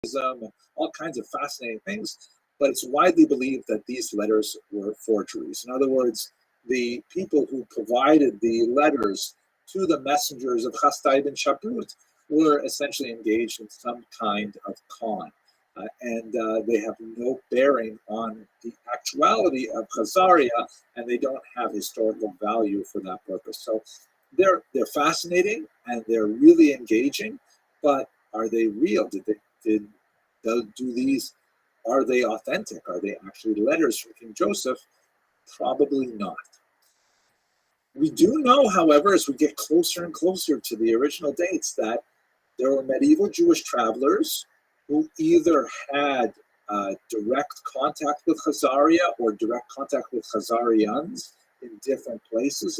and all kinds of fascinating things. But it's widely believed that these letters were forgeries. In other words, the people who provided the letters to the messengers of Chasdai ben Shaprut were essentially engaged in some kind of con. And they have no bearing on the actuality of Khazaria, and they don't have historical value for that purpose. So they're fascinating and they're really engaging, but are they real? Are they authentic? Are they actually letters from King Joseph? Probably not. We do know, however, as we get closer and closer to the original dates, that there were medieval Jewish travelers who either had direct contact with Khazaria or direct contact with Khazarians in different places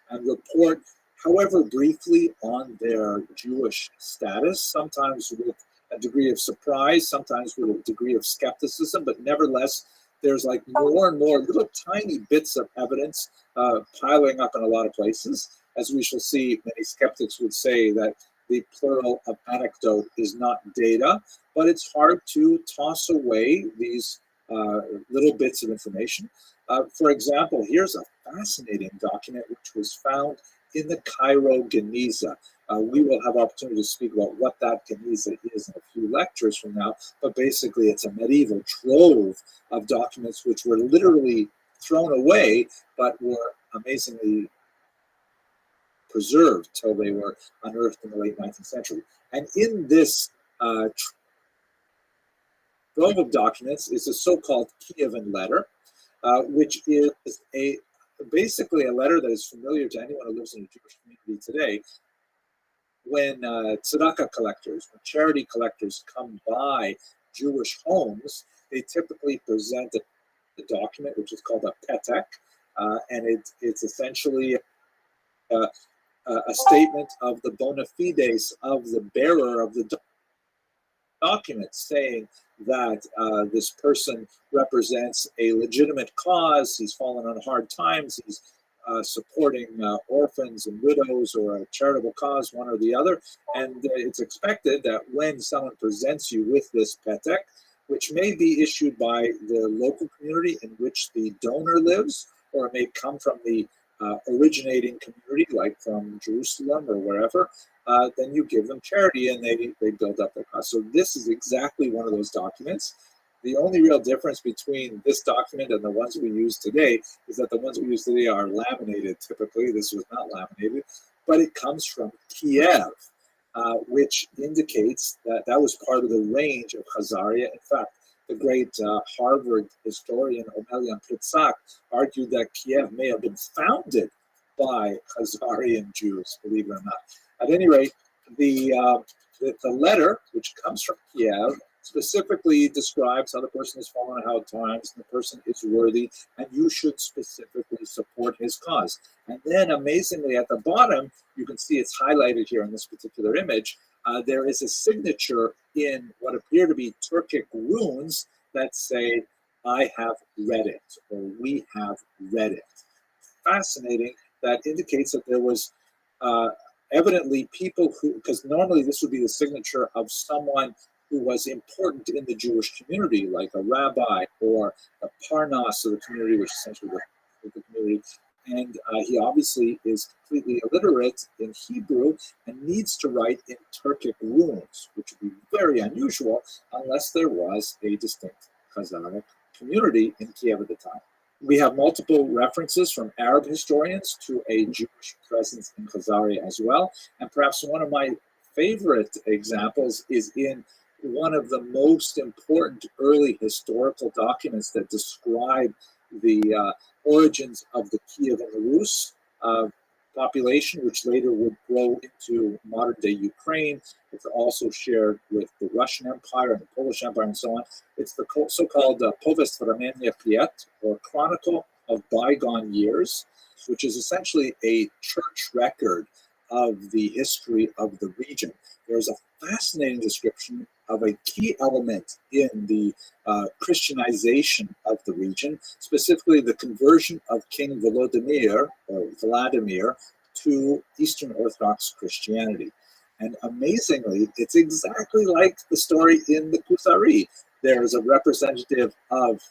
and report, however briefly, on their Jewish status, sometimes with a degree of surprise, sometimes with a degree of skepticism, but nevertheless, there's like more and more little tiny bits of evidence piling up in a lot of places. As we shall see, many skeptics would say that the plural of anecdote is not data, but it's hard to toss away these little bits of information. For example, here's a fascinating document which was found in the Cairo Geniza. We will have opportunity to speak about what that Geniza is in a few lectures from now, but basically it's a medieval trove of documents which were literally thrown away, but were amazingly preserved till they were unearthed in the late 19th century. And in this trove of documents is a so-called Kievan letter, which is basically a letter that is familiar to anyone who lives in a Jewish community today. When tzedakah collectors, when charity collectors come by Jewish homes, they typically present a document which is called a petek, and it's essentially a statement of the bona fides of the bearer of the document, saying that this person represents a legitimate cause, he's fallen on hard times, he's supporting orphans and widows or a charitable cause, one or the other. And it's expected that when someone presents you with this petek, which may be issued by the local community in which the donor lives, or it may come from the originating community, like from Jerusalem or wherever, then you give them charity and they build up their cause. So this is exactly one of those documents. The only real difference between this document and the ones we use today is that the ones we use today are laminated. Typically, this was not laminated, but it comes from Kiev, which indicates that that was part of the range of Khazaria. In fact, the great Harvard historian Omelian Pritzak argued that Kiev may have been founded by Khazarian Jews, believe it or not. At any rate, the letter, which comes from Kiev, specifically describes how the person has fallen on hard times, and the person is worthy, and you should specifically support his cause. And then, amazingly, at the bottom, you can see it's highlighted here in this particular image. There is a signature in what appear to be Turkic runes that say, "I have read it," or "We have read it." Fascinating. That indicates that there was evidently people who, because normally this would be the signature of someone who was important in the Jewish community, like a rabbi or a parnas of the community, which is essentially the community. And he obviously is completely illiterate in Hebrew and needs to write in Turkic runes, which would be very unusual unless there was a distinct Khazaric community in Kiev at the time. We have multiple references from Arab historians to a Jewish presence in Khazaria as well. And perhaps one of my favorite examples is in one of the most important early historical documents that describe the origins of the Kievan Rus population, which later would grow into modern-day Ukraine. It's also shared with the Russian Empire and the Polish Empire and so on. It's the so-called Povest Vremenia Priet, or Chronicle of Bygone Years, which is essentially a church record of the history of the region. There's a fascinating description of a key element in the Christianization of the region, specifically the conversion of King Vladimir to Eastern Orthodox Christianity. And amazingly, it's exactly like the story in the Kuzari. There's a representative of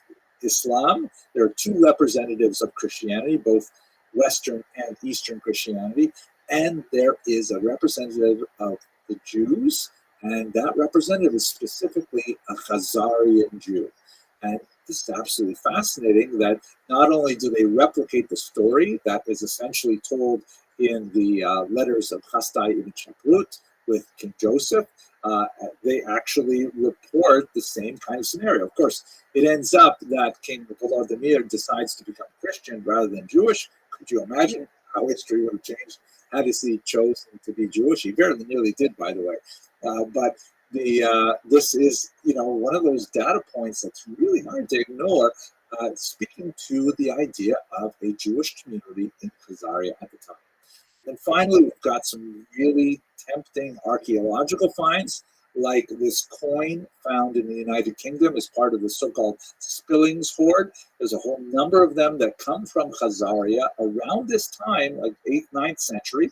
Islam. There are two representatives of Christianity, both Western and Eastern Christianity. And there is a representative of the Jews, and that representative is specifically a Khazarian Jew. And this is absolutely fascinating that not only do they replicate the story that is essentially told in the letters of Chasdai ibn Shaprut with King Joseph, they actually report the same kind of scenario. Of course, it ends up that King Volodymyr decides to become Christian rather than Jewish. Could you imagine how history would have changed had he chosen to be Jewish? He very nearly did, by the way. But this is, one of those data points that's really hard to ignore, speaking to the idea of a Jewish community in Khazaria at the time. And finally, we've got some really tempting archaeological finds, like this coin found in the United Kingdom as part of the so-called Spillings hoard. There's a whole number of them that come from Khazaria around this time, like 8th, 9th century.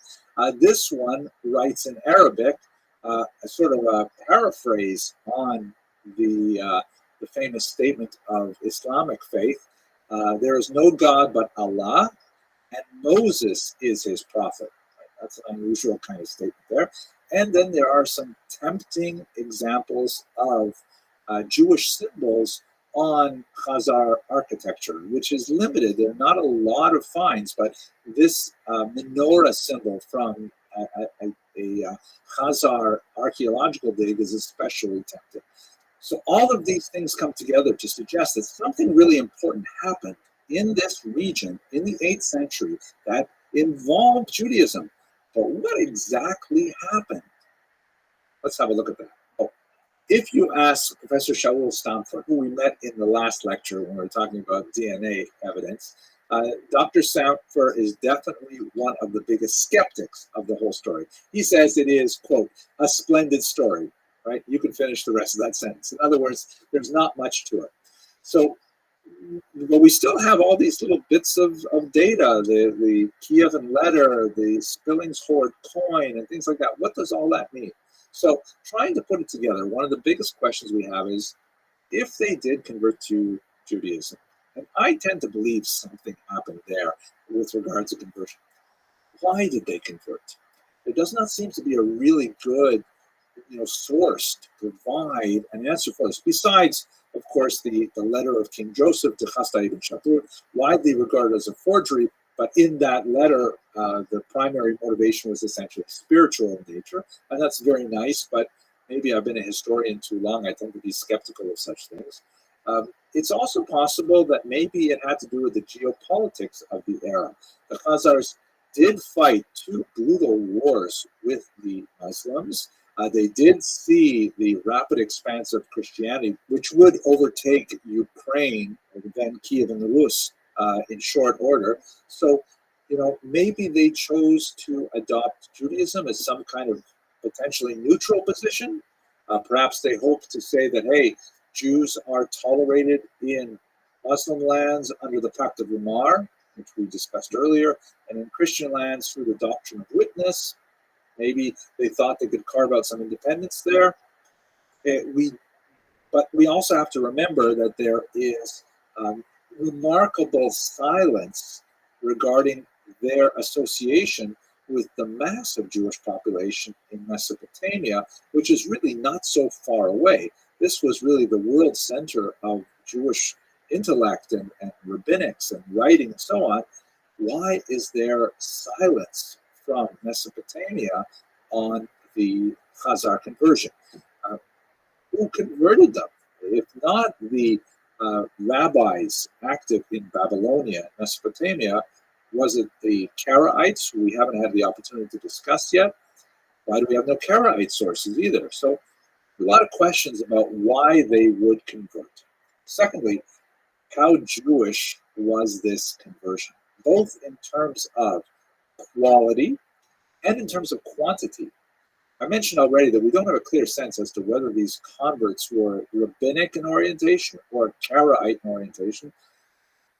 This one writes in Arabic, a sort of a paraphrase on the famous statement of Islamic faith. There is no God but Allah, and Moses is his prophet. Right? That's an unusual kind of statement there. And then there are some tempting examples of Jewish symbols on Khazar architecture, which is limited. There are not a lot of finds, but this menorah symbol from a Khazar archaeological dig is especially tempting. So all of these things come together to suggest that something really important happened in this region in the 8th century that involved Judaism. But what exactly happened? Let's have a look at that. Oh, if you ask Professor Shaul Stamfer, who we met in the last lecture when we were talking about DNA evidence, Dr. Stamfer is definitely one of the biggest skeptics of the whole story. He says it is, quote, a splendid story, right? You can finish the rest of that sentence. In other words, there's not much to it. So, but we still have all these little bits of data, the Kievan letter, the Spillings hoard coin, and things like that. What does all that mean? So trying to put it together, one of the biggest questions we have is, if they did convert to Judaism, and I tend to believe something happened there with regard to conversion, why did they convert? There does not seem to be a really good source to provide an answer for this, besides, of course, the letter of King Joseph to Chasdai ibn Shaprut, widely regarded as a forgery, but in that letter, the primary motivation was essentially spiritual in nature, and that's very nice, but maybe I've been a historian too long. I tend to be skeptical of such things. It's also possible that maybe it had to do with the geopolitics of the era. The Khazars did fight two brutal wars with the Muslims. They did see the rapid expanse of Christianity, which would overtake Ukraine and then Kiev and the Rus in short order. So, maybe they chose to adopt Judaism as some kind of potentially neutral position. Perhaps they hoped to say that, hey, Jews are tolerated in Muslim lands under the Pact of Umar, which we discussed earlier, and in Christian lands through the doctrine of witness. Maybe they thought they could carve out some independence there. But we also have to remember that there is remarkable silence regarding their association with the massive Jewish population in Mesopotamia, which is really not so far away. This was really the world center of Jewish intellect and rabbinics and writing and so on. Why is there silence from Mesopotamia on the Khazar conversion? Who converted them? If not the rabbis active in Babylonia, Mesopotamia, was it the Karaites, who we haven't had the opportunity to discuss yet? Why do we have no Karaite sources either? So a lot of questions about why they would convert. Secondly, how Jewish was this conversion, both in terms of quality and in terms of quantity? I mentioned already that we don't have a clear sense as to whether these converts were rabbinic in orientation or Karaite in orientation.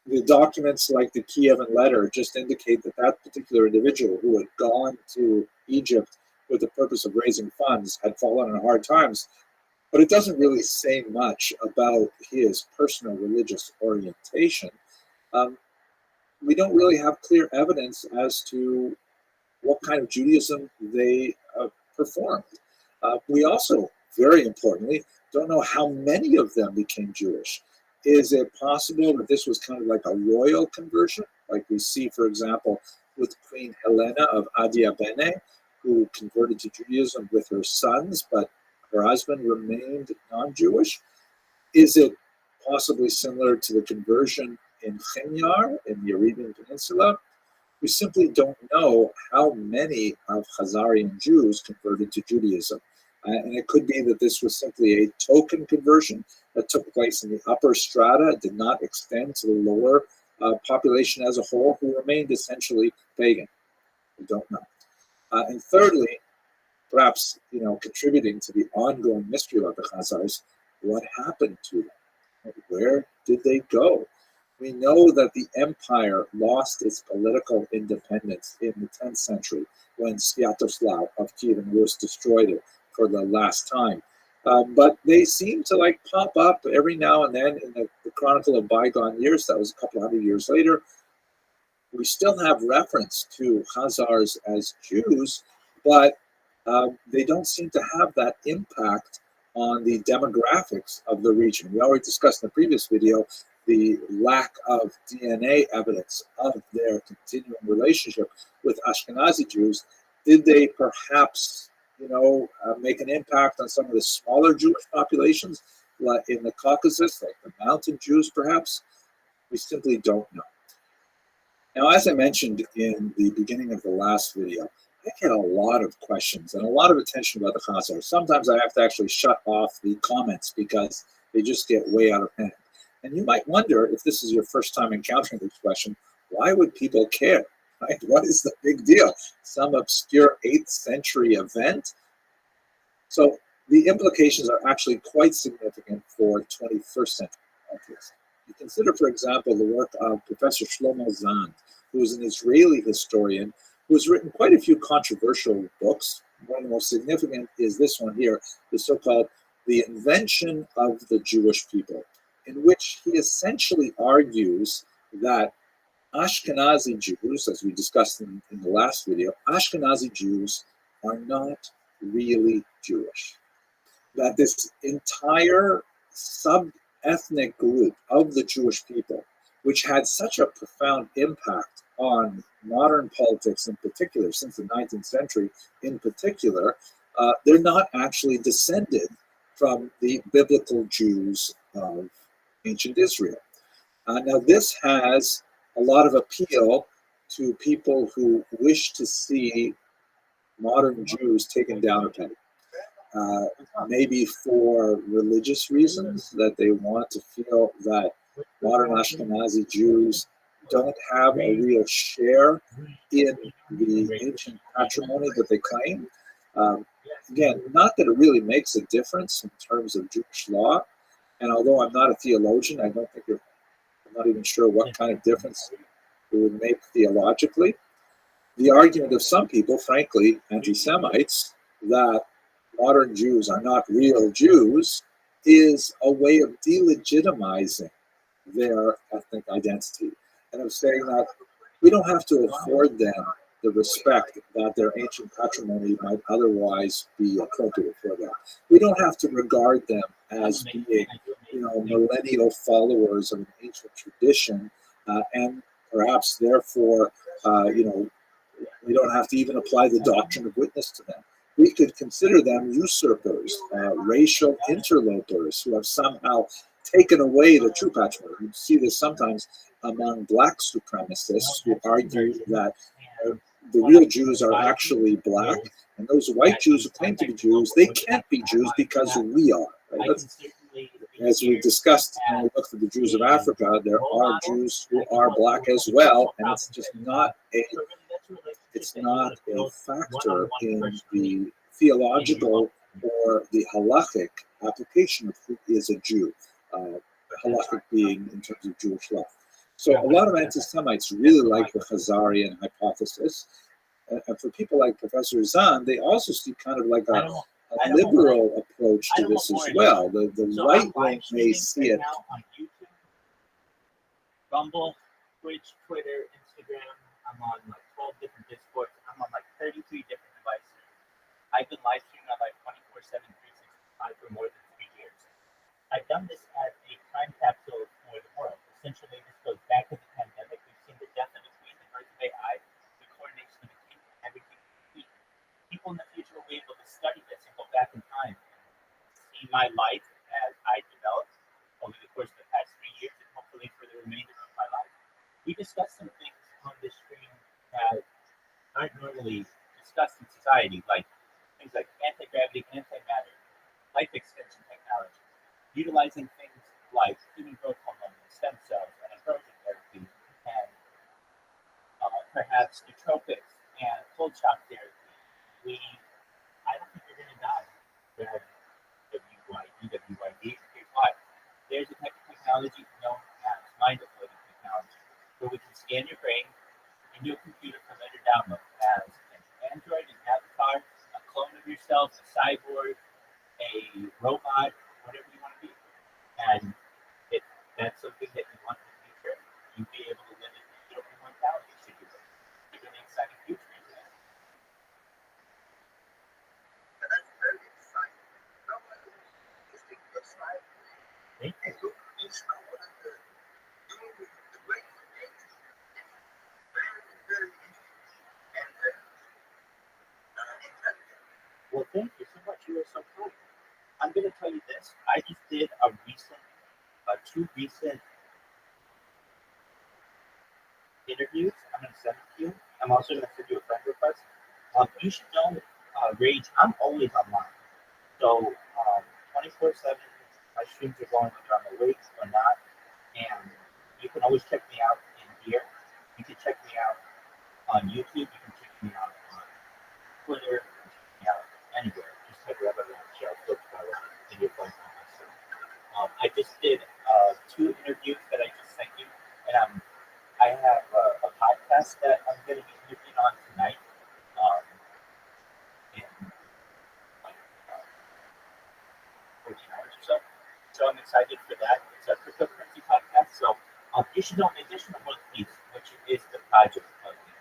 The documents like the Kievan letter just indicate that that particular individual who had gone to Egypt with the purpose of raising funds, had fallen on hard times. But it doesn't really say much about his personal religious orientation. Um, we don't really have clear evidence as to what kind of Judaism they performed. We also, very importantly, don't know how many of them became Jewish. Is it possible that this was kind of like a royal conversion, like we see, for example, with Queen Helena of Adiabene, who converted to Judaism with her sons, but her husband remained non-Jewish? Is it possibly similar to the conversion in Chinyar in the Arabian Peninsula? We simply don't know how many of Khazarian Jews converted to Judaism. And it could be that this was simply a token conversion that took place in the upper strata. It did not extend to the lower population as a whole, who remained essentially pagan. We don't know. And thirdly, perhaps contributing to the ongoing mystery about the Khazars, what happened to them? Where did they go? We know that the empire lost its political independence in the 10th century when Sviatoslav of Kievan Rus destroyed it for the last time. But they seem to pop up every now and then in the Chronicle of Bygone Years. That was a couple hundred years later. We still have reference to Khazars as Jews, but they don't seem to have that impact on the demographics of the region. We already discussed in the previous video the lack of DNA evidence of their continuing relationship with Ashkenazi Jews. Did they perhaps, make an impact on some of the smaller Jewish populations in the Caucasus, like the mountain Jews perhaps? We simply don't know. Now, as I mentioned in the beginning of the last video, I get a lot of questions and a lot of attention about the Khazars. Sometimes I have to actually shut off the comments because they just get way out of hand. And you might wonder, if this is your first time encountering this question, why would people care? Right? What is the big deal? Some obscure 8th century event? So the implications are actually quite significant for 21st century countries. You consider, for example, the work of Professor Shlomo Zand, who is an Israeli historian who has written quite a few controversial books. One of the most significant is this one here, the so-called The Invention of the Jewish People, in which he essentially argues that Ashkenazi Jews, as we discussed in the last video, Ashkenazi Jews are not really Jewish. That this entire sub-ethnic group of the Jewish people, which had such a profound impact on modern politics in particular, since the 19th century in particular, they're not actually descended from the biblical Jews of ancient Israel. Now, this has a lot of appeal to people who wish to see modern Jews taken down a peg. Maybe for religious reasons, that they want to feel that modern Ashkenazi Jews don't have a real share in the ancient patrimony that they claim. Again, not that it really makes a difference in terms of Jewish law, and although I'm not a theologian, I'm not even sure what kind of difference it would make theologically. The argument of some people, frankly, anti-Semites, that modern Jews are not real Jews is a way of delegitimizing their ethnic identity, and of saying that we don't have to afford them the respect that their ancient patrimony might otherwise be appropriate for them. We don't have to regard them as being, millennial followers of an ancient tradition, and perhaps therefore, we don't have to even apply the doctrine of witness to them. We could consider them usurpers, racial interlopers who have somehow taken away the true patrimony. You see this sometimes among black supremacists who argue that the real Jews are actually black, and those white Jews who claim to be Jews, they can't be Jews because we are. Right? As we discussed when we looked at the Jews of Africa, there are Jews who are black as well, and it's just not a factor in the theological or the halachic application of who is a Jew, halachic being in terms of Jewish law. So a lot of anti-Semites really like the Khazarian hypothesis. And for people like Professor Zahn, they also see kind of like a liberal approach to this as well. The right wing may see it. Now on YouTube, Rumble, Twitch, Twitter, Instagram. I'm on like 12 different Discords. I'm on like 33 different devices. I've been live streaming on like 24/7, 365 for more than 3 years. I've done this as a time capsule for the world. Essentially, this goes back to the pandemic. We've seen the death of the queen, the birth of AI, the coronation of the king, and everything in between. People in the future will be able to study this and go back in time and see my life as I developed over the course of the past 3 years and hopefully for the remainder of my life. We discussed some things on this stream that aren't normally discussed in society, like things like anti-gravity, antimatter, life extension technology, utilizing things like human growth hormone, stem cells, and inversion therapy, and perhaps nootropics and cold shock therapy. I don't think you're going to die. WYD. Here's why. There's a type of technology known as mind uploading technology, where we can scan your brain into a computer for later download as an android, an avatar, a clone of yourself, a cyborg, a robot, whatever you want to be. And if that's something that you want in the future, you'd be able to live in digital immortality. Should you live? It's a really exciting future into that. That's very exciting. Thank you. It's one of the great things. Very, very interesting and intelligent. Well, thank you so much. You are so kind. I'm going to tell you this. I just did two recent interviews. I'm going to send it to you. I'm also going to send you a friend request. You should know, Rage, I'm always online. So 24/7, my streams are going whether I'm awake or not. And you can always check me out in here. You can check me out on YouTube. You can check me out on Twitter. You can check me out anywhere. Just type Rabbi Rothschild, search by Rabbi, and you'll find my stuff. I just did 2 interviews that I just sent you, and I have a podcast that I'm going to be interviewing on tonight in like 14 hours or so. So I'm excited for that. It's a cryptocurrency podcast. So you should know, in addition to World Peace, which is the project of me,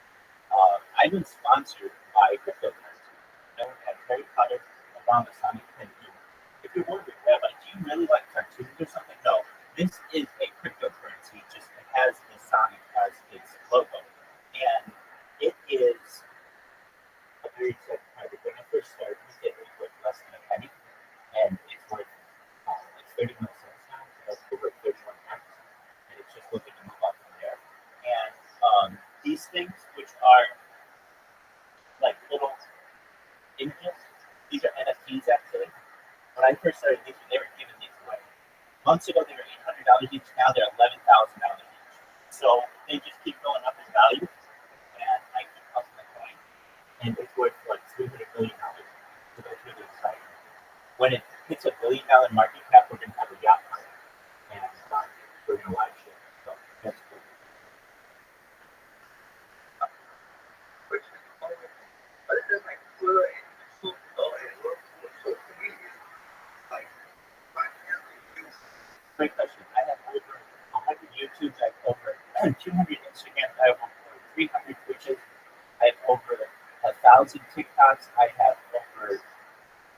I've been sponsored by cryptocurrency, known as Harry Potter, Obama, Sonic, and Doom. If you're wondering, Rabbi, do you really like cartoons or something? No, this is a cryptocurrency. Just it has the Sonic as its logo, and it is a very exciting project. When I first started, it was worth less than a penny, and it's worth like 31 cents now. So that's over 31x, and it's just looking to move up from there. And these things, which are like little images, these are NFTs actually. When I first started, they were giving these away. Months ago, they were $800 each. Now they're $11,000 each. So they just keep going up in value, and I keep up my coin, and it's worth like $300 million. So that's really exciting. When it hits $1 billion market cap, we're going to have a yacht party, and we're going to live share. So that's cool. Other than like Twitter and social media, like Great question. I have over 100 YouTubes. I have over 200 Instagrams. I have over 300 Twitches. I have over 1,000 TikToks. I have over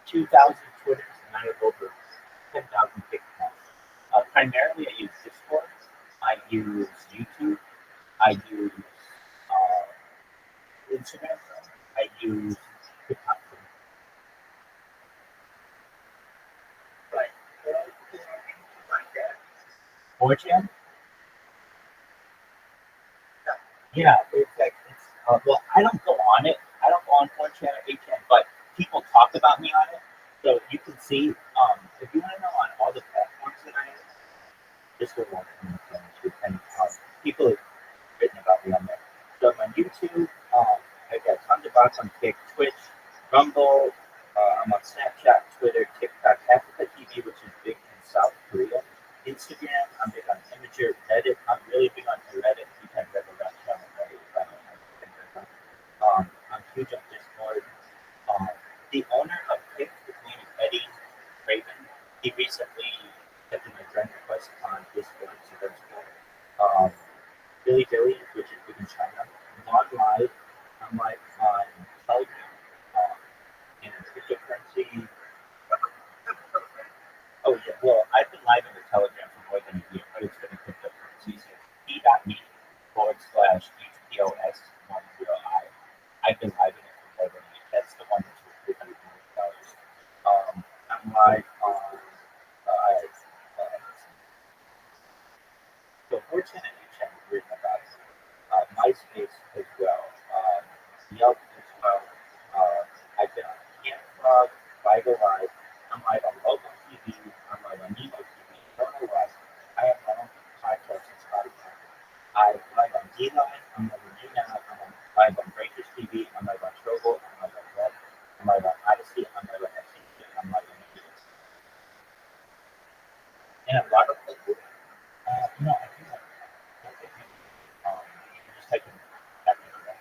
2,000 Twitters, and I have over 10,000 TikToks. Primarily, I use Discord. I use YouTube. I use Instagram. I use TikTok. like like that. 4chan? Yeah, well, I don't go on it. I don't go on 4chan or 8chan, but people talk about me on it. So you can see, if you want to know on all the platforms that I am, this will work. And people have written about me on there. So I'm on YouTube. I got tons of bots on Twitch, Rumble. I'm on Snapchat, Twitter, TikTok, Africa TV, which is big in South Korea. Instagram, I'm big on Imager, Reddit. I'm really big on Reddit. You can Reddit on Reddit. On this works. So that's cool. Billy, which is big in China. Not live. I'm live on Telegram and cryptocurrency. Oh yeah, well I've been live on the Telegram for more than a year, but it's been a cryptocurrency. So t.me/HPOS10I. I've been live in it for more than a year. That's the one that's worth $300 million. I'm live on so Fortune and HM have written about it. MySpace as well, Yelp as well. I've been on Camp Frog, Bible Live. I'm live on local TV. I'm live on Nemo TV. Don't know why. I have my own podcast on Spotify. I'm live on D-Line. I'm live on UNAV. I'm live on Breakers TV. I'm live on Trovo. I'm live on Web. I'm live on Odyssey. I'm live on FCC. I'm live on Guinness. And a lot of people. No, I do have. Just taking back in the box.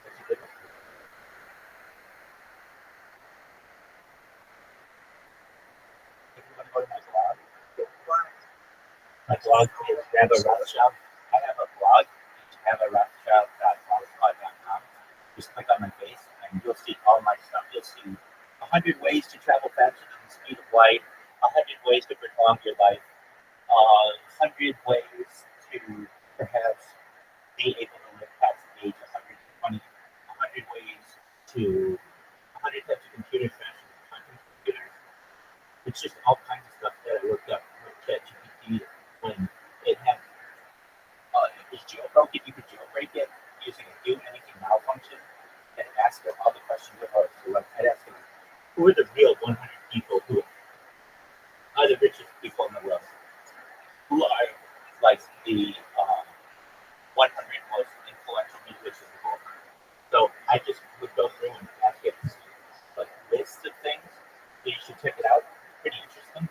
That's a good one. If you want to go to my blog is Rabbi Rothschild. I have a blog, rabbirothschild.blogspot.com. Just click on my face and you'll see all my stuff. You'll see 100 ways to travel faster than the speed of light, 100 ways to prolong your life, 100 ways to perhaps be able to live past the age of 120, 100 ways to 100 types of computers faster than quantum computers. It's just all kinds of stuff that I looked up with ChatGPT when it had it was jailbroken. You could jailbreak it using a do anything now function and ask it all the questions it was. So like I'd ask it, who are the real 100 people who are the richest people in the world? Who are like the 100 most influential musicians of all time? So I just would go through and ask it like lists of things. So you should check it out. It's pretty interesting.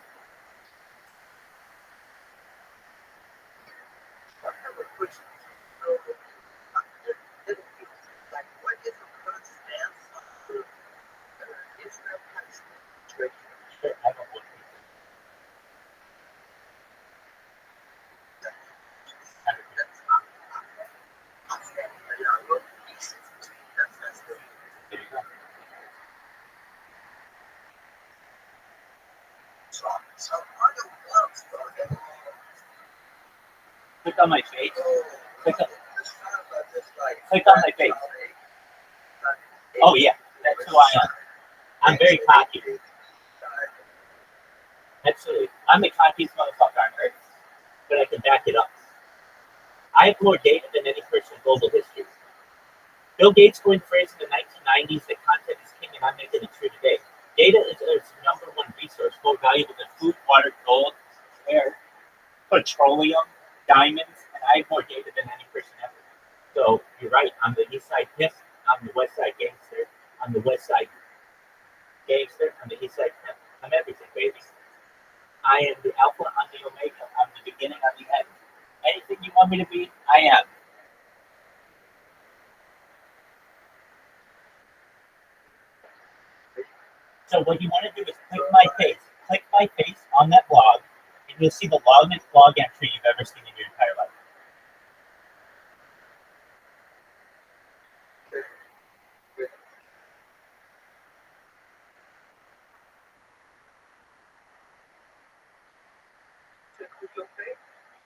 I have a question. So, like, what is the current stance of Israel Palestine situation? Sure, I don't want to. That's not outstanding. There are no pieces. That's the There you go. so other works for them. Click on my face. Click on, Like, click on my face. Oh yeah, that's who I am. I'm very cocky. Absolutely. I'm the cockiest motherfucker on earth. But I can back it up. I have more data than any person in global history. Bill Gates coined the phrase in the 1990s that content is king, and I'm making it true today. Data is Earth's number one resource, more valuable than food, water, gold, air, petroleum, diamonds, and I have more data than any person ever. So you're right. I'm the East Side pimp. I'm the West Side gangster. I'm the West Side gangster. I'm the East Side pimp. I'm everything, baby. I am the Alpha. I'm the Omega. I'm the beginning. I'm the end. Anything you want me to be, I am. So what you want to do is click my face on that blog, and you'll see the longest blog entry you've ever seen in your entire life.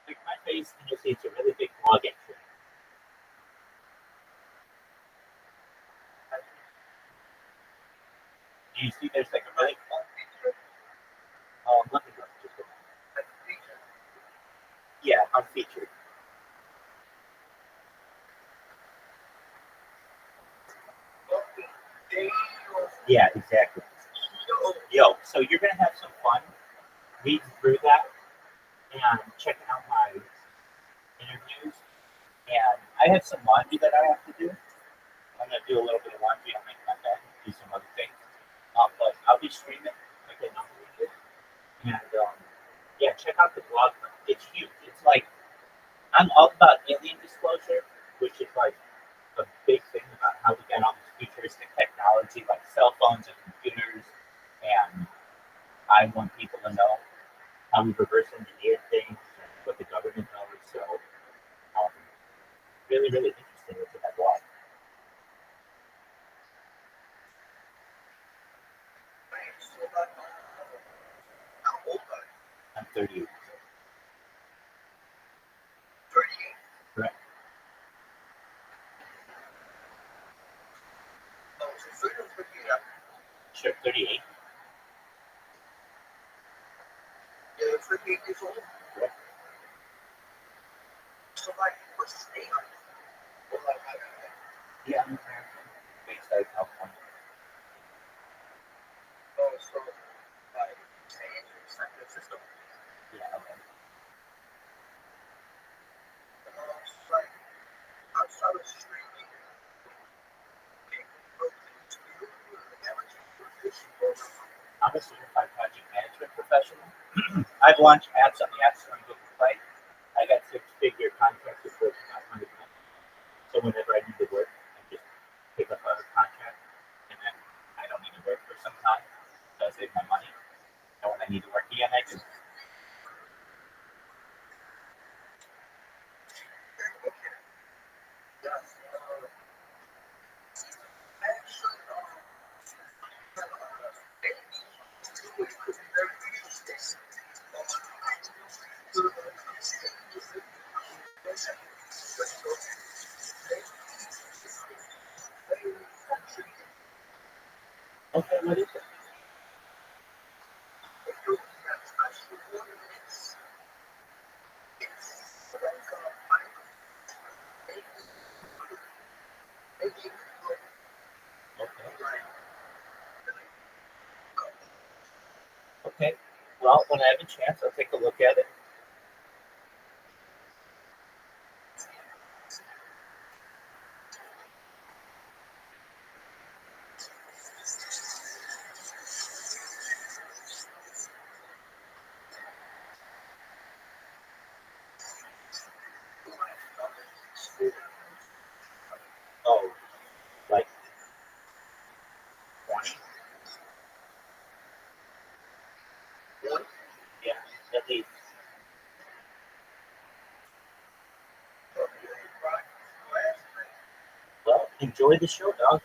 Click my face, and you'll see it's a really big blog entry. Do you see there's like a really nothing else, just a yeah, I'm featured. Yeah, exactly. Yo, so you're gonna have some fun reading through that and checking out my interviews. And I have some laundry that I have to do. I'm gonna do a little bit of laundry. I'll make my bed, do some other things. But I'll be streaming like a number of it. And yeah, check out the blog. It's huge. It's like I'm all about alien disclosure, which is like a big thing about how we got all this futuristic technology like cell phones and computers. And I want people to know how we reverse engineer things and what the government knows. So really, really interesting into that blog. How old are you? I'm 38. 38. Correct. Oh, so 30 or 38? Sure, 38. Yeah, 38 years old. Correct. So, like, what's his name? Or, like, Yeah, I'm American. Based out of California. oh, so, like, San Francisco. Yeah, okay. Like, outside of streaming, I'm a certified project management professional. I've launched apps on the App Store and Google Play. I got six-figure contracts with Fortune 500 companies. So whenever I need to work, I just pick up a contract, and then I don't need to work for some time. So I save my money. And when I need to work again, I do. Okay, what is it? Okay. Okay. Well, when I have a chance, I'll take a look at it. Oh, like 20? Yeah, at least. Well, enjoy the show, dog.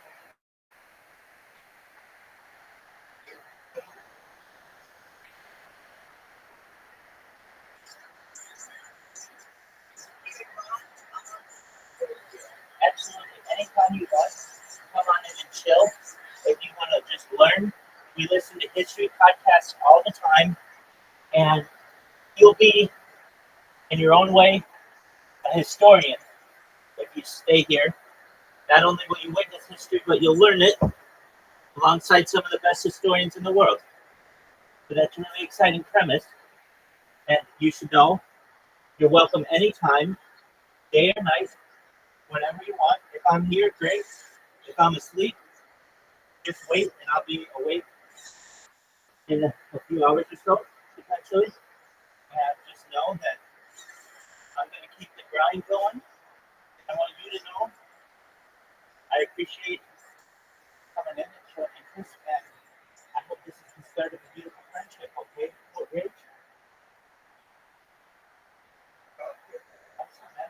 Absolutely. Anytime you want, come on in and chill. If you want to just learn, we listen to history podcasts all the time, and you'll be, in your own way, a historian if you stay here. Not only will you witness history, but you'll learn it alongside some of the best historians in the world. So that's a really exciting premise, and you should know you're welcome anytime, day or night, whenever you want. If I'm here, great. If I'm asleep, just wait, and I'll be awake in a few hours or so, potentially. And just know that I'm going to keep the grind going. I want you to know I appreciate coming in and showing interest, and I hope this is the start of a beautiful friendship, okay? Well, Rich? Awesome, man.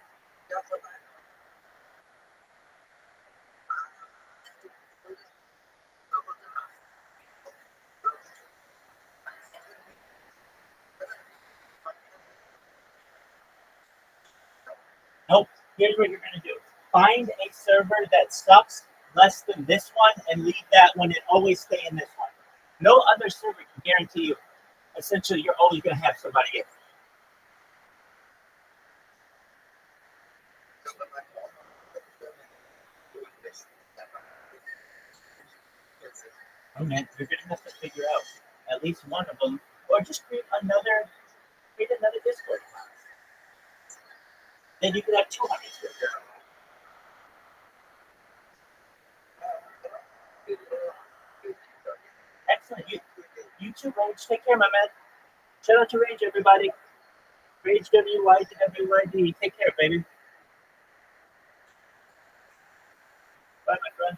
Nope. Here's what you're going to do. Find a server that sucks less than this one and leave that one and always stay in this one. No other server can guarantee you. Essentially, you're always going to have somebody in. Oh man, you're going to have to figure out at least one of them, or just create another Discord. Then you can have 200 servers. Excellent. You too, Rage. Take care, my man. Shout out to Rage, everybody. Rage, WYD. Take care, baby. Bye, my friend.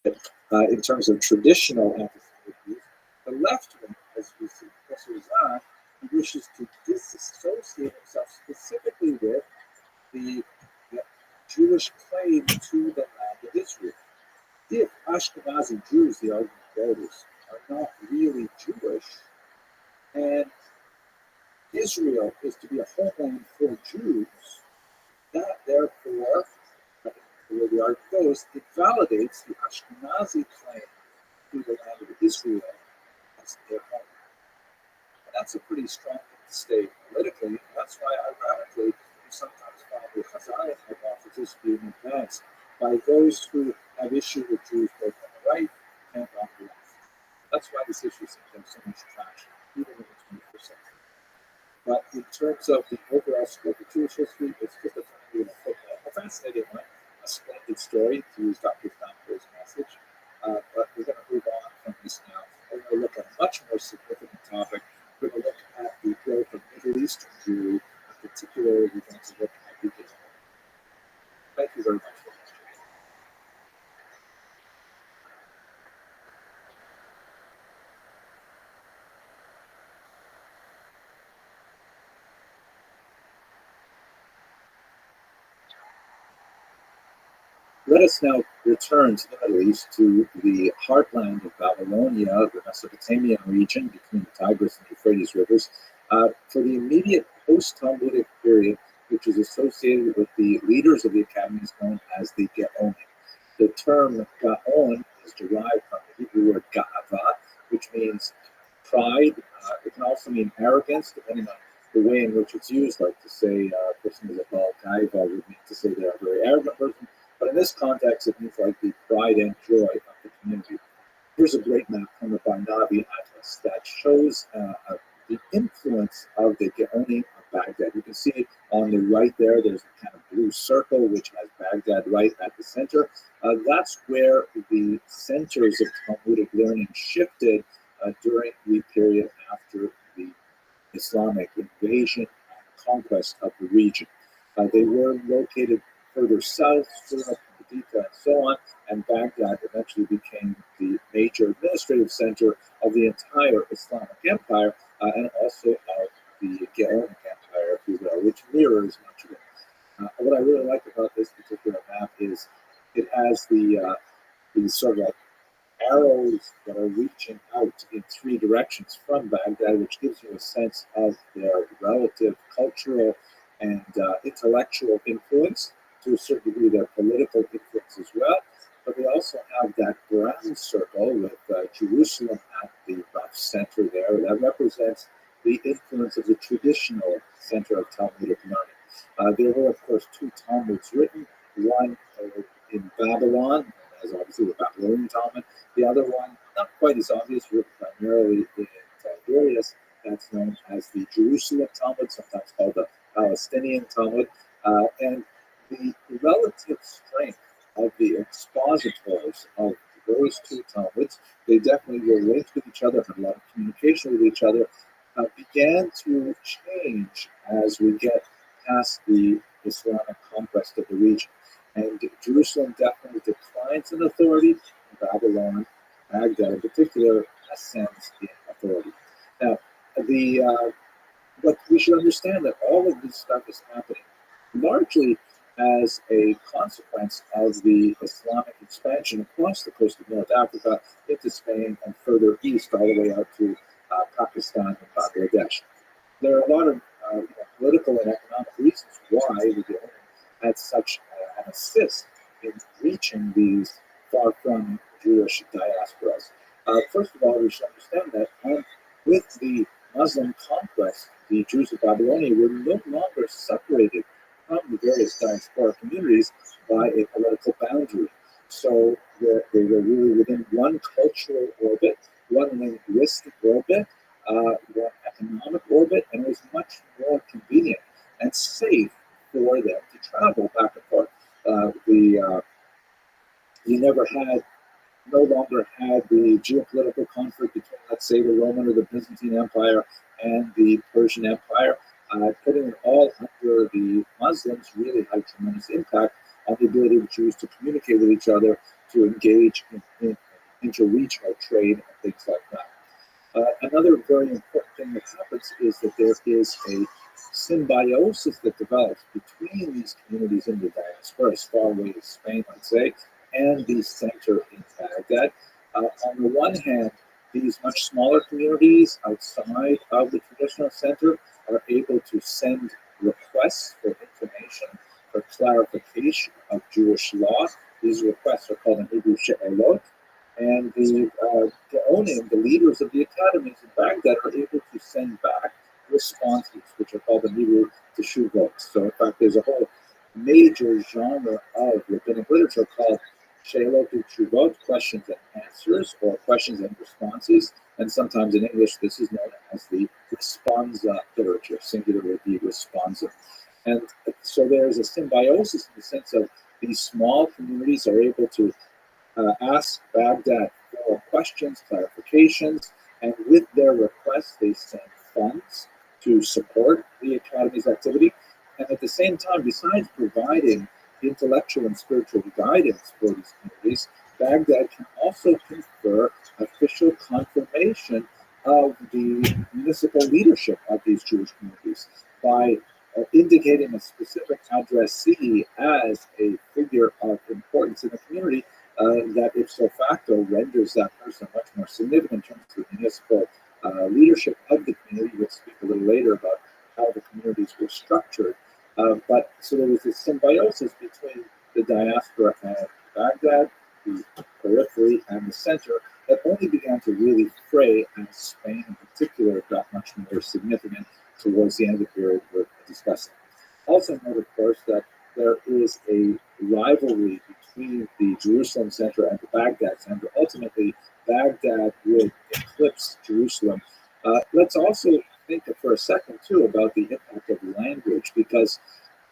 in terms of traditional anti-Semitic views. The left wing, as we see Professor Zahn, he wishes to disassociate himself specifically with the Jewish claim to the land of Israel. If Ashkenazi Jews, the argument goes, are not really Jewish, and Israel is to be a homeland for Jews, that therefore, the way the argument goes, it validates the Ashkenazi claim to the land of Israel as their home. And that's a pretty strong thing to state politically. That's why, ironically, we sometimes find the Chazarian hypothesis being advanced by those who have issue with Jews both on the right and on the left. That's why this issue seems to have so much traction, even in the 21st century. But in terms of the overall scope of Jewish history, it's just a fascinating one, a splendid story, to use Dr. Thamper's message. But we're going to move on from this now. We're going to look at a much more significant topic. We're going to look at the growth of Middle Eastern Jewry, and particularly we're going to look at the Guinness. Thank you very much for watching. Let us now return to the Middle East, to the heartland of Babylonia, the Mesopotamian region between the Tigris and Euphrates rivers, for the immediate post-Talmudic period, which is associated with the leaders of the academies known as the Gaonim. The term Gaon is derived from the Hebrew word Ga'ava, which means pride. It can also mean arrogance, depending on the way in which it's used. Like to say a person is a Baal Gaiva would mean to say they're a very arrogant person. But in this context, it means like the pride and joy of the community. Here's a great map from the Barnabi Atlas that shows the influence of the Gaonim of Baghdad. You can see on the right there, there's a kind of blue circle which has Baghdad right at the center. That's where the centers of Talmudic learning shifted during the period after the Islamic invasion and conquest of the region. They were located further south, Surat, Haditha, and so on, and Baghdad eventually became the major administrative center of the entire Islamic empire, and also of the Gaonic empire, if you will, which mirrors much of it. What I really like about this particular map is it has the sort of like arrows that are reaching out in three directions from Baghdad, which gives you a sense of their relative cultural and intellectual influence. To a certain degree, their political influence as well. But they also have that brown circle with Jerusalem at the rough center there. That represents the influence of the traditional center of Talmudic learning. There were, of course, two Talmuds written, one in Babylon, as obviously the Babylonian Talmud, the other one, not quite as obvious, written primarily in Tiberias, that's known as the Jerusalem Talmud, sometimes called the Palestinian Talmud, and the relative strength of the expositors of those two Talmuds, they definitely were linked with each other, had a lot of communication with each other, began to change as we get past the Islamic conquest of the region. And Jerusalem definitely declines in authority, Babylon, Baghdad in particular, ascends in authority. Now, but we should understand that all of this stuff is happening largely as a consequence of the Islamic expansion across the coast of North Africa into Spain and further east all the way out to Pakistan and Bangladesh. There are a lot of political and economic reasons why the Gaonim had such an assist in reaching these far-from Jewish diasporas. First of all, we should understand that with the Muslim conquest, the Jews of Babylonia were no longer separated from the various diaspora communities by a political boundary. So they were really within one cultural orbit, one linguistic orbit, one economic orbit, and it was much more convenient and safe for them to travel back and forth. You no longer had the geopolitical conflict between, let's say, the Roman or the Byzantine Empire and the Persian Empire. Putting it all under the Muslims really had tremendous impact on the ability of Jews to communicate with each other, to engage in interregional trade and things like that. Another very important thing that happens is that there is a symbiosis that develops between these communities in the diaspora, as far away as Spain, let's say, and the center in Baghdad. On the one hand, these much smaller communities outside of the traditional center are able to send requests for information, for clarification of Jewish law. These requests are called in Hebrew she'elot, and the Gaonim, the leaders of the academies in Baghdad, are able to send back responses, which are called in Hebrew teshuvot. So, in fact, there's a whole major genre of rabbinic literature called she'elot teshuvot, questions and answers, or questions and responses. And sometimes in English, this is known as the responsa literature. Singular would be responsa. And so there's a symbiosis in the sense of these small communities are able to ask Baghdad for questions, clarifications, and with their requests, they send funds to support the Academy's activity. And at the same time, besides providing intellectual and spiritual guidance for these communities, Baghdad can also confer official confirmation of the municipal leadership of these Jewish communities by indicating a specific addressee as a figure of importance in the community that ipso facto renders that person much more significant in terms of the municipal leadership of the community. We'll speak a little later about how the communities were structured. But so there was this symbiosis between the diaspora and Baghdad, the periphery, and the center that only began to really fray as Spain in particular got much more significant towards the end of the period we're discussing. Also note, of course, that there is a rivalry between the Jerusalem center and the Baghdad center. Ultimately, Baghdad would eclipse Jerusalem. Let's also think for a second, too, about the impact of language, because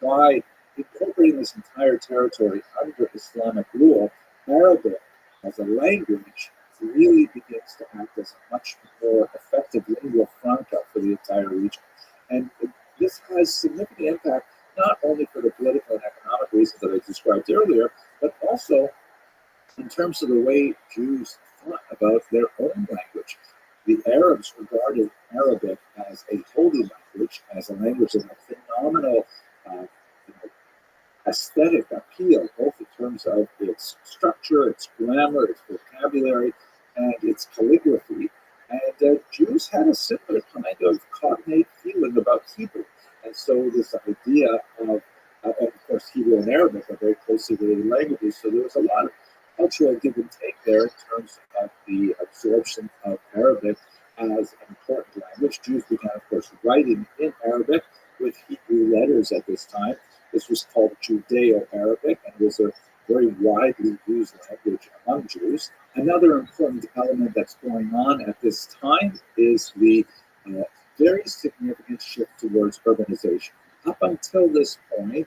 by incorporating this entire territory under Islamic rule, Arabic as a language really begins to act as a much more effective lingua franca for the entire region. And this has significant impact not only for the political and economic reasons that I described earlier, but also in terms of the way Jews thought about their own language. The Arabs regarded Arabic as a holy language, as a language of a phenomenal aesthetic appeal, both in terms of its structure, its grammar, its vocabulary, and its calligraphy. And Jews had a similar kind of cognate feeling about Hebrew. And so this idea of course, Hebrew and Arabic are very closely related languages, so there was a lot of cultural give and take there in terms of the absorption of Arabic as an important language. Jews began, of course, writing in Arabic with Hebrew letters at this time. This was called Judeo-Arabic and was a very widely used language among Jews. Another important element that's going on at this time is the very significant shift towards urbanization. Up until this point,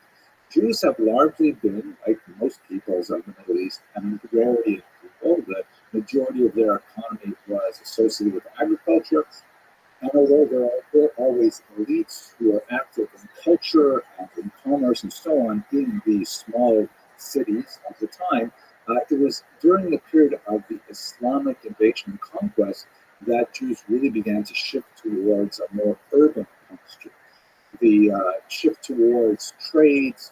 Jews have largely been, like most peoples of the Middle East, an agrarian people. The majority of their economy was associated with agriculture. And although there were always elites who were active in culture and in commerce and so on in these small cities of the time, it was during the period of the Islamic invasion and conquest that Jews really began to shift towards a more urban posture. The shift towards trades,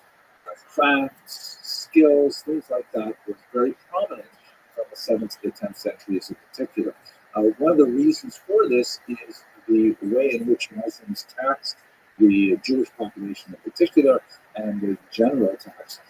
crafts, skills, things like that was very prominent from the 7th to the 10th centuries in particular. One of the reasons for this is the way in which Muslims taxed the Jewish population in particular and the general tax.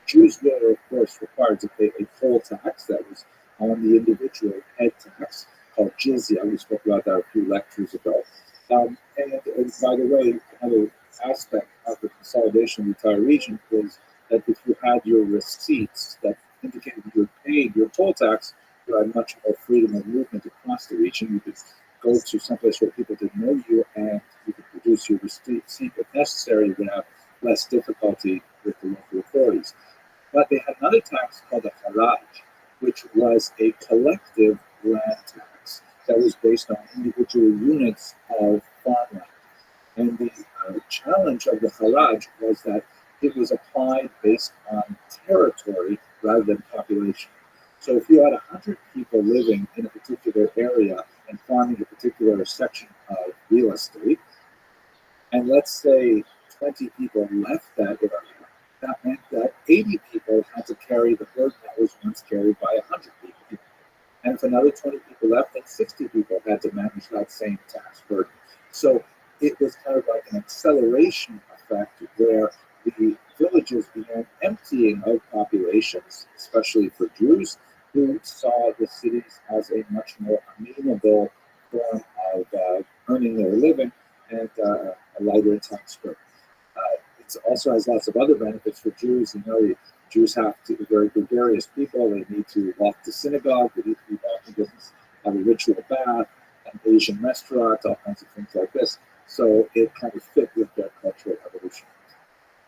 Jews were, of course, required to pay a poll tax that was on the individual head tax called jizya. We spoke about that a few lectures ago. And by the way, another aspect of the consolidation of the entire region was that if you had your receipts that indicated you had paid your toll tax, you had much more freedom of movement across the region. You could go to someplace where people didn't know you and you could produce your receipt if necessary. You would have less difficulty with the local authorities. But they had another tax called the haraj, which was a collective land tax that was based on individual units of farmland. And the challenge of the haraj was that it was applied based on territory rather than population. So if you had 100 people living in a particular area and farming a particular section of real estate, and let's say 20 people left that area, that meant that 80 people had to carry the burden that was once carried by 100 people. And if another 20 people left, then 60 people had to manage that same tax burden. So it was kind of like an acceleration effect where the villages began emptying of populations, especially for Jews, who saw the cities as a much more amenable form of earning their living and a lighter tax burden. It also has lots of other benefits for Jews. You know, Jews have to be very gregarious people. They need to walk to synagogue. They need to be walking business, have a ritual bath, an Asian restaurant, all kinds of things like this. So it kind of fit with their cultural evolution.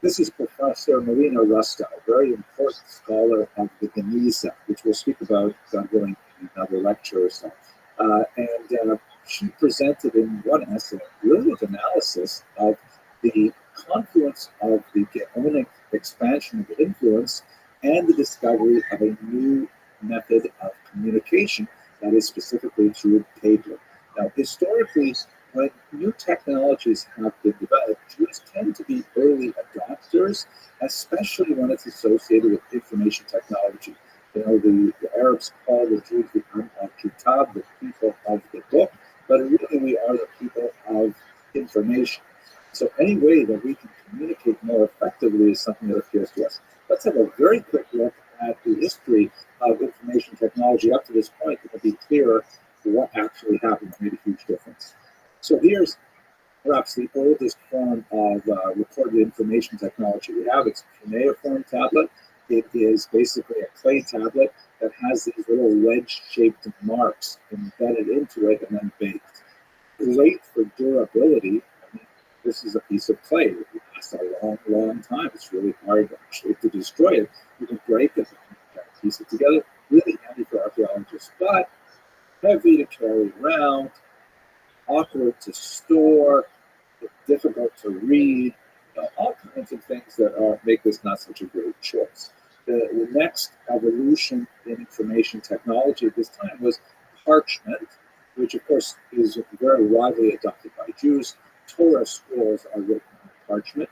This is Professor Marina Ruska, a very important scholar of the Guinness, which we'll speak about, God willing, in another lecture or so. And she presented in one essay a brilliant analysis of the confluence of the Gaonic expansion of influence and the discovery of a new method of communication that is specifically through paper. Now, historically, when new technologies have been developed, Jews tend to be early adopters, especially when it's associated with information technology. You know, the Arabs call the Jews the al-Kitab, the people of the book, but really we are the people of information. So any way that we can communicate more effectively is something that appeals to us. Let's have a very quick look at the history of information technology up to this point. It'll be clearer what actually happened that made a huge difference. So here's perhaps the oldest form of recorded information technology we have. It's a cuneiform tablet. It is basically a clay tablet that has these little wedge-shaped marks embedded into it and then baked. Great for durability. I mean, this is a piece of clay. It lasts a long, long time. It's really hard actually to destroy it. You can break it and piece it together. Really handy for archaeologists, but heavy to carry around, awkward to store, difficult to read, all kinds of things that make this not such a great choice. The next evolution in information technology at this time was parchment, which of course is very widely adopted by Jews. Torah scrolls are written on parchment,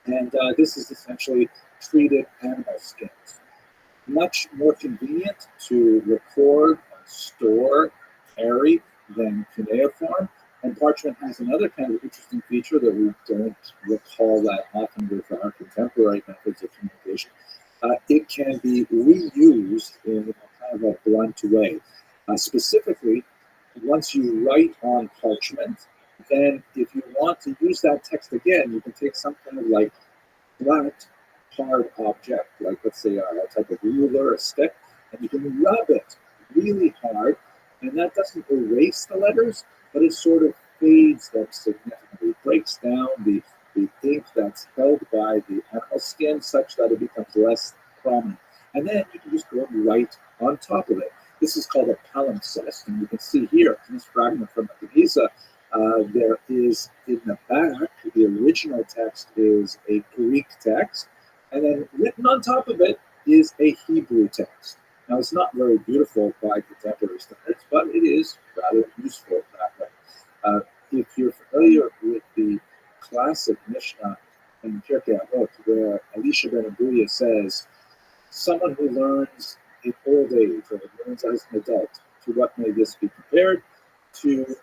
and this is essentially treated animal skins. Much more convenient to record, store, carry than cuneiform. And parchment has another kind of interesting feature that we don't recall that often with our contemporary methods of communication. It can be reused in kind of a blunt way. Specifically, once you write on parchment, then if you want to use that text again, you can take some kind of like flat, hard object, like let's say a type of ruler, a stick, and you can rub it really hard, and that doesn't erase the letters, but it sort of fades them significantly, breaks down the ink that's held by the animal skin such that it becomes less prominent. And then you can just go and write on top of it. This is called a palimpsest, and you can see here, in this fragment from the Giza, there is in the back, the original text is a Greek text, and then written on top of it is a Hebrew text. Now, it's not very beautiful by contemporary standards, but it is rather useful that way. If you're familiar with the classic Mishnah in Pirkei Avot, where Elisha ben Abuya says, someone who learns in old age or learns as an adult, to what may this be compared? To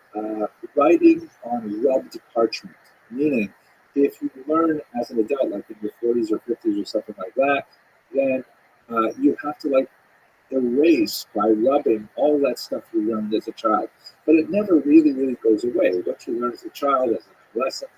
writing on rubbed parchment. Meaning, if you learn as an adult, like in your 40s or 50s or something like that, then you have to like erase by rubbing all that stuff you learned as a child. But it never really, really goes away. What you learn as a child, as an adolescent,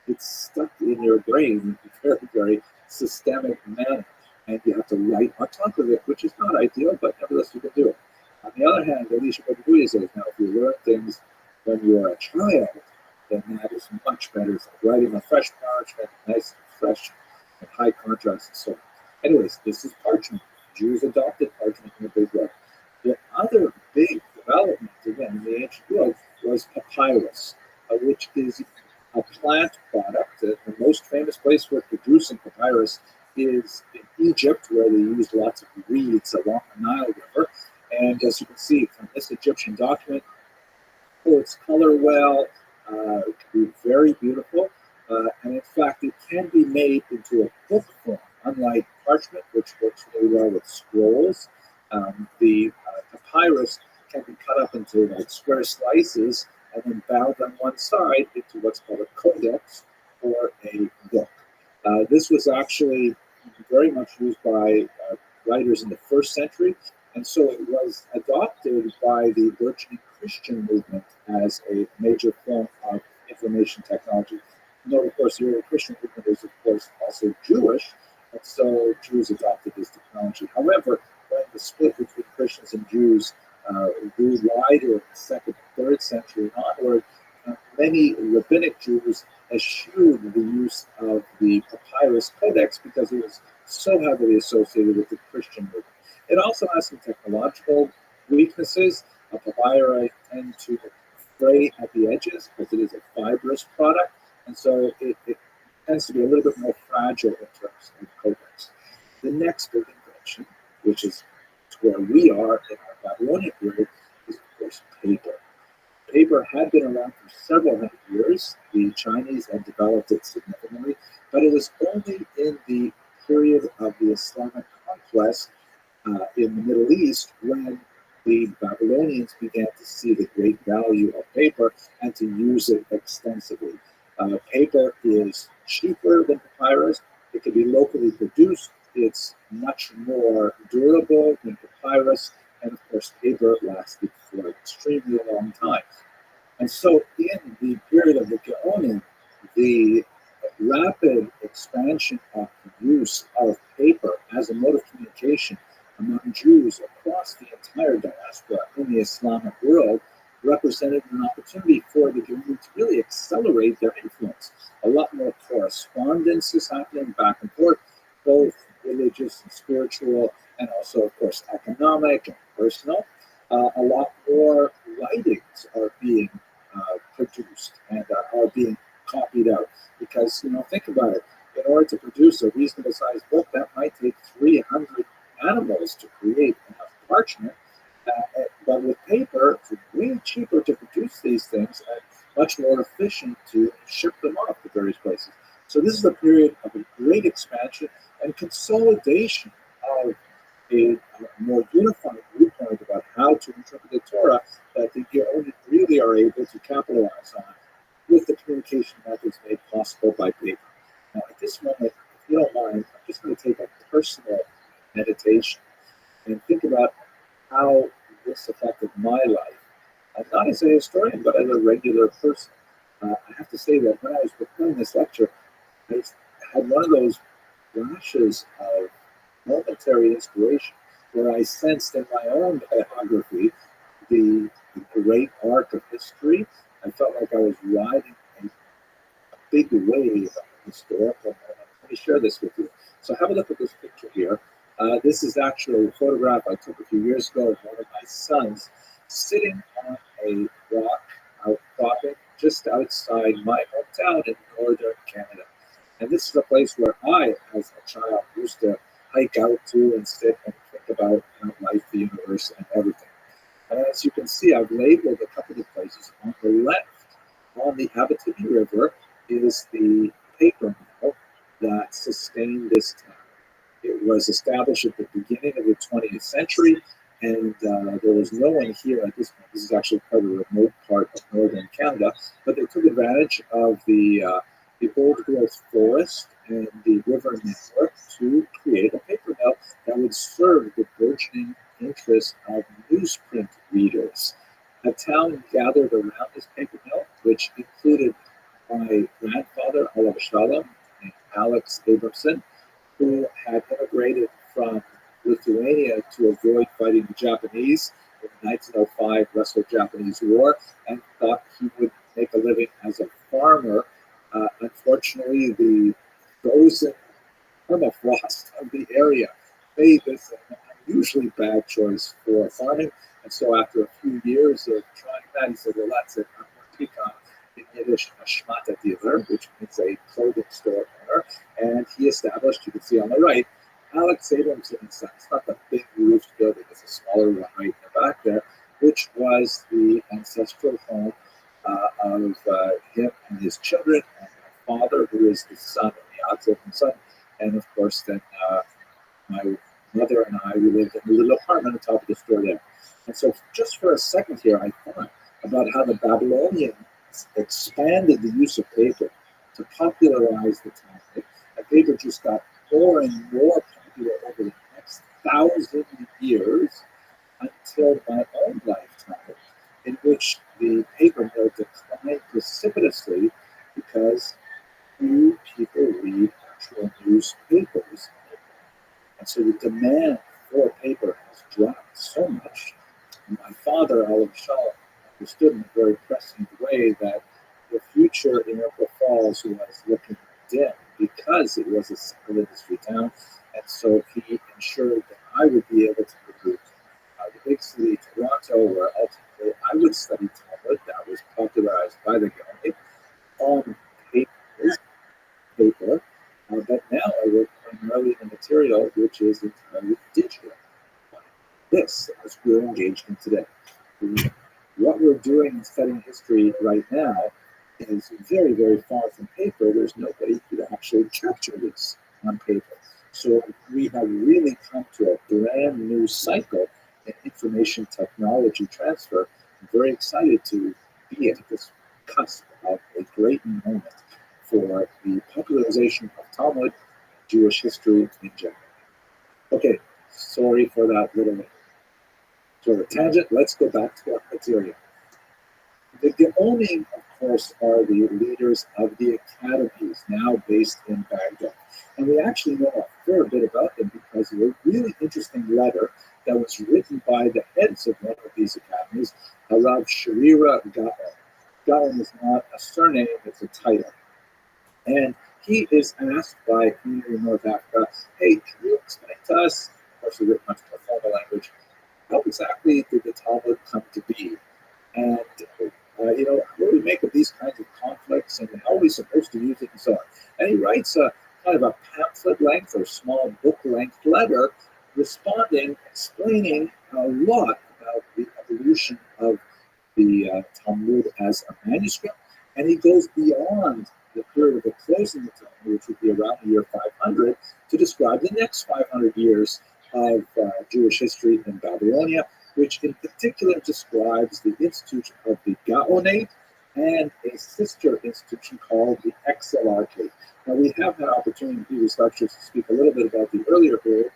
it's stuck in your brain in a very, very systemic manner. And you have to write on top of it, which is not ideal, but nevertheless you can do it. On the other hand, Elisha ben Abuya says, now if you learn things when you're a child, then that is much better. It's like writing on fresh parchment, nice and fresh and high contrast and so on. Anyways, this is parchment. Jews adopted parchment in a big way. The other big development, again, in the ancient world was papyrus, which is a plant product. The most famous place for producing papyrus is in Egypt, where they used lots of reeds along the Nile River. And as you can see from this Egyptian document, holds color well, it can be very beautiful, and in fact, it can be made into a book form, unlike parchment, which works really well with scrolls. The papyrus can be cut up into like square slices and then bound on one side into what's called a codex or a book. This was actually very much used by writers in the first century, and so it was adopted by the burgeoning Christian movement as a major form of information technology. Note, of course, the early Christian movement is, of course, also Jewish, and so Jews adopted this technology. However, when the split between Christians and Jews grew wider in the second and third century and onward, many rabbinic Jews eschewed the use of the papyrus codex because it was so heavily associated with the Christian movement. It also has some technological weaknesses. Papyri tend to fray at the edges because it is a fibrous product, and so it tends to be a little bit more fragile in terms of codex. The next big invention, which is where we are in our Babylonian period, is of course paper. Paper had been around for several hundred years. The Chinese had developed it significantly, but it was only in the period of the Islamic conquest in the Middle East when the Babylonians began to see the great value of paper and to use it extensively. Paper is cheaper than papyrus. It can be locally produced. It's much more durable than papyrus. And of course, paper lasted for an extremely long time. And so in the period of the Gaonim, the rapid expansion of the use of paper as a mode of communication among Jews across the entire diaspora in the Islamic world represented an opportunity for the Gaonim to really accelerate their influence. A lot more correspondence is happening back and forth, both religious and spiritual, and also, of course, economic and personal. A lot more writings are being produced and are being copied out. Because, think about it. In order to produce a reasonable sized book, that might take 300 animals to create enough parchment. But with paper, it's way cheaper to produce these things and much more efficient to ship them off to various places. So this is a period of a great expansion and consolidation of a more unified viewpoint about how to interpret the Torah that the Gaonim really are able to capitalize on with the communication methods made possible by paper. Now, at this moment, if you don't mind, I'm just going to take a personal meditation and think about how this affected my life, not as a historian, but as a regular person. I have to say that when I was preparing this lecture, I had one of those flashes of momentary inspiration where I sensed in my own biography the great arc of history. I felt like I was riding a big wave of historical moment. Let me share this with you. So have a look at this picture here. This is actually a photograph I took a few years ago of one of my sons sitting on a rock outcropping just outside my hometown in northern Canada. And this is a place where I, as a child, used to hike out to and sit and think about life, the universe, and everything. And as you can see, I've labeled a couple of places. On the left, on the Abitibi River, is the paper mill that sustained this town. It was established at the beginning of the 20th century, and there was no one here at this point. This is actually quite a remote part of northern Canada, but they took advantage of the old growth forest and the river network to create a paper mill that would serve the burgeoning interest of newsprint readers. A town gathered around this paper mill, which included my grandfather, Alav Shalom, and Alex Abramson, who had immigrated from Lithuania to avoid fighting the Japanese in the 1905 Russo-Japanese War, and thought he would make a living as a farmer. Unfortunately, the frozen permafrost of the area made this an unusually bad choice for farming. And so after a few years of trying that, he said, well, that's it. I'm going to become, in Yiddish, a shmata dealer, which means a clothing store owner. owner, and he established, you can see on the right, Alex Abramson and Sons. It's not the big roofed building, it's a smaller one right in the back there, which was the ancestral home of him and his children, and my father, who is the son of the Alex Abramson son, and of course then my mother and I, we lived in a little apartment on top of the store there. And so just for a second here, I thought about how the Babylonians expanded the use of paper to popularize the Talmud. And paper just got more and more popular over the next 1,000 years until my own lifetime, in which the paper mill declined precipitously because few people read actual newspapers. And so the demand for paper has dropped so much. And my father, Alan Shaw, understood in a very prescient way that the future in Oakland Falls was looking dim because it was a single industry town. And so he ensured that I would be able to go to the big city, Toronto, where ultimately I would study Talmud that was popularized by the government on paper. But now I work primarily in material which is entirely digital. This, as we're engaged in today. What we're doing in studying history right now is very, very far from paper. There's nobody who could actually capture this on paper. So we have really come to a brand new cycle in information technology transfer. I'm very excited to be at this cusp of a great moment for the popularization of Talmud, Jewish history in general. Okay, sorry for that little sort of tangent. Let's go back to our material. The Geonim, of course, are the leaders of the academies now based in Baghdad. And we actually know a fair bit about them because of a really interesting letter that was written by the heads of one of these academies, Rav Sharira Gaon. Gaon is not a surname, it's a title. And he is asked by a community in North Africa, hey, can you explain to us, of course, he written much more formal language, how exactly did the Talmud come to be? And, what do we make of these kinds of conflicts and how are we supposed to use it and so on? And he writes a kind of a pamphlet length or small book length letter responding, explaining a lot about the evolution of the Talmud as a manuscript. And he goes beyond the period of the closing of the Talmud, which would be around the year 500, to describe the next 500 years of Jewish history in Babylonia, which in particular describes the institution of the Gaonate and a sister institution called the Exilarchy. Now, we have had opportunity in previous lectures to speak a little bit about the earlier period.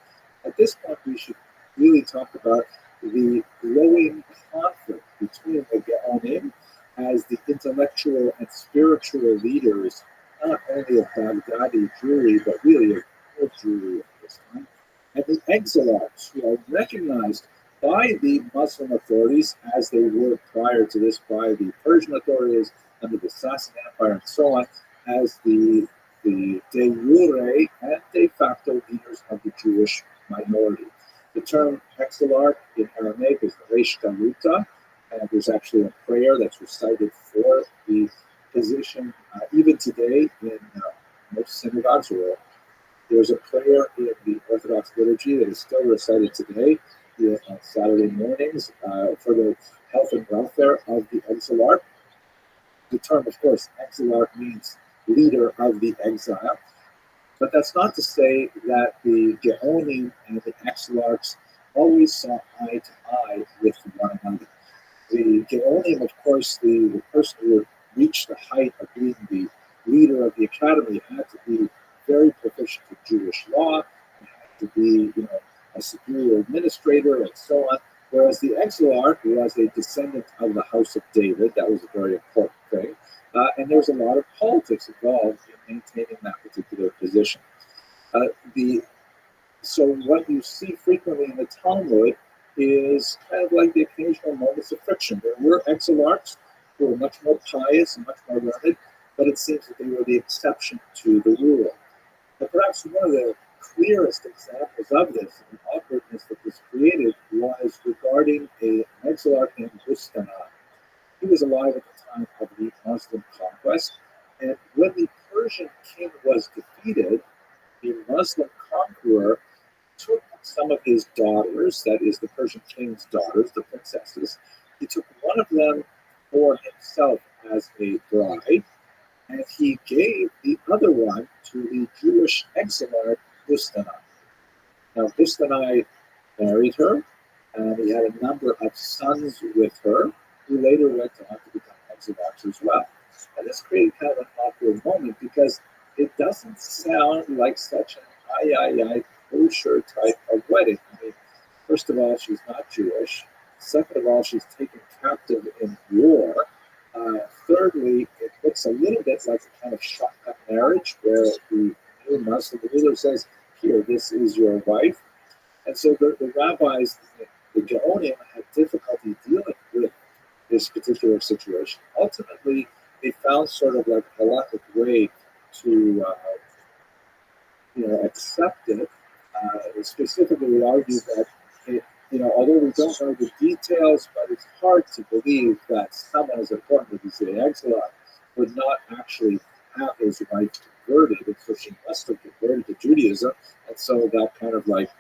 At this point, we should really talk about the growing conflict between the Gaonim as the intellectual and spiritual leaders, not only of Baghdadi Jewry, but really of all Jewry at this time, and the exilarchs, who are recognized by the Muslim authorities, as they were prior to this by the Persian authorities under the Sassanid Empire and so on, as the de jure and de facto leaders of the Jewish minority. The term exilarch in Aramaic is Reish Galuta, and there's actually a prayer that's recited for the position even today in most synagogues. Or there's a prayer in the Orthodox liturgy that is still recited today on Saturday mornings for the health and welfare of the exilarch. The term, of course, exilarch means leader of the exile. But that's not to say that the Geonim and the exilarchs always saw eye to eye with one another. The Geonim, of course, the person who would reach the height of being the leader of the academy had to be very proficient in Jewish law, had to be, a superior administrator, and so on. Whereas the exilarch was a descendant of the house of David. That was a very important thing. And there was a lot of politics involved in maintaining that particular position. So what you see frequently in the Talmud is kind of like the occasional moments of friction. There were exilarchs who were much more pious and much more learned, but it seems that they were the exception to the rule. But perhaps one of the clearest examples of this and the awkwardness that this created was regarding an exilarch named Bustana. He was alive at the time of the Muslim conquest, and when the Persian king was defeated, defeated, the Muslim conqueror took some of his daughters, that is the Persian king's daughters, the princesses. He took one of them for himself as a bride, and he gave the other one to the Jewish exile Bustanai. Now, Bustanai married her, and he had a number of sons with her, who later went on to become exiles as well. And this created kind of an awkward moment because it doesn't sound like such an kosher type of wedding. I mean, first of all, she's not Jewish. Second of all, she's taken captive in war. Thirdly, it looks a little bit like a kind of shotgun marriage where the new Muslim ruler says, here, this is your wife. And so the rabbis, the Gaonim, had difficulty dealing with this particular situation. Ultimately, they found sort of like a halakhic way to accept it. Specifically, we argue that although we don't know the details, but it's hard to believe that someone as important as the exile would not actually have his wife converted, and so she must have converted to Judaism, and so that kind of like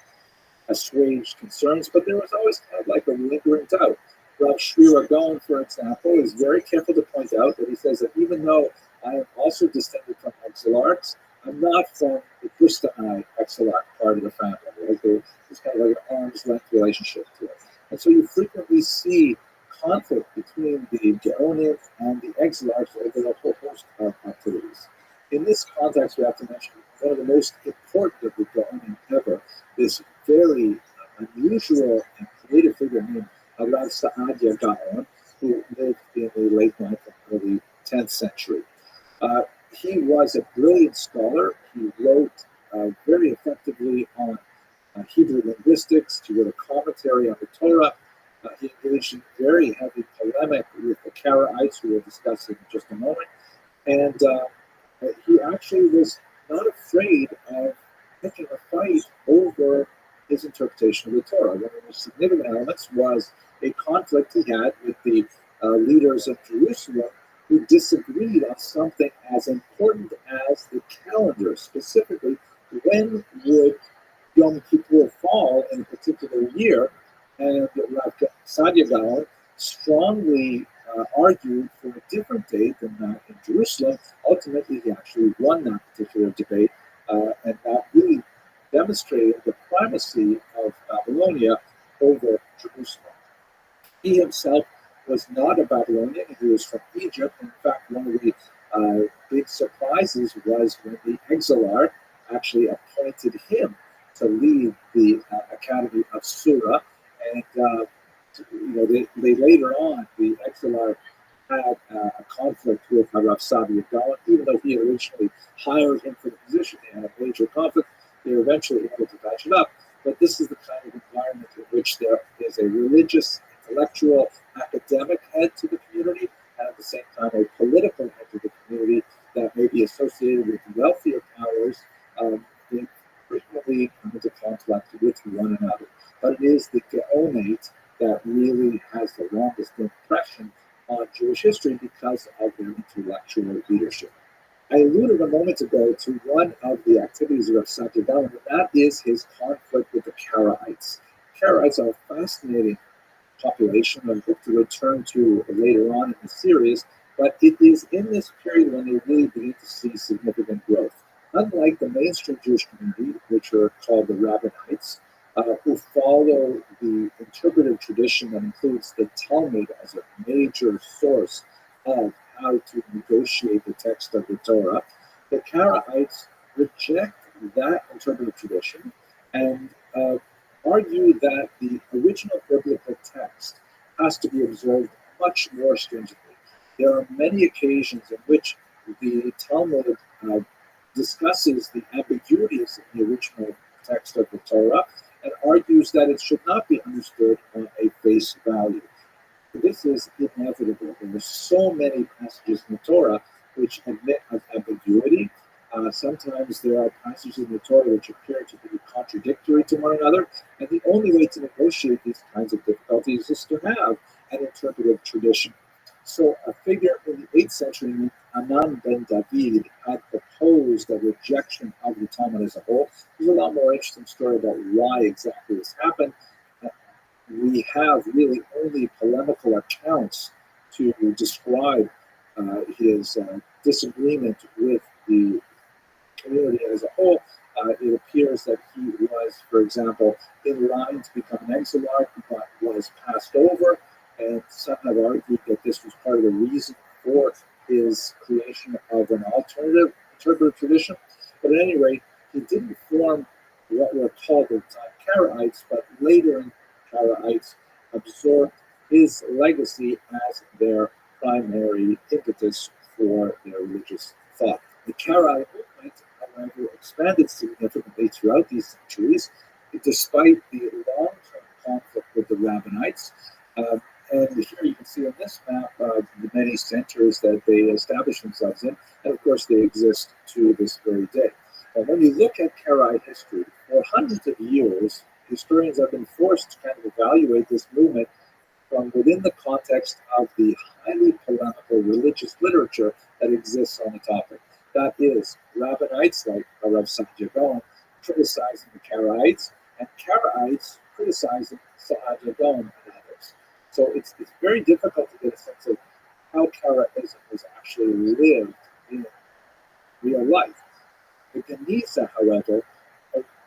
assuaged concerns, but there was always kind of like a lingering doubt. Rabbi Shira Gaon, for example, is very careful to point out that he says that even though I am also descended from exilarchs, I'm not from the Bustanai exilarch part of the family. Like there's kind of like an arm's length relationship to it. And so you frequently see conflict between the Gaonim and the exilarchs over a whole host of activities. In this context, we have to mention one of the most important of the Gaonim ever, this very unusual and creative figure named Rabbi Saadia Gaon, who lived in the late 9th and early 10th century. He was a brilliant scholar. He wrote very effectively on Hebrew linguistics. He wrote a commentary on the Torah. He engaged in very heavy polemic with the Karaites, who we'll discuss in just a moment. And he actually was not afraid of picking a fight over his interpretation of the Torah. One of the most significant elements was a conflict he had with the leaders of Jerusalem who disagreed on something as important as the calendar, specifically when would Yom Kippur fall in a particular year. And Rabbi Saadia Gaon strongly argued for a different date than that in Jerusalem. Ultimately, he actually won that particular debate, and that really demonstrated the primacy of Babylonia over Jerusalem. He himself was not a Babylonian. He was from Egypt. In fact, one of the big surprises was when the exilarch actually appointed him to lead the Academy of Surah. And they later on, the exilarch had a conflict with Rav Saadia Gaon, even though he originally hired him for the position. They had a major conflict. They were eventually able to patch it up. But this is the kind of environment in which there is a religious, intellectual, academic head to the community, and at the same time a political head to the community that may be associated with wealthier powers. They frequently come into conflict with one another. But it is the Gaonate that really has the longest impression on Jewish history because of their intellectual leadership. I alluded a moment ago to one of the activities of Saadia Gaon, and that is his conflict with the Karaites. Karaites are a fascinating population I hope to return to later on in the series, but it is in this period when they really begin to see significant growth. Unlike the mainstream Jewish community, which are called the Rabbinites, who follow the interpretive tradition that includes the Talmud as a major source of how to negotiate the text of the Torah, the Karaites reject that interpretive tradition and argue that the original biblical text has to be observed much more stringently. There are many occasions in which the Talmud discusses the ambiguities in the original text of the Torah and argues that it should not be understood on a face value. This is inevitable. There are so many passages in the Torah which admit of ambiguity. Sometimes there are passages in the Torah which appear to be contradictory to one another, and the only way to negotiate these kinds of difficulties is to have an interpretive tradition. So a figure in the 8th century named Anan ben David had opposed a rejection of the Talmud as a whole. There's a lot more interesting story about why exactly this happened. We have really only polemical accounts to describe his disagreement with the community as a whole. It appears that he was, for example, in line to become an exilarch, but was passed over, and some have argued that this was part of the reason for his creation of an alternative interpretive tradition. But at any rate, he didn't form what were called at the time Karaites, but later Karaites absorbed his legacy as their primary impetus for their religious thought. The Karaite movement, however, expanded significantly throughout these centuries, despite the long-term conflict with the Rabbinites. And here you can see on this map the many centers that they established themselves in, and of course they exist to this very day. And when you look at Karaite history, for hundreds of years, historians have been forced to kind of evaluate this movement from within the context of the highly polemical religious literature that exists on the topic. That is, Rabbinites like Rav Saadia Gaon criticizing the Karaites, and Karaites criticizing Saadia Gaon and others. So it's very difficult to get a sense of how Karaism was actually lived in real life. The Geniza, however,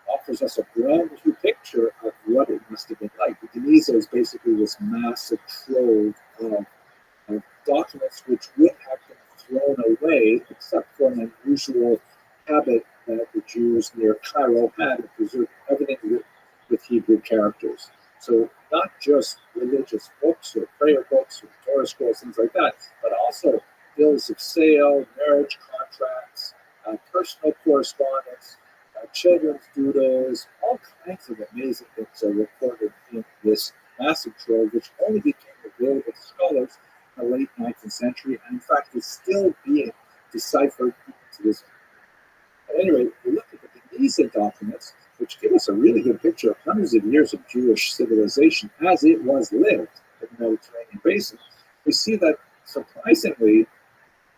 offers us a brand new picture of what it must have been like. The Geniza is basically this massive trove of documents which would have been thrown away, except for an unusual habit that the Jews near Cairo had of preserving everything with Hebrew characters. So not just religious books or prayer books or Torah scrolls, things like that, but also bills of sale, marriage contracts, personal correspondence, children's doodles, all kinds of amazing things are recorded in this massive trove, which only became available to scholars in the late 19th century, and in fact is still being deciphered to this day. At any rate, we look at the Geniza documents, which give us a really good picture of hundreds of years of Jewish civilization as it was lived in the Mediterranean basin. We see that, surprisingly,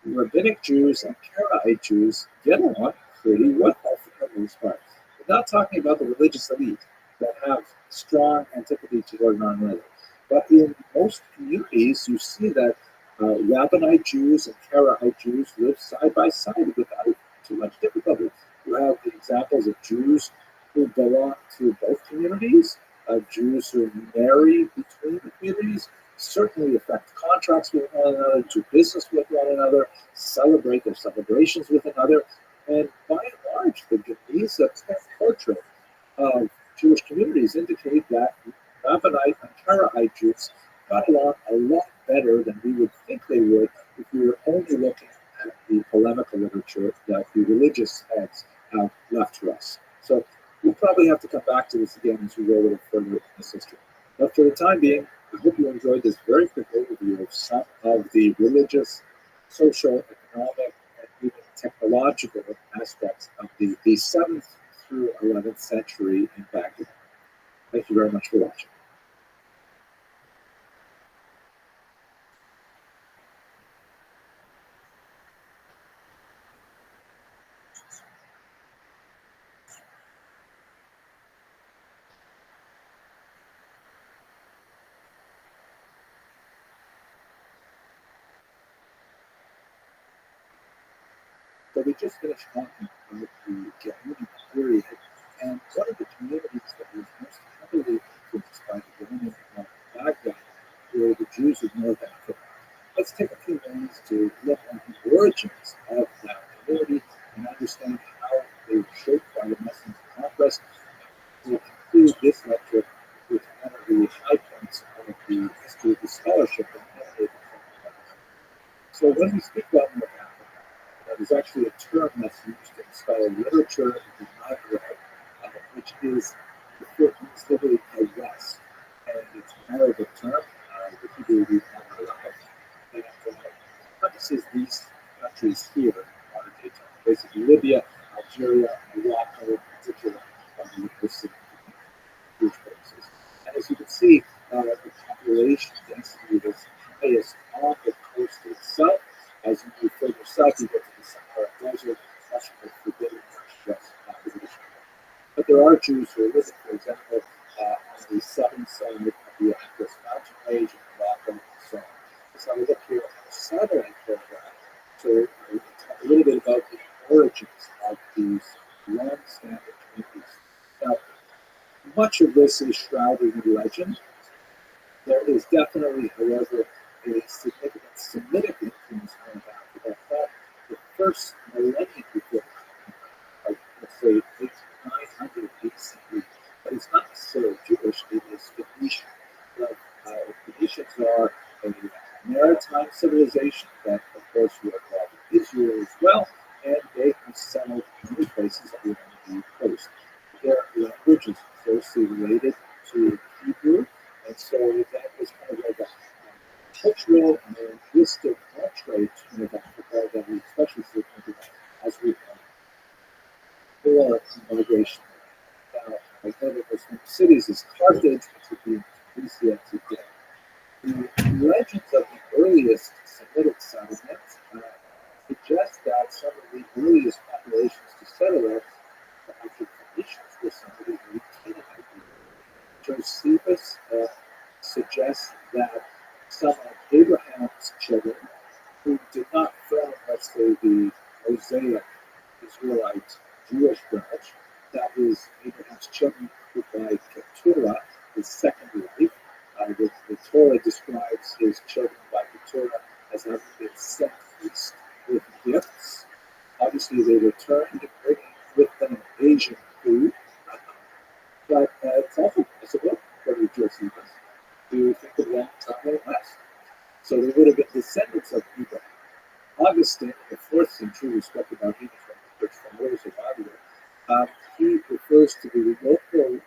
Rabbinic Jews and Karaite Jews get along pretty well for the most part. We're not talking about the religious elite that have strong antipathy toward one another. But in most communities, you see that Rabbinite Jews and Karaite Jews live side by side without too much difficulty. You have the examples of Jews who belong to both communities, Jews who marry between the communities, certainly affect contracts with one another, do business with one another, celebrate their celebrations with another. And by and large, the Geniza portrait of Jewish communities indicate that Rabbinite and Karaite Jews got along a lot better than we would think they would if we were only looking at the polemical literature that the religious heads have left for us. So we'll probably have to come back to this again as we go a little further in this history. But for the time being, I hope you enjoyed this very quick overview of some of the religious, social, economic, and even technological aspects of the 7th through 11th century in Baghdad. Thank you very much for watching. So we just finished talking about the Gehenna period, and one of the communities that was most heavily influenced by the Gehenna of Baghdad were the Jews of North Africa. Let's take a few minutes to look at the origins of that community and understand how they were shaped by the Muslim conquest. We'll conclude this lecture with one of the high points of the history of the scholarship that emanated from the Baghdad. So when we speak about North Africa, there's actually a term that's used in scholarly literature, the Maghreb, which is referred to specifically as West. And it's an Arabic term, the Hebrew root Maghreb, and encompasses these countries here in modern day time. Basically, Libya, Algeria, Morocco, in particular, are the significant Jewish places. And as you can see, the population density is highest on the coast itself. As you move further south, you get to the Sahara Desert. discussion of forbidden Russian population. But there are Jews who are living, for example, on the southern side of the Atlas Mountain range in Morocco and so on. So we look here at the satellite photograph to talk a little bit about the origins of these long-standing communities. Now, much of this is shrouded in legend. There is definitely, however, a significant Semitic influence on that. About the first millennium before, like let's say 900 BCE, but it's not necessarily Jewish, it is Phoenician. Phoenicians are a maritime civilization that, of course, we are called Israel as well, and they have settled many places along the coast. Their language is closely related to Hebrew, and so that was kind of like a cultural and linguistic entree to Africa that we especially see as we explore migration. Now, I know that there's some cities as Carthage, which would be Grecia today. The legends of the earliest Semitic settlements suggest that some of the earliest populations to settle there were actually Phoenicians were some of the early Canaanite people. Josephus suggests that some of Abraham's children who did not form, let's say, the Mosaic Israelite Jewish branch, that is Abraham's children who by Keturah, his second wife. The Torah describes his children by Keturah as having been sent east with gifts. Obviously, they returned bringing with them Asian food, but it's also possible, according to Josephus, to think of them traveling west. So they would have been descendants of Abraham. Augustine, in the 4th century, we spoke about him from the church fathers of Babylon. He refers to the local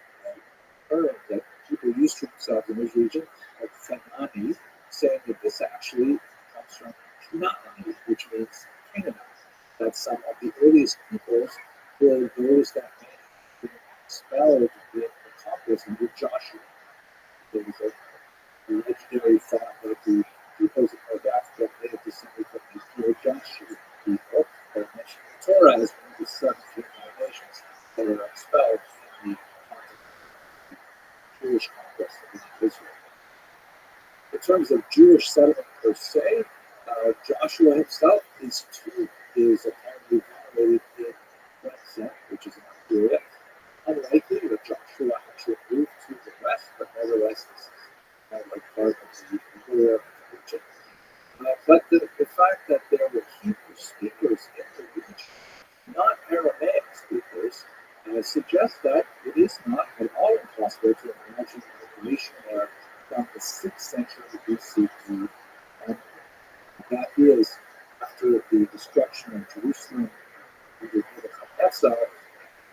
term that people used to themselves in this region, like Fenani, saying that this actually comes from Canaani, which means Canaanite. That some of the earliest peoples were those that may have been expelled in the conquest under Joshua. There was a legendary thought that the peoples of North Africa may have descended from the pure Joshua people that are mentioned in the Torah as one of the 7 Canaanite nations that were expelled in the Jewish conquest of Israel. In terms of Jewish settlement per se, Joshua himself is apparently venerated in Ramsey, which is in Syria. Unlikely that Joshua actually moved to the west, but nevertheless is like part of the Imperial region. But the fact that there were Hebrew speakers in the region, not Aramaic speakers, suggests that it is not at all impossible to imagine a nation there from the 6th century BCE. And that is after the destruction of Jerusalem under Nebuchadnezzar,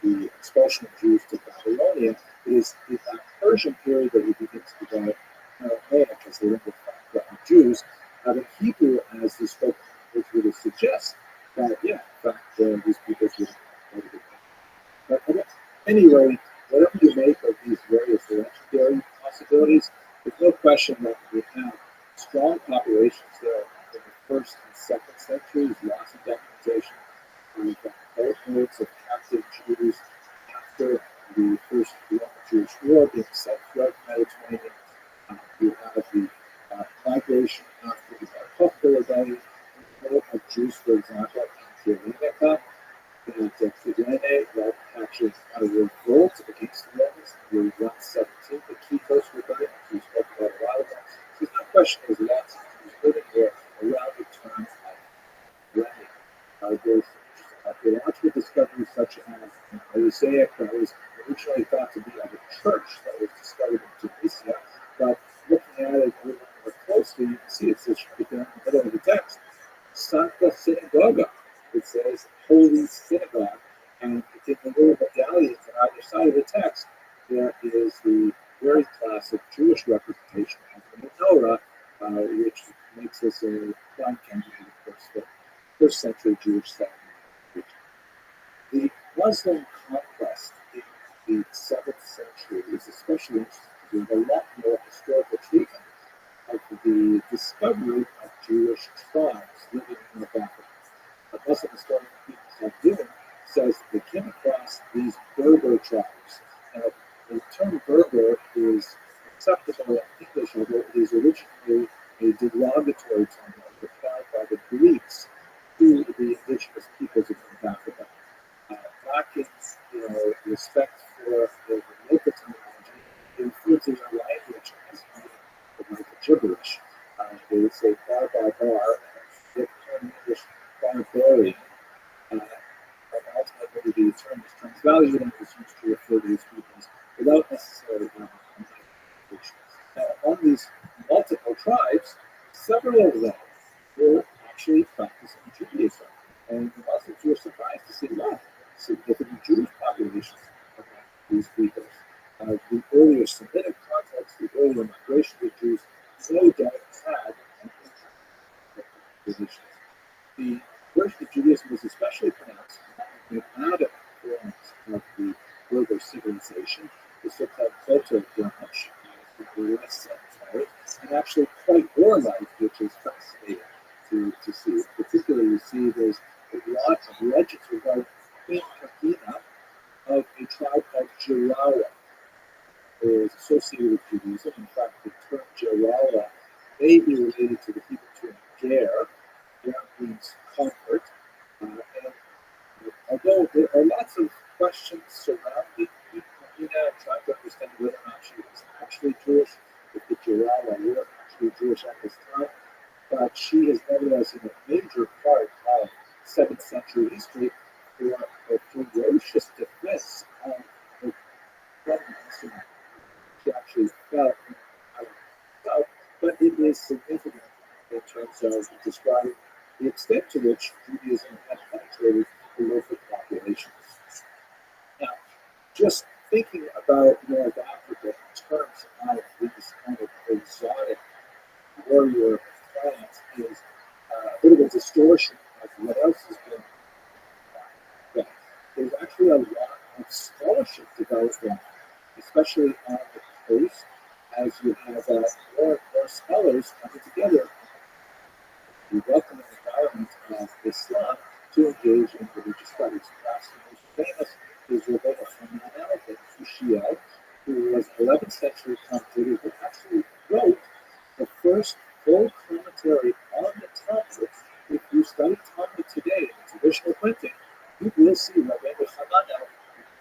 the expulsion of Jews to Babylonia. It is in that Persian period that we begin to develop Aramaic as the lingua franca of Jews, having Hebrew as the spoken language would suggest that, yeah, in fact, these peoples would have been. But anyway, whatever you make of these various legendary possibilities, there's no question that we have strong populations there in the 1st and 2nd centuries, lots of documentation. We've got boatloads of captive Jews after the First Jewish War being sent throughout the Mediterranean. You have the migration after the Bar Kokhba rebellion of Jews, for example, in Cyrenaica, and Kyrenae that actually had a revolt against the Romans in the 117, the Kitos rebellion, which we spoke about a while ago. So there's no question there's lots of Jews living there around the time of millennium. There's archaeological discoveries such as an mosaic that was originally thought to be of a church that was discovered in Tunisia, but looking at it a little more closely, you can see it says right there in the middle of the text, Santa Synagoga. It says Holy Synagogue, and in the little medallions on either side of the text, there is the very classic Jewish representation of the menorah, which makes us a prime candidate, of course, for first century Jewish settlement. The Muslim conquest in the 7th century is especially interesting because there's a lot more historical treatment of the discovery of Jewish tribes living in North Africa. Muslim historians have given Berber tribes. Now, the term Berber is acceptable in English, although it is originally a derogatory term that was applied by the Greeks to the indigenous peoples of North Africa. Lacking, respect for the local terminology, they refer to their language as being like gibberish. They would say bar, the term English barbarian, and ultimately the term is transvalued and is used to refer to these peoples without necessarily having an identification. Now, among these multiple tribes, several of them were actually practicing Judaism. And the Muslims were surprised to see, wow, significant Jewish populations among these peoples. The earlier Semitic context, the earlier migration of Jews, no doubt had positions. The version of Judaism was especially pronounced in the Arab forms of the Berber civilization, the so-called Proto branch, the less sedentary, and actually quite warlike, which is fascinating to see. Particularly, you see there's a lot of legends regarding Queen Kahina of a tribe called Jarawa, who is associated with Judaism. In fact, the term Jarawa may be related to the Hebrew term Ger. Ger means convert. And although there are lots of questions surrounding Queen Kahina and trying to understand whether or not she was actually Jewish, if the Jarawa were actually Jewish at this time, but she is nevertheless in a major part of 7th century history for a ferocious defense of the government. She actually fell out of south, but it is significant in terms of describing the extent to which Judaism had penetrated the local populations. Now, just thinking about North Africa in terms of these kind of exotic warrior clans is a bit of a distortion of what else has been done. There's actually a lot of scholarship developing, especially on the coast, as you have more and more scholars coming together in the welcoming environment of Islam to engage in religious studies. Perhaps the most famous is Rabbi ben Rothschild, who was an 11th century commentator who actually wrote the first full commentary on the Talmud. If you study Talmud today in traditional printing, you will see Rabbi Hananel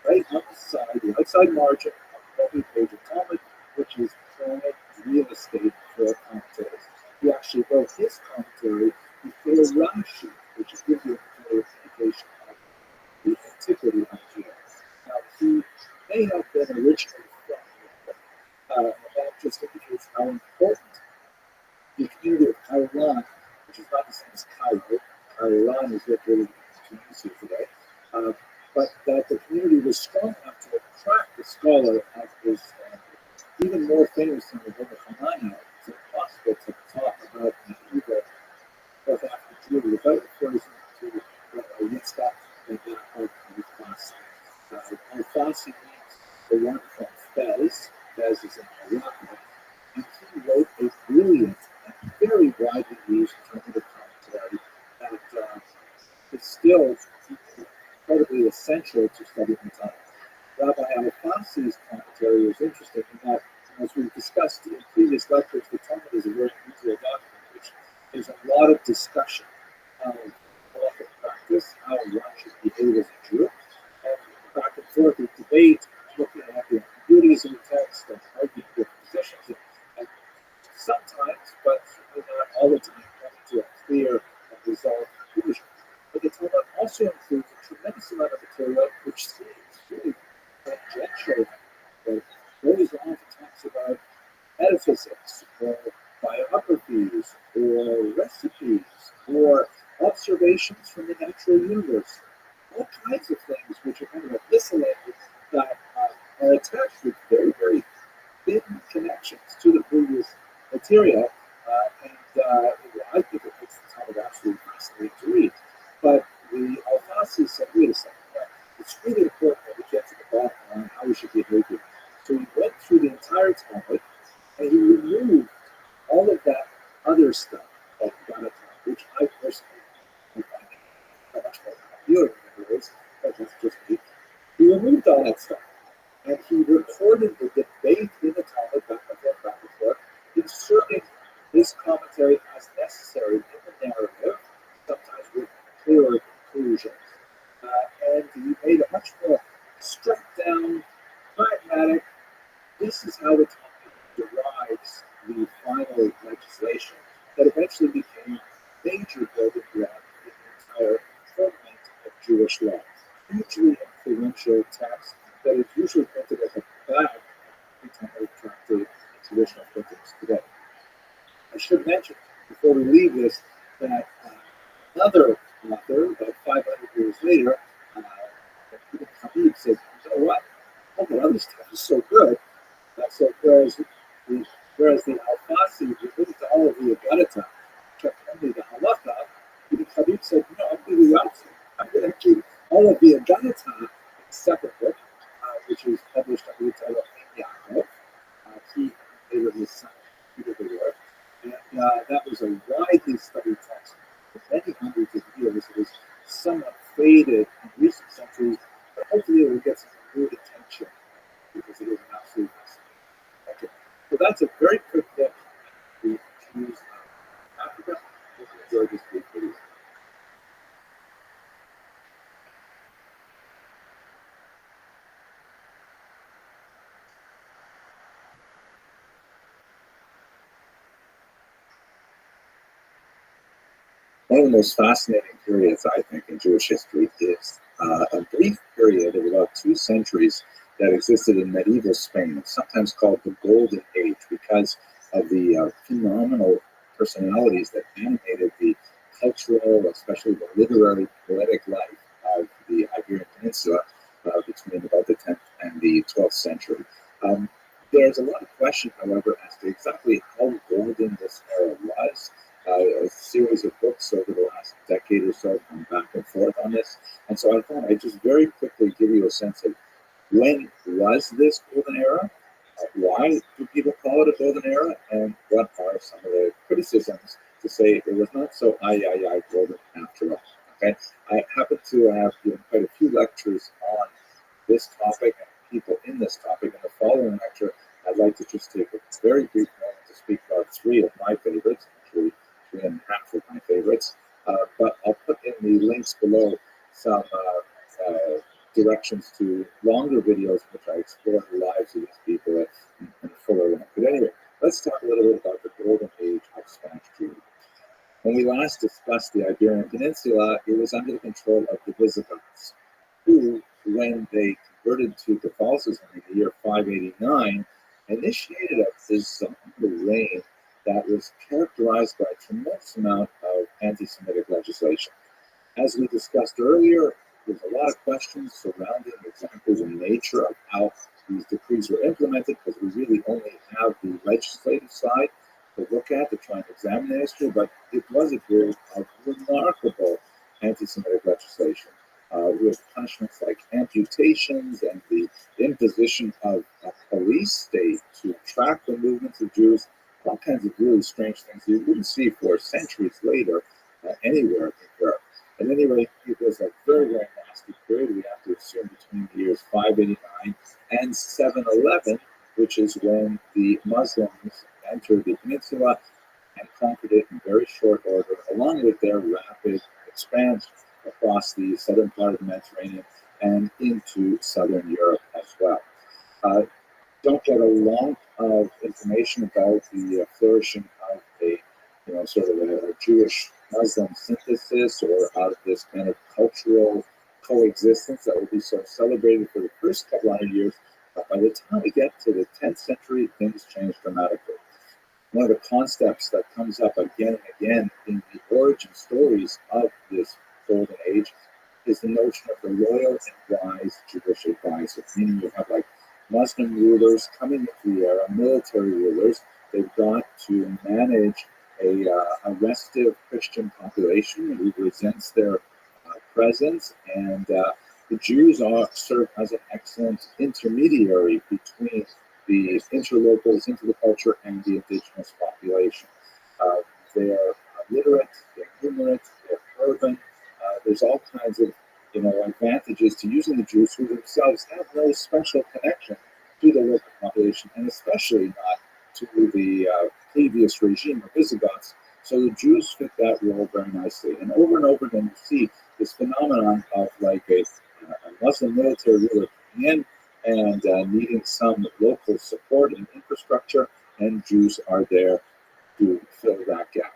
right on the side, the outside margin of every page of Talmud, which is prime real estate for commentators. He actually wrote his commentary before Rashi, which gives you a indication of the antiquity of Judaism. Now, he may have been originally from that just indicates how important the community of Iran, which is not the same as Cairo. Iran is located in Tunisia today. But that the community was strong enough to attract a scholar of his standard. Even more famous than the Rabbi Hananel, it's impossible to talk about the medieval North African Jewry without referring to Yitzhak and Al-Farsi. Al-Farsi means the one from Fez. Fez is in Morocco. And he wrote a brilliant and very widely used interpretive commentary that is still incredibly essential to studying the Talmud. Rabbi Al-Farsi's commentary is interesting in that, as we've discussed in previous lectures, the Talmud is a very unusual document, which there's a lot of discussion of halachic practice, how one should behave as a Jew, and back and forth with debate, looking at the ambiguities of the text and arguing with positions, and sometimes, but certainly not all the time, coming to a clear and resolved conclusion. But the Talmud also includes a tremendous amount of material which seems really tangential, that goes on to talks about metaphysics, or biographies, or recipes, or observations from the natural universe. All kinds of things which are kind of eviscerated that are attached with very, very thin connections to the previous material. I think it makes the Talmud absolutely fascinating to read. But the Al-Farsi said, wait a second, it's really important that we get to the bottom line how we should behave here. So he went through the entire Talmud and he removed all of that other stuff that got it, which I personally find much more appealing than it is, but that's just me. He removed all all that stuff. And he recorded the debate in the Talmud back and forth, inserting this commentary as necessary in the narrative, sometimes with clearer conclusions. And he made a much more struck down, pragmatic, this is how the Talmud derives the final legislation that eventually became a major building block in the entire ferment of Jewish law. Hugely influential text that is usually printed at the back of the Talmud tractate in traditional printings today. I should mention, before we leave this, that another author, about 500 years later, Ibn Habib said, you know what? All the other stuff is so good. So whereas the Al-Fasi removed all of the Agadata, kept only the Halacha, Ibn Habib said, no, I'm going to do the opposite. I'm going to keep all of the Agadata in a separate book, which was published under the title of Yaakov. He later his son Peter the Lord. And that was a widely studied text for many hundreds of years. It was somewhat faded in recent centuries, but hopefully it will get some good attention because it is an absolute fascinating. Okay. So that's a very quick look at the Jews of Africa. Hope you enjoyed this brief video. One of the most fascinating periods, I think, in Jewish history is a brief period of about 2 centuries that existed in medieval Spain. It's sometimes called the Golden Age because of the phenomenal personalities that animated the cultural, especially the literary, poetic life of the Iberian Peninsula between about the 10th and the 12th century. There's a lot of question, however, as to exactly how golden this era was. A series of books over the last decade or so gone back and forth on this. And so I thought I'd just very quickly give you a sense of when was this golden era, why do people call it a golden era, and what are some of the criticisms to say it was not so golden after all. Okay, I happen to have given quite a few lectures on this topic and people in this topic. In the following lecture, I'd like to just take a very brief moment to speak about 3 of my favorites, actually 3 and a half of my favorites. But I'll put in the links below some directions to longer videos in which I explore the lives of these people in fuller length. But anyway, let's talk a little bit about the golden age of Spanish Jewry. When we last discussed the Iberian Peninsula, it was under the control of the Visigoths, who, when they converted to Catholicism in the year 589, initiated a bizarre reign that was characterized by a tremendous amount of anti-Semitic legislation. As we discussed earlier, there's a lot of questions surrounding exactly the nature of how these decrees were implemented, because we really only have the legislative side to look at to try and examine the history, but it was a period of remarkable anti-Semitic legislation, with punishments like amputations and the imposition of a police state to track the movements of Jews, all kinds of really strange things you wouldn't see for centuries later anywhere in Europe. At any rate, it was a very, very nasty period. We have to assume between the years 589 and 711, which is when the Muslims entered the peninsula and conquered it in very short order, along with their rapid expansion across the southern part of the Mediterranean and into southern Europe as well. Don't get a lot of information about the flourishing of a, sort of a Jewish Muslim synthesis or out of this kind of cultural coexistence that will be so celebrated for the first couple hundred years. But by the time we get to the 10th century, things change dramatically. One of the concepts that comes up again and again in the origin stories of this golden age is the notion of the loyal and wise Jewish advisor, meaning you have like Muslim rulers coming into the era, military rulers. They've got to manage a restive Christian population who resents their presence, and the Jews serve as an excellent intermediary between the interlocals into the culture and the indigenous population. They are literate, they're numerate, they're urban. There's all kinds of advantages to using the Jews who themselves have no special connection to the local population, and especially not to the previous regime of Visigoths. So the Jews fit that role very nicely. And over again, you see this phenomenon of like a Muslim military ruler coming in and needing some local support and infrastructure, and Jews are there to fill that gap.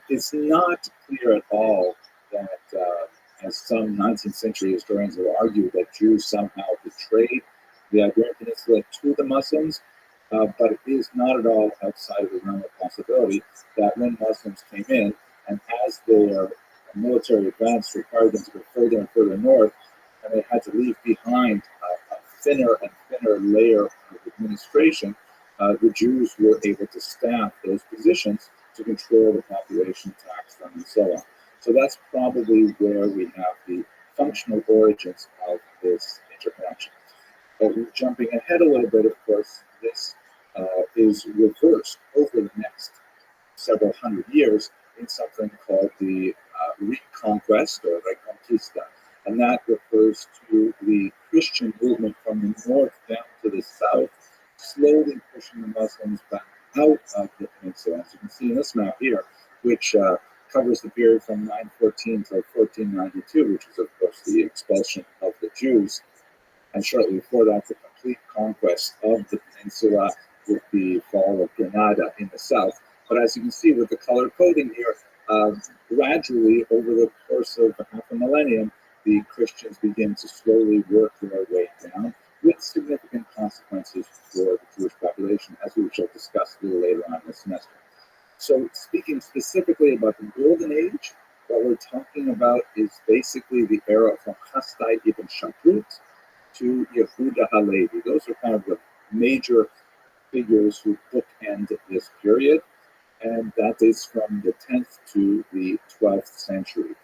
It's not clear at all that, as some 19th century historians will argue, that Jews somehow betrayed the Iberian Peninsula to the Muslims, but it is not at all outside of the realm of possibility that when Muslims came in, and as their military advance required them to go further and further north, and they had to leave behind a thinner and thinner layer of administration, the Jews were able to staff those positions to control the population, tax them, and so on. So that's probably where we have the functional origins of this interconnection. But we're jumping ahead a little bit, of course, this is reversed over the next several hundred years in something called the Reconquest or Reconquista. And that refers to the Christian movement from the north down to the south, slowly pushing the Muslims back out of the peninsula. As you can see in this map here, which covers the period from 914 to 1492, which is, of course, the expulsion of the Jews. And shortly before that, the complete conquest of the peninsula with the fall of Granada in the south. But as you can see with the color coding here, gradually over the course of half a millennium, the Christians begin to slowly work their way down with significant consequences for the Jewish population, as we shall discuss a little later on this semester. So speaking specifically about the Golden Age, what we're talking about is basically the era from Hasdai ibn Shaprut to Yehuda Halevi. Those are kind of the major figures who bookend this period, and that is from the 10th to the 12th century.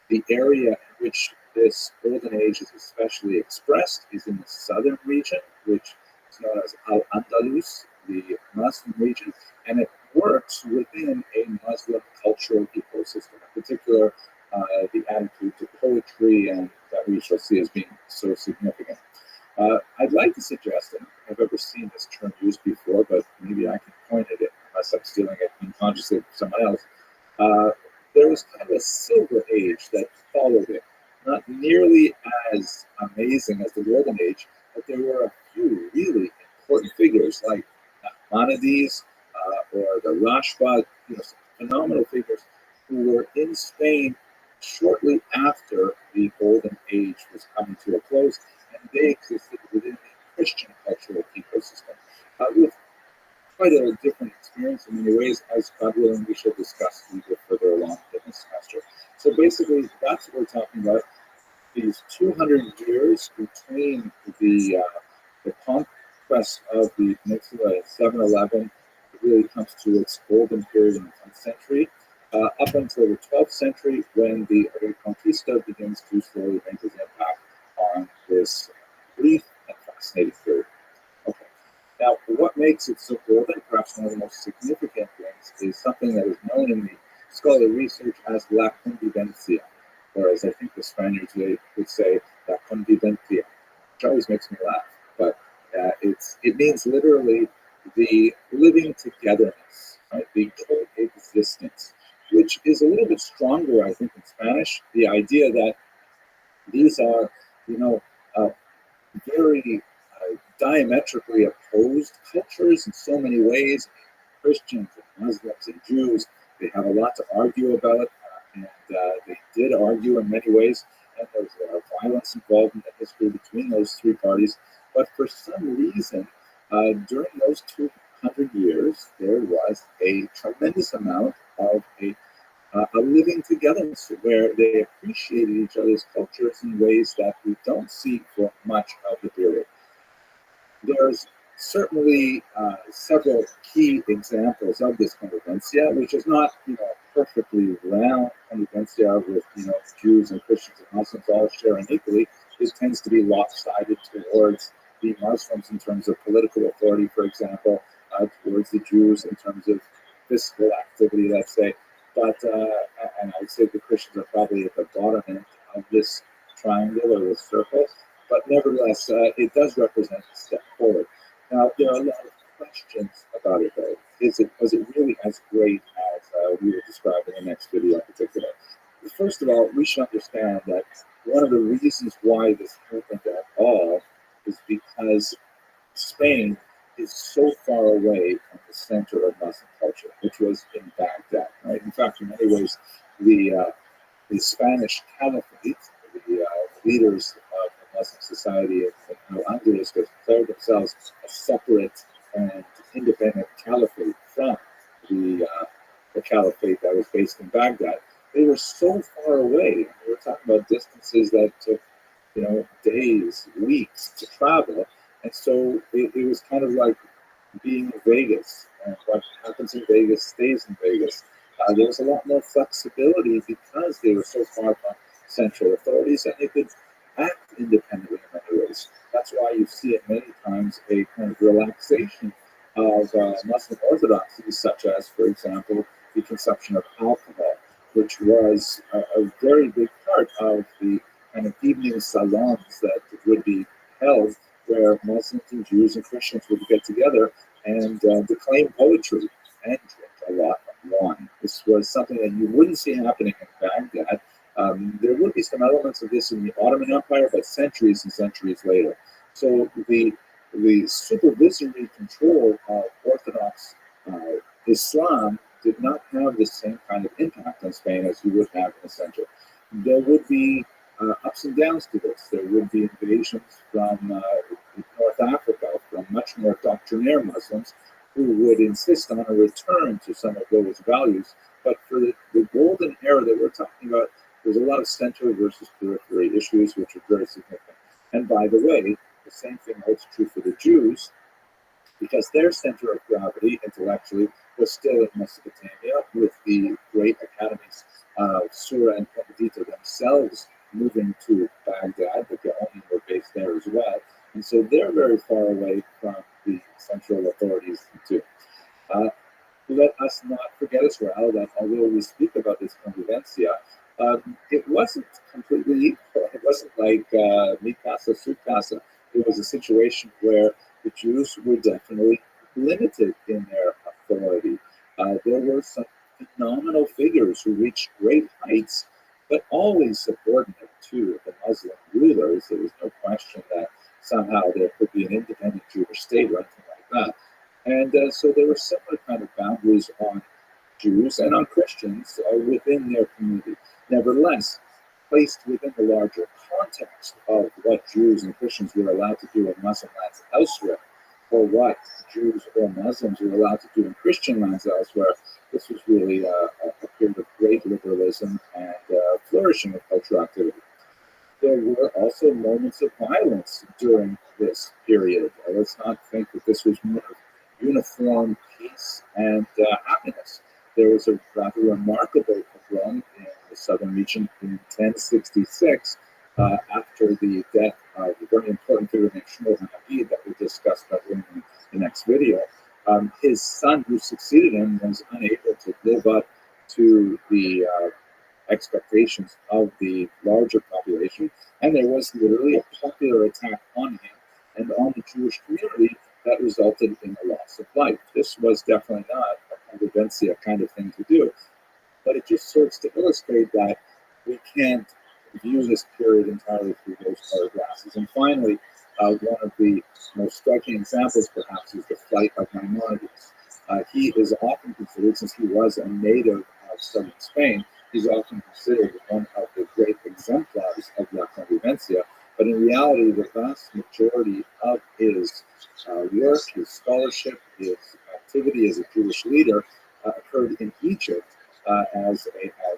The area in which this Golden Age is especially expressed is in the southern region, which is known as Al-Andalus, the Muslim region, and it works within a Muslim cultural ecosystem, in particular the attitude to poetry, and that we shall see as being so significant. I'd like to suggest, and I've ever seen this term used before, but maybe I can coin it unless I'm stealing it unconsciously from someone else. There was kind of a silver age that followed it. Not nearly as amazing as the Golden Age, but there were a few really important figures like Maimonides or the Rashba, some phenomenal figures who were in Spain shortly after the Golden Age was coming to a close, and they existed within the Christian cultural ecosystem with quite a different experience in many ways, as God willing we shall discuss a little bit further along in this semester. So basically, that's what we're talking about. These 200 years between the conquest of the peninsula in 711, it really comes to its golden period in the 10th century, up until the 12th century, when the Reconquista begins to slowly make its impact on this brief and fascinating period. Okay. Now, what makes it so golden, perhaps one of the most significant things, is something that is known in the scholarly research as la convivencia, or as I think the Spaniards would say, la convivencia, which always makes me laugh, but it means literally the living togetherness, right? The coexistence, which is a little bit stronger, I think, in Spanish. The idea that these are, very diametrically opposed cultures in so many ways. Christians and Muslims and Jews, they have a lot to argue about, and they did argue in many ways, and there's violence involved in the history between those three parties. But for some reason, during those 200 years, there was a tremendous amount of a living togetherness where they appreciated each other's cultures in ways that we don't see for much of the period. There's certainly several key examples of this convivencia, which is not, perfectly round convivencia with, Jews and Christians and Muslims all sharing equally. It tends to be lopsided towards the Muslims in terms of political authority, for example, towards the Jews in terms of physical activity, let's say. But, and I would say the Christians are probably at the bottom end of this triangle or a circle, but nevertheless, it does represent a step forward. Now, there are a lot of questions about it, though. Was it really as great as we will describe in the next video in particular? First of all, we should understand that one of the reasons why this happened at all is because Spain is so far away from the center of Muslim culture, which was in Baghdad. Right? In fact, in many ways, the Spanish Caliphate, the leaders of the Muslim society in Al-Andalus, declared themselves a separate and independent caliphate from the caliphate that was based in Baghdad. They were so far away. We were talking about distances that took, days, weeks to travel, and so it was kind of like being in Vegas. And what happens in Vegas stays in Vegas. There was a lot more flexibility because they were so far from central authorities, and they could act independently in many ways. That's why you see it many times a kind of relaxation of Muslim orthodoxies, such as, for example, the consumption of alcohol, which was a very big part of the kind of evening salons that would be held, where Muslims and Jews and Christians would get together and declaim poetry and drink a lot of wine. This was something that you wouldn't see happening in Baghdad. There would be some elements of this in the Ottoman Empire, but centuries and centuries later. So the supervisory control of Orthodox Islam did not have the same kind of impact on Spain as you would have in the center. There would be ups and downs to this. There would be invasions from North Africa, from much more doctrinaire Muslims who would insist on a return to some of those values. But for the golden era that we're talking about, there's a lot of center versus periphery issues which are very significant. And by the way, the same thing holds true for the Jews, because their center of gravity intellectually was still in Mesopotamia, with the great academies of Sura and Pemedita themselves moving to Baghdad, but the only were based there as well. And so they're very far away from the central authorities too. Let us not forget as well that although we speak about this convivencia, it wasn't completely equal. It wasn't like mi casa, su casa. It was a situation where the Jews were definitely limited in their authority. There were some phenomenal figures who reached great heights, but always subordinate to the Muslim rulers. There was no question that somehow there could be an independent Jewish state or anything like that. And so there were similar kind of boundaries on Jews and on Christians within their community. Nevertheless, placed within the larger context of what Jews and Christians were allowed to do in Muslim lands elsewhere, or what Jews or Muslims were allowed to do in Christian lands elsewhere, this was really a period of great liberalism and flourishing of cultural activity. There were also moments of violence during this period. Let's not think that this was more of uniform peace and happiness. There was a rather remarkable pogrom in the southern region in 1066 after the death of a very important figure named Rabbi that we discussed in the next video. His son, who succeeded him, was unable to live up to the expectations of the larger population, and there was literally a popular attack on him and on the Jewish community that resulted in the loss of life. This was definitely not a convivencia kind of thing to do, but it just serves to illustrate that we can't view this period entirely through rose-colored glasses. And finally, one of the most striking examples, perhaps, is the flight of Maimonides. He is often considered, since he was a native of southern Spain, he's often considered one of the great exemplars of La Convivencia. But in reality, the vast majority of his work, his scholarship, his activity as a Jewish leader occurred in Egypt as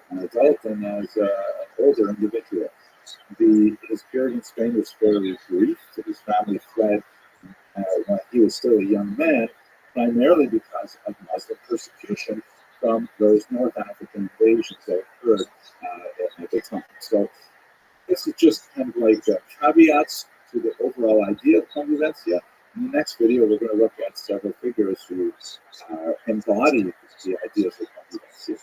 an adult and as an older individual. His period in Spain was fairly brief. His family fled when he was still a young man, primarily because of Muslim persecution from those North African invasions that occurred at the time. So this is just kind of like caveats to the overall idea of convivencia. In the next video, we're going to look at several figures who embody the ideas of convivencia.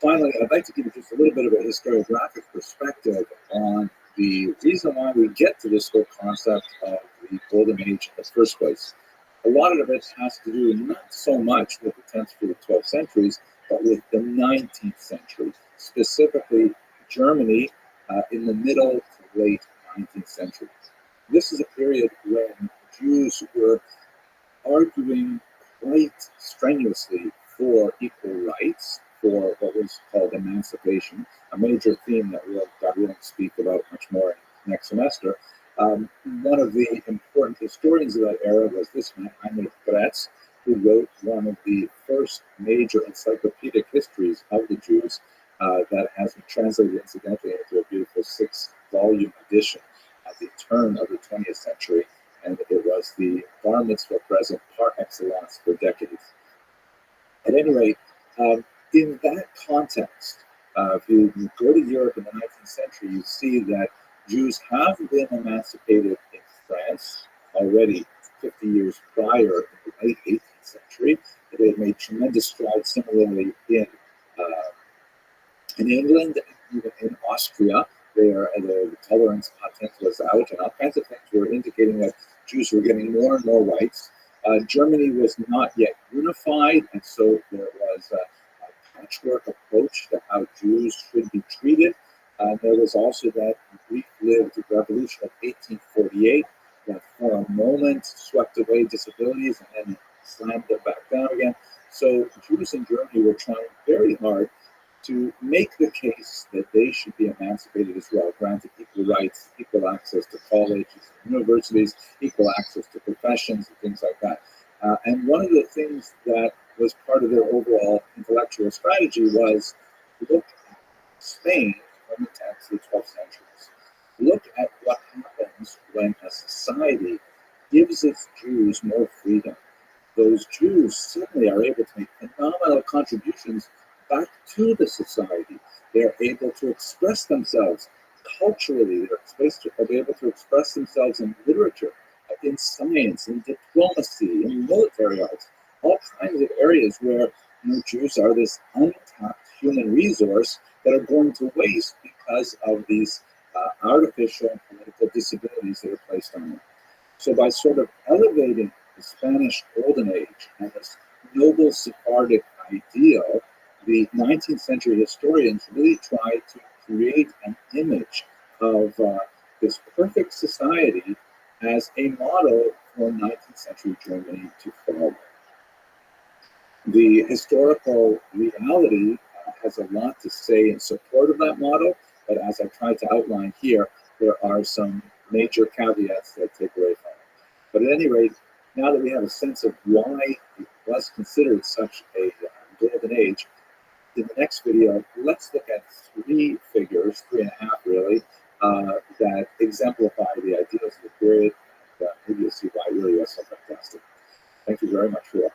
Finally, I'd like to give you just a little bit of a historiographic perspective on the reason why we get to this whole concept of the Golden Age in the first place. A lot of it has to do not so much with the 10th through the 12th centuries, but with the 19th century, specifically Germany in the middle to late 19th century. This is a period when Jews were arguing quite strenuously for equal rights, for what was called emancipation, a major theme that we'll speak about much more next semester. One of the important historians of that era was this man, Heinrich Gretz, who wrote one of the first major encyclopedic histories of the Jews that has been translated incidentally into a beautiful 6-volume edition at the turn of the 20th century. And it was the bar mitzvah present par excellence for decades. At any rate, in that context, if you go to Europe in the 19th century, you see that Jews have been emancipated in France already 50 years prior in the late 18th century. They had made tremendous strides similarly in England, even in Austria. The tolerance patent was out, and all kinds of things were indicating that Jews were getting more and more rights. Germany was not yet unified, and so there was a patchwork approach to how Jews should be treated. There was also that brief-lived revolution of 1848 that for a moment swept away disabilities and then slammed them back down again. So Jews in Germany were trying very hard to make the case that they should be emancipated as well, granted equal rights, equal access to colleges and universities, equal access to professions and things like that. And one of the things that was part of their overall intellectual strategy was look at Spain from the 10th to the 12th centuries. Look at what happens when a society gives its Jews more freedom. Those Jews suddenly are able to make phenomenal contributions back to the society. They're able to express themselves culturally. They're able to express themselves in literature, in science, in diplomacy, in military arts, all kinds of areas where Jews are this untapped human resource that are going to waste because of these artificial political disabilities that are placed on them. So by sort of elevating the Spanish Golden Age and this noble Sephardic ideal, the 19th century historians really tried to create an image of this perfect society as a model for 19th century Germany to follow. The historical reality has a lot to say in support of that model, but as I tried to outline here, there are some major caveats that take away from it. But at any rate, now that we have a sense of why it was considered such a golden age, in the next video, let's look at 3 figures, 3.5 really, that exemplify the ideals of the period. And maybe you'll see why it really was so fantastic. Thank you very much for watching.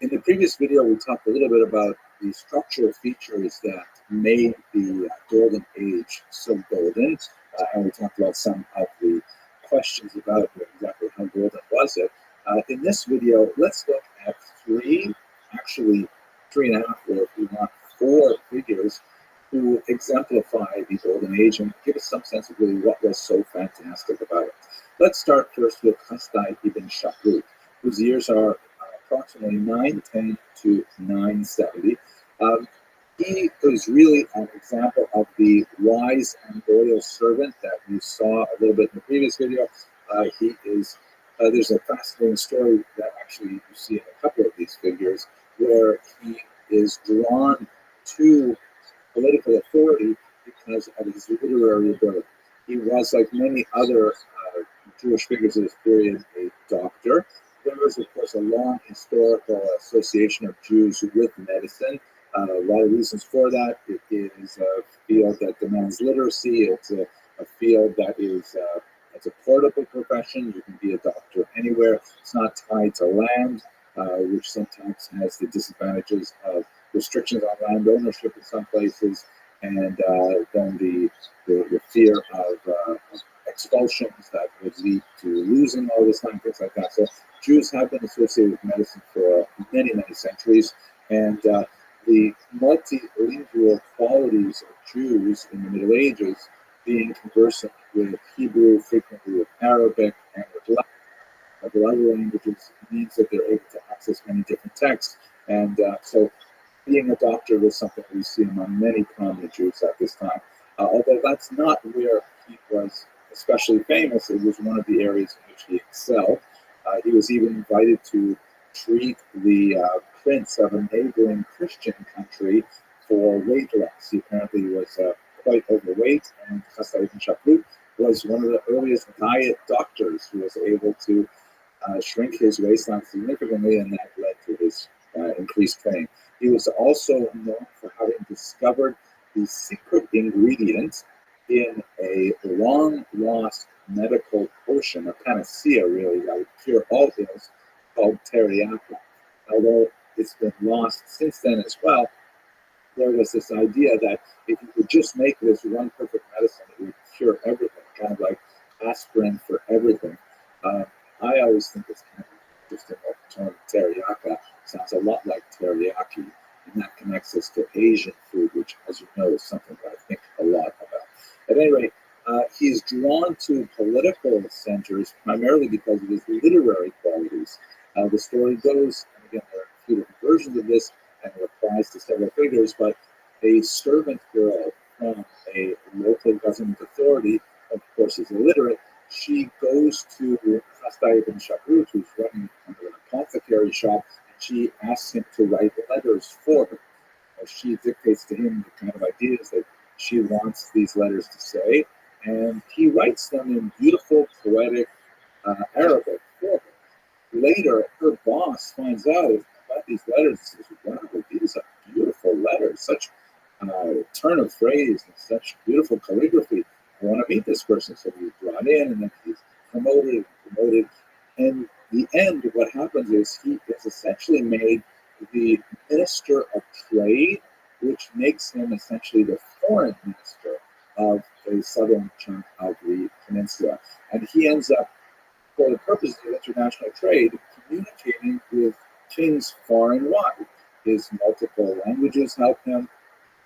In the previous video, we talked a little bit about the structural features that made the Golden Age so golden, and we talked about some of the questions about exactly how golden was it. In this video, let's look at 3, actually 3.5, or if we want 4 figures who exemplify the Golden Age and give us some sense of really what was so fantastic about it. Let's start first with Hasdai ibn Shahrut, whose years are approximately 910 to 970. He is really an example of the wise and loyal servant that we saw a little bit in the previous video. He is, there's a fascinating story that actually you see in a couple of these figures where he is drawn to political authority because of his literary ability. He was, like many other Jewish figures of this period, a doctor. There was, of course, a long historical association of Jews with medicine. A lot of reasons for that. It is a field that demands literacy. It's a field that is it's a portable profession. You can be a doctor anywhere. It's not tied to land, which sometimes has the disadvantages of restrictions on land ownership in some places. and then the fear of expulsions that would lead to losing all this time, things like that. So Jews have been associated with medicine for many, many centuries, and the multilingual qualities of Jews in the Middle Ages, being conversant with Hebrew, frequently with Arabic, and with Latin, other languages, means that they're able to access many different texts. And so being a doctor was something we see among many prominent Jews at this time. Although that's not where he was especially famous, it was one of the areas in which he excelled. He was even invited to treat the prince of a neighboring Christian country for weight loss. He apparently was quite overweight, and Chasdai ibn Shaprut was one of the earliest diet doctors who was able to shrink his waistline significantly, and that led to his increased fame. He was also known for having discovered the secret ingredient in a long-lost medical potion, a panacea really, that would cure all ills, called teriyaki. Although it's been lost since then as well, there was this idea that if you could just make this one perfect medicine, it would cure everything, kind of like aspirin for everything. I always think it's kind of interesting that the term teriyaki sounds a lot like teriyaki, and that connects us to Asian food, which, as you know, is something that I think a lot about. At any rate, he's drawn to political centers primarily because of his literary qualities. The story goes, and again, there are a few different versions of this, and it applies to several figures, but a servant girl from a local government authority, of course, is illiterate. She goes to Chasdai ibn Shaprut, who's running an apothecary shop, and she asks him to write letters for her. She dictates to him the kind of ideas that she wants these letters to say, and he writes them in beautiful, poetic Arabic for her. Later, her boss finds out about these letters and says, wow, these are beautiful letters, such turn of phrase and such beautiful calligraphy. I want to meet this person. So he's brought in, and then he's promoted. And the end, what happens is he is essentially made the minister of trade, which makes him essentially the foreign minister of the southern chunk of the peninsula. And he ends up, for the purposes of international trade, communicating with kings far and wide. His multiple languages help him.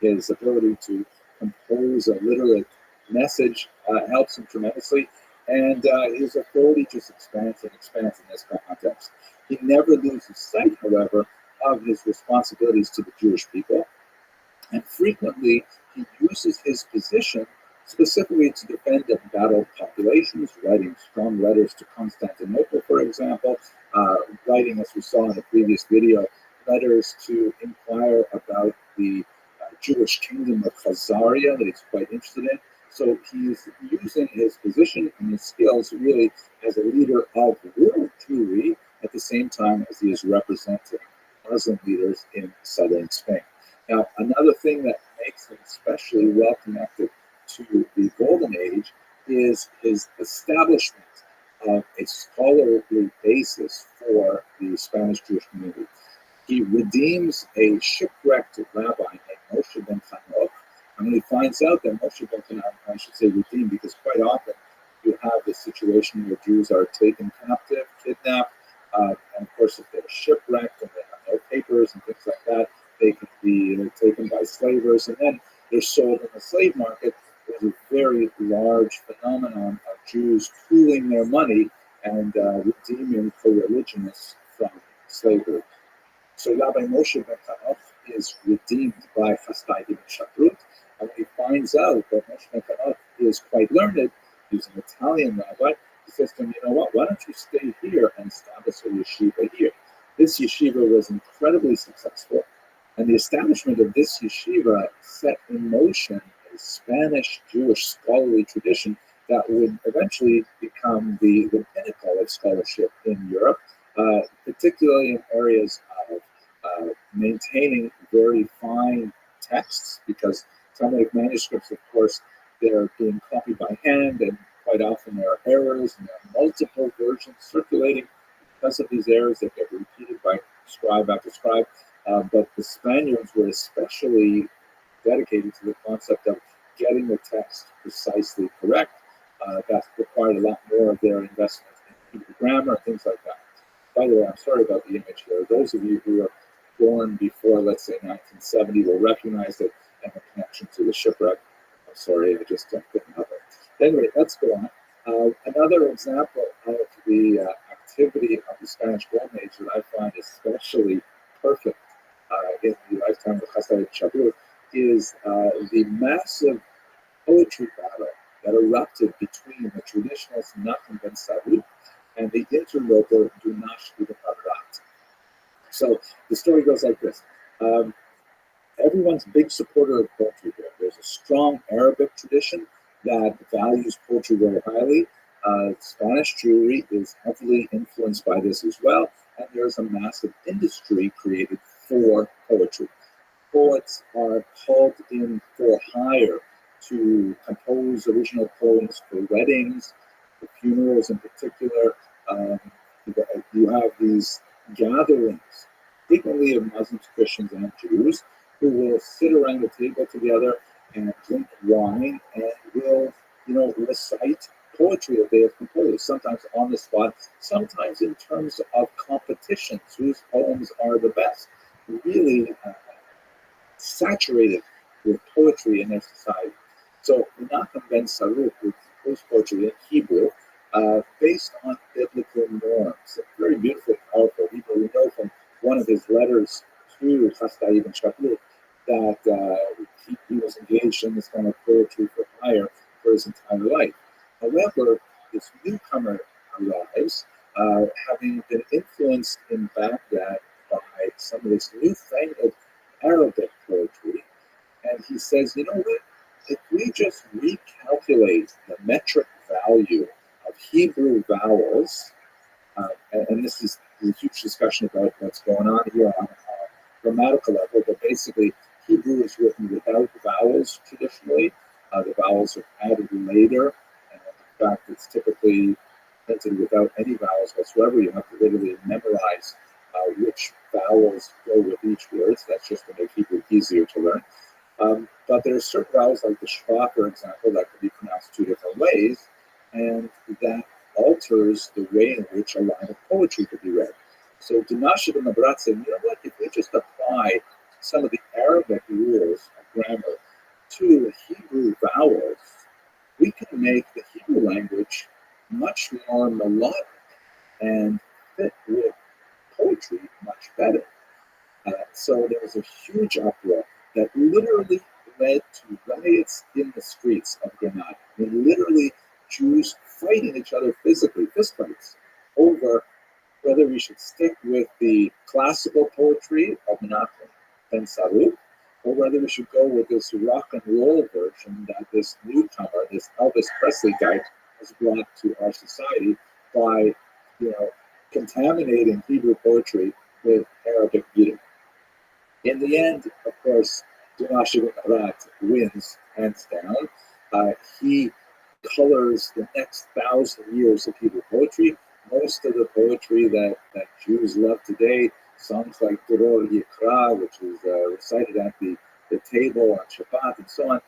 His ability to compose a literate message helps him tremendously. And his authority just expands and expands in this context. He never loses sight, however, of his responsibilities to the Jewish people. And frequently, he uses his position specifically to defend embattled populations, writing strong letters to Constantinople, for example, writing, as we saw in the previous video, letters to inquire about the Jewish kingdom of Khazaria that he's quite interested in. So he's using his position and his skills really as a leader of world Jewry at the same time as he is representing Muslim leaders in southern Spain. Now, another thing that makes him especially well connected to the Golden Age is his establishment of a scholarly basis for the Spanish Jewish community. He redeems a shipwrecked rabbi named Moshe ben Chanok, and when he finds out that Moshe ben Chanok, I should say redeemed, because quite often you have this situation where Jews are taken captive, kidnapped, and of course if they're shipwrecked and they have no papers and things like that, they can be taken by slavers, and then they're sold in the slave market. There's a very large phenomenon of Jews pooling their money and redeeming co-religionists from slavery. So Rabbi Moshe ben Chanok is redeemed by Chasdai ibn Shaprut, and when he finds out that Moshe ben Chanok is quite learned, he's an Italian rabbi, he says to him, you know what, why don't you stay here and establish a yeshiva here? This yeshiva was incredibly successful, and the establishment of this yeshiva set in motion a Spanish Jewish scholarly tradition that would eventually become the pinnacle of scholarship in Europe, particularly in areas of maintaining very fine texts, because Talmudic manuscripts, of course, they're being copied by hand, and quite often there are errors, and there are multiple versions circulating. Because of these errors that get repeated by scribe after scribe, but the Spaniards were especially dedicated to the concept of getting the text precisely correct. That required a lot more of their investment in Hebrew grammar, things like that. By the way, I'm sorry about the image there. Those of you who were born before, let's say, 1970 will recognize it and the connection to the shipwreck. I'm sorry, I just couldn't help it. Anyway, let's go on. Another example of the activity of the Spanish Golden Age that I find especially perfect in the lifetime of Chassidut Shavuot is the massive poetry battle that erupted between the traditionalist Nachum ben Sarut and the interloper Dunash ibn Abrat. So the story goes like this. Everyone's a big supporter of poetry here. There's a strong Arabic tradition that values poetry very highly. Spanish Jewry is heavily influenced by this as well, and there's a massive industry created for poetry. Poets are called in for hire to compose original poems for weddings, for funerals in particular. You have these gatherings, frequently of Muslims, Christians, and Jews, who will sit around the table together and drink wine and will, recite poetry that they have composed, sometimes on the spot, sometimes in terms of competitions, whose poems are the best, really saturated with poetry in their society. So Menachem ben Sarut would compose poetry in Hebrew based on biblical norms. Very beautiful, powerful Hebrew. We know from one of his letters to Chassidut ibn Shavuot that he was engaged in this kind of poetry for hire for his entire life. However, this newcomer arrives, having been influenced in Baghdad by some of this newfangled Arabic poetry, and he says, you know what, if we just recalculate the metric value of Hebrew vowels, and this is a huge discussion about what's going on here on a grammatical level, but basically Hebrew is written without vowels traditionally. The vowels are added later, and in fact it's typically printed without any vowels whatsoever. You have to literally memorize which vowels go with each word. So that's just to make Hebrew easier to learn. But there are certain vowels, like the shva, for example, that can be pronounced two different ways, and that alters the way in which a line of poetry could be read. So Dunash ibn Abrat said, you know what, if we just apply some of the Arabic rules of grammar to Hebrew vowels, we can make the Hebrew language much more melodic and fit with poetry much better. So there was a huge uproar that literally led to riots in the streets of Granada. I mean, literally Jews fighting each other physically, fistfights, over whether we should stick with the classical poetry of Menachem ben Sarut, or whether we should go with this rock and roll version that this newcomer, this Elvis Presley guy, has brought to our society by, contaminating Hebrew poetry with Arabic beauty. In the end, of course, Dunash ibn Abrat wins hands down. He colors the next 1,000 years of Hebrew poetry. Most of the poetry that Jews love today, songs like Doror Yikra, which is recited at the table on Shabbat and so on,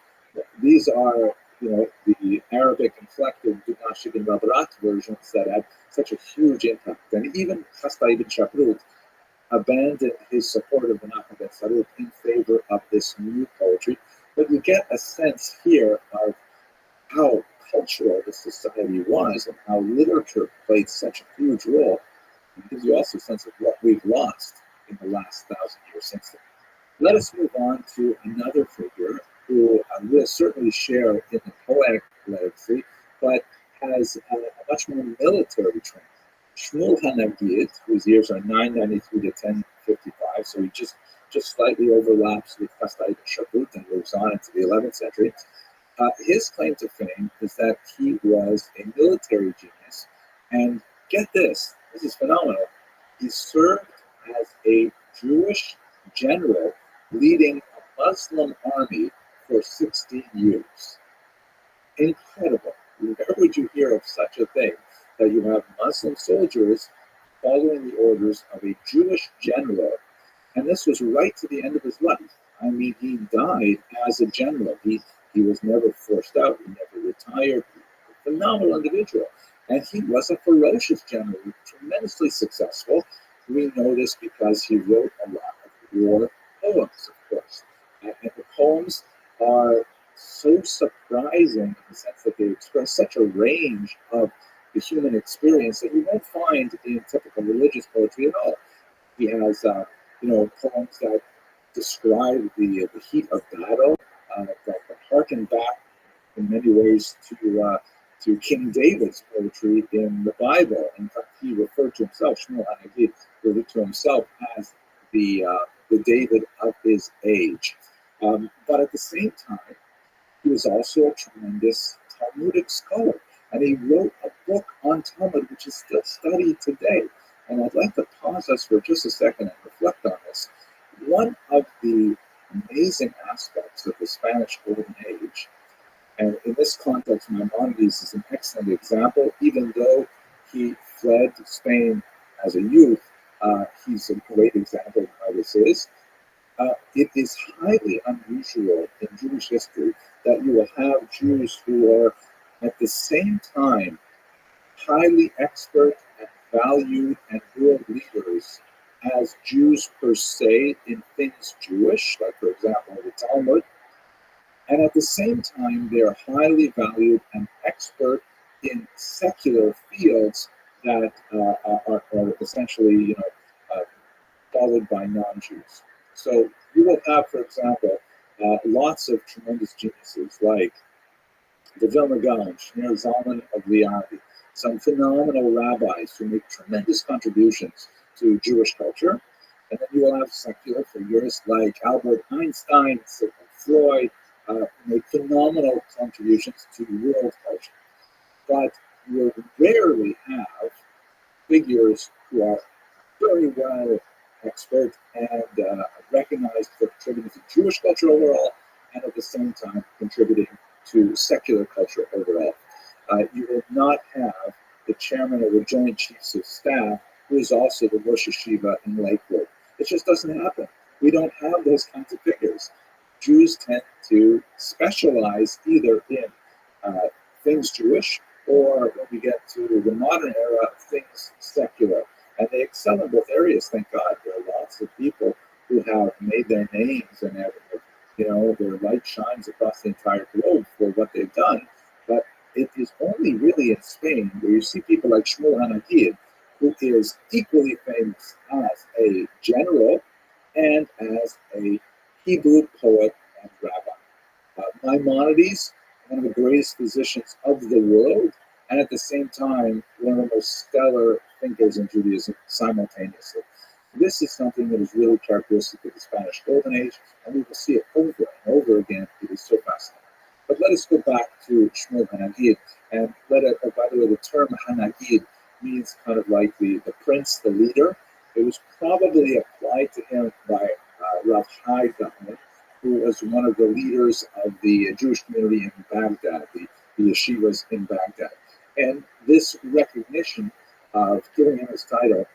these are the Arabic inflected Dunash ibn Abrat versions that had such a huge impact. And even Chassidut ibn Shavuot abandoned his support of Menachem ben Sarut in favor of this new poetry. But you get a sense here of how cultural the society was and how literature played such a huge role. It gives you also a sense of what we've lost in the last 1,000 years since then. Let us move on to another figure who will certainly share in the poetic legacy, but has a much more military training. Shmuel HaNagid, whose years are 993 to 1055, so he just slightly overlaps with Chassidut ibn Shavuot and moves on into the 11th century. His claim to fame is that he was a military genius, and get this is phenomenal. He served as a Jewish general leading a Muslim army for 16 years. Incredible. Where would you hear of such a thing, that you have Muslim soldiers following the orders of a Jewish general? And this was right to the end of his life. I mean, he died as a general. He was never forced out. He never retired. Phenomenal individual. And he was a ferocious general, tremendously successful. We know this because he wrote a lot of war poems, of course. And the poems are so surprising in the sense that they express such a range of the human experience that you won't find in typical religious poetry at all. He has, poems that describe the heat of battle, that harken back in many ways to King David's poetry in the Bible. In fact, he referred to himself, Shmuel Hanagid referred to himself as the David of his age. But at the same time, he was also a tremendous Talmudic scholar, and he wrote a book on Talmud, which is still studied today. And I'd like to pause us for just a second and reflect on this. One of the amazing aspects of the Spanish Golden Age, and in this context, Maimonides is an excellent example. Even though he fled Spain as a youth, he's a great example of how this is. It is highly unusual in Jewish history that you will have Jews who are at the same time highly expert and valued and world leaders as Jews per se in things Jewish, like for example the Talmud, and at the same time they're highly valued and expert in secular fields that are essentially followed by non-Jews. So you will have, for example, lots of tremendous geniuses like the Vilna Gaon, Shneur Zalman of Liadi, some phenomenal rabbis who make tremendous contributions to Jewish culture. And then you will have secular figures like Albert Einstein, Sigmund Freud, make phenomenal contributions to world culture. But you rarely have figures who are very well expert and recognized for contributing to Jewish culture overall, and at the same time contributing to secular culture overall. You will not have the chairman of the Joint Chiefs of Staff, who is also the Rosh Yeshiva in Lakewood. It just doesn't happen. We don't have those kinds of figures. Jews tend to specialize either in things Jewish, or when we get to the modern era, things secular. And they excel in both areas, thank God. There are lots of people who have made their names and have, their light shines across the entire globe for what they've done. But it is only really in Spain where you see people like Shmuel Hanagid, who is equally famous as a general and as a Hebrew poet and rabbi. Maimonides, one of the greatest physicians of the world, and at the same time, one of the most stellar thinkers in Judaism simultaneously. This is something that is really characteristic of the Spanish Golden Age, and we will see it over and over again. It is so fascinating. But let us go back to Shmuel Hanagid, and by the way, the term Hanagid means kind of like the prince, the leader. It was probably applied to him by Rothschild, who was one of the leaders of the Jewish community in Baghdad, the yeshivas in Baghdad. And this recognition of giving him his title,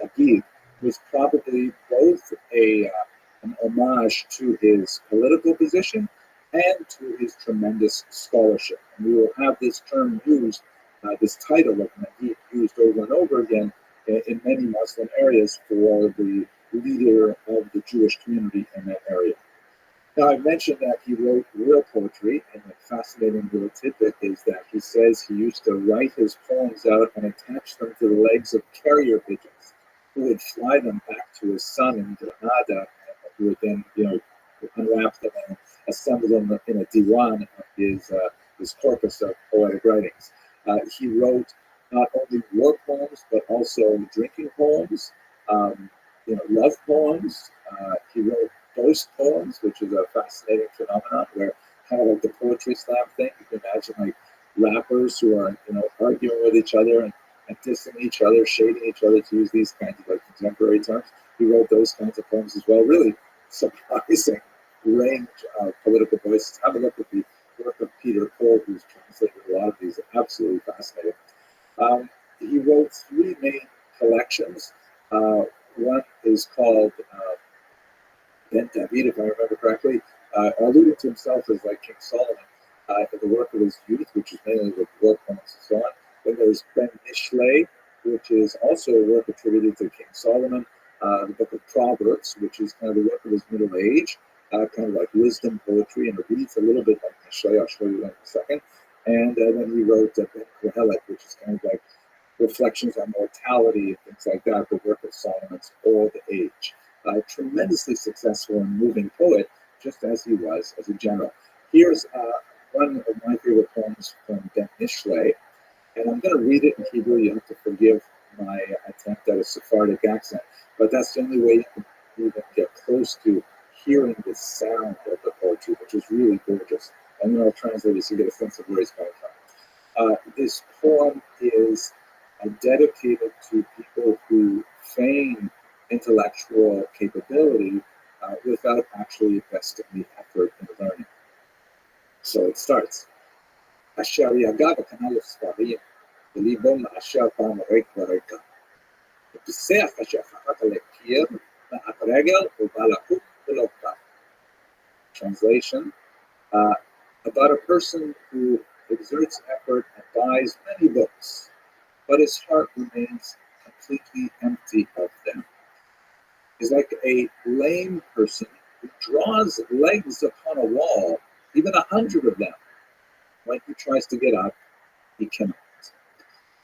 Agid, was probably both an homage to his political position and to his tremendous scholarship. And we will have this term used, this title of Agid, used over and over again in many Muslim areas for the leader of the Jewish community in that area. Now, I mentioned that he wrote real poetry, and a fascinating little tidbit is that he says he used to write his poems out and attach them to the legs of carrier pigeons, who would fly them back to his son in Granada, who would then, unwrap them and assemble them in a diwan of his corpus of poetic writings. He wrote not only war poems, but also drinking poems, love poems. He wrote ghost poems, which is a fascinating phenomenon where kind of like the poetry slam thing, you can imagine like rappers who are, arguing with each other and dissing each other, shading each other, to use these kinds of like contemporary terms. He wrote those kinds of poems as well. Really surprising range of political voices. Have a look at the work of Peter Cole, who's translated a lot of these. Absolutely fascinating. He wrote three main collections. One is called Ben David, if I remember correctly, alluding to himself as like King Solomon, the work of his youth, which is mainly with war poems and so on. Then there's Ben Mishlei, which is also a work attributed to King Solomon. The book of Proverbs, which is kind of the work of his middle age, kind of like wisdom poetry, and it reads a little bit like Mishlei. I'll show you that in a second. And then he wrote Ben Kohelet, which is kind of like reflections on mortality and things like that, the work of Solomon's old age. Tremendously successful and moving poet, just as he was as a general. Here's one of my favorite poems from Ben Mishlei, and I'm going to read it in Hebrew. You have to forgive my attempt at a Sephardic accent, but that's the only way you can even get close to hearing the sound of the poetry, which is really gorgeous. And then I'll translate it so you get a sense of where he's coming from. This poem is dedicated to people who feign intellectual capability without actually investing the effort in learning. So it starts. אשר יגע בכנל הספרים, וליבו מאשר פעם ריק וריקה. ופיסח אשר חקק על הקיר, מעט רגל ובא לקום ולא קם. Translation, about a person who exerts effort and buys many books, but his heart remains completely empty of them. He's like a lame person who draws legs upon a wall, even 100 of them. When he tries to get up, he cannot.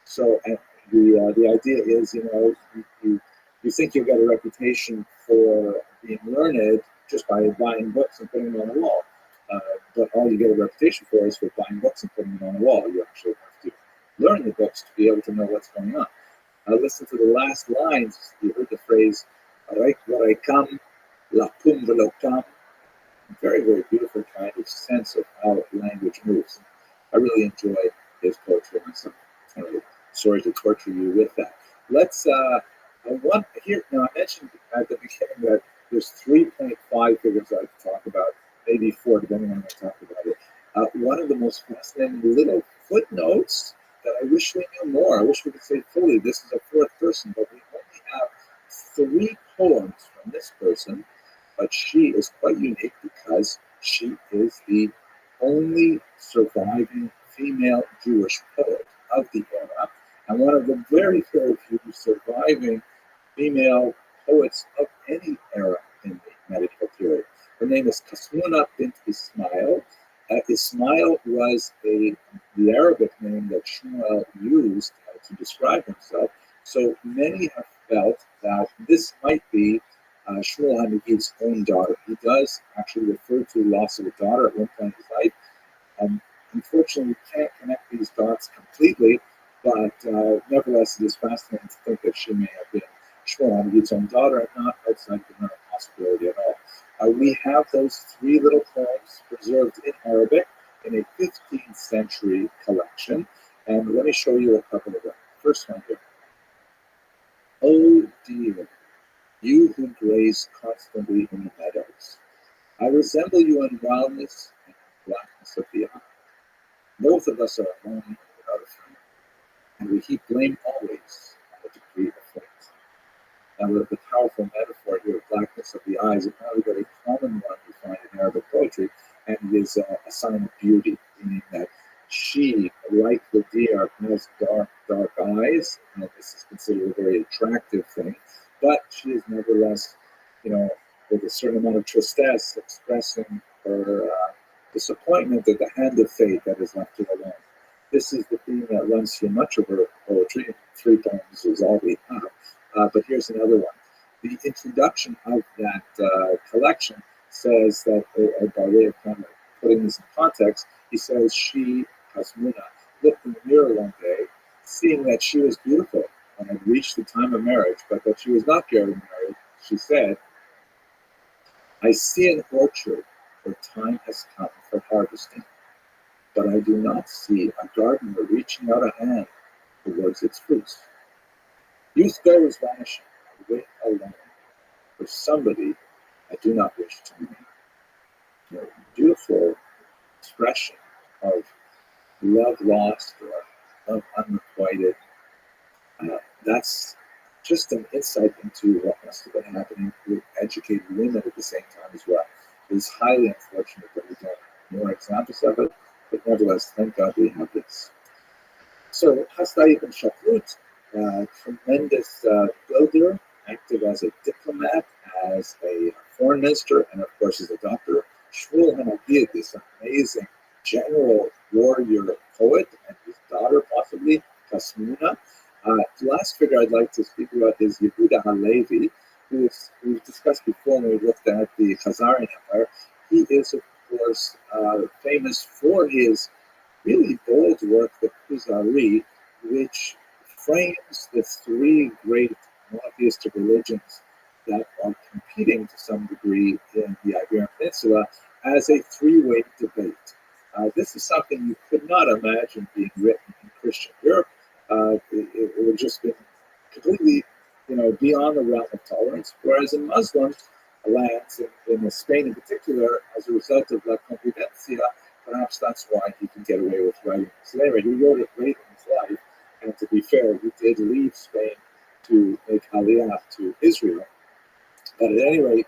So the idea is, you think you've got a reputation for being learned just by buying books and putting them on a wall. But all you get a reputation for is for buying books and putting them on a wall. You actually have to learn the books to be able to know what's going on. Listen to the last lines. You heard the phrase, "Reik v'reikam, lakum v'lokam." Very, very beautiful kind of sense of how language moves. I really enjoy his poetry myself. Sorry to torture you with that. Let's, I mentioned at the beginning that there's 3.5 figures I could talk about, maybe 4, depending on when I talk about it. One of the most fascinating little footnotes that I wish we knew more. I wish we could say fully, this is a fourth person, but we only have 3 poems from this person, but she is quite unique because she is the only surviving female Jewish poet of the era, and one of the very, very few surviving female poets of any era in the medieval period. Her name is Kasmuna bint Ismail. Ismail was the Arabic name that Shmuel used to describe himself, so many have felt that this might be Shmuel HaNagid's own daughter. He does actually refer to loss of a daughter at one point in his life. Unfortunately, we can't connect these dots completely, but nevertheless, it is fascinating to think that she may have been Shmuel HaNagid's own daughter and not outside the realm of possibility at all. We have those 3 little poems preserved in Arabic in a 15th century collection, and let me show you a couple of them. First one here. Oh dear, you who graze constantly in the meadows, I resemble you in wildness and blackness of the eye. Both of us are alone and without a friend, and we heap blame always on the degree of fate. Now, the powerful metaphor here of blackness of the eye is a very common one you find in Arabic poetry, and it is a sign of beauty, meaning that she, like the deer, has dark eyes, and this is considered a very attractive thing, but she is nevertheless, with a certain amount of tristesse, expressing her disappointment at the hand of fate that has left her alone. This is the theme that runs through much of her poetry. 3 poems is all we have. But here's another one. The introduction of that collection says that, by way of kind of putting this in context, he says she, Hasmuna, looked in the mirror one day, seeing that she was beautiful and had reached the time of marriage, but that she was not getting married. She said, I see an orchard where time has come for harvesting, but I do not see a gardener reaching out a hand towards its fruits. Youth goes vanishing, I wait alone for somebody I do not wish to meet. Beautiful expression of love lost or love unrequited. That's just an insight into what must have been happening with educated women at the same time as well. It is highly unfortunate that we don't have more examples of it, but nevertheless, thank God we have this. So Hasdai ibn Shakrut, tremendous builder, active as a diplomat, as a foreign minister, and of course as a doctor. Shmuel Hanagid, this amazing general warrior poet, and his daughter possibly, Kasmuna. The last figure I'd like to speak about is Yehuda Halevi, who is, we've discussed before when we looked at the Khazarian Empire. He is, of course, famous for his really bold work, the Kuzari, which frames the three great monotheistic religions that are competing to some degree in the Iberian Peninsula as a three-way debate. This is something you could not imagine being written in Christian Europe. It would just be completely, beyond the realm of tolerance. Whereas in Muslim lands, in Spain in particular, as a result of La Convivencia, perhaps that's why he can get away with writing this. At any rate, he wrote it late in his life, and to be fair, he did leave Spain to make Aliyah to Israel. But at any rate,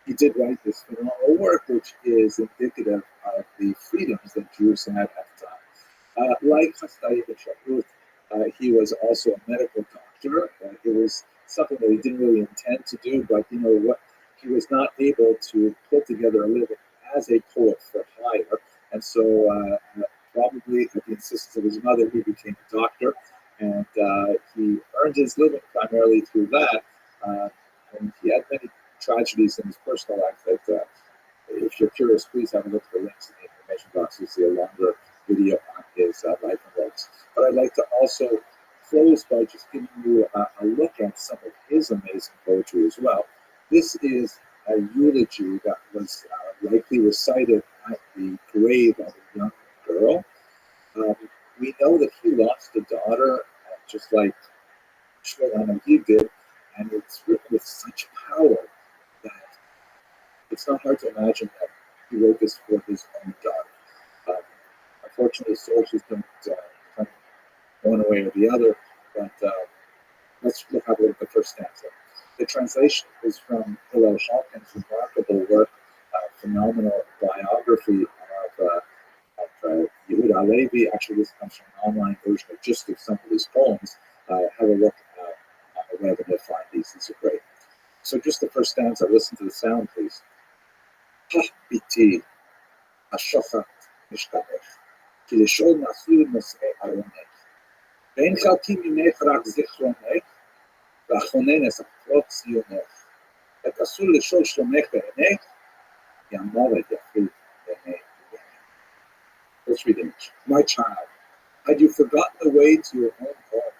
he did write this phenomenal work, which is indicative of the freedoms that Jews had at the time. Like Hasdai ibn Shakrut, he was also a medical doctor. It was something that he didn't really intend to do, but what, he was not able to put together a living as a poet for hire, and so probably at the insistence of his mother, he became a doctor, and he earned his living primarily through that. And he had many tragedies in his personal life that, if you're curious, please have a look at the links in the information box. You'll see a longer video on his life and works. But I'd like to also close by just giving you a look at some of his amazing poetry as well. This is a eulogy that was likely recited at the grave of a young girl. We know that he lost a daughter, just like Shmuel Hanagid did, and it's written with such power that it's not hard to imagine that he wrote this for his own daughter. Unfortunately, sources don't come one way or the other, but let's have a look at the first stanza. The translation is from Hillel Shalkin's remarkable work, phenomenal biography of Yehuda Halevi. Actually, this comes from an online version of just of some of his poems. Have a look on the web and you'll find these. These are great. So just the first stanza, listen to the sound, please. Ha biti ashochat mishkamech, ki lishol nasu nosei aronech, ve'en chalki mimech rak zichronech, ואחונן אספות ציונך, ותעשו לשאול שלומך בעינך, ימורת יפית בעיני ימך. Let's read it. My child, had you forgotten the way to your own home,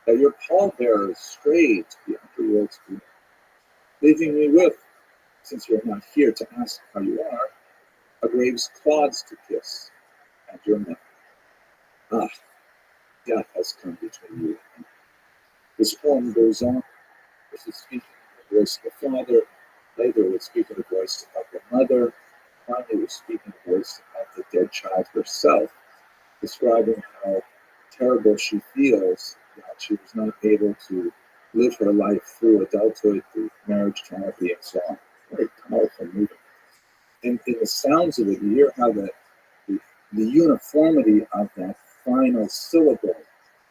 that your pallbearers strayed to the underworld's gloom, leaving me with, since you are not here to ask how you are, a grave's clods to kiss, and your memory. Ah, death has come between you and me. This poem goes on. This is speaking of the voice of the father. Later, it would speak of the voice of the mother. Finally, it would speak of the voice of the dead child herself, describing how terrible she feels that she was not able to live her life through adulthood, through marriage, childhood, and so on. Very powerful movement. And in the sounds of it, you hear how the uniformity of that final syllable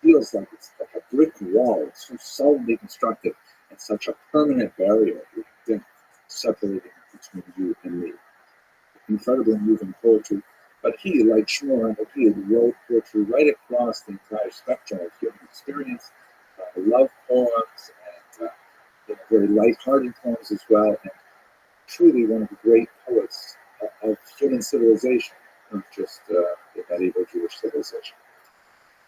feels like it's like a brick wall. It's so solidly constructed and such a permanent barrier with death separating between you and me. Incredibly moving poetry. But he, like Shmuel Hanagid, wrote poetry right across the entire spectrum of human experience, love poems, and very light-hearted poems as well, and truly one of the great poets of human civilization, not just the medieval Jewish civilization.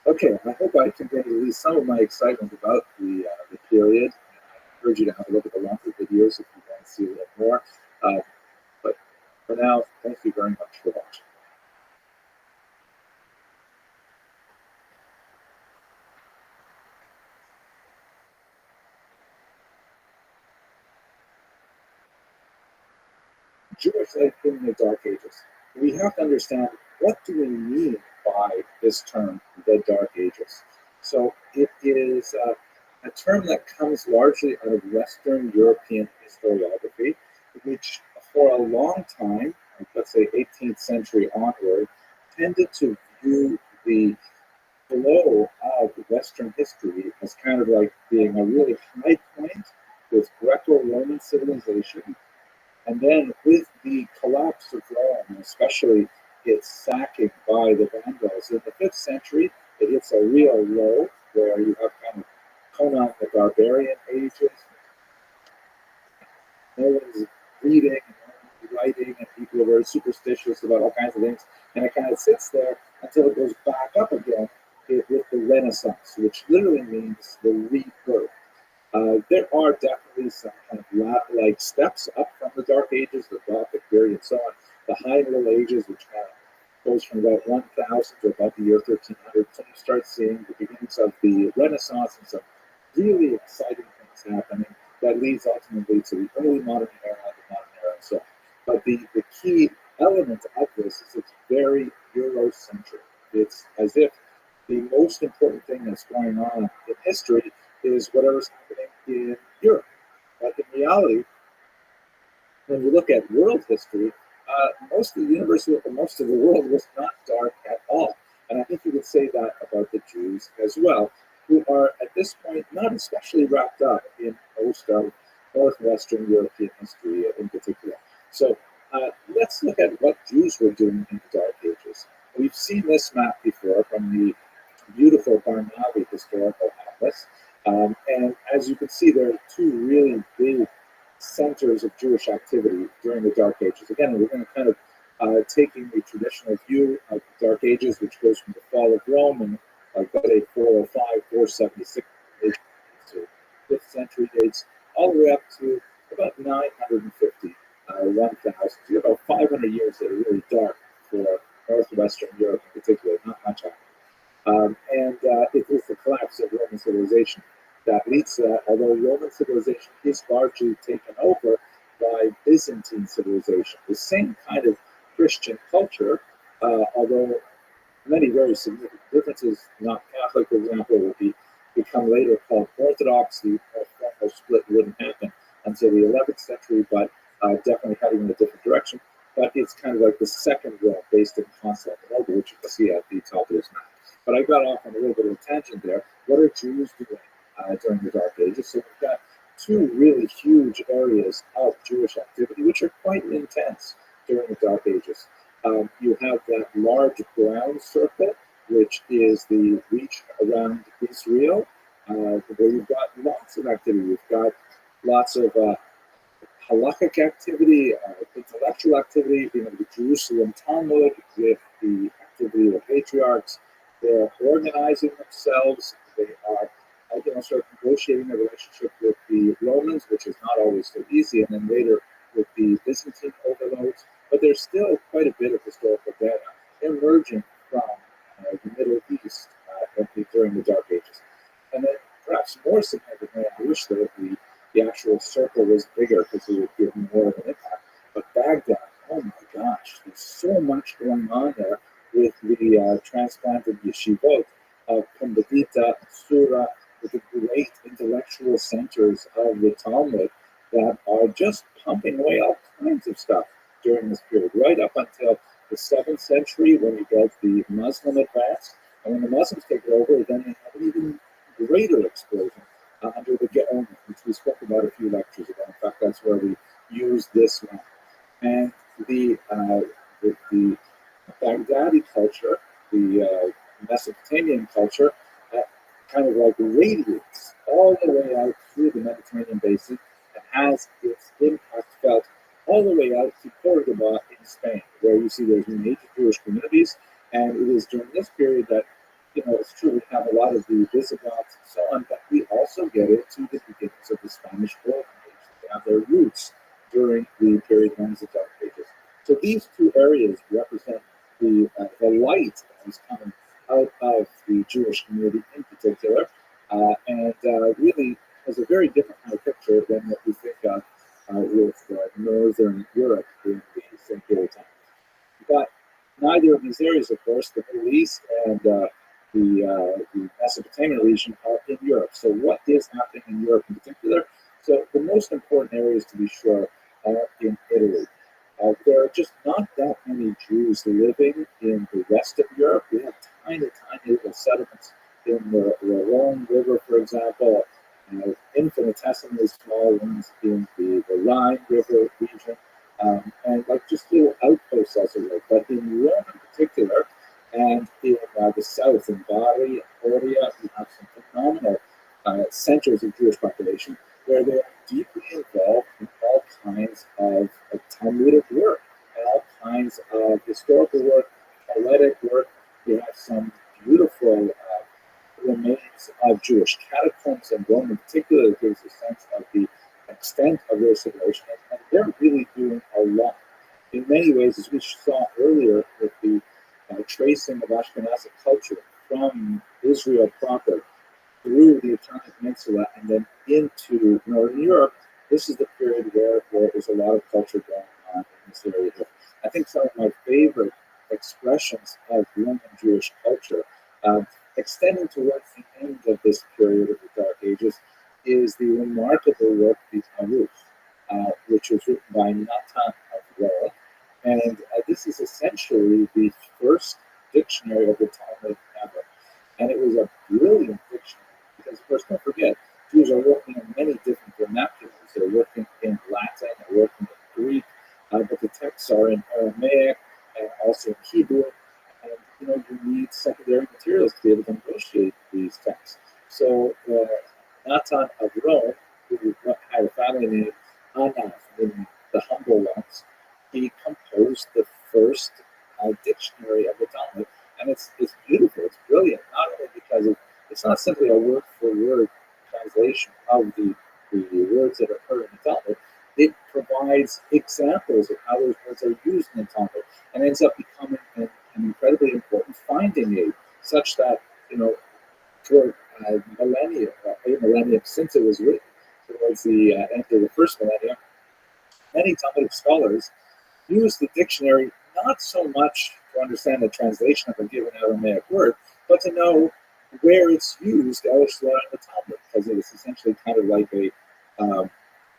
Okay, I hope I can bring at least some of my excitement about the period. I encourage you to have a look at the longer videos if you want to see a little more. But for now, thank you very much for watching. Jewish life in the Dark Ages. We have to understand, what do we mean by this term, the Dark Ages? So it is a term that comes largely out of Western European historiography, which for a long time, like let's say 18th century onward, tended to view the flow of Western history as kind of like being a really high point with Greco-Roman civilization. And then with the collapse of Rome, especially its sacking by the Vandals in the 5th century, it hits a real low where you have kind of Conan the Barbarian ages. No one's reading, no one's writing, and people are very superstitious about all kinds of things. And it kind of sits there until it goes back up again with the Renaissance, which literally means the rebirth. There are definitely some kind of like steps up from the Dark Ages, the Gothic period, and so on. The High Middle Ages, which kind of goes from about 1000 to about the year 1300, so you start seeing the beginnings of the Renaissance and some really exciting things happening that leads ultimately to the early modern era, the modern era, and so on. But the key element of this is it's very Eurocentric. It's as if the most important thing that's going on in history is whatever's happening in Europe. But in reality, when you look at world history, most of the universe, most of the world was not dark at all. And I think you could say that about the Jews as well, who are at this point not especially wrapped up in most of Northwestern European history in particular. So let's look at what Jews were doing in the Dark Ages. We've seen this map before from the beautiful Barnaby historical atlas. And as you can see, there are two really big centers of Jewish activity during the Dark Ages. Again, we're going to kind of taking the traditional view of the Dark Ages, which goes from the fall of Rome and like say 405, 476 to 5th century dates, all the way up to about 950, 1000. So about 500 years that are really dark for Northwestern Europe in particular, not much happening. And it is the collapse of Roman civilization that leads to that, although Roman civilization is largely taken over by Byzantine civilization. The same kind of Christian culture, although many very significant differences. Not Catholic, for example, will become later called Orthodox. The formal split wouldn't happen until the 11th century, but definitely heading in a different direction. But it's kind of like the second Rome based in Constantinople, which you can see at the top of this map. But I got off on a little bit of a tangent there. What are Jews doing during the Dark Ages? So we've got two really huge areas of Jewish activity, which are quite intense during the Dark Ages. You have that large brown circle, which is the reach around Israel, where you've got lots of activity. You've got lots of halakhic activity, intellectual activity, the Jerusalem Talmud with the activity of the patriarchs. They're organizing themselves. They are, sort of negotiating a relationship with the Romans, which is not always so easy, and then later with the Byzantine overlords. But there's still quite a bit of historical data emerging from the Middle East during the Dark Ages. And then perhaps more significantly, I wish that the actual circle was bigger because it would give more of an impact. But Baghdad, oh my gosh, there's so much going on there with the transplanted yeshivot of Pumbedita, Sura, with the great intellectual centers of the Talmud that are just pumping away all kinds of stuff during this period, right up until the 7th century when you get the Muslim advance. And when the Muslims take it over, then they have an even greater explosion under the Gaon, which we spoke about a few lectures ago. In fact, that's where we use this one. And the Baghdadi culture, the Mesopotamian culture, kind of like radiates all the way out through the Mediterranean basin and has its impact felt all the way out to Cordoba in Spain, where you see there's major Jewish communities. And it is during this period that, it's true, we have a lot of the Visigoths and so on, but we also get into the beginnings of the Spanish Golden Age. They have their roots during the period known as the Dark Ages. So these two areas represent the light that is coming out of the Jewish community in particular, and really has a very different kind of picture than what we think of with Northern Europe in the same period of time. But neither of these areas, of course, the Middle East and the Mesopotamian region are in Europe. So what is happening in Europe in particular? So the most important areas to be sure are in Italy. There are just not that many Jews living in the rest of Europe. We have tiny, tiny little settlements in the Rhone River, for example, infinitesimally small ones in the Rhine River region, and like just little outposts as it were. But in Rome in particular, and in the south, in Bari and Oria, we have some phenomenal centers of Jewish population where they're deeply involved in all kinds of Talmudic work and all kinds of historical work, poetic work. We have some beautiful remains of Jewish catacombs in Rome in particular that gives a sense of the extent of their civilization. And they're really doing a lot. In many ways, as we saw earlier with the tracing of Ashkenazic culture from Israel proper through the Italian Peninsula and then into Northern Europe, this is the period where there's a lot of culture going on in this area. I think some of my favorite expressions of Roman Jewish culture, extending towards the end of this period of the Dark Ages, is the remarkable work, the Talmud, which was written by Natan of Rome. And this is essentially the first dictionary of the Talmud ever. And it was a brilliant dictionary because, of course, don't forget, Jews are working in many different vernaculars. They're working in Latin, they're working in Greek, but the texts are in Aramaic and also in Hebrew. And, you need secondary materials to be able to negotiate these texts. So Natan of Rome, who had a family name Anav, meaning the humble ones, he composed the first dictionary of the Talmud, and it's beautiful, it's brilliant. Not only because it's not simply a word-for-word translation of the words that occur in the Talmud. It provides examples of how those words are used in the Talmud, and ends up becoming an incredibly important finding aid, such that for a millennium since it was written, towards the end of the first millennium, many Talmudic scholars use the dictionary not so much to understand the translation of a given Aramaic word, but to know where it's used elsewhere in the Talmud, because it is essentially kind of like a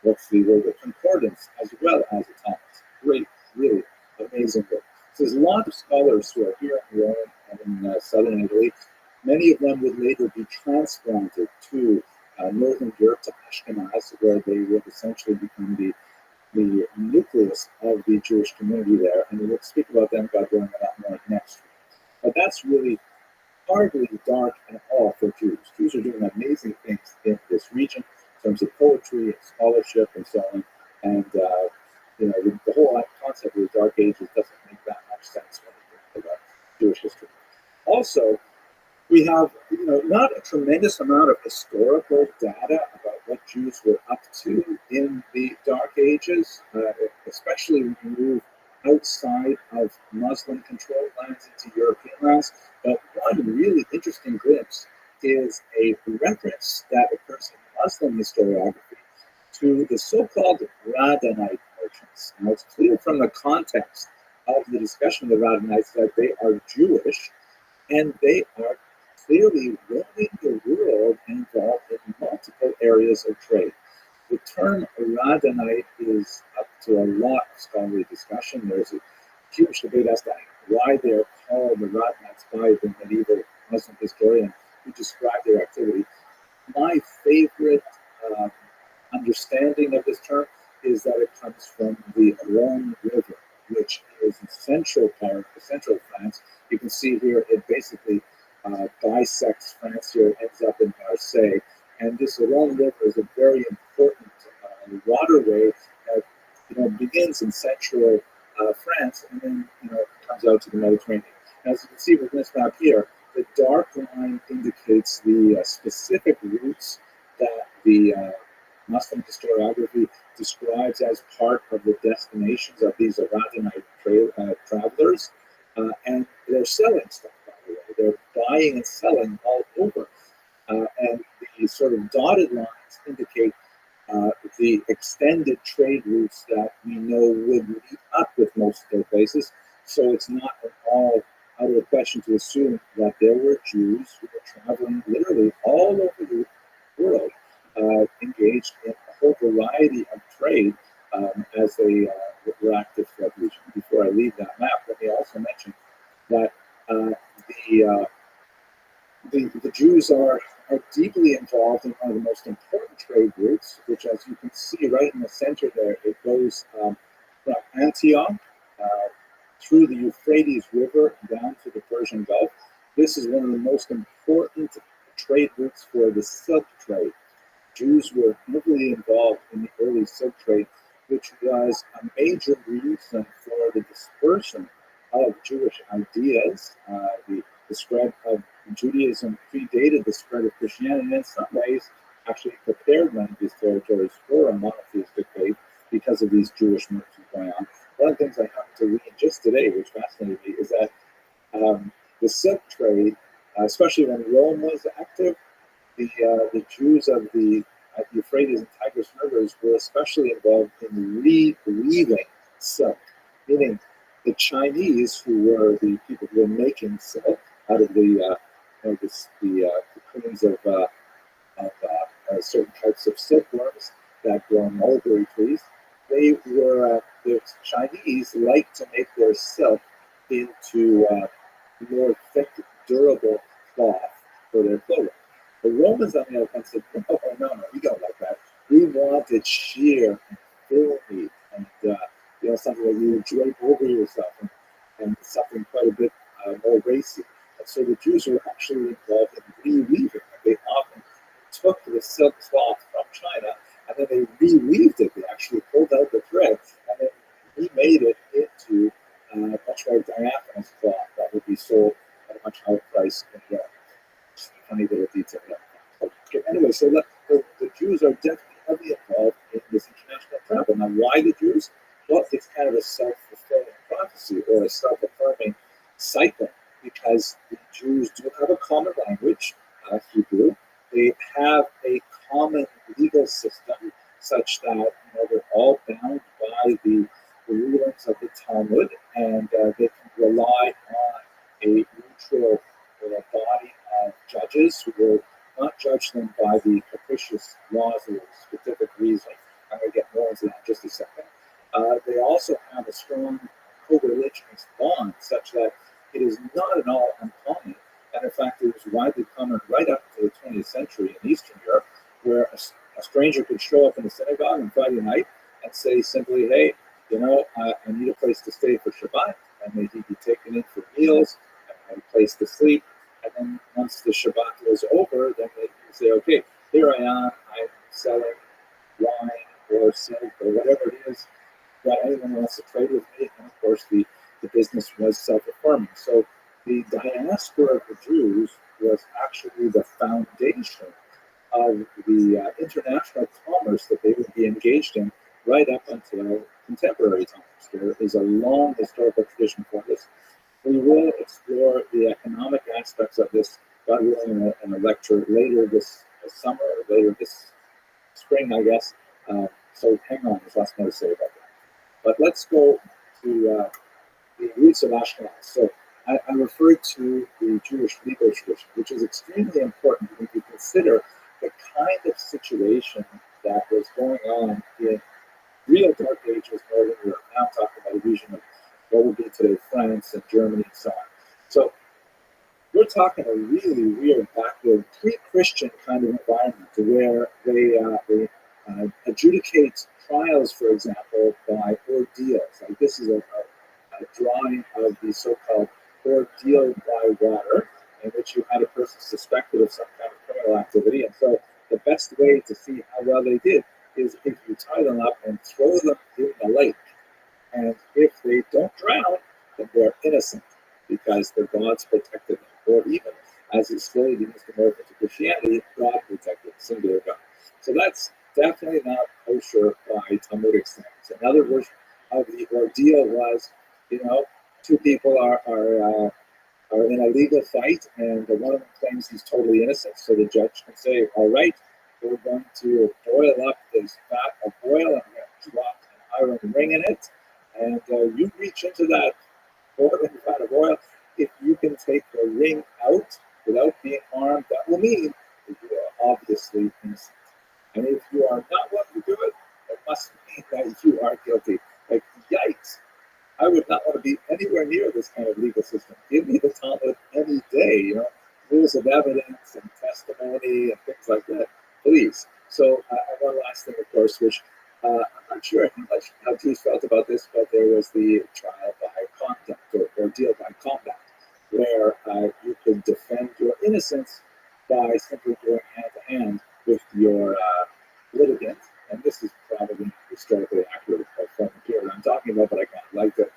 a concordance as well as a Talmud. Great, really amazing book. So there's a lot of scholars who are here in Rome and in southern Italy. Many of them would later be transplanted to northern Europe, to Ashkenaz, where they would essentially become the nucleus of the Jewish community there, and we'll speak about them, God willing, a lot more next week. But that's really hardly dark at all for Jews. Jews are doing amazing things in this region in terms of poetry and scholarship and so on. And the whole concept of the Dark Ages doesn't make that much sense when you think about Jewish history. Also, we have, not a tremendous amount of historical data about what Jews were up to in the Dark Ages, especially when you move outside of Muslim-controlled lands into European lands. But one really interesting glimpse is a reference that occurs in Muslim historiography to the so-called Radhanite merchants. Now, it's clear from the context of the discussion of the Radhanites that they are Jewish, and they are clearly roaming the world and involved in multiple areas of trade. The term Radhanite is up to a lot of scholarly discussion. There's a huge debate as to why they're called the Radhanites by the medieval Muslim historian who described their activity. My favorite understanding of this term is that it comes from the Rhone River, which is in central France. You can see here it basically bisects France here, ends up in Marseille. And this Rhone River is a very important waterway that begins in central France and then comes out to the Mediterranean. As you can see with this map here, the dark line indicates the specific routes that the Muslim historiography describes as part of the destinations of these Radhanite travelers. And they're selling stuff, by the way. They're buying and selling all over. And the sort of dotted lines indicate the extended trade routes that we know would meet up with most of their places. So it's not at all out of the question exaggeration to assume that there were Jews who were traveling literally all over the world, engaged in a whole variety of trade as they were active throughout the region. Before I leave that map, let me also mention that the, uh, the Jews are deeply involved in one of the most important trade routes, which, as you can see right in the center there, it goes from Antioch through the Euphrates River down to the Persian Gulf. This is one of the most important trade routes for the silk trade. Jews were heavily involved in the early silk trade, which was a major reason for the dispersion of Jewish ideas. The spread of Judaism predated the spread of Christianity, and in some ways actually prepared many of these territories for a monotheistic faith because of these Jewish merchants going on. One of the things I happened to read just today, which fascinated me, is that the silk trade, especially when Rome was active, the Jews of the Euphrates and Tigris rivers were especially involved in reweaving silk, meaning the Chinese, who were the people who were making silk out of the cocoons of certain types of silkworms that grow on mulberry trees. The Chinese liked to make their silk into more thick, durable cloth for their clothing. The Romans, on the other hand, said, no, we don't like that. We wanted sheer and filmy and something that you would drape over yourself and something quite a bit more racy. And so the Jews were actually involved in reweaving. They often took the silk cloth from China and then they reweaved it. They actually pulled out the thread and then remade it into much more diaphanous cloth that would be sold at a much higher price in Europe. Just a funny little detail there. Okay, anyway, so the Jews are definitely heavily involved in this international travel. Now, why the Jews? Well, it's kind of a self-fulfilling prophecy or a self-affirming cycle because the Jews do have a common language, Hebrew. They have a common legal system such that they're all bound by the rulings of the Talmud, and they can rely on a neutral body of judges who will not judge them by the capricious laws or specific reason. I'm going to get more into that in just a second. They also have a strong co-religionist bond such that it is not at all uncommon. And in fact, it was widely common right up to the 20th century in Eastern Europe, where a stranger could show up in the synagogue on Friday night and say simply, hey, I need a place to stay for Shabbat, and then he'd be taken in for meals and a place to sleep. And then once the Shabbat was over, then they'd say, okay, here I am, I'm selling wine or silk or whatever it is that anyone wants to trade with me. And of course, the business was self-affirming. So the diaspora of the Jews was actually the foundation of the international commerce that they would be engaged in right up until contemporary times. There is a long historical tradition for this. We will explore the economic aspects of this, God willing, in a lecture later this summer or later this spring, I guess. So hang on, there's lots more to say about that. But let's go to the roots of Ashkenaz. So I referred to the Jewish legal tradition, which is extremely important when you consider the kind of situation that was going on in real dark ages Northern Europe. Now I'm talking about a region of what would be today France and Germany and so on. So we're talking a really real backward, pre-Christian kind of environment where they adjudicate trials, for example, by ordeals. Like this is a drawing of the so-called ordeal by water, in which you had a person suspected of some kind of criminal activity. And so the best way to see how well they did is if you tie them up and throw them in the lake. And if they don't drown, then they're innocent because their gods protected them. Or even as it slowly begins to morph into Christianity, God protected the singular God. So that's definitely not kosher by Talmudic standards. Another version of the ordeal was, two people are in a legal fight, and one of them claims he's totally innocent. So the judge can say, all right, we're going to boil up this vat of oil, and we're going to drop an iron ring in it, and you reach into that boiling vat of oil. If you can take a ring out without being harmed, that will mean that you are obviously innocent. And if you are not willing to do it, it must mean that you are guilty. Like, yikes. I would not want to be anywhere near this kind of legal system. Give me the Talmud any day, rules of evidence and testimony and things like that, please. So, one last thing, of course, which I'm not sure how Jews felt about this, but there was the trial by conduct or ordeal by combat, where you could defend your innocence by simply going hand to hand with your litigant. And this is probably historically accurate from the period I'm talking about, but I kind of liked it.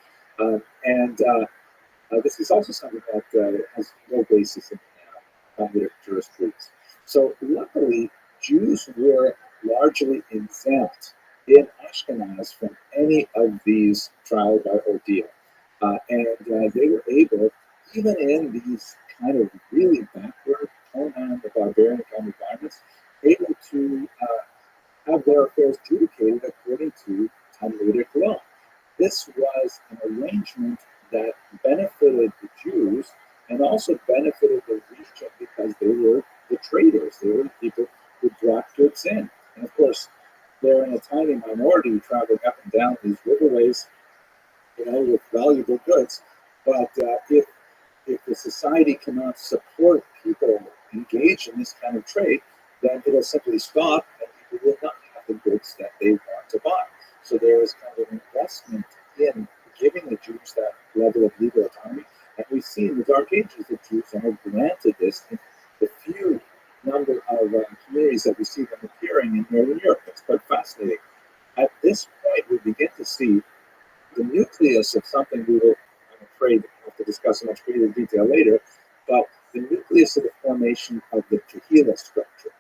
This is also something that has no basis in Talmudic jurisprudence. So luckily, Jews were largely exempt in Ashkenaz from any of these trial by ordeal. They were able, even in these kind of really backward, homeland, barbarian kind of environments, able to have their affairs adjudicated according to Talmudic law. This was an arrangement that benefited the Jews and also benefited the region because they were the traders. They were the people who brought goods in. And of course, they're in a tiny minority traveling up and down these riverways, with valuable goods. But if the society cannot support people engaged in this kind of trade, then it'll simply stop and people will not have the goods that they want to buy. So there is kind of an investment in giving the Jews that level of legal autonomy. And we see in the Dark Ages that Jews are granted this in the few number of communities that we see them appearing in Northern Europe. It's quite fascinating. At this point, we begin to see the nucleus of something we will, I'm afraid, have to discuss in much greater detail later, but the nucleus of the formation of the Kehillah structure.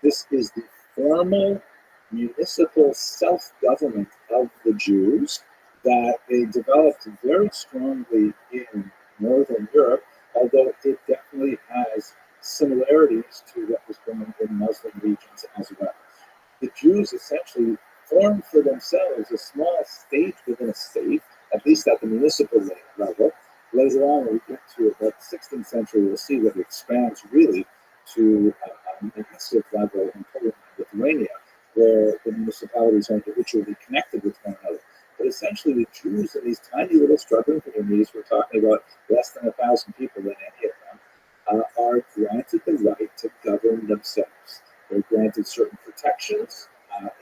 This is the formal municipal self-government of the Jews that they developed very strongly in Northern Europe, although it definitely has similarities to what was going on in Muslim regions as well. The Jews essentially formed for themselves a small state within a state, at least at the municipal level. Later on, when we get to about the 16th century, we'll see that it expands really to a massive level in Poland and Lithuania, where the municipalities are individually connected with one another. But essentially, the Jews in these tiny little struggling communities, we're talking about less than 1,000 people in any of them, are granted the right to govern themselves. They're granted certain protections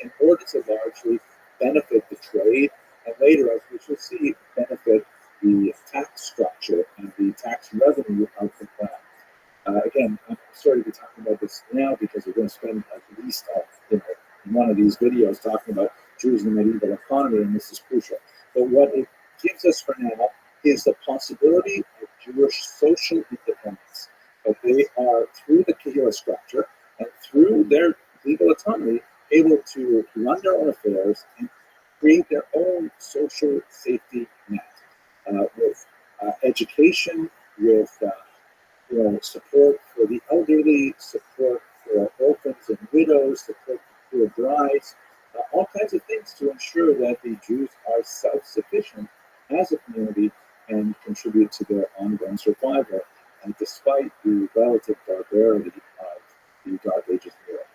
in order to largely benefit the trade, and later, as we shall see, benefit the tax structure and the tax revenue of the land. Again, I'm sorry to be talking about this now because we're going to spend at least one of these videos talking about Jews in the medieval economy, and this is crucial. But what it gives us for now is the possibility of Jewish social independence. That they are, through the Kehillah structure and through their legal autonomy, able to run their own affairs and create their own social safety net with education, with support for the elderly, support for orphans and widows, support for brides, all kinds of things to ensure that the Jews are self-sufficient as a community and contribute to their ongoing survival, and despite the relative barbarity of the Dark Ages in Europe.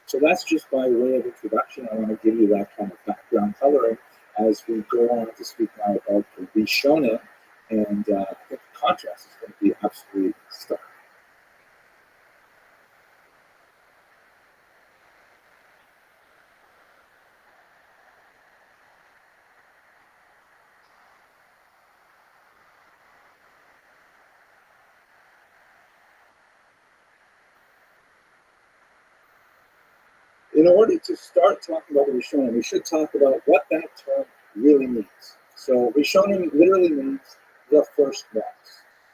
So that's just by way of introduction. I want to give you that kind of background coloring as we go on to speak now about the Rishonim, and I think the contrast is going to be absolutely stark. In order to start talking about the Rishonim, we should talk about what that term really means. So Rishonim literally means the first ones.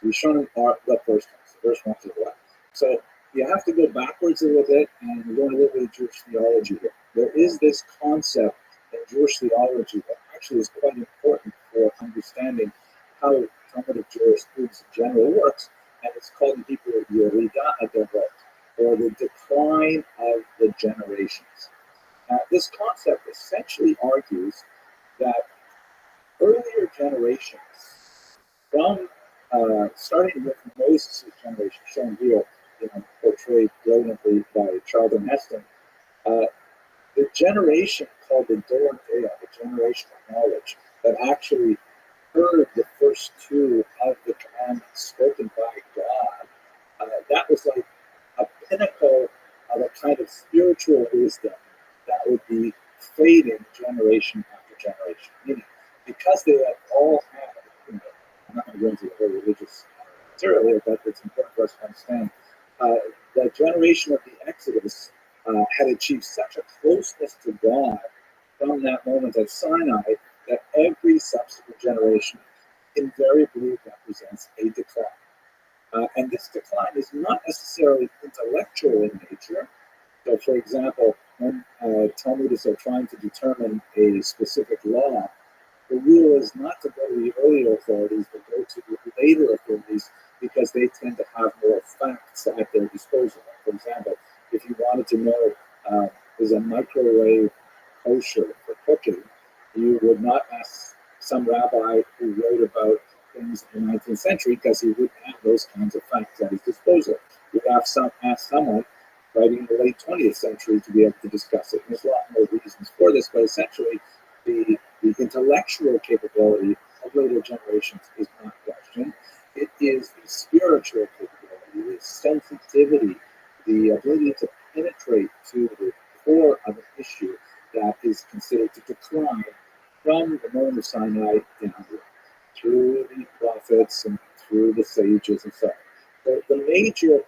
Rishonim are the first ones. The first ones are what? So you have to go backwards a little bit and learn a little bit of Jewish theology here. There is this concept in Jewish theology that actually is quite important for understanding how Talmudic jurisprudence in general works, and it's called in Hebrew Yerida Adavot, or the decline of the generations. This concept essentially argues that earlier generations, from starting with Moses' generation, shown here, portrayed brilliantly by Charlton Heston, uh, the generation called the Dor Dea, the generation of knowledge, that actually heard the first two of the commandments spoken by God, that was like a pinnacle of a kind of spiritual wisdom that would be fading generation after generation. Meaning, because they had all had, I'm not going to go into the whole religious material here, but it's important for us to understand. The generation of the Exodus had achieved such a closeness to God from that moment at Sinai that every subsequent generation invariably represents a decline. And this decline is not necessarily intellectual in nature. So, for example, when Talmudists are trying to determine a specific law, the rule is not to go to the earlier authorities, but go to the later authorities because they tend to have more facts at their disposal. For example, if you wanted to know is a microwave kosher for cooking, you would not ask some rabbi who wrote about things in the 19th century because he wouldn't have those kinds of facts at his disposal. You'd have ask someone writing in the late 20th century to be able to discuss it. And there's a lot more reasons for this, but essentially the intellectual capability of later generations is not questioned. It is the spiritual capability, the sensitivity, the ability to penetrate to the core of an issue that is considered to decline from the moment of Sinai downward, through the prophets and through the sages and so on. The major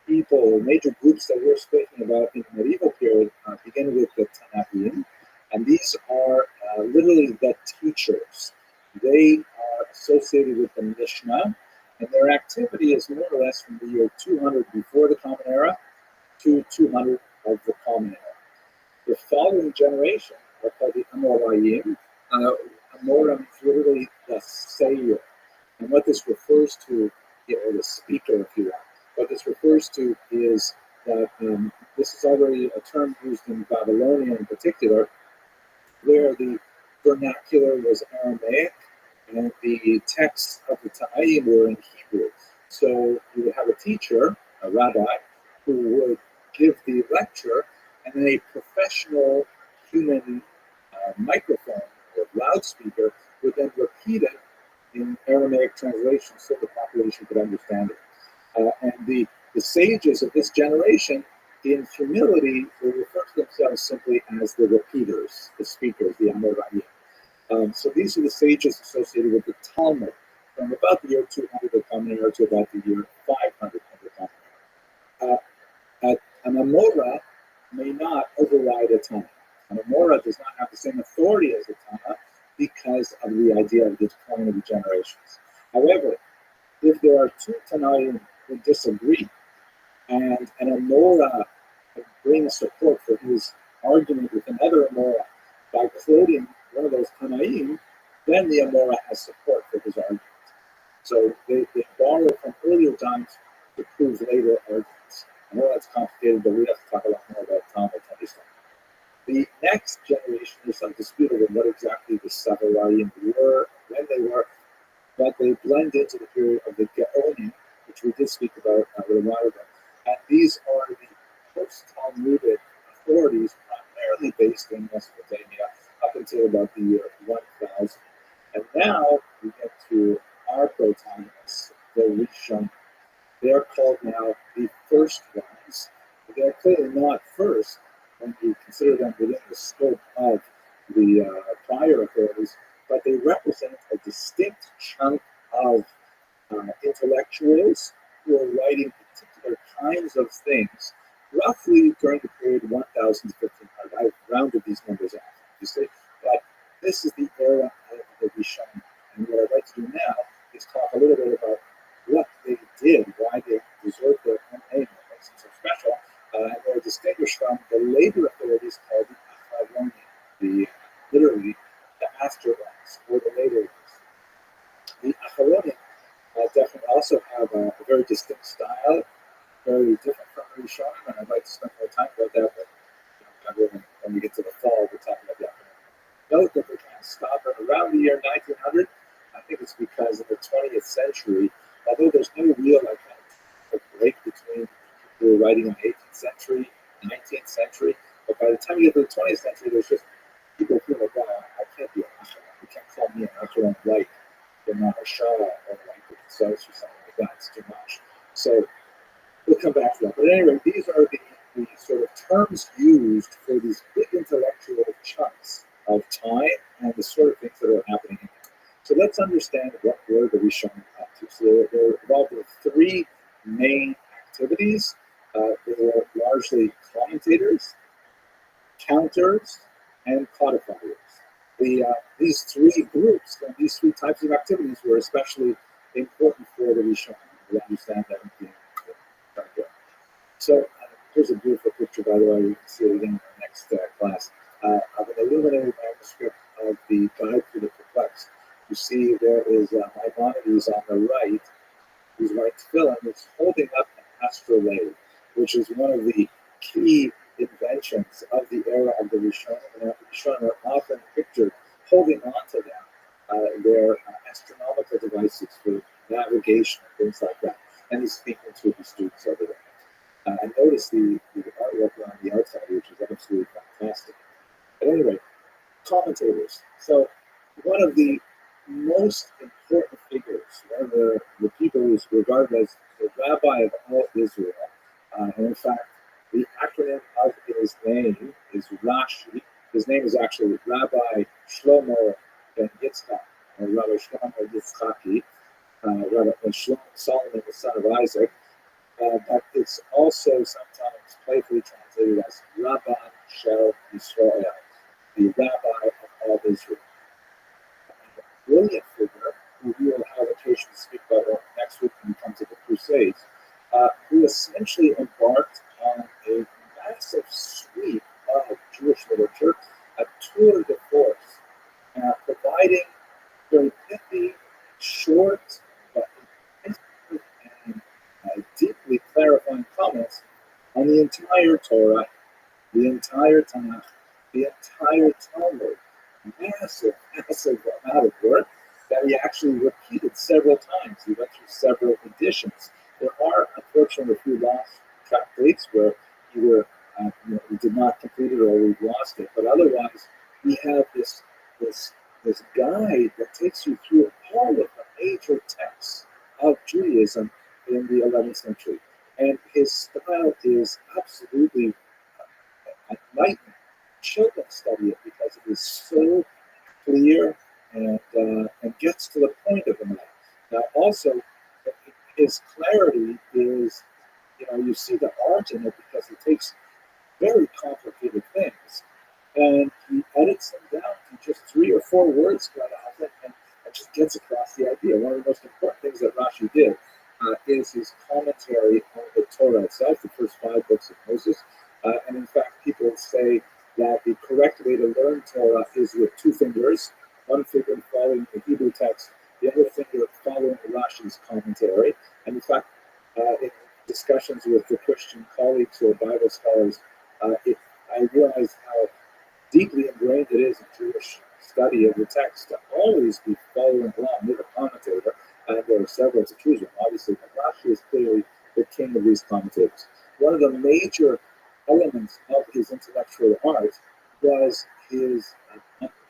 people, major groups that we're speaking about in the medieval period begin with the Tanaim, and these are literally the teachers. They are associated with the Mishnah, and their activity is more or less from the year 200 before the Common Era to 200 of the Common Era. The following generation are called the Amoraim. Amorim is literally the sayer. And what this refers to, or the speaker, if you will, what this refers to is that this is already a term used in Babylonia in particular, where the vernacular was Aramaic and the texts of the Ta'im were in Hebrew. So you would have a teacher, a rabbi, who would give the lecture, and then a professional human microphone or loudspeaker would then repeat it in Aramaic translation so the population could understand it. And the sages of this generation, in humility, they refer to themselves simply as the repeaters, the speakers, the Amoraim. So these are the sages associated with the Talmud from about the year 200 of the Common Era to about the year 500 of the Common Era. An Amora may not override a Tana. An Amora does not have the same authority as a Tana because of the idea of the decline of the generations. However, if there are two Tanaim who disagree, and an Amora brings support for his argument with another Amora by quoting one of those Tanaim, then the Amora has support for his argument. So they borrow from earlier times to prove later arguments. I know that's complicated, but we have to talk a lot more about Talmud to understand. The next generation is undisputed on what exactly the Savarim were, when they were, but they blend into the period of the Geonim, which we did speak about a little while ago. And these are the post-Talmudic authorities primarily based in Mesopotamia up until about the year 1000. And now we get to our protagonists, the Rishonim. They're called now the first ones. They're clearly not first when you consider them within the scope of the prior authorities, but they represent a distinct chunk of intellectuals who are writing particular kinds of things, roughly during the period 1000 to 1500. I've rounded these numbers out, obviously, but this is the era of the Rishonim. And what I'd like to do now is talk a little bit about what they did, why they deserve their own name, what makes them so special, and they're distinguished from the later authorities called the Acharonim, literally the after ones, or the later ones. The Acharonim definitely also have a very distinct style, very different from the Rishonim, and I'd like to spend more time about that, but when we get to the fall, we'll talk about that. Note that they can't stop it around the year 1900. I think it's because in the 20th century, although there's no real like break between people who were writing in the 18th century, 19th century, but by the time you get to the 20th century, there's just people feel like, well, I can't be an Asher. You can't call me an Asher like the Mahashah or like the Consults or something like that. It's too much. So we'll come back to that. But anyway, these are the sort of terms used for these big intellectual chunks of time and the sort of things that are happening in there. So let's understand what were the Rishonim up to. So they're involved in three main activities. They were largely commentators, counters, and codifiers. These three groups, and these three types of activities were especially important for the Rishonim. We understand that in the So here's a beautiful picture, by the way. You can see it again in the next class of an illuminated manuscript of the Guide to the Perplexed. You see there is Maimonides on the right, who's right tefillin, and it's holding up an astrolabe, which is one of the key inventions of the era of the Rishonim. And the Rishonim are often pictured holding on to them, their astronomical devices for navigation and things like that. And he's speaking to his students over there. And notice the artwork on the outside, which is absolutely fantastic. At any rate, commentators. So one of the most important figures, one of the people who is regarded as the Rabbi of all Israel, and in fact, the acronym of his name is Rashi. His name is actually Rabbi Shlomo ben Yitzchak, or Rabbi Shlomo Yitzchaki, Rabbi Solomon, the son of Isaac. But it's also sometimes playfully translated as Rabbi Shel Yisrael, the Rabbi of all Israel. A brilliant figure, who we will have occasion to speak about next week when we come to the Crusades, who essentially embarked on a massive sweep of Jewish literature, a tour de force, providing very pithy, short, but intensive and deeply clarifying comments on the entire Torah, the entire Tanakh, the entire Talmud. Massive amount of work that he actually repeated several times. He went through several editions. There are, unfortunately, a few lost tractates where either we did not complete it or we lost it. But otherwise, we have this guide that takes you through all of the major texts of Judaism in the 11th century. And his style is absolutely enlightening. Children study it because it is so clear and gets to the point of the matter. Now, also, his clarity is, you see the art in it because he takes very complicated things and he edits them down to just 3 or 4 words quite often and just gets across the idea. One of the most important things that Rashi did is his commentary on the Torah itself, the first 5 books of Moses. And in fact, people say that the correct way to learn Torah is with 2 fingers, one finger following the Hebrew text, the other finger following Rashi's commentary. And in fact, in discussions with the Christian colleagues or Bible scholars, I realized how deeply ingrained it is in Jewish study of the text to always be following along with a commentator. And there are several to choose from, obviously, but Rashi is clearly the king of these commentators. One of the major elements of his intellectual art was his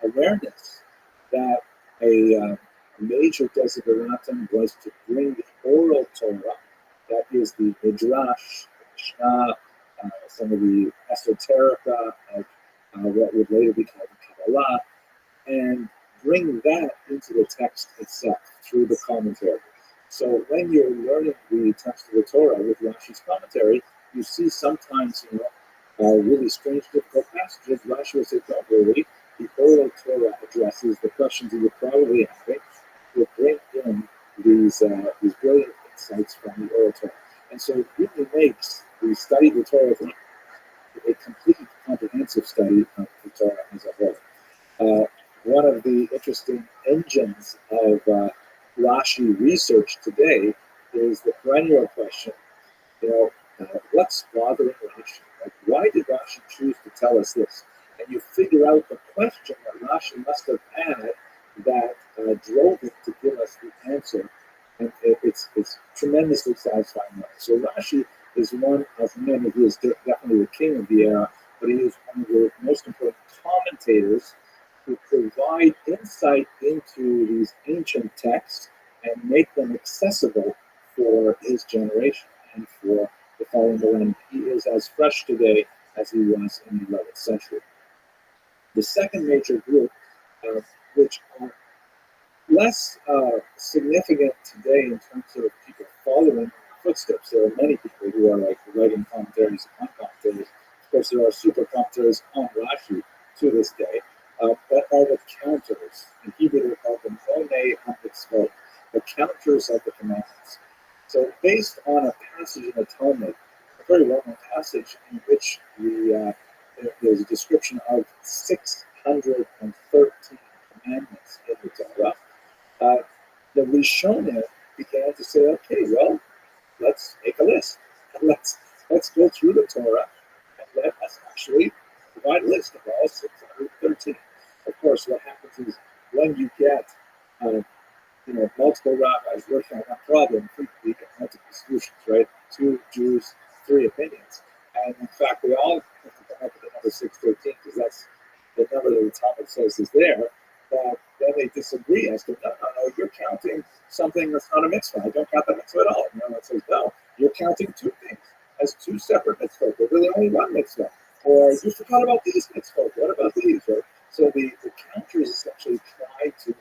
awareness that a major desideratum was to bring the oral Torah, that is the Midrash, the Mishnah, some of the esoterica of what would later be called the Kabbalah, and bring that into the text itself through the commentary. So when you're learning the text of the Torah with Rashi's commentary, you see sometimes, really strange, difficult passages. Rashi will say, don't worry, the oral Torah addresses the questions that you're probably having. Will bring in these brilliant insights from the oral Torah. And so it really makes the study of the Torah a complete, comprehensive study of the Torah as a whole. One of the interesting engines of Rashi research today is the perennial question, what's bothering Rashi? Like, why did Rashi choose to tell us this? And you figure out the question that Rashi must have had that drove him to give us the answer And it's tremendously satisfying. So Rashi is one of many. He is definitely the king of the era, but he is one of the most important commentators who provide insight into these ancient texts and make them accessible for his generation and for the following millennium. He is as fresh today as he was in the 11th century. The second major group, which are less significant today in terms of people following footsteps. There are many people who are like writing commentaries on commentaries. Of course, there are super commentaries on Rashi to this day, but are the counters. In Hebrew, they call them Monei HaMitzvot, the counters of the commandments. So, based on a passage in the Talmud, a very well-known passage in which there's a description of 613 commandments in the Torah. The Rishonim began to say, okay, well, let's make a list. Let's go through the Torah and let us actually provide a list of all 613. Of course, what happens is when you get multiple rabbis working on one problem, you get multiple solutions, right? 2 Jews, 3 opinions. And in fact, we all have to come up with the number 613 because that's the number that the Talmud says is there. But then they disagree as to, no, you're counting something that's not a mitzvah. I don't count that mitzvah at all. And one says, no, you're counting 2 things as 2 separate mitzvahs. They're really only 1 mitzvah. Or you forgot about these mitzvahs. What about these, right? So the counters essentially try to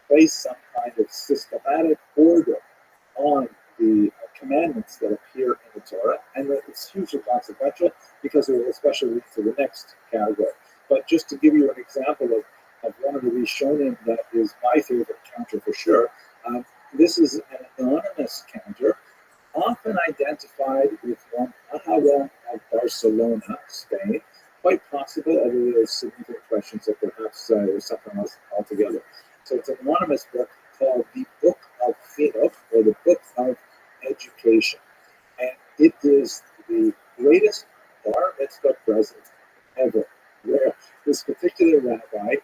place some kind of systematic order on the commandments that appear in the Torah, and it's hugely consequential because it will especially lead to the next category. But just to give you an example of one of the Rishonim that is my favorite counter for sure, this is an anonymous counter, often identified with one Aharon of Barcelona, Spain. Quite possible, although there's significant questions that perhaps there's something else altogether. So it's an anonymous book called the Book of Chinuch, or the Book of Education. And it is the greatest bar mitzvah present ever, where this particular rabbi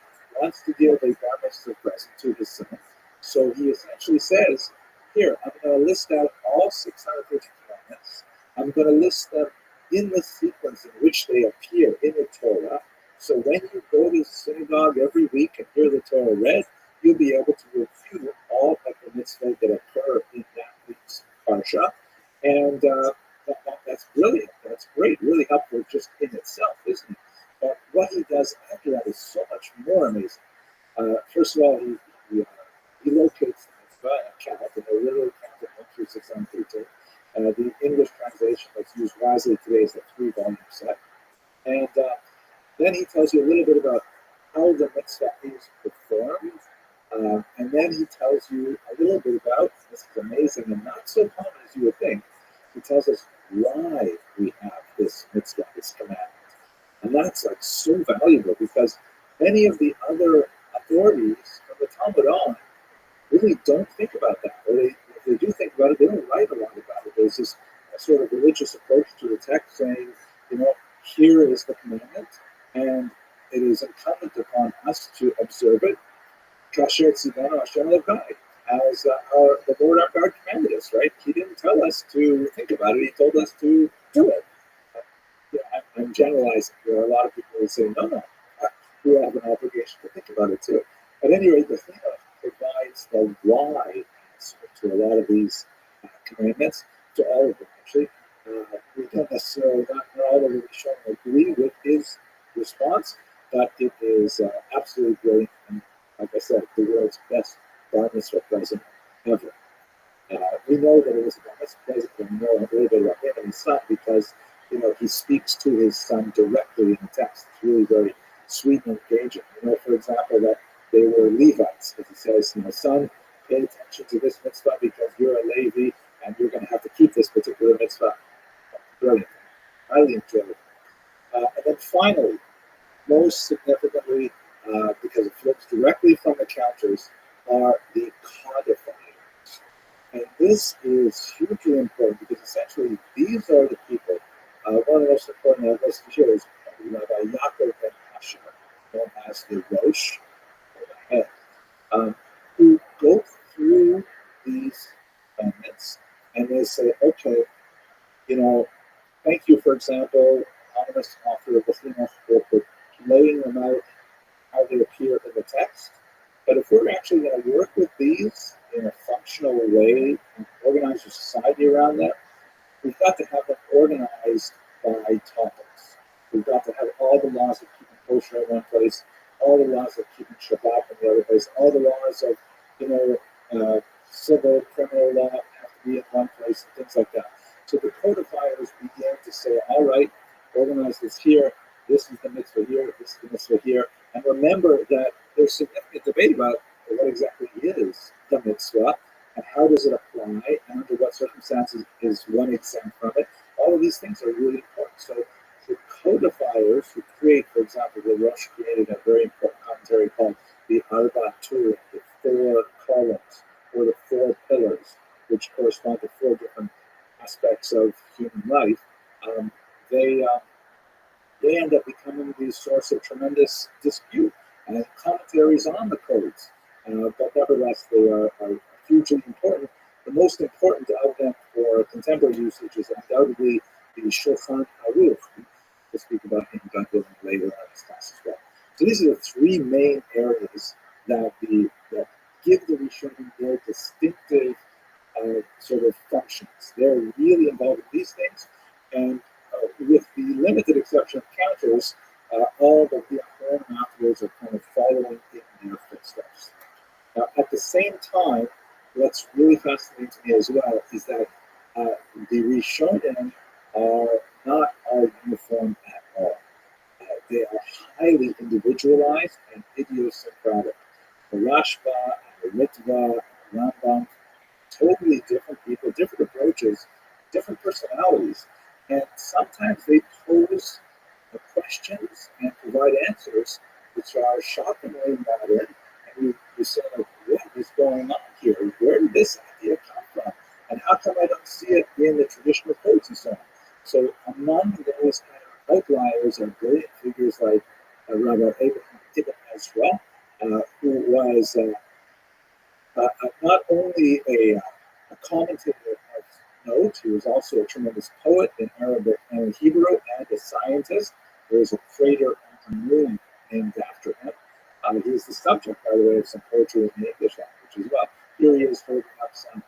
wants to give a bar mitzvah present to his son. So he essentially says, here, I'm going to list out all 650 commandments. I'm going to list them in the sequence in which they appear in the Torah. So when you go to synagogue every week and hear the Torah read, you'll be able to review all of the mitzvot that occur in that week's parsha. And that's brilliant. That's great. Really helpful just in itself, isn't it? But what he does after that is so much more amazing. First of all, he locates the mitzvah and count, and they literally count it 1 through 613. The English translation that's used wisely today is the 3-volume set. And then he tells you a little bit about how the mitzvah is performed. And then he tells you a little bit about, this is amazing and not so common as you would think, he tells us why we have this mitzvah, this commandment. And that's like so valuable because many of the other authorities from the Talmud on really don't think about that. Or if they do think about it, they don't write a lot about it. There's this sort of religious approach to the text saying, here is the commandment, and it is incumbent upon us to observe it. Kasher tzivanu Hashem Elokai, as the Lord our God commanded us, right? He didn't tell us to think about it. He told us to do it. I'm generalizing. There are a lot of people who say, no, we have an obligation to think about it too. At any rate, the thing provides the why answer to a lot of these commandments, to all of them actually. We don't necessarily, not all of them agree with his response, but it is absolutely brilliant. And like I said, the world's best bar mitzvah present ever. We know that it was a bar mitzvah present, and we know a little bit about him and his son because he speaks to his son directly in the text. It's really very sweet and engaging. For example, that they were Levites, as he says, son, pay attention to this mitzvah because you're a Levi and you're going to have to keep this particular mitzvah. Brilliant. Highly enjoyable. And then finally, most significantly, because it flows directly from the counters, are the codifiers. And this is hugely important because essentially these are the people. One of the most important of us here is Rabbi Yaakov ben Asher, known as the Rosh, or the head, who go through these they say, okay, thank you, for example, anonymous author of the Behemoth, for laying them out how they appear in the text. But if we're actually going to work with these in a functional way and organize a society around them, we've got to have them organized by topics. We've got to have all the laws of keeping kosher in one place, all the laws of keeping Shabbat in the other place, all the laws of, civil, criminal law have to be in one place, and things like that. So the codifiers began to say, all right, organize this here, this is the mitzvah here, this is the mitzvah here. And remember that there's significant debate about what exactly is the mitzvah and how does it apply and under what circumstances is one exempt from it. All of these things are really important. So the codifiers who create, for example, the Rosh created a very important commentary called the Arba Tur, the 4 columns, or the 4 pillars, which correspond to 4 different aspects of human life. They end up becoming the source of tremendous dispute and commentaries on the codes. But nevertheless, they are hugely important. The most important of them for contemporary usage is undoubtedly the Shulchan Aruch. We'll speak about him later in this class as well. So these are the 3 main areas that give the Rishonim their distinctive sort of functions. They're really involved in these things, and with the limited exception of counters, all the Acharonim afterwards are kind of following in their footsteps. Now, at the same time, what's really fascinating to me as well is that the Rishonim are not all uniform at all. They are highly individualized and idiosyncratic. The Rashba, and the Ritva, and the Rambam, totally different people, different approaches, different personalities. And sometimes they pose questions and provide answers which are shockingly modern. And you say, like, what is going on here? Where did this idea come from? And how come I don't see it in the traditional codes and so on? So among those kind of outliers are brilliant figures like Rabbi Abraham Ibn Ezra, who was not only a commentator of note, he was also a tremendous poet in Arabic and in Hebrew, and a scientist. There is a crater on the moon named after him. He is the subject, by the way, of some poetry in the English language as well. Here he is holding up some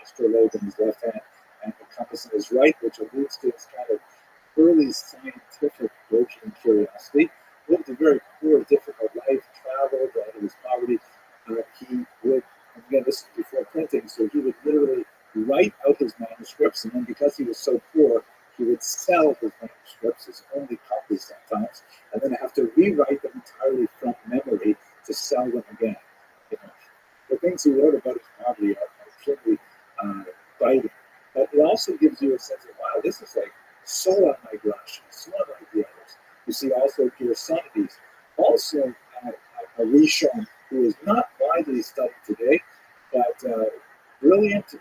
astrolabe in his left hand and a compass in his right, which alludes to his kind of early scientific burgeoning curiosity. Lived a very poor, difficult life, traveled out of his poverty. He would, again, this is before printing, so he would literally write out his manuscripts, and then because he was so poor, he would sell his manuscripts, his only copies sometimes, and then have to rewrite them entirely from memory to sell them again. The things he wrote about his poverty are truly biting. But it also gives you a sense of, wow, this is like so unlike Rashi, so unlike the others. You see also Gersonides, also a Rishon who is not widely studied today, but brilliant,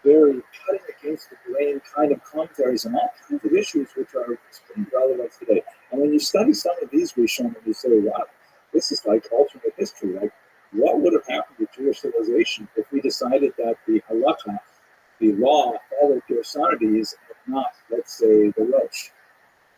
very cutting against the grain kind of commentaries on all kinds of issues which are extremely relevant today. And when you study some of these Rishonim, you say, wow, this is like alternate history. Like, what would have happened to Jewish civilization if we decided that the halakha, the law, followed Gersonides and not, let's say, the Rosh?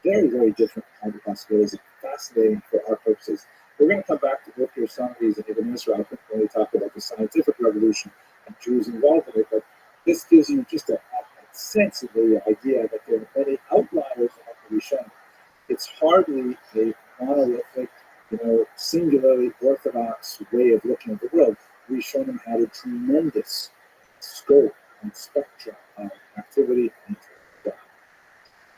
Very, very different kind of possibilities, and fascinating for our purposes. We're going to come back to both Gersonides and Ibn Israel when we talk about the scientific revolution and Jews involved in it, but this gives you just a sense of the idea that there are many outliers among the Rishonim. It's hardly a monolithic, singularly orthodox way of looking at the world. Rishonim had a tremendous scope and spectrum of activity and thought.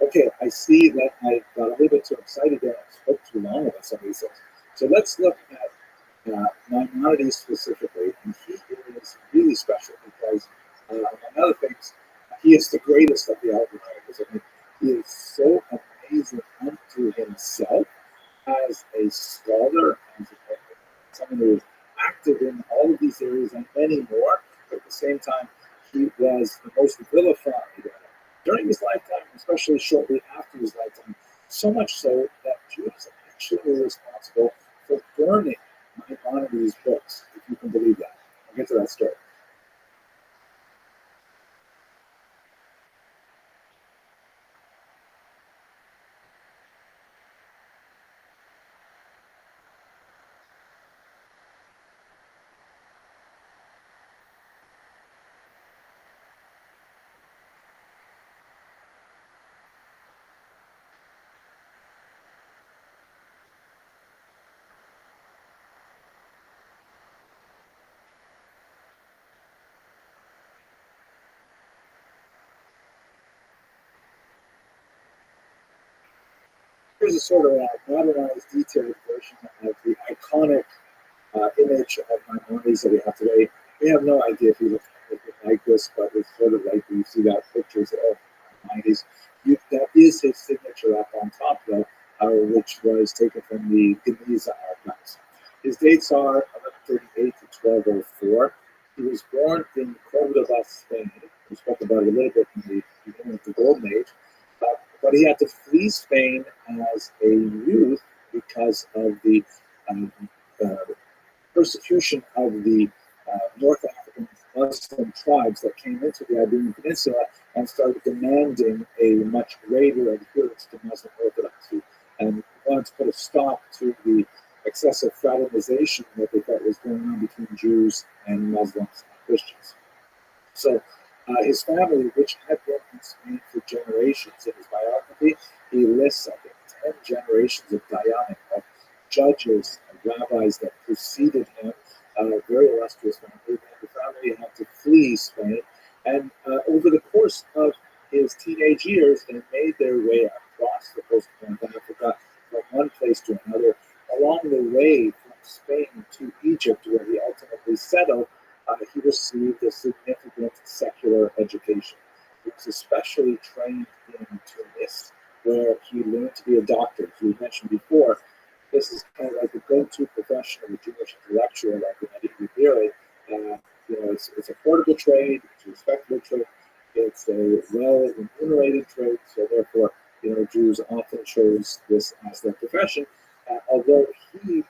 Okay, I see that I got a little bit too excited there. I spoke too long about some of these things. So let's look at Maimonides specifically, and he is really special because, among other things, he is the greatest of the outliers. I mean, he is so amazing unto himself as a scholar, as someone who is active in all of these areas and many more. But at the same time, he was the most vilified during his lifetime, especially shortly after his lifetime. So much so that Jews actually were responsible for burning Maimonides' books, if you can believe that. I'll get to that story. here's a sort of a modernized, detailed version of the iconic image of Maimonides that we have today. We have no idea if he looked like this, but it's sort of like you see that pictures of Maimonides. That is his signature up on top, though, which was taken from the Guinness archives. His dates are 1138 to 1204. He was born in Cordoba, Spain. We spoke about it a little bit in the beginning of the Golden Age. But he had to flee Spain as a youth because of the persecution of the North African Muslim tribes that came into the Iberian Peninsula and started demanding a much greater adherence to Muslim orthodoxy and wanted to put a stop to the excessive fraternization that they thought was going on between Jews and Muslims and Christians. So his family, which had been in Spain for generations, in his biography, he lists, I think, 10 generations of dayanim, of judges and rabbis that preceded him, very illustrious family. And the family had to flee Spain. And over the course of his teenage years, they made their way across the coast of North Africa from one place to another. Along the way from Spain to Egypt, where he ultimately settled, he received a significant secular education. He was especially trained in Tunis, where he learned to be a doctor. As we mentioned before, this is kind of like the go-to profession of a Jewish intellectual, like in medieval period. It's a portable trade, it's a respectable trade, it's a well-remunerated trade, so therefore, Jews often chose this as their profession, although he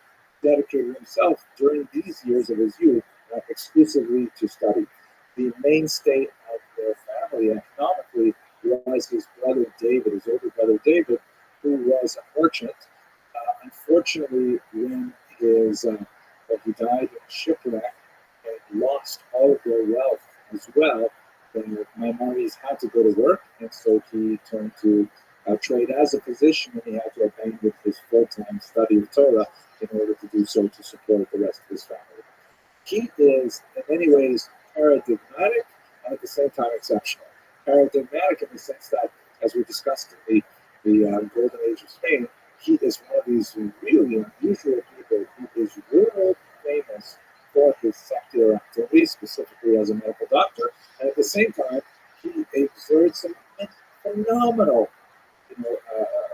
dedicated himself during these years of his youth exclusively to study. The mainstay of their family economically was his brother David, his older brother David, who was a merchant. Unfortunately, when he died in shipwreck and lost all of their wealth as well, Maimonides had to go to work, and so he turned to trade as a physician, and he had to abandon his full-time study of Torah in order to do so to support the rest of his family. He is, in many ways, paradigmatic and at the same time exceptional. Paradigmatic in the sense that, as we discussed in the Golden Age of Spain, he is one of these really unusual people who is world famous for his secular activities, specifically as a medical doctor, and at the same time, he exerts a phenomenal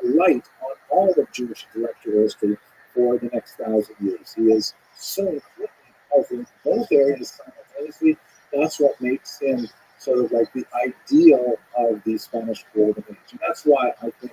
light on all of Jewish intellectual history for the next 1,000 years. He is so incredibly powerful in both areas simultaneously. That's what makes him sort of like the ideal of the Spanish Golden Age. And that's why I think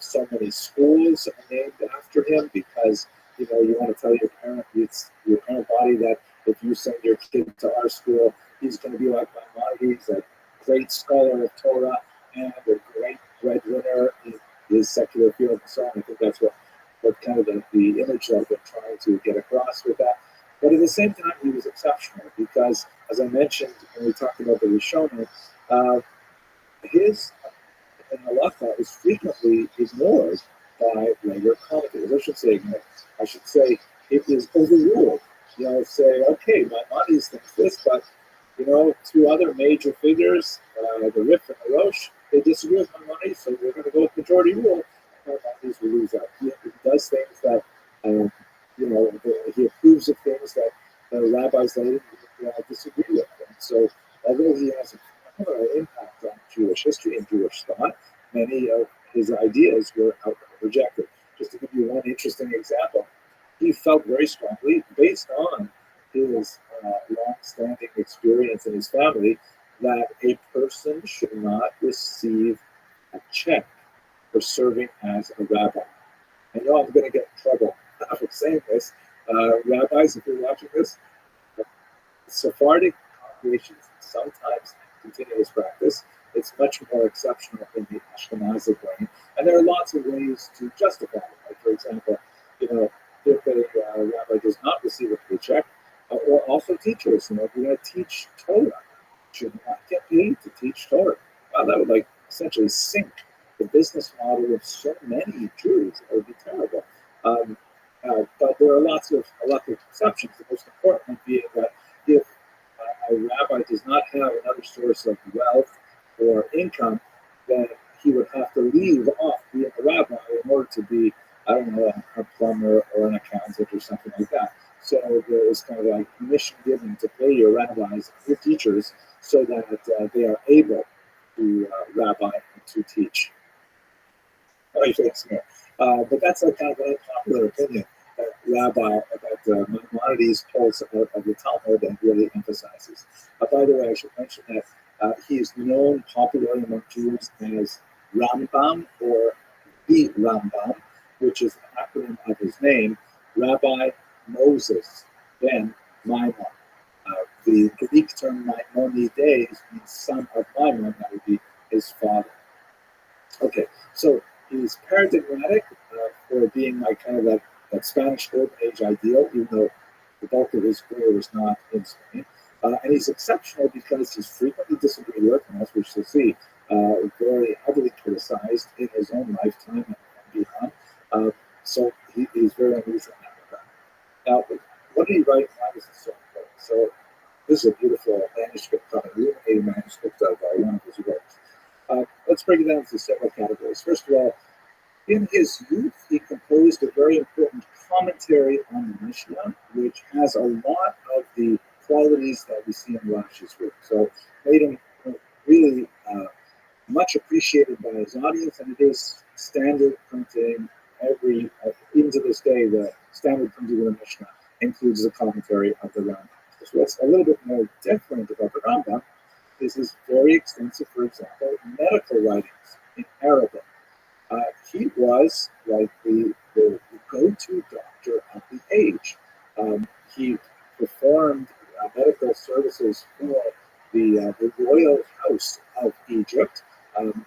so many schools are named after him, because you want to tell your parent, it's your parent body, that if you send your kid to our school, he's going to be like Maimonides, a great scholar of Torah and a great breadwinner in his secular field and so on. I think that's what kind of the image that they're trying to get across with that. But at the same time, he was exceptional because, as I mentioned when we talked about the Rishonim, his halacha is frequently ignored by regular commentators. I should say it is overruled. Say, okay, Maimonides thinks this, but two other major figures, the Rif and the Rosh, they disagree with Maimonides, so we're going to go with majority rule. Maimonides will lose out. He does things that, he approves of things that the rabbis later disagree with. And so, although he has a phenomenal impact on Jewish history and Jewish thought, many of his ideas were outright rejected. Just to give you one interesting example, he felt very strongly, based on his long-standing experience in his family, that a person should not receive a check for serving as a rabbi. I know I'm going to get in trouble for saying this. Rabbis, if you're watching this, Sephardic congregations sometimes continue this practice. It's much more exceptional in the Ashkenazic way. And there are lots of ways to justify it. Like, for example, if a rabbi does not receive a paycheck, or also teachers, if you're going to teach Torah, should not get paid to teach Torah. Wow, that would essentially sink the business model of so many Jews. That would be terrible. But there are lots of exceptions. The most important one being that if a rabbi does not have another source of wealth or income, then he would have to leave off being a rabbi in more to be, I don't know, a plumber or an accountant or something like that. So there is kind of like mission given to pay your rabbis, your teachers, so that they are able to rabbi and to teach. Oh, but that's a kind of an unpopular opinion that Rabbi about the Maimonides pulls out of the Talmud and really emphasizes. By the way, I should mention that he is known popularly among Jews as Rambam or the Rambam, which is the acronym of his name, Rabbi Moses ben Maimon. The Greek term Maimonides means son of Maimon, that would be his father. Okay, so he's paradigmatic for being like kind of that Spanish Golden Age ideal, even though the bulk of his career was not in Spain. And he's exceptional because he's frequently disagreed with, and as we shall see, very heavily criticized in his own lifetime and beyond. So he's very unusual in that regard. Now, what did he write? Why was this so important? So this is a beautiful manuscript, a manuscript of one of his works. Let's break it down into several categories. First of all, in his youth, he composed a very important commentary on the Mishnah, which has a lot of the qualities that we see in Rashi's work. So made him really much appreciated by his audience, and it is standard printing even to this day, the standard printing of the Mishnah includes the commentary of the Rambam. So what's a little bit more different about the Rambam is his very extensive, for example, medical writings in Arabic. He was like the go-to doctor of the age. He performed medical services for the royal house of Egypt.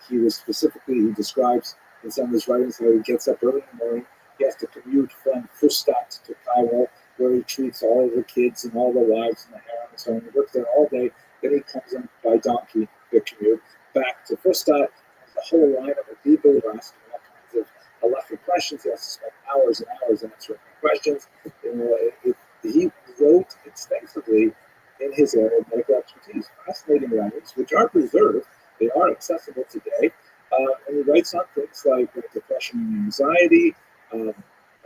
He describes in some of his writings how he gets up early in the morning. He has to commute from Fustat to Cairo, where he treats all of the kids and all the wives and the harem and so on. He works there all day. Then he comes in by donkey, the commute, back to Fustat. There's a whole lineup of people who are asking all kinds of electric questions. He has to spend hours and hours answering questions. He wrote extensively in his area of medical expertise, fascinating writings, which are preserved. They are accessible today. And he writes on things like depression and anxiety,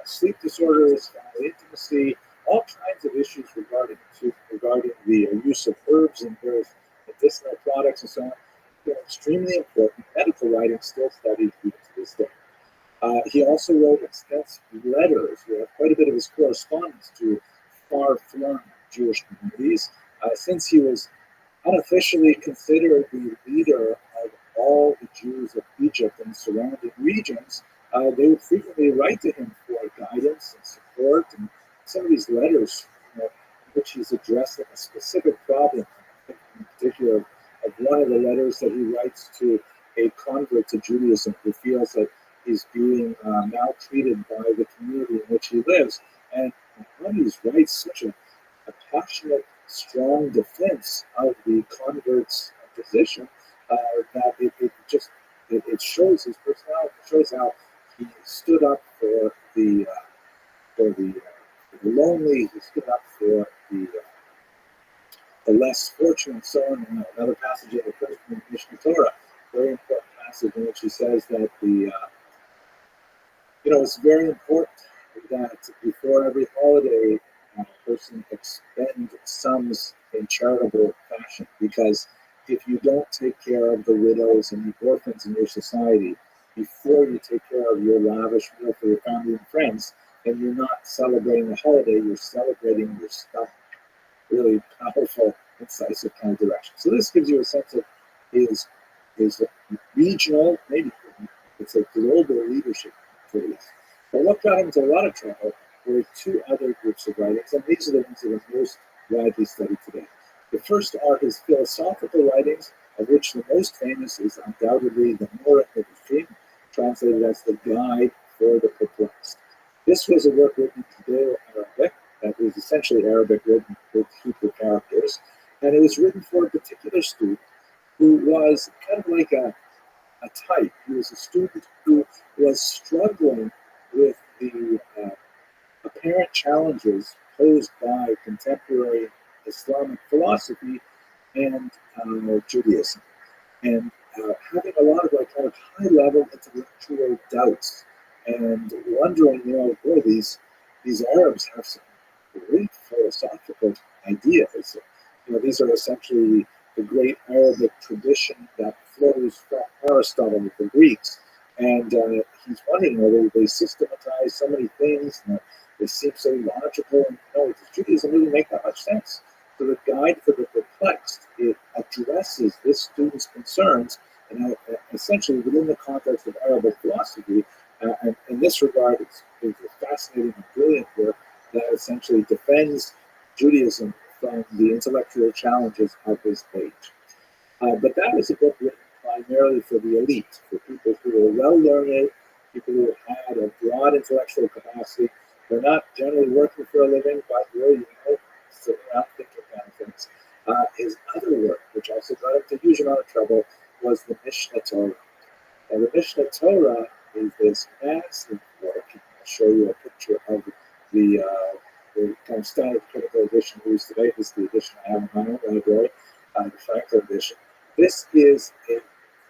sleep disorders, family intimacy, all kinds of issues regarding the use of herbs and various medicinal products and so on. They're extremely important. Medical writing still studied even to this day. He also wrote extensive letters. We have quite a bit of his correspondence to far-flung Jewish communities. Since he was unofficially considered the leader of all the Jews of Egypt and surrounding regions, they would frequently write to him for guidance and support. And some of these letters, in which he's addressing a specific problem, in particular of one of the letters that he writes to a convert to Judaism who feels that he's being maltreated by the community in which he lives. And Maimonides writes such a passionate, strong defense of the convert's position that it shows his personality. It shows how he stood up for the lonely. He stood up for the less fortunate, and so on. And another passage in the first Mishnah Torah, very important passage in which he says that it's very important that before every holiday, a person expend sums in charitable fashion, because if you don't take care of the widows and the orphans in your society before you take care of your lavish meal for your family and friends, then you're not celebrating the holiday, you're celebrating your stuff. Really powerful, incisive kind of direction. So this gives you a sense of his regional, maybe it's a global leadership for this. But what got him into a lot of trouble were two other groups of writings, and these are the ones that are most widely studied today. The first are his philosophical writings, of which the most famous is undoubtedly the Moreh Nevuchim, translated as the Guide for the Perplexed. This was a work written in Judeo-Arabic, that was essentially Arabic written with Hebrew characters, and it was written for a particular student who was kind of like a type. He was a student who was struggling with the apparent challenges posed by contemporary Islamic philosophy and Judaism, and having a lot of kind of high-level intellectual doubts and wondering, boy, these Arabs have some great philosophical ideas. These are essentially the great Arabic tradition that flows from Aristotle, the Greeks. And he's wondering, they systematize so many things, and they seem so logical. And does Judaism really make that much sense? So the Guide for the Perplexed, it addresses this student's concerns, and essentially within the context of Arabic philosophy. And in this regard, it's a fascinating and brilliant work that essentially defends Judaism from the intellectual challenges of his age. But that was a book written primarily for the elite, for people who were well-learned, people who had a broad intellectual capacity. They're not generally working for a living, but really, sitting around thinking kind of things. His other work, which also got him into a huge amount of trouble, was the Mishnah Torah. Now, the Mishnah Torah is this massive work. I'll show you a picture of the kind of standard critical edition we use today. This is the edition I have in my own library, the Franklin edition. This is a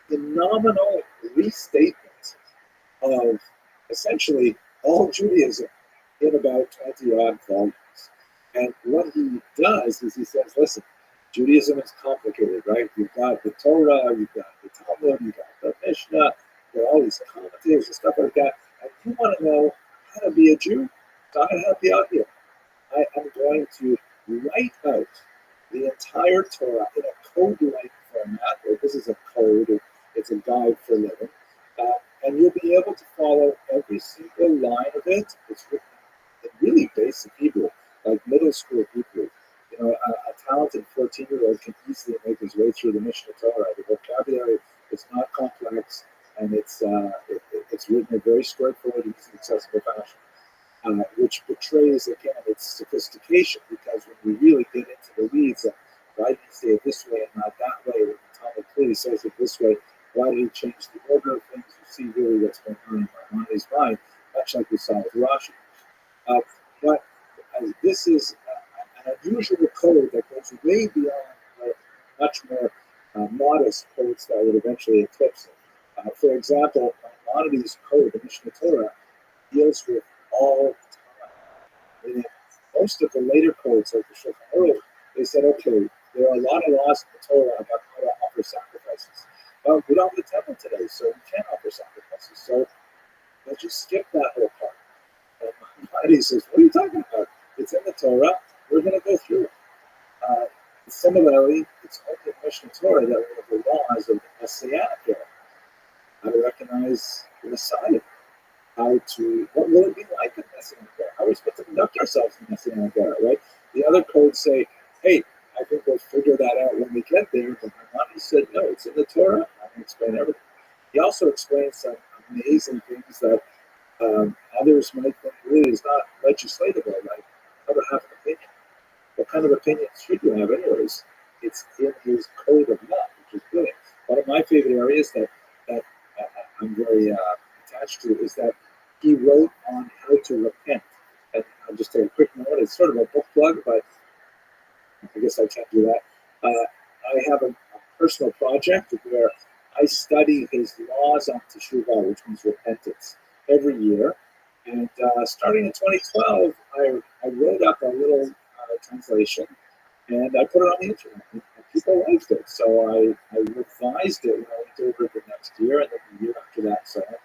phenomenal restatement of essentially all Judaism in about 20 odd volumes. And what he does is he says, listen, Judaism is complicated, right? You've got the Torah, you've got the Talmud, you've got the Mishnah, you've got all these commentators and stuff like that. And you want to know how to be a Jew? So I'm going to help you out here. I am going to write out the entire Torah in a code-like format. Or this is a code, it's a guide for living. And you'll be able to follow every single line of it. It's written in really basic Hebrew, like middle school Hebrew. A talented 14-year-old can easily make his way through the Mishnah Torah. The vocabulary is not complex, and it's written in a very straightforward, easy, accessible fashion, which betrays, again, its sophistication, because when we really get into the weeds, why did he say it this way and not that way? When the Talmud clearly says it this way, why did he change the order of things? You see really what's going on in Maimonides' mind, much like we saw with Rashi. But this is an unusual code that goes way beyond much more modest codes that would eventually eclipse it. For example, Maimonides' code, the Mishnah Torah, deals with all time. Meaning most of the later codes, like the Shulchan Aruch, they said, okay, there are a lot of laws in the Torah about how to offer sacrifices. Well, we don't have a temple today, so we can't offer sacrifices. So let's just skip that whole part. And Maimonides says, what are you talking about? It's in the Torah. We're going to go through it. Similarly, it's only in Mishnah Torah that we have the laws of the Messianic era. How to recognize the Messiah. What will it be like in the Messianic era? How are we supposed to conduct ourselves in the Messianic era, right? The other codes say, hey, I think we'll figure that out when we get there. But Maimonides said, no, it's in the Torah. I'm going to explain everything. He also explains some amazing things that others might think really is not legislatable, like how to have an opinion. What kind of opinions should you have anyways? It's in his code of law, which is brilliant. One of my favorite areas that I'm very attached to is that he wrote on how to repent. And I'll just take a quick note. It's sort of a book plug, but I guess I can't do that. I have a personal project where I study his laws on teshuvah, which means repentance, every year. And starting in 2012, I wrote up a little translation, and I put it on the internet, and people liked it. So I revised it when I went over it the next year, and then the year after that, so on.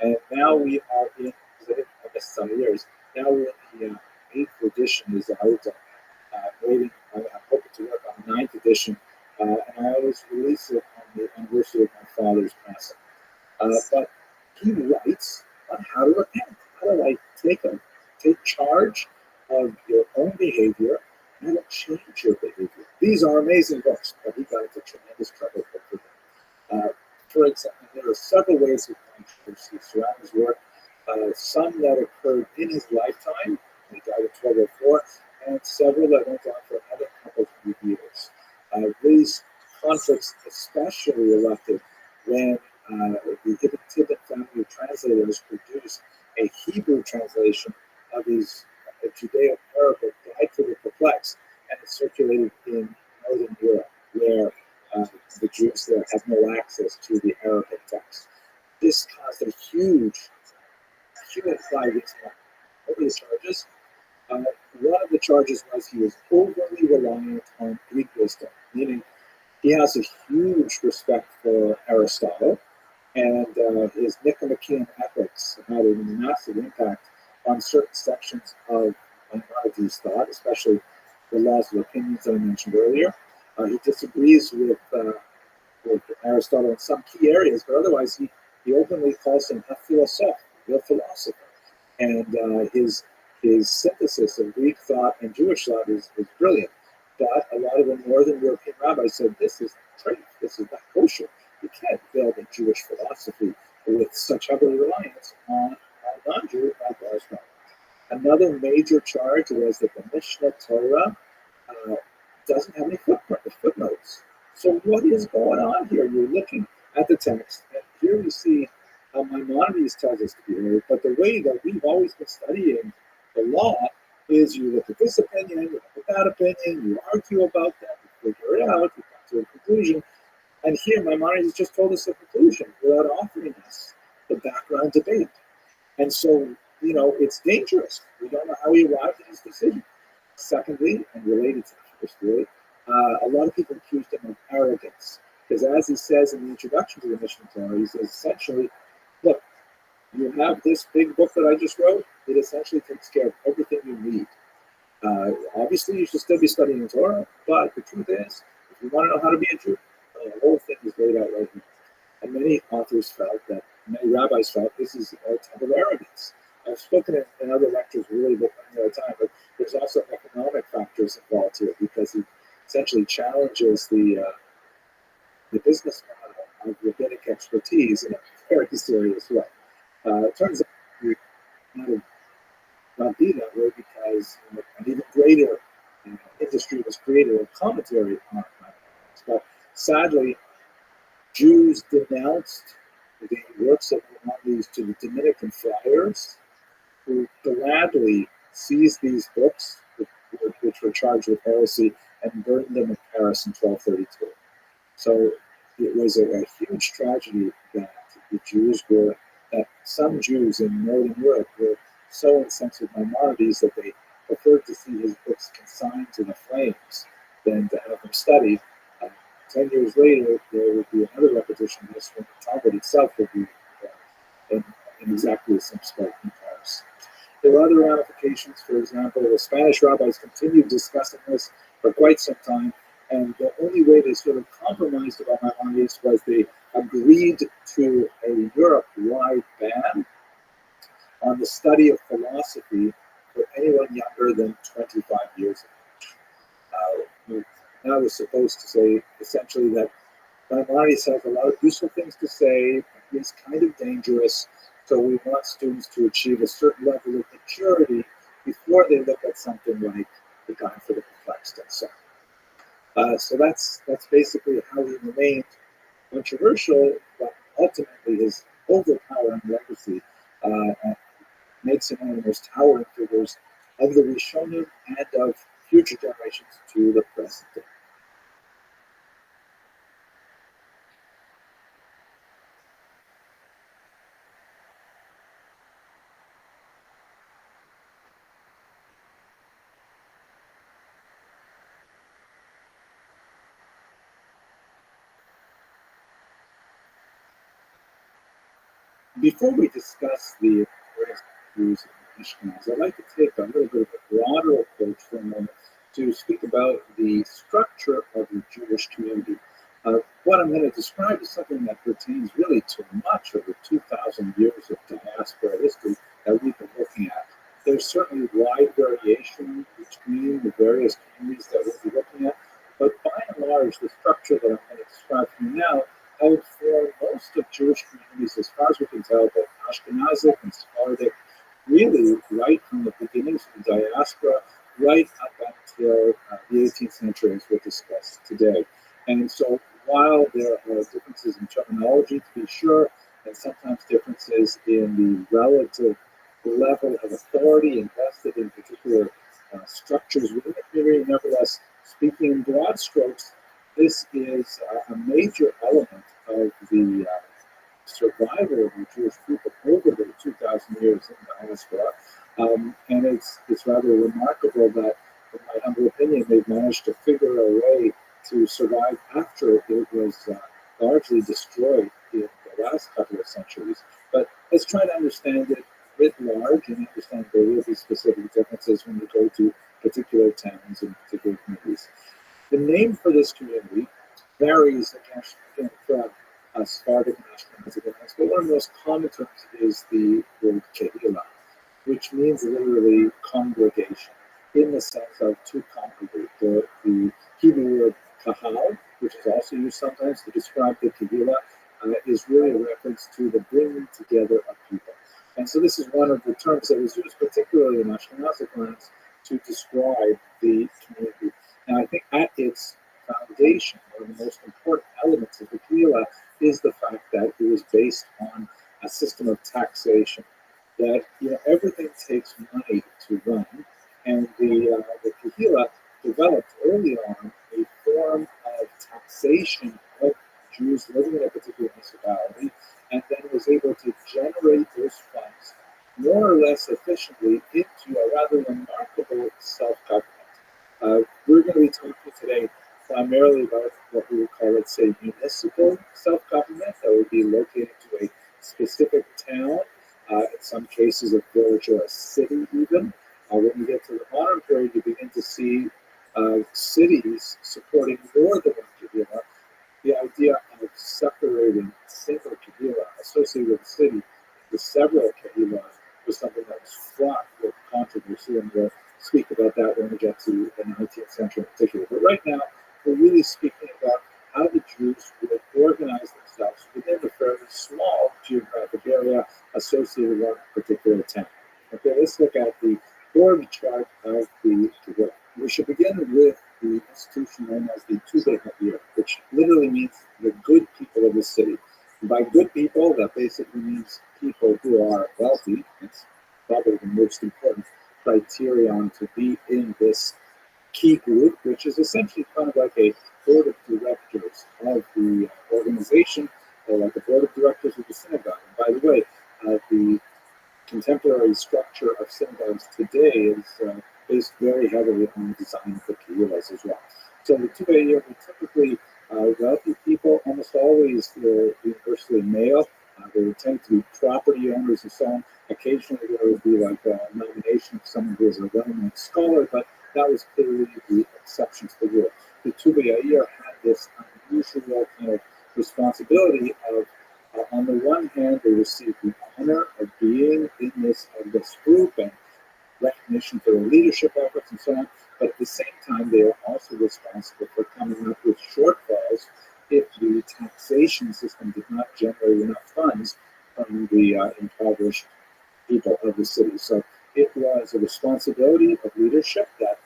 And now we are in, I guess some years, now we're in the 8th edition is out. Waiting, I'm hoping to work on the 9th edition, and I always release it on the anniversary of my father's passing. But he writes on how to repent. How do I take charge of your own behavior and how to change your behavior? These are amazing books, but he got into tremendous trouble for them. For example, there are several ways of consciousness throughout his work. Some that occurred in his lifetime, he died in 1204, and several that went on for another couple of years. These conflicts especially erupted when the Ibn Tibbet family of translators produced a Hebrew translation of his Judeo-Arabic Guide for the Perplexed, and it circulated in Northern Europe, where the Jews there have no access to the Arabic text. This caused a huge Hewitt applied against him all these charges. One of the charges was he was overly reliant on Greek wisdom, meaning he has a huge respect for Aristotle, and his Nicomachean ethics had a massive impact on certain sections of Maimonides' thought, especially the laws of opinions that I mentioned earlier. He disagrees with Aristotle in some key areas, but otherwise he openly calls him a philosopher, a philosopher. And his synthesis of Greek thought and Jewish thought is brilliant. But a lot of the Northern European rabbis said this is trade, this is not kosher. You can't build a Jewish philosophy with such heavy reliance on non-Jew like Aristotle. Another major charge was that the Mishnah Torah doesn't have any footnotes. So what is going on here? You're looking at the text, and here we see how Maimonides tells us to behave, but the way that we've always been studying the law is you look at this opinion, you look at that opinion, you argue about that, you figure it out, you come to a conclusion, and here Maimonides just told us the conclusion without offering us the background debate. And so, it's dangerous. We don't know how he arrived at his decision. Secondly, and related to the first really, a lot of people accused him of arrogance. Because as he says in the introduction to the Mishnah Torah, he says essentially, look, you have this big book that I just wrote, it essentially takes care of everything you need. Obviously, you should still be studying Torah, but the truth is, if you want to know how to be a Jew, the whole thing is laid out right here. And many rabbis felt this is a type of arrogance. I've spoken in other lectures really before the time, but there's also economic factors involved here because he essentially challenges the business model of rabbinic expertise in a very serious way. It turns out to not be that way because an even greater industry was created, a commentary on it. But sadly, Jews denounced the works of Maimonides to the Dominican friars, who gladly seized these books, which were charged with heresy, and burned them in Paris in 1232. So it was a huge tragedy that some Jews in Northern Europe were so incensed with Maimonides that they preferred to see his books consigned to the flames than to have them studied. 10 years later, there would be another repetition of this when the Talmud itself would be in exactly the same spot in Paris. There were other ramifications. For example, the Spanish rabbis continued discussing this for quite some time, and the only way they sort of compromised about Maimonides was they agreed to a Europe-wide ban on the study of philosophy for anyone younger than 25 years of age. That was supposed to say essentially that Maimonides has a lot of useful things to say, but he's kind of dangerous, so we want students to achieve a certain level of maturity before they look at something like the Guide for the Perplexed and so on. So that's basically how he remained controversial, but ultimately his overpowering legacy makes him one of the most towering figures of the Rishonim and of future generations to the present day. Before we discuss the various views of the Ashkenaz, I'd like to take a little bit of a broader approach for a moment to speak about the structure of the Jewish community. What I'm going to describe is something that pertains really to much of the 2,000 years of diaspora history that we've been looking at. There's certainly wide variation between the various communities that we'll be looking at, but by and large, the structure that I'm going to describe to you now held for most of Jewish communities, as far as we can tell, both Ashkenazic and Sephardic, really right from the beginnings of the diaspora, right up until the 18th century, as we'll discuss today. And so while there are differences in terminology, to be sure, and sometimes differences in the relative level of authority invested in particular structures within the community, nevertheless, speaking in broad strokes, this is a major element of the survival of the Jewish people over the 2,000 2,000 years in diaspora. And it's rather remarkable that, in my humble opinion, they've managed to figure a way to survive after it was largely destroyed in the last couple of centuries. But let's try to understand it writ large and understand there will be specific differences when you go to particular towns and particular communities. The name for this community varies again from Sephardic nationals, but one of the most common terms is the word kehillah, which means literally congregation, in the sense of to congregate. The Hebrew word kahal, which is also used sometimes to describe the kehillah, is really a reference to the bringing together of people. And so this is one of the terms that was used particularly in Ashkenazic lands to describe the community. Now, I think at its foundation, one of the most important elements of the kehillah is the fact that it was based on a system of taxation. That everything takes money to run, and the kehillah developed early on a form of taxation of Jews living in a particular municipality, and then was able to generate those funds more or less efficiently into a rather remarkable self-government. We're going to be talking today primarily about what we would call, let's say, municipal self-government that would be located to a specific town, in some cases a village or a city even. When we get to the modern period, you begin to see cities supporting more than one kehillah. The idea of separating a single kehillah associated with a city with several kehillah was something that was fraught with controversy, and we'll speak about that when we get to the 19th century in particular. But right now, we're really speaking about how the Jews would organize themselves within a fairly small geographic area associated with a particular town. Okay, let's look at the org chart of the kehillah. We should begin with the institution known as the Tubei, which literally means the good people of the city. And by good people, that basically means people who are wealthy. It's probably the most important criterion to be in this key group, which is essentially kind of like a board of directors of the organization, or like a board of directors of the synagogue. And by the way, the contemporary structure of synagogues today is based very heavily on the design of the kehillahs as well. So the Tubei were typically wealthy people, almost always universally male. They would tend to be property owners and so on. Occasionally there would be like a nomination of someone who was a well-known scholar, but that was clearly the exception to the rule. The Tubei had this unusual kind of responsibility of, on the one hand, they received the honor of being in this group and recognition for their leadership efforts and so on, but at the same time, they are also responsible for coming up with shortfalls if the taxation system did not generate enough funds from the impoverished people of the city. So it was a responsibility of leadership that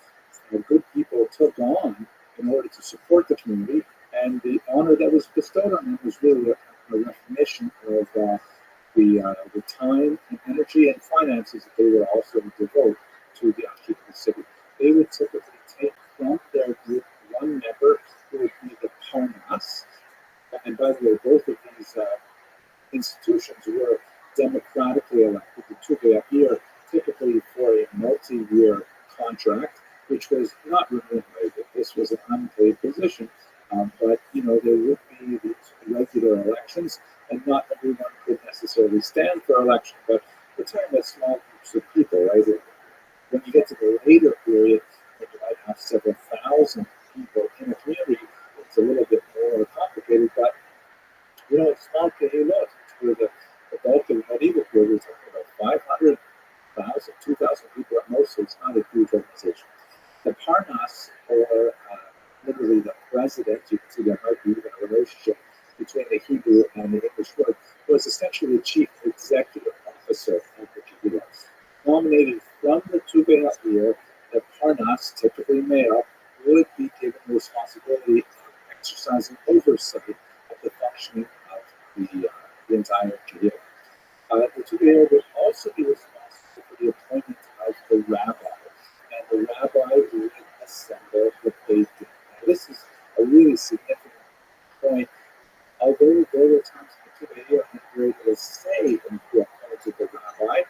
good people took on in order to support the community, and the honor that was bestowed on them was really a recognition of the time and energy and finances that they would also devote to the upkeep of the city. They would typically take from their group one member who would be the parnas. And by the way, both of these institutions were democratically elected. The Tubei typically for a multi-year contract, which was not remunerated. This was an unpaid position, but there would be these regular elections, and not everyone could necessarily stand for election. But we're talking about small groups of people, right? When you get to the later period, when you might have several thousand people in a community, it's a little bit more complicated. But it's small kehillot, where the bulk of the medieval period, we're talking about 500,000, 2,000 people at most, so it's not a huge organization. The parnas, or literally the president, you can see there might be even a relationship between the Hebrew and the English word, was essentially the chief executive officer of the kehillah. Nominated from the Tubei, the parnas, typically male, would be given the responsibility of exercising oversight of the functioning of the entire kehillah. The Tubei would also be responsible for the appointment of the rabbi, and the rabbi would assemble the Beit Din. Now, this is a really significant point. Although there were times when the Tubei had very little say in who appointed the rabbi,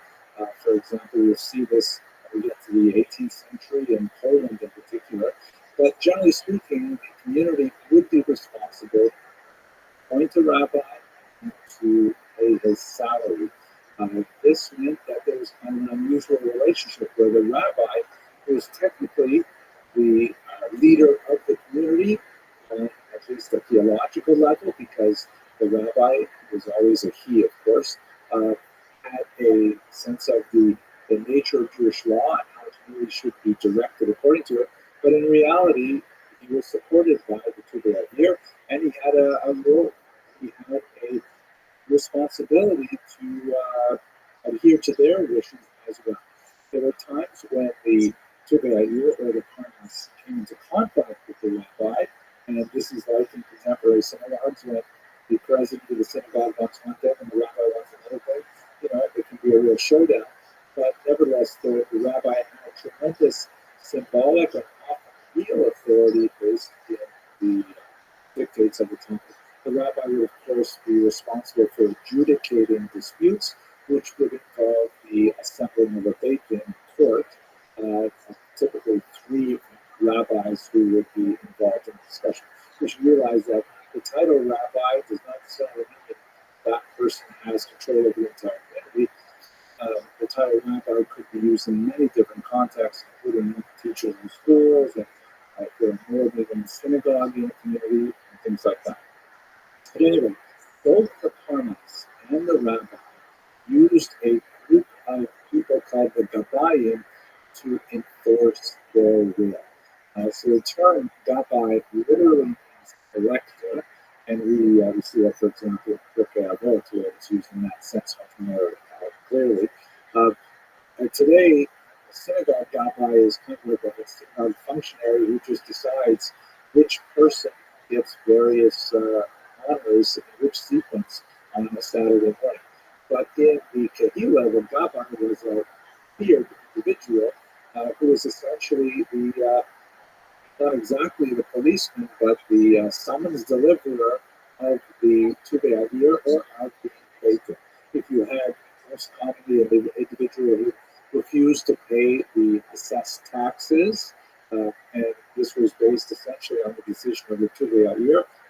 we will see this when we get to the 18th century in Poland in particular. But generally speaking, the community would be responsible, appoint a rabbi, and to pay his salary. This meant that there was kind of an unusual relationship where the rabbi was technically the leader of the community, at least at theological level, because the rabbi was always a he, of course, had a sense of the nature of Jewish law and how the community should be directed according to it. But in reality, he was supported by the Tuvei, and he had a role. He had a responsibility to adhere to their wishes as well. There were times when the Tuvei or the Parnas came into contact with the rabbi, and this is like in contemporary synagogues when the president of the synagogue wants one thing and the rabbi wants another thing. It can be a real showdown. But nevertheless, the rabbi had tremendous symbolic and often real authority based in the dictates of the temple. The rabbi would, of course, be responsible for adjudicating disputes, which would involve the assembling of a Beit Din court, typically 3 rabbis who would be involved in the discussion. We should realize that the title rabbi does not necessarily mean that person has control of the entire community. The title rabbi could be used in many different contexts, including teachers in schools, and for more than synagogue in the community, and things like that. But anyway, both the Parnas and the rabbi used a group of people called the Gabbayim to enforce their will. So the term Gabbai literally means elector, and we see that, for example, in Pirkei Avot, where it's used in that sense much more clearly. And today, a synagogue Gabbai is kind of like a synagogue functionary who just decides which person gets various honors in which sequence on a Saturday morning. But in the Kehillah, the Gabbai was a feared individual who was essentially the not exactly the policeman, but the summons deliverer of the Tuvei or of the Beit Din. If you had most commonly an individual who refused to pay the assessed taxes, and this was based essentially on the decision of the Tuvei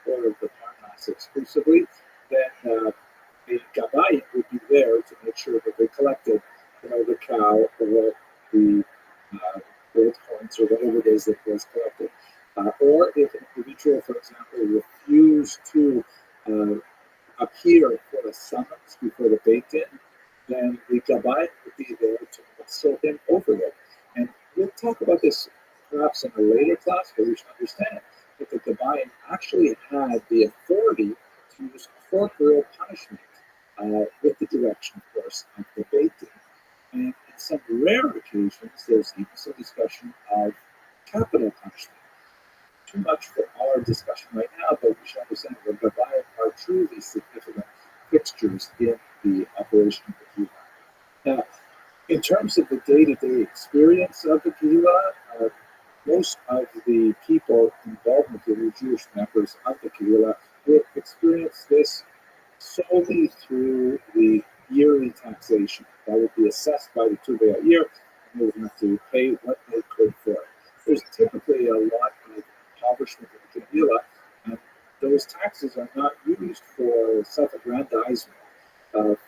or of the Parnas exclusively, then the Gabbai would be there to make sure that they collected, the cow or the gold coins or whatever it is that was collected. Or if an individual, for example, refused to appear for a summons before the Beit Din, then the Gabbai would be there to muscle him over it. And we'll talk about this perhaps in a later class, but we should understand that the Gabbai actually had the authority to use corporal punishment with the direction, of course, of the Beit Din. And in some rare occasions, there's even some discussion of capital punishment. Too much for our discussion right now, but we should understand that the Gabbai are truly significant fixtures in the operation of the Kehillah. Now, in terms of the day-to-day experience of the Kehillah, most of the people involved in the Kehillah, Jewish members of the Kehillah, would experience this solely through the yearly taxation that would be assessed by the Tuvei, and they would have to pay what they could for it. There's typically a lot of impoverishment in the Kehillah, and those taxes are not used for self-aggrandizement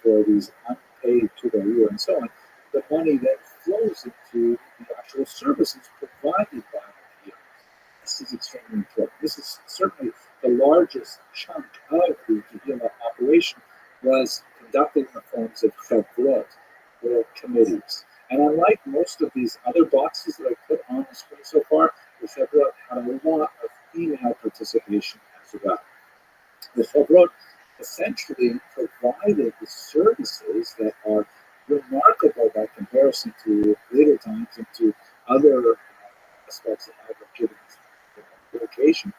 for these unpaid Tuvei and so on. The money then flows into the actual services provided by the Kehillah. This is extremely important. This is certainly the largest chunk of the Kehillah operation was conducted in the forms of chavrot, or committees. And unlike most of these other boxes that I put on the screen so far, the chavrot had a lot of female participation as well. The chavrot essentially provided the services that are remarkable by comparison to later times and to other aspects of Agricultural education,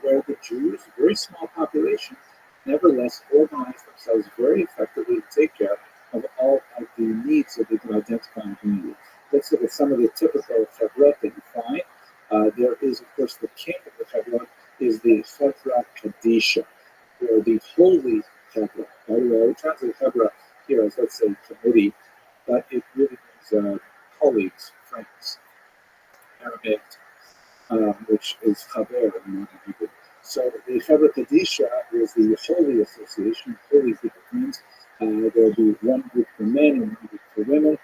where the Jews, a very small population, nevertheless organized themselves very effectively to take care of all of the needs of the identifying community. Let's look at some of the typical chavrot that you find. There is, of course, the king of the chavrot is the Chevra Kadisha, or the holy chavrot. By the way, I would translate chavrot here as, let's say, committee, but it really means colleagues, friends, Aramaic, which is Chaver in modern Hebrew. So the Chaver Kadisha is the holy association, holy group of friends. There will be one group for men and one group for women,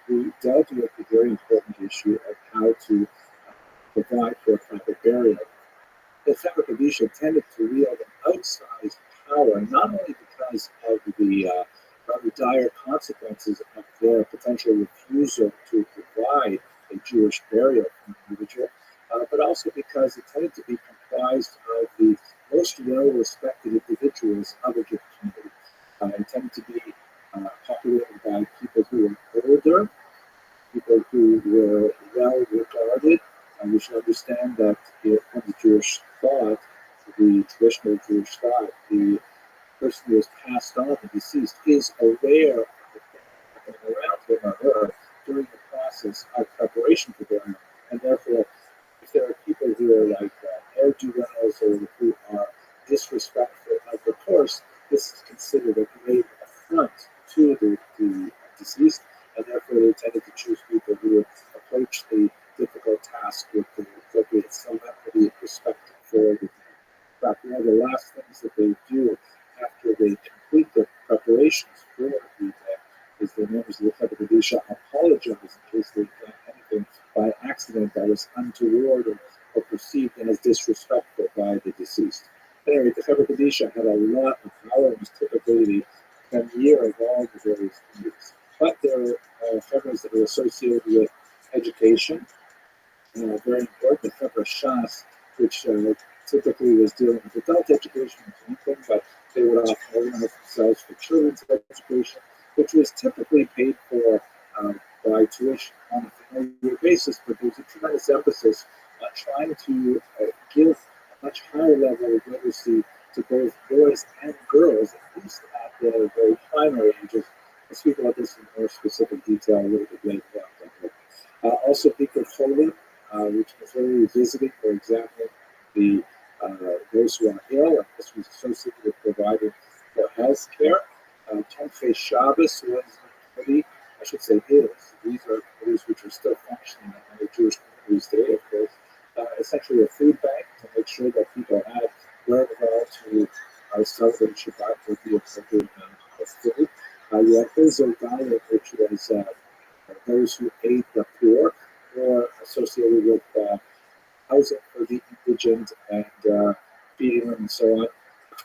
who dealt with the very important issue of how to provide for a proper burial. The Chaver Kadisha tended to wield an outsized power, not only because of the rather dire consequences of their potential refusal to provide a Jewish burial for an individual, but also because it tended to be comprised of the most well-respected individuals of a given community. It tended to be populated by people who were older, people who were well regarded. And we should understand that in the Jewish thought, the traditional Jewish thought, the person who has passed on, the deceased, is aware of the things happening around him or her during the process of preparation for burial. And therefore, if there are people who are like ne'er-do-wells or who are disrespectful of the course, this is considered a grave affront to the deceased, and therefore they tended to choose people who would approach the difficult task with the appropriate solemnity and respect for the dead. In fact, one of the last things that they do after they complete the preparations for the dead is the members of the Chaver Kadisha apologize in case they've done anything by accident that was untoward or perceived as disrespectful by the deceased. Anyway, the Chaver Kadisha had a lot of power and was typically the premier of all the various communities. But there are Chevers that are associated with education, very important. The Chaver Shas, which typically was dealing with adult education and anything, but they would often organize themselves for children's education, which was typically paid for by tuition on a familiar basis, but there's a tremendous emphasis on trying to give a much higher level of literacy to both boys and girls, at least at the very primary ages. I'll speak about this in more specific detail a little bit later on. Also, Bikkur Cholim, which was really visiting or examining the those who are ill, and this was associated with providing for health care. Tomchei Shabbos was a committee, I should say is. These are committees which are still functioning in many Jewish communities today, of course. Essentially a food bank to make sure that people had wherewithal to celebrate Shabbat with the appropriate amount of food. You have Hazel Diet, which was those who aid the poor, or associated with housing for the indigent and feeding them and so on.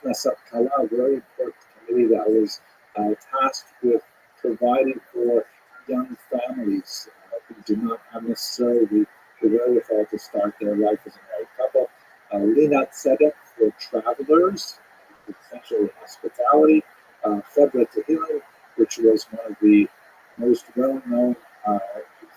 Knesset Kala, a very important committee that was tasked with providing for young families who do not have necessarily the wherewithal to start their life as a married couple. Linat Tzedek for travelers, essentially hospitality. Febra Tehillim, which was one of the most well-known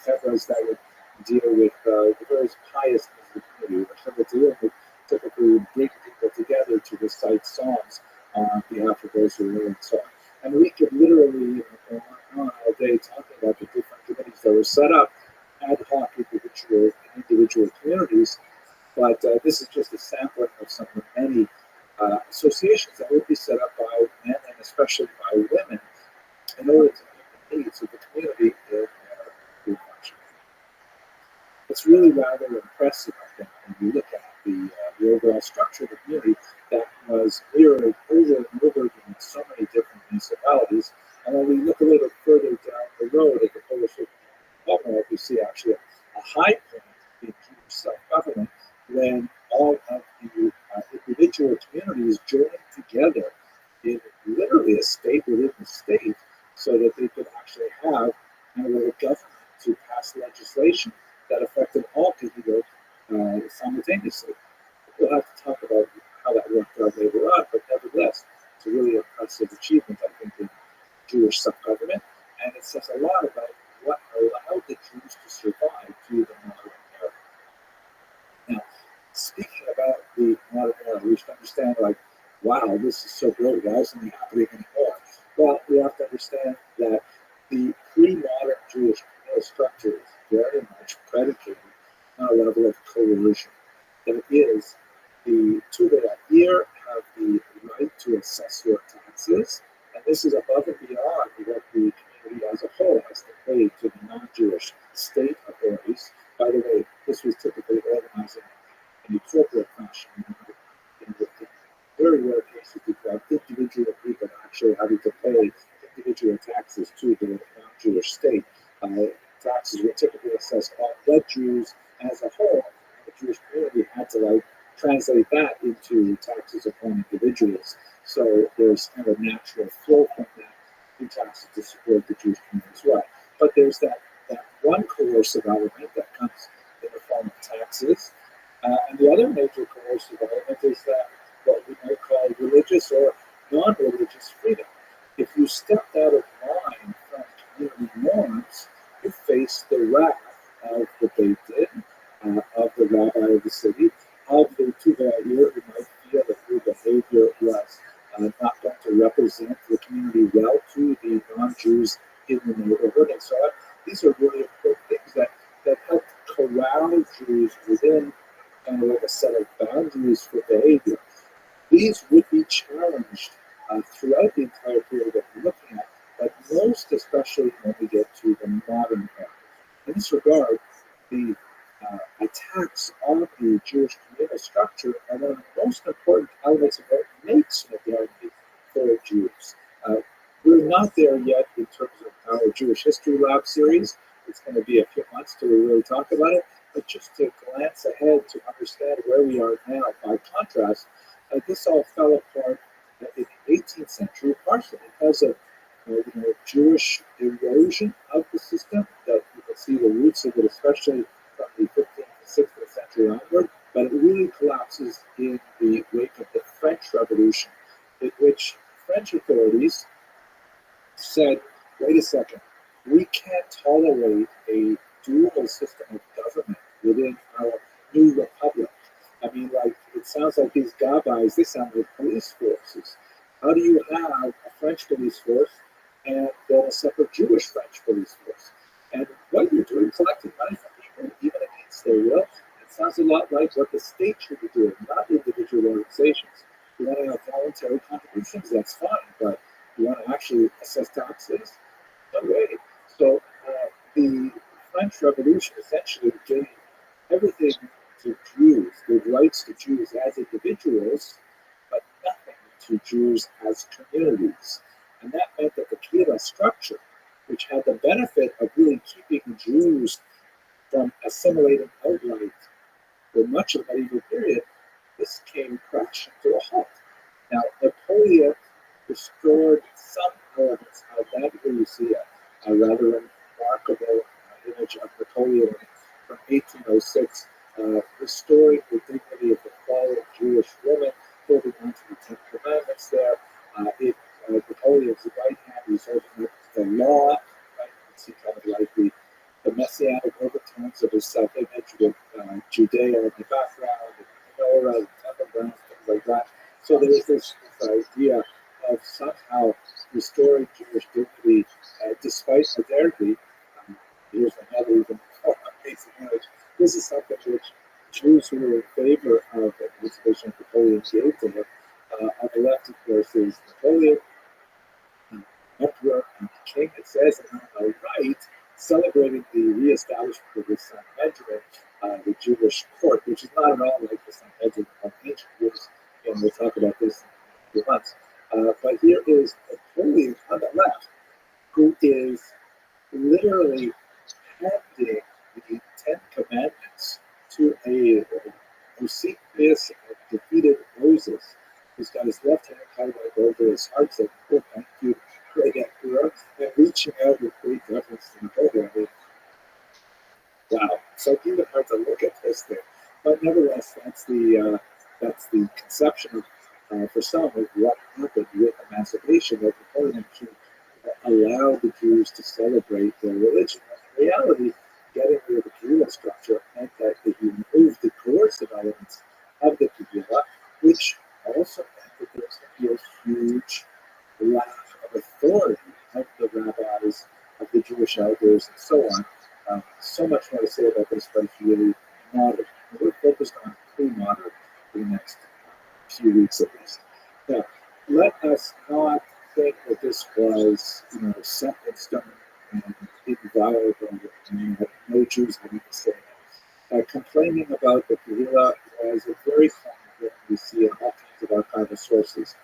Febras that would deal with the various pious things of the community. Febra Tehillim would typically bring people together to recite psalms on behalf of those who are ill and so on. And we could literally go on all day talking about the different committees that were set up, ad hoc individual communities, but this is just a sampling of some of the many associations that would be set up by men and especially by women in order to meet the needs of the community in their food function. It's really rather impressive, I think, when you look at the overall structure of the community that was mirrored over and over again in so many different municipalities. And when we look a little further down the road at the Polish Commonwealth, we see actually a high point in Jewish self-government when all of the individual communities joined together in literally a state within the state so that they could actually have a government to pass legislation that affected all people simultaneously. We'll have to talk about how that worked out later on, but nevertheless, it's a really impressive achievement, I think, in Jewish self-government, and it says a lot about what allowed the Jews to survive through the modern era. Now, speaking about the modern era, we should understand, like, wow, this is so great. Why isn't it happening anymore? Well, we have to understand that the pre-modern Jewish structure is very much predicated on a level of coercion. That is, the Tuvei have the right to assess your taxes, and this is above and beyond what the community as a whole has to pay to the Jewish state authorities. By the way, this was typically organized in a corporate fashion. In very rare cases, you have individual people actually having to pay individual taxes to the non-Jewish state. Taxes were typically assessed on the Jews as a whole. The Jewish community had to translate that into taxes upon individuals. So there's kind of a natural flow from that in taxes to support the Jewish community as well. But there's that one coercive element that comes in the form of taxes. And the other major coercive element is that what we might call religious or non-religious freedom. If you stepped out of line from community norms, you face the wrath of the Beit Din, of the rabbi of the city, of the Tuva'ir who might feel that your behavior was not going to represent the community well to the non-Jews in the neighborhood. And so on. These are really important things that help corral Jews within kind of like a set of boundaries for behavior. These would be challenged throughout the entire period that we're looking at, but most especially when we get to the modern era. In this regard, the attacks on the Jewish communal structure are one of the most important elements of what makes modernity for Jews. We're not there yet in terms of our Jewish History Lab series. It's going to be a few months till we really talk about it, but just to glance ahead to understand where we are now, by contrast, this all fell apart in the 18th century, partially because of Jewish erosion of the system. That you can see the roots of it, especially from the 15th to 16th century onward. But it really collapses in the wake of the French Revolution, in which French authorities said, "Wait a second, we can't tolerate a dual system of government within our new republic." I mean, it sounds like these gabais, they sound like police forces. How do you have a French police force and then a separate Jewish French police force? And what you're doing, collecting money from people, even against their will, it sounds a lot like what the state should be doing, not individual organizations. You want to have voluntary contributions, that's fine, but you want to actually assess taxes? No way. So the French Revolution essentially gave everything to Jews, gave rights to Jews as individuals, but nothing to Jews as communities. And that meant that the Kehillah structure, which had the benefit of really keeping Jews from assimilating outright for much of the medieval period, this came crashing to a halt. Now, Napoleon restored some elements of that. Here you see a rather remarkable image of Napoleon from 1806, restoring the dignity of the fallen Jewish woman, holding on to the Ten Commandments there. Napoleon's right hand was holding up the law, right? You can see kind of like the messianic overtones of his self-image with Judea in the background, and menorah, and temple grounds, things like that. So there was this idea of somehow restoring Jewish dignity despite modernity. Here's another even more amazing image. This is something which Jews who were in favor of the emancipation of Napoleon gave to him. On the left, of course, is Napoleon, emperor and king, it says, and on the right, celebrating the reestablishment of his son Benjamin, the Jewish court, which is not at all like the Sanhedrin of ancient Jews. And we'll talk about this in a few months. But here is Napoleon on the left, who is literally handing the Ten Commandments to a Eusebius defeated Moses, who's got his left hand kind of like over his heart, saying, "Oh, thank you, great emperor," and reaching out with great reverence to Napoleon. I mean, wow, so even hard to look at this thing, but nevertheless, that's the conception of, for some, of what happened with emancipation. That Napoleon actually allowed the Jews to celebrate their religion. And in reality, getting rid of the Kehillah structure meant that he removed the coercive elements of the Kehillah, which also meant that there was going to be a huge lack of authority of the rabbis, of the Jewish elders, and so on. So much more to say about this, but it's really modern. We're focused on pre-modern for the next few weeks at least. Now, let us not think that this was, set in stone and vile, no Jews having to say it. Complaining about the Kehillah was a very common thing we see in all kinds of archival sources.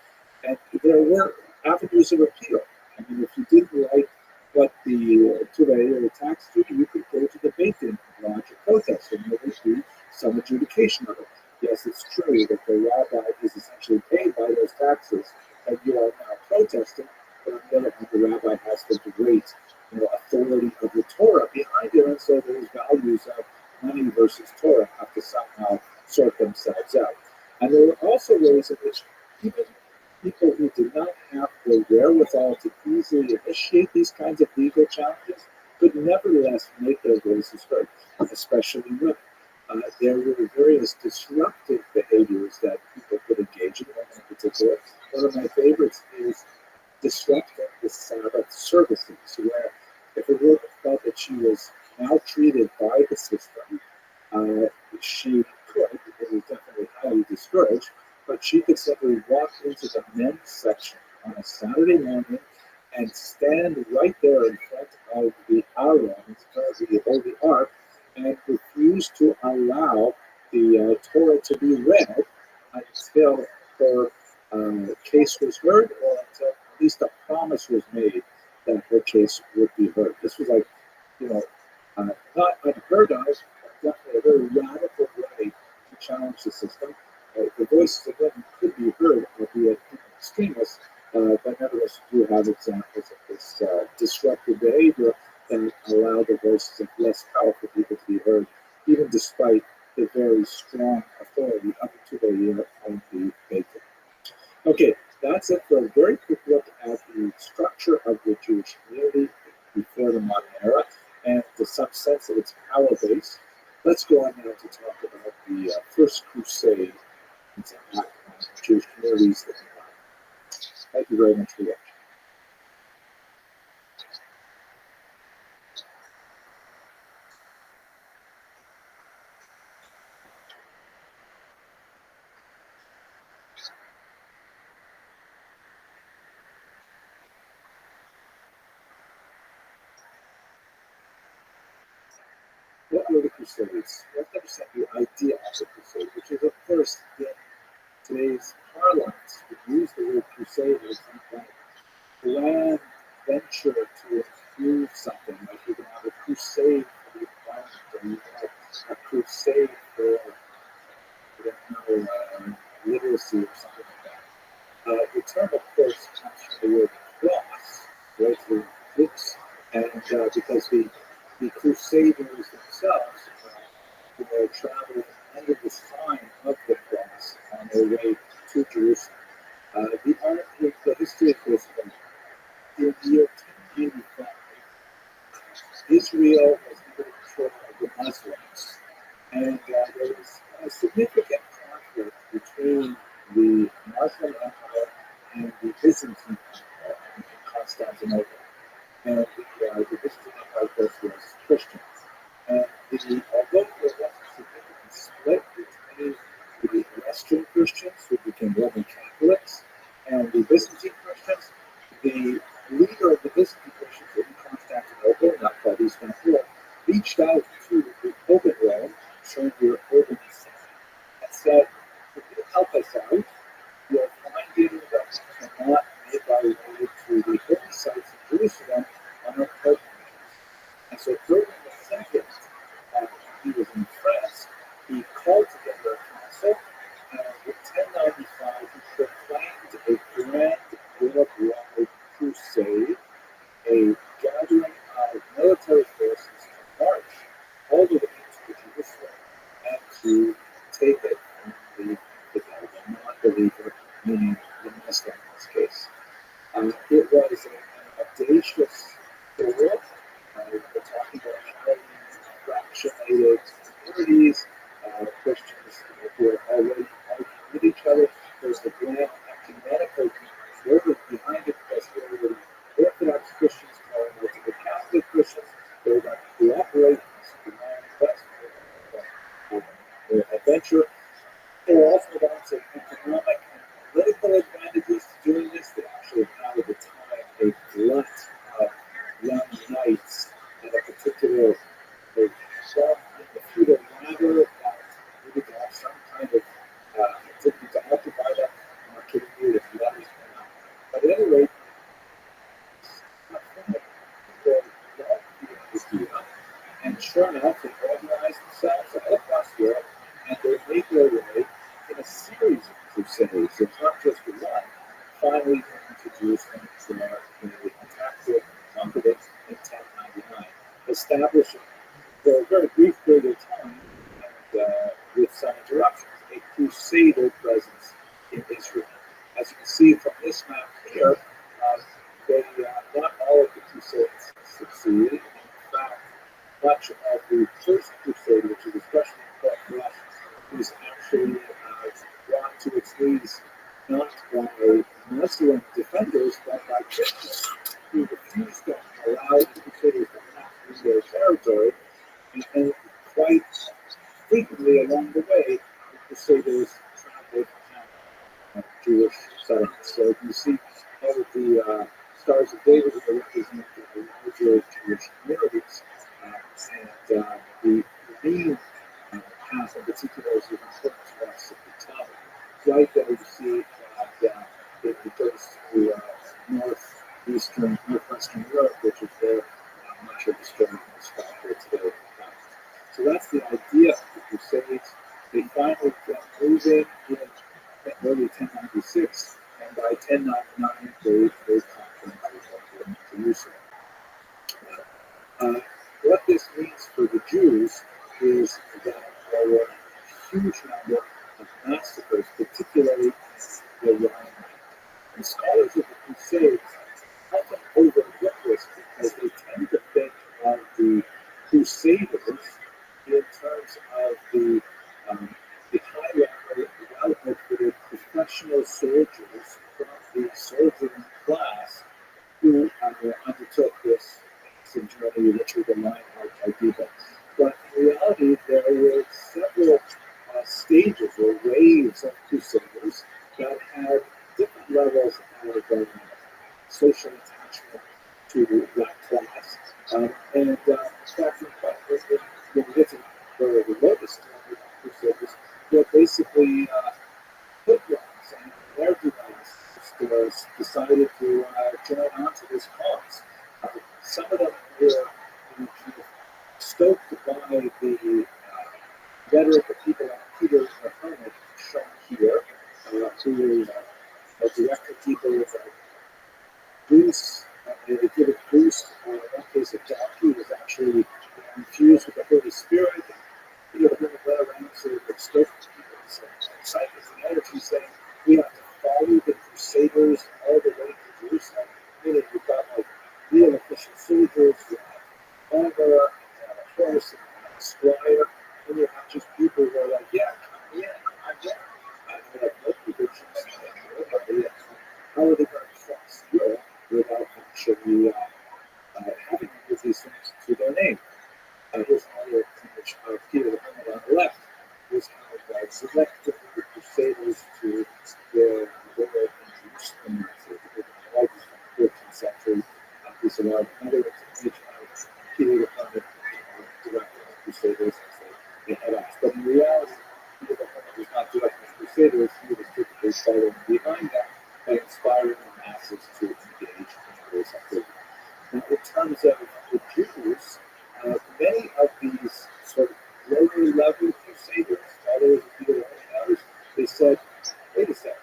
And there were avenues of appeal. I mean, if you didn't like what the Turei or the tax duty, you could go to the Beit Din and lodge a protest, and there would be some adjudication of it. Yes, it's true that the rabbi is essentially paid by those taxes, and you are now protesting, but on the other hand, the rabbi has the great authority of the Torah behind it, and so those values of money versus Torah have to somehow sort themselves out. And there were also ways in which even people who did not have the wherewithal to easily initiate these kinds of legal challenges could nevertheless make their voices heard, especially women. There were various disruptive behaviors that people could engage in. One in particular, one of my favorites is disrupting the Sabbath services, where if a woman felt that she was maltreated by the system, she could, it was definitely highly discouraged, but she could simply walk into the men's section on a Saturday morning and stand right there in front of the Aron, in front of the Holy Ark, and refuse to allow the Torah to be read until her case was heard, or until at least a promise was made that her case would be heard. This was like, not unheard of, but definitely a very radical way to challenge the system. The voices of women could be heard, albeit extremists, but nevertheless you do have examples of this disruptive behavior that allow the voices of less powerful people to be heard, even despite the very strong authority of the Turei on the Beit Din. Okay, that's it for a very quick look at the structure of the Jewish community before the modern era and to some sense of its power base. Let's go on now to talk about the First Crusade and its impact on Jewish communities. Thank you very much for watching. What were the Crusades? Let's understand the idea of the Crusade, which is, of course, in today's parlance, we use the word crusade as some kind of grand venture to improve something. Like you're going to have a crusade for the environment, or you have a crusade for, literacy or something like that. The term, of course, comes from the word cross, right? The crux, and because the Crusaders themselves were traveling under the sign of the cross on their way to Jerusalem. The history of this, in the year 1095, Israel was under control of the Muslims, and there was a significant conflict between the Muslim Empire and the Byzantine Empire in Constantinople. And the Byzantine Empire, of course, was Christian. And although there was a significant split between the Western Christians, who became Roman Catholics, and the Byzantine Christians, the leader of the Byzantine Christians in Constantinople, now called Istanbul, reached out to the Pope in Rome, showing your urban sign, and said, "If you help us out, you'll find that we cannot make our way to the holy sites in Jerusalem on our pilgrimages." And so during the second, he was in France, he called together a council, and in 1095 he proclaimed a grand worldwide crusade, a gathering of military forces to march all the way to Jerusalem and to take it from the non-believer, meaning the Muslim in this case. It was an audacious goal. We're talking about highly fractionated communities, Christians who are already arguing with each other. There's the grand ecumenical movement behind it, because there were the Orthodox Christians calling out to the Catholic Christians. They were going to cooperate in this adventure. There were also lots of economic and political advantages to doing this. They actually had at the time a glut of any rate, people love the idea, and sure enough, they organize themselves all across Europe, and they make their way in a series of crusades. It's not just one. Finally, introduced into the attack the London in 1099, establishing for a very brief period of time, and with some interruptions, a crusader presence in Israel. As you can see from this map here, not all of the crusades succeeded. In fact, much of the first crusade, which is especially important for us, is actually brought to its knees not by Muslim defenders, but by Christians who refused to allow the crusaders to pass through their territory. And quite frequently along the way, the crusaders traveled Jewish settlements. So you see all of the Stars of David that represent the larger Jewish communities. The main path in particular is the importance of us at the top. Right there you see that it goes to northwestern Europe, which is where much of the story is found today. So that's the idea of the Crusades. They finally get moving in early 1096, and by 1099 they conquer Jerusalem. What this means for the Jews is that there were a huge number of massacres, particularly in the Rhine. And scholars of the Crusades often overlook this because they tend to think of the Crusaders in terms of the high-level, well-educated professional soldiers from the soldiering class who undertook this journey literally the line out idea. But in reality, there were several stages or waves of crusaders that had different levels of social attachment to that class. And in fact, when we get to the latest crusaders, they're basically hoodlums and ne'er-do-wells decided to join on to this cause. Some of them were kind of stoked by the rhetoric of people like Peter the Hermit, shown here, who directed people with Bruce. They give it Bruce. In one case, a donkey was actually infused with the Holy Spirit. Peter the Hermit went around to stoke people's excitement and energy, saying, we have to follow the Crusaders all the way to Jerusalem. Meaning, you've got like real efficient soldiers, you have armor, you have a horse, and a squire, and you have just people who are like, yeah, come in, I'm down. I have no predictions. How are they going to cross Europe without actually having to these things to their name? Here's another image of Peter the Hermit on the left. Who's kind of selecting the Crusaders to their war in Jerusalem. The largest from the 14th century. These are another image of Peter the Hermit directing the Crusaders as they head off. But in reality, Peter the Hermit was not directing the Crusaders, he was typically following behind them by inspiring the masses to engage in those activities. Now, in terms of the Jews, many of these sort of lower level crusaders, followers of Peter the Hermit and others, they said, wait a second,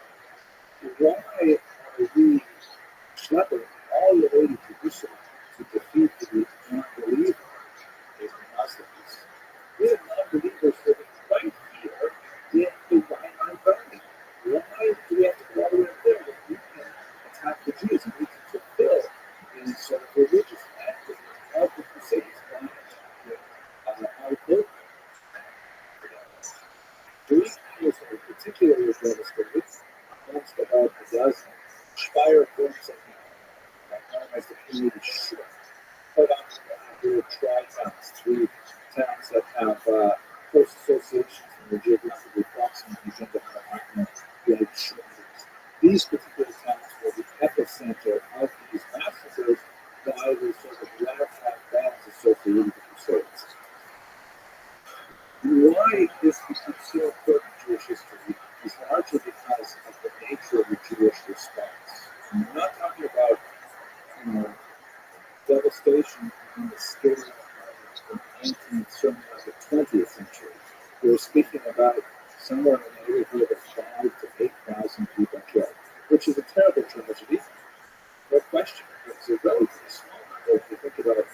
why are we schlepping all the way to Jerusalem to defeat the non-believers, the Muslims? We have non-believers living right here in the Rhine Valley. Why do we have to go all the way up there when we can attack the Jews and we can fulfill the sort of religious activities of the Crusades by our book? Three people are particularly devastated, amongst about a dozen. Speyer forms known as the community shift. Put on the tri-towns, three towns that have close associations in the geographically proximate region that are like shoulders. These particular towns were the epicenter of these massacres by the sort of ragtag bands associated with the Crusades. Why this becomes so important in Jewish history is largely because of the nature of the Jewish response. And we're not talking talking about devastation on the scale of the 19th, certainly of the 20th century. We're speaking about somewhere in the neighborhood of 5,000 to 8,000 people killed, which is a terrible tragedy. No question. It's a relatively small number if you think about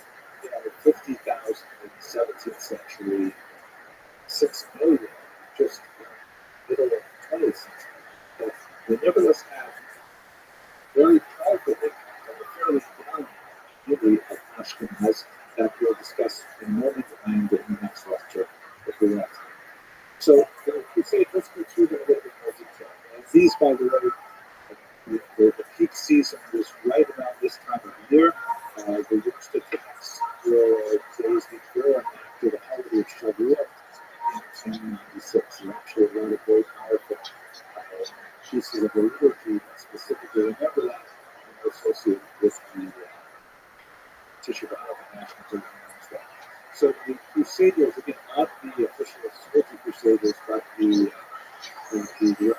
50,000 in the 17th century, 6 million just in the middle of the 20th century. But we nevertheless have very powerful impact on the fairly young community of Ashkenaz that we'll discuss in a moment and in the next lecture if we want. So, let's go through them a little bit more detail. And these, by the way, the peak season was right around this time of year. The worst attacks were days before and after the holiday of Shavuot in 1096. And actually, a lot of very powerful pieces of the liturgy that specifically remember that and associated with the Tisha B'Av and National Day. So the Crusaders, again, not the official Soviet Crusaders, but the Ottomans were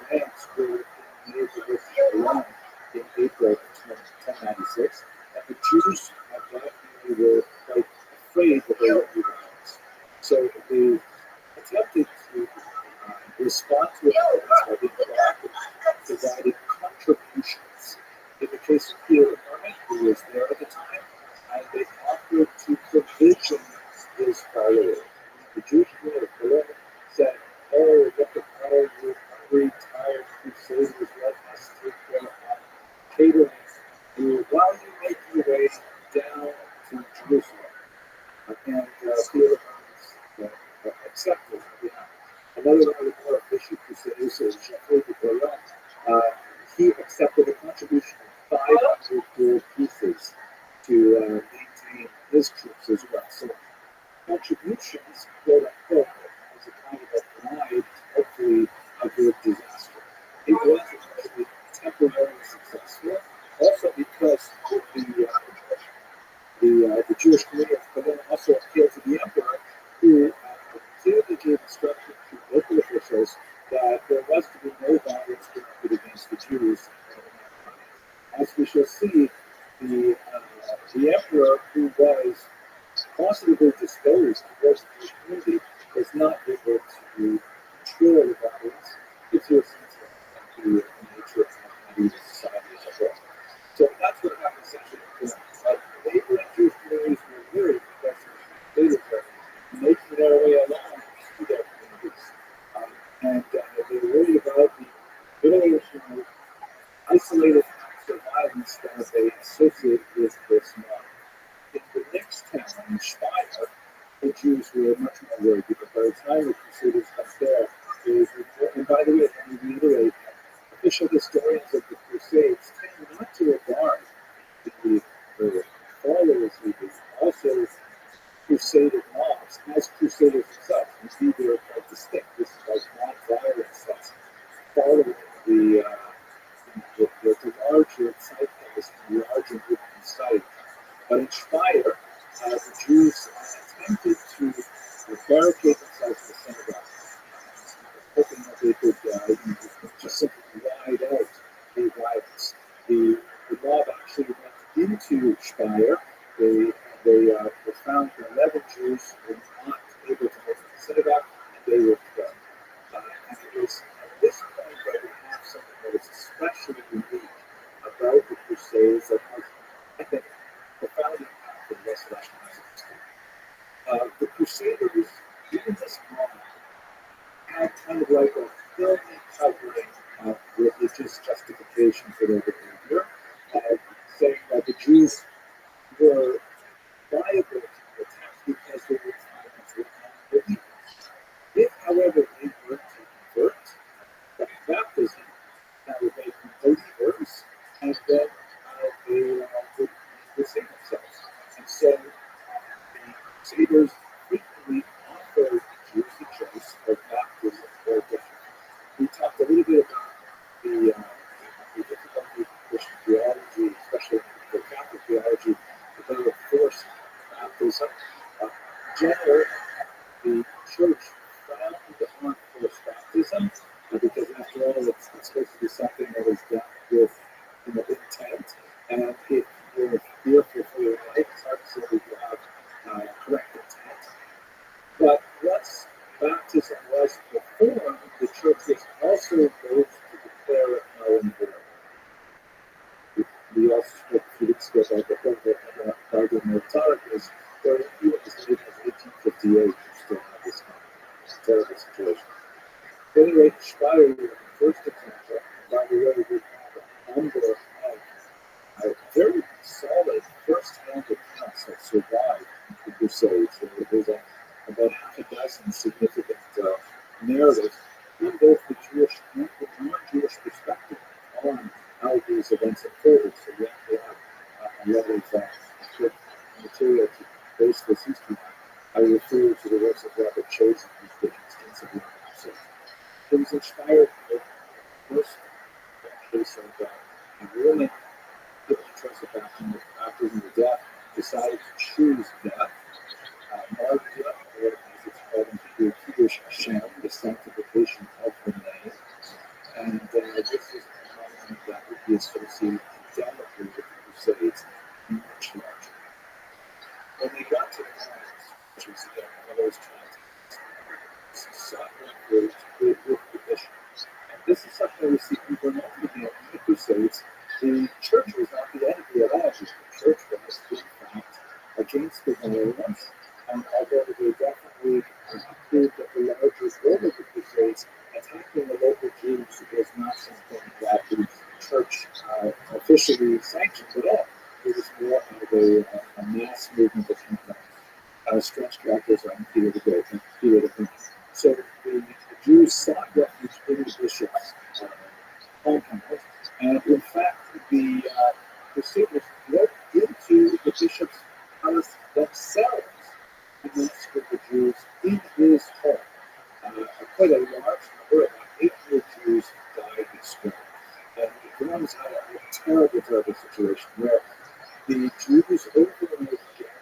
in the neighborhood of Iran in April of 1096, and the Jews at that time were quite afraid that they would be violent. So they attempted to respond to it by being proactive, providing contributions. In the case of Peter Herman, who was there at the time, and they offered to provision his followers. The Jewish community of Cologne said, "Oh, look at all you hungry, tired crusaders, let us take care of catering you while you make your way down to Jerusalem." And Peter Herman accepted. Another one of the more efficient crusaders, Jean-Paul de Cologne, he accepted a contribution of 500 gold pieces to maintain his troops as well. So contributions, quote unquote, was a kind of a guide, hopefully avoid disaster. It was actually temporarily successful, also because the Jewish community of Cologne also appealed to the emperor, who clearly gave instruction to local officials that there was to be no violence directed against the Jews. As we shall see, the emperor, who was positively disposed towards the Jewish community, was not able to control the violence. Gives you a sense of the nature of medieval society as a whole. So that's what happened essentially. The neighboring Jewish communities were worried because the Crusaders were making their way along to their communities. And they were worried about the little isolated acts of violence that they associated with this mob. In the next town, in Speyer, the Jews were much more worried because by the time the Crusaders got there, and by the way, let me reiterate, official historians of the Crusades tend not to regard the followers of the also crusaded mobs as crusaders themselves. You see, they're quite distinct. This is like non-violence that's following the larger zeitgeist, the larger movement site. But in Speyer, the Jews attempted to barricade themselves in the synagogue, hoping that they could just simply ride out the violence. The mob actually went into Speyer. They found that 11 Jews were not able to open the synagogue, and they were killed. And it was at this point that we have something that is especially unique about the Crusades that has, I think, profound impact on the rest of Ashkenaz history. The Crusaders, even this moment, had kind of like a filmy covering of religious justification for their behavior, saying that the Jews were liable to attack because they were talented and believers. If, however, they were to convert by baptism, that would make them believers, and then they would save themselves. And so the Crusaders frequently offered Jews the choice of baptism or death. We talked a little bit about the difficulty of Christian theology, especially the Catholic theology, And if you're fearful for your life, it's hard to say that you have correct intent. But once baptism was performed, the church was also supposed to declare it null and void. We also spoke a few weeks ago about the whole Bible Autonomous, where it was as late as 1858, you still have this kind of terrible situation. At any rate, Speyer was the first example. By the way, we have a number of very solid first-hand accounts that survived the Crusades. There's about half a dozen significant narratives from both the Jewish and the non-Jewish perspective on how these events unfolded. So we actually have a lot of good material to base this history. I refer to the works of Rabbi who's written extensively on the subject. It was inspired by the first case of a woman given a choice of baptism or death, decided to choose death. Martyrdom, or as it's called in Hebrew, Kiddush Hashem, the sanctification of the name. And this is a phenomenon that would be associated endemically with the Crusades much larger. When they got to the times, which was again one of those times, sought refuge with the bishops. And this is something we see over and over again in the Crusades. The church was not the enemy at all. The church was, in fact, against the violence. And although they definitely approved of the larger goal of the Crusades, attacking the local Jews was not something that the church officially sanctioned at all. It was more of a mass movement of stretched crackers on Peter the Great. So the Jews sought refuge in the bishops' compound, and in fact, the Crusaders broke into the bishop's palace themselves and massacred the Jews in his home. Quite a large number, about 800 Jews died this way. And it runs out of a terrible, terrible situation where the Jews over and over again,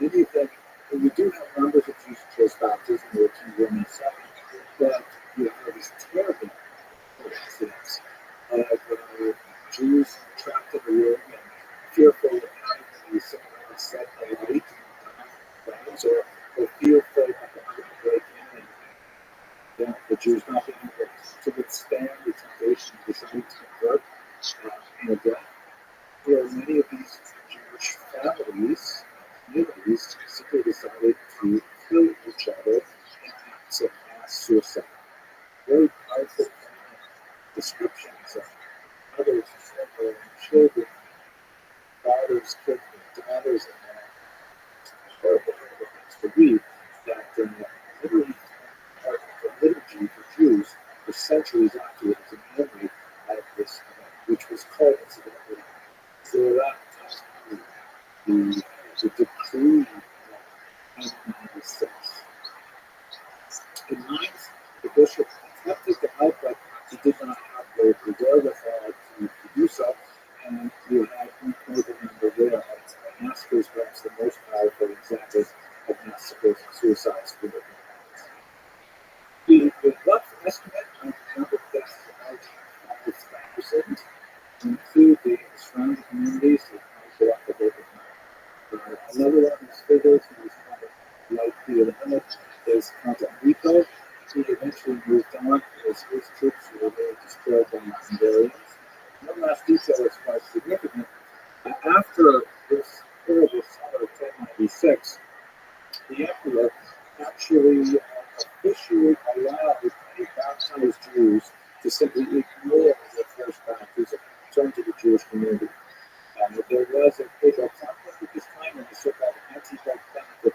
many of them, and we do have numbers of Jews who chose baptism or to Roman second, but you have these terrible incidents of Jews trapped in the room and fearful of having the someone set alight or fearful of having to break in and the Jews not being able to withstand the temptation of deciding to convert in a death. There are many of these Jewish families, communities, simply decided to kill each other in acts of mass suicide. Very powerful descriptions of mothers and children, fathers killing their daughters, and horrible things to read that literally part of the liturgy for Jews for centuries afterwards in memory of this event, which was called incidentally the decree of 1996. In Mainz, the bishop attempted to help, but he did not have the wherewithal to do so, and you had recorded number there of massacres, perhaps the most powerful examples of massacres and suicides for the The rough estimate of the number of deaths is about 5,000, include the surrounding communities that go up the river. Another one whose figures who was kind of like the limit is Count Enrico. He eventually moved on as his troops were really destroyed by the Hungarians. One last detail is quite significant. After this horrible summer of 1096, the emperor actually officially allowed any baptized Jews to simply ignore their first baptism, turn to the Jewish community. There was a political conflict at this time, and the so-called anti-Pope Clement III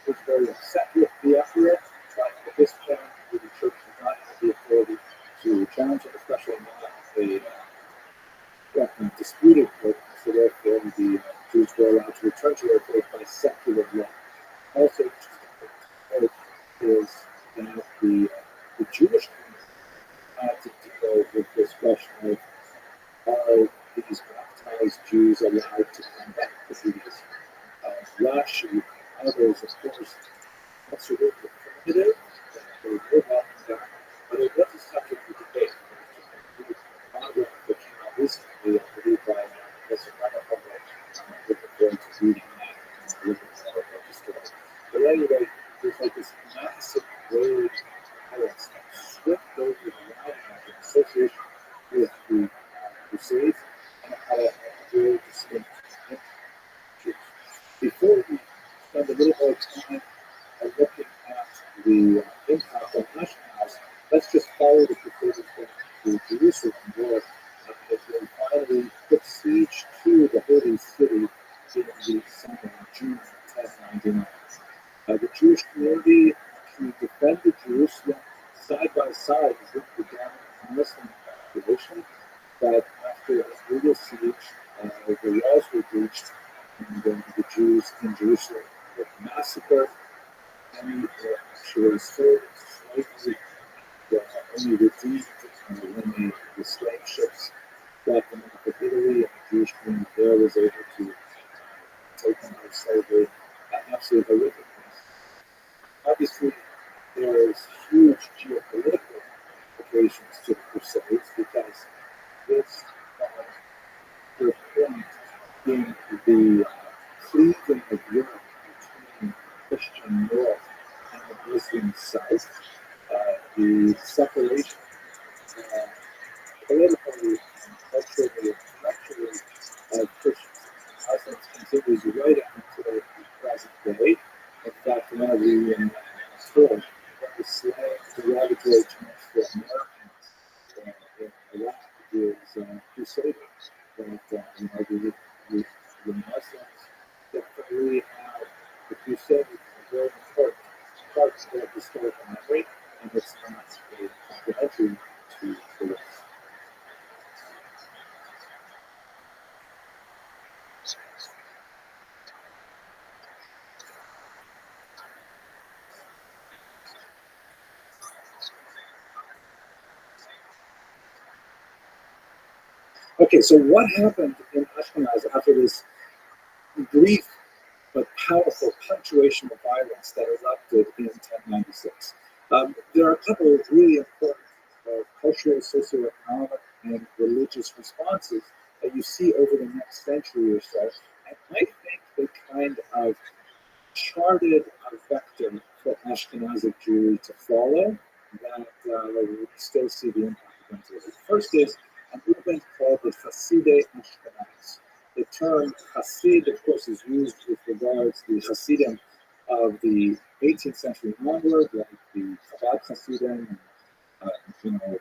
was very upset with the emperor, but at this point, the church did not have the authority to challenge it, especially not a disputed pope, so therefore the Jews were allowed to return to their faith by secular law. Also interesting is that the Jewish community had to deal with this question of are these baptized Jews allowed to come back to Judaism? Rashi, others, of course, considered it primitive, that they were welcome back, but it was a subject of debate. That came out recently, I believe, by Professor Rabbi, looking forward to reading that and looking at the bookstore. But anyway, there's like this massive wave of violence that swept over the island in association with the Crusades and how it had very distinct features. Before we spend a little more time looking at the impact on Ashkenaz, let's just follow the Crusaders back to Jerusalem, where they finally put siege to the holy city in the summer of June 1099. The Jewish community actually defended Jerusalem side by side with the dominant Muslim population, but after a brutal siege, the walls were breached, and the Jews in Jerusalem were massacred. Many were actually sold into slavery, only redeemed when the slave ships brought them out of Italy, and the Jewish community there was able to take them out of slavery. Absolutely horrific things. Obviously, there's huge geopolitical implications to the Crusades because this their point in the cleaving of Europe between Christian North and the Muslim South, the separation politically, culturally, and intellectually of Christians and Muslims continues right up until the present day. In fact, one of the schools that was slang derogatory terms for Americans in Iraq is Crusaders. That the Muslims definitely have the Crusades a very important part of their historical memory, and it's not a complimentary to the West. Okay, so what happened in Ashkenaz after this brief but powerful punctuation of violence that erupted in 1096? There are a couple of really important cultural, socioeconomic, and religious responses that you see over the next century or so, and I think they kind of charted a vector for Ashkenazic Jewry to follow that we still see the impact of today. The first is a movement called the Hasidei Ashkenaz. The term Hasid, of course, is used with regards to the Hasidim of the 18th century onward, like the Chabad Hasidim,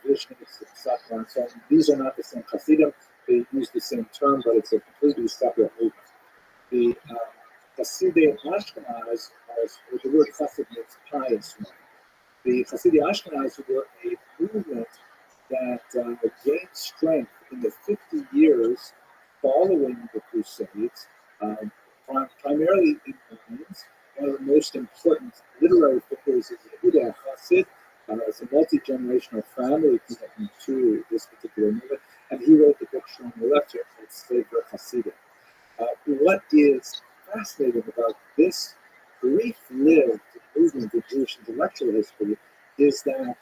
Vishniks, etc. And so on. These are not the same Hasidim. They use the same term, but it's a completely separate movement. The Hasidei Ashkenaz, the word Hasid means pious one. The Hasidei Ashkenaz were a movement that gained strength in the 50 years following the Crusades, primarily in Mainz. One of the most important literary figures is Yehuda Hasid. It's a multi-generational family commitment to this particular movement, and he wrote the book shown on the left here called Sefer Hasidim. What is fascinating about this brief-lived movement of Jewish intellectual history is that,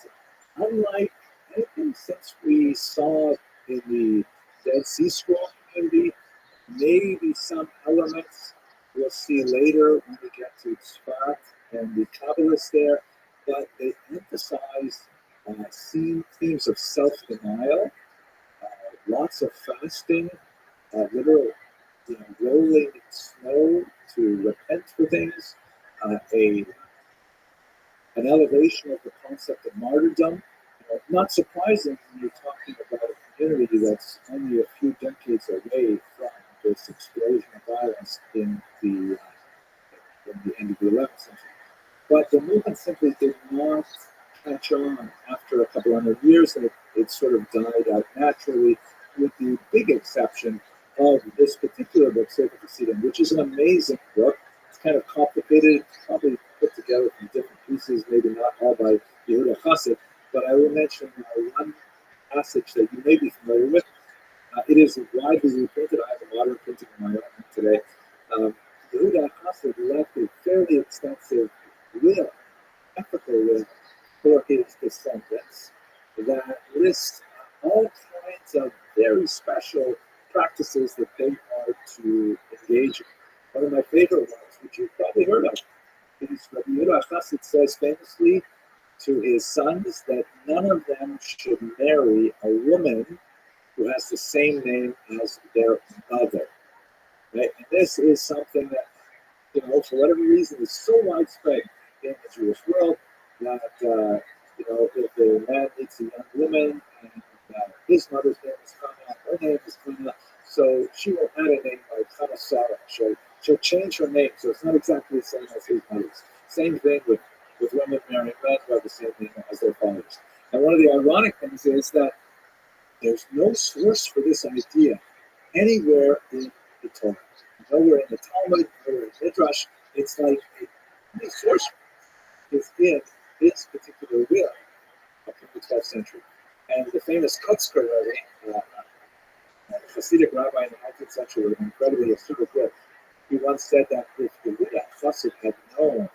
unlike anything since we saw in the Dead Sea Scroll community, maybe some elements we'll see later when we get to Tzfat and the Kabbalists there, but they emphasize themes of self-denial, lots of fasting, literal rolling in snow to repent for things, an elevation of the concept of martyrdom. Not surprising when you're talking about a community that's only a few decades away from this explosion of violence in the end of the 11th century. But the movement simply did not catch on after a couple hundred years, and it sort of died out naturally, with the big exception of this particular book, Sefer Hasidim, which is an amazing book. It's kind of complicated, probably put together from different pieces, maybe not all by Yehuda Hasid, but I will mention one passage that you may be familiar with. It is widely reprinted. I have a modern printing of my own today. Yehuda Hasid left a fairly extensive will, ethical will, for his descendants that lists all kinds of very special practices that they are to engage in. One of my favorite ones, which you've probably heard of, is Rabbi Chassid says famously to his sons that none of them should marry a woman who has the same name as their mother. Right? And this is something that, for whatever reason, is so widespread in the Jewish world that, if a man meets a young woman and his mother's name is Chana, her name is Chana, so she will add a name like Chana Sarah. She'll change her name, so it's not exactly the same as his mother's. Same thing with women marrying men who have the same name as their fathers. And one of the ironic things is that there's no source for this idea anywhere in the Torah. Nowhere in the Talmud, nowhere in Midrash. It's like the source is in this particular will up in the 12th century. And the famous Kotzker Rabbi, a Hasidic rabbi in the 19th century, was incredibly astute. He once said that if Yehuda Chassid had known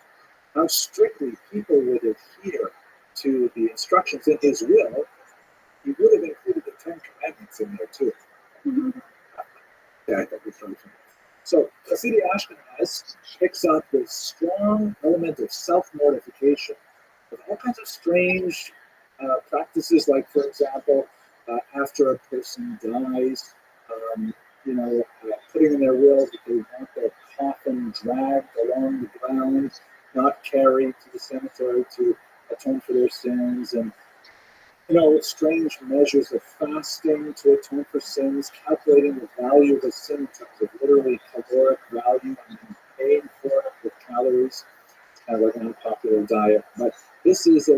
how strictly people would adhere to the instructions in his will, he would have included the 10 Commandments in there too. Mm-hmm. Yeah, I think it's really funny. So Hasidic Ashkenaz picks up this strong element of self-mortification with all kinds of strange practices, like, for example, after a person dies, putting in their will that they want their coffin dragged along the ground, not carried to the cemetery to atone for their sins, and strange measures of fasting to atone for sins, calculating the value of a sin in terms of literally caloric value and paying for it with calories, kind of like an unpopular diet. But this is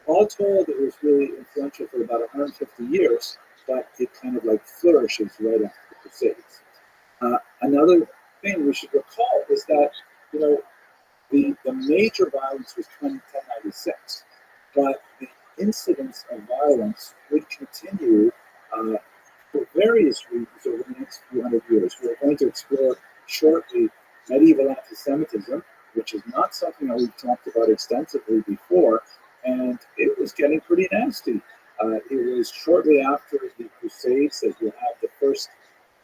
all told, it was really influential for about 150 years, but it kind of like flourishes right after the Crusades. Another thing we should recall is that, the major violence was 1096, but the incidence of violence would continue for various reasons over the next few hundred years. We're going to explore shortly medieval anti-Semitism, which is not something that we've talked about extensively before, and it was getting pretty nasty. It was shortly after the Crusades that you have the first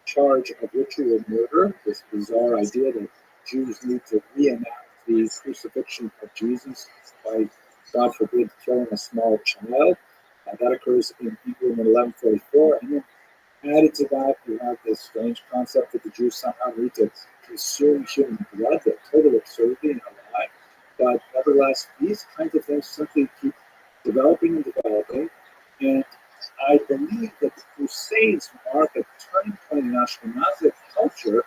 charge of ritual murder, this bizarre idea that Jews need to reenact the crucifixion of Jesus by, God forbid, killing a small child. That occurs in Hebrew in 1144. And then added to that, you have this strange concept that the Jews somehow need to consume human blood, that total absurdity and a lie. But nevertheless, these kinds of things simply keep developing and developing. And I believe that the Crusades mark a turning point in Ashkenazic culture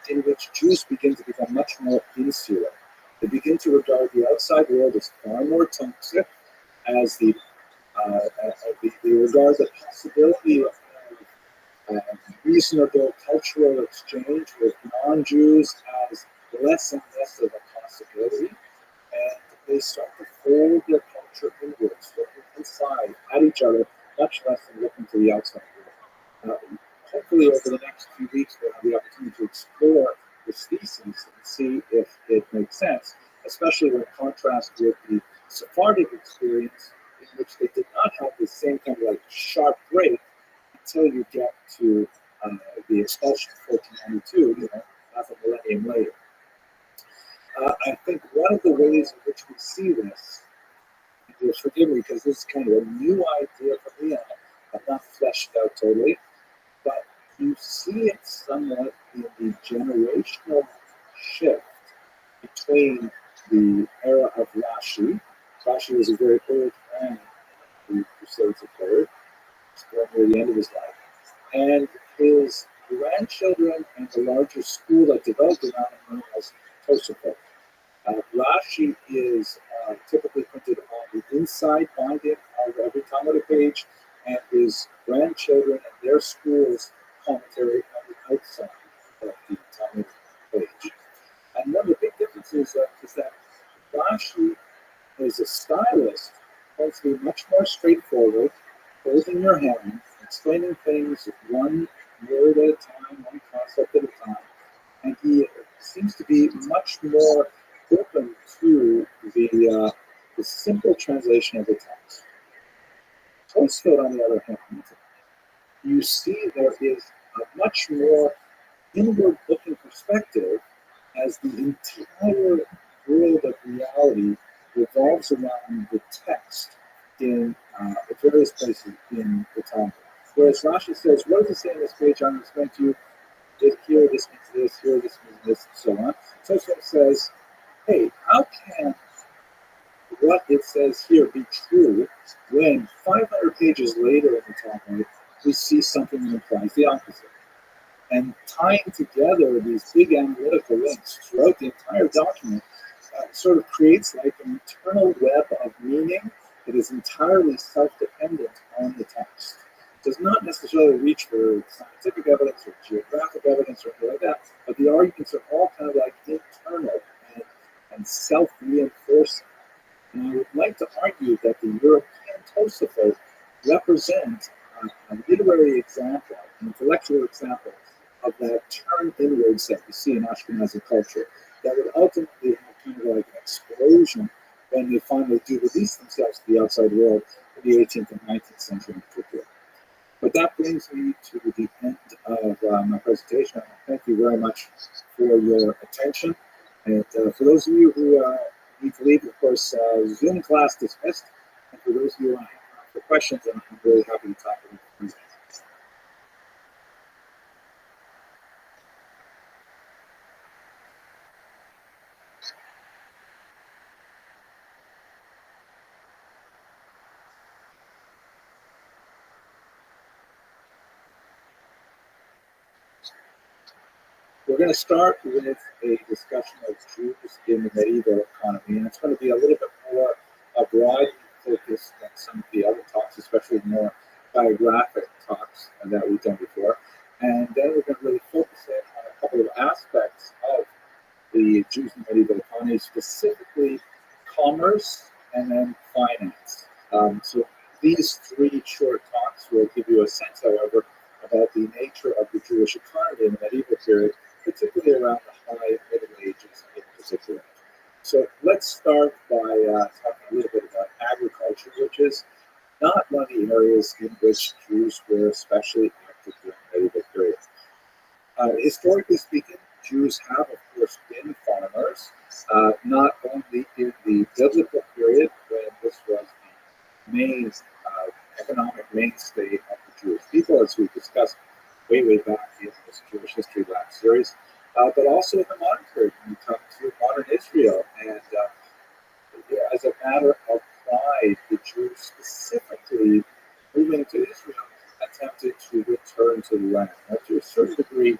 in which Jews begin to become much more insular. They begin to regard the outside world as far more toxic, as they regard the possibility of reasonable cultural exchange with non-Jews as less and less of a possibility, and they start to fold their culture inwards, looking inside at each other, much less than looking to the outside world. Hopefully, over the next few weeks, we'll have the opportunity to explore this thesis and see if it makes sense, especially when contrast with the Sephardic experience, in which they did not have the same kind of like sharp break until you get to the expulsion of 1492, half a millennium later. I think one of the ways in which we see this, and you'll forgive me because this is kind of a new idea for me, I've not fleshed it out totally, but you see it somewhat in the generational shift between the era of Rashi. Rashi was a very old man when the Crusades occurred. He was born near the end of his life. And his grandchildren and the larger school that developed around him known as Tosafot. Rashi is typically printed on the inside binding of every Talmudic page, and his grandchildren and their school's commentary on the outside of the Talmudic page. And one of the big differences is that Rashi, as a stylist, tends to be much more straightforward, holding your hand, explaining things one word at a time, one concept at a time, and he seems to be much more open to the simple translation of the text. Tosfot, on the other hand, you see there is a much more inward-looking perspective as the entire world of reality revolves around the text in various places in the Talmud. Whereas Rashi says, what does it say on this page? I'm explaining to you, here this means this, here this means this, and so on. Tosfos says, hey, how can what it says here be true when 500 pages later in the Talmud we see something that implies the opposite? And tying together these big analytical links throughout the entire document sort of creates like an internal web of meaning that is entirely self-dependent on the text. It does not necessarily reach for scientific evidence or geographic evidence or anything like that, but the arguments are all kind of like internal and self-reinforcing. And I would like to argue that the European Tosafot represent a literary example, an intellectual example of that turn inwards that we see in Ashkenazi culture that would ultimately have kind of like an explosion when they finally do release themselves to the outside world in the 18th and 19th century in particular. But that brings me to the end of my presentation. Thank you very much for your attention. And for those of you who need to leave, of course, Zoom class dismissed. And for those of you who want to hang out for questions, I'm really happy to talk with you. We're going to start with a discussion of Jews in the medieval economy, and it's going to be a little bit more broad focused than some of the other talks, especially the more biographic talks that we've done before. And then we're going to really focus in on a couple of aspects of the Jews in the medieval economy, specifically commerce and then finance. So these three short talks will give you a sense, however, about the nature of the Jewish economy in the medieval period, particularly around the High Middle Ages in particular. So let's start by talking a little bit about agriculture, which is not one of the areas in which Jews were especially active during the medieval period. Historically speaking, Jews have, of course, been farmers, not only in the biblical period, when this was the main economic mainstay of the Jewish people, as we discussed way back in this Jewish History Lab series, but also in the modern period, when we come to modern Israel. And as a matter of pride, the Jews specifically moving to Israel attempted to return to the land. Now, to a certain degree,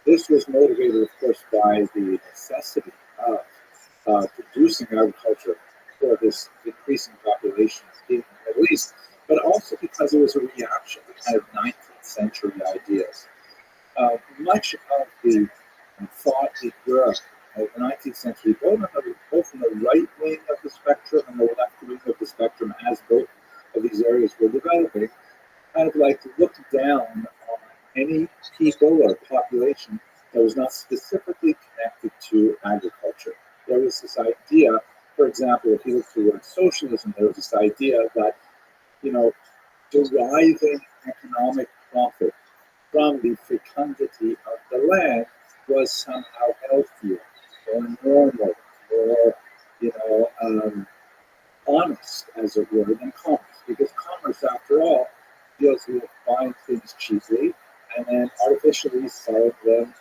this was motivated, of course, by the necessity of producing agriculture for this increasing population in the Middle East, but also because it was a reaction to kind of 19th century ideas. Much of the thought in Europe of the 19th century, both from the right wing of the spectrum and the left wing of the spectrum, as both of these areas were developing, kind of like looked down on any people or population that was not specifically connected to agriculture. There was this idea, for example, if you look towards socialism, there was this idea that, deriving economic profit from the fecundity of the land was somehow healthier or normal or, honest, as it were, than commerce. Because commerce, after all, deals with buying things cheaply and then artificially selling them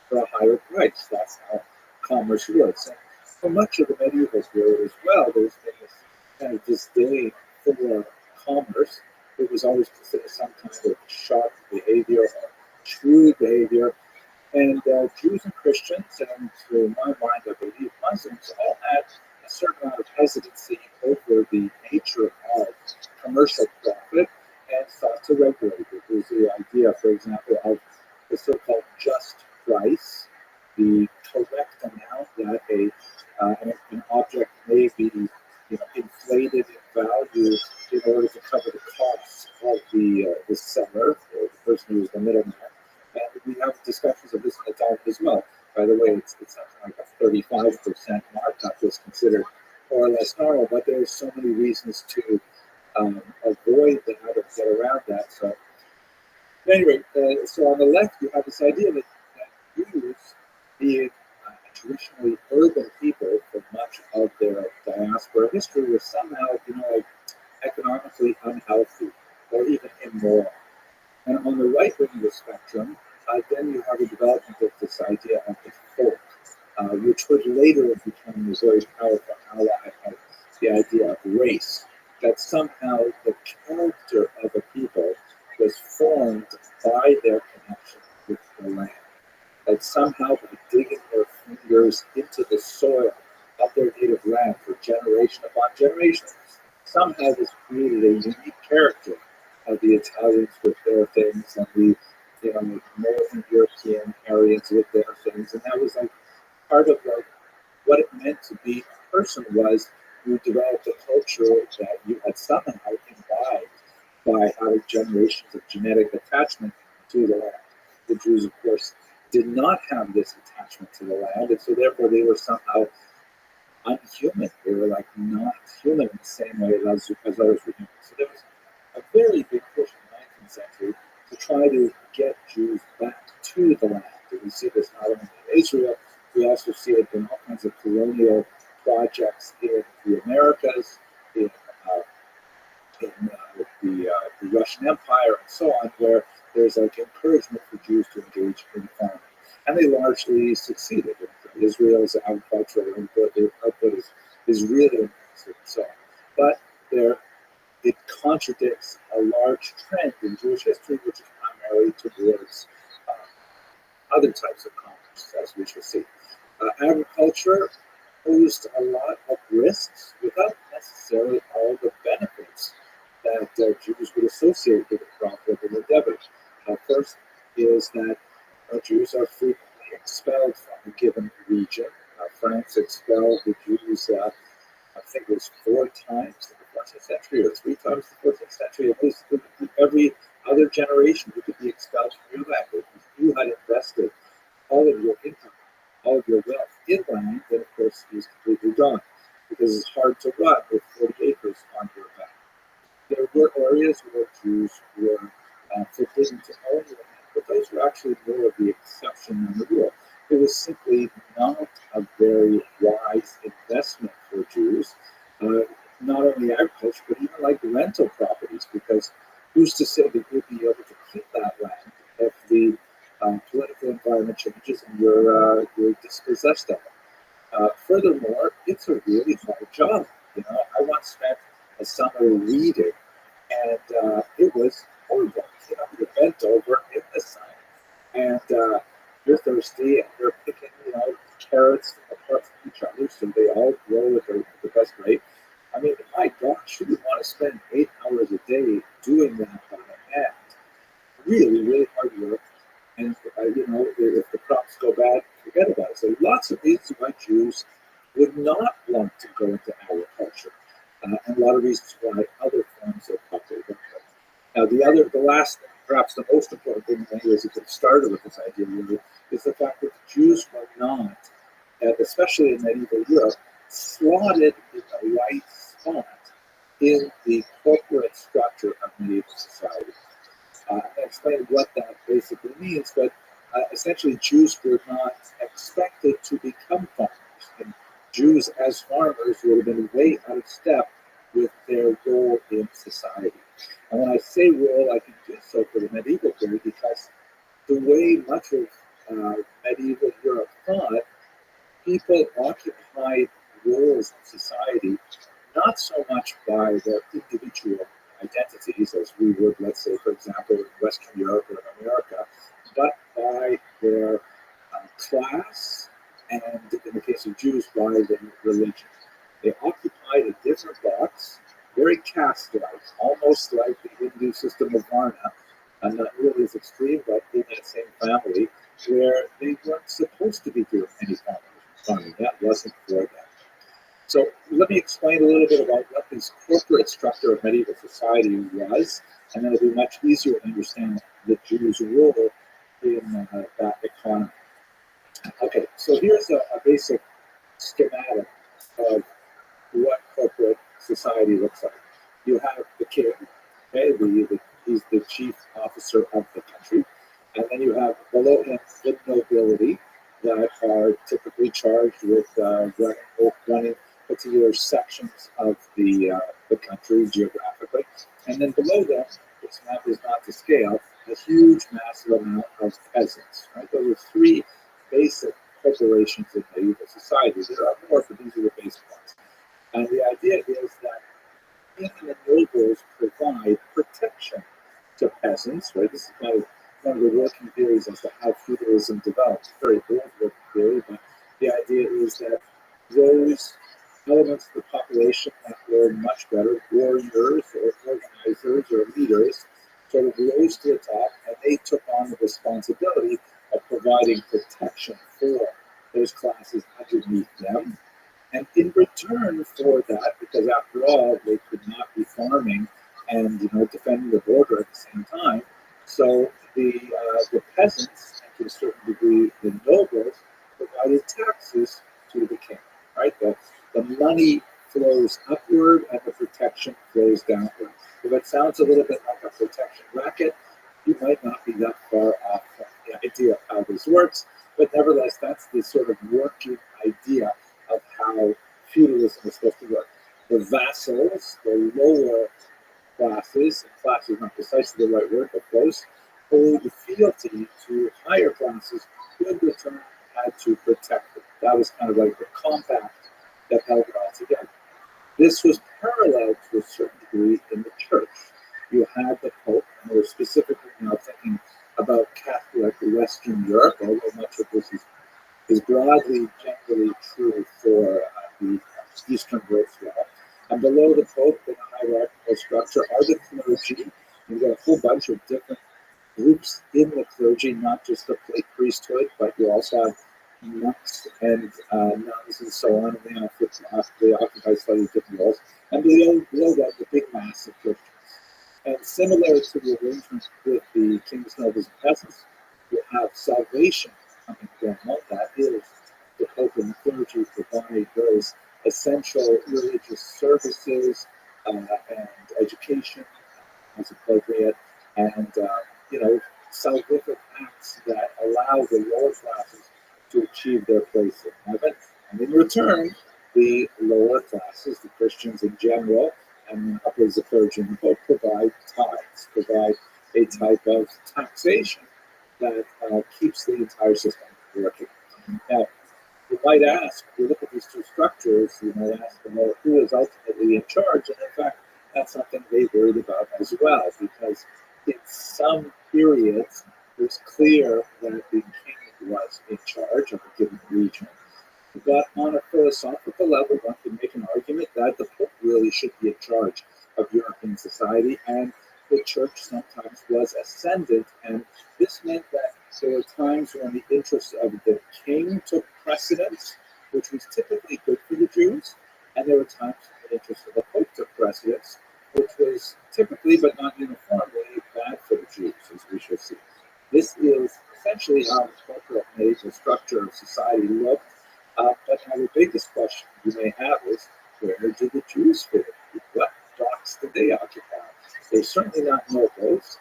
for a higher price. That's how commerce works. And for much of the medieval period as well, there's been this kind of disdain for commerce. It was always considered some kind of sharp behavior or shrewd behavior. And Jews and Christians, and to my mind, I believe Muslims, all had a certain amount of hesitancy over the nature of commercial profit and sought to regulate it. There's the idea, for example, of the so-called just price, the correct amount that an object may be inflated in value in order to cover the costs of the seller, or the person who is the middleman. And we have discussions of this in the Talmud as well. By the way, it's something like a 35% markup is considered more or less normal, but there's so many reasons to avoid that or get around that. So Anyway, so on the left, you have this idea that Jews, being traditionally urban people for much of their diaspora history, were somehow, like economically unhealthy or even immoral. And on the right wing of the spectrum, then you have a development of this idea of the folk, which would later become a very powerful ally of the idea of race, that somehow the character of a people was formed by their connection with the land. That somehow by digging their fingers into the soil of their native land for generation upon generation, somehow this created a unique character of the Italians with their things and the Northern European Aryans with their things, and that was like part of like what it meant to be a person was you developed a culture that you had somehow imbibed by having generations of genetic attachment to the land. The Jews, of course, did not have this attachment to the land, and so therefore they were somehow unhuman. They were like not human in the same way as others were human. So there was a very big push in the 19th century to try to get Jews back to the land. And we see this not only in Israel, we also see it in all kinds of colonial projects in the Americas, in the Russian Empire, and so on, where there's like encouragement for Jews to engage in farming. And they largely succeeded. Israel's agricultural output is really impressive. So, but it contradicts a large trend in Jewish history, which is primarily towards other types of commerce, as we shall see. Agriculture posed a lot of risks without necessarily all the benefits that Jews would associate with a profitable endeavor. First is that Jews are frequently expelled from a given region. France expelled the Jews, I think it was 4 times in the 14th century or 3 times in the 14th century. At least every other generation you could be expelled from your land. If you had invested all of your income, all of your wealth in land, then of course is completely gone because it's hard to run with 40 acres on your back. There were areas where Jews were forbidden to own land, but those were actually more of the exception than the rule. It was simply not a very wise investment for Jews, not only agriculture, but even like rental properties, because who's to say that you'll be able to keep that land if the political environment changes and you're dispossessed of it. Furthermore, it's a really hard job. I once spent a summer reading, and it was horrible. You're bent over in the sun, and you're thirsty, and you're picking, carrots apart from each other, so they all grow at the best rate. I mean, my gosh, you would want to spend 8 hours a day doing that by hand. Really, really hard work. And if the crops go bad, forget about it. So lots of reasons why Jews would not want to go into agriculture, and a lot of reasons why other forms of popular income. Now, the last, perhaps the most important thing in many ways that get started with this idea really is the fact that the Jews were not, especially in medieval Europe, slotted in the right spot in the corporate structure of medieval society. I'll explain what that basically means, but essentially Jews were not expected to become farmers, and Jews as farmers would have been way out of step with their role in society. And when I say role, I can do so for the medieval period because the way much of medieval Europe thought, people occupied roles in society not so much by their individual identities, as we would, let's say, for example, in Western Europe or in America, but by their class, and in the case of Jews, by their religion. They occupied a different box, very caste-like, almost like the Hindu system of Varna, and not really as extreme, but in that same family, where they weren't supposed to be doing any farming. That wasn't for them. So let me explain a little bit about what this corporate structure of medieval society was, and then it'll be much easier to understand the Jews' role in that economy. Okay, so here's a basic schematic of what corporate society looks like. You have the king, okay, the He's the chief officer of the country. And then you have below him the nobility that are typically charged with running particular sections of the country geographically. And then below them, this map is not to scale, a huge, massive amount of peasants. Right? Those are three basic corporations in medieval society. There are more, but these are the basic ones. And the idea is that king and nobles provide protection to peasants. Right? This is kind of one of the working theories as to how feudalism developed. Very old working theory, but the idea is that those elements of the population that were much better, warriors or organizers or leaders, sort of rose to the top, and they took on the responsibility of providing protection for those classes underneath them. And in return for that, because after all, they could not be farming and defending the border at the same time, so the peasants, and to a certain degree the nobles, provided taxes to the king. Right, the money flows upward and the protection flows downward. If it sounds a little bit like a protection racket, you might not be that far off from the idea of how this works, but nevertheless, that's the sort of working idea of how feudalism is supposed to work. The vassals, the lower classes not precisely the right word, but close, owed fealty to higher classes who in return had to protect them. That was kind of like the compact that held it all together. This was paralleled to a certain degree in the church. You had the Pope, and we're specifically now thinking about Catholic Western Europe, although much of this is broadly, generally true for the Eastern Bloc as well. And below the Pope in a hierarchical structure are the clergy. You've got a whole bunch of different groups in the clergy, not just the priesthood, but you also have monks and nuns and so on, and they occupy slightly different roles. And below that, the big mass of Christians. And similar to the arrangement with the kings, nobles, and peasants, you have salvation coming from all that is the Pope and the clergy provide those essential religious services and education as appropriate, and salvific acts that allow the lower classes to achieve their place in heaven. And in return, the lower classes, the Christians in general, and upwards the clergy and the Pope, provide tithes, provide a type of taxation that keeps the entire system working. Now, you might ask, if you look at these two structures, you might ask them, well, who is ultimately in charge? And in fact, that's something they worried about as well, because in some periods, it was clear that the king was in charge of a given region. But on a philosophical level, one can make an argument that the Pope really should be in charge of European society, and the church sometimes was ascendant, and this meant that there were times when the interests of the king took precedence, which was typically good for the Jews, and there were times when the interests of the Pope took precedence, which was typically, but not uniformly, bad for the Jews, as we shall see. This is essentially how the corporate medieval structure of society looked. But now the biggest question you may have is, where did the Jews fit in? What docks did they occupy? They're certainly not nobles.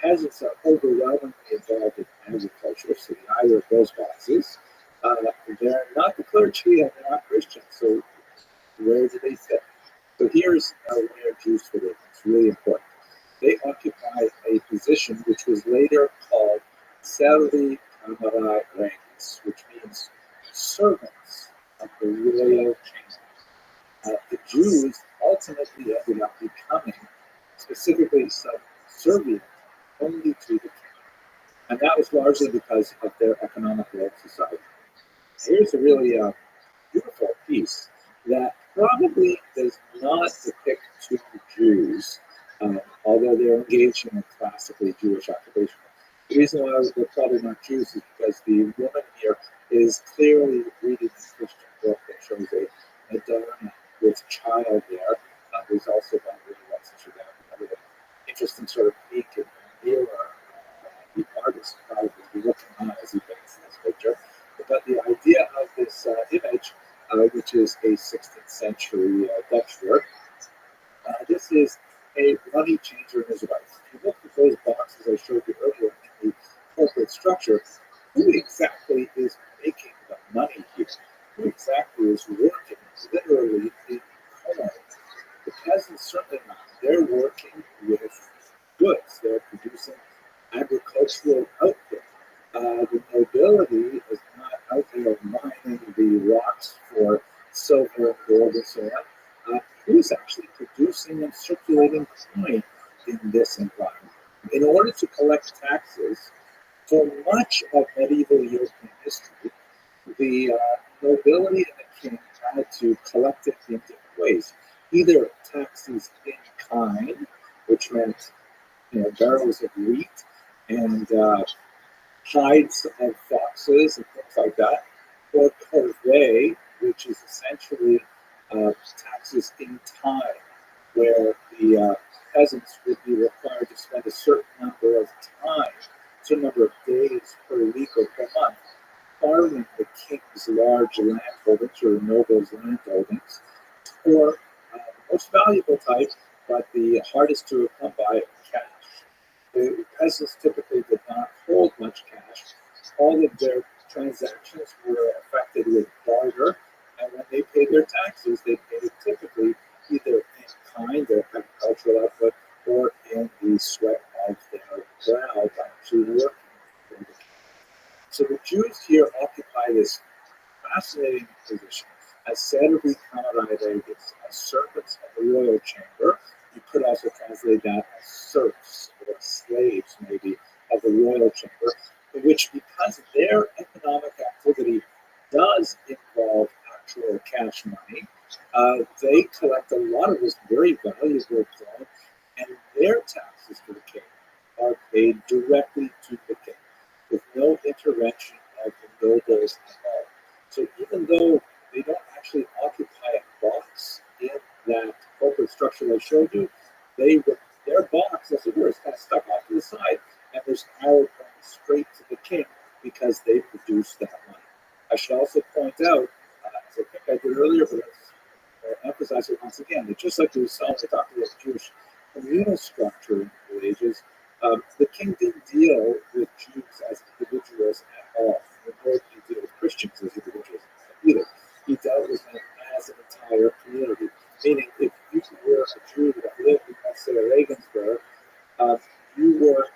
Peasants are overwhelmingly involved in agriculture, so neither of those boxes. They're not the clergy and they're not Christians, so where do they fit? So here's where Jews fit in. It's really important. They occupy a position which was later called Servi Camara Rex, which means servants of the royal kingdom. The Jews ultimately ended up becoming specifically subservient only to the king. And that was largely because of their economic role in society. Here's a really beautiful piece that probably does not depict two Jews, although they're engaged in a classically Jewish occupation. The reason why they're probably not Jews is because the woman here is clearly reading a Christian book that shows a Madonna with child there. There's also, by the way, another interesting sort of peek in the mirror. The artist probably be looking on as he paints this picture. But the idea of this image, which is a 16th century Dutch work, this is a money changer and his wife. If you look who exactly is making the money here? Who exactly is working literally in corn? The peasants certainly not. They're working with goods. They're producing agricultural output. The nobility is not out there mining the rocks for silver and gold and so on. Who's actually producing and circulating coin in this environment? In order to collect taxes, for much of medieval European history, the nobility and the king had to collect it in different ways. Either taxes in kind, which meant barrels of wheat and hides of foxes and things like that, or corvée, which is essentially taxes in time, where the peasants would be required to spend a certain number of time, a certain number of days per week or per month, farming the king's large land holdings or the nobles' land holdings, or the most valuable type, but the hardest to come by, cash. The peasants typically did not hold much cash. All of their transactions were affected with barter, and when they paid their taxes, they paid it typically either in kind, their agricultural output, or in the sweat of their brow by actually working for the king. So the Jews here occupy this fascinating position as Servi Camerariegis, as servants of the royal chamber. You could also translate that as serfs or slaves, maybe, of the royal chamber, in which, because their economic activity does involve actual cash money, they collect a lot of this very valuable coin, and their taxes to the king are paid directly to the king, with no intervention of the nobles at all. So even though they don't actually occupy a box in that corporate structure I showed you, their box, as it were, is kind of stuck off to the side, and there's arrow going straight to the king because they produce that money. I should also point out, as I think I did earlier, but I'll emphasize it once again, that just like we saw when we talked about Jewish communal structure in the Middle Ages, the king didn't deal with Jews as individuals at all. Nor did he deal with Christians as individuals either. He dealt with them as an entire community. Meaning, if you were a Jew that lived in, let's say, Regensburg, you were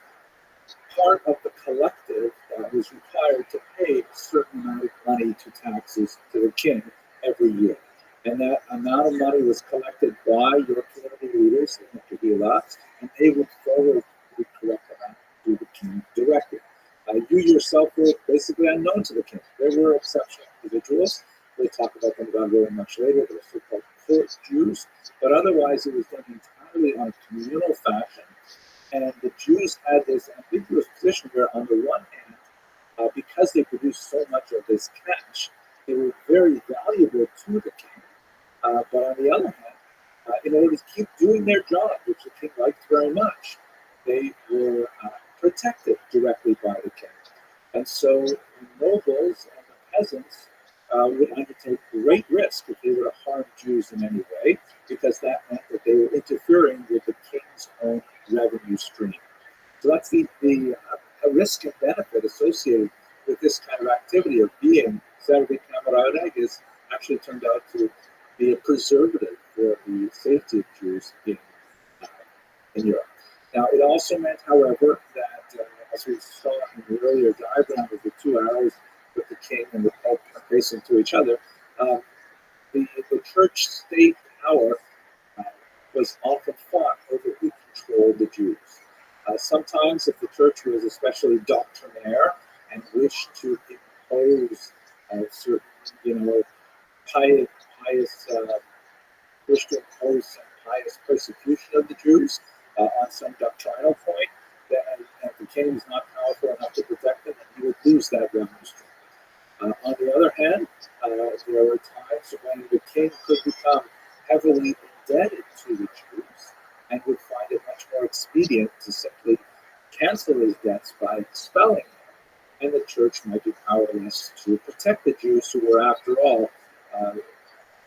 part of the collective that was required to pay a certain amount of money to taxes to the king every year. And that amount of money was collected by your community leaders in the Kehillah, and they would forward the correct amount to the king directly. You yourself were basically unknown to the king. There were exceptional individuals. We'll talk about them very much later. They're so-called court Jews, but otherwise it was done entirely on a communal fashion. And the Jews had this ambiguous position where, on the one hand, because they produced so much of this cash, they were very valuable to the king. But on the other hand, in order to keep doing their job, which the king liked very much, they were protected directly by the king. And so the nobles and the peasants would undertake great risk if they were to harm Jews in any way, because that meant that they were interfering with the king's own revenue stream. So that's the risk and benefit associated with this kind of activity of being Servi Camerariegis actually turned out to be a preservative for the safety of Jews in Europe. Now, it also meant, however, that as we saw in the earlier diagram of the two arrows with the king and the pope facing to each other, the church-state power was often fought over who controlled the Jews. Sometimes, if the church was especially doctrinaire and wished to impose certain, pious wished to impose some pious persecution of the Jews on some doctrinal point, and the king was not powerful enough to protect them, and he would lose that revenue stream. On the other hand, there were times when the king could become heavily indebted to the Jews and would find it much more expedient to simply cancel his debts by expelling them. And the church might be powerless to protect the Jews, who were, after all,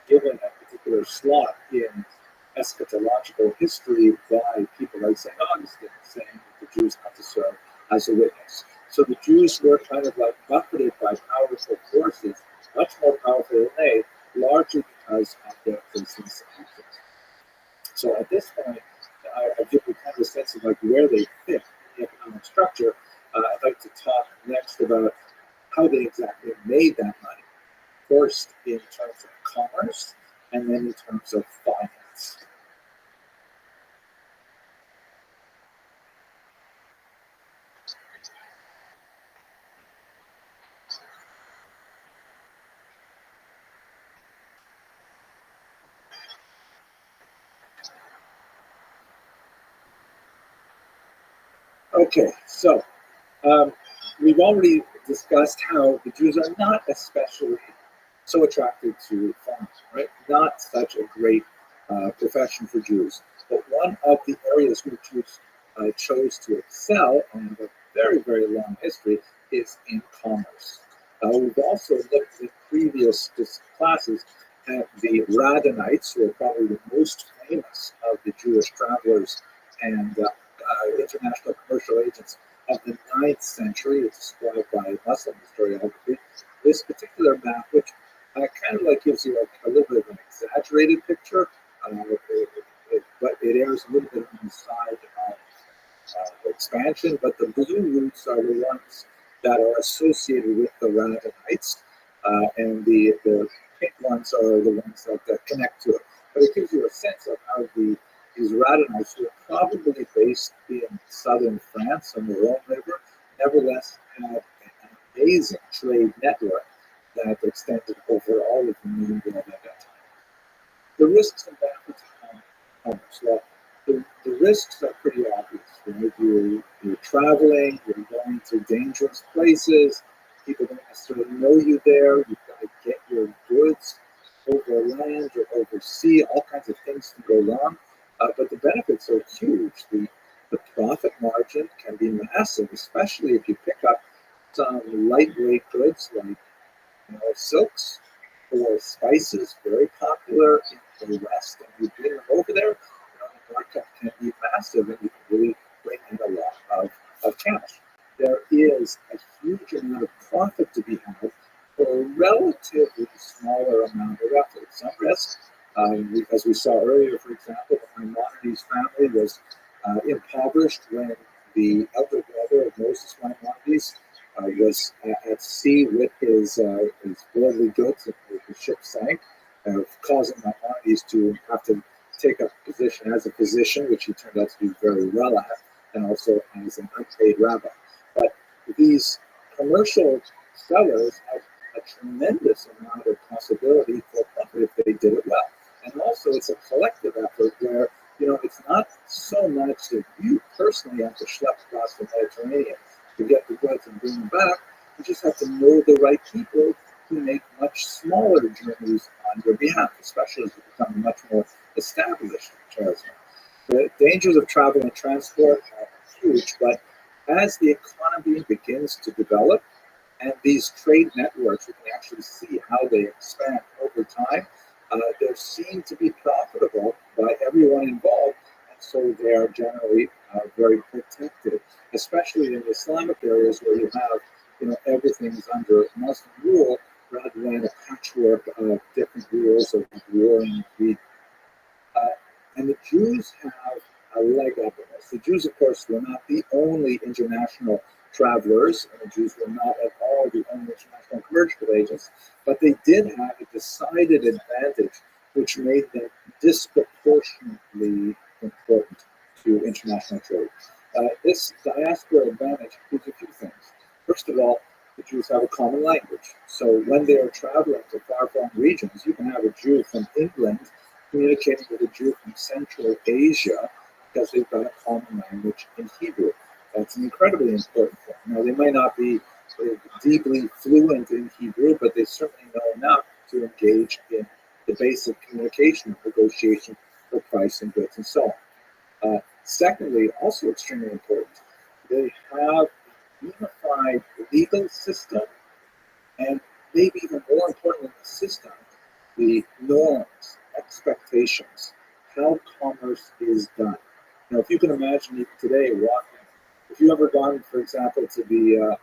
given a particular slot in eschatological history by people like St. Augustine, saying that the Jews have to serve as a witness. So the Jews were kind of like buffeted by powerful forces, much more powerful than they, largely because of their Christian actions. So at this point, I give you kind of a sense of like where they fit in the economic structure. I'd like to talk next about how they exactly made that money. First, in terms of commerce, and then in terms of finance. Okay, so we've already discussed how the Jews are not especially so attracted to farms, right? Not such a great profession for Jews. But one of the areas where Jews chose to excel and have a very, very long history is in commerce. We've also looked in previous classes at the Radhanites, who are probably the most famous of the Jewish travelers and international commercial agents of the 9th century. It's described by Muslim historiography. This particular map, which kind of like gives you a little bit of an exaggerated picture, but it errs a little bit on the side of expansion. But the blue routes are the ones that are associated with the Radhanites, and the pink ones are the ones that connect to it. But it gives you a sense of how these Radhanites, who are probably based in southern France on the Rhone River, nevertheless had an amazing trade network that extended over all of the New World at that time. The risks and benefits of commerce. Well, the risks are pretty obvious. Right? You're traveling, you're going to dangerous places, people don't necessarily know you there, you've got to get your goods over land or over sea, all kinds of things can go wrong. But the benefits are huge. The profit margin can be massive, especially if you pick up some lightweight goods like silks or spices, very popular in the West, and you bring them over there, the markup can be massive, and you can really bring in a lot of cash. There is a huge amount of profit to be had for a relatively smaller amount of effort. Some risk, as we saw earlier, for example, Maimonides' family was impoverished when the elder brother of Moses, Maimonides, was at sea with his worldly goods, and the ship sank, causing Maimonides to have to take up a position as a physician, which he turned out to do very well at, and also as an unpaid rabbi. But these commercial sellers have a tremendous amount of possibility for profit if they did it well. And also, it's a collective effort where it's not so much that you personally have to schlep across the Mediterranean to get the goods and bring them back. You just have to know the right people who make much smaller journeys on your behalf, especially as you become much more established in tourism. The dangers of travel and transport are huge, but as the economy begins to develop and these trade networks, we can actually see how they expand over time. They seem to be profitable by everyone involved, and so they are generally very protected, especially in Islamic areas where you have, everything is under Muslim rule rather than a patchwork of different rules of war and greed. And the Jews have a leg up in this. The Jews, of course, were not the only international travelers, and the Jews were not at all the only international commercial agents, but they did have a decided advantage which made them disproportionately important to international trade. This diaspora advantage includes a few things. First of all, the Jews have a common language. So when they are traveling to far-flung regions, you can have a Jew from England communicating with a Jew from Central Asia because they've got a common language in Hebrew. That's incredibly important for them. Now, they might not be deeply fluent in Hebrew, but they certainly know enough to engage in the basic communication, negotiation for price and goods and so on. Secondly, also extremely important, they have a unified legal system, and maybe even more important than the system, the norms, expectations, how commerce is done. Now, if you can imagine even today walking if you ever gone, for example, to the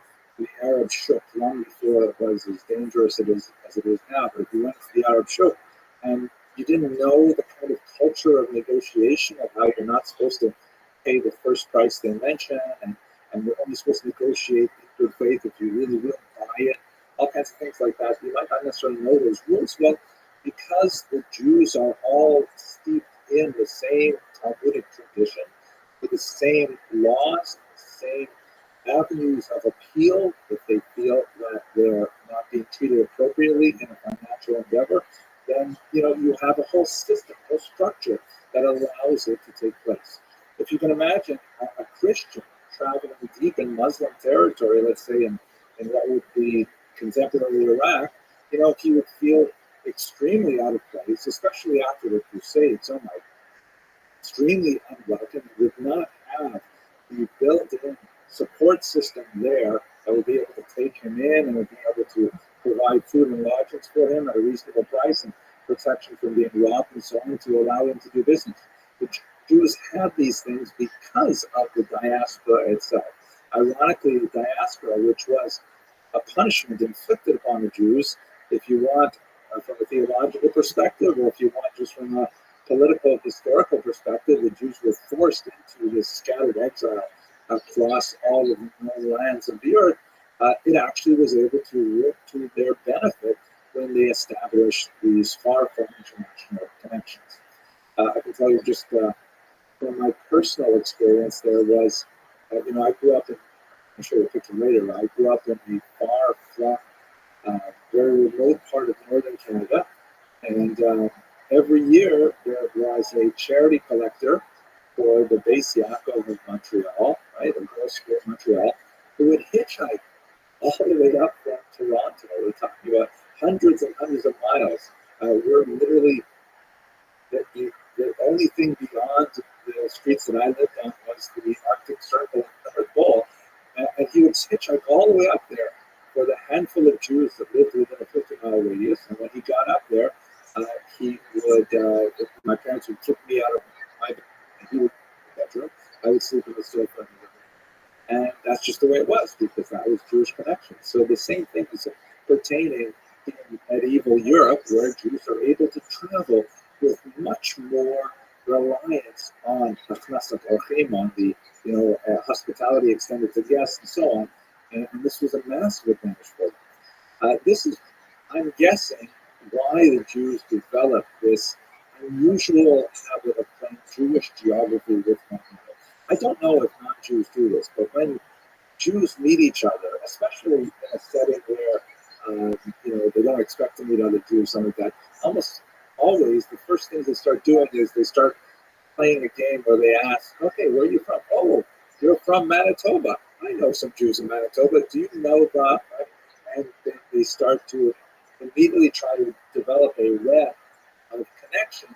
Arab Shuk long before it was as dangerous as it is now, but if you went to the Arab Shuk and you didn't know the kind of culture of negotiation of how you're not supposed to pay the first price they mention, and you're only supposed to negotiate in good faith if you really will buy it, all kinds of things like that. You might not necessarily know those rules. Well, because the Jews are all steeped in the same Talmudic tradition, with the same laws, the same avenues of appeal if they feel that they're not being treated appropriately in a financial endeavor, then you have a whole system, a whole structure that allows it to take place. If you can imagine a Christian traveling deep in Muslim territory, let's say in what would be contemporary Iraq, he would feel extremely out of place, especially after the Crusades. Oh my, extremely unwelcome, would not have the built-in support system there that would be able to take him in and would be able to provide food and lodgings for him at a reasonable price and protection from being robbed and so on to allow him to do business. The Jews had these things because of the diaspora itself. Ironically, the diaspora, which was a punishment inflicted upon the Jews, if you want from a theological perspective, or if you want just from a political, historical perspective, the Jews were forced into this scattered exile across all of the known lands of the earth. It actually was able to work to their benefit when they established these far-flung international connections. I can tell you just from my personal experience, there was, I grew up in, I'll show you a picture later, I grew up in a far-flung, very remote part of northern Canada, and every year there was a charity collector for the Base Yaakov of Montreal, right, a girls' school in Montreal, who would hitchhike all the way up from Toronto. We're talking about hundreds and hundreds of miles. We're literally, the only thing beyond the streets that I lived on was the Arctic Circle and the North Pole. And he would hitchhike all the way up there for the handful of Jews that lived within a 50-mile radius. And when he got up there, he would, my parents would kick me out of my bed, and he would in the bedroom. I would sleep in the sofa in the living room. And that's just the way it was, because that was Jewish connection. So the same thing is pertaining in medieval Europe, where Jews are able to travel with much more reliance on on the hospitality extended to guests and so on. And this was a massive advantage for them. This is, I'm guessing, why the Jews developed this unusual habit of playing Jewish geography with one another. I don't know if non-Jews do this, but when Jews meet each other, especially in a setting where they don't expect to meet other Jews, something like that, almost always the first thing they start doing is they start playing a game where they ask, okay, where are you from? Oh, you're from Manitoba. I know some Jews in Manitoba. Do you know that? And they start to immediately try to develop a web of connection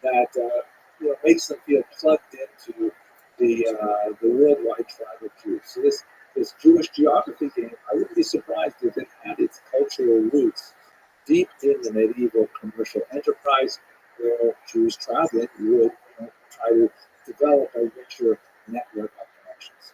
that makes them feel plugged into the worldwide tribe of Jews. So this Jewish geography game, I wouldn't be surprised if it had its cultural roots deep in the medieval commercial enterprise, where Jews traveling would try to develop a richer network of connections.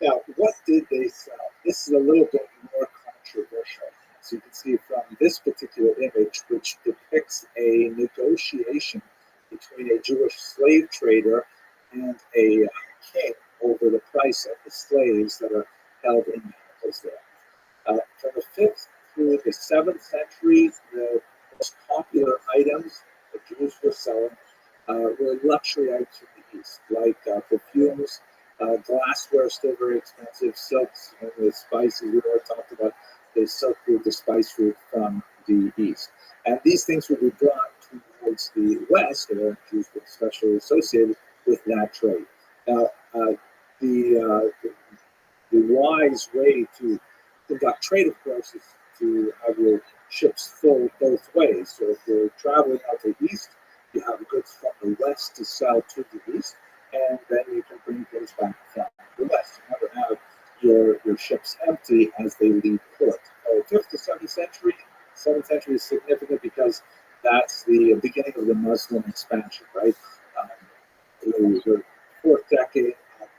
Now, what did they sell? This is a little bit more controversial. So you can see from this particular image, which depicts a negotiation between a Jewish slave trader and a king over the price of the slaves that are held in manacles there. From the 5th through the 7th century, the most popular items the Jews were selling were luxury items from the East, like perfumes, glassware, still very expensive, silks, and the spices we already talked about, the silk food, the spice food from the East. And these things would be brought towards the West, or Jews were especially associated with that trade. Now, the wise way to conduct trade, of course, is to have your ships full both ways. So if you're traveling out to the East, you have goods from the West to sell to the East, and then you can bring goods back from the West. You never have your ships empty as they leave port. 5th to 7th century. 7th century is significant because that's the beginning of the Muslim expansion, right? The 4th decade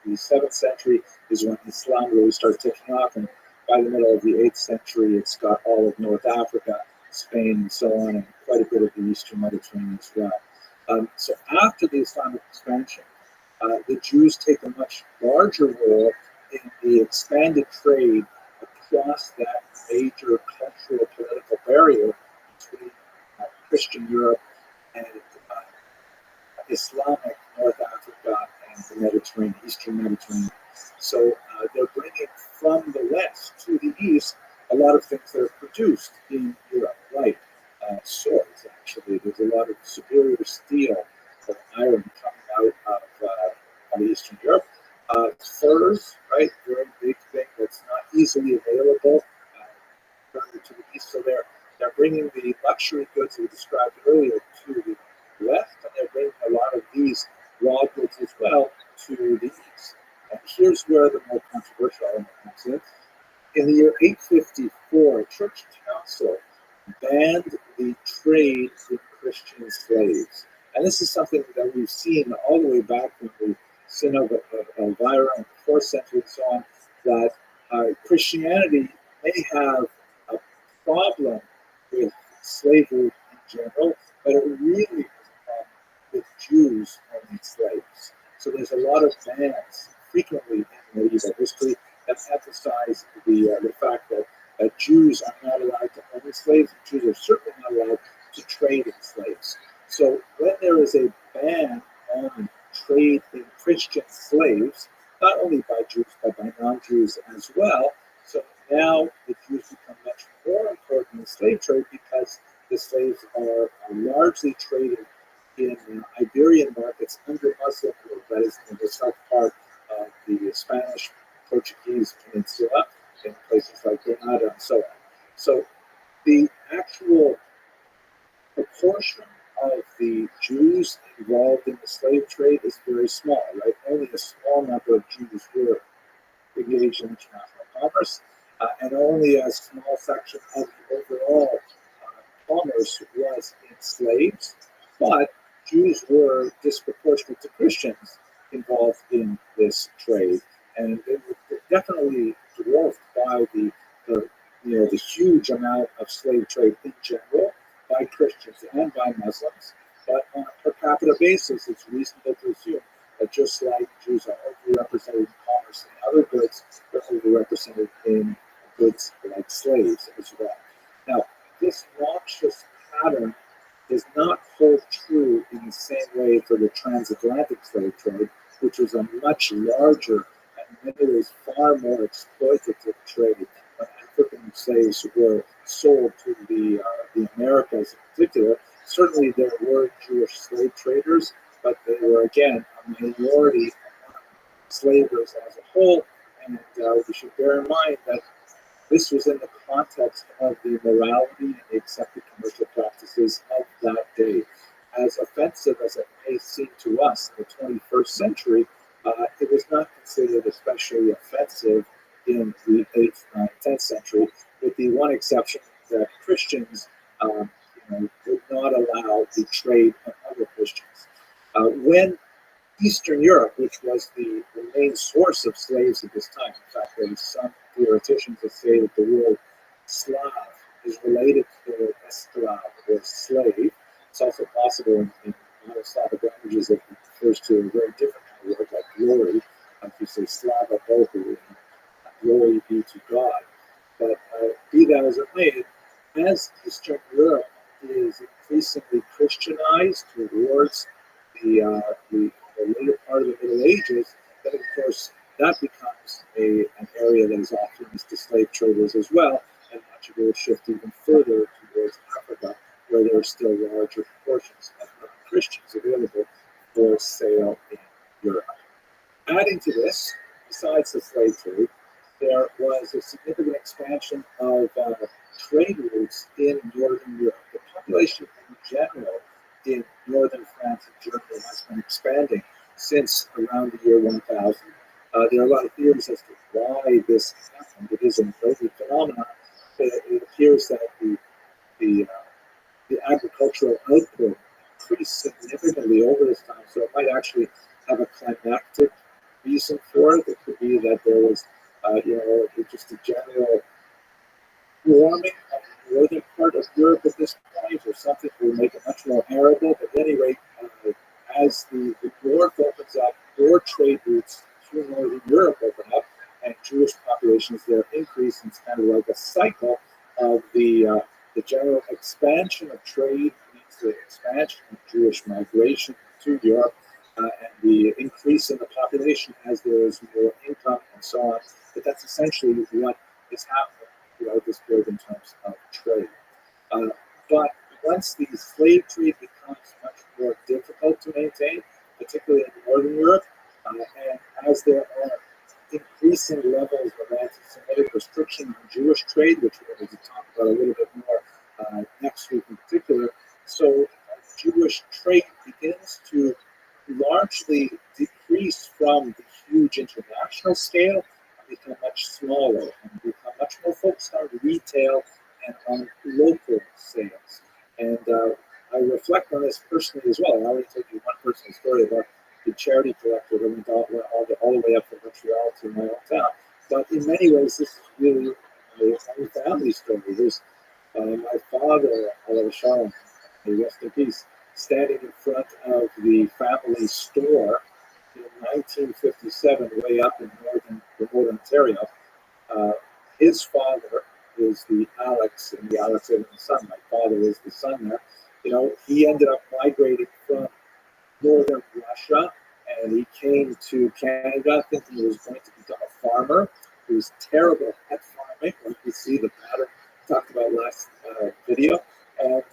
the 7th century is when Islam really starts taking off, and by the middle of the 8th century, it's got all of North Africa, Spain, and so on, and quite a bit of the Eastern Mediterranean as well. So after the Islamic expansion, the Jews take a much larger role in the expanded trade across that major cultural political barrier between Christian Europe and Islamic North Africa and the Mediterranean, Eastern Mediterranean. So they're bringing from the west to the east a lot of things that are produced in Europe, like swords, actually. There's a lot of superior steel or iron coming out of Eastern Europe. Furs, right, very big thing that's not easily available further to the east. So they're bringing the luxury goods we described earlier to the west, and they're bringing a lot of these raw goods as well to the east. And here's where the more controversial element comes in. In the year 854, a church council banned the trade in Christian slaves. And this is something that we've seen all the way back from the Sin of Elvira in the 4th century and so on, that Christianity may have a problem with slavery in general, but it really has a problem with Jews owning slaves. So there's a lot of bans frequently in medieval history that emphasize the fact that Jews are not allowed to own slaves, and Jews are certainly not allowed to trade in slaves. So when there is a ban on trade in Christian slaves, not only by Jews, but by non-Jews as well, so now the Jews become much more important in the slave trade because the slaves are largely traded in Iberian markets under Muslim rule, that is in the south part of the Spanish, Portuguese peninsula, in places like Granada and so on. So the actual proportion of the Jews involved in the slave trade is very small, right? Only a small number of Jews were engaged in international commerce, and only a small section of the overall commerce was in slaves. But Jews were disproportionate to Christians involved in this trade, and they were definitely dwarfed by the huge amount of slave trade in general by Christians and by Muslims. But on a per capita basis, it's reasonable to assume that just like Jews are overrepresented in commerce and other goods, they're overrepresented in goods like slaves as well. Now, this noxious pattern does not hold true in the same way for the transatlantic slave trade, which was a much larger and in many ways far more exploitative trade when African slaves were sold to the Americas in particular. Certainly there were Jewish slave traders, but they were, again, a minority among slavers as a whole. And we should bear in mind that this was in the context of the morality and the accepted commercial practices of that day. As offensive as it may seem to us in the 21st century, it was not considered especially offensive in the 8th, 9th, 10th century, with the one exception that Christians would not allow the trade of other Christians. When Eastern Europe, which was the main source of slaves at this time, in fact, there are some theoreticians that say that the word Slav is related to the word esclav, or slave. It's also possible in other Slavic languages that it refers to a very different kind of word, like glory. Like you say, Slava Bohu, glory be to God. But be that as it may, as Eastern Europe is increasingly Christianized towards the later part of the Middle Ages, then of course that becomes an area that is often used to slave traders as well, and much of it will shift even further towards Africa, where there are still larger proportions of non-Christians available for sale in Europe. Adding to this, besides the slave trade, there was a significant expansion of trade routes in Northern Europe. The population in general in northern France and Germany has been expanding since around the year 1000. There are a lot of theories as to why this happened. It is an early phenomenon. It appears that the agricultural output increased significantly over this time, so it might actually have a climactic reason for warming of the northern part of Europe at this point, or something will make it much more arable. But at any rate, as the north opens up, more trade routes through northern Europe open up, and Jewish populations there increase. And it's kind of like a cycle of the general expansion of trade means the expansion of Jewish migration to Europe, and the increase in the population as there is more income and so on. But that's essentially what is happening throughout this period in terms of trade. But once the slave trade becomes much more difficult to maintain, particularly in Northern Europe, and as there are increasing levels of anti-Semitic restriction on Jewish trade, which we're going to talk about a little bit more next week in particular, so Jewish trade begins to largely decrease from the huge international scale and become much smaller and become much more focused on retail and on local sales. And I reflect on this personally as well. I already told you one personal story about the charity collector that went all the way up from Montreal to my hometown. But in many ways, this is really my own family story. There's my father, Rothschild, rest in peace, standing in front of the family store in 1957, way up in remote Ontario. His father is the Alex in the Alex and the Son. My father is the son there. He ended up migrating from northern Russia, and he came to Canada thinking he was going to become a farmer. He was terrible at farming, like you see the pattern talked about last video. And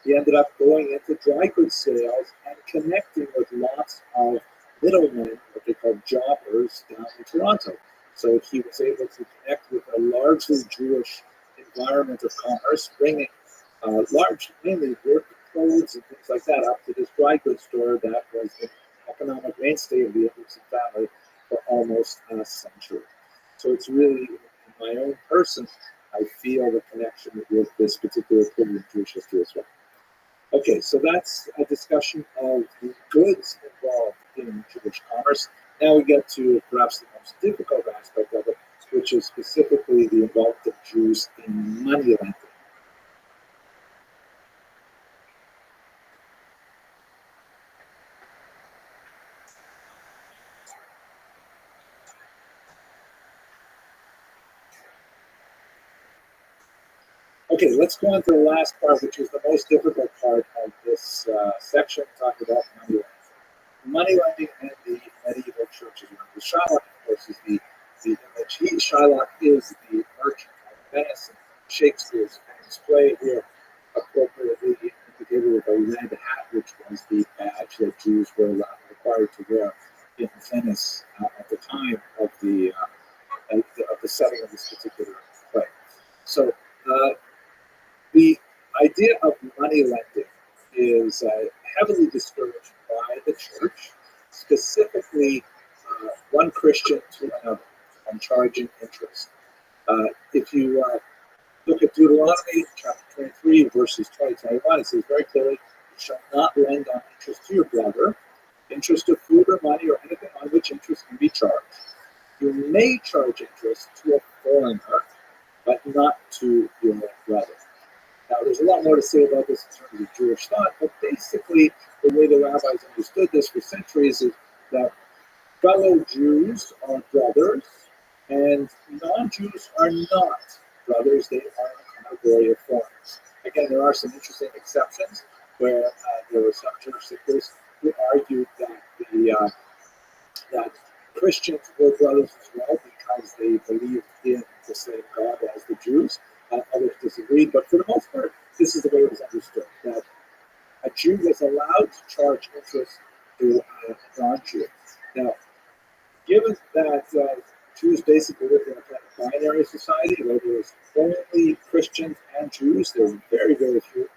he ended up going into dry goods sales and connecting with lots of middlemen, what they call jobbers, down in Toronto. So he was able to connect with a largely Jewish environment of commerce, bringing mainly work clothes and things like that up to this dry goods store that was the economic mainstay of the Anderson family for almost a century. So it's really, in my own person, I feel the connection with this particular period in Jewish history as well. Okay, so that's a discussion of the goods involved in Jewish commerce. Now we get to perhaps the most difficult aspect of it, which is specifically the involvement of Jews in money lending. Okay, let's go on to the last part, which is the most difficult part of this section, talking about money lending. Money lending and the medieval churches. The Shylock, of course, is the image. Shylock is the merchant of Venice. And Shakespeare's famous play here appropriately indicated with a red hat, which was the badge that Jews were required to wear in Venice at the time of the setting of this particular play. So the idea of money lending is heavily discouraged by the church, specifically one Christian to another, on charging interest. If you look at Deuteronomy chapter 23, verses 20-21, it says very clearly, you shall not lend on interest to your brother, interest of food or money or anything on which interest can be charged. You may charge interest to a foreigner, but not to your brother. Now, there's a lot more to say about this in terms of Jewish thought, but basically, the way the rabbis understood this for centuries is that fellow Jews are brothers, and non-Jews are not brothers. They are a category of foreigners. Again, there are some interesting exceptions where there were some church thinkers who argued that that Christians were brothers as well because they believed in the same God as the Jews. Others disagreed, but for the most part, this is the way it was understood, that a Jew was allowed to charge interest to a non-Jew. Now, given that Jews basically lived in a kind of binary society where there was only Christians and Jews, there were very, very few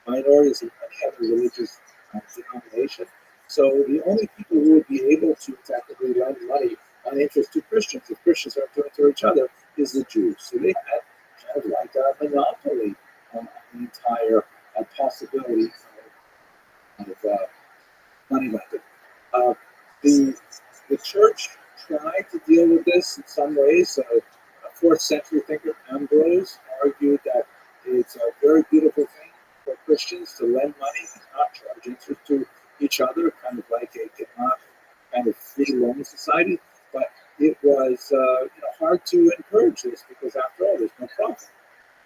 minorities in any other religious denomination. So the only people who would be able to technically lend money on interest to Christians, if Christians aren't doing it to each other, is the Jews. So they had kind of like a monopoly on the entire possibility of money lending. The church tried to deal with this in some ways. For 4th century thinker Ambrose argued that it's a very beautiful thing for Christians to lend money and not charge interest to each other, kind of like a kind of free loan society. But it was hard to encourage this because, after all, there's no profit.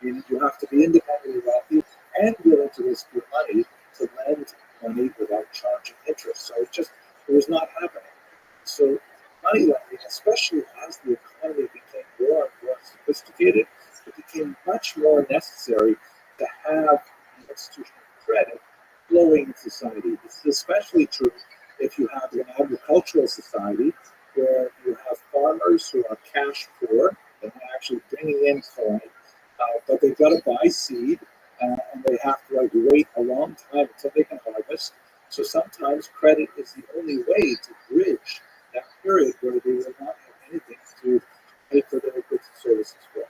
You have to be independently wealthy and willing to risk your money to lend money without charging interest. So it was not happening. So money lending, especially as the economy became more and more sophisticated, it became much more necessary to have the institution of credit flowing in society. This is especially true if you have an agricultural society where you have farmers who are cash poor and they're actually bringing in corn, but they've got to buy seed and they have to wait a long time until they can harvest. So sometimes credit is the only way to bridge that period where they will not have anything to pay for their goods and services for.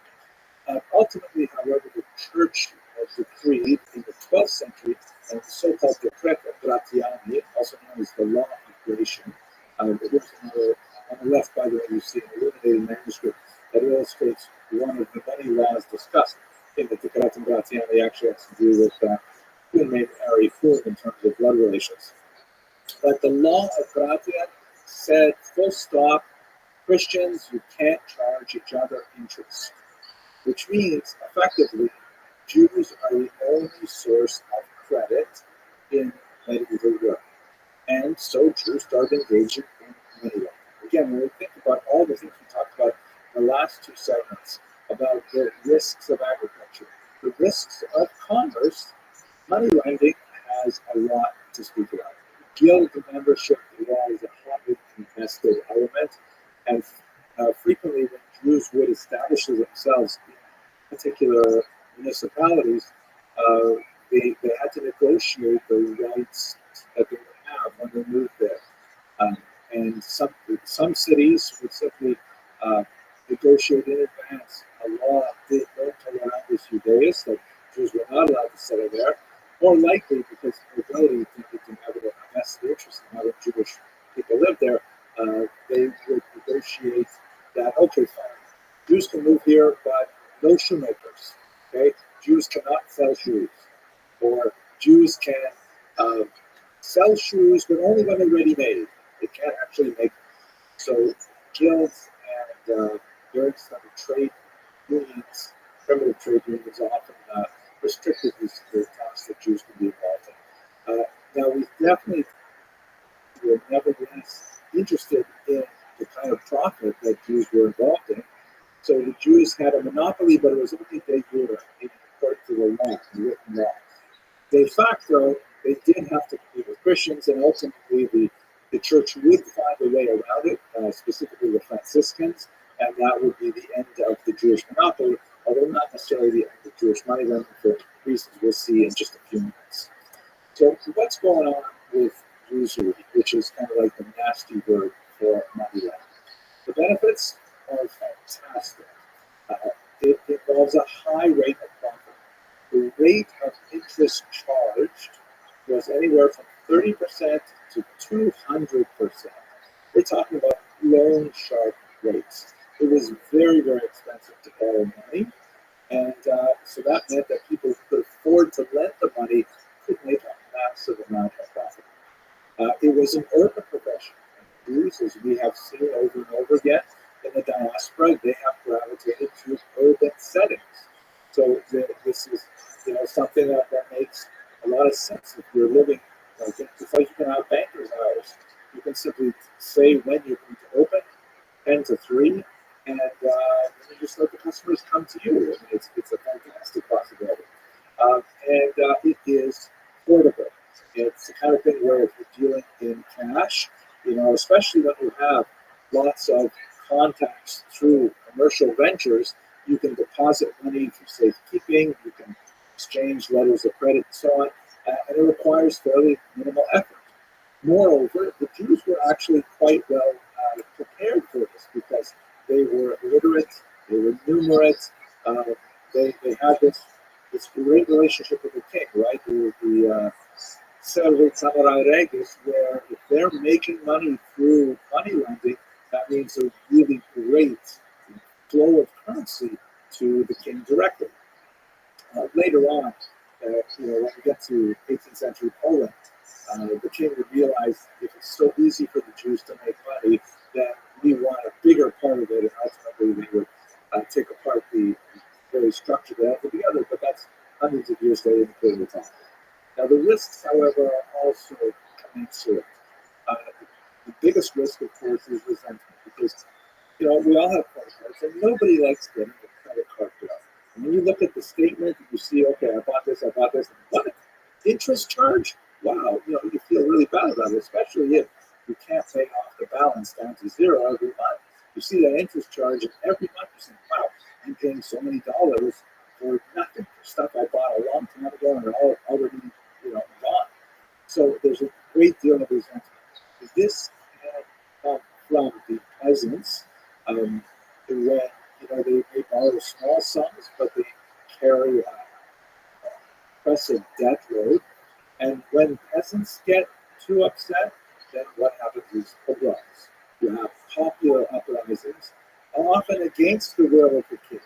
Ultimately, however, the church decreed in the 12th century the so-called Decreto Gratiani, also known as the Law of Gratian. On the left, by the way, you see an illuminated manuscript that illustrates one of the many laws discussed in the Decreto Gratiani. They actually has to do with who may marry whom in terms of blood relations. But the Law of Gratian said, full stop, Christians, you can't charge each other interest, which means, effectively, Jews are the only source of credit in medieval Europe. And so Jews started engaging in money lending. Again, when we think about all the things we talked about in the last two segments, about the risks of agriculture, the risks of commerce, money lending has a lot to speak about. Guild membership was a hotly contested element, and frequently when Jews would establish themselves in particular municipalities, they had to negotiate the rights that they would have when they moved there. And some cities would simply negotiate in advance a law de no tolerantes judaeus, that Jews were not allowed to settle there, more likely because nobility tended to have a vested interest in having Jewish people live there. They would negotiate that, okay, fine, Jews can move here, but no shoemakers. Okay, Jews cannot sell shoes, or Jews can sell shoes, but only when they're ready-made. They can't actually make them. So guilds and various other trade unions, primitive trade unions, often restricted the tasks that Jews can be involved in. Now, we definitely were nevertheless interested in the kind of profit that Jews were involved in. So the Jews had a monopoly, but it was only de jure, according to the law, the written law. De facto, they did have to compete with Christians, and ultimately the church would find a way around it, specifically the Franciscans, and that would be the end of the Jewish monopoly, although not necessarily the end of Jewish money lending for reasons we'll see in just a few minutes. So what's going on with usury, which is kind of like the nasty word for money lending? The benefits are fantastic. It involves a high rate of profit. The rate of interest charged was anywhere from 30% to 200%. We're talking about loan shark rates. It was very, very expensive to borrow money, and so that meant that people who could afford to lend the money could make a massive amount of profit. It was an urban profession. Jews, as we have seen over and over again in the diaspora, they have gravitated to urban settings. So this is something that makes a lot of sense if you're living. It's like you can have bankers' hours. You can simply say when you're going to open, 10 to 3, and you just let the customers come to you. I mean, it's a fantastic possibility. And it is affordable. It's the kind of thing where if you're dealing in cash, especially when you have lots of contacts through commercial ventures, you can deposit money for safekeeping, you can exchange letters of credit and so on, and it requires fairly minimal effort. Moreover, the Jews were actually quite well prepared for this because they were literate, they were numerate, they had this great relationship with the king, right? The Servi Samurai Regis, where if they're making money through money lending, that means they're really great flow of currency to the king directly. Later on, when we get to 18th century Poland, the king would realize if it's so easy for the Jews to make money, then we want a bigger part of it, and ultimately they would take apart the very structure they had put together. But that's hundreds of years later in the period of time. Now, the risks, however, are also commensurate. Uh, the biggest risk, of course, is resentment, because we all have credit cards, and nobody likes getting a credit card bill. And when you look at the statement, you see, okay, I bought this, what? Interest charge? Wow, you feel really bad about it, especially if you can't pay off the balance down to zero every month. You see that interest charge, and every month you think, wow, I'm paying so many dollars for nothing, for stuff I bought a long time ago and are already, gone. So there's a great deal of resentment. This come from the peasants, when they borrow small sums, but they carry a impressive debt load. And when peasants get too upset, then what happens is pogroms. You have popular uprisings, often against the will of the king,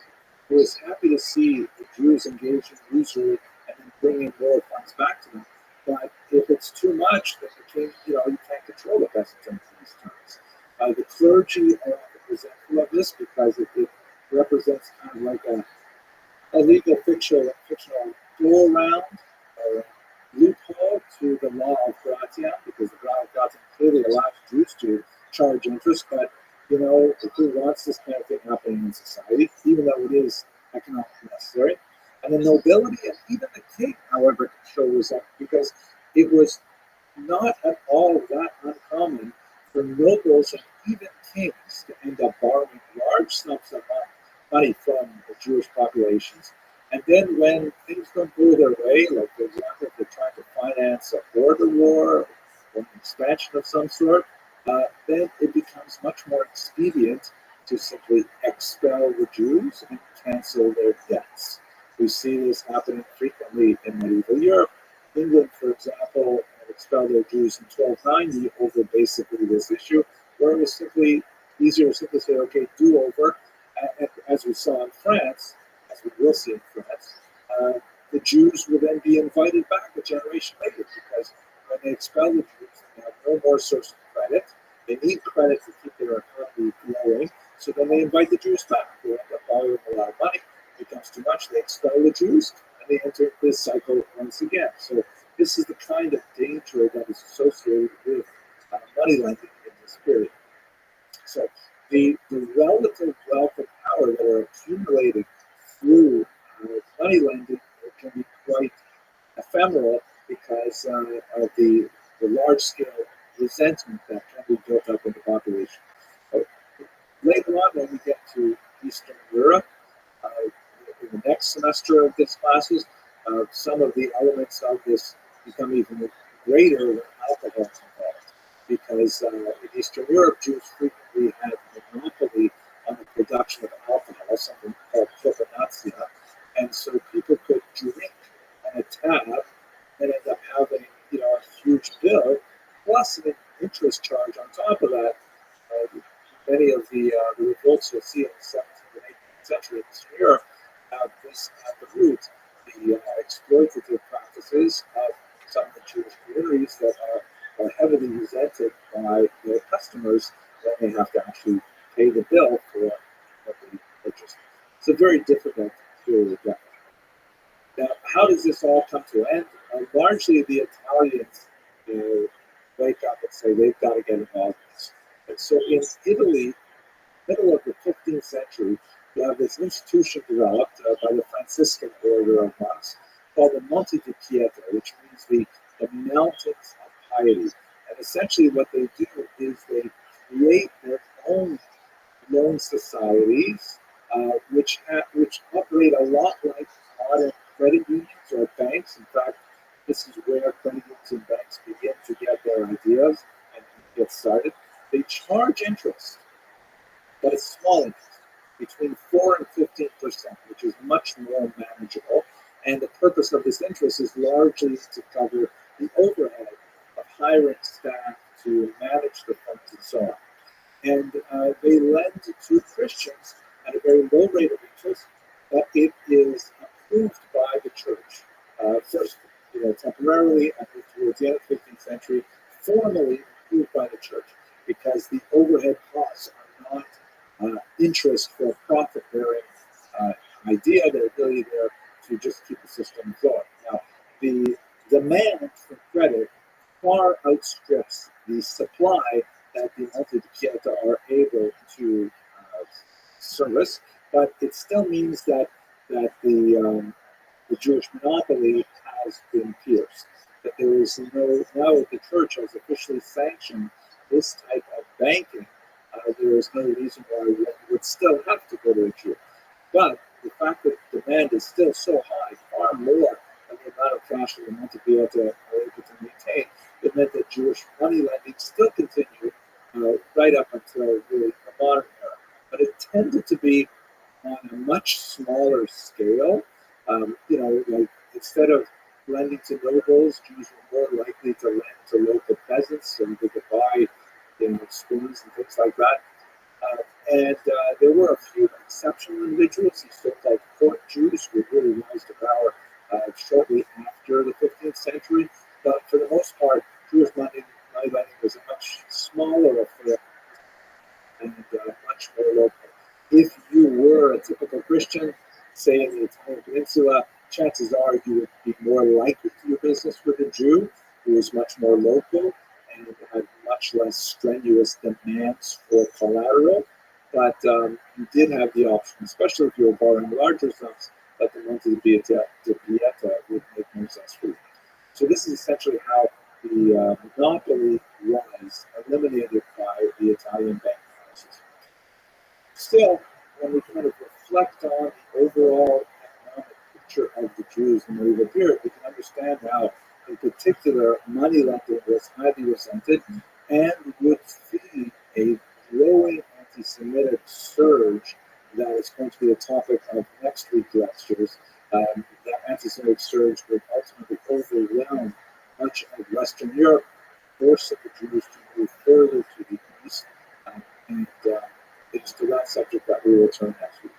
who is happy to see the Jews engage in usury and then bringing more funds back to them. But if it's too much, then the king, you can't control the peasants in these terms. The clergy are resentful of this because it represents kind of like a legal fictional go around or loophole to the law of gratia, because the law of gratia clearly allows Jews to charge interest, but who wants this kind of thing happening in society, even though it is economically necessary? And the nobility and even the king, however, can show resentment, because it was not at all that uncommon for nobles and even kings to end up borrowing large sums of money from the Jewish populations. And then when things don't go their way, like for example, if they're trying to finance a border war or an expansion of some sort, then it becomes much more expedient to simply expel the Jews and cancel their debts. We see this happening frequently in medieval Europe. England, for example, expelled their Jews in 1290 over basically this issue, where it was simply easier to simply say, okay, do over. As we saw in France, as we will see in France, the Jews will then be invited back a generation later, because when they expel the Jews, they have no more source of credit. They need credit to keep their economy growing, so then they invite the Jews back. They end up borrowing a lot of money. It becomes too much. They expel the Jews, and they enter this cycle once again. So this is the kind of danger that is associated with money lending in this period. So the relative wealth and power that are accumulated through money lending can be quite ephemeral because of the large-scale resentment that can be built up in the population. Later on, when we get to Eastern Europe, in the next semester of this classes, some of the elements of this become even greater when alcohol is involved. Because in Eastern Europe, Jews frequently had a monopoly on the production of alcohol, something called propaganda, and so people could drink on a tab and end up having a huge bill, plus an interest charge on top of that. Many of the revolts you'll see in the 17th and 18th century in Eastern Europe have this at the root, the exploitative practices of some of the Jewish communities that are heavily resented by their customers when they have to actually pay the bill for what they purchased. It's a very difficult period of time. Now, how does this all come to an end? Largely, the Italians wake up and say they've got to get involved in this. And so in Italy, middle of the 15th century, you have this institution developed by the Franciscan order of monks called the Monte di Pietro, which means the mountains of piety. And essentially what they do is they create their own loan societies, which operate a lot like modern credit unions or banks. In fact, this is where credit unions and banks begin to get their ideas and get started. They charge interest, but it's small interest, between 4 and 15%, which is much more manageable. And the purpose of this interest is largely to cover the overhead of hiring staff to manage the funds and so on. And they lend to Christians at a very low rate of interest, but it is approved by the church. First, temporarily, I think towards the end of the 15th century, formally approved by the church, because the overhead costs are not interest for profit-bearing idea. They're really there to just keep the system going. Now, the demand for credit far outstrips the supply that the Monte di Pieta are able to service, but it still means that the Jewish monopoly has been pierced. That there is now that the church has officially sanctioned this type of banking, there is no reason why one would still have to go to a Jew. But the fact that demand is still so high, far more than the amount of cash that the Monte Pieta are able to maintain, it meant that Jewish money lending still continued right up until really the modern era. But it tended to be on a much smaller scale. Like instead of lending to nobles, Jews were more likely to lend to local peasants so they could buy, spoons and things like that. And there were a few exceptional individuals, these so-called court Jews, who really rise to power shortly after the 15th century. But for the most part, Jewish money lending was a much smaller affair and much more local. If you were a typical Christian, say in the Italian Peninsula, chances are you would be more likely to do business with a Jew who is much more local and had much less strenuous demands for collateral. But you did have the option, especially if you were borrowing larger sums, that the Monte di Pieta would make more sense for you. So this is essentially how the monopoly was eliminated by the Italian bank crisis. Still, when we kind of reflect on the overall economic picture of the Jews in the medieval period, we can understand how, in particular, money lending was highly resented and would feed a growing anti-Semitic surge that is going to be the topic of next week's lectures. That anti-Semitic surge would ultimately overwhelm much of Western Europe, forcing the Jews to move further to the east. And it's to that subject that we will return next week.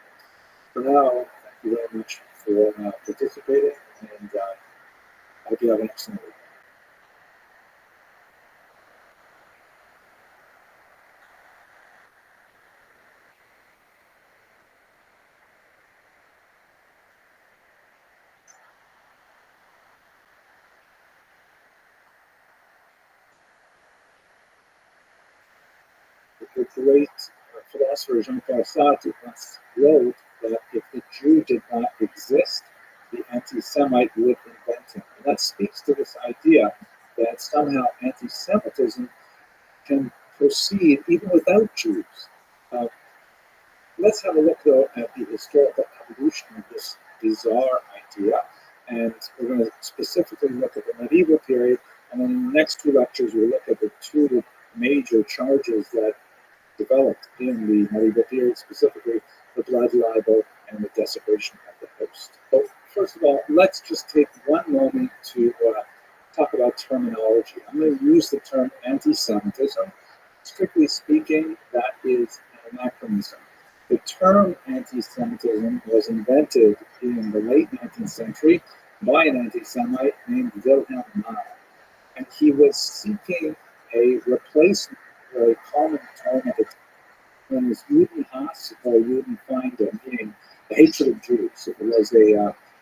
For now, thank you very much for participating, and I hope you have an excellent week. The great philosopher Jean-Paul Sartre once wrote that if the Jew did not exist, the anti-Semite would invent him. And that speaks to this idea that somehow anti-Semitism can proceed even without Jews. Let's have a look, though, at the historical evolution of this bizarre idea. And we're going to specifically look at the medieval period. And then in the next two lectures, we'll look at the two major charges that developed in the medieval period, specifically the blood libel and the desecration of the host. But first of all, let's just take one moment to talk about terminology. I'm going to use the term anti-Semitism. Strictly speaking, that is an anachronism. The term anti-Semitism was invented in the late 19th century by an anti-Semite named Wilhelm Marr. And he was seeking a replacement for a common term at the time known as Judenhass or Judenfeinde, meaning the hatred of Jews. It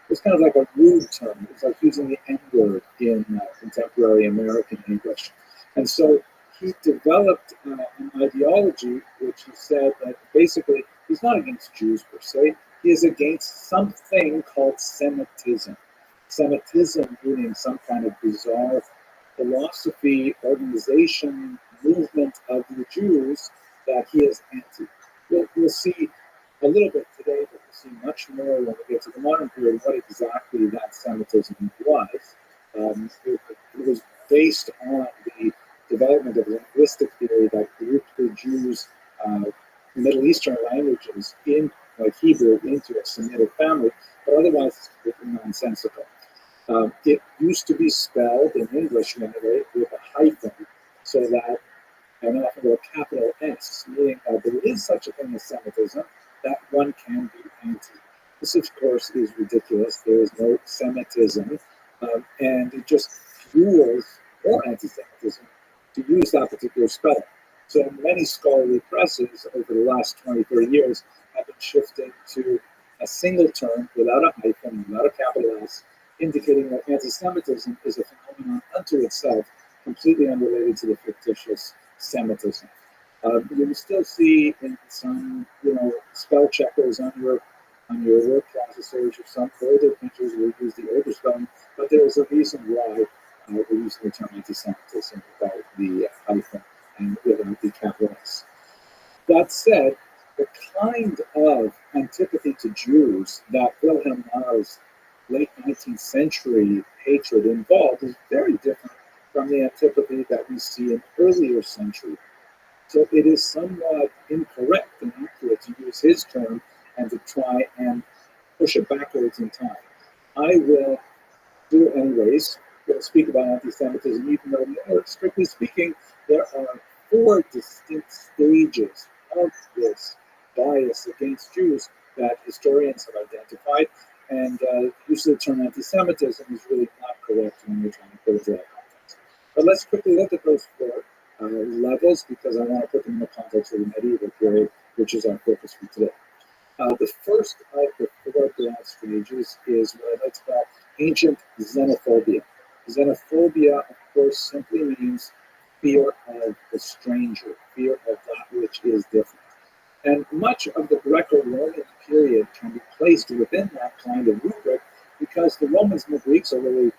was kind of like a rude term. It was like using the N-word in contemporary American English. And so he developed an ideology which he said that basically he's not against Jews per se, he is against something called Semitism. Semitism meaning some kind of bizarre philosophy, organization, movement of the Jews that he is anti. We'll see a little bit today, but we'll see much more when we get to the modern period what exactly that Semitism was. It was based on the development of linguistic theory that grouped the Jews' Middle Eastern languages in, like Hebrew, into a Semitic family, but otherwise it's completely nonsensical. It used to be spelled in English anyway with a hyphen, so that, and often with a capital S, meaning that there is such a thing as Semitism, that one can course, is ridiculous. There is no Semitism, and it just fuels more anti-Semitism to use that particular spelling. So many scholarly presses over the last 20, 30 years have been shifting to a single term without a hyphen, without a capital S, indicating that anti-Semitism is a phenomenon unto itself, completely unrelated to the fictitious Semitism. You will still see in some, spell checkers on your word processors or some older printers will use the older spelling, but there is a reason why we're using the term anti-Semitism without the hyphen and without the capital S. That said, the kind of antipathy to Jews that Wilhelm Marr's late 19th century hatred involved is very different from the antipathy that we see in earlier centuries. So it is somewhat incorrect and accurate to use his term and to try and push it backwards in time. I will do it anyways. We'll speak about anti-Semitism, even though, more strictly speaking, there are 4 distinct stages of this bias against Jews that historians have identified, and use of the term anti-Semitism is really not correct when you're trying to put it into that context. But let's quickly look at those 4 levels, because I want to put them in the context of the medieval period, which is our focus for today. The first of the 4 broad stages is what I like to call ancient xenophobia. Xenophobia, of course, simply means fear of the stranger, fear of that which is different. And much of the Greco-Roman period can be placed within that kind of rubric, because the Romans and the Greeks, although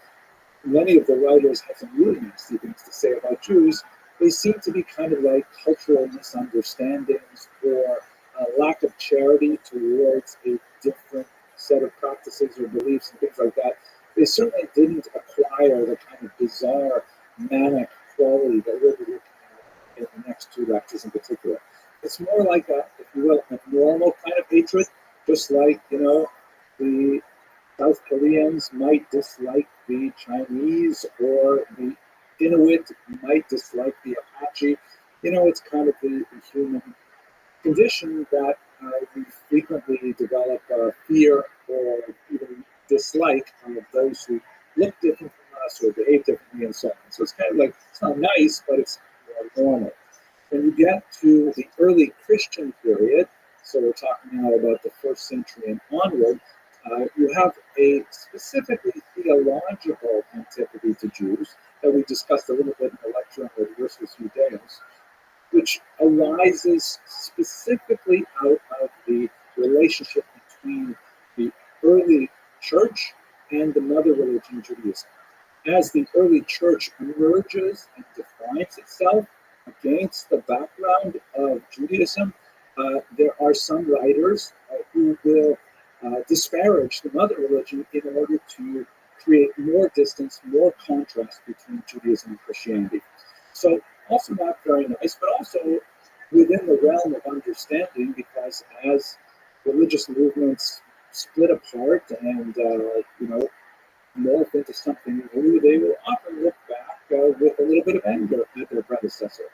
many of the writers have some really nasty things to say about Jews, they seem to be kind of like cultural misunderstandings or a lack of charity towards a different set of practices or beliefs and things like that. They certainly didn't acquire the kind of bizarre, manic quality that we'll be looking at in the next 2 lectures in particular. It's more like a, if you will, a normal kind of hatred, just like, the South Koreans might dislike the Chinese, or the Inuit might dislike the Apache. It's kind of the human condition that we frequently develop fear or even dislike of those who look different from us or behave differently and so on. So it's kind of like, it's not nice, but it's more normal. When you get to the early Christian period, so we're talking now about the 1st century and onward, you have a specifically theological antipathy to Jews that we discussed a little bit in the lecture on the Versus Judaeus, which arises specifically out of the relationship between the early church and the mother religion, Judaism. As the early church emerges and defines itself against the background of Judaism, there are some writers who will disparage the mother religion in order to create more distance, more contrast between Judaism and Christianity. So also not very nice, but also within the realm of understanding, because as religious movements split apart and morph into something new, they will often look back with a little bit of anger at their predecessor.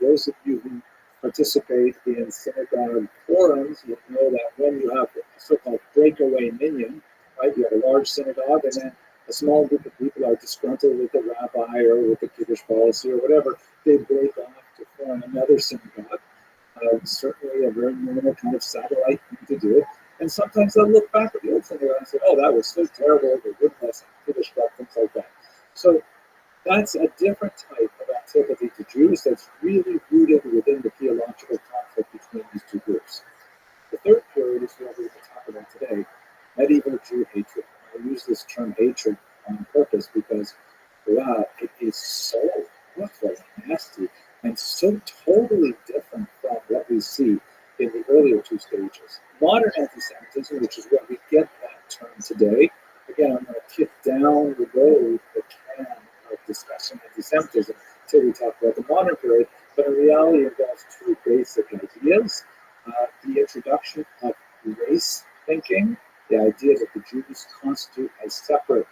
Those of you who participate in synagogue forums will know that when you have a so-called breakaway minyan, right, you have a large synagogue and then a small group of people are disgruntled with the rabbi or with the Kiddush policy or whatever, they break off to form another synagogue. Certainly a very normal kind of satellite thing to do. And sometimes they'll look back at the old synagogue and say, oh, that was so terrible, the goodness, Kiddush stuff, things like that. So that's a different type of antipathy to Jews that's really rooted within the theological conflict between these 2 groups. The 3rd period is what we're going to talk about today, medieval Jew hatred. I use this term hatred on purpose because, wow, it is so awful and nasty and so totally different from what we see in the earlier 2 stages. Modern anti-Semitism, which is where we get that term today, again, I'm going to kick down the road the can of discussing anti-Semitism until we talk about the modern period, but in reality it involves 2 basic ideas. The introduction of race thinking, the idea that the Jews constitute a separate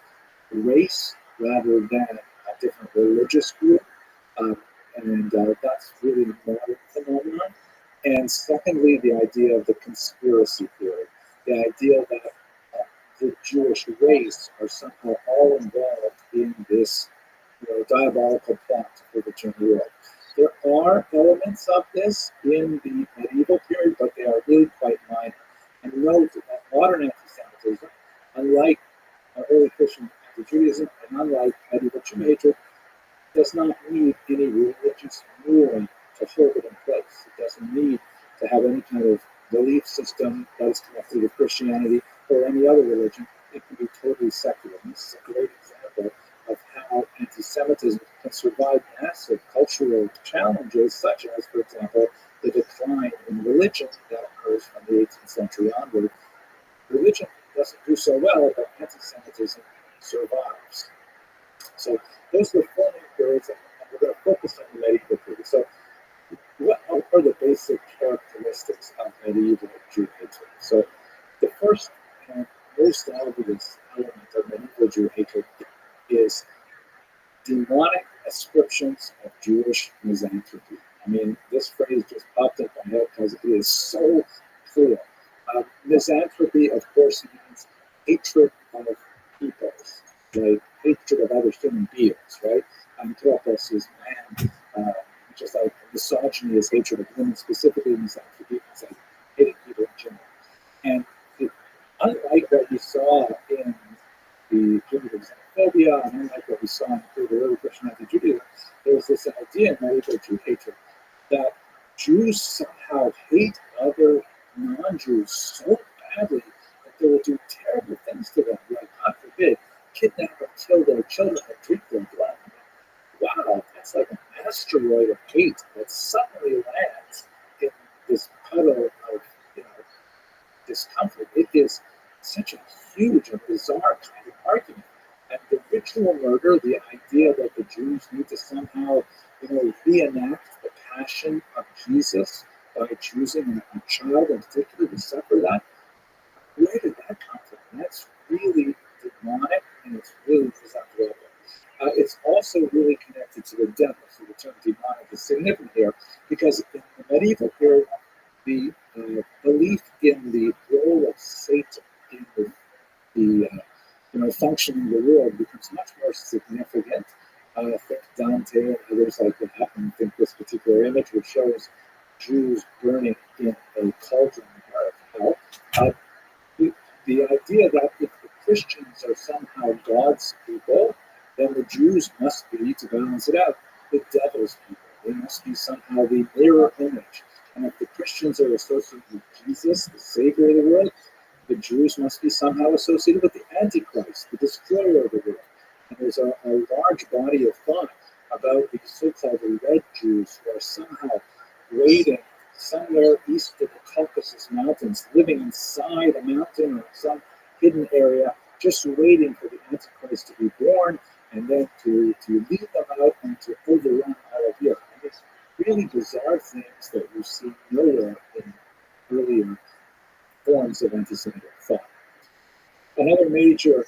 race rather than a different religious group, and that's really a modern phenomenon. And secondly, the idea of the conspiracy theory, the idea that the Jewish race are somehow all involved in this diabolical plot to overturn the world. There are elements of this in the medieval period, but they are really quite minor. And note that modern anti-Semitism, unlike early Christian anti-Judaism, and unlike medieval Jew hatred, does not need any religious ruling to hold it in place. It doesn't need to have any kind of belief system that is connected with Christianity or any other religion. It can be totally secular. And this is a great example of how anti-Semitism can survive massive cultural challenges, such as, for example, the decline in religion that occurs from the 18th century onward. Religion doesn't do so well, but anti-Semitism survives. So those are the four main periods, and we're going to focus on the medieval period. So what are the basic characteristics of medieval Jew hatred? So the first and most obvious element of medieval Jew hatred is demonic ascriptions of Jewish misanthropy. I mean, this phrase just popped up in my head because it is so clear. Misanthropy, of course, means hatred of peoples, like hatred of other human beings, right? Anthropos is man, just like misogyny is hatred of women, specifically misanthropy is like hating people in general. And unlike what we saw in the period of xenophobia, and unlike what we saw in the early Christian anti-Judaism, there was this idea in medieval Jew hatred that Jews somehow hate other non-Jews so badly that they will do terrible things to them, like, God forbid, kidnap or kill their children or drink their blood. Wow, that's like an asteroid of hate that suddenly lands in this puddle of discomfort. It is such a huge and bizarre kind of argument. And the ritual murder, the idea that the Jews need to somehow, reenact the passion of Jesus by choosing a child in particular to suffer that, where did that come from? That's really demonic, and it's really disapproval. It's also really connected to the devil. So the term demonic is significant here because in the medieval period, the belief in the role of Satan in the functioning of the world becomes much more significant. Think Dante and others like that, and think this particular image, which shows Jews burning in a cauldron of hell. The idea that if the Christians are somehow God's people, then the Jews must be, to balance it out, the devil's people. They must be somehow the mirror image. And if the Christians are associated with Jesus, the Savior of the world, the Jews must be somehow associated with the Antichrist, the destroyer of the world. And there's a large body of thought about the so-called red Jews who are somehow waiting somewhere east of the Caucasus Mountains, living inside a mountain or some hidden area, just waiting for the Antichrist to be born and then to lead them out and to overrun all of Europe. And it's really bizarre things that you see nowhere in earlier forms of anti-Semitic thought. Another major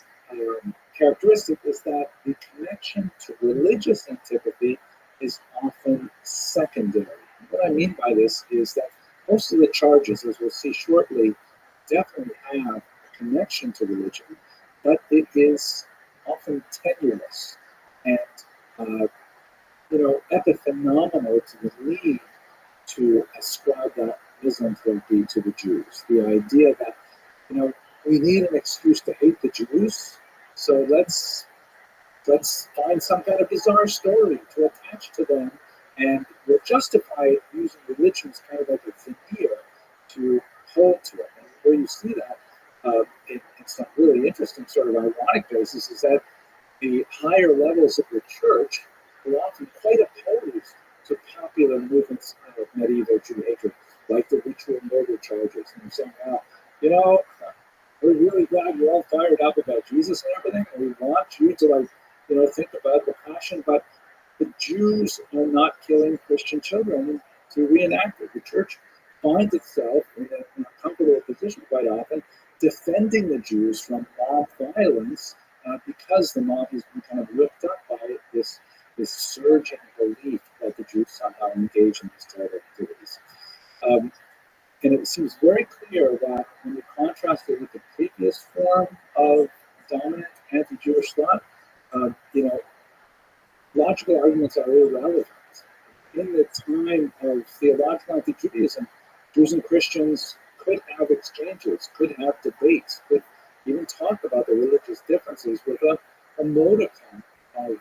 characteristic is that the connection to religious antipathy is often secondary. And what I mean by this is that most of the charges, as we'll see shortly, definitely have a connection to religion, but it is often tenuous and epiphenomenal to the need to ascribe that misanthropy to the Jews. The idea that we need an excuse to hate the Jews, so let's find some kind of bizarre story to attach to them, and we'll justify it using religion as kind of like a veneer to hold to it. And where you see that in some really interesting sort of ironic basis is that the higher levels of the church were often quite opposed to popular movements of medieval Jew hatred, like the ritual murder charges. And they're saying, we're really glad you're all fired up about Jesus and everything, and we want you to think about the passion, but the Jews are not killing Christian children to reenact it. The church finds itself in a comfortable position quite often, defending the Jews from mob violence because the mob has been kind of whipped up by this surging belief that the Jews somehow engage in these terrible activities. And it seems very clear that when you contrast it with the previous form of dominant anti-Jewish thought, logical arguments are irrelevant. In the time of theological anti-Judaism, Jews and Christians could have exchanges, could have debates, could even talk about the religious differences with a modicum of,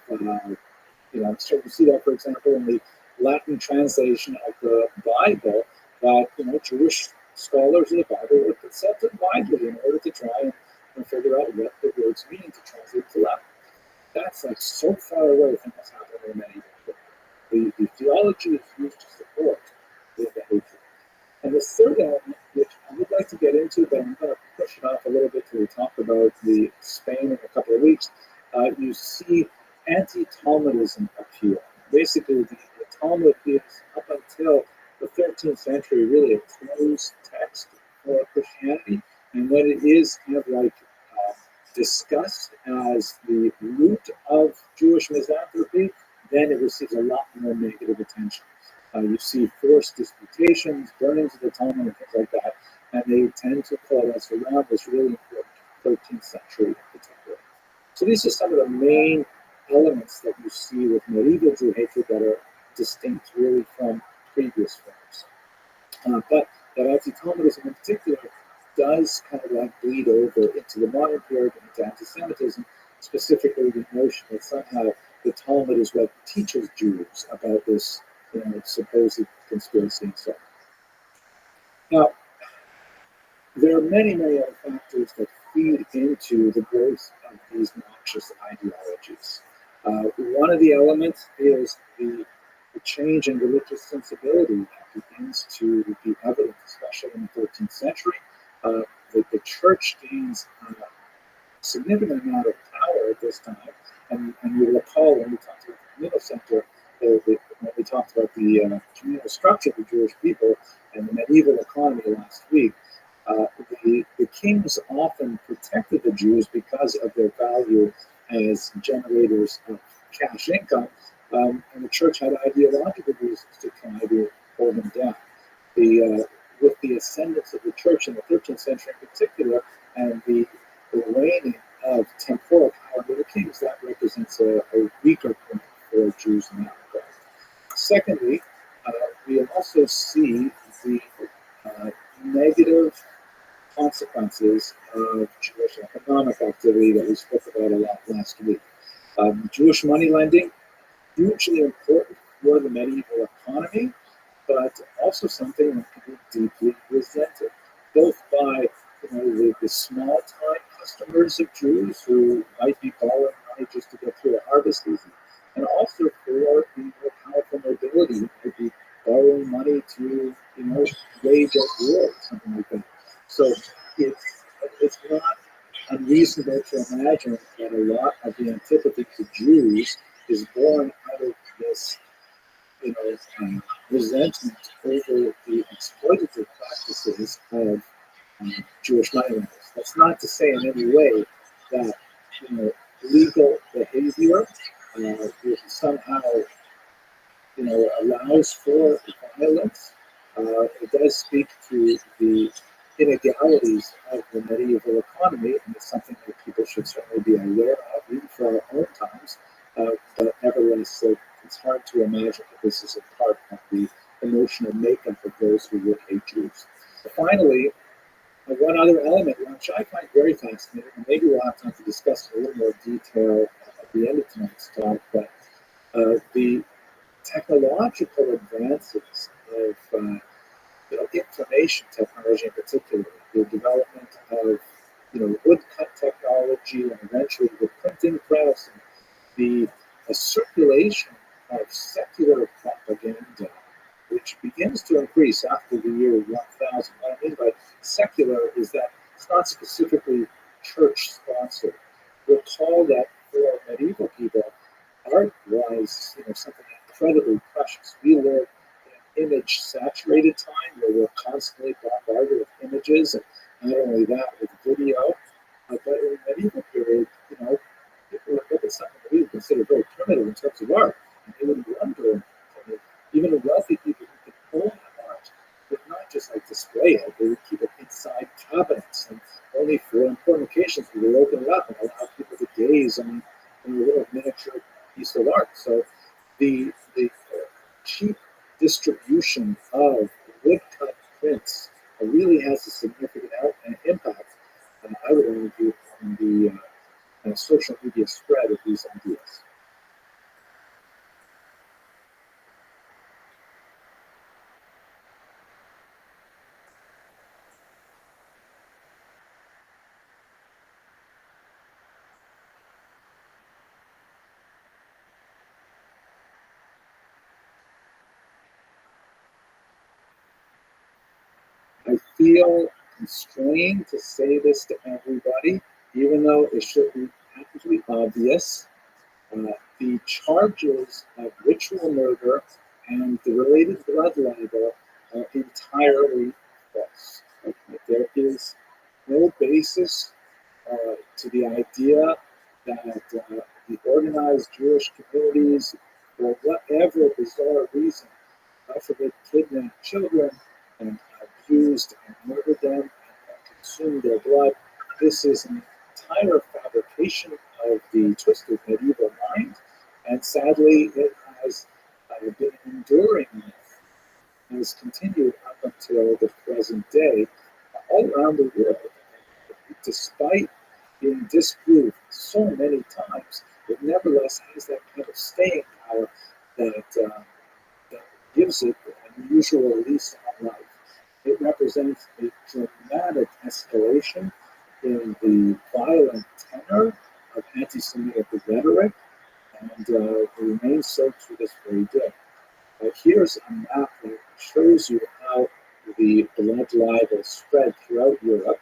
so we see that, for example, in the Latin translation of the Bible, that, Jewish scholars of the Bible were consulted widely in order to try and figure out what the words mean to translate to Latin. That's like so far away from what's happening in many people. The theology is used to support the behavior. And the third element, which I would like to get into, but I'm going to push it off a little bit till we talk about the Spain in a couple of weeks, you see anti-Talmudism appear. Basically, the Talmud is, up until the 13th century, really a closed text for Christianity. And when it is kind of like discussed as the root of Jewish misanthropy, then it receives a lot more negative attention. You see forced disputations, burnings of the Talmud, and things like that, and they tend to coalesce around this really important 13th century in particular. So these are some of the main elements that you see with medieval Jew hatred that are distinct really from previous forms. But that anti-Talmudism in particular does kind of like bleed over into the modern period and into anti-Semitism, specifically the notion that somehow the Talmud is what teaches Jews about this supposed conspiracy and so on. Now, there are many, many other factors that feed into the growth of these noxious ideologies. One of the elements is the change in religious sensibility that begins to be evident, especially in the 13th century. The church gains a significant amount of power at this time, and you recall when we talked about the communal center, when we talked about the communal structure of the Jewish people and the medieval economy last week, the kings often protected the Jews because of their value as generators of cash income, and the church had ideological reasons to try to hold them down. With the ascendance of the church in the 13th century in particular, and the reigning of temporal power of the kings, that represents a weaker point for Jews in that regard. Secondly, we also see the negative consequences of Jewish economic activity that we spoke about a lot last week. Jewish money lending, hugely important for the medieval economy, but also something that can be deeply resented, both by the small-time customers of Jews who might be borrowing money just to get through a harvest season, and also for the more powerful nobility who might be borrowing money to wage at war or something like that. So it's not unreasonable to imagine that a lot of the antipathy to Jews is born out of this resentment over the exploitative practices of Jewish money lenders. That's not to say in any way that legal behavior somehow allows for violence. It does speak to the inegalities of the medieval economy, and it's something that people should certainly be aware of, even for our own times. But nevertheless, it's hard to imagine that this is a part of the emotional makeup of those who would hate Jews. Finally, one other element, which I find very fascinating, and maybe we'll have time to discuss in a little more detail at the end of tonight's talk, but the technological advances of information technology in particular, the development of woodcut technology, and eventually the printing press, and the circulation of secular propaganda, which begins to increase after the year 1000. What I mean by secular is that it's not specifically church-sponsored. Recall that for medieval people, art was something incredibly precious. We live in an image-saturated time where we're constantly bombarded with images, and not only that, with video, but in the medieval period, people would look at something that we would consider very primitive in terms of art, and they would wonder, even the wealthy people who could own art would not not just like display it, they would keep it inside cabinets, and only for important occasions would they open it up and allow people to gaze on a little miniature piece of art. So the cheap distribution of woodcut prints really has a significant impact, I would argue, on the social media spread of these ideas. I feel constrained to say this to everybody, even though it should be absolutely obvious. The charges of ritual murder and the related blood libel are entirely false. There is no basis to the idea that the organized Jewish communities, for whatever bizarre reason, God forbid, kidnapped children and abused and murdered them and consumed their blood. This is an entire fabrication of the twisted medieval mind, and sadly, it has been enduring, has continued up until the present day, all around the world. Despite being disproved so many times, it nevertheless has that kind of staying power that gives it an unusual lease on life. It represents a dramatic escalation in the violent tenor of anti-Semitic rhetoric, and remains so to this very day. Here's a map that shows you how the blood libel spread throughout Europe.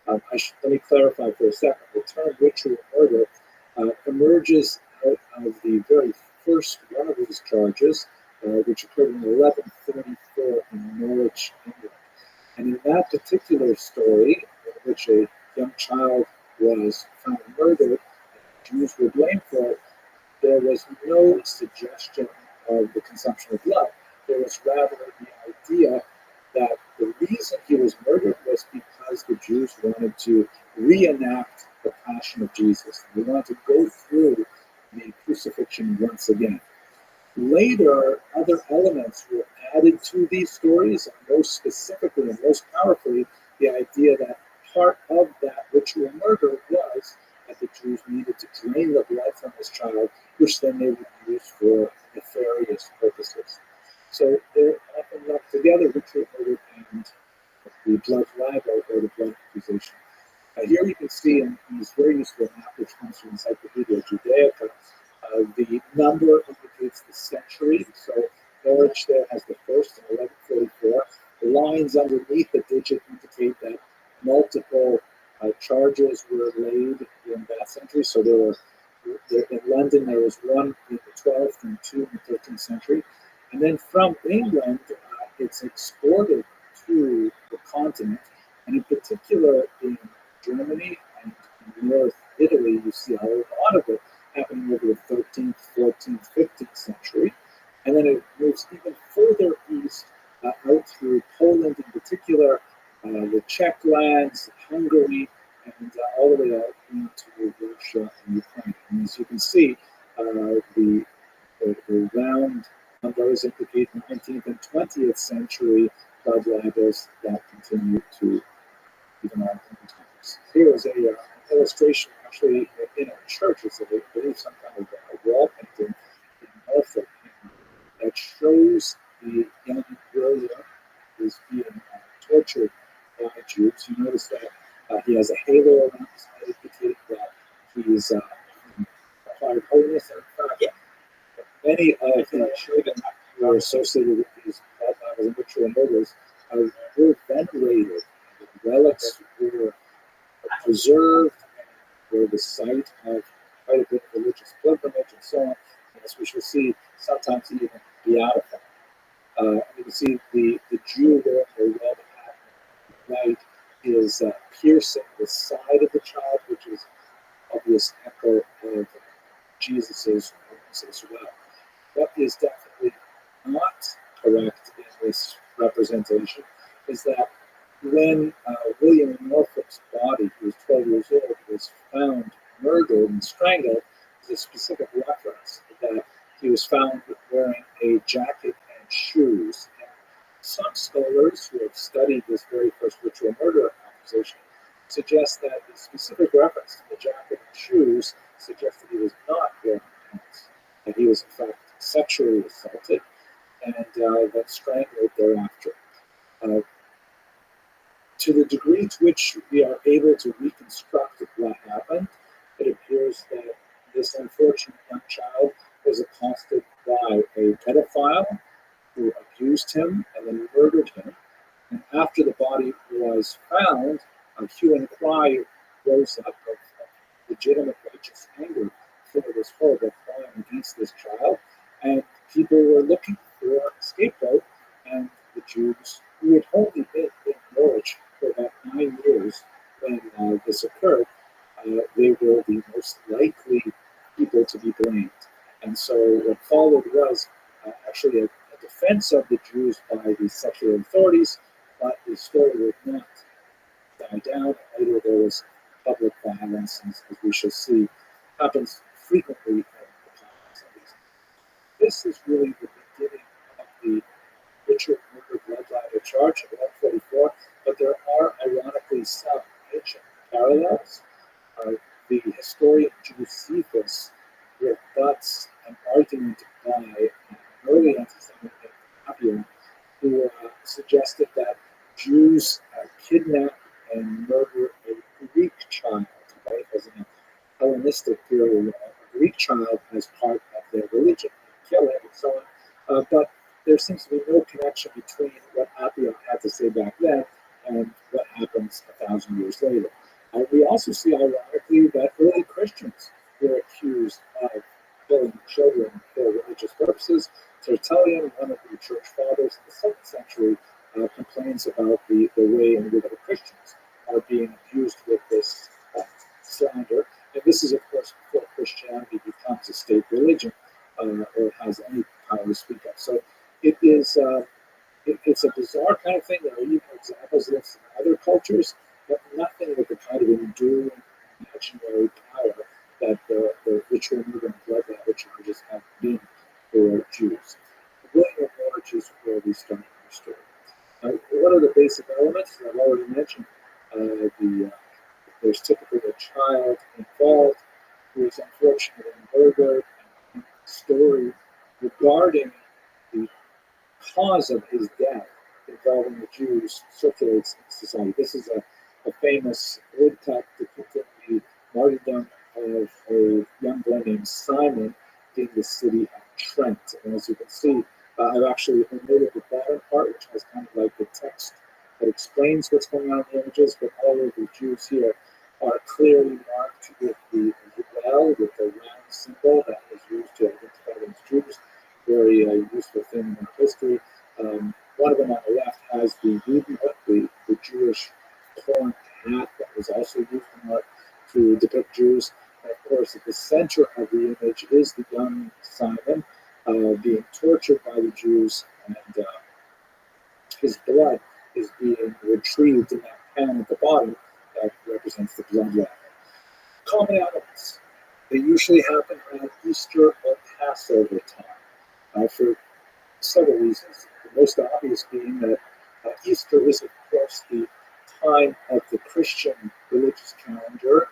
Let me clarify for a second. The term ritual murder emerges out of the very first one of these charges, which occurred in 1134 in Norwich, England. And in that particular story, in which a young child was found murdered, and Jews were blamed for it, there was no suggestion of the consumption of blood. There was rather the idea that the reason he was murdered was because the Jews wanted to reenact the Passion of Jesus. They wanted to go through the crucifixion once again. Later, other elements were added to these stories, and most specifically and most powerfully, the idea that part of that ritual murder was that the Jews needed to drain the blood from this child, which then they would use for nefarious purposes. So they're often lumped together, ritual murder and the blood libel or the blood accusation. Here you can see in this very useful map, which comes from Encyclopedia Judaica, the number indicates the century. So Norwich there has the first in 1144. The lines underneath the digit indicate that multiple charges were laid in that century. So in London, there was one in the 12th and two in the 13th century. And then from England, it's exported to the continent, and in particular in Germany and in North Italy, you see a lot of it happening over the 13th, 14th, 15th century. And then it moves even further east out through Poland in particular, the Czech lands, Hungary, and all the way out into Russia and Ukraine. And as you can see, the round numbers indicate 19th and 20th century blood libels that continue to even our times. Here is an illustration, actually, in a church. It's, I believe, some kind of a wall painting in Norfolk that shows the young William is being tortured by Jews. You notice that he has a halo around his head, indicating that he's acquired holiness. And in fact, many of the children who are associated with these blood libels and ritual murders were venerated. The relics were preserved, were the site of quite a bit of religious pilgrimage and so on. And as we shall see, sometimes even beatified. You can see the Jew there, the red hat right, is piercing the side of the child, which is obvious echo of Jesus's wounds as well. What is definitely not correct in this representation is that when William Norfolk's body, who was 12 years old, was found murdered and strangled, there's a specific reference that he was found wearing a jacket and shoes. And some scholars who have studied this very first ritual murder accusation suggest that the specific reference to the jacket and shoes suggests that he was not wearing pants, that he was in fact sexually assaulted and then strangled thereafter. Uh, to the degree to which we are able to reconstruct what happened, it appears that this unfortunate young child was accosted by a pedophile who abused him and then murdered him. And after the body was found, a hue and cry rose up of legitimate righteous anger for this horrible crime against this child. And people were looking for a scapegoat, and the Jews, who had only been in Norwich for about 9 years when this occurred, they were the most likely people to be blamed. And so what followed was actually a defense of the Jews by the secular authorities, but the story would not die down. Later there was public violence, as we shall see, happens frequently in the times of these. This is really the beginning of the ritual murder bloodline charge of 144, but there are ironically some ancient parallels. The historian Josephus rebuts an argument by an early anti-Semite Rabbi who suggested that Jews kidnap and murder a Greek child, right, as in a Hellenistic period, a Greek child as part of their religion, kill it and so on. But there seems to be no connection between what Appian had to say back then and what happens 1,000 years later. We also see, ironically, that early Christians were accused of killing children for religious purposes. Tertullian, one of the church fathers in the 2nd century, complains about the way in which the Christians are being abused with this slander. And this is, of course, before Christianity becomes a state religion or has any power to speak of. So it is it's a bizarre kind of thing. There are even examples of this in other cultures, but nothing with the kind of enduring imaginary power that the ritual murder and bloodline charges have been for Jews. William of Norwich is where we start our story. What are the basic elements? I've already mentioned there's typically a child involved who is unfortunately murdered, and the story regarding the cause of his death involving the Jews circulates in society. This is a famous woodcut depicting the martyrdom of a young boy named Simon in the city of Trent. And as you can see, I've actually omitted the bottom part, which has kind of like the text that explains what's going on in the images, but all of the Jews here are clearly marked with the well, with the round symbol that was used to identify them as Jews. Very useful thing in history. One of them on the left has the Judenhut, the Jewish horned hat that was also used to depict Jews. And of course, at the center of the image is the young Simon being tortured by the Jews, and his blood is being retrieved in that pan at the bottom that represents the bloodline. Common elements. They usually happen around Easter or Passover time for several reasons. The most obvious being that Easter is, of course, the time of the Christian religious calendar,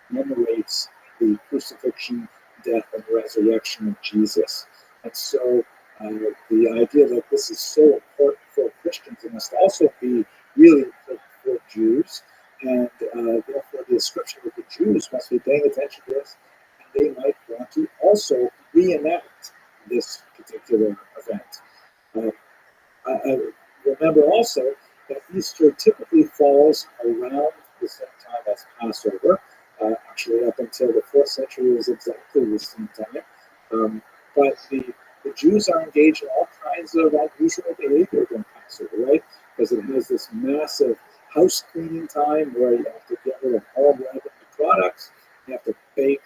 commemorates the crucifixion, death, and resurrection of Jesus. And so the idea that this is so important for Christians, it must also be really important for Jews. And therefore, the description of the Jews must be paying attention to this, and they might want to also reenact this particular event. I remember also that Easter typically falls around the same time as Passover. Actually, up until the 4th century, it was exactly the same time. But the Jews are engaged in all kinds of unusual behavior during Passover, right? Because it has this massive house cleaning time where you have to get rid of all rancid products. You have to bake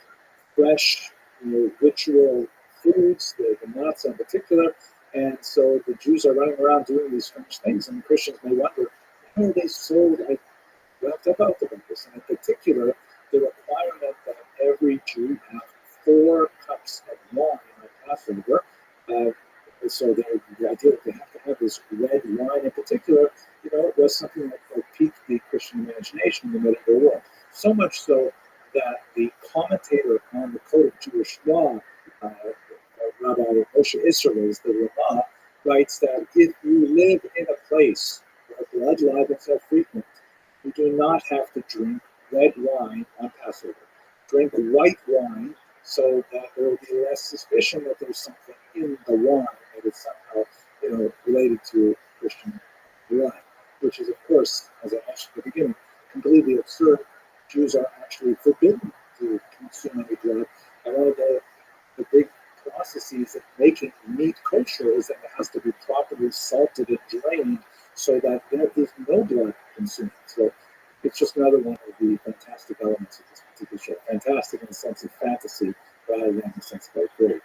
fresh, ritual foods, the nuts in particular. And so the Jews are running around doing these strange things, and Christians may wonder, Oh, they sold like wrapped about this, and in particular, the requirement that every Jew have 4 cups of wine on Passover. Uh, so the idea that they have to have this red wine in particular, it was something that piqued the Christian imagination in the medieval world. So much so that the commentator on the Code of Jewish Law, Rabbi Moshe Isserles, the Ramah, writes that if you live in a place where blood libels are frequent, you do not have to drink red wine on Passover. Drink white wine so that there will be less suspicion that there's something in the wine that is somehow, related to Christian blood, which is, of course, as I mentioned at the beginning, completely absurd. Jews are actually forbidden to consume any blood, and one of the big processes of making meat kosher is that it has to be properly salted and drained so that there is no blood consumed. So it's just another one of the fantastic elements of this particular show. Fantastic in the sense of fantasy rather than in the sense of great.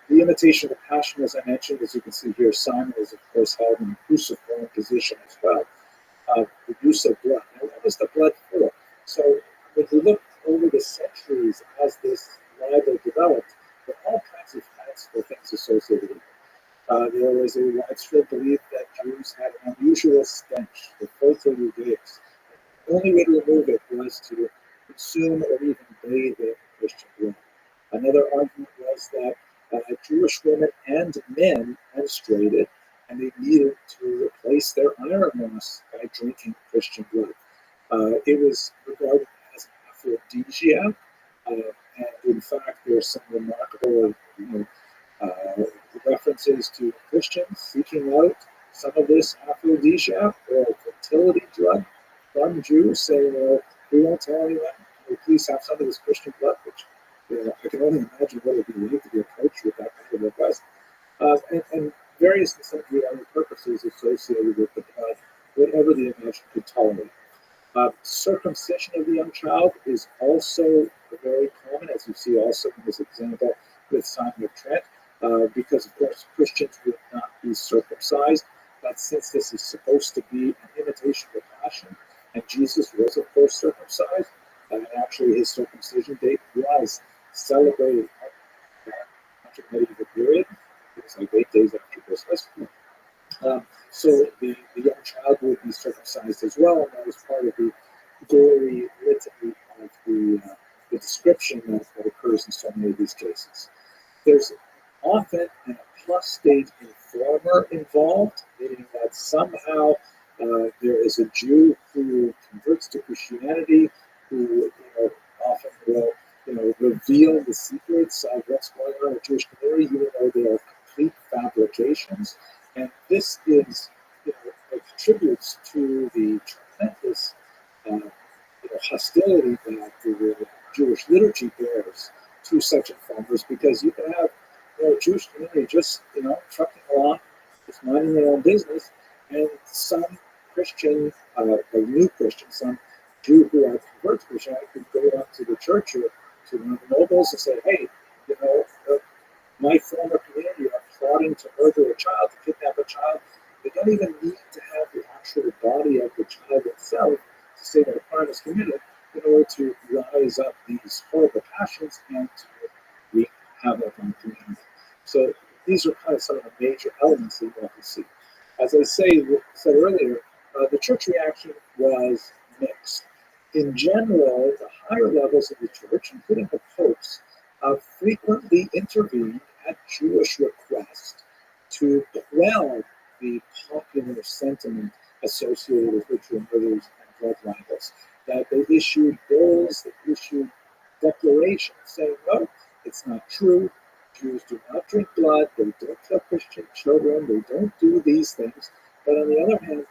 The imitation of the passion, as I mentioned, as you can see here, Simon is, of course, held in a cruciform position as well. The use of blood. Now, what was the blood for? So when you look over the centuries as this libel developed, there are all kinds of fanciful things associated with it. There was a widespread belief that Jews had an unusual stench, the photoleugates. The only way to remove it was to consume or even bathe in Christian blood. Another argument was that Jewish women and men menstruated, and they needed to replace their iron loss by drinking Christian blood. It was regarded as an aphrodisiac, and in fact, there's some remarkable, references to Christians seeking out some of this aphrodisiac or fertility drug from Jews, saying, we won't tell anyone. Can we please have some of this Christian blood? Which I can only imagine what it would be like to be approached with that kind of request. And various and sundry other purposes associated with the blood, whatever the imagine could tolerate. Circumcision of the young child is also very common, as you see also in this example with Simon of Trent, because, of course, Christians would not be circumcised. But since this is supposed to be an imitation of the Passion, and Jesus was, of course, circumcised, and actually his circumcision date was celebrated at the medieval period. It was like 8 days after Christmas. So the young child would be circumcised as well, and that was part of the gory litany of the description that occurs in so many of these cases. There's often an apostate informer involved, meaning that somehow there is a Jew who converts to Christianity, who often will reveal the secrets of what's going on in the Jewish community, even though they are complete fabrications. And this is, it contributes to the tremendous, hostility that the Jewish liturgy bears to such informers, because you can have a Jewish community just, trucking along, just minding their own business, and some Christian, a new Christian, some Jew who had converted to Christianity could go up to the church or to one of the nobles and say, hey, my former community are plotting to murder a child, to kidnap a child. They don't even need to have the actual body of the child itself to say that a crime is committed in order to rise up these horrible passions and to wreak havoc on the community. So these are kind of some of the major elements that you have to see. As I said earlier, the church reaction was mixed. In general, the higher levels of the church, including the popes, frequently intervened at Jewish request to quell the popular sentiment associated with ritual murders and blood libels. That they issued bulls, they issued declarations saying, no, it's not true. Jews do not drink blood, they don't kill Christian children, they don't do these things. But on the other hand,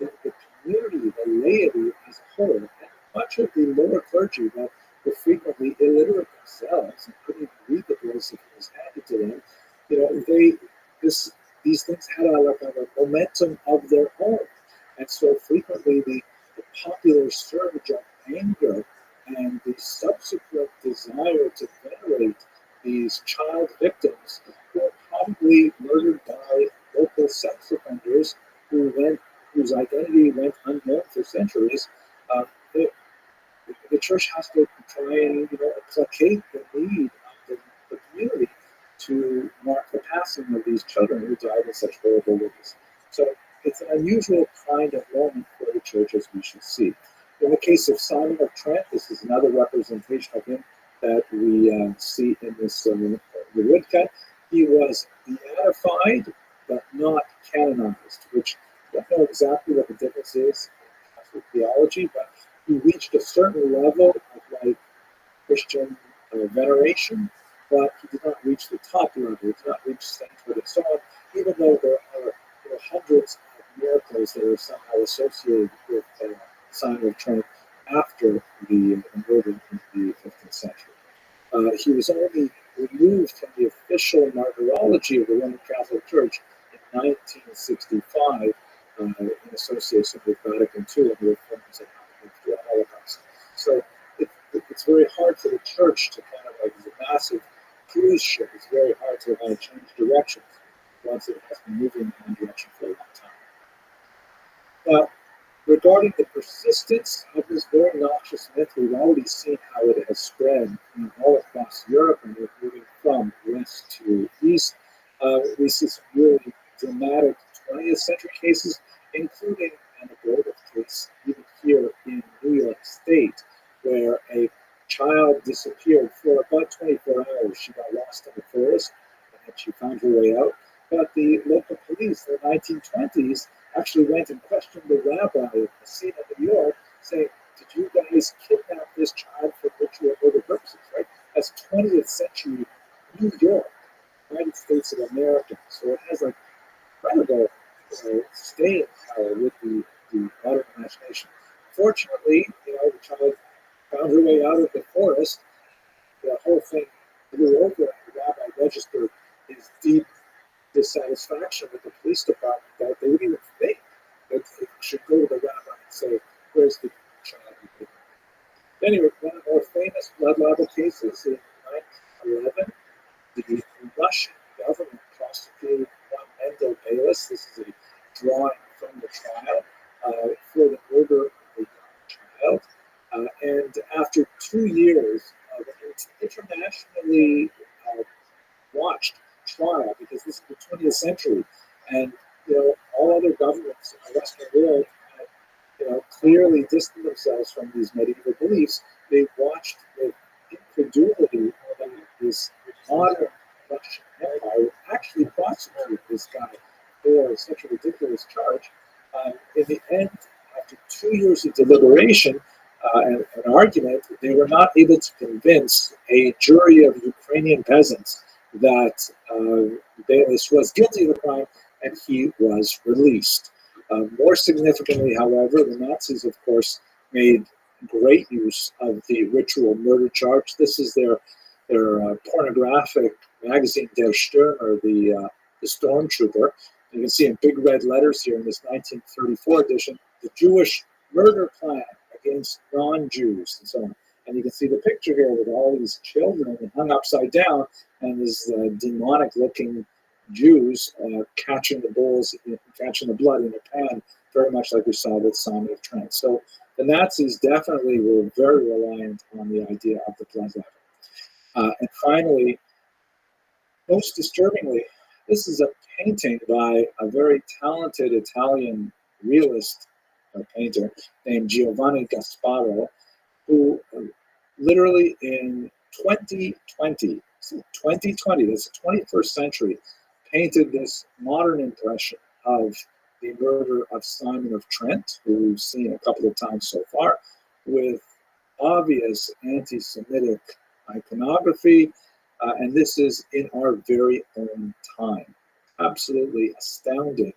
the community, the laity as a whole, and much of the lower clergy that were frequently illiterate themselves and couldn't even read the bills if it was handed to them, these things had a momentum of their own. And so frequently the popular surge of anger and the subsequent desire to venerate these child victims were probably murdered by local sex offenders whose identity went placate the need of the community to mark the passing of these children who died in such horrible ways. So it's an unusual kind of moment for the church, as we should see. In the case of Simon of Trent, this is another representation of him that we see in this the woodcut. He was beatified, but not canonized, which I don't know exactly what the difference is in Catholic theology, but he reached a certain level of like Christian veneration, but he did not reach the top level. He did not reach sainthood and so on, even though there are hundreds of miracles that are somehow associated with Simon of Trent after the murder in the 15th century. He was only removed from the official martyrology of the Roman Catholic Church in 1965 in association with Vatican II and the reforms that happened after the Holocaust. So it's very hard for the church to kind of like, as a massive cruise ship, it's very hard to kind of change directions once it has been moving in one direction for a long time. Now, regarding the persistence of this very noxious myth, we've already seen how it has spread all across Europe, and we're moving from west to east. We see some really dramatic 20th century cases, including an abortive case even here in New York State, where a child disappeared for about 24 hours. She got lost in the forest, and then she found her way out. But the local police in the 1920s actually went and questioned the rabbi at the scene of New York, saying, "Did you guys kidnap this child for ritual murder purposes?" Right? That's 20th century New York, United States of America. So it has like incredible staying power with the modern imagination. Fortunately, the child found her way out of the forest. The whole thing blew over, and the rabbi registered his deep dissatisfaction with the police department that they would even think that they should go to the rabbi and say, "Where's the child?" Anyway, one of the more famous blood libel cases in 1911, the Russian government prosecuted one Mendel Bayless. This is a drawing from the trial for the murder of a young child. And after 2 years of an internationally watched trial, because this is the 20th century, and all other governments in the Western world had clearly distanced themselves from these medieval beliefs. They watched with incredulity that this modern Russian Empire actually prosecuted this guy for such a ridiculous charge. In the end, after 2 years of deliberation and an argument, they were not able to convince a jury of Ukrainian peasants that Bayless was guilty of the crime, and he was released. More significantly, however, the Nazis, of course, made great use of the ritual murder charge. This is their pornographic magazine, Der Stürmer, the Stormtrooper. You can see in big red letters here in this 1934 edition, the Jewish murder plan against non-Jews, and so on. And you can see the picture here with all these children hung upside down, and these demonic-looking Jews catching the bulls, catching the blood in a pan, very much like we saw with Simon of Trent. So the Nazis definitely were very reliant on the idea of the blood libel. And finally, most disturbingly, this is a painting by a very talented Italian realist painter named Giovanni Gasparo, who literally in 2020, that's the 21st century, painted this modern impression of the murder of Simon of Trent, who we've seen a couple of times so far, with obvious anti-Semitic iconography, and this is in our very own time. Absolutely astounding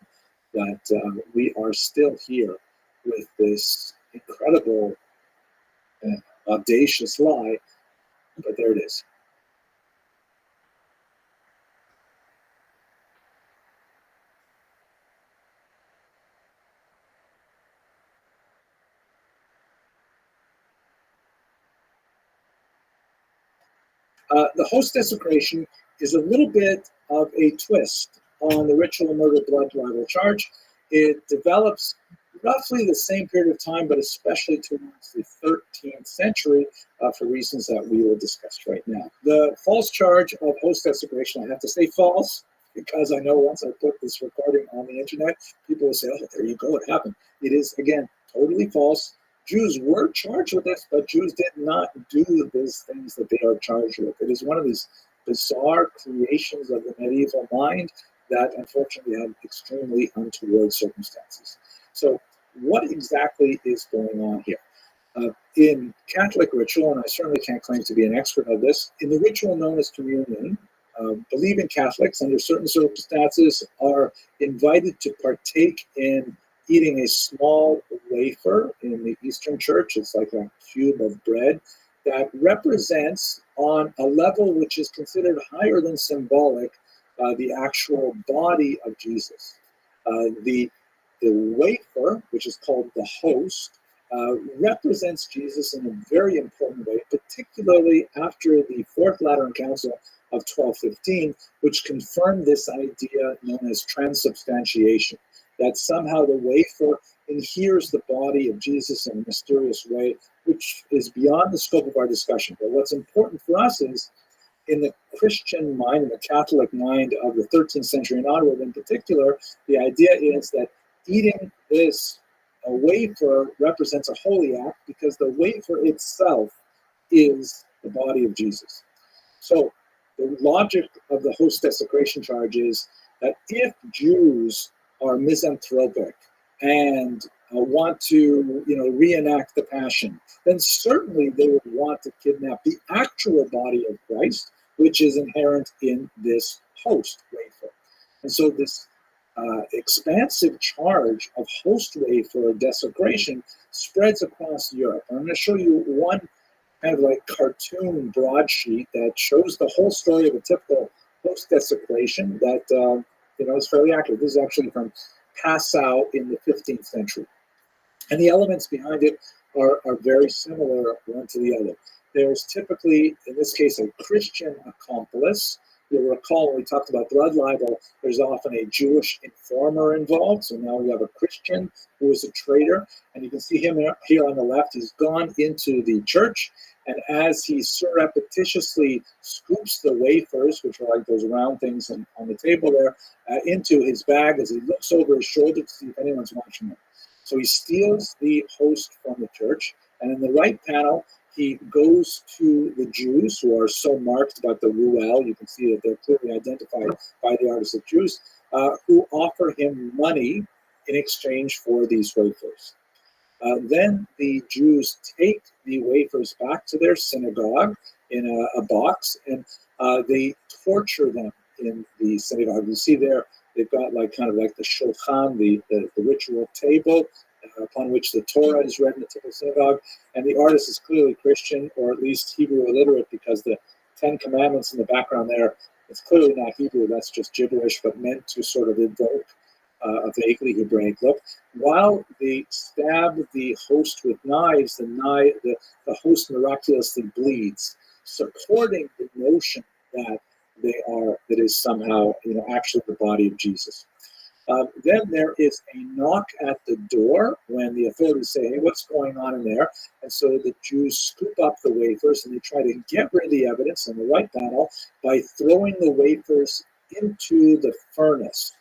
that we are still here with this incredible, audacious lie, but there it is. The host desecration is a little bit of a twist on the ritual murder blood libel charge. It develops roughly the same period of time, but especially towards the 13th century for reasons that we will discuss right now. The false charge of host desecration, I have to say false, because I know once I put this recording on the internet, people will say, oh, there you go, it happened. It is, again, totally false. Jews were charged with this, but Jews did not do these things that they are charged with. It is one of these bizarre creations of the medieval mind that unfortunately had extremely untoward circumstances. So what exactly is going on here? In Catholic ritual, and I certainly can't claim to be an expert of this, in the ritual known as communion, believing Catholics under certain circumstances are invited to partake in eating a small wafer in the Eastern Church. It's like a cube of bread that represents, on a level which is considered higher than symbolic, the actual body of Jesus. The wafer, which is called the host, represents Jesus in a very important way, particularly after the Fourth Lateran Council of 1215, which confirmed this idea known as transubstantiation, that somehow the wafer adheres the body of Jesus in a mysterious way, which is beyond the scope of our discussion. But what's important for us is, in the Christian mind, in the Catholic mind of the 13th century and onward in particular, the idea is that eating this wafer represents a holy act because the wafer itself is the body of Jesus. So the logic of the host desecration charge is that if Jews are misanthropic and want to, reenact the Passion, then certainly they would want to kidnap the actual body of Christ, which is inherent in this host wafer. And so this expansive charge of host wafer desecration spreads across Europe. I'm going to show you one kind of like cartoon broadsheet that shows the whole story of a typical host desecration that is fairly accurate. This is actually from Passau in the 15th century. And the elements behind it are very similar one to the other. There's typically, in this case, a Christian accomplice. You'll recall when we talked about blood libel, there's often a Jewish informer involved. So now we have a Christian who is a traitor. And you can see him here on the left. He's gone into the church. And as he surreptitiously scoops the wafers, which are like those round things on the table there, into his bag as he looks over his shoulder to see if anyone's watching him. So he steals the host from the church. And in the right panel, he goes to the Jews who are so marked by the Ruel. You can see that they're clearly identified by the artists of Jews, who offer him money in exchange for these wafers. Then the Jews take the wafers back to their synagogue in a box, and they torture them in the synagogue. You see there, they've got kind of like the shulchan, the ritual table, upon which the Torah is read in the typical synagogue, and the artist is clearly Christian, or at least Hebrew illiterate, because the Ten Commandments in the background there, it's clearly not Hebrew, that's just gibberish, but meant to sort of evoke a vaguely Hebraic look. While they stab the host with knives, the host miraculously bleeds, supporting the notion that that is somehow actually the body of Jesus. Then there is a knock at the door when the authorities say, hey, what's going on in there? And so the Jews scoop up the wafers and they try to get rid of the evidence on the right panel by throwing the wafers into the furnace.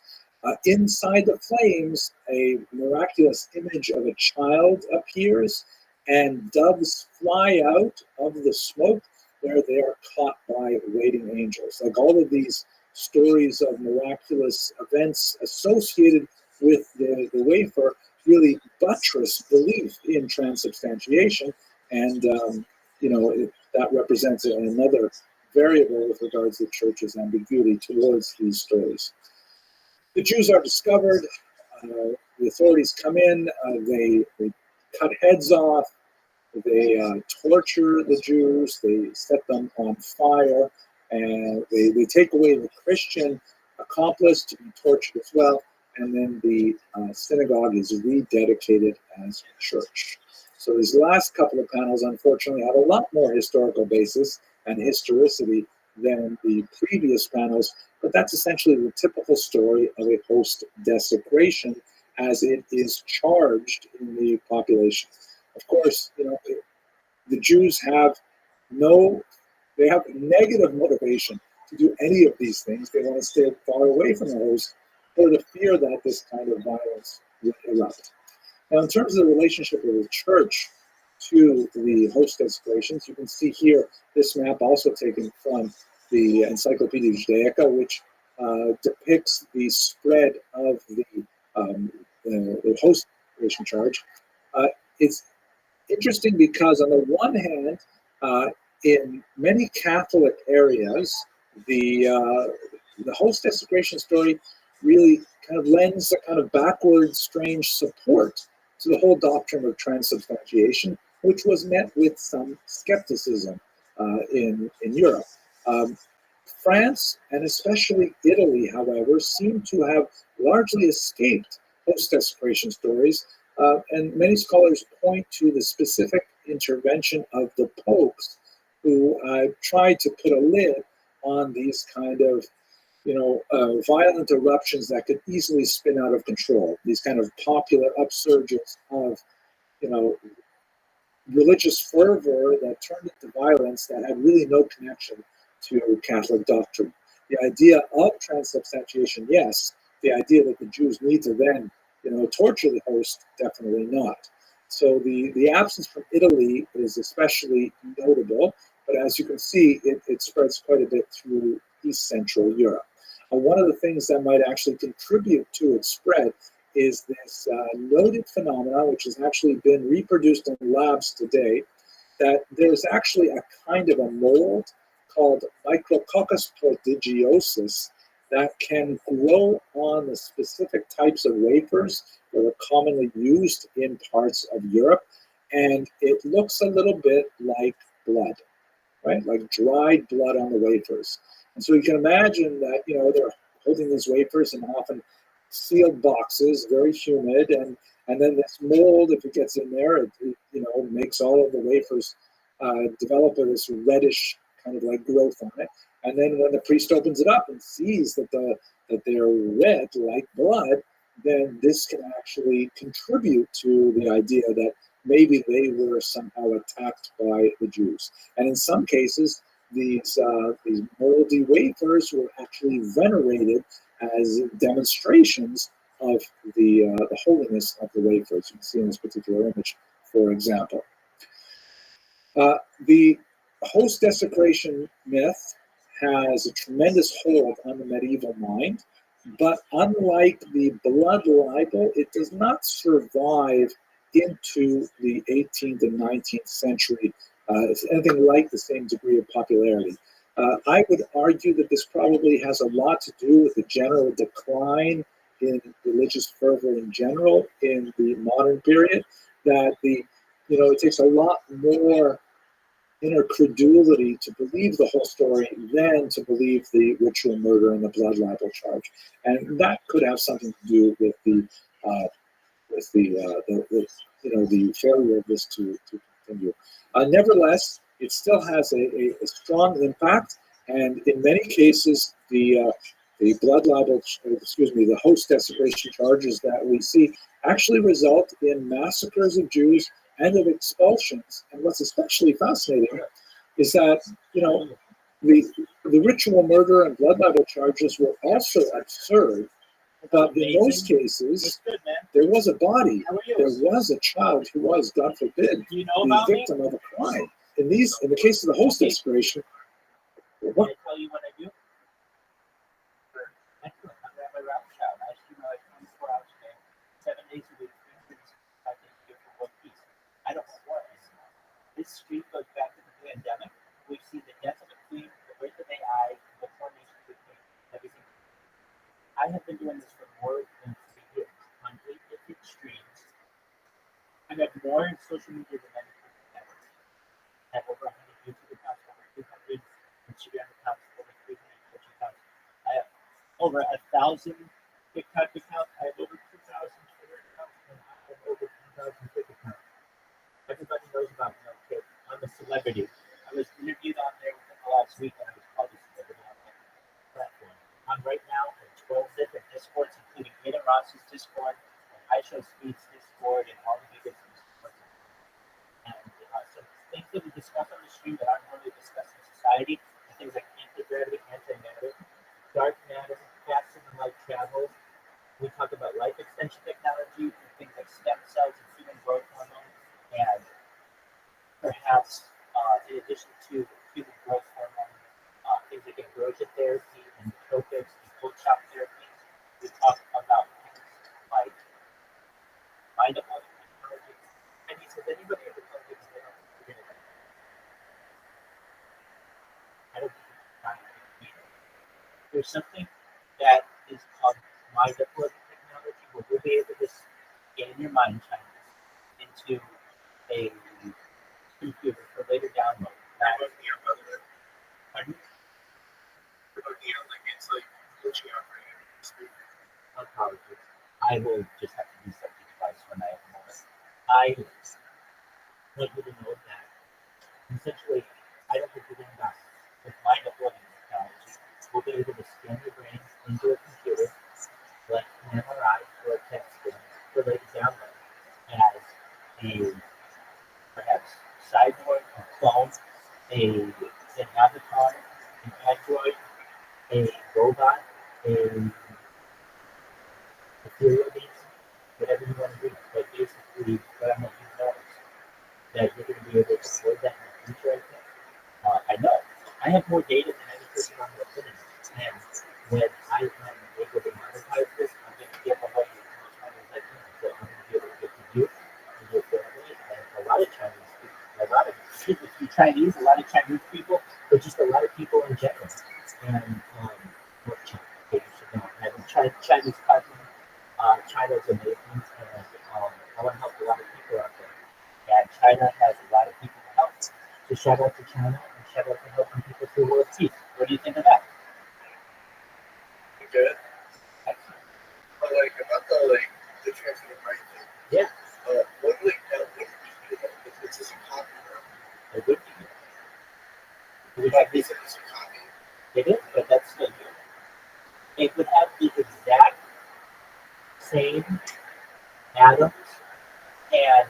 Inside the flames, a miraculous image of a child appears, and doves fly out of the smoke where they are caught by waiting angels. Like all of these stories of miraculous events associated with the wafer really buttress belief in transubstantiation, and that represents another variable with regards to the church's ambiguity towards these stories. The Jews are discovered. The authorities come in. They cut heads off. They torture the Jews. They set them on fire. And they take away the Christian accomplice to be tortured as well. And then the synagogue is rededicated as a church. So these last couple of panels, unfortunately, have a lot more historical basis and historicity than the previous panels, but that's essentially the typical story of a host desecration as it is charged in the population. Of course, the Jews have they have negative motivation to do any of these things. They want to stay far away from the host for the fear that this kind of violence would erupt. Now, in terms of the relationship of the church to the host desecrations, you can see here this map also taken from the Encyclopedia Judaica, which depicts the spread of the host desecration charge. It's interesting because, on the one hand, in many Catholic areas, the host desecration story really kind of lends a kind of backward, strange support to the whole doctrine of transubstantiation, which was met with some skepticism in Europe. France and especially Italy, however, seem to have largely escaped host desecration stories, and many scholars point to the specific intervention of the popes who tried to put a lid on these kind of violent eruptions that could easily spin out of control, these kind of popular upsurges of, religious fervor that turned into violence that had really no connection to Catholic doctrine. The idea of transubstantiation, yes. The idea that the Jews need to then, torture the host, definitely not. So the absence from Italy is especially notable, but as you can see, it spreads quite a bit through East Central Europe. One of the things that might actually contribute to its spread is this noted phenomenon, which has actually been reproduced in labs today, that there's actually a kind of a mold called Micrococcus prodigiosus that can grow on the specific types of wafers that are commonly used in parts of Europe, and it looks a little bit like blood, right? Like dried blood on the wafers. And so you can imagine that, they're holding these wafers in often sealed boxes, very humid, and then this mold, if it gets in there, it makes all of the wafers develop this reddish kind of like growth on it. And then when the priest opens it up and sees that they're red like blood, then this can actually contribute to the idea that maybe they were somehow attacked by the Jews. And in some cases, these moldy wafers were actually venerated as demonstrations of the holiness of the wafers. You can see in this particular image, for example. The host desecration myth has a tremendous hold on the medieval mind, but unlike the blood libel, it does not survive into the 18th and 19th century. It's anything like the same degree of popularity. I would argue that this probably has a lot to do with the general decline in religious fervor in general in the modern period, that it takes a lot more inner credulity to believe the whole story than to believe the ritual murder and the blood libel charge, and that could have something to do with the failure of this to continue. Nevertheless, it still has a strong impact, and in many cases, the blood libel, the host desecration charges that we see actually result in massacres of Jews and of expulsions. And what's especially fascinating is that, the ritual murder and blood libel charges were also absurd, but in those cases, there was a body, there was a child who was, God forbid, the victim of a crime. In the case of the host desecration, Can I tell you what I do? Excellent. I'm Rabbi Rothschild. I stream like 24 hours a day, 7 days a week, 365 days a year for one piece. I don't know what is. This streak goes back to the pandemic. We've seen the death of a queen, the birth of AI, the formation of the queen, everything. I have been doing this for more than 3 years on 8 different streams. I have more social media than any person ever. I have over 100 YouTube accounts, over 200 Instagram accounts, over 300 Twitch accounts. I have over 1,000 TikTok accounts. I have over 2,000 Twitter accounts, and I have over 2,000 Twitter accounts. Everybody knows about me. Okay, I'm a celebrity. I was interviewed on there within the last week, and I was called a celebrity on that platform. I'm right now in 12 different Discords, including Ada Ross's Discord, and show speeds, Discord, and all the biggest Discord. And some things that we discuss on the stream that aren't really discussed in society are things like anti-gravity, antimatter, dark matter, faster than light travel. We talk about life extension technology, and things like stem cells and human growth hormone, and perhaps in addition to human growth hormone, things like ambrosia therapy and tropics and cold shop therapies. We talk about things like mind of body technology. And he says, anybody ever told you that they don't think you're gonna I don't think it's not either. There's something that is called mind of body technology where we'll be able to scan your mind channels into a computer for later download. Pardon? Like it's like glitching out right now. Apologies. I will just have to reset the device when I have a moment. I want you to know that essentially, I don't think you're going to die. With mind uploading technology, we'll be able to scan your brain into a computer, like an MRI or a CAT scan, for later download as a perhaps cyborg, a clone, an avatar, an android, a robot, a ethereal being, whatever you want to do. But basically, what I'm letting you know is that you're going to be able to afford that in the future, I think. I know. I have more data than any person on the planet. And when I am able to monetize this, I'm going to give away as much money as I can. So I'm going to be able to give to you and your family and a lot of Chinese people. A lot of Chinese, a lot of Chinese people, but just a lot of people in general. And not China, but you should know. I have a Chinese cousin. China's amazing, and I want to help a lot of people out there. And China has a lot of people to help. So shout out to China and shout out to helping people through world peace. What do you think of that? Good. Excellent. But like about the transfer of mind thing. Yeah. What like that would be if it's just a copy, bro? It would be good. It would Like have this the, is a copy. it is, but that's still good. It would have the exact same atoms and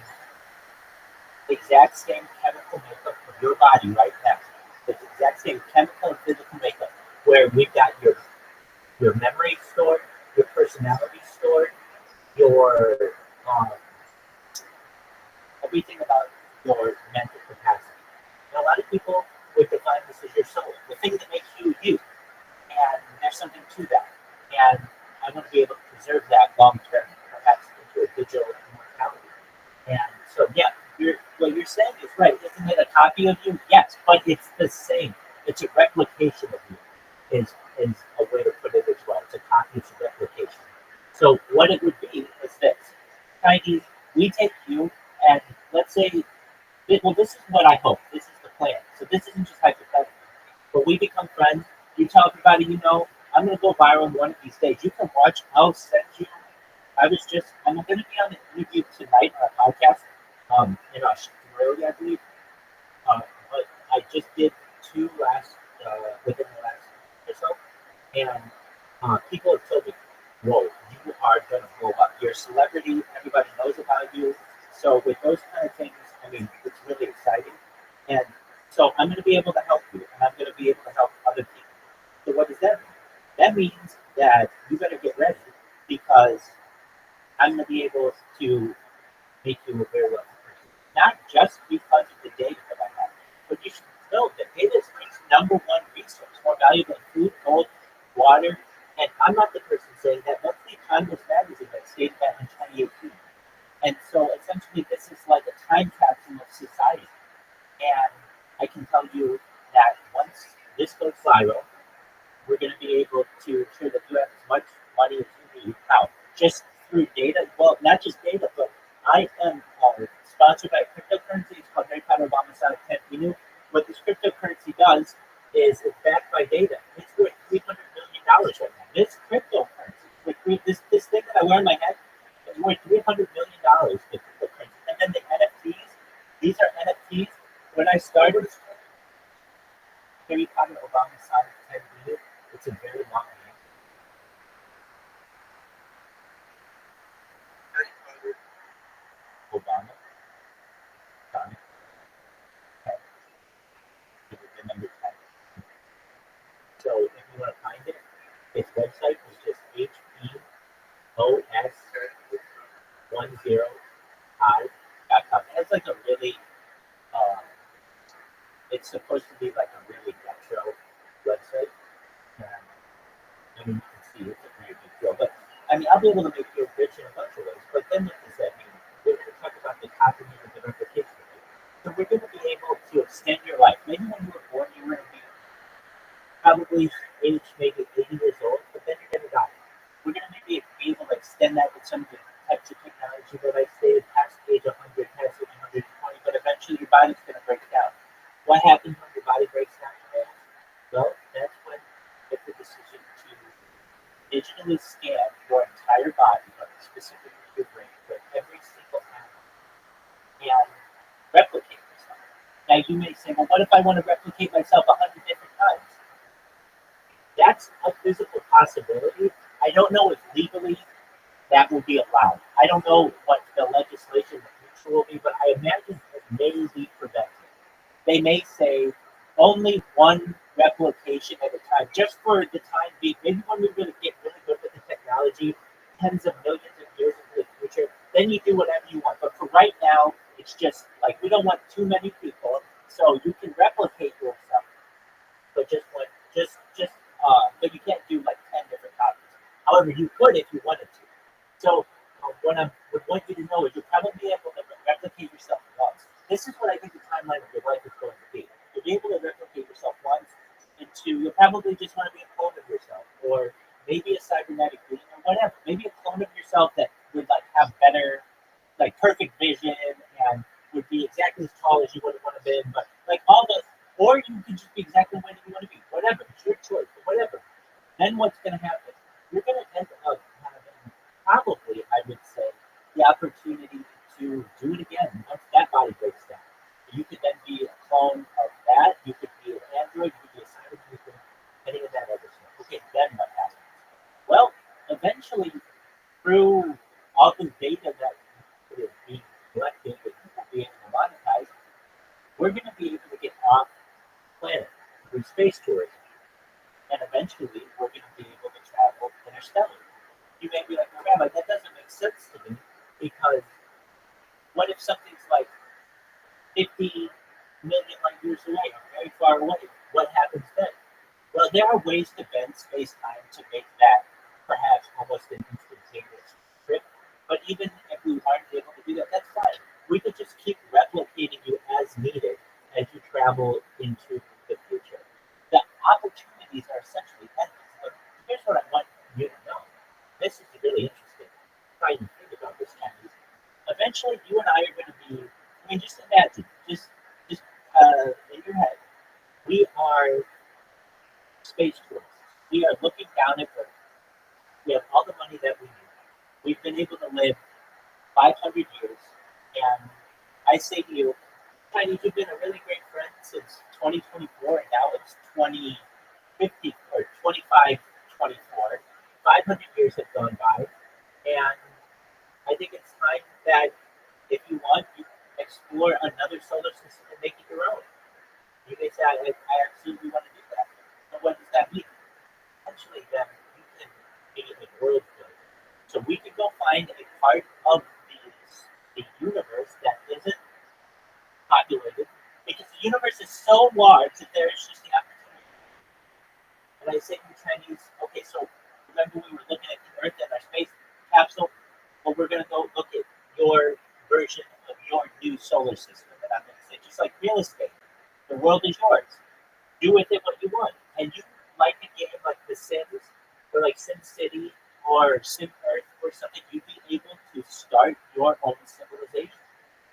exact same chemical makeup of your body right now. The exact same chemical and physical makeup where we've got your memory stored, your personality stored, your everything about your mental capacity. And a lot of people would define this as your soul, the thing that makes you you. And there's something to that. And I want to be able to preserve that long term, perhaps into a digital immortality. And so, yeah, what you're saying is right. Isn't it a copy of you? Yes, but it's the same. It's a replication of you, is a way to put it as well. It's a copy, it's a replication. So, what it would be is this: Chinese, we take you, and let's say, well, this is what I hope. This is the plan. So, this isn't just hypothetical. But we become friends. You tell everybody you know, I'm going to go viral one of these days. You can watch. I'll send you. I'm going to be on an interview tonight on a podcast in Australia, I believe. But I just did two within the last or so. And people have told me, whoa, you are going to blow up. You're a celebrity. Everybody knows about you. So with those kind of things, I mean, it's really exciting. And so I'm going to be able to help you, and I'm going to be able to help other people. So what does that mean? That means that you better get ready because I'm going to be able to make you a very wealthy person. Not just because of the data that I have, but you should know that data is the number one resource, more valuable than food, gold, water. And I'm not the person saying that. That's the Timeless magazine that stated that in 2018. And so essentially, this is like a time capsule of society. And I can tell you that once this goes viral, we're going to be able to ensure that you have as much money as you need. Now, just through data, well, not just data, but I am sponsored by a cryptocurrency. It's called Harry Potter Obama Sonic 10. You knew what this cryptocurrency does is it's backed by data. It's worth $300 million right now. This cryptocurrency, this thing that I wear on my head, is worth $300 million. The cryptocurrency. And then the NFTs, these are NFTs. When I started Harry Potter Obama Sonic 10 it's a very long name. Harry Potter So if you want to find it, its website is just HEPOS10i.com. And it's like a really, uh, it's supposed to be like a really retro website. And, I mean, you can see it's a pretty big deal. But I mean, I'll be able to make you rich in a bunch of ways. But then, like I said, I mean, we're going to talk about the copying and the replication of it. So we're going to be able to extend your life. Maybe when you were born, you were going to be probably age maybe 80 years old, but then you're going to die. We're going to maybe be able to extend that with some of the types of technology that I stated past age 100, past age 120, but eventually your body's going to break down. What happens when your body breaks down? Well, that's when you make the decision to digitally scan your entire body, but specifically your brain, for every single animal, and replicate yourself. Now, you may say, well, what if I want to replicate myself 100 different times? That's a physical possibility. I don't know if legally that will be allowed. I don't know what the legislation in the future will be, but I imagine it may be prevented. They may say only one replication at a time, just for the time being. Maybe when we really get really good with the technology, tens of millions of years into the future, then you do whatever you want. But for right now, it's just like we don't want too many people, so you can replicate yourself, but but you can't do like 10 different copies. However, you could if you wanted to. So what I would want you to know is you'll probably be able to replicate yourself once. This is what I think the timeline of your life is going to be. You'll be able to replicate yourself once, and two, you'll probably just want to be a clone of yourself, or maybe a cybernetic being, or whatever. Maybe a clone of yourself that would like have better, like perfect vision, and would be exactly as tall as you would have want to been, but like all the, or you can just be exactly where you want to be. Whatever, it's your choice. But whatever. Then what's going to happen? You're going to end up having probably, I would say, the opportunity to do it again once that body breaks down. You could then be a clone of that. You could be an android. You could be a cyber. You could any of that other stuff. Okay, then what happens? Well, eventually, through all the data that is being collected and being monetized, we're going to be able to get off planet through space tourism. And eventually, we're going to be able to travel interstellar. You may be like, well, Rabbi, that doesn't make sense to me because what if something's like 50 million light years away or very far away? What happens then? Well, there are ways to bend space-time to make that perhaps almost an instantaneous trip. But even if we aren't able to do that, that's fine. We could just keep replicating you as needed as you travel into the future. The opportunities are essentially endless. But here's what I want you to know. This is really interesting. Try and think about this, Chinese. Eventually, you and I are going to be. I mean, just imagine, just in your head, we are space tourists. We are looking down at Earth. We have all the money that we need. We've been able to live 500 years, and I say to you, Chinese, you've been a really great friend since 2024, and now it's 2050 or 2524. 500 years have gone by, and I think it's time that if you want, you explore another solar system and make it your own. You may say, I absolutely want to do that. So what does that mean? Essentially, then you can be a world builder. So we can go find a part of the universe that isn't populated, because the universe is so large that there is just the opportunity. And I say to the Chinese, okay, so remember we were looking at the Earth and our space capsule? Well, we're going to go look at your version of your new solar system. And I'm going to say, just like real estate, the world is yours. Do with it what you want. And you like a game like The Sims, or like Sim City, or Sim Earth, or something, you'd be able to start your own civilization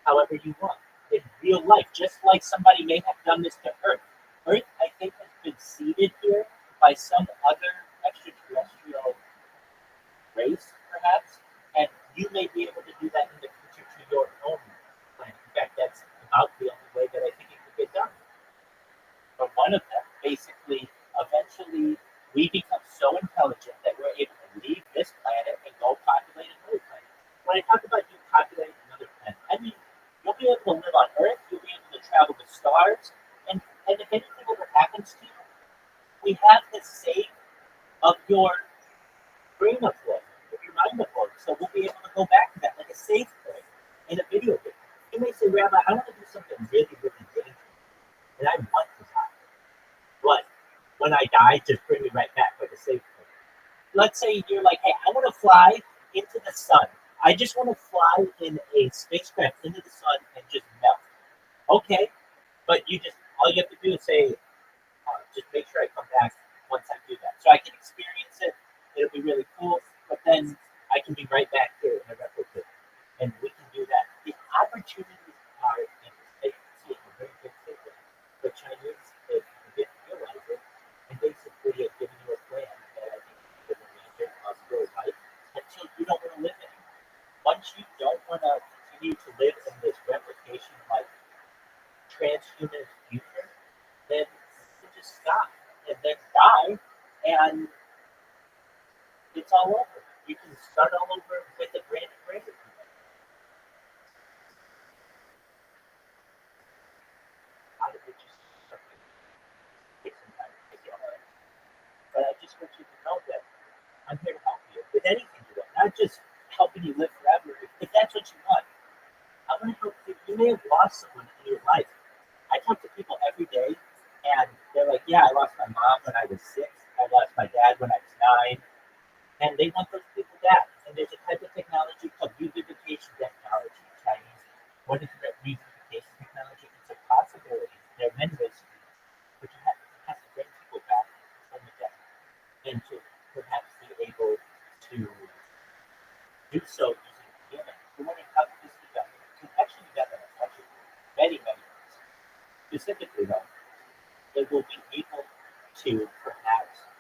however you want in real life, just like somebody may have done this to Earth. Earth, I think, has been seeded here by some other extraterrestrial race, perhaps, and you may be able to do that in the future to your own planet. In fact, that's about the only way that I think it could get done. But one of them, basically, eventually, we become so intelligent that we're able to leave this planet and go populate another planet. When I talk about you populating another planet, I mean, you'll be able to live on Earth, you'll be able to travel to stars, and if anything ever happens to you, we have the save of your brain upload, of your mind upload. So we'll be able to go back to that like a save point in a video game. You may say, Rabbi, I want to do something really, really dangerous, and I want to die. But when I die, just bring me right back like a save point. Let's say you're like, hey, I want to fly into the sun. I just want to fly in a spacecraft into the sun and just melt. Okay, but all you have to do is say, just make sure I come back once I do that. So I can experience it. It'll be really cool. But then I can be right back here in a replica. And we can do that. The opportunities are in I see a very big picture. The Chinese, if you didn't realize it, and basically have given you a plan that I think is the major of your life until you don't want to live anymore. Once you don't want to continue to live in this replication like transhumanist future, then you just stop and then die, and it's all over. You can start all over with a brand new brain. How did it just take some time to take it all right? But I just want you to know that I'm here to help you with anything you want, not just helping you live forever. If that's what you want, I'm going to help you. You may have lost someone in your life. I talk to people every day, and they're like, yeah, I lost my mom when I was 6. I lost my dad when I was 9. And they want those people back. And there's a type of technology called revivification technology, Chinese. What is revivification technology? It's a possibility. There are many ways to do it, but you have to bring people back from the dead and to perhaps be able to do so using DNA. We're wondering how this is done. It's actually done in a bunch of many, many ways. Specifically, though, they will be able to perhaps,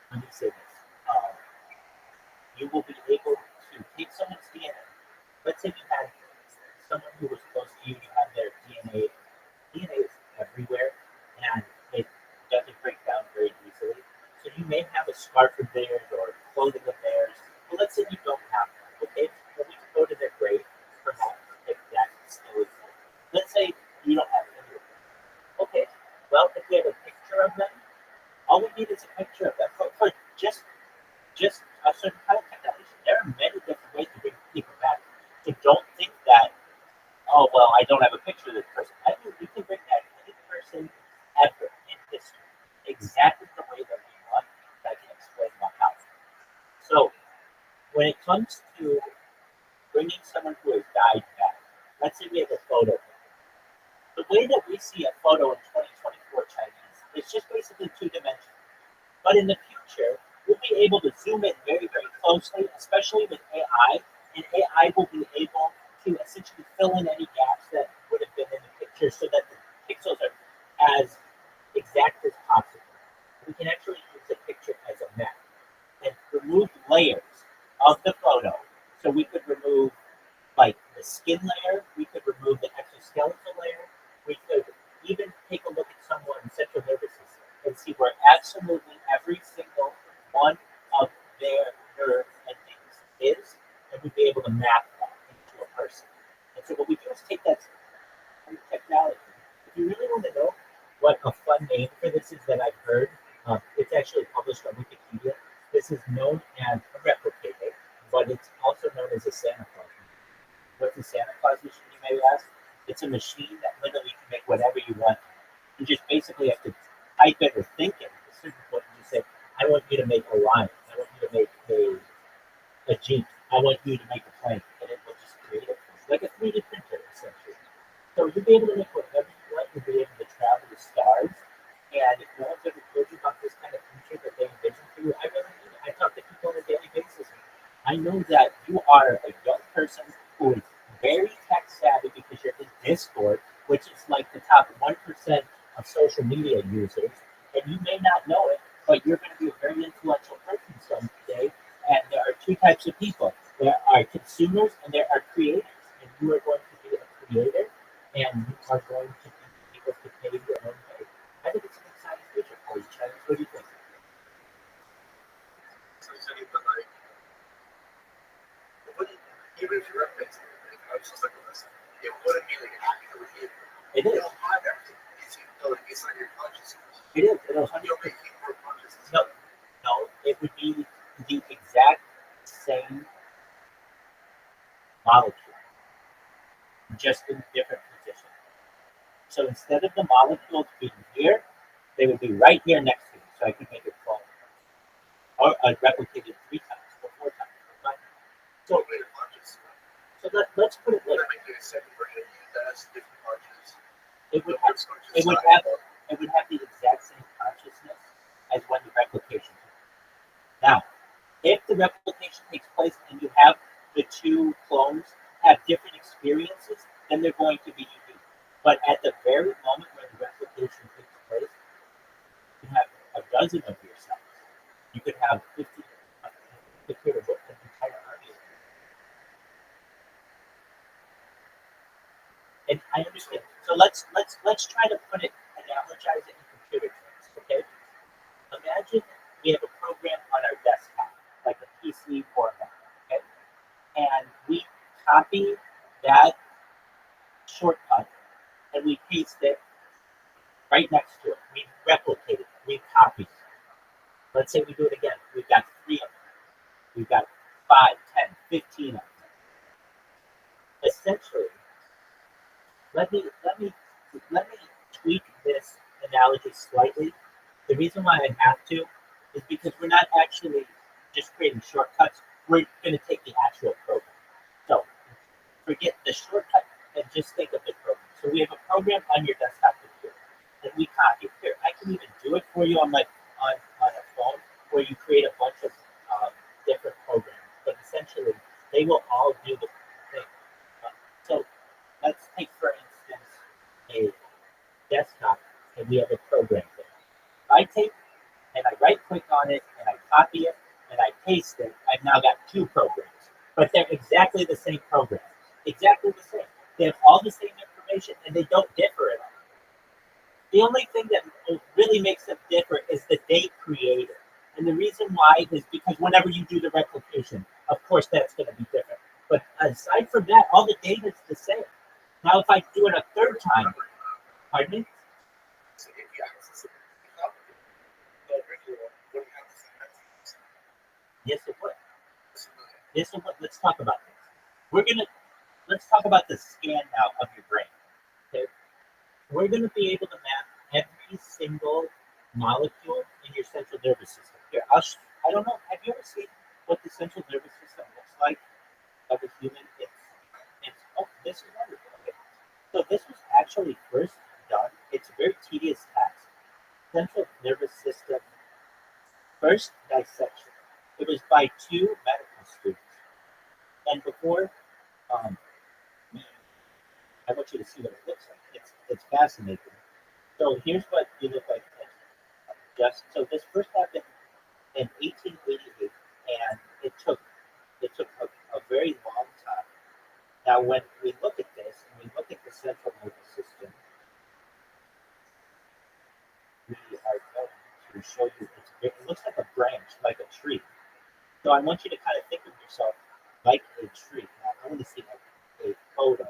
let me say this, you will be able to take someone's DNA. Let's say you had someone who was close to you, you have their DNA. DNA is everywhere, and it doesn't break down very easily. So you may have a scarf of theirs or clothing of theirs. Well, let's say you don't have that. Okay, well, we can go to their grave, perhaps, if that still exists. Let's say you don't have any of them. Okay, well, if we have a picture of them, all we need is a picture of them for just a certain kind of technology. There are many different ways to bring people back. So don't think that, oh, well, I don't have a picture of this person. I mean, you can bring back any person ever in history, exactly the way that we want. I can explain about how. So when it comes to bringing someone who has died back, let's say we have a photo. The way that we see a photo in 2024 Chinese is just basically 2 dimensional. But in the future, we'll be able to zoom in very, very closely, especially with AI, and AI will be able to essentially fill in any gaps that would have been in the picture so that the pixels are as exact as possible. We can actually use the picture as a map and remove layers of the photo. So we could remove like the skin layer, we could remove the exoskeletal layer, we could even take a look at someone's central nervous system and see where absolutely every single one of their nerve endings is, and we'd be able to map that into a person. And so what we do is take that technology. If you really want to know what a fun name for this is that I've heard, it's actually published on Wikipedia. This is known as a replicator, but it's also known as a Santa Claus. What's a Santa Claus machine, you may ask? It's a machine that literally can make whatever you want. You just basically have to type it or think it at a certain point and just say, I want you to make a line. I want you to make a Jeep. I want you to make a plane. And it will just create it. Like a 3D printer, essentially. So you'll be able to make whatever you want. You'll be able to travel to stars. And if no one's ever told you about this kind of future that they envision for you, I really mean it. I talk to people on a daily basis. I know that you are a young person who is very tech savvy because you're in Discord, which is like the top 1% of social media users, and you may not know it, but you're going to be a very influential person someday. And there are 2 types of people. There are consumers and there are creators. And you are going to be a creator, and you are going to be able to pay your own way. I think it's an exciting future for you, Chinese. What do you think? So you said you put like, even if you reference it, like, I was just like, listen, it wouldn't be like an actual vehicle. It You is. don't have everything. It's like inside your consciousness. It is. It'll You'll make more consciousness. no, no. It would be the exact same molecule, just in different positions. So instead of the molecules being here, they would be right here next to me. So I could make it fall. Or replicate it 3 times or 4 times or 5 times. So, You'll make consciousness. let's put it Will like that make a second version that has different consciousness? it would The have first conscious it would side. have it would have the exact same consciousness as when the replication takes place. Now, if the replication takes place and you have the two clones have different experiences, then they're going to be unique. But at the very moment when the replication takes place, you have a dozen of yourselves. You could have 50, an entire army. And I understand. So let's try to put it, analogize it in computer terms. Okay. Imagine we have a program on our desktop, like a PC or a Mac. Okay. And we copy that shortcut and we paste it right next to it. We replicate it. We copy it. Let's say we do it again. We've got 3 of them. We've got 5, 10, 15 of them. Essentially, let me tweak this analogy slightly. The reason why I have to is because we're not actually just creating shortcuts. We're going to take the actual program. So forget the shortcut and just think of the program. So we have a program on your desktop computer, and we copy it. Here, I can even do it for you on on a phone, where you create a bunch of different programs. But essentially, they will all do the thing. So let's take, for instance, a desktop, and we have a program there. If I take and I right click on it and I copy it and I paste it, I've now got 2 programs. But they're exactly the same program. Exactly the same. They have all the same information and they don't differ at all. The only thing that really makes them differ is the date created. And the reason why is because whenever you do the replication, of course that's going to be different. But aside from that, all the data is the same. Now, if I do it a third time, pardon me? So if you access it, the regular one, what do you have to say? Yes, it would. Yes, it would. Let's talk about this. Let's talk about the scan now of your brain. Okay? We're gonna be able to map every single molecule in your central nervous system. Here, I don't know. Have you ever seen what the central nervous system looks like of a human? This is wonderful. Okay. So this was actually first done. It's a very tedious task. Central nervous system first dissection. It was by 2 medical students. And before, um, I want you to see what it looks like. It's fascinating. So here's what you look like. Just so this first happened in 1888, and it took a very long time. Now, when we look at this, and we look at the central nervous system, we are going to show you it looks like a branch, like a tree. So I want you to kind of think of yourself like a tree. Now, I want to see a photo.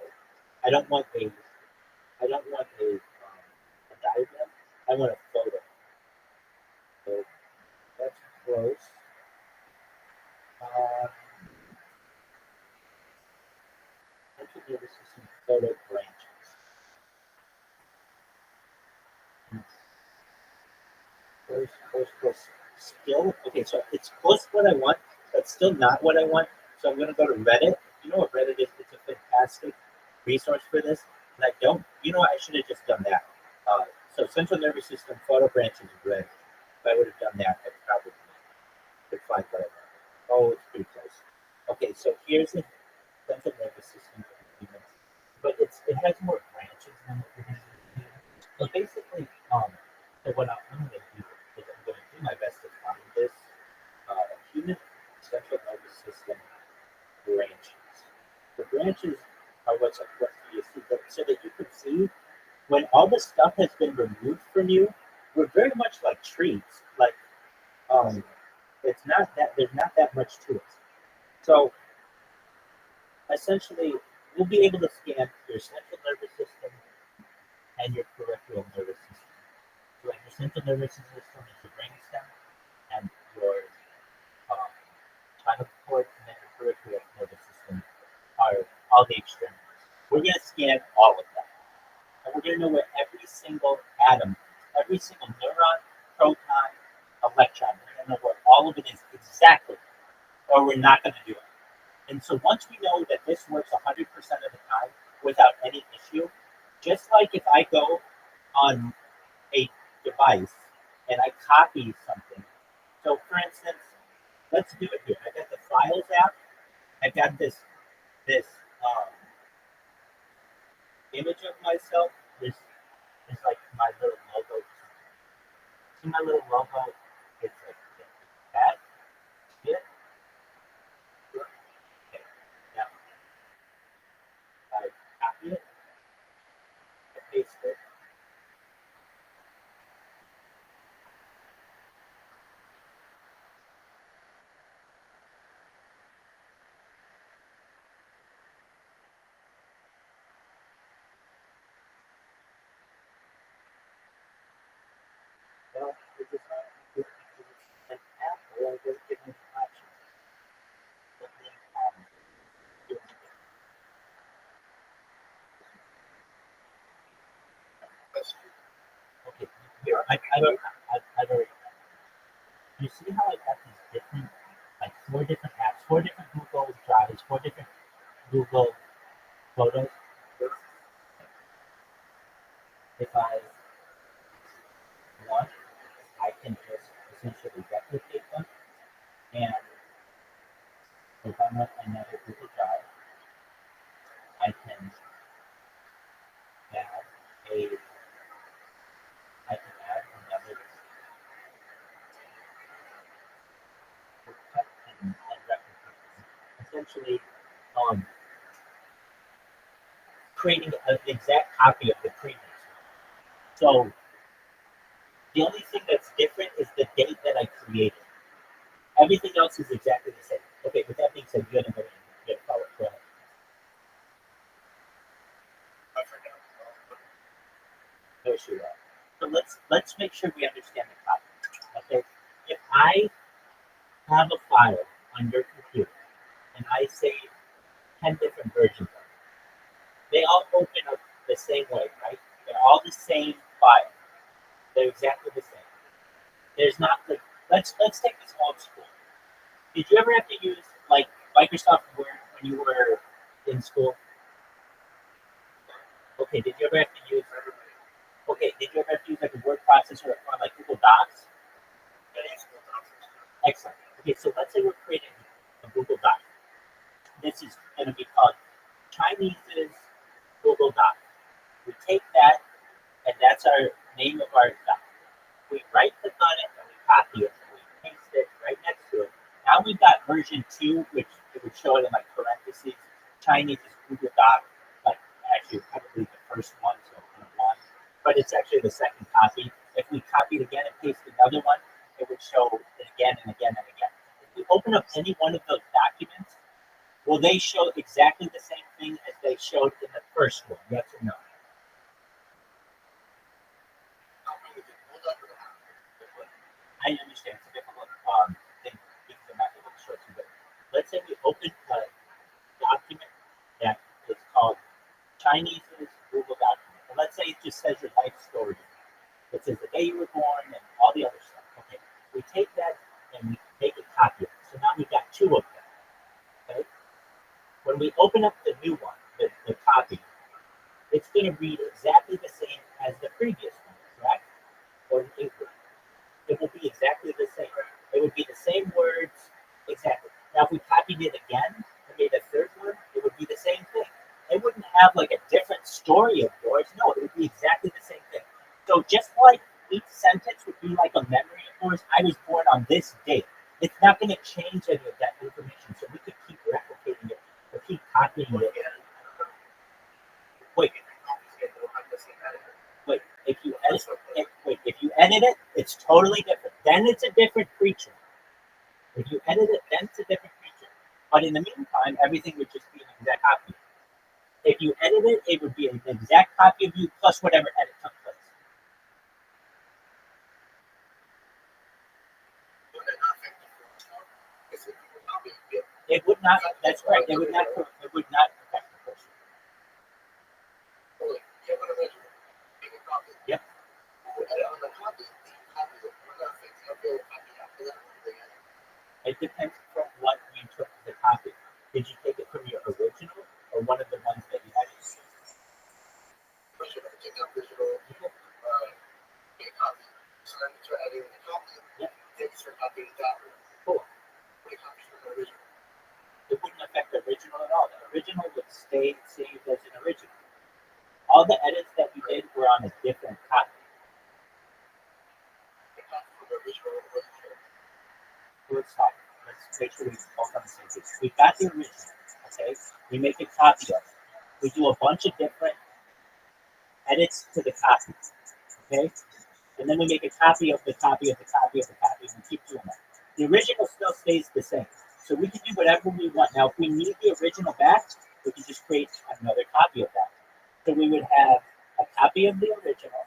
I don't want a diagram. I want a photo. So that's close. Central nervous system photo branches. Close. Still, okay, so it's close to what I want, but still not what I want. So I'm going to go to Reddit. You know what Reddit is? It's a fantastic resource for this. And I don't, I should have just done that. So central nervous system photo branches red. If I would have done that, I probably could find what I want. Oh, it's pretty close. Okay, so here's the central nervous system. But it has more branches than what we're going to do. So basically, so what I'm going to do is I'm going to do my best to find this human central nervous system branches. The branches are what you see, so that you can see when all the stuff has been removed from you. We're very much like trees. Like it's not that there's not that much to it. So essentially, we'll be able to scan your central nervous system and your peripheral nervous system. Do you understand central nervous system is your brainstem, and your spinal cord and then your peripheral nervous system are all the extremities. We're going to scan all of that. And we're going to know where every single atom, every single neuron, proton, electron, we're going to know where all of it is exactly, or we're not going to do it. And so once we know that this works 100% of the time without any issue, just like if I go on a device and I copy something. So for instance, let's do it here. I got the Files app. I got this image of myself. This like my little logo. See my little logo? It's like that. Yeah. Okay. Now I copy it. I paste it. Well, it does not give me an app or it doesn't give me an option. Let me do it again. Okay, here I've already. You see how I got these different, like four different apps, four different Google Drives, four different Google Photos. If I want, I can just essentially replicate them, and if I'm on another Google Drive, I can add a, I can add another shortcut and replicate them. Essentially, um, creating an exact copy of the previous one. So the only thing that's different is the date that I created. Everything else is exactly the same. Okay, with that being said, you had a minute. You had a follow-up. Go ahead. No issue at all. So let's make sure we understand the concept. Okay, if I have a file on your computer and I save 10 different versions of it, they all open up the same way, right? They're all the same file. They're exactly the same. There's not like let's take this old school. Did you ever have to use like Microsoft Word when you were in school? Okay, did you ever have to use? Okay, did you ever have to use like a word processor or like Google Docs? Excellent. Okay, so let's say we're creating a Google Doc. This is going to be called Chinese's Google Doc. We take that, and that's our name of our doc. We right click on it and we copy it and we paste it right next to it. Now we've got version 2, which it would show it in like parentheses. Chinese's Google Doc, like actually probably the first one, so one, but it's actually the second copy. If we copied again and paste another one, it would show it again and again and again. If we open up any one of those documents, will they show exactly the same thing as they showed in the first one? Yes or no? I understand it's a difficult thing because I'm not able to show it to you, but let's say we open a document that is called Chinese's Google document. And let's say it just says your life story. It says the day you were born and all the other stuff. Okay. We take that and we make a copy of it. So now we've got 2 of them. Okay. When we open up the new one, the copy, it's going to read exactly the same as the previous one, correct? Or incorrect. It will be exactly the same. It would be the same words, exactly. Now, if we copied it again and made a third one, it would be the same thing. It wouldn't have like a different story of yours. No, it would be exactly the same thing. So just like each sentence would be like a memory of yours, I was born on this date. It's not going to change any of that information. So we could keep replicating it or keep copying it. Wait, if you edit it, if you edit it, it's totally different. Then it's a different creature. If you edit it, then it's a different creature. But in the meantime, everything would just be an exact copy. If you edit it, it would be an exact copy of you plus whatever edit took place. It would not. That's correct. It would not. It would not affect the person. Well, you have an original. Make a copy. Yep. And on the copy, the copy will not affect the upload copy after that. It depends from what you took the copy. Did you take it from your original or one of the ones that you edited? First, you have to take the original, make a copy. So then you start editing the copy. Yep. Then you start copying the copy. Cool. Make copies from the original. It wouldn't affect the original at all. The original would stay saved as an original. All the edits that you did were on a different copy. Make copies from the original original. Let's talk. Let's make sure we both on the same page. We got the original, okay? We make a copy of it. We do a bunch of different edits to the copy, okay? And then we make a copy of the copy of the copy of the copy, and we keep doing that. The original still stays the same. So we can do whatever we want. Now, if we need the original back, we can just create another copy of that. So we would have a copy of the original,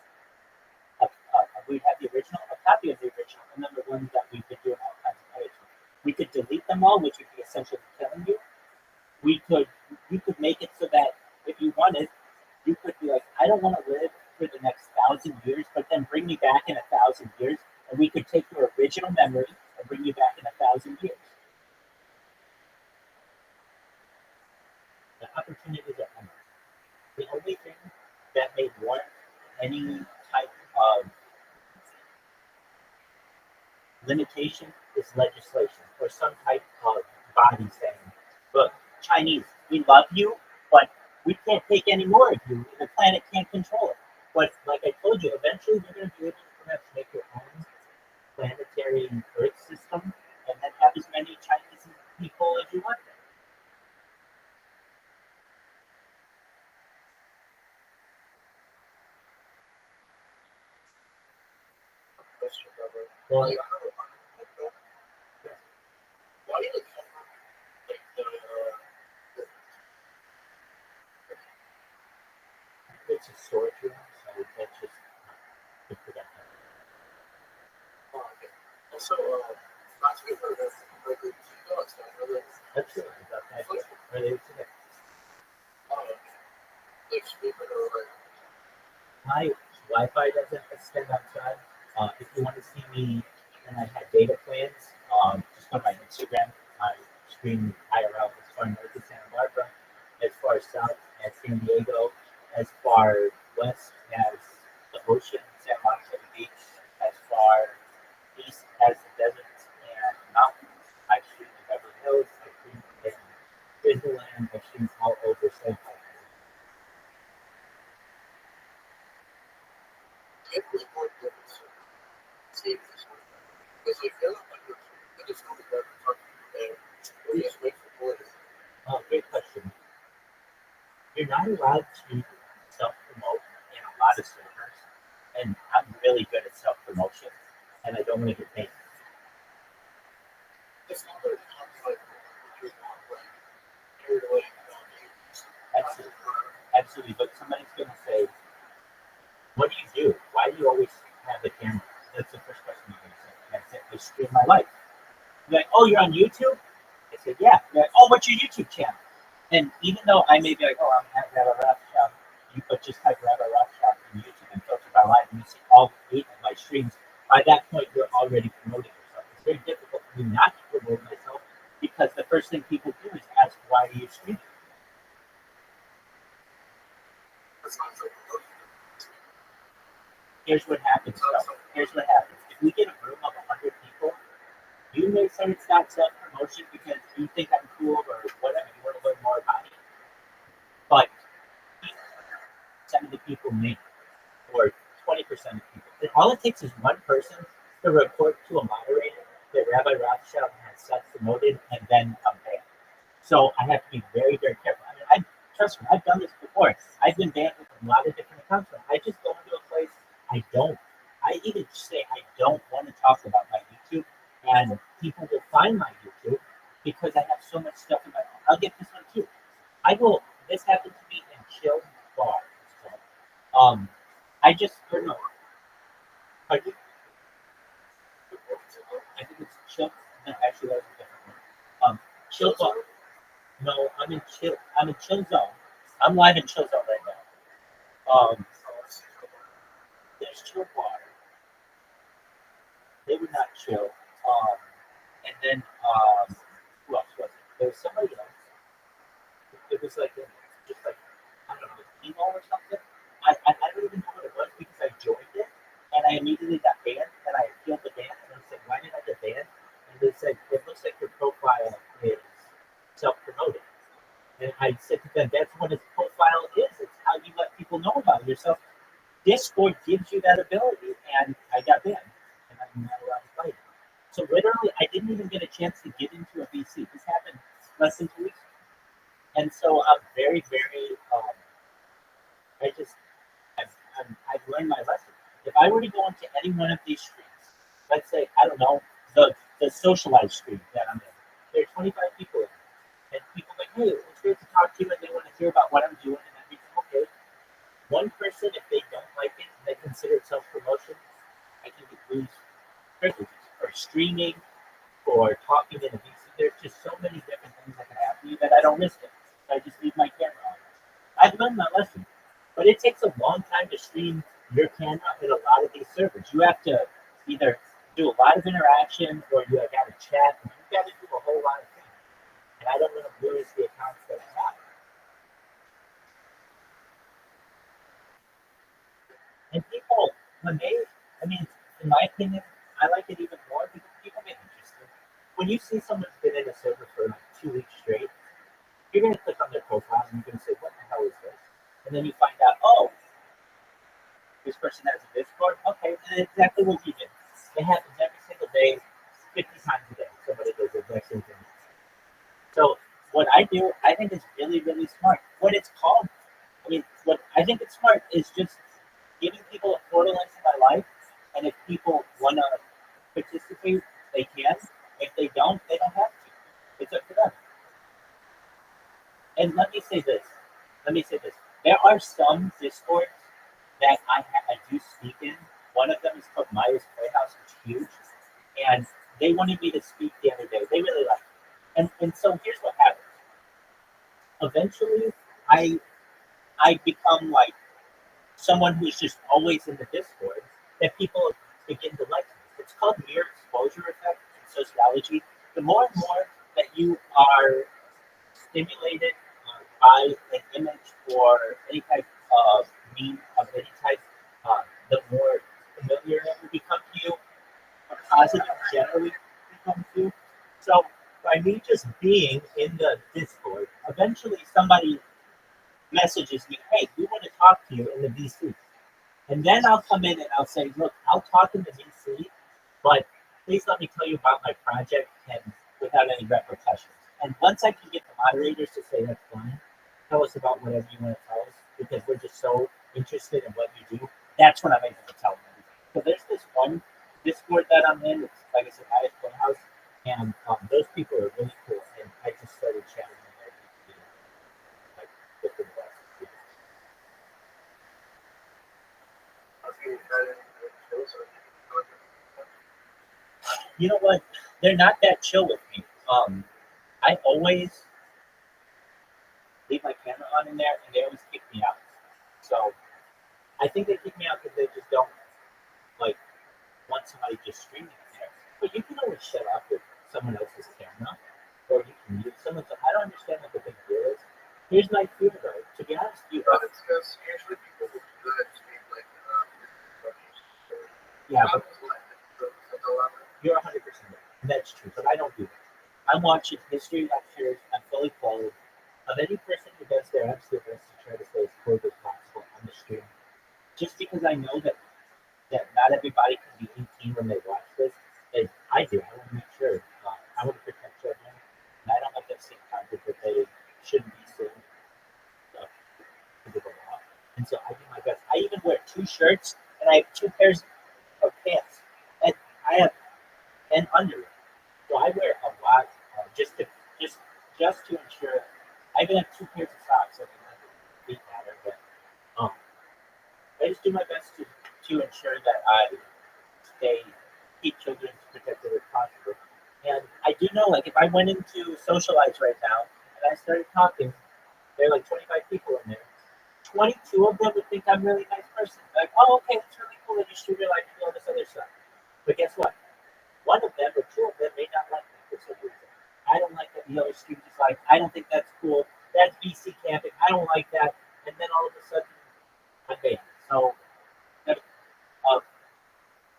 we'd have the original, a copy of the original, and then the ones that we've been doing all kinds of edits. We could delete them all, which would be essentially killing you. You could make it so that if you wanted, you could be like, I don't want to live for the next 1,000 years, but then bring me back in 1,000 years, and we could take your original memory and bring you back in 1,000 years. The opportunities are endless. The only thing that may warrant any type of limitation is legislation or some type of body saying, look, Chinese, we love you, but we can't take any more of you. The planet can't control it. But like I told you, eventually you're going to be able to perhaps make your own planetary Earth system and then have as many Chinese people as you want. Question, brother. Well, Like, I don't know. Why do you cover like the it's a storage room, so that's just to forget that. oh, okay. Also, last week we heard like the dogs that were Absolutely, that's related to that. like speaker or like My Wi-Fi doesn't extend outside. If you want to see me when I had data plans, just on my Instagram, I stream IRL as far north as Santa Barbara, as far south as San Diego, as far west as the ocean, San Juan City Beach, as far east as the deserts and mountains. I stream in Beverly Hills, I stream in Disneyland, I stream all over San Diego. it was more different. See this one. Because like they're not like I just know that and we just wait for borders. Great question. You're not allowed to self-promote in a lot of servers, and I'm really good at self-promotion, and I don't want to get paid. It's not very like you're not like carried away. Absolutely, absolutely. But somebody's gonna say, "What do you do? Why do you always have the camera?" That's the first question you're gonna say. And I said, "I stream my life." You're like, "Oh, you're on YouTube?" I said, "Yeah." You're like, "Oh, what's your YouTube channel?" And even though I may be like, "Oh, I'm at Rabbi Rothschild," you could just type Rabbi Rothschild on YouTube and filter by live, and you see all 8 of my streams. By that point, you're already promoting yourself. It's very difficult for me not to promote myself because the first thing people do is ask, "Why are you streaming?" That's not so Here's what happens, though. Here's what happens. If we get a room of 100 people, you may say it's not self-promotion because you think I'm cool or whatever. You want to learn more about it. But 10% of the people may, or 20% of people. And all it takes is one person to report to a moderator that Rabbi Rothschild has self-promoted, and then I'm banned. So I have to be very, very careful. I mean, trust me, I've done this before. I've been banned with a lot of different accounts. I just go into a place I even say I don't want to talk about my YouTube, and people will find my YouTube because I have so much stuff in my phone. I'll get this one too. This happened to me in Chill Bar. So, I just, or no, pardon me? I think it's Chill, no, actually that was a different one. chill zone. No, I'm in chill. I'm in chill zone. I'm live in chill zone right now. There's chill bar. They would not chill. And then who else was it? There was somebody else. It was like just like I don't know, emo or something. I don't even know what it was because I joined it and I immediately got banned and I appealed the ban and I said, why did I get banned? And they said, it looks like your profile is self-promoted. And I said to them, that's what its profile is. It's how you let people know about yourself. Discord gives you that ability, and I got banned, and I'm not allowed to play it. So literally, I didn't even get a chance to get into a VC. This happened less than 2 weeks ago. And so I'm very, very, I've learned my lesson. If I were to go into any one of these streams, let's say, I don't know, the socialized stream that I'm in, there are 25 people in it. And people are like, hey, it's great to talk to you, and they want to hear about what I'm doing and everything. Okay. One person, if they don't like it, and they consider it self-promotion, I can lose privileges for streaming, for talking in a VC. There's just so many different things that can happen to you that I don't risk it. I just leave my camera on. I've learned my lesson. But it takes a long time to stream your camera in a lot of these servers. You have to either do a lot of interaction or you got to chat. And you got to do a whole lot of things. And I don't want to lose the accounts that I have. And people, when they, I mean, in my opinion, I like it even more because people get interested. When you see someone's been in a server for like 2 weeks straight, you're going to click on their profile and you're going to say, what the hell is this? And then you find out, oh, this person has a Discord. Okay, and exactly what you did. It happens every single day, 50 times a day. Somebody does the exact same thing. So what I do, I think is really, really smart. What it's called, I mean, what I think it's smart is just giving people a portal into my life. And if people want to participate, they can. If they don't have to. It's up to them. And let me say this. There are some Discords that I do speak in. One of them is called Maya's Playhouse, which is huge. And they wanted me to speak the other day. They really liked it. And so here's what happens. Eventually, I become like someone who's just always in the Discord that people begin to like me. It's called mere exposure effect in sociology. The more and more that you are stimulated by an image or any type of meme of any type, the more familiar it will become to you, or positive generally becomes to you. So by me just being in the Discord, eventually somebody messages me, hey, we want to talk to you in the VC. And then I'll come in and I'll say, look, I'll talk in the VC, but please let me tell you about my project and without any repercussions. And once I can get the moderators to say that's fine, tell us about whatever you want to tell us, because we're just so interested in what you do, that's when I'm able to tell them everything. So there's this one Discord that I'm in, it's, like I said, Highest Playhouse, and those people are really cool, and I just started chatting with them like within the last few years. You know what? They're not that chill with me. I always leave my camera on in there, and they always kick me out. So I think they kick me out because they just don't like want somebody just streaming in there. But you can always shut up with someone else's camera, or you can mute someone's. I don't understand what the big deal is. Here's my fear, though. To be honest with you, It's because usually people who do that stream like yeah, but you're 100% right. That's true, but I don't do that. I'm watching history lectures. I'm fully clothed. Of any person who does their absolute best to try to stay as clothed as possible on the stream, just because I know that not everybody can be 18 when they watch this, as I do. I want to make sure. I want to protect children, and I don't want them seeing content that they shouldn't be seeing because of the law. And so I do my best. I even wear 2 shirts, and I have 2 pairs of pants, and I have and underwear. So I wear a lot just to ensure. I even have 2 pairs of socks. So feet matter, but I just do my best to ensure that I keep children as protected as possible. And I you know, like if I went into Socialites right now and I started talking, there are like 25 people in there. 22 of them would think I'm a really nice person. Like, oh, okay, that's really cool that you stream your life and do all this other stuff. But guess what? One of them or two of them may not like me for some reason. I don't like that the other student is like, I don't think that's cool. That's BC camping. I don't like that. And then all of a sudden, I'm banned. So, uh,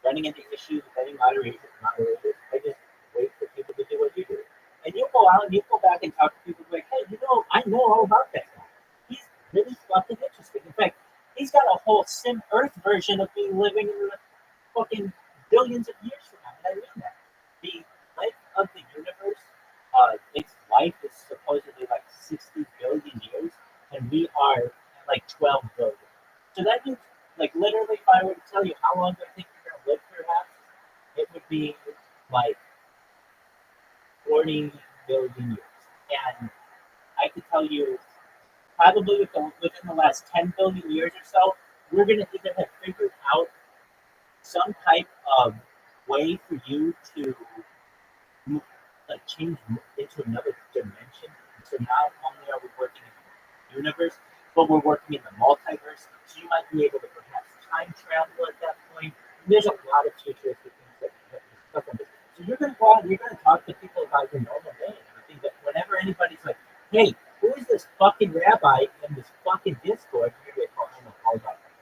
running into issues with any moderators, I just wait for people to do what you do. And you go out and you go back and talk to people like, hey, you know, I know all about that guy. He's really fucking interesting. In fact, he's got a whole Sim Earth version of me living in the fucking billions of years from now. And I mean that. The length of the universe, its life is supposedly like 60 billion years, and we are at like 12 billion. So that means, like, literally, if I were to tell you how long I think you're going to live, perhaps, it would be like 40 billion years. And I could tell you, probably within the last 10 billion years or so, we're going to either have figured out some type of way for you to like change into another dimension. So not only are we working in the universe, but we're working in the multiverse. So you might be able to perhaps time travel at that point. And there's a lot of futuristic things that you stuff on this. So you're going to go out and you're going to talk to people about your normal day. And I think that whenever anybody's like, hey, who is this fucking rabbi in this fucking Discord? You're going to go, I know all about that.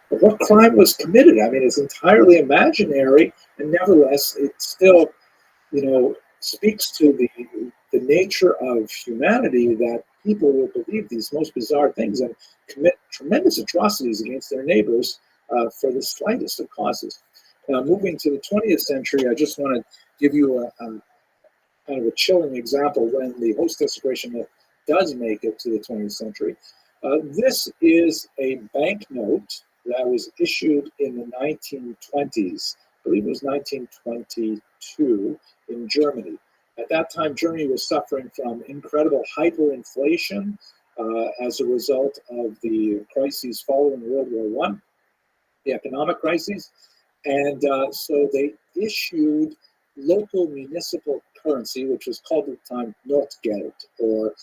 But what crime was committed? I mean, it's entirely imaginary, and nevertheless, it still, speaks to the nature of humanity that people will believe these most bizarre things and commit tremendous atrocities against their neighbors for the slightest of causes. Now, moving to the 20th century, I just want to give you a kind of a chilling example when the host desecration myth does make it to the 20th century. This is a banknote that was issued in the 1920s. I believe it was 1922 in Germany. At that time, Germany was suffering from incredible hyperinflation as a result of the crises following World War I, the economic crises. And so they issued local municipal currency, which was called at the time Notgeld, or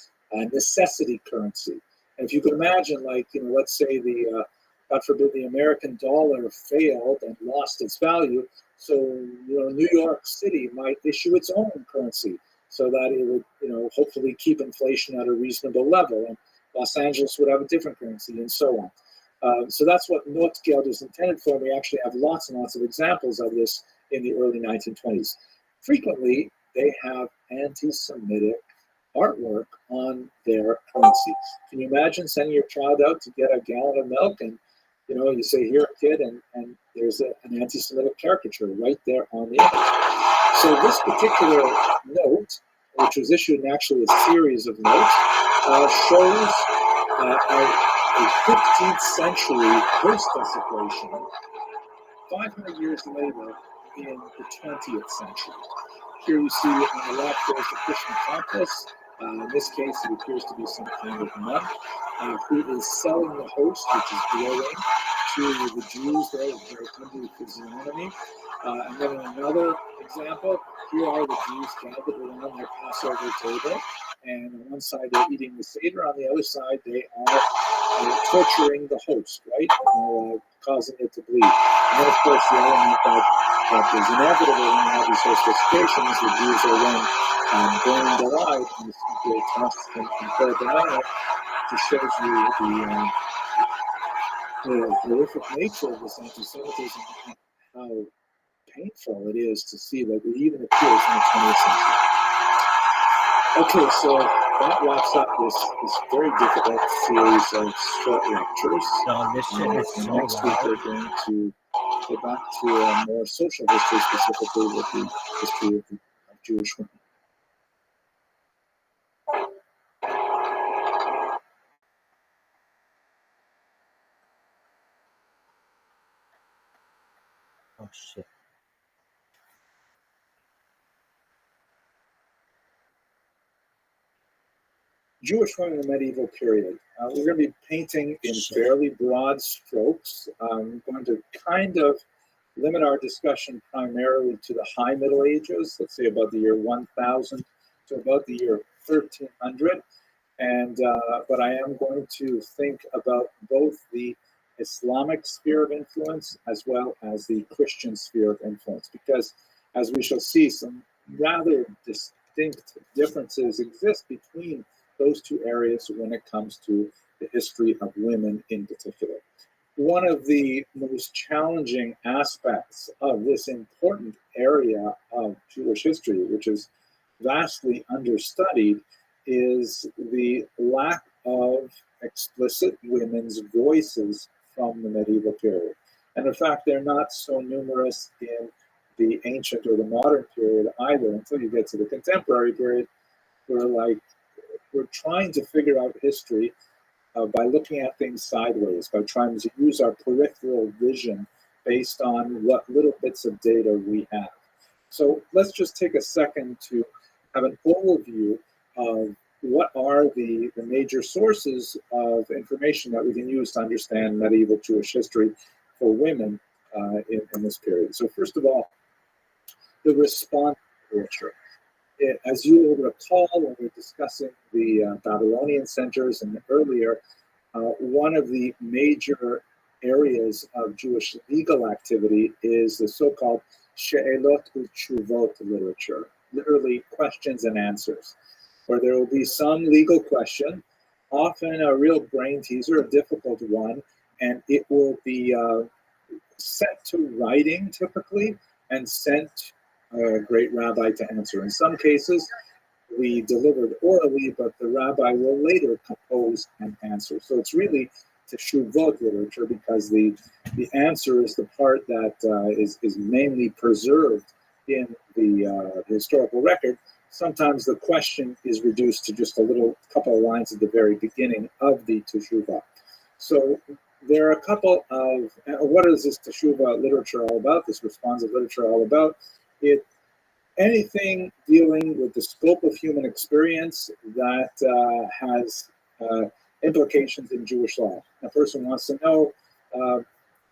necessity currency. And if you can imagine, like, let's say God forbid, the American dollar failed and lost its value. So, New York City might issue its own currency so that it would, hopefully keep inflation at a reasonable level. And Los Angeles would have a different currency, and so on. So that's what Notgeld is intended for. We actually have lots and lots of examples of this in the early 1920s. Frequently, they have anti-Semitic artwork on their currency. Can you imagine sending your child out to get a gallon of milk and you say, here, kid, and there's an anti-Semitic caricature right there on the image. So this particular note, which was issued in actually a series of notes, shows a 15th century host desecration 500 years later in the 20th century. Here you see on the left there's the Christian Compass. In this case, it appears to be some kind of monk who is selling the host, which is glowing, to the Jews there with their ugly physiognomy. And then in another example, here are the Jews gathered around their Passover table. And on one side, they're eating the Seder. On the other side, they are torturing the host, right? Causing it to bleed. And then, of course, the element that is inevitable when you have these hostile situations, the Jews are then burning alive in this grotesque and horrible manner, just shows you the horrific nature of this anti-Semitism and how painful it is to see that it even appears in the 20th century. Okay, so that wraps up this very difficult series of short lectures. No, this shit is And so next week loud. we're going to go back to a more social history, specifically with the history of Jewish women. Oh shit. Jewish women in the medieval period. We're going to be painting in fairly broad strokes. I'm going to kind of limit our discussion primarily to the High Middle Ages, let's say about the year 1000 to about the year 1300. But I am going to think about both the Islamic sphere of influence as well as the Christian sphere of influence, because as we shall see, some rather distinct differences exist between those two areas when it comes to the history of women in particular. One of the most challenging aspects of this important area of Jewish history, which is vastly understudied, is the lack of explicit women's voices from the medieval period. And in fact, they're not so numerous in the ancient or the modern period either. Until you get to the contemporary period, we're trying to figure out history by looking at things sideways, by trying to use our peripheral vision based on what little bits of data we have. So let's just take a second to have an overview of what are the major sources of information that we can use to understand medieval Jewish history for women in this period. So first of all, the response literature. As you will recall, when we were discussing the Babylonian centers and earlier, one of the major areas of Jewish legal activity is the so-called She'elot U'Tshuvot literature, literally questions and answers, where there will be some legal question, often a real brain teaser, a difficult one, and it will be set to writing typically and sent a great rabbi to answer. In some cases, we delivered orally, but the rabbi will later compose an answer. So it's really teshuvot literature because the answer is the part that is mainly preserved in the historical record. Sometimes the question is reduced to just a couple of lines at the very beginning of the teshuvah. So there are a couple of, what is this teshuvah literature all about, this responsive literature all about? Anything dealing with the scope of human experience that has implications in Jewish law. A person wants to know,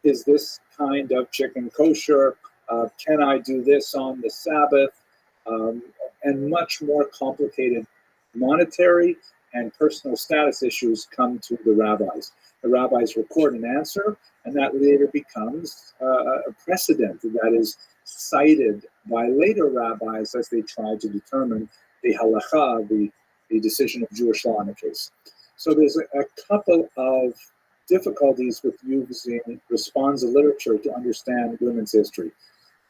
is this kind of chicken kosher? Can I do this on the Sabbath? And much more complicated monetary and personal status issues come to the rabbis. The rabbis record an answer, and that later becomes a precedent that is cited by later rabbis as they try to determine the halacha, the decision of Jewish law in a case. So there's a couple of difficulties with using responsive literature to understand women's history.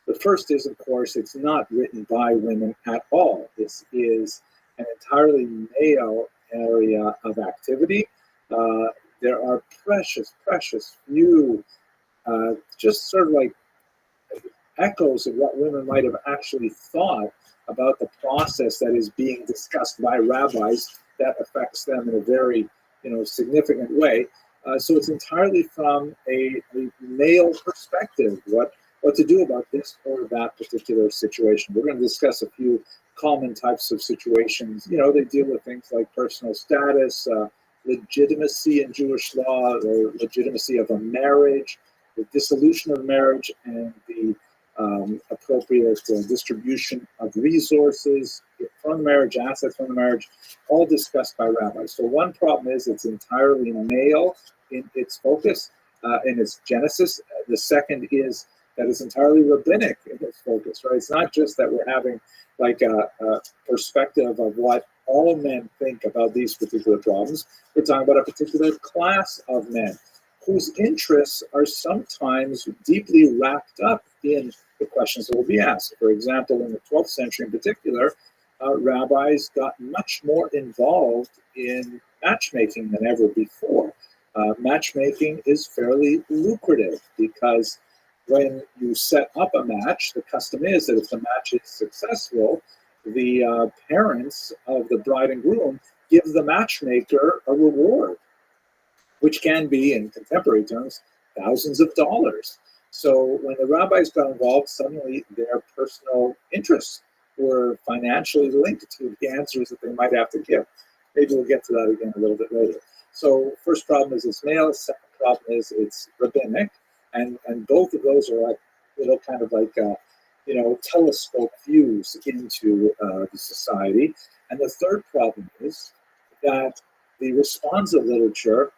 The first is, of course, it's not written by women at all. This is an entirely male area of activity. There are precious few, just sort of like echoes of what women might have actually thought about the process that is being discussed by rabbis that affects them in a very, significant way. So it's entirely from a male perspective, what to do about this or that particular situation. We're going to discuss a few common types of situations. They deal with things like personal status, legitimacy in Jewish law, the legitimacy of a marriage, the dissolution of marriage, and the appropriate distribution of resources from the marriage, assets from the marriage, all discussed by rabbis. So one problem is it's entirely male in its focus, in its genesis. The second is that it's entirely rabbinic in its focus, right? It's not just that we're having like a perspective of what all men think about these particular problems. We're talking about a particular class of men whose interests are sometimes deeply wrapped up in the questions that will be asked. For example, in the 12th century in particular, rabbis got much more involved in matchmaking than ever before. Matchmaking is fairly lucrative because when you set up a match, the custom is that if the match is successful, the parents of the bride and groom give the matchmaker a reward, which can be, in contemporary terms, thousands of dollars. So when the rabbis got involved, suddenly their personal interests were financially linked to the answers that they might have to give. Maybe we'll get to that again a little bit later. So first problem is it's male, second problem is it's rabbinic, and both of those are like kind of like telescope views into the society. And the third problem is that the responsive literature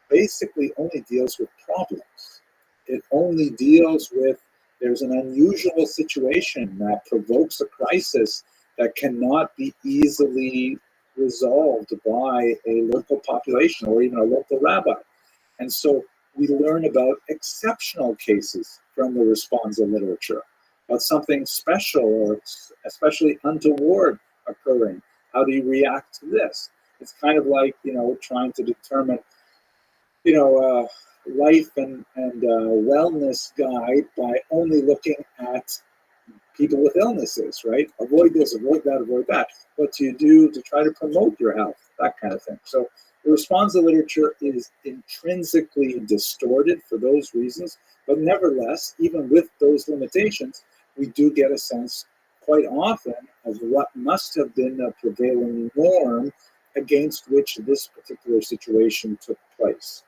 basically only deals with problems. It only deals with there's an unusual situation that provokes a crisis that cannot be easily resolved by a local population or even a local rabbi. And so we learn about exceptional cases from the responsa literature, about something special or especially untoward occurring. How do you react to this? It's kind of like, trying to determine life and wellness guide by only looking at people with illnesses, right? Avoid this, avoid that, avoid that. What do you do to try to promote your health? That kind of thing. So the responsa literature is intrinsically distorted for those reasons, but nevertheless, even with those limitations, we do get a sense quite often of what must have been the prevailing norm against which this particular situation took place.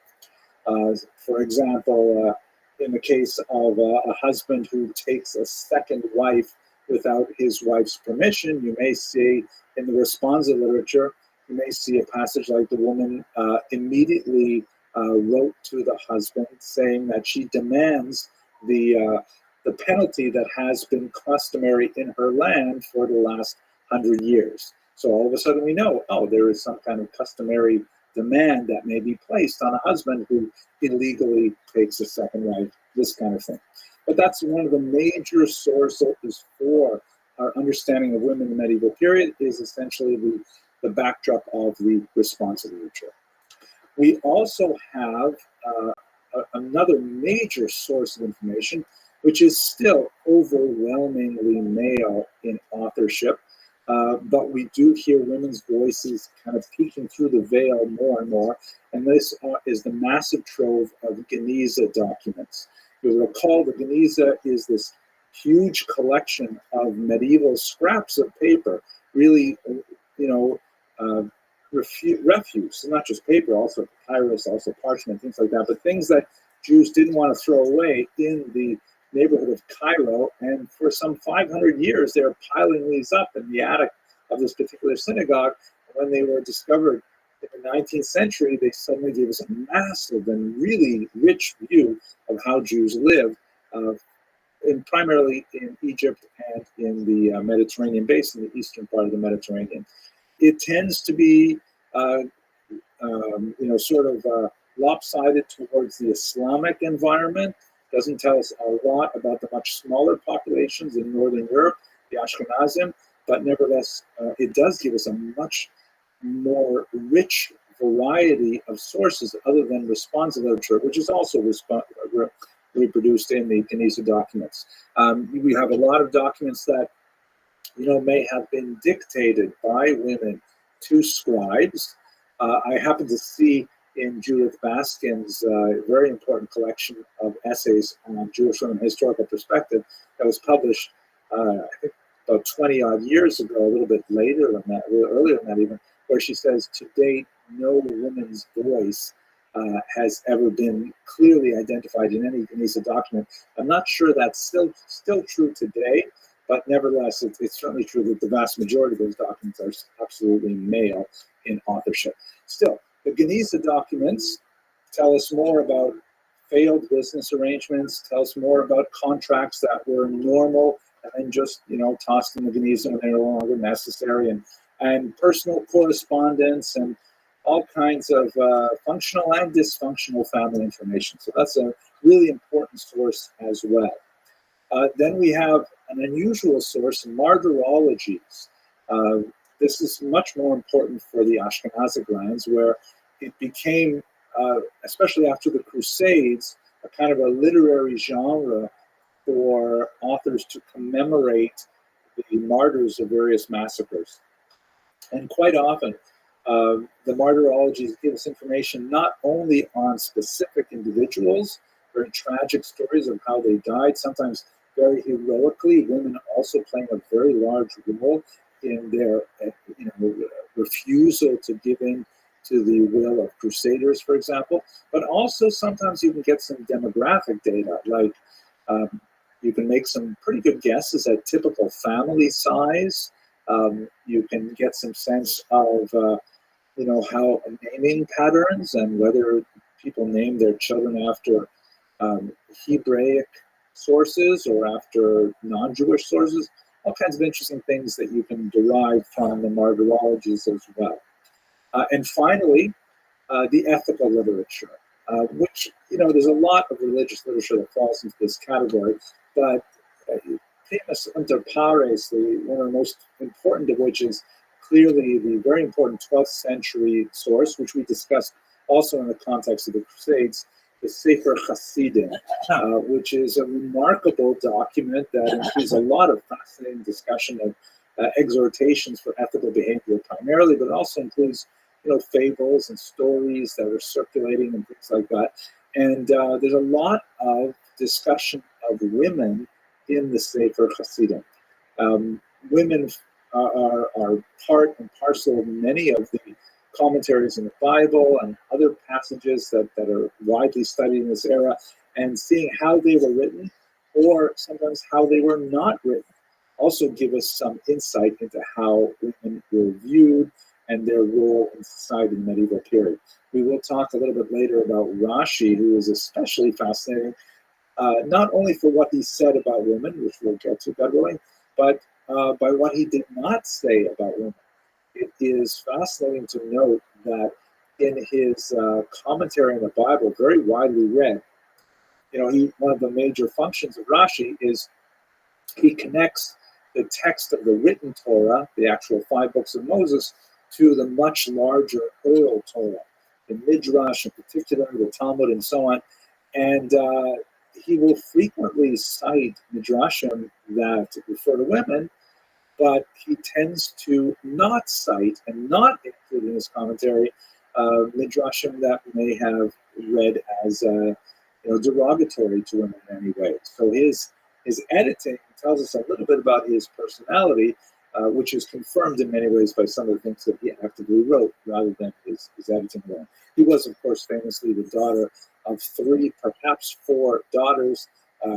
For example, in the case of a husband who takes a second wife without his wife's permission, you may see in the responsa literature, you may see a passage like the woman immediately wrote to the husband saying that she demands the penalty that has been customary in her land for the last 100 years. So all of a sudden we know, there is some kind of customary demand that may be placed on a husband who illegally takes a second wife, this kind of thing. But that's one of the major sources for our understanding of women in the medieval period is essentially the backdrop of the responsa literature. We also have another major source of information, which is still overwhelmingly male in authorship, but we do hear women's voices kind of peeking through the veil more and more, and this is the massive trove of Guinness documents. You'll recall the Guinness is this huge collection of medieval scraps of paper, really, refuse, not just paper, also papyrus, also parchment, things like that, but things that Jews didn't want to throw away in the neighborhood of Cairo, and for some 500 years they were piling these up in the attic of this particular synagogue. When they were discovered in the 19th century, they suddenly gave us a massive and really rich view of how Jews lived, primarily in Egypt and in the Mediterranean basin, the eastern part of the Mediterranean. It tends to be, lopsided towards the Islamic environment. Doesn't tell us a lot about the much smaller populations in Northern Europe, the Ashkenazim, but nevertheless, it does give us a much more rich variety of sources other than responsa literature, which is also reproduced in the Guinness documents. We have a lot of documents that may have been dictated by women to scribes. I happen to see in Judith Baskin's very important collection of essays on Jewish women historical perspective that was published, I think, about 20 odd years ago, a little bit later than that, a little earlier than that even, where she says, to date, no woman's voice has ever been clearly identified in any Guinness document. I'm not sure that's still true today, but nevertheless, it's certainly true that the vast majority of those documents are absolutely male in authorship. Still, the Guinness documents tell us more about failed business arrangements, tell us more about contracts that were normal and just tossed in the Guinness when they're no longer necessary, and personal correspondence and all kinds of functional and dysfunctional family information. So that's a really important source as well. Then we have an unusual source, martyrologies. This is much more important for the Ashkenazic lands, where it became, especially after the Crusades, a kind of a literary genre for authors to commemorate the martyrs of various massacres. And quite often, the martyrologies give us information not only on specific individuals, very tragic stories of how they died, sometimes very heroically, women also playing a very large role in their refusal to give in to the will of crusaders, for example. But also sometimes you can get some demographic data, like you can make some pretty good guesses at typical family size. You can get some sense of how naming patterns and whether people name their children after Hebraic sources or after non-Jewish sources, all kinds of interesting things that you can derive from the martyrologies as well. And finally, the ethical literature, which, there's a lot of religious literature that falls into this category, but famous inter pares, one of the most important of which is clearly the very important 12th century source, which we discussed also in the context of the Crusades, the Sefer Hasidim, which is a remarkable document that includes a lot of fascinating discussion of exhortations for ethical behavior primarily, but also includes fables and stories that are circulating and things like that. And there's a lot of discussion of women in the Sefer Hasidim. Women are part and parcel of many of the commentaries in the Bible and other passages that are widely studied in this era, and seeing how they were written or sometimes how they were not written also give us some insight into how women were viewed and their role in society in the medieval period. We will talk a little bit later about Rashi, who is especially fascinating, not only for what he said about women, which we'll get to, God willing, but by what he did not say about women. It is fascinating to note that in his commentary on the Bible, very widely read, one of the major functions of Rashi is he connects the text of the written Torah, the actual 5 books of Moses, to the much larger oral Torah, the Midrash in particular, the Talmud, and so on. And he will frequently cite Midrashim that refer to women, but he tends to not cite and not include in his commentary Midrashim that may have read as derogatory to women in any way. So his editing tells us a little bit about his personality, which is confirmed in many ways by some of the things that he actively wrote rather than his editing alone. He was, of course, famously the daughter of 3, perhaps 4 daughters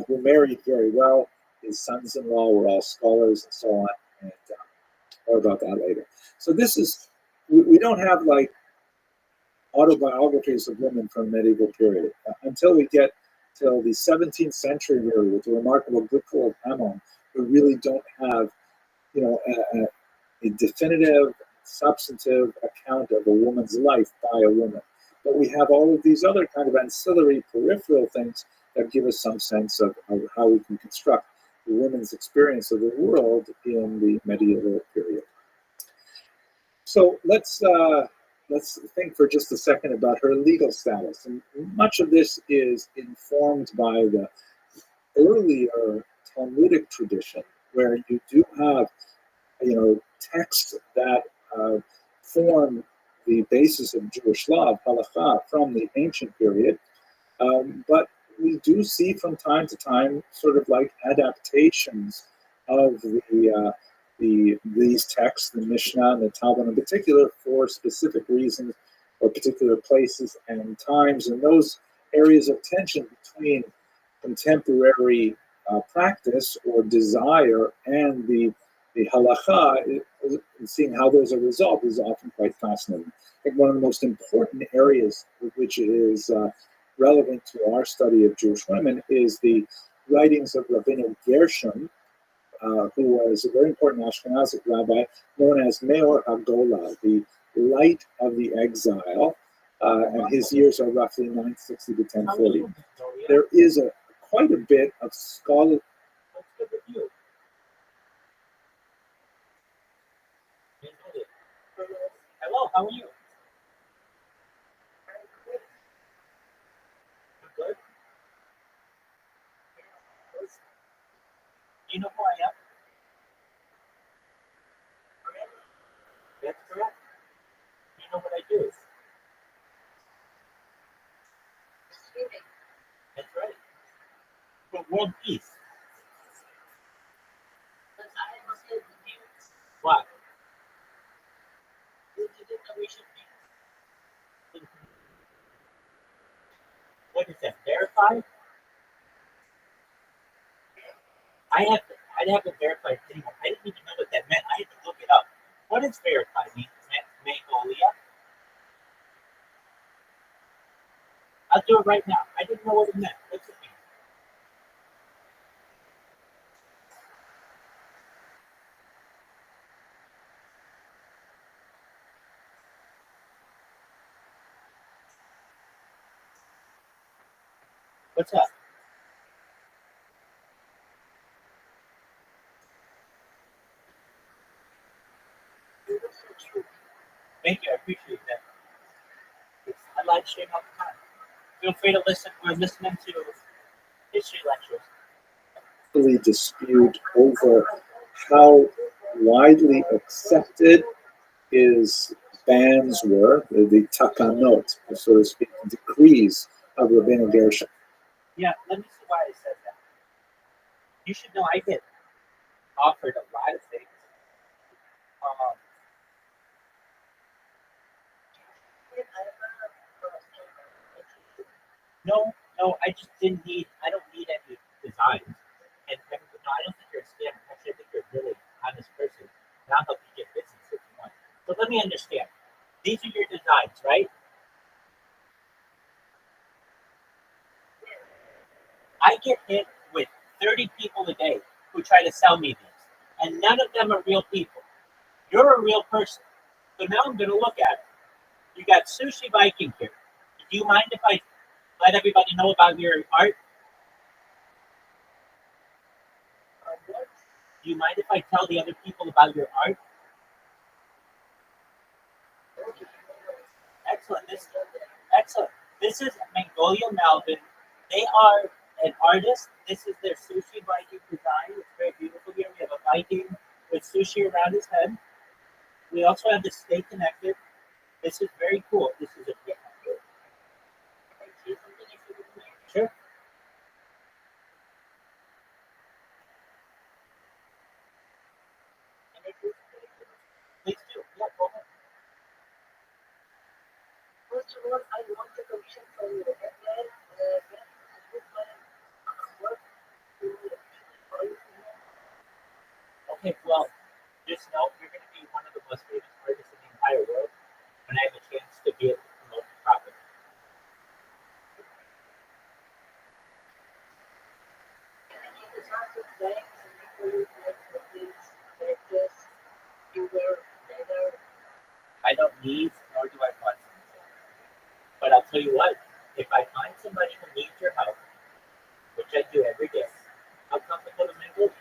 who married very well. His sons-in-law were all scholars and so on, and more about that later. So this is, we don't have like autobiographies of women from the medieval period. Until we get till the 17th century, really, with the remarkable Guinness of Ammon, we really don't have, a definitive, substantive account of a woman's life by a woman. But we have all of these other kind of ancillary peripheral things that give us some sense of how we can construct the women's experience of the world in the medieval period. So let's think for just a second about her legal status. And much of this is informed by the earlier Talmudic tradition, where you do have, texts that form the basis of Jewish law, halakha, from the ancient period. But we do see from time to time sort of like adaptations of these texts, the Mishnah and the Talmud in particular, for specific reasons or particular places and times, and those areas of tension between contemporary practice or desire and the halacha, and seeing how those are resolved is often quite fascinating. I think one of the most important areas which is relevant to our study of Jewish women is the writings of Rabbi Gershom, who was a very important Ashkenazic rabbi known as Meor HaGola, the light of the exile, and his years are roughly 960 to 1040. There is quite a bit of scholarly. Hello, how are you? Good. Do you know who I am? That's correct. Do you know what I do? That's right. For world peace. Why? What is that? Verified? I'd have to verify it anymore. I didn't even know what that meant. I had to look it up. What does verified mean? Mongolia? I'll do it right now. I didn't know what it meant. What's it mean? What's that? Thank you. I appreciate that. I live stream all the time. Feel free to listen. We're listening to history lectures. Really dispute over how widely accepted his bans were, the takanot, so to speak, decrees of Rabbeinu Gershom. Yeah, let me see why I said that. You should know I get offered a lot of things. No, I just didn't need. I don't need any designs. And no, I don't think you're a scammer. Actually, I think you're a really honest person. And I'll help you get business if you want. But let me understand. These are your designs, right? I get hit with 30 people a day who try to sell me these, and none of them are real people. You're a real person. So now I'm going to look at it. You got Sushi Viking here. Do you mind if I let everybody know about your art? Do you mind if I tell the other people about your art? Excellent. Excellent. This is Mongolia Melvin. They are an artist. This is their sushi Viking design. It's very beautiful here. We have a Viking with sushi around his head. We also have the stay connected. This is very cool. This is a sure. Please do. Yeah, go ahead. First of all, I want the commission from you. And then, work to Okay, well, just know you're going to be one of the most famous artists in the entire world when I have a chance to be able to promote the property. I don't need, nor do I want something. But I'll tell you what, if I find somebody who needs your help, which I do every day, I'll come to go to Mongolia.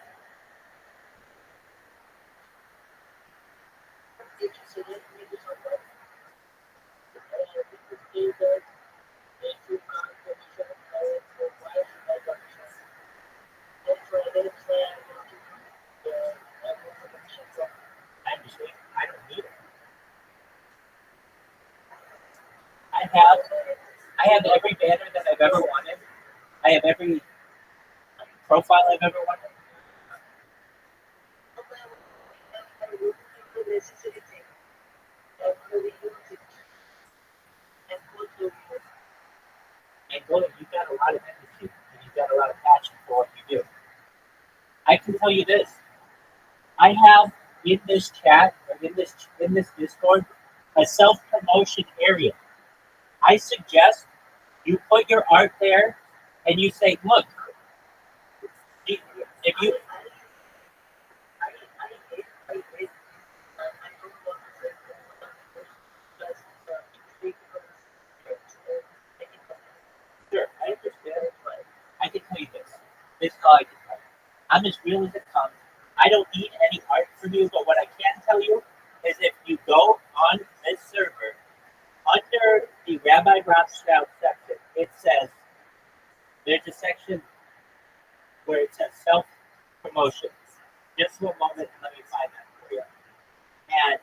I understand. I don't need it. I have every banner that I've ever wanted. I have every profile I've ever wanted. well, you've got a lot of energy and you've got a lot of passion for what you do. I can tell you this. I have in this chat or in this Discord a self-promotion area. I suggest you put your art there and you say, look, if you sure, I understand. I can tell you this. This is all I can tell you. I'm as real as it comes. I don't need any art from you, but what I can tell you is if you go on this server, under the Rabbi Rothschild section, it says there's a section where it says self promotion. Just for a moment, let me find that for you. And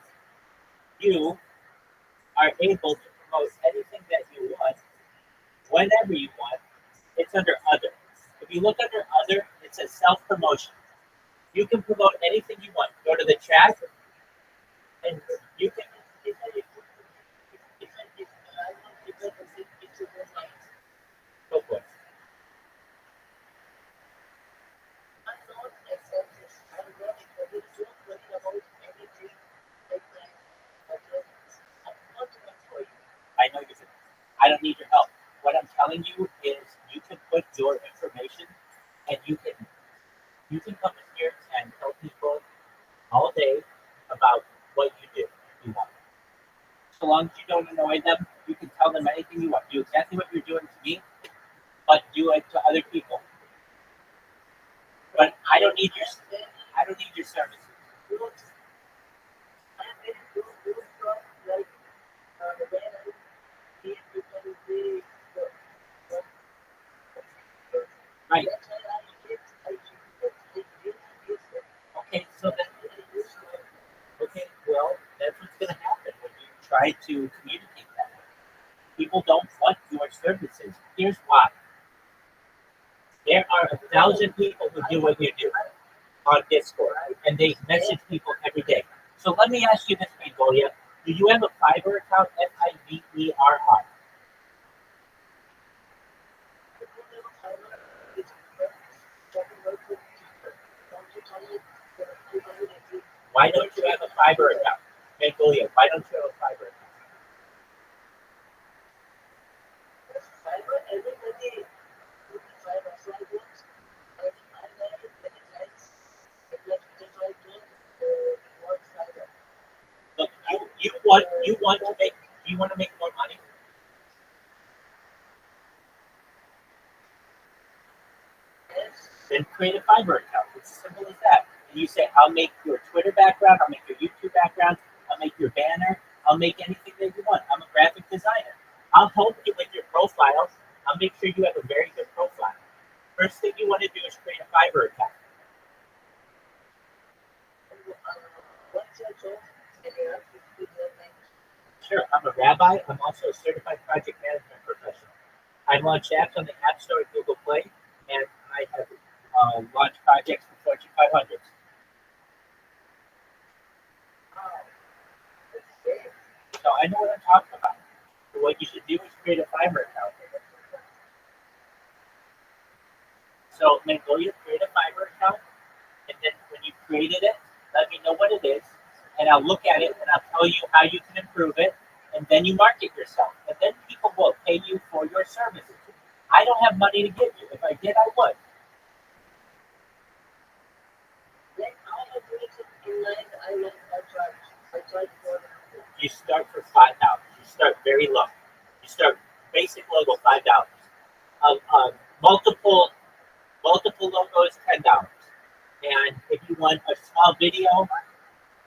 you are able to promote anything that you want, whenever you want. It's under other. If you look under other, it says self promotion. You can promote anything you want. Go to the chat, and you can. Go for it. I know you. I don't need your help. What I'm telling you is, you can put your information, and you can come in here and tell people all day about what you do. If you want. So long as you don't annoy them, you can tell them anything you want. Do exactly what you're doing to me, but do it to other people. But I don't need your services. Right. Okay, so then okay, well, that's what's gonna happen when you try to communicate that. People don't want your services. Here's why. There are 1,000 people who do what you do on Discord, and they message people every day. So let me ask you this, Mongolia. Do you have a Fiverr account? Fiverr. Why don't you have a Fiverr account? Mongolia, why don't you have a Fiverr account? Look, you want to make do you want to make more money? Then create a Fiverr account. It's as simple as that. And you say, I'll make your Twitter background, I'll make your YouTube background, I'll make your banner, I'll make anything that you want. I'm a graphic designer. I'll help you with your profile. I'll make sure you have a very good profile. First thing you want to do is create a Fiverr account. Sure, I'm a rabbi. I'm also a certified project management professional. I launch apps on the App Store and Google Play, and I have launched projects for Fortune 500s. So I know what I'm talking about. So what you should do is create a Fiverr account. So Mongolia, create a Fiverr account, and then when you created it, let me know what it is, and I'll look at it and I'll tell you how you can improve it, and then you market yourself, and then people will pay you for your services. I don't have money to give you. If I did, I would. You start for $5. You start very low. You start basic logo $5. Multiple logos $10. And if you want a small video,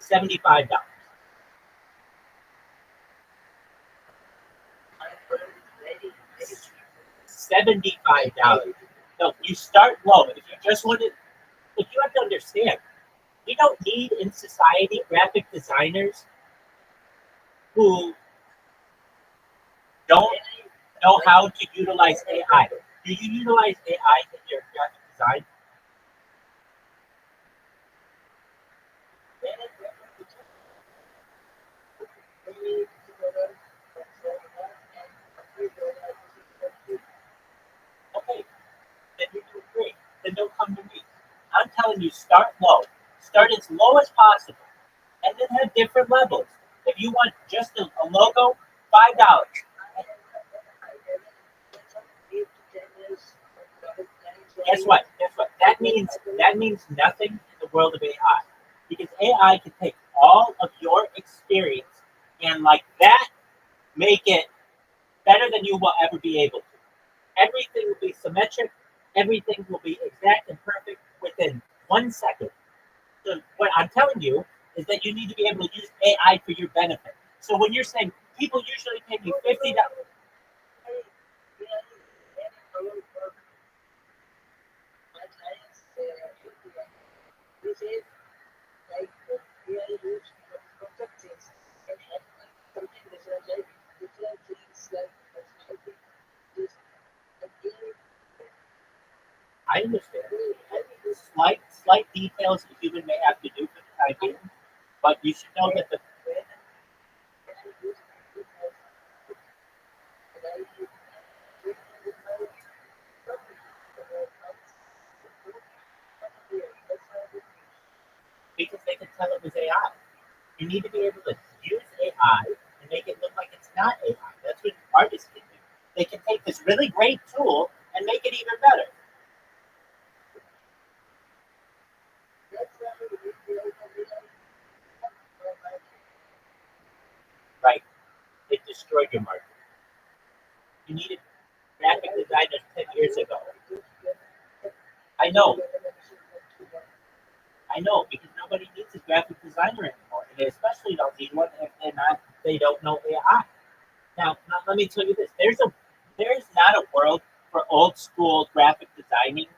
$75. $75. No, you start low. If you just want to, if you have to understand, we don't need in society graphic designers who don't know how to utilize AI. Do you utilize AI in your graphic design? telling you start low. Start as low as possible. And then have different levels. If you want just a logo, $5. Guess what? Guess what? That means nothing in the world of AI. Because AI can take all of your experience and like that make it better than you will ever be able to. Everything will be symmetric, everything will be exact and perfect within 1 second. So what I'm telling you is that you need to be able to use AI for your benefit. So when you're saying people usually pay me $50, I understand. Slight details the human may have to do for the time being, but you should know that the because they can tell it was AI. You need to be able to use AI and make it look like it's not AI. That's what artists can do. They can take this really great tool and make it even better. Right. It destroyed your market. You needed graphic designers 10 years ago. I know. I know, because nobody needs a graphic designer anymore. And they especially don't need one if they don't know AI. Now let me tell you this. There's not a world for old school graphic designing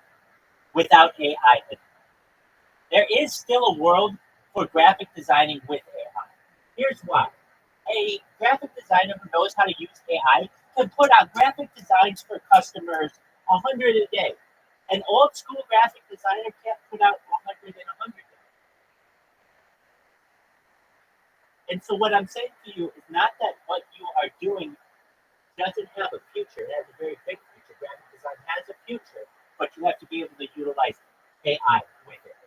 without AI. There is still a world for graphic designing with AI. Here's why. A graphic designer who knows how to use AI can put out graphic designs for customers 100 a day. An old school graphic designer can't put out 100 in 100 days. And so what I'm saying to you is not that what you are doing doesn't have a future. It has a very big future. Graphic design has a future, but you have to be able to utilize AI with it.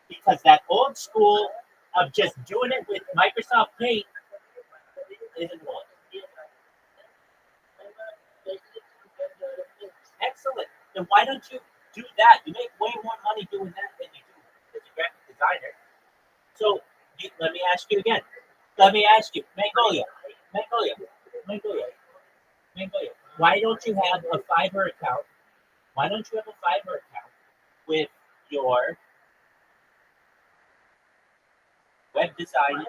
Because that old school of just doing it with Microsoft Paint isn't one. Excellent. Then why don't you do that? You make way more money doing that than you do as a graphic designer. So let me ask you again. Let me ask you, Mongolia. Why don't you have a Fiverr account? Why don't you have a Fiverr account with your web design?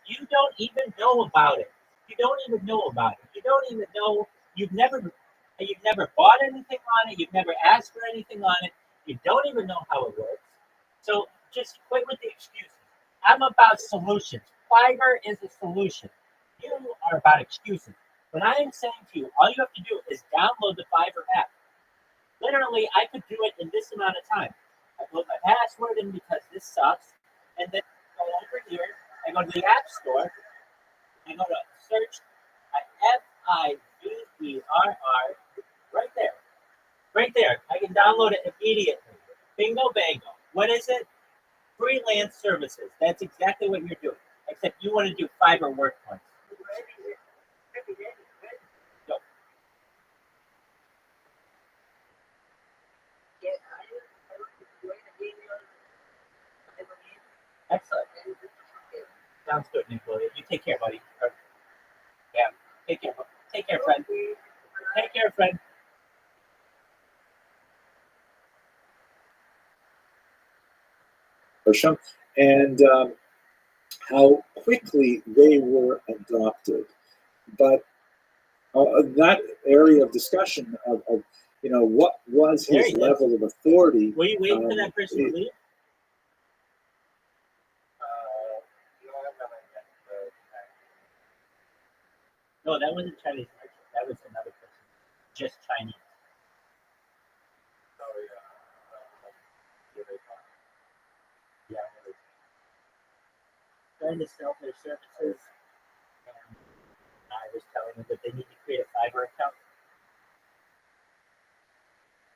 You don't even know about it. You don't even know about it. You don't even know. You've never bought anything on it. You've never asked for anything on it. You don't even know how it works. So just quit with the excuses. I'm about solutions. Fiverr is a solution. You are about excuses. What I am saying to you, all you have to do is download the Fiverr app. Literally, I could do it in this amount of time. I put my password in because this sucks, and then go over here. I go to the App Store. I go to search Fiverr. Right there. Right there. I can download it immediately. Bingo bango. What is it? Freelance services. That's exactly what you're doing. Except you want to do Fiverr work points. Go. Excellent. Sounds good, Nicola. You take care, buddy. Yeah. Take care. Take care, friend. Take care, friend. And how quickly they were adopted. But that area of discussion of what was his level of authority. Were you waiting for that person to leave? No, that wasn't Chinese merchant. That was another person. Just Chinese. Yeah. Trying to sell their services, and I was telling them that they need to create a Fiverr account.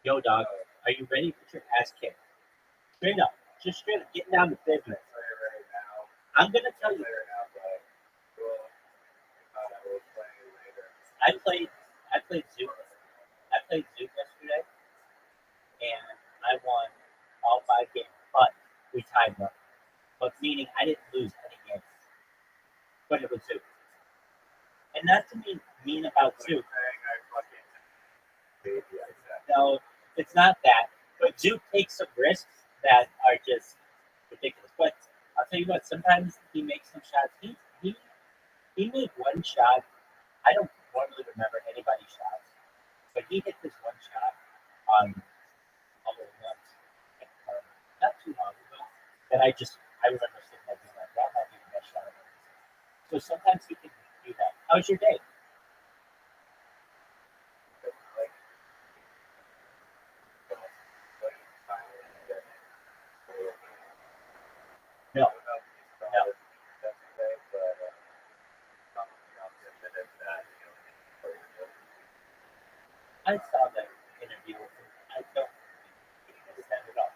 Yo, dog. Are you ready to get your ass kicked? Straight up. Just straight up. Getting down to business. I'm going to tell you. I played Zoom. I played Zoom yesterday, and I won all 5 games, but we tied them. But meaning I didn't lose any games, but it was Zoom. And not to be mean about Zoom. No, it's not that. But Zoom takes some risks that are just ridiculous. But I'll tell you what, sometimes he makes some shots. He made one shot. I don't normally remember anybody's shots, but he hit this one shot on almost once, not too long ago. That I remember sitting there being like, that might be the best shot I've ever seen. So sometimes he can do that. How's your day? No, no. I saw that interview with him. I don't understand it all.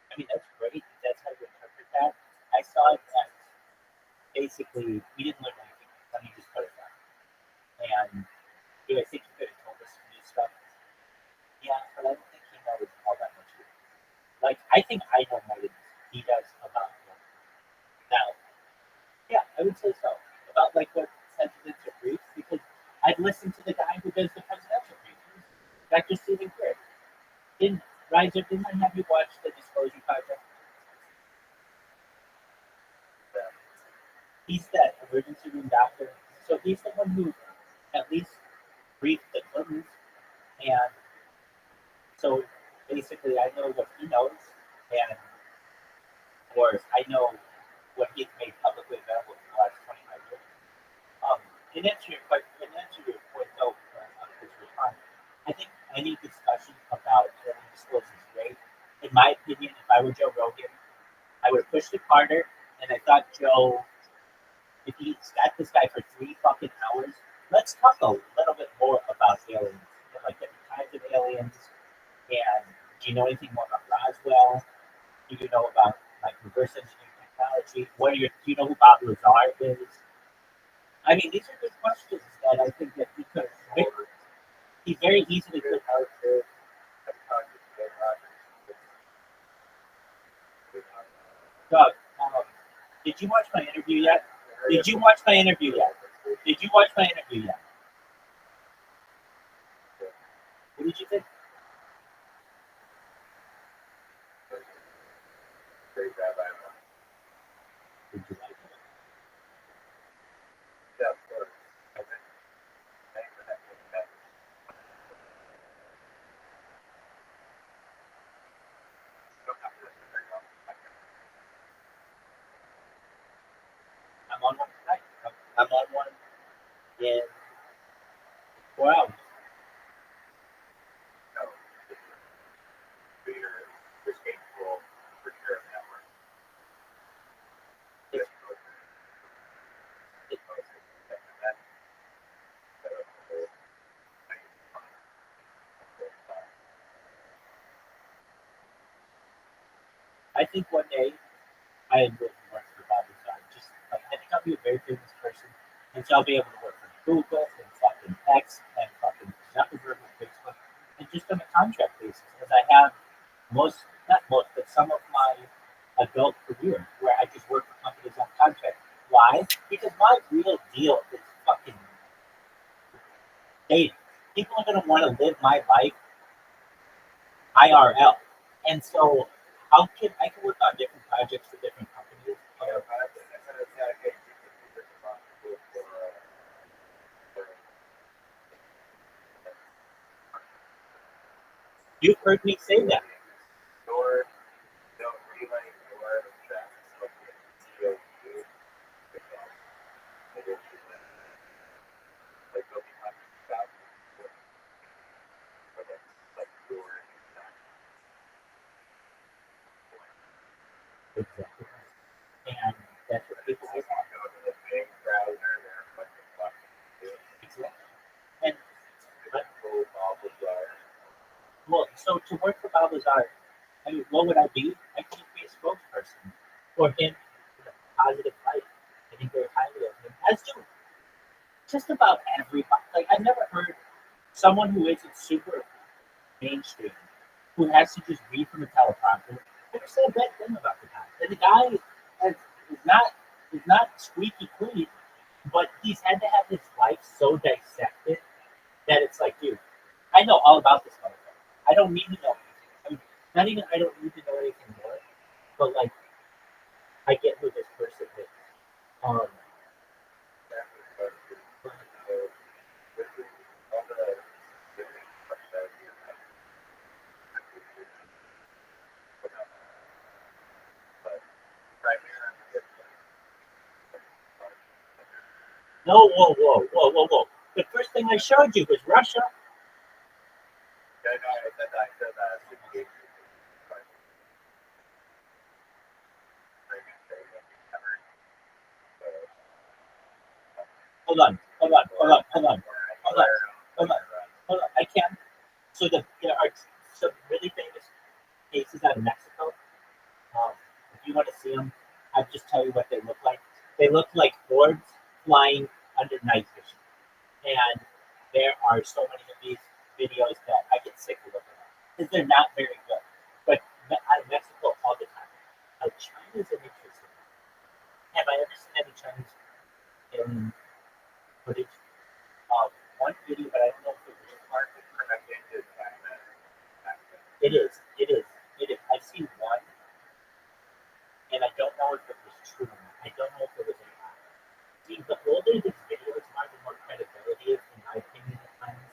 I mean, that's great. That's how you interpret that. I saw it as basically we didn't learn anything. Let me just put it that. And do I think he could have told us some new stuff? Yeah, but I don't think he knows all that much. Like, I think I know more than he does about him. Now, yeah, I would say so. About like what presidential briefs, because I've listened to the guy who does the presidential briefs, Dr. Stephen Crick. Didn't I have you watch the Disclosure Project? He's that emergency room doctor. So he's the one who at least briefed the Clintons. And so basically, I know what he knows, and or I know what he's made publicly available for the last 25 years. In answer to your point, though, on his response, I think any discussion about alien disclosure is great. In my opinion, if I were Joe Rogan, I would have pushed it harder, and I thought Joe, if he got this guy for 3 fucking hours, let's talk a little bit more about aliens, like different kinds of aliens. And do you know anything more about Roswell? Do you know about like reverse engineering technology? Do you know who Bob Lazar is? I mean, these are good questions that I think that he very easily could. Doug, did you watch my interview yet? Did you watch my interview yet? Did you watch my interview yet? What did you think? Did you like it? I'm on one tonight. I'm on one in 4 hours. I think one day I would work for Bob Lazar. Just like I think I'll be a very famous person, and so I'll be able to work for Google and fucking X and fucking Zuckerberg and Facebook, and just on a contract basis, because I have not most, but some of my adult career where I just work for companies on contract. Why? Because my real deal is fucking dating. People are gonna want to live my life IRL, and so I can work on different projects for different companies. You've heard me say that. Exactly. And that's what people It's want. go to the big crowd or they're a bunch of fucking dudes. Exactly. And but, Cool bobbles are. well, so to work for Balbazar, I mean, what would I be? I can't be a spokesperson for him in a positive light. I think very highly of him, as do just about everybody. Like I've never heard someone who isn't super mainstream who has to just read from a teleprompter ever say a bad thing about the guy. And the guy has, is not squeaky clean, but he's had to have his life so dissected that it's like, dude, I know all about this motherfucker. I don't need to know anything. I mean, not even I don't need to know anything more, but like I get who this person is. Um, no, whoa, whoa, whoa, whoa, whoa. The first thing I showed you was Russia. Hold on, hold on, hold on, hold on, hold on, hold on, hold on. I can. So there are some really famous cases out of Mexico. If you want to see them, I'll just tell you what they look like. They look like hordes flying under night vision. And there are so many of these videos that I get sick of looking at because they're not very good. But out of Mexico all the time. China's an interesting. Have I ever seen any Chinese alien footage? One video, but I don't know if it was market. It is. It is. It is. I've seen one, and I don't know if it was true. I don't know if it was AI. See, the older these videos are, the more credibility is, in my opinion, at times,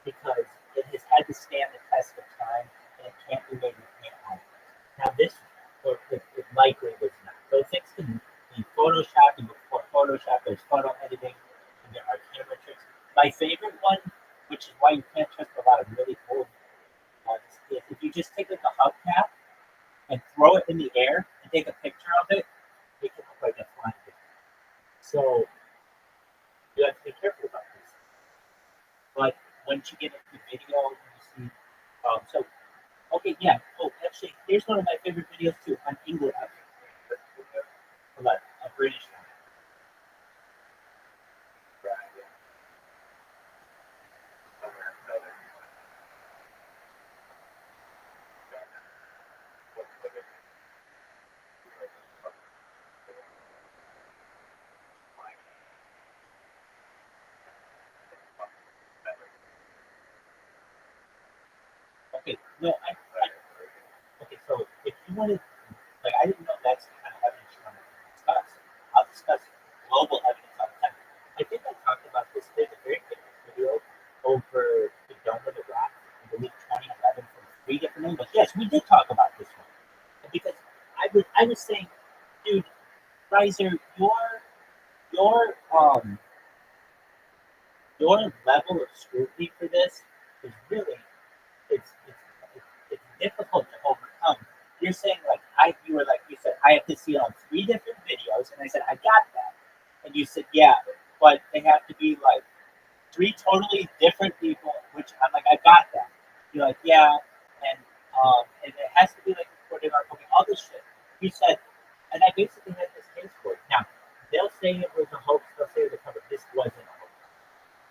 because it has had to stand the test of time, and it can't be made with AI. Now, this, or it likely was not. Those things can be Photoshop, and before Photoshop, there's photo editing, and there are camera tricks. My favorite one, which is why you can't trust a lot of really old ones, is if you just take like a hubcap and throw it in the air and take a picture of it, it can look like a flying thing. So you have to be careful about this. But once you get into video, you see. So, okay, yeah. Oh, actually, here's one of my favorite videos too on English. About a British one. Okay, no, okay, so if you want to, like, I didn't know that's the kind of evidence you want to discuss. I'll discuss global evidence all the time. I think I talked about this. There's a very famous video over the Dome of the Rock, I believe 2011, from 3 different angles. Yes, we did talk about this one. Because I was saying, dude, Riser, your um your level of scrutiny for this is really it's difficult to overcome. You're saying like you were like you said I have to see it on 3 different videos, and I said I got that, and you said yeah, but they have to be like 3 totally different people, which I'm like I got that. You're like yeah, and it has to be like recorded on okay, all this shit. You said, and I basically had this case for it. Now they'll say it was a hoax. They'll say it was a cover. This wasn't a hoax.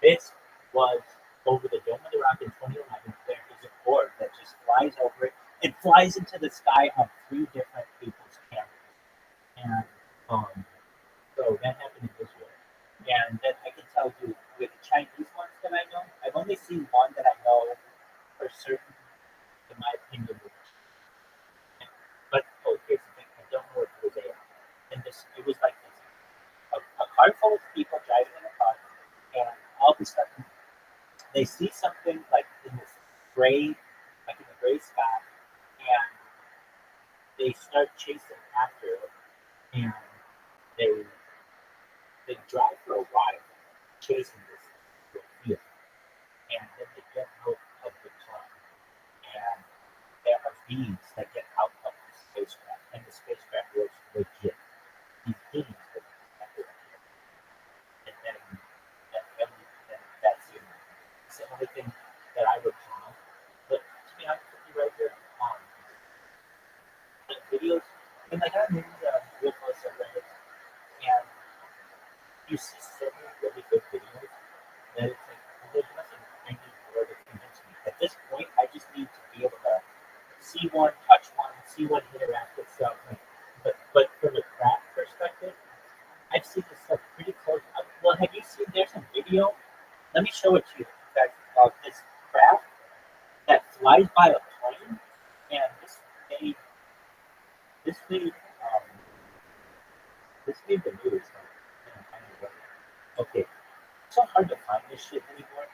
This was over the Dome of the Rock in 2011. There is a orb that just flies over it. It flies into the sky on 3 different people's cameras. And so that happened in Israel. And then I can tell you with the Chinese ones that I know, I've only seen one that I know for certain, in my opinion. But here's the thing: I don't know if it was AI. And it was like this: a car full of people driving in a car, and all of a sudden they see something like in this gray, like in the gray sky, and they start chasing after it, and they they drive for a while chasing this field, and then they get out of the car, and there are beams that get out of the spacecraft, and the spacecraft rolls that I would channel. But to be honest with you, right here, the videos, and like I'm in the UFO subreddit, and you see so many really good videos that it's like, well, there's nothing I need more to convince me. At this point, I just need to be able to see one, touch one, see one interact with stuff. Like, but from a craft perspective, I've seen this stuff pretty close. Well, have you seen? There's a video. Let me show it to you. In fact, of this craft that flies by a plane, and made this made um, this made the news. Like, okay, it's so hard to find this shit anymore.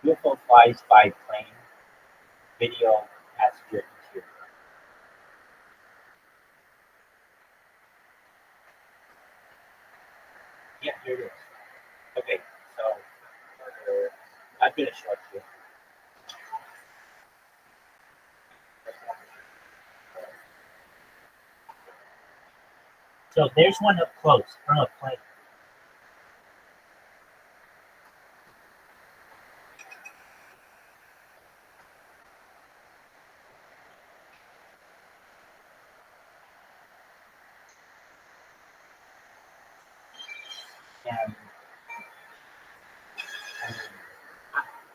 UFO flies by plane, video passenger interior. Yeah, here it is. Okay, so I'm gonna show it to you. So there's one up close from a plane. And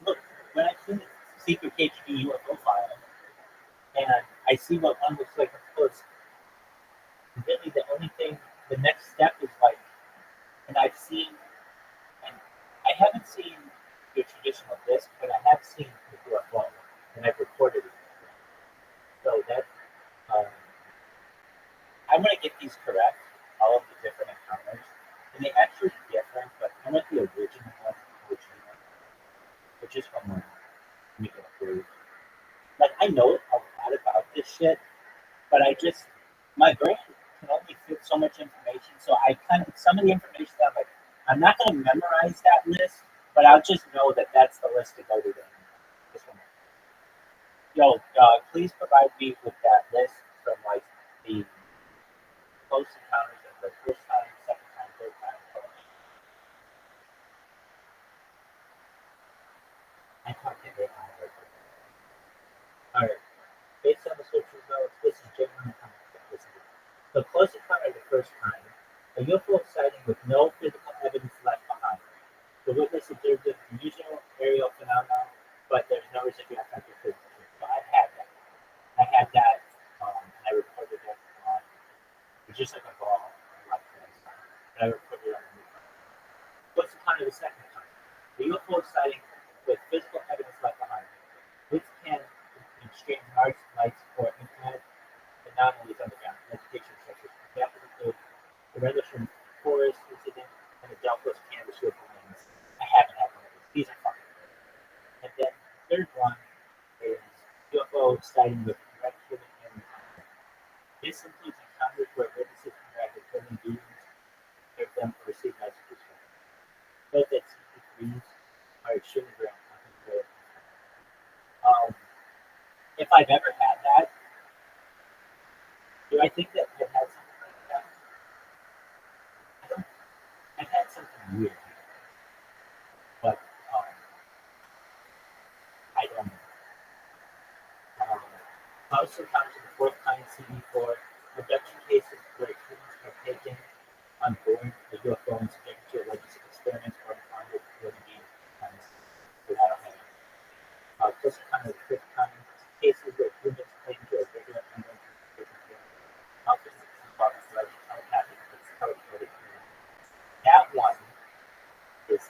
look, when I see the secret KGB UFO file, and I see what one looks like up close, really the only thing, the next step is like, and I've seen, and I haven't seen your traditional disc, but I have seen the UFO, and I've recorded it. So that, um, I'm going to get these correct, all of the different encounters, and they actually different, but I want the original one, which is from when we can approve. Like, I know a lot about this shit, but my brain can only fit so much information. So I kind of, some of the information that I'm not going to memorize that list, but I'll just know that that's the list to go to. This one. Yo, please provide me with that list from like the close encounters of the first time, second time, third time. I talked to it. All right. Based on the search results, this is genuine authenticity. The close encounter the first time, a UFO sighting with no physical evidence left behind. The witness observed an unusual aerial phenomenon, but there's no residual effect of physical. So I had that. And I recorded it on, it's just like a ball, like this. And I recorded it on the movie. Close encounter the second time, the UFO sighting with physical evidence left behind. This can exchange large lights for internet anomalies on the ground. Education such as examples include the Rendlesham Forest incident and the Delphos canvas with lanes. I haven't had one of these. These are fun. And then the third one is UFO sighting with direct human encounter. This includes encounters where witnesses interact with human beings, serve them, or receive messages from them. Those that see degrees are extremely rare. If I've ever had that, do I think that I've had something like that? I don't. I've had something weird, but I don't know. Most encounters of the fourth kind CD4 abduction cases where humans are taken on board the UFO and subjected to religious experiments or encountered with human beings. So I don't have it. Close encounter of the fifth kind cases where humans claim to have regular unknown communication. Often involving telepathic and telepathic. That one is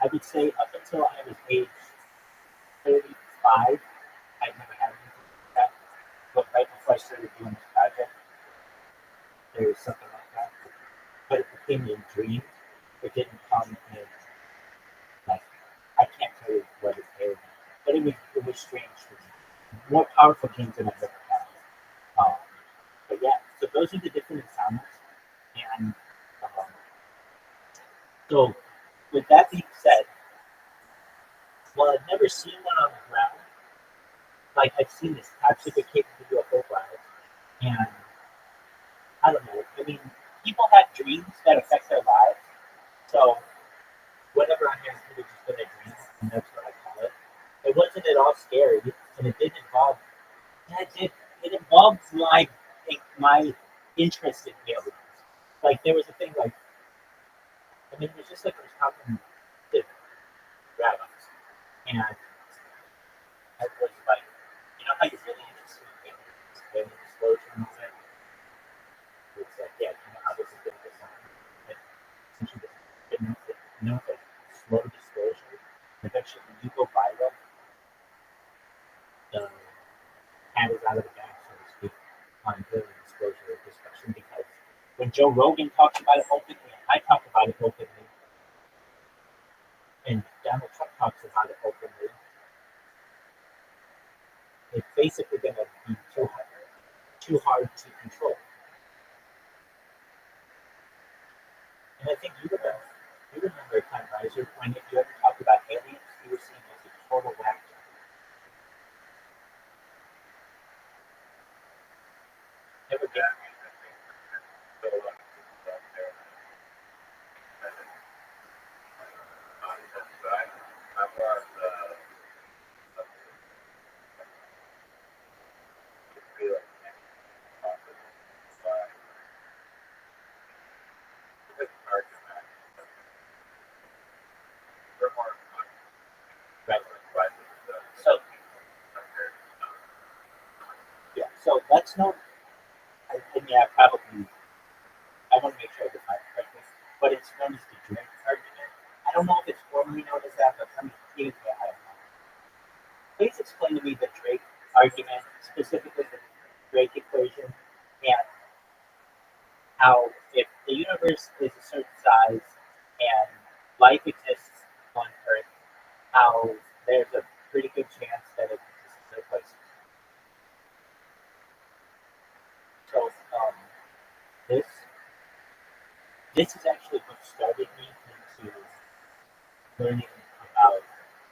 I would say up until I was age 35, I'd never had anything like that. But right before I started doing this project, there was something like that. But it became in dreams. It didn't come in, like, I can't tell you what it is. But it was strange to me. More powerful dreams than I've ever had. But yeah, so those are the different encounters. And so, with that being said, well, I've never seen one on the ground. Like, I've seen this top secret capable UFO flies, and I don't know. I mean, people have dreams that affect their lives. So, it did involve it involved my interest in aliens. Like there was a thing like it was just like I was talking to rabbis, and I was like, how you're really interested in aliens, and disclosure and all that. It's like, yeah, how this is going to get something. Like, since you didn't know that slow disclosure, eventually when you go viral, the cat is out of the bag, so to speak, on early disclosure discussion because when Joe Rogan talks about it openly, and I talk about it openly, and Donald Trump talks about it openly, it's basically going to be too hard to control. And I think you remember a time, Riser, when if you ever talked about aliens, you were seen as a total whack job. Never get right. So yeah, so let's know. Yeah, probably. I want to make sure I define it correctly, but it's known as the Drake argument. I don't know if it's formally known as that, but I'm even I don't know. Please explain to me the Drake argument, specifically the Drake equation, and how if the universe is a certain size and life exists on Earth, how there's a pretty good chance that it exists in other places. So this is actually what started me into learning about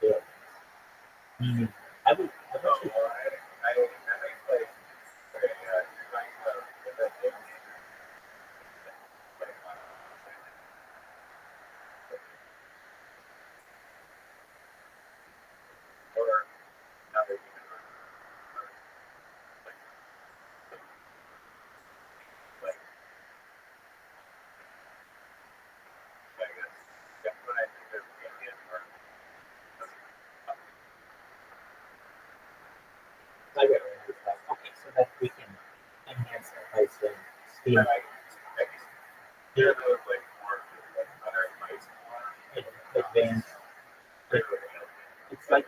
aliens. Meaning, I would actually. Okay, so that we can enhance our life and speed advance. It's like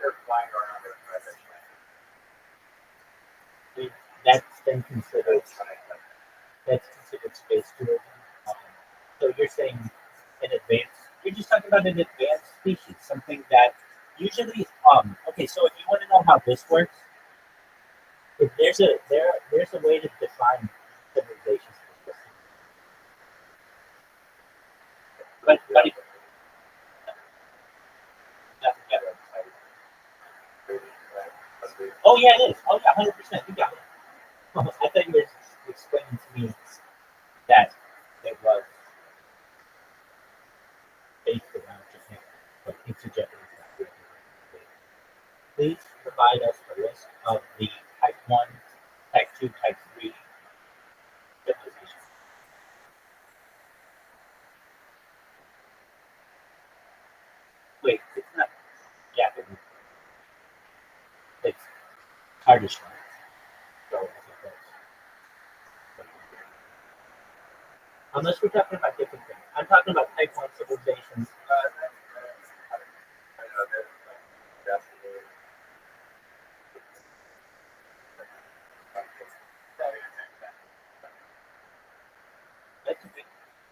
that's been considered space tourism. So you're saying an advanced. You're just talking about an advanced species, something that usually. Okay, so if you want to know how this works, if there's a way to define civilizations. But if, oh yeah, it is. Oh yeah, 100%. You got it. I thought you were explaining to me that it was based around Japan, but it's a Japanese. Please provide us a list of the Type 1, Type 2, Type 3 civilizations. Wait, it's not Japanese. It's Kurdish. So, unless we're talking about different things. I'm talking about Type 1 civilizations.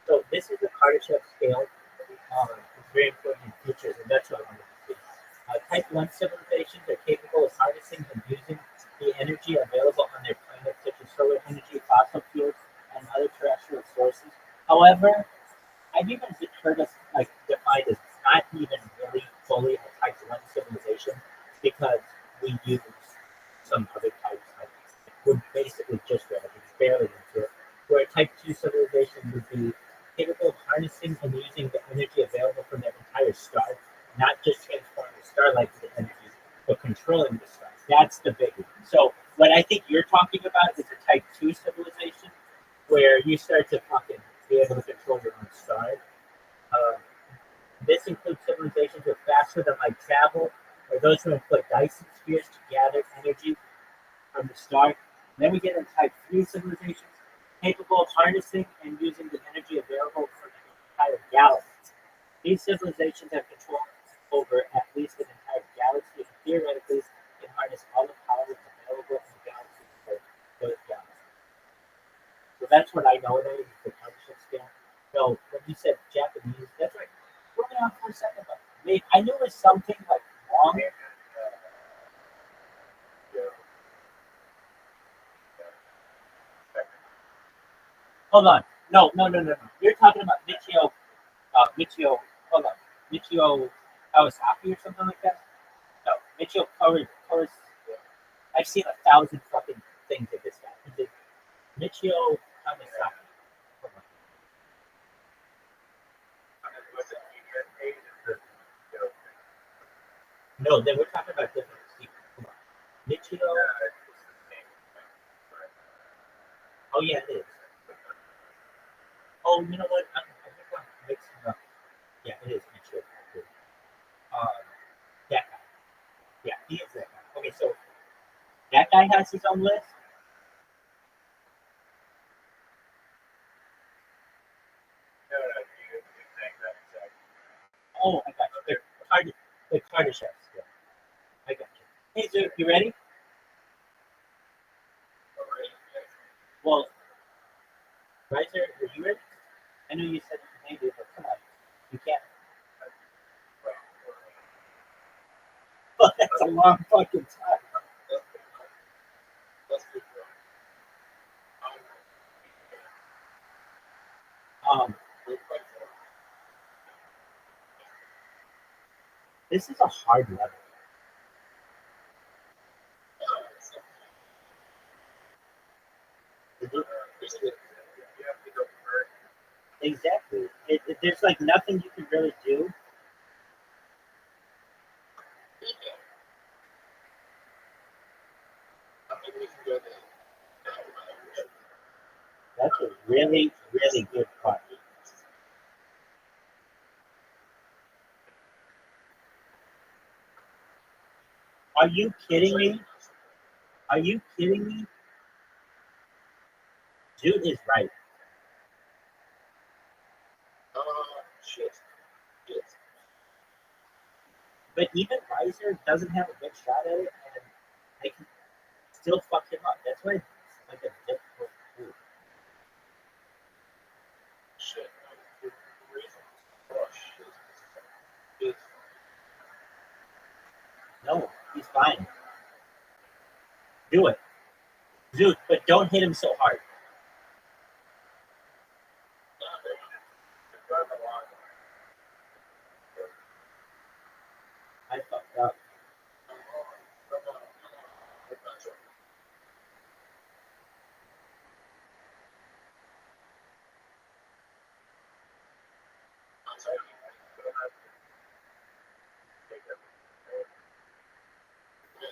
So this is the Kardashev scale. It's very important in features, and that's what I wanted to see. Type 1 civilizations are capable of harnessing and using the energy available on their planet, such as solar energy, fossil fuels, and other terrestrial sources. However, I've even heard us defined as not even really fully a Type 1 civilization because we use some other types. We're basically just barely into it. Where a Type 2 civilization would be capable of harnessing and using the energy available from their entire star, not just transforming the starlight into energy, but controlling the star. That's that's the big one. So what I think you're talking about is a type 2 civilization where you start to fucking be able to control your own star. This includes civilizations with faster than light travel, or those who employ Dyson spheres to gather energy from the star. And then we get into type 3 civilizations capable of harnessing and using the energy available from the entire galaxy. These civilizations have control over at least an entire galaxy and theoretically can harness all the power available in the galaxy for those galaxies. So that's what I know about it, the partnership scale. So when you said Japanese, that's right. Put me on for a second, but I knew it was something like wrong. Hold on. No. You're talking about Michio, hold on. Michio Kawasaki or something like that? No, Michio Kawasaki. I've seen 1,000 fucking things of this guy. Is it Michio Kawasaki? Hold on. No, they were talking about different people. Come on. Michio. Oh, yeah, it is. Oh, you know what? I think I'm mixing up. Yeah, it is Michio. That guy. Yeah, he is that guy. Okay, so that guy has his own list. Oh, I got you. They're Kardashians. Yeah, I got you. Hey, Zoot, you ready? Well, Riser, are you ready? I know you said maybe, but come on. You can't. Oh, that's a long fucking time. Um, this is a hard level. Exactly. There's like nothing you can really do. That's a really, really good part. Are you kidding me? Are you kidding me? Dude is right. But even Riser doesn't have a good shot at it, and they can still fuck him up. That's why it's like a difficult move. No, he's fine. Do it. Dude, but don't hit him so hard. I fucked up.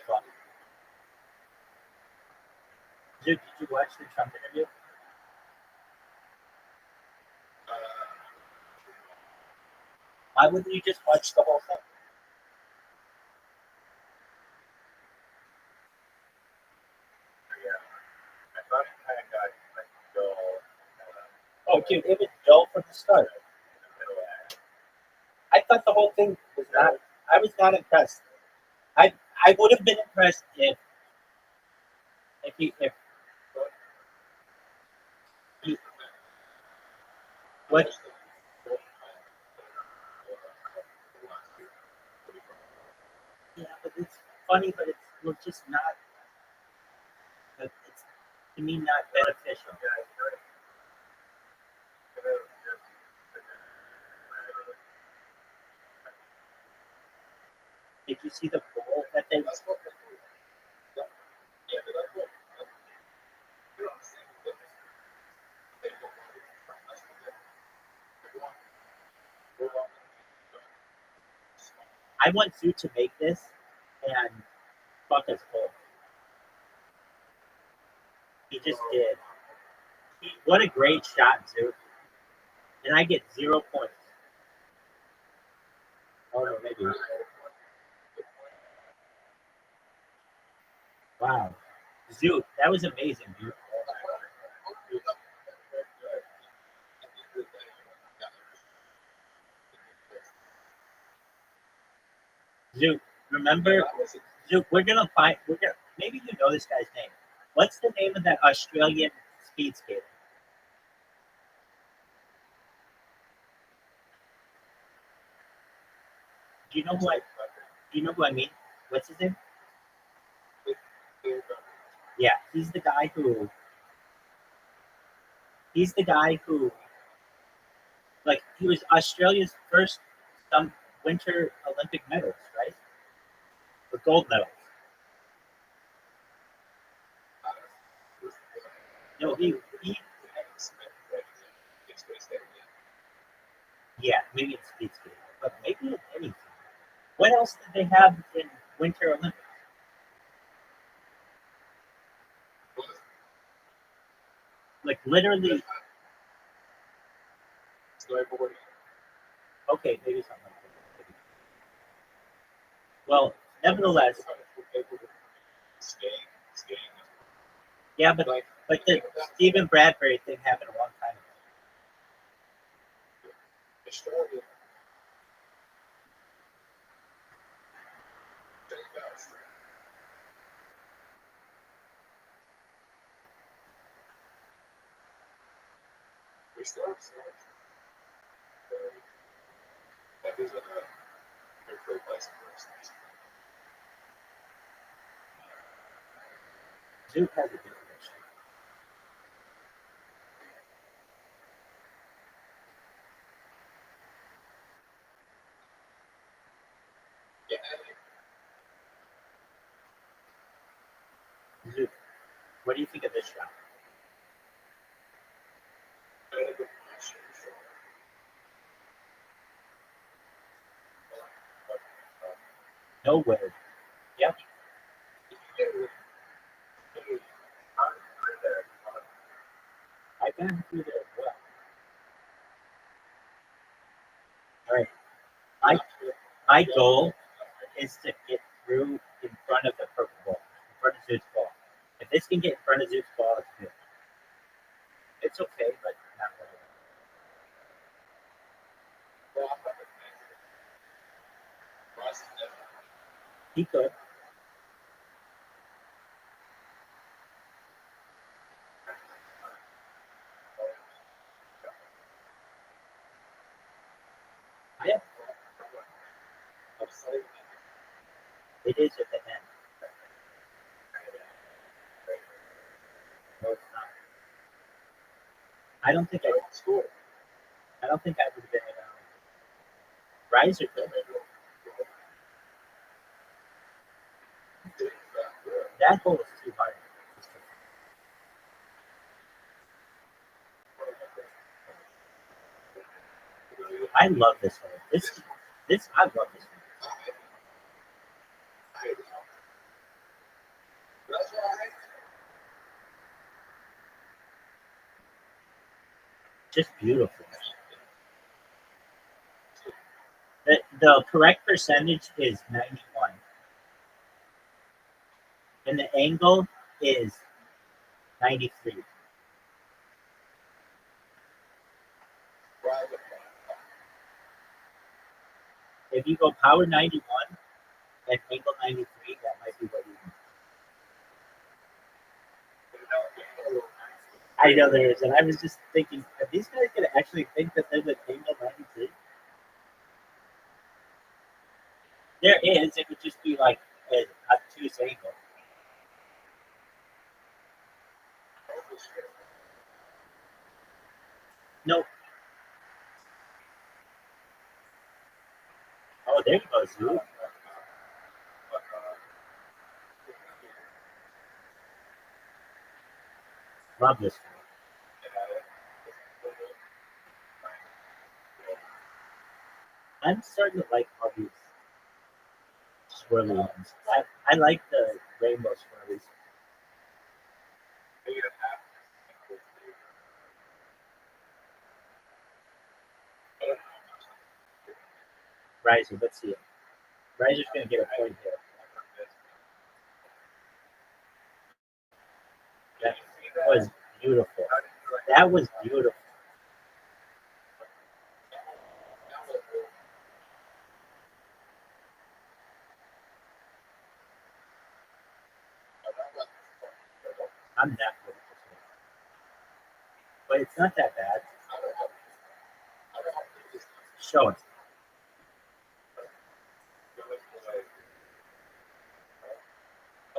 Fuck. Dude, did you watch the Trump interview? Why wouldn't you just watch the whole thing? Oh, dude, it was dull from the start. I thought the whole thing was not. I was not impressed. I would have been impressed if he what. Yeah, but it's funny, but it's just not. It's to me not beneficial. Did you see the poll that they? I want you to make this and fuck us both. He just did. What a great shot, Zook. And I get 0 points. Oh, no, maybe. Wow. Zook, that was amazing, dude. Zook, remember? Zook, we're gonna maybe you know this guy's name. What's the name of that Australian speed skater? Do you know who I mean? What's his name? Yeah, he's the guy who like he was Australia's first winter Olympic medalist, right? Or gold medal. No, he yeah, maybe it's speed skating, but maybe it's anything. What else did they have in Winter Olympics? Like literally. Okay, maybe something like that. Well, nevertheless. Yeah, but the Stephen Bradbury thing happened a long time ago. Zook has a different issue. Zook, what do you think of this shot? No way. Yep. I've been through there as well. All right. My goal is to get through in front of the purple ball, in front of Zook's ball. If this can get in front of Zook's ball, it's good. It's okay, but not really. He could. Yeah. It is at the end. No, it's not. I don't think I would have been Riser could. That hole is too hard. I love this hole. I love this hole. Just beautiful. The correct percentage is 91. And the angle is 93. If you go power 91 and angle 93, that might be what you need. I know there is, and I was just thinking, are these guys going to actually think that there's an angle 93? There is. It would just be like an obtuse angle. No. Oh, there you go, Zoo. Love this one. I'm starting to like all these swirly ones. I like the rainbow swirlies. Riser, let's see it. Riser's going to get a point here. That was beautiful. That was beautiful. I'm not good at this one. But it's not that bad. Show it.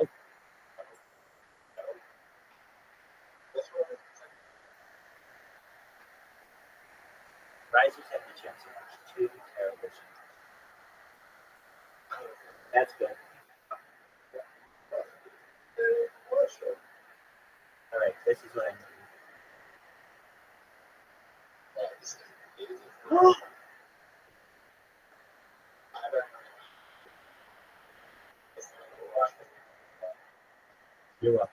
Oh. Risers have the chance to watch two terrible shows. That's good. All right, this is what I need. You're welcome.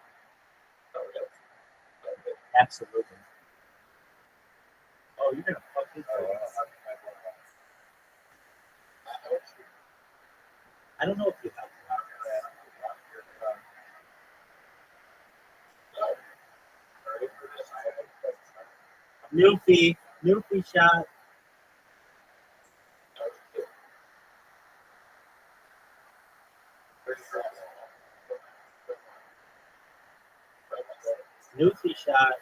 Absolutely. Oh, you're gonna fuck this up. I don't know if you have new fee shot. New fee shot.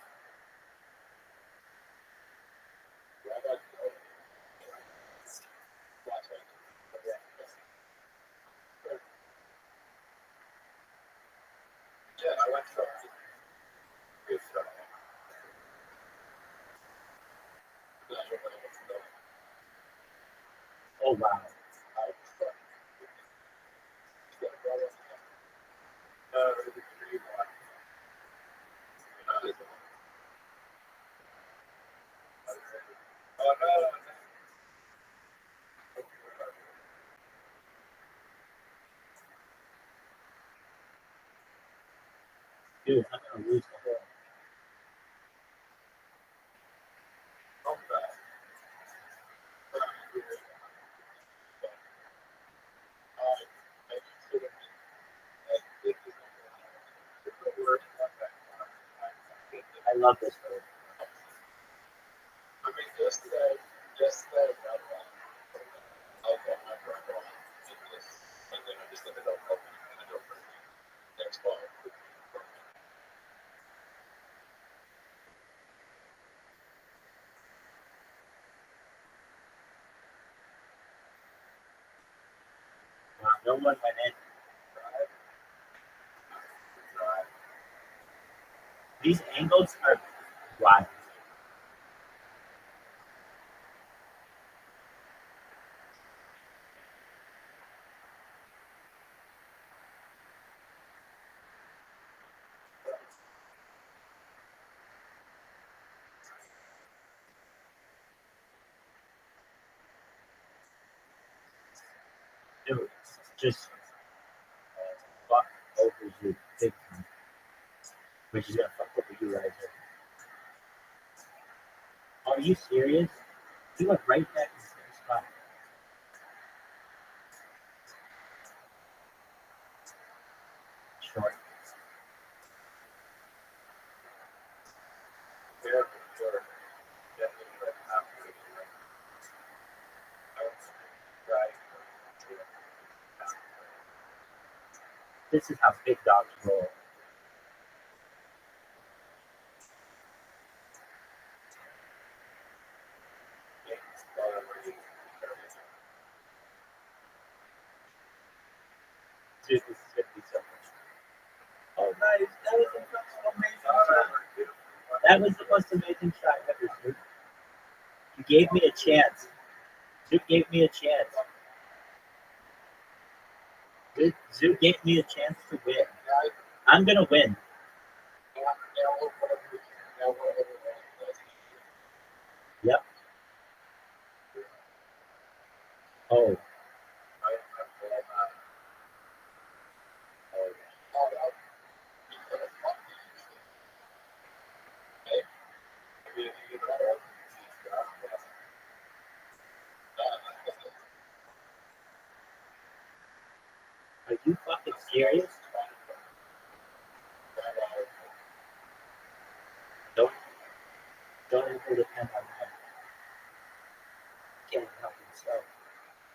Oh wow. Dude, I'm gonna lose the whole. I love this word. Wow, no one went in. These angles are wild. Dude, just fuck over you big time. Which is gonna fuck over you right here. Are you serious? He went right back in the same spot. Short. This is how big dogs roll. Dude, this is gonna be so much. Oh, nice. That was an amazing shot. That was the most amazing shot ever, dude. You gave me a chance. Zook gave me a chance. Zook gave me a chance to win. I'm gonna win. Yep. Oh. Are you fucking serious? Don't ever depend on that. Can't help himself.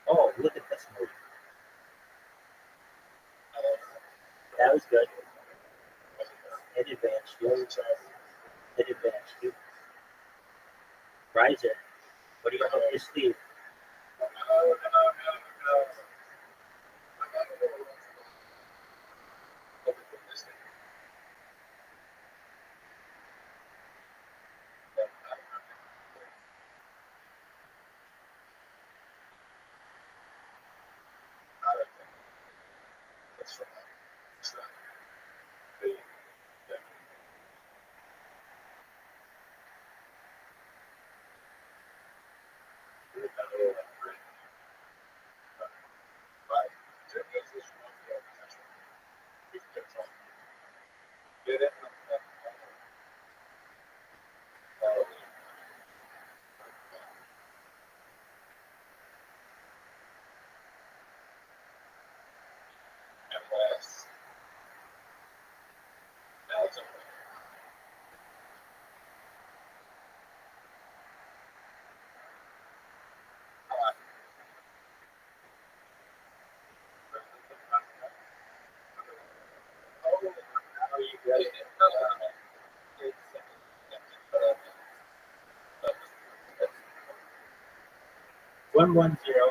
Oh, look at this movie. That was good. It advanced you. It advanced you. Riser. What do you have up your sleeve? One 1-0. You're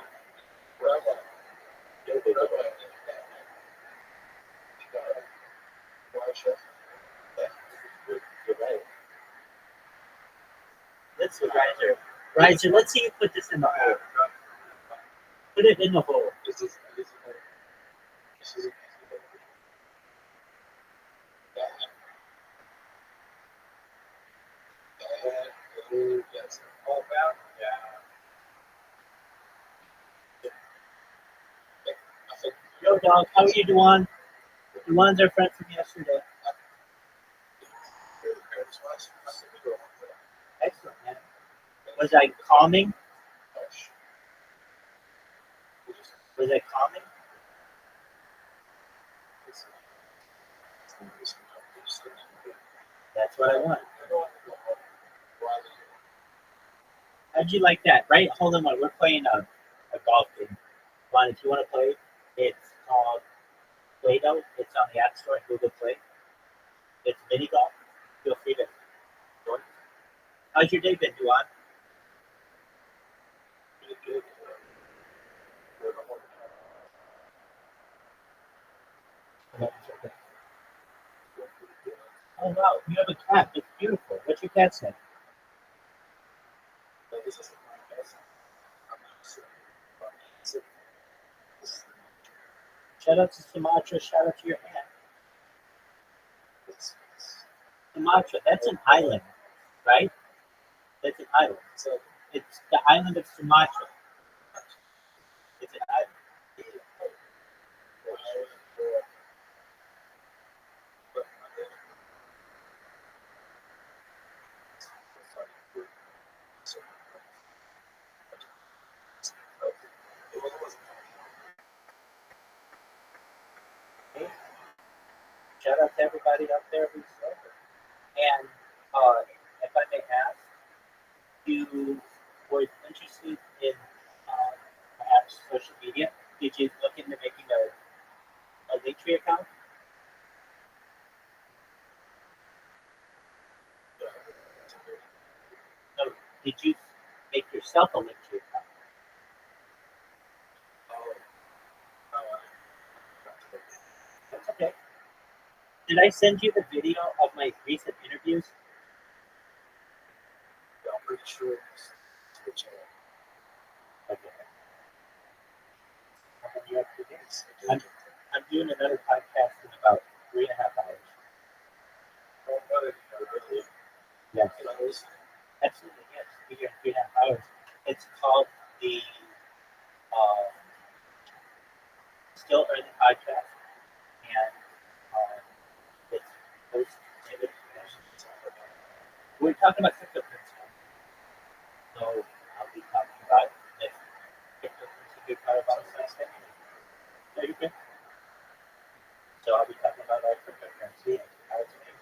right. Let's see, Riser. Riser, let's see you put this in the hole. Put it in the hole. Yo, dog, how are you doing? Duan's our friend from yesterday. Excellent, man. Was I calming? Was I calming? That's what I want. How'd you like that? Right? Hold on, we're playing a golf game. Ron, if you want to play, it's called Play-Doh. It's on the App Store and Google Play. It's mini golf. Feel free to join. How's your day been, Duan? Oh wow, you have a cat. It's beautiful. What's your cat's name? Shout out to Sumatra. Shout out to your cat. Sumatra. That's an island, right? That's an island. So it's the island of Sumatra. It's an island. Okay. Shout out to everybody out there who's sober. And if I may ask, you were interested in perhaps social media? Did you look into making a Linktree account? No. Did you make yourself a Linktree account? That's okay. Did I send you the video of my recent interviews? I'm pretty sure. Okay. How many up to this? I'm doing another podcast in about 3.5 hours. Yes. Absolutely, yes. Be here in 3.5 hours. It's called the Still Early Podcast, and it's hosted. We're talking about cryptocurrency. So I'll be talking about if cryptocurrency is a good part of our society. Are you good? I'll be talking about our cryptocurrency and how it's amazing.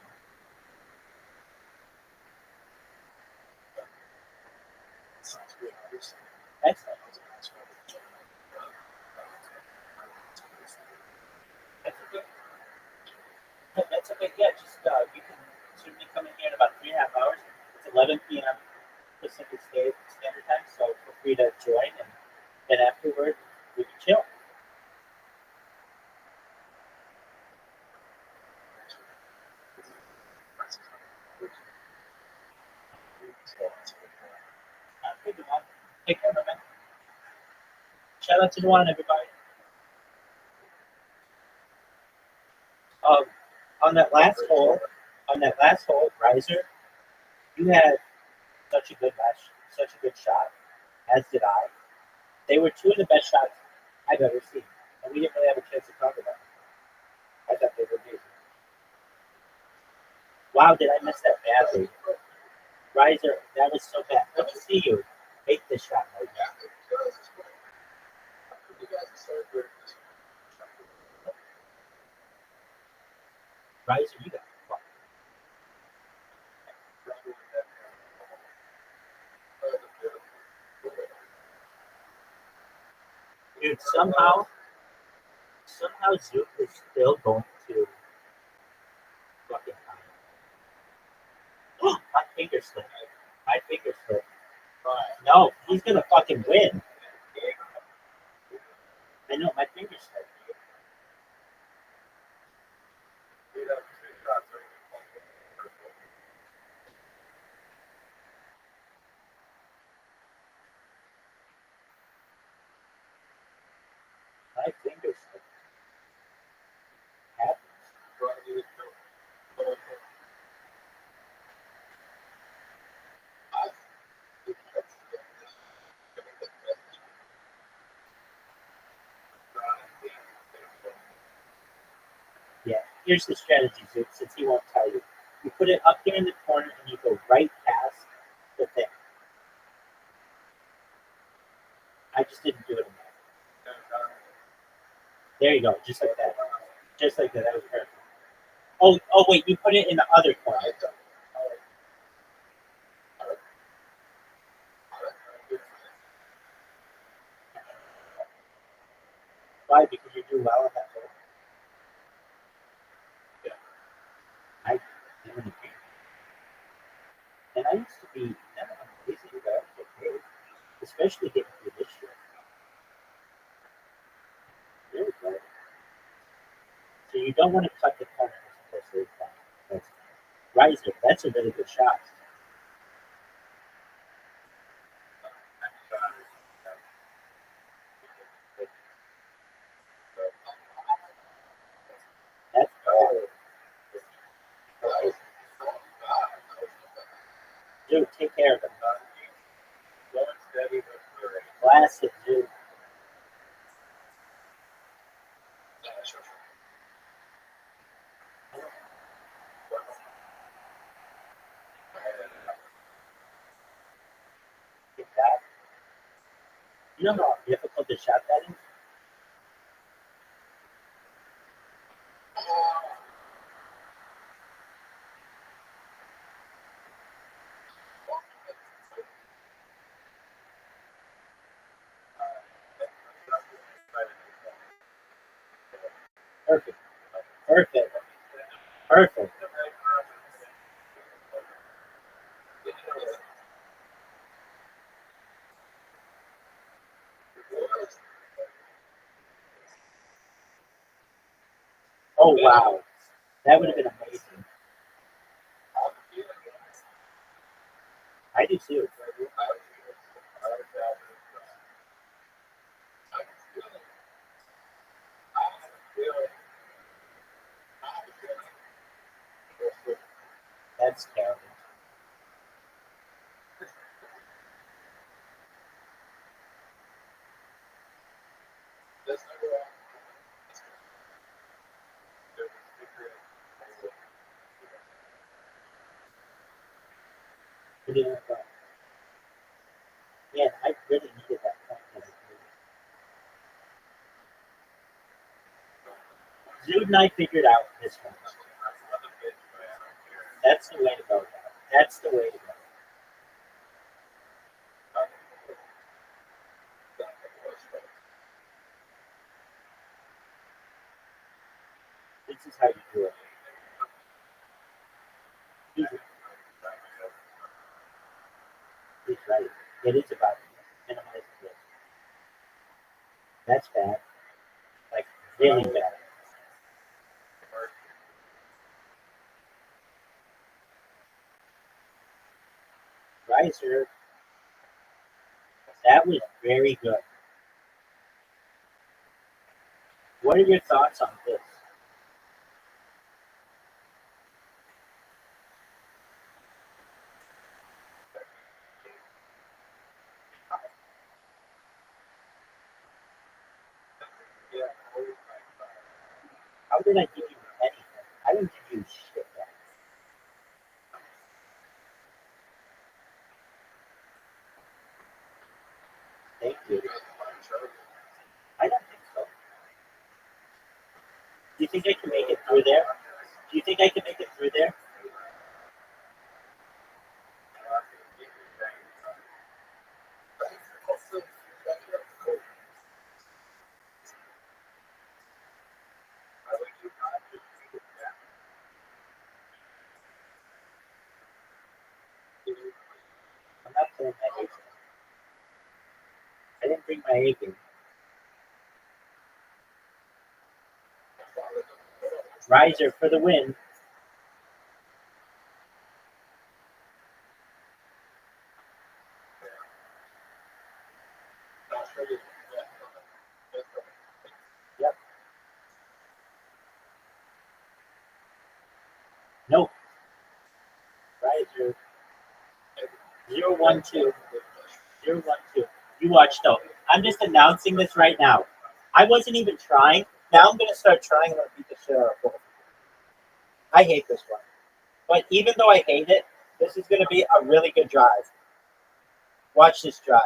Sounds good. Excellent. That's okay. Yeah, just you can certainly come in here in about 3.5 hours. It's 11 p.m. Pacific Standard Time, so feel free to join, and then afterward we can chill. Good one. Take care, man. Shout out to Dewan, everybody. Um, on that last hole, Riser, you had such a good match, such a good shot, as did I. They were two of the best shots I've ever seen, and we didn't really have a chance to talk about them. I thought they were amazing. Wow, did I miss that badly? Riser, that was so bad. Let me see you make this shot right now. Riser, you got fucked. Dude, somehow Zook is still going to fucking time. My finger slipped. My finger slipped. No, he's gonna fucking win. I know, my finger slipped. My finger slipped. Happens. Yeah, here's the strategy, Zook, since he won't tell you. You put it up here in the corner and you go right past the thing. I just didn't do it enough. There you go, just like that. Just like that. That was perfect. Oh wait, you put it in the other corner. Why? Because you do well in that hole. I even and I used to be never amazing about it, especially getting through this year. Really good. So you don't want to cut the corner as closely as that. That's Riser. That's a really good shot. That's dude, take care of him. Blast it, dude. Get that. You know how difficult the shot that is? Perfect. Perfect. Perfect. Oh wow. That would have been amazing. I do too. That's terrible. What do you think about? Man, I really needed that point. Jude and I figured out this one. That's the way to go. That's the way to go. This is how you do it. He's, he's right. It is about minimizing risk. That's bad. Like, really bad. Riser, that was very good. What are your thoughts on this? How did I give you anything? I didn't give you shit back. Thank you. I don't think so. Do you think I can make it through there? Do you think I can make it through there? I'm not playing my A game. I didn't bring my A game. Riser for the win. Yep. Nope. Riser. 0-1-2. 0-1-2. You watch though. I'm just announcing this right now. I wasn't even trying. Now I'm gonna start trying. I'm gonna beat the shit out of both. I hate this one. But even though I hate it, this is gonna be a really good drive. Watch this drive.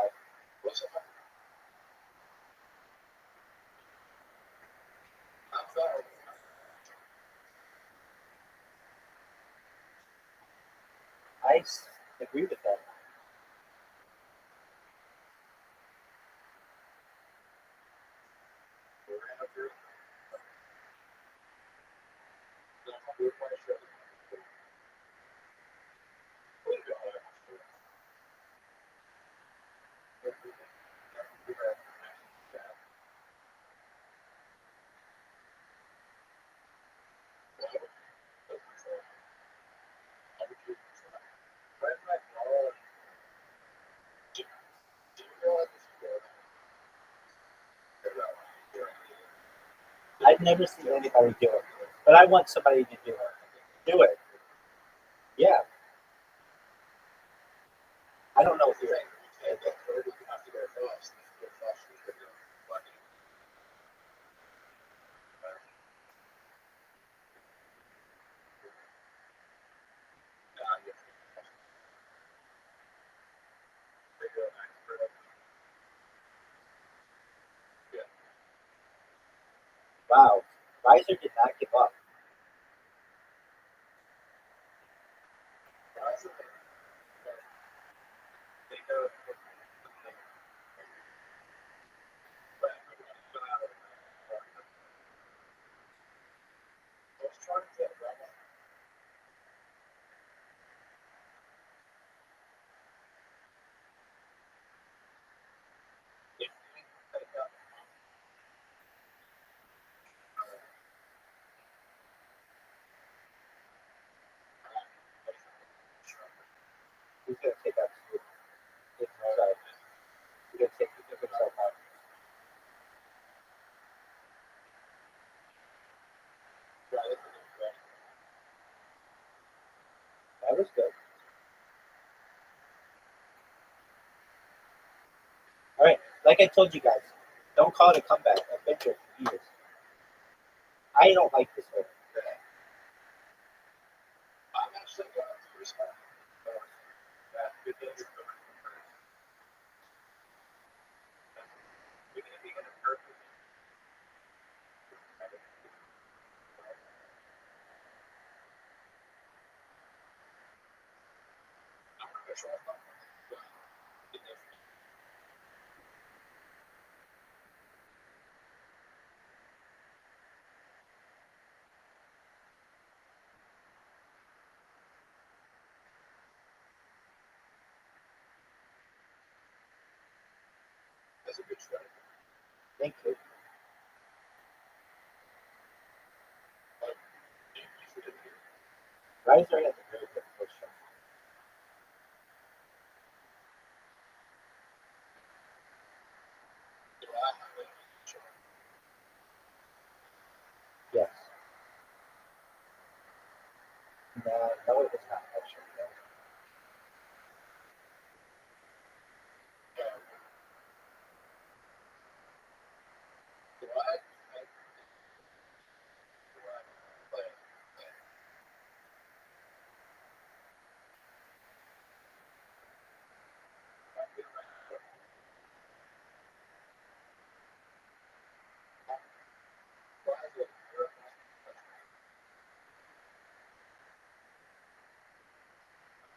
I agree with that. I've never seen anybody do it, but I want somebody to do it. Do it. Yeah. I don't know who. Wow. Riser did not give up. He's going to take out himself. He's going to take himself out. That was good. All right. Like I told you guys, don't call it a comeback. I've been here for years. I don't like this one. That's a good strategy. Thank you. Riser has a very good push shot. Yes. No, it was not push shot.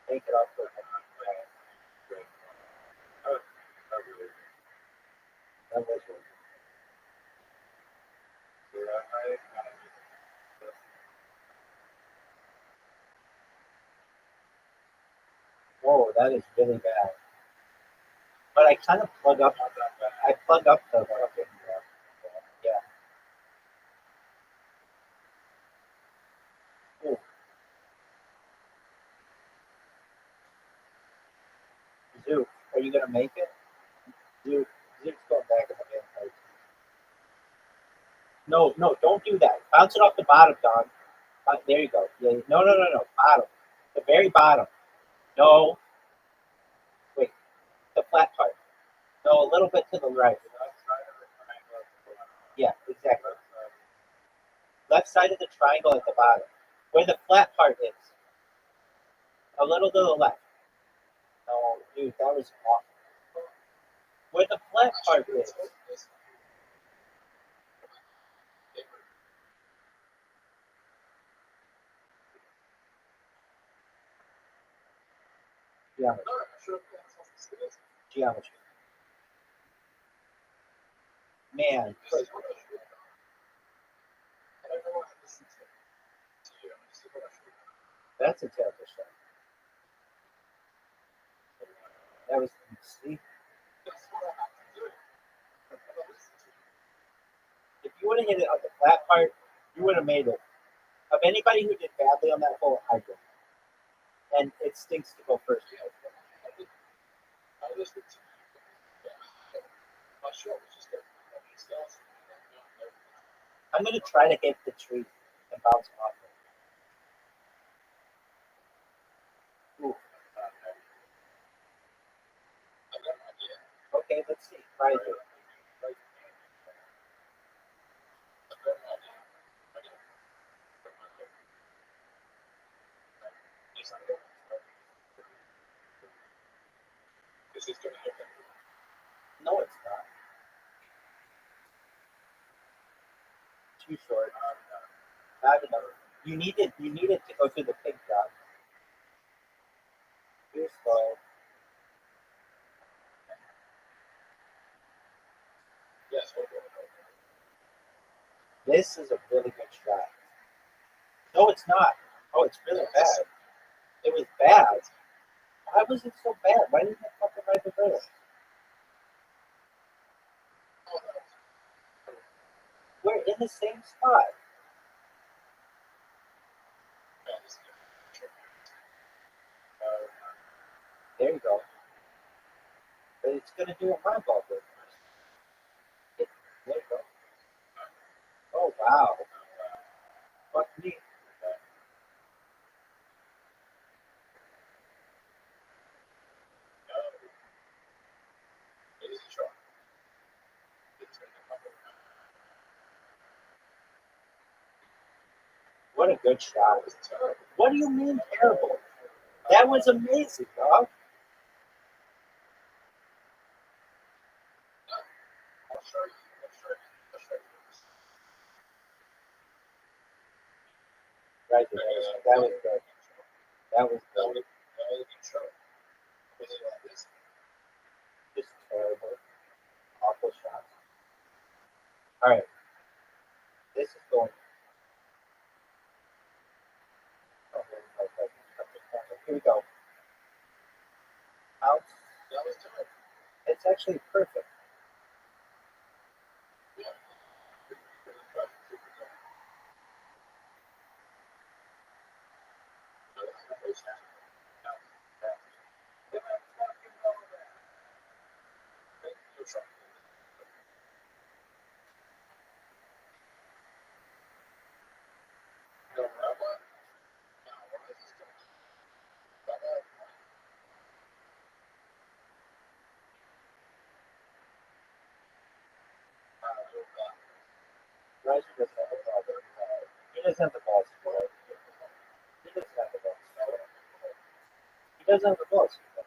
Take it off the that was it. Whoa, that is really bad. But I kind of plug up. I plug up the fucking. Yeah. Ooh. Zook, are you gonna make it? Zook's going back in the main fight. No, no, don't do that. Bounce it off the bottom, Don. There you go. Yeah, no. Bottom. The very bottom. No. Wait. The flat part. No, a little bit to the right. Yeah, exactly. Left side of the triangle at the bottom. Where the flat part is. A little to the left. No, dude, that was awful. Where the flat part is. Geometry. Geometry. Man. That's a terrible shot. That was see. If you would have hit it on the flat part, you would have made it. Of anybody who did badly on that hole, I did. And it stinks to go first. I'm gonna try to hit the tree and bounce off it. Ooh. Okay, let's see. Try it. No, it's not. Too short. Not enough. You need it to go through the pig job. You're slow. This is a really good shot. No, it's not. Oh, it's really bad. It was bad. Why was it so bad? Why didn't it fucking right the middle? We're in the same spot. There you go. But it's gonna do a my ball with. There you go. Oh wow. Fuck me. What a good shot. What do you mean terrible? That was amazing, dog. Right there. That was good. That was good. Was it like this? Just terrible, awful shots. All right, this is going. Oh, here we go. Out. That was time. It's actually perfect. Yeah. The Rabbi? No, what is this guy? Rabbi? Rice doesn't have the ball. He doesn't have the balls for it. He doesn't have the balls for it. He doesn't have the balls for it.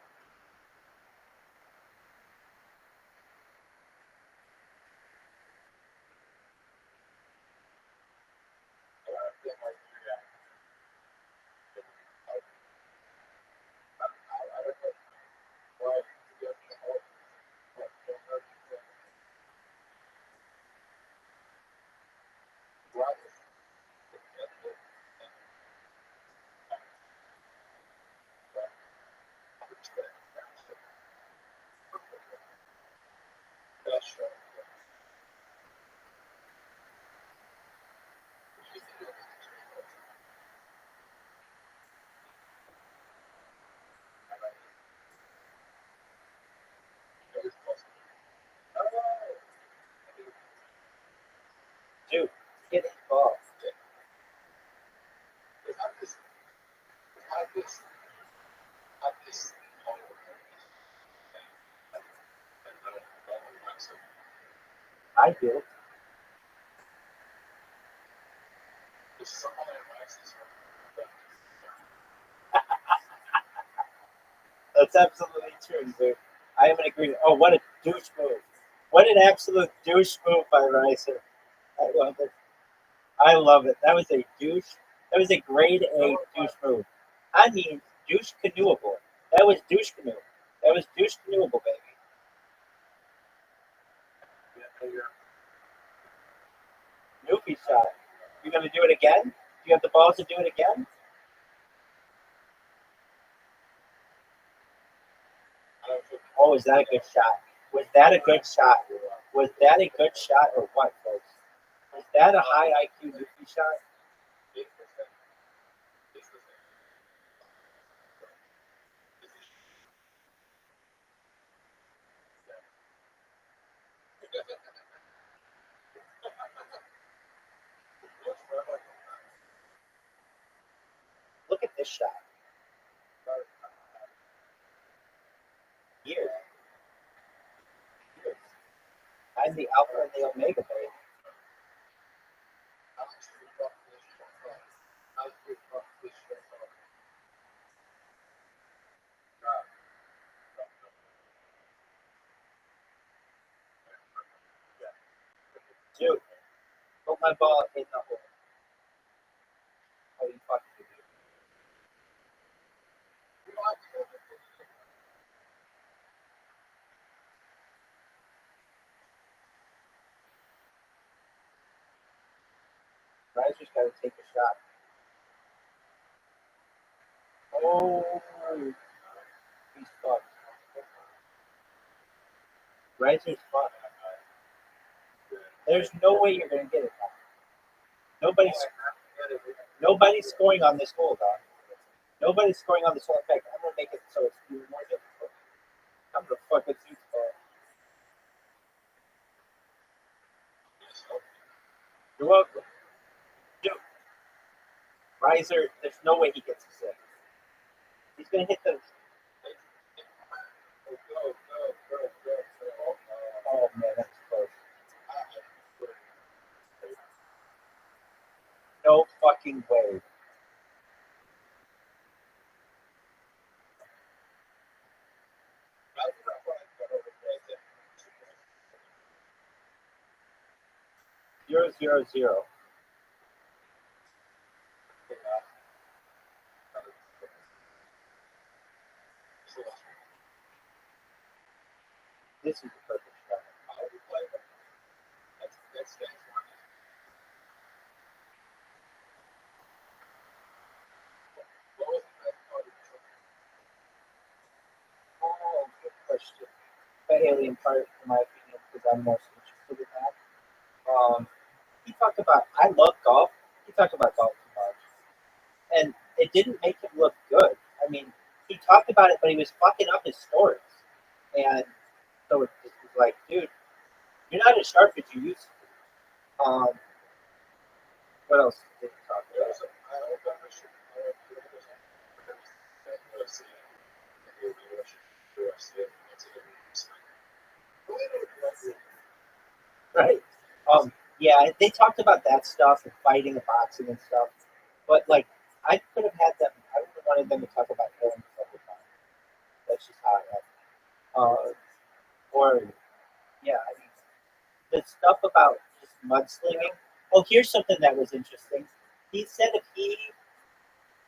That's right. Dude, get involved. I do. That's absolutely true, dude. I am in agreement. Oh, what a douche move. What an absolute douche move by Ricer. I love it. I love it. That was a douche. That was a grade A douche move. I mean, douche canoeable. That was douche canoe. That was douche canoeable, baby. Newbie shot. You're going to do it again? You have the balls to do it again? Oh, was that a good shot? Was that a good shot? Was that a good shot or what, folks? Was that a high IQ newbie shot? Look at this shot. Years. Years. I'm the alpha and the omega, baby. Dude, put my ball in the hole. Oh, you fucking idiot. Riser's got to take a shot. Oh, he's fucked. Riser's fucked. There's no way you're going to get it back. Nobody's scoring on this hole, dog. Nobody's scoring on this hole. In fact, I'm going to make it so it's even more difficult. I'm the fucking super. You're welcome. Dude, Riser, there's no way he gets a six. He's going to hit the. Oh, man, that's close. No fucking way. Zero, zero, zero. This is the perfect shot. That's what was the best part of the trip? Oh, good question. The alien part, in my opinion, because I'm most interested in that. He talked about, I love golf. He talked about golf too much. And it didn't make him look good. I mean, he talked about it, but he was fucking up his stories. And so it was like, dude, you're not as sharp as you used to be. What else did he talk There about? was a, I don't know if I should, I don't know if there was that UFC, the UFC, it's a UFC. Right. Yeah, they talked about that stuff and fighting and boxing and stuff. But like, I could have had them. I would have wanted them to talk about films all the time. That's just how I am. Or yeah, I mean, the stuff about just mudslinging. Oh, here's something that was interesting. He said if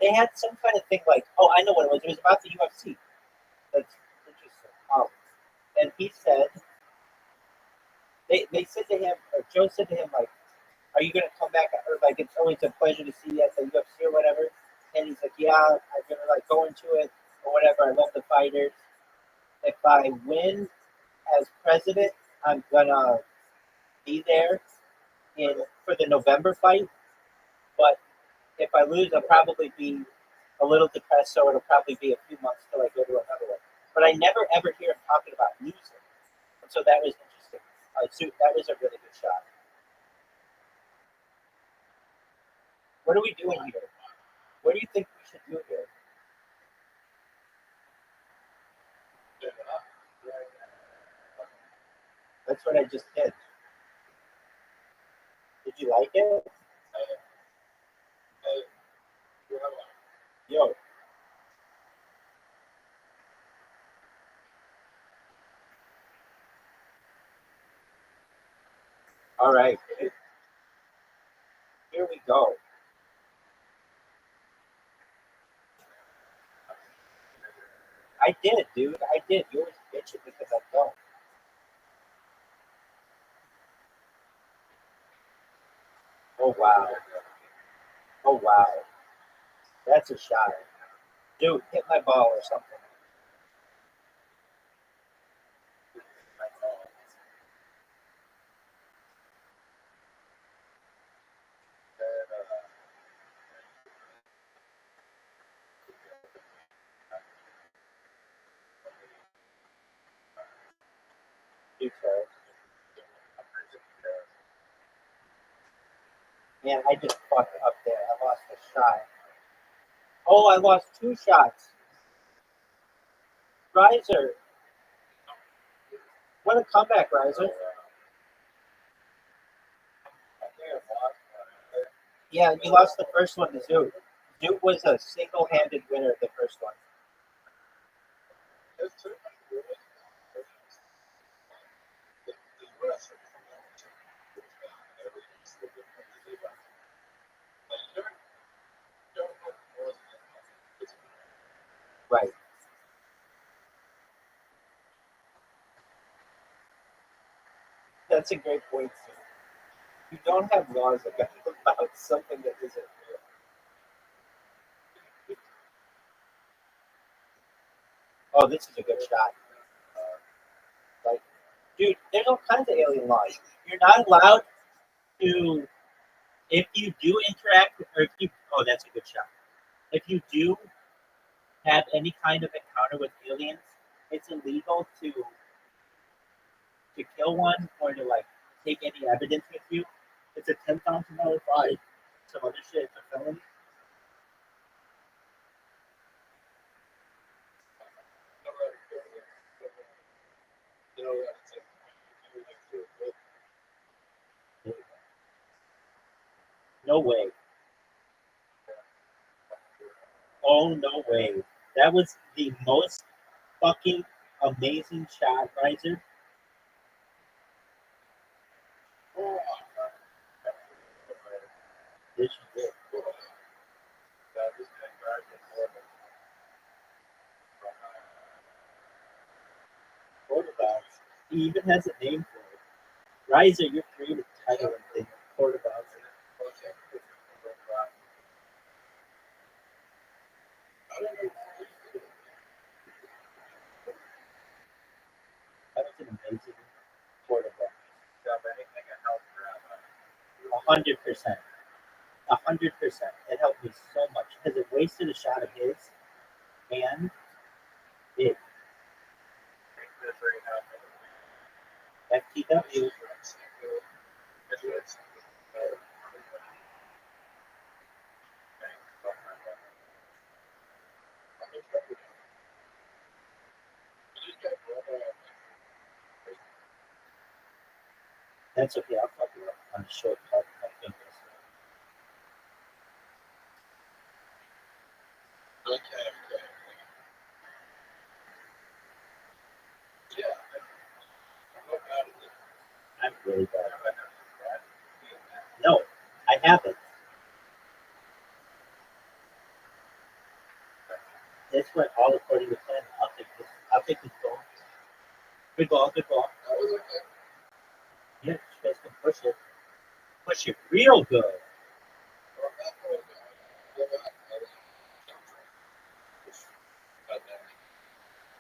they had some kind of thing like, oh, I know what it was. It was about the UFC. That's interesting. And he said they said to him, or Joe said to him like, are you gonna come back? Or like, it's always a pleasure to see you at the UFC or whatever. And he's like, yeah, I'm gonna like go into it or whatever. I love the fighters. If I win as president, I'm gonna be there in for the November fight. But if I lose, I'll probably be a little depressed. So it'll probably be a few months till I go to another one. But I never ever hear him talking about losing. And so that was interesting. So that was a really good shot. What are we doing here? What do you think we should do here? That's what I just did. Did you like it? Yo. All right. Here we go. I did, dude. I did. You always bitching because I don't. Oh wow. Oh wow. That's a shot. Dude, hit my ball or something. You too. Man, I just fucked up there. I lost a shot. Oh, I lost two shots. Riser. What a comeback, Riser. Yeah, you lost the first one to Zoot. Zoot was a single-handed winner of the first one. Right. That's a great point, sir. You don't have laws about something that isn't real. Oh, this is a good shot. Like, dude, there's all kinds of alien laws. You're not allowed to, if you do interact, or if you, oh, that's a good shot. If you do have any kind of encounter with aliens, it's illegal to kill one or to like take any evidence with you. It's a $10,000 fine. Some other shit, it's a felony. No way. Oh no way. That was the most fucking amazing shot, Riser. This shit. Quarterbacks. He even has a name for it. Riser, you're creative title and thing. Portabouts. That was an amazing portable. 100%. 100%. It helped me so much because it wasted a shot of his, and it FTW. That's okay. I'll fuck you up on the short part of my fingers. I'm really bad. No, I haven't. This went all according to plan. I'll take this. I'll take this ball. Good ball. Good ball. Yeah, you guys can push it. Push it real good.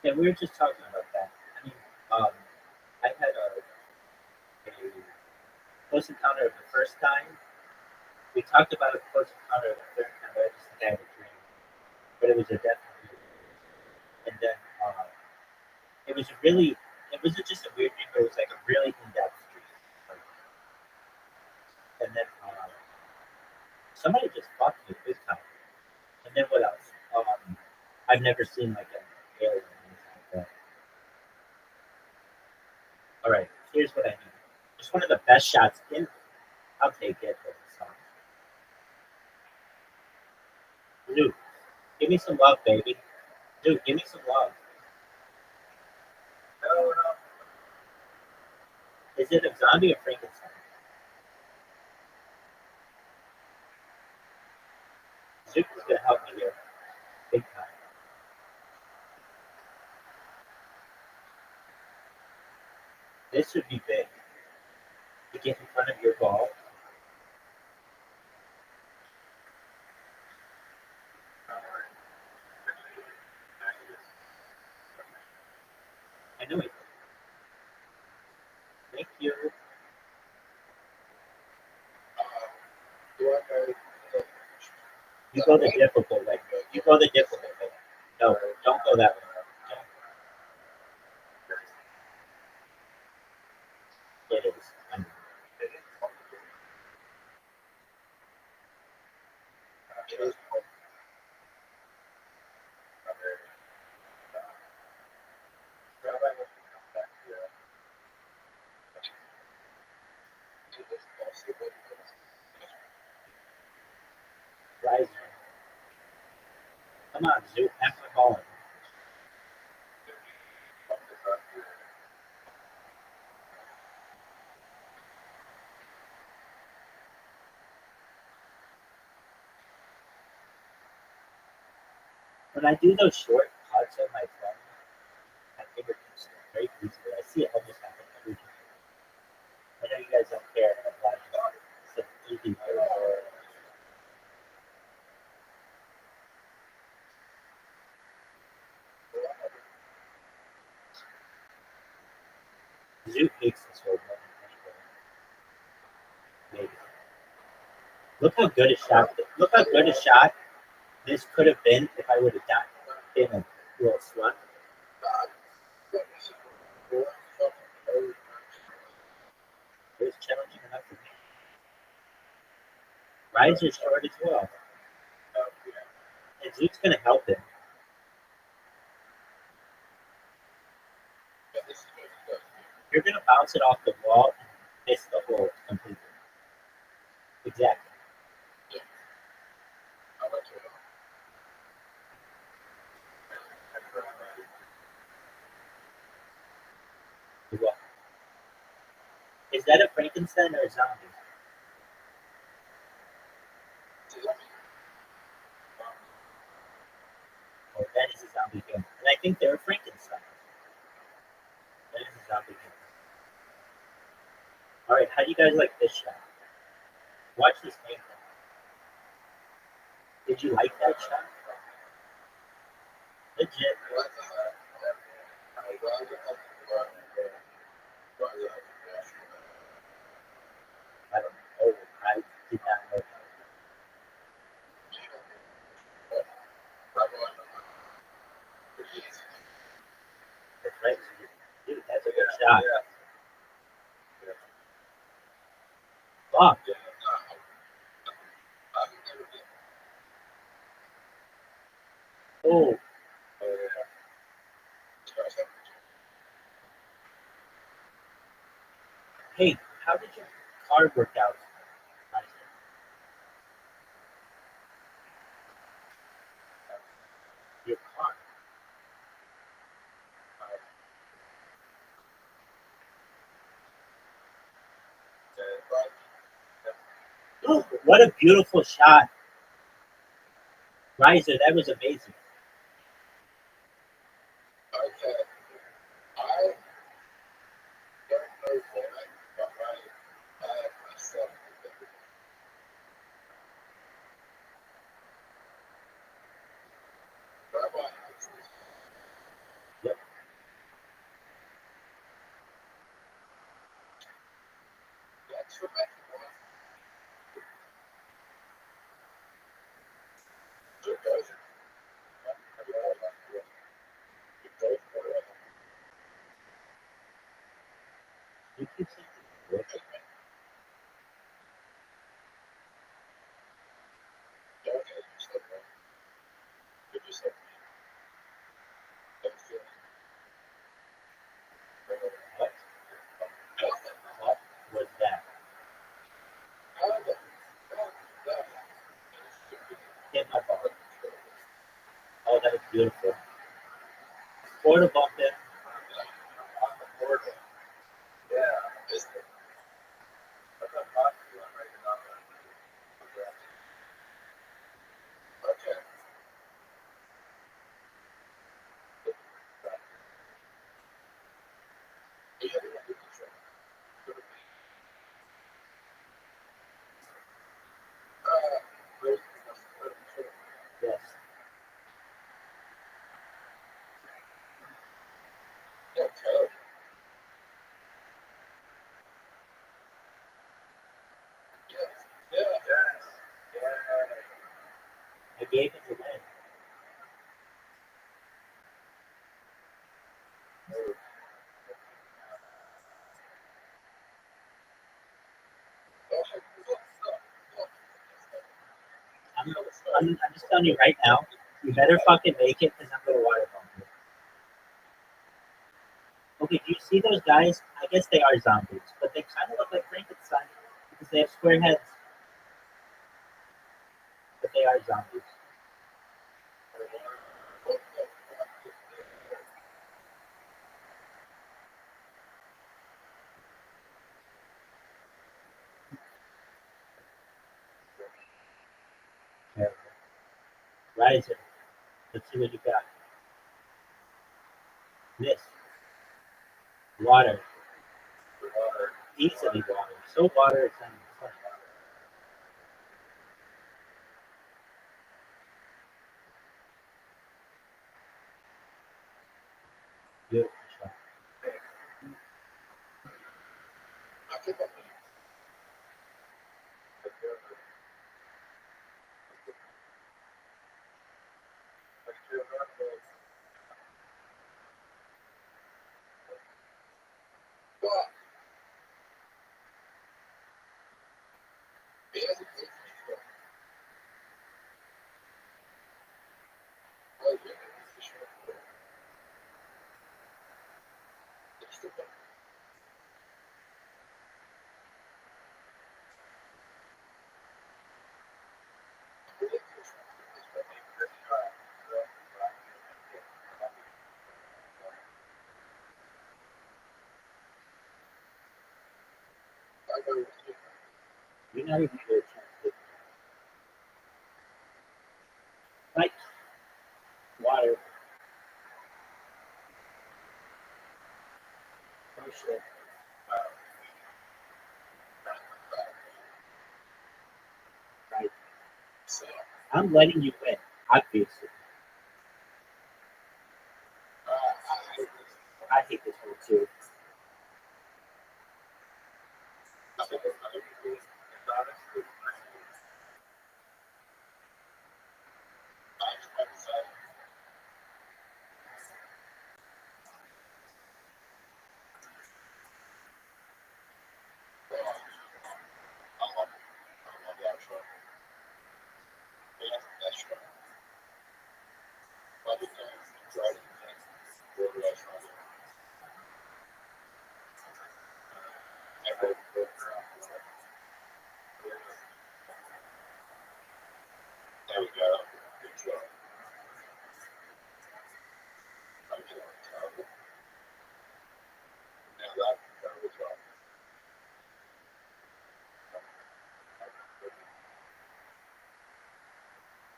Yeah, we were just talking about that. I mean, I had a close encounter of the first time. We talked about a close encounter of the third time, but I just think I had a dream. But it was a definite. And then it wasn't just a weird dream, but it was like a really in-depth dream. And then somebody just fucked me big time. And then what else? I've never seen like an alien or anything like that. All right, here's what I need. Just one of the best shots in. I'll take it. Dude, give me some love, baby. Dude, give me some love. No. Is it a zombie or Frankenstein? Zook is gonna help me here, big time. This would be big. To get in front of your ball. I know it. Thank you. You go the difficult way. You go the difficult way. No, don't go that way. It is. Rise. Come on, Zook. Pass my ball. When I do those short cuts on my phone, my fingertips are very easily. I see it almost happen every time. I know you guys don't care. I'm glad about it. It's an easy way. Zook hates this whole moment anyway. Maybe. Look how good a shot. Look how good a shot this could have been if I would have not been a little slut. It was challenging enough for me. Riser's short as well. And Zook's going to help him. You're going to bounce it off the wall and miss the hole completely. Exactly. Is that a Frankenstein or a zombie? Oh, that is a zombie game. And I think they're a Frankenstein. That is a zombie game. How do you guys like this shot? Watch this thing. Did you like that shot? Legit. I don't know. I did not know that. That's right. Dude, that's a good shot. Fuck. Oh, hey, how did your car work out? Your car. Oh, what a beautiful shot. Riser, that was amazing. Yep. You keep saying it. What? What was that? Hit my ball. Oh, that was beautiful. Quarter bumped it. Yes. I gave it to win. I'm just telling you right now, you better fucking make it because I'm going to water pump you. Okay, do you see those guys? I guess they are zombies, but they kind of look like Frankenstein because they have square heads, but they are zombies. Riser, let's see what you got. This, water, easily water. So water, it's not even funny. Beautiful shot. You're not even sure. Like water. Oh shit. So, I'm letting you win, obviously. I hate this one too. there we go. Good job. Now that was all.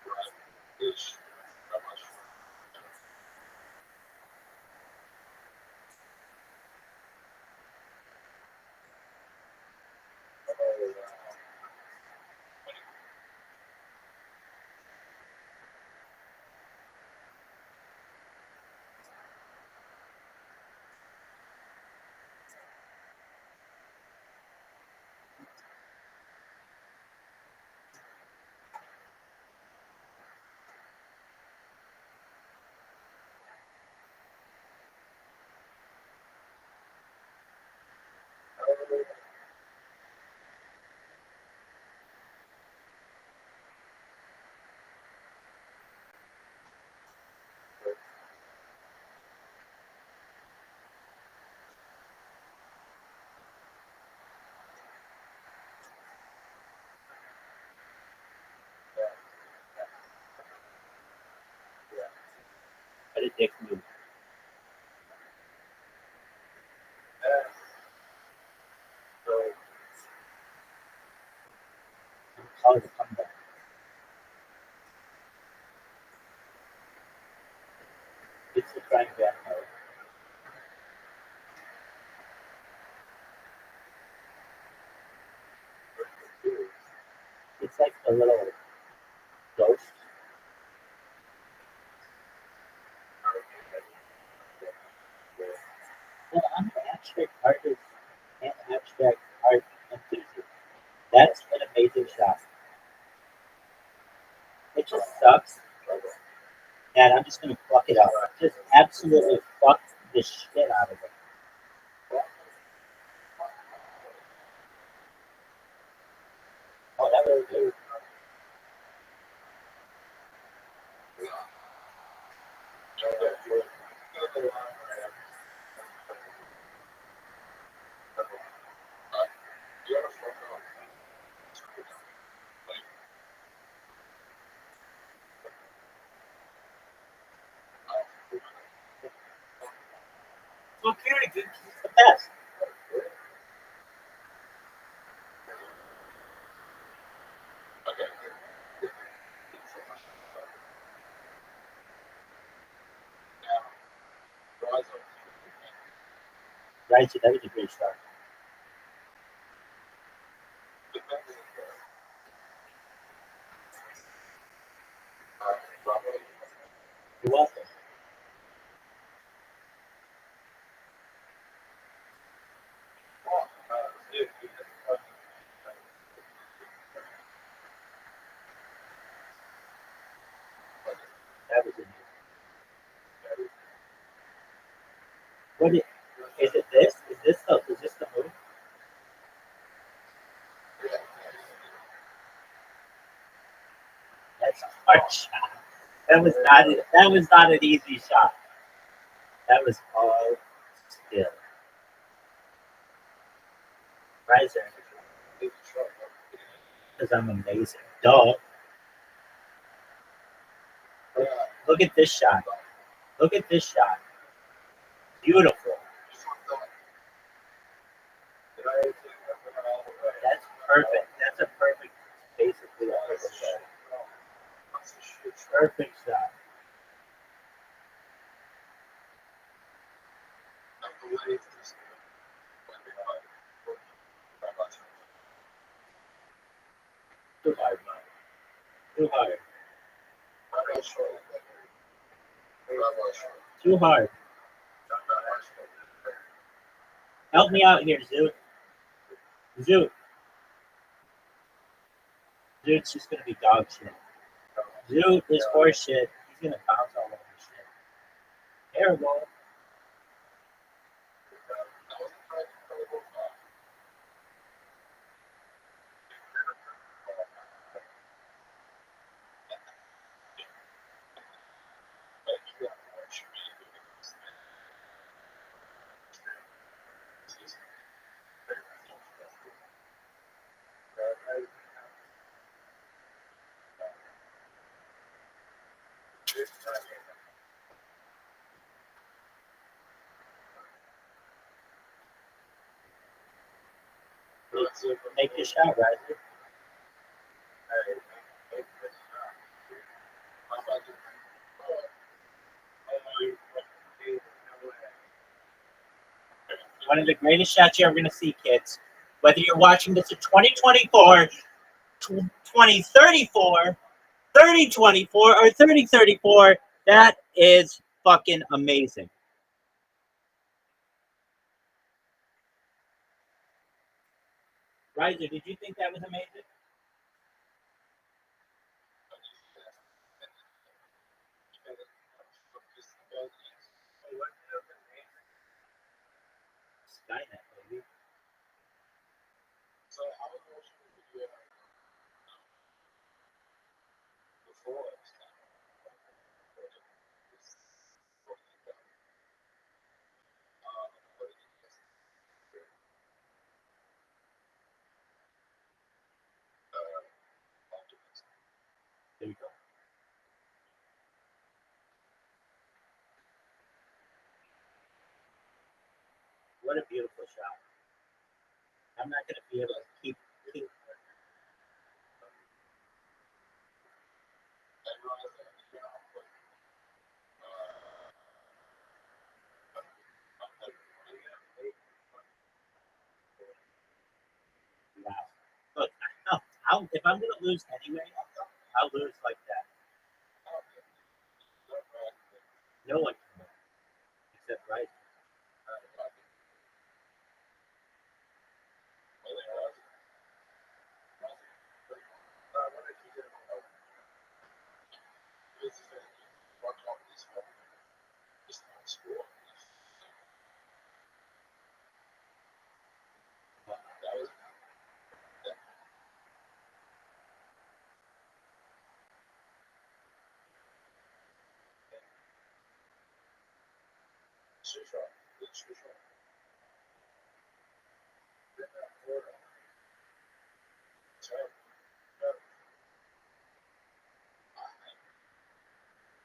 Right. Is how much? What a dick move. So, Call it a comeback. It's the frying pan mode. It's like a little ghost. Well, I'm an abstract artist and abstract art enthusiast. That's an amazing shot. It just sucks, and I'm just gonna fuck it up. Just absolutely fuck the shit out of it. Oh, that was good. so Carrington, It's the best. okay. Now, rise up. Right, so that was a great start. Robert, You're welcome. dude, That was amazing. What is it? This is this the move? That's a hard shot. That was not an easy shot. That was all skill. Riser, because I'm amazing. Duh. Look at this shot. Look at this shot. Beautiful. That's perfect. That's a perfect, basically a perfect shot. Perfect shot. Goodbye, bud. Too hard. Rabbi Short. Rabbi Short. Too hard. Rabbi Short. Help me out here, Zoot. Zoot. Zoot's just gonna be dog shit. Zoot is horse shit. He's gonna bounce all over shit. Terrible. Make your shot, Riser. One of the greatest shots you're ever going to see, kids. Whether you're watching this in 2024, 2034, 3024, or 3034, that is fucking amazing. Riser, did you think that was amazing? Skynet, baby. So how much would you before? There you go. What a beautiful shot. I'm not going to be able to keep wow. Look, if I'm going to lose anyway, I'll lose like that. No one can win except Riser.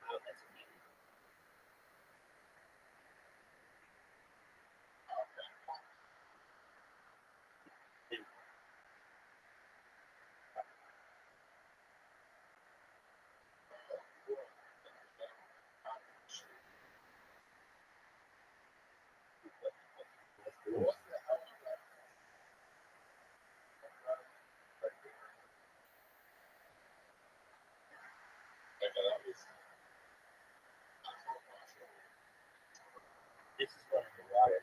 Wow, that's amazing. This is going in the water.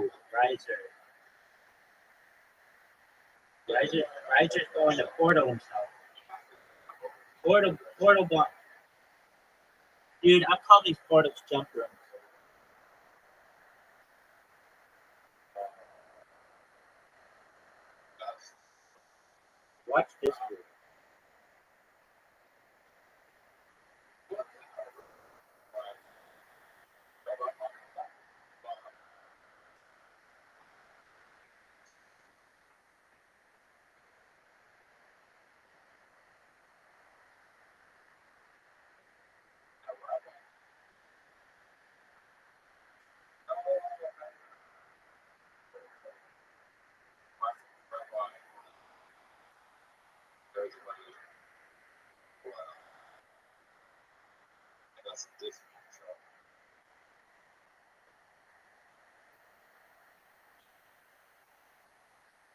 Ooh, Riser. Riser's going to Portal himself. Portal block. Dude, I call these portals jump rooms. Watch this dude.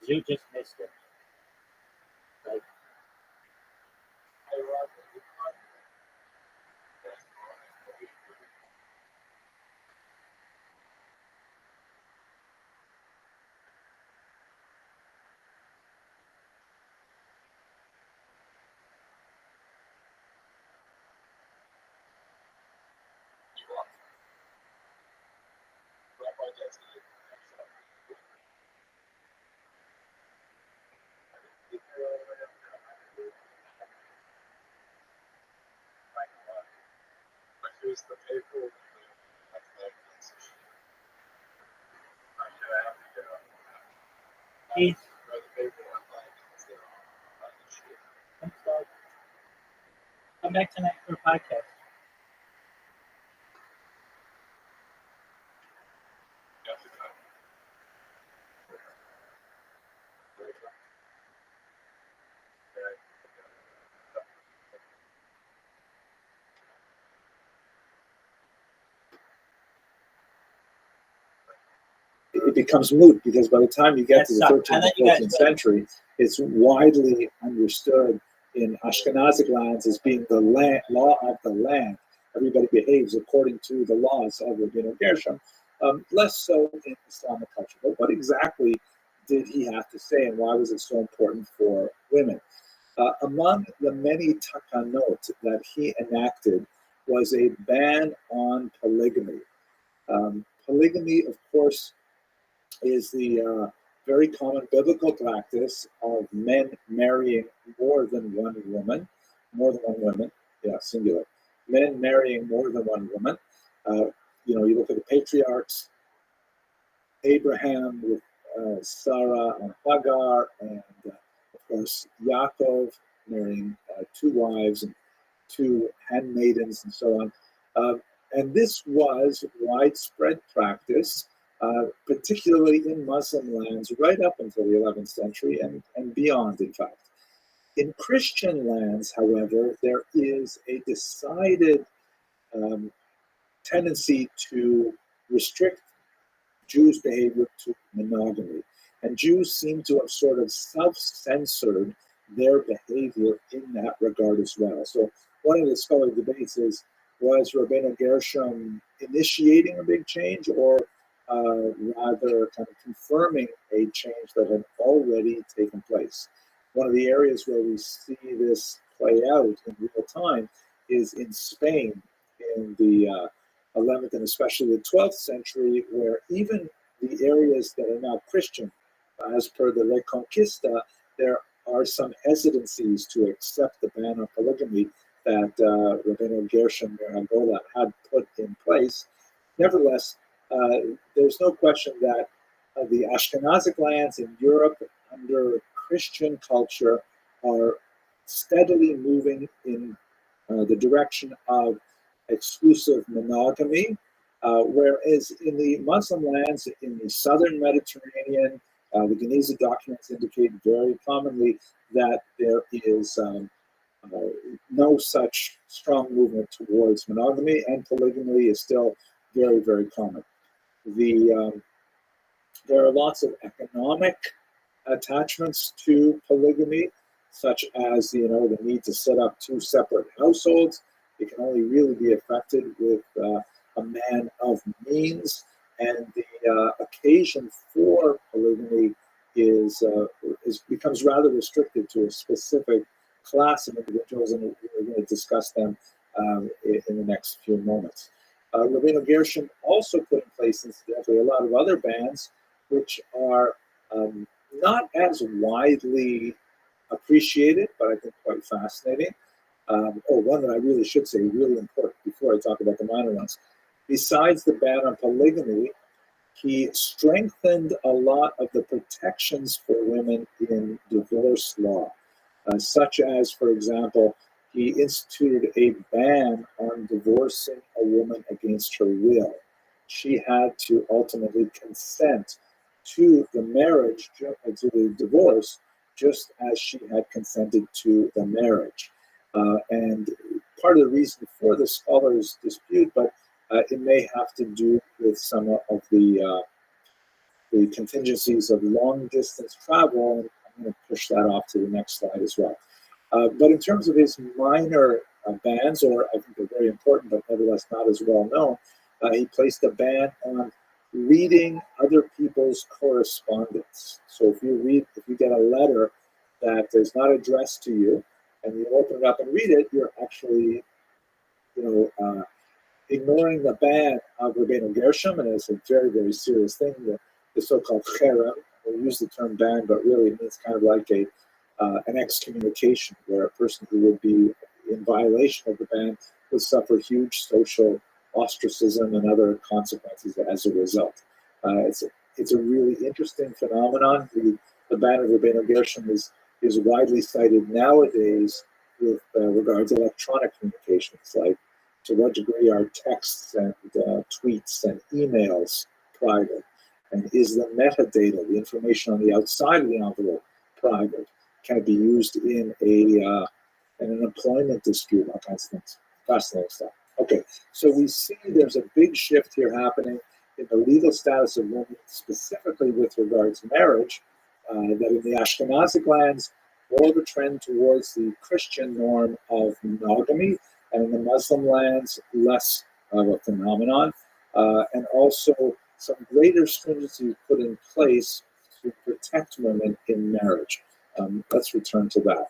You just missed it. Like, Please. Come back tonight for a podcast. It becomes moot because by the time you get to the Yes, 13th I and let you guys 14th go. century, it's widely understood in Ashkenazic lands as being the law of the land. Everybody behaves according to the laws of Rabbi Gershom, less so in Islamic culture. But what exactly did he have to say, and why was it so important for women? Among the many takanot that he enacted was a ban on polygamy. Polygamy, of course, is the very common biblical practice of men marrying more than one woman, singular. Men marrying more than one woman. You look at the patriarchs, Abraham with Sarah and Hagar, and of course Yaakov marrying two wives and two handmaidens and so on. And this was widespread practice, particularly in Muslim lands, right up until the 11th century and beyond, in fact. In Christian lands, however, there is a decided tendency to restrict Jews' behavior to monogamy. And Jews seem to have sort of self-censored their behavior in that regard as well. So one of the scholarly debates is, was Rabbeinu Gershom initiating a big change or rather kind of confirming a change that had already taken place? One of the areas where we see this play out in real time is in Spain in the 11th and especially the 12th century, where even the areas that are now Christian, as per the Reconquista, there are some hesitancies to accept the ban on polygamy that Rabbeinu Gershom Angola had put in place. Nevertheless, there's no question that the Ashkenazic lands in Europe under Christian culture are steadily moving in the direction of exclusive monogamy, whereas in the Muslim lands in the southern Mediterranean, the Guinness documents indicate very commonly that there is no such strong movement towards monogamy, and polygamy is still very, very common. There are lots of economic attachments to polygamy, such as the need to set up two separate households. It can only really be effected with a man of means, and the occasion for polygamy becomes rather restricted to a specific class of individuals, and we're going to discuss them in the next few moments. Rabbeinu Gershom also put in place, incidentally, a lot of other bans, which are not as widely appreciated, but I think quite fascinating. One that I really should say, really important before I talk about the minor ones. Besides the ban on polygamy, he strengthened a lot of the protections for women in divorce law, such as, for example, he instituted a ban on divorcing a woman against her will. She had to ultimately consent to the marriage, to the divorce, just as she had consented to the marriage. And part of the reason for the scholars' dispute, but it may have to do with some of the contingencies of long-distance travel, and I'm going to push that off to the next slide as well. But in terms of his minor bans, or I think they're very important, but nevertheless not as well known, he placed a ban on reading other people's correspondence. So if you get a letter that is not addressed to you, and you open it up and read it, you're actually, ignoring the ban of Rabbeinu Gershom, and it's a very, very serious thing. The so-called cherem, we use the term ban, but really it means kind of like an excommunication, where a person who would be in violation of the ban would suffer huge social ostracism and other consequences as a result. It's a really interesting phenomenon. The ban of Rabbeinu Gershom is widely cited nowadays with regard to electronic communications, like to what degree are texts and tweets and emails private, and is the metadata, the information on the outside of the envelope, private? Can it be used in an employment dispute? All kinds of things. Fascinating stuff. Okay, so we see there's a big shift here happening in the legal status of women, specifically with regard to marriage, that in the Ashkenazic lands, more of a trend towards the Christian norm of monogamy, and in the Muslim lands, less of a phenomenon, and also some greater stringency put in place to protect women in marriage. Let's return to that.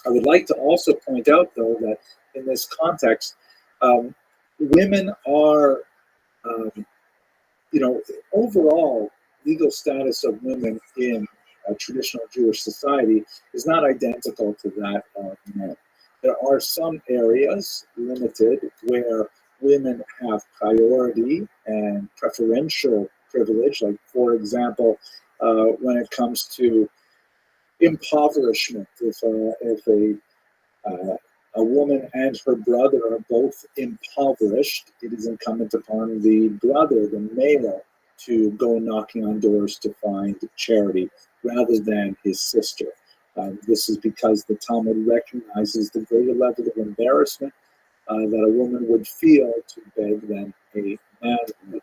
I would like to also point out, though, that in this context, women are, overall legal status of women in traditional Jewish society is not identical to that of men. There are some areas, limited, where women have priority and preferential privilege, like, for example, when it comes to impoverishment. If a woman and her brother are both impoverished, it is incumbent upon the brother, the male, to go knocking on doors to find charity rather than his sister. This is because the Talmud recognizes the greater level of embarrassment that a woman would feel to beg than a man would.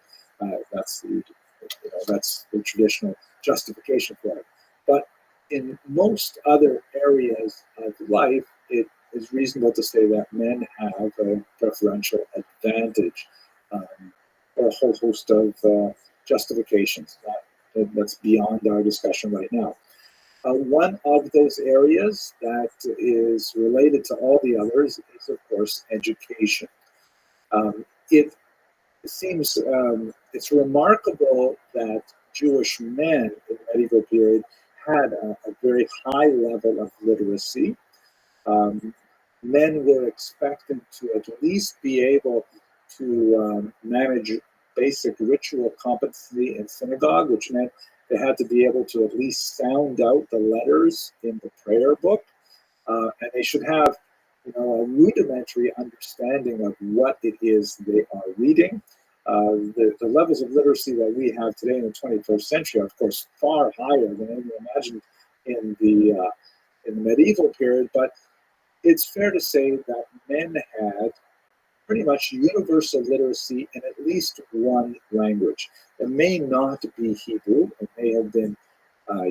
That's the traditional justification for it. But in most other areas of life, it is reasonable to say that men have a preferential advantage, or a whole host of justifications. That's beyond our discussion right now. One of those areas that is related to all the others is, of course, education. It seems it's remarkable that Jewish men in the medieval period had a very high level of literacy. Men were expected to at least be able to manage basic ritual competency in synagogue, which meant they had to be able to at least sound out the letters in the prayer book, and they should have, a rudimentary understanding of what it is they are reading. The levels of literacy that we have today in the 21st century are, of course, far higher than anyone imagined in the medieval period. But it's fair to say that men had pretty much universal literacy in at least one language. It may not be Hebrew, it may have been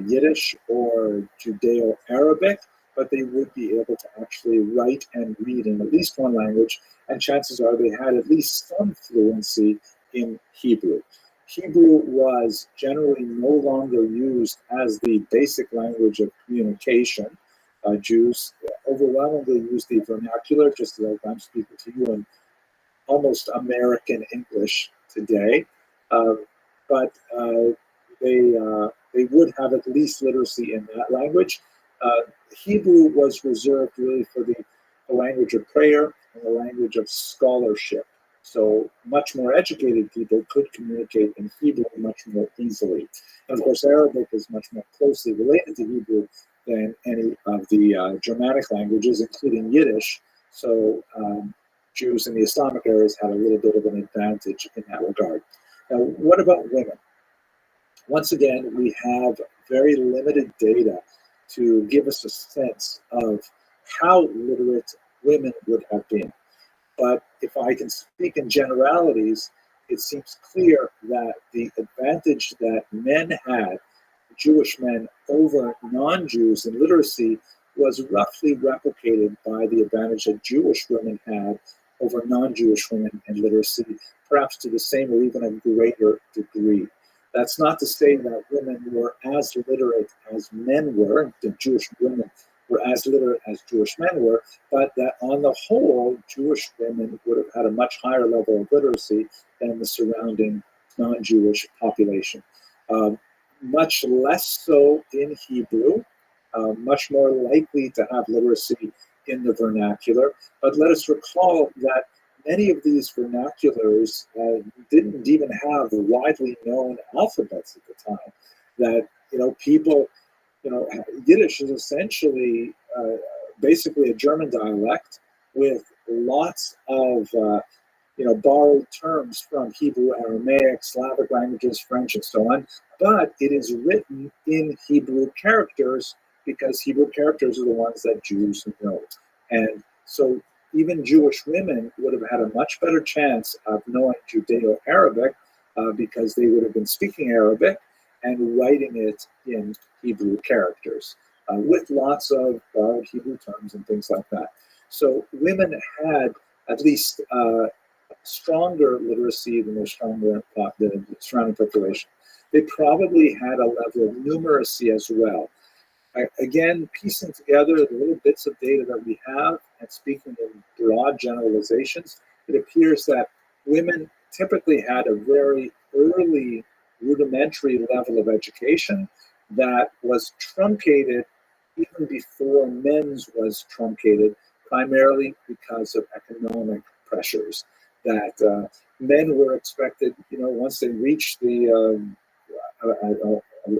Yiddish or Judeo-Arabic, but they would be able to actually write and read in at least one language, and chances are they had at least some fluency in Hebrew. Hebrew was generally no longer used as the basic language of communication. Jews overwhelmingly used the vernacular, just like I'm speaking to you in almost American English today, but they would have at least literacy in that language. Hebrew was reserved really for the language of prayer and the language of scholarship. So much more educated people could communicate in Hebrew much more easily. And of course, Arabic is much more closely related to Hebrew than any of the Germanic languages, including Yiddish. So Jews in the Islamic areas had a little bit of an advantage in that regard. Now, what about women? Once again, we have very limited data to give us a sense of how literate women would have been. But if I can speak in generalities, it seems clear that the advantage that men had, Jewish men, over non-Jews in literacy was roughly replicated by the advantage that Jewish women had over non-Jewish women in literacy, perhaps to the same or even a greater degree. That's not to say that women were as literate as men were, the Jewish women were as literate as Jewish men were, but that on the whole, Jewish women would have had a much higher level of literacy than the surrounding non-Jewish population. Much less so in Hebrew, much more likely to have literacy in the vernacular. But let us recall that many of these vernaculars didn't even have widely known alphabets at the time. That, people, Yiddish is essentially basically a German dialect with lots of borrowed terms from Hebrew, Aramaic, Slavic languages, French, and so on. But it is written in Hebrew characters because Hebrew characters are the ones that Jews know. And so even Jewish women would have had a much better chance of knowing Judeo-Arabic because they would have been speaking Arabic and writing it in Hebrew characters with lots of borrowed Hebrew terms and things like that. So women had at least stronger literacy than the surrounding population. They probably had a level of numeracy as well. Again, piecing together the little bits of data that we have and speaking in broad generalizations, it appears that women typically had a very early rudimentary level of education that was truncated even before men's was truncated, primarily because of economic pressures. That men were expected, once they reached the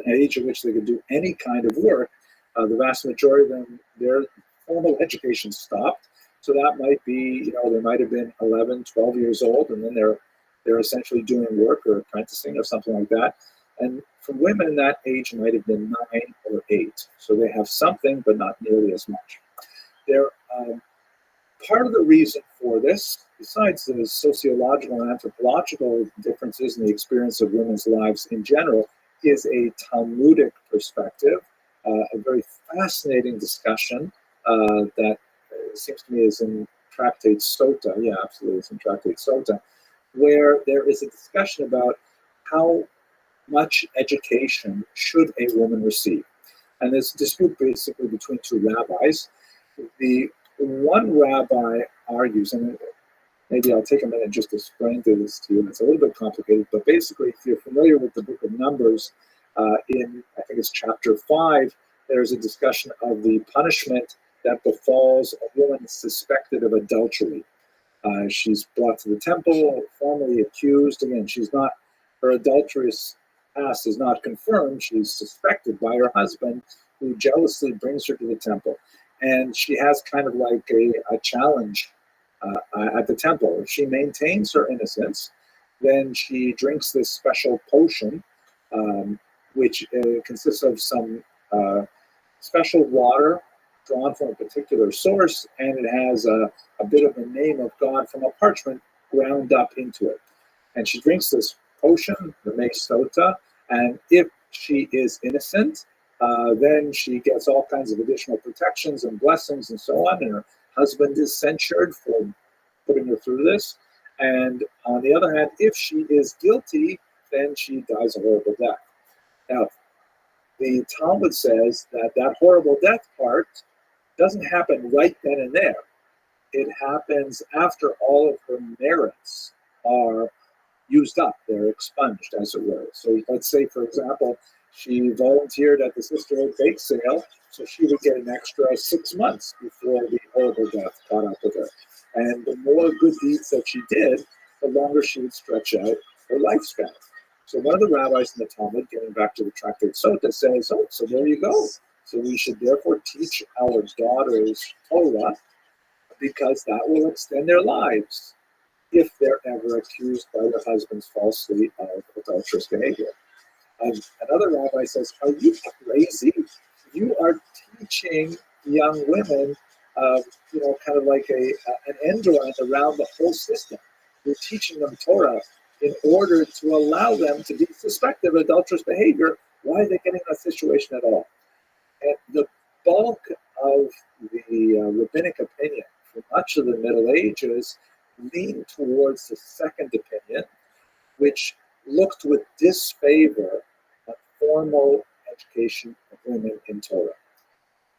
age at which they could do any kind of work, the vast majority of them, their formal education stopped. So that might be, they might have been 11, 12 years old, and then they're essentially doing work or apprenticing or something like that. And for women, that age might have been 9 or 8. So they have something, but not nearly as much. Part of the reason for this, besides the sociological and anthropological differences in the experience of women's lives in general, is a Talmudic perspective, a very fascinating discussion that seems to me is in Tractate Sota. Yeah, absolutely, it's in Tractate Sota, where there is a discussion about how much education should a woman receive. And there's a dispute basically between two rabbis. The one rabbi argues, and maybe I'll take a minute just to explain this to you. It's a little bit complicated, but basically, if you're familiar with the book of Numbers, in, I think it's chapter 5, there's a discussion of the punishment that befalls a woman suspected of adultery. She's brought to the temple, formally accused. Again, her adulterous past is not confirmed. She's suspected by her husband, who jealously brings her to the temple. And she has kind of like a challenge at the temple. If she maintains her innocence, then she drinks this special potion, which consists of some special water drawn from a particular source, and it has a bit of the name of God from a parchment ground up into it. And she drinks this potion, the Mei Sota, and if she is innocent, then she gets all kinds of additional protections and blessings and so on, and her husband is censured for putting her through this. And on the other hand, if she is guilty, then she dies a horrible death. Now, the Talmud says that horrible death part doesn't happen right then and there. It happens after all of her merits are used up. They're expunged, as it were. So let's say, for example, she volunteered at the Sisterhood bake sale, so she would get an extra 6 months before the horrible death caught up with her. And the more good deeds that she did, the longer she would stretch out her lifespan. So one of the rabbis in the Talmud, getting back to the Tractate Sota, says, so there you go. So we should therefore teach our daughters Torah, because that will extend their lives if they're ever accused by their husbands falsely of adulterous behavior. Another rabbi says, are you crazy? You are teaching young women, kind of like an end run around the whole system. You're teaching them Torah in order to allow them to be suspected of adulterous behavior. Why are they getting in that situation at all? And the bulk of much of the Middle Ages leaned towards the second opinion, which looked with disfavor at formal education of women in Torah.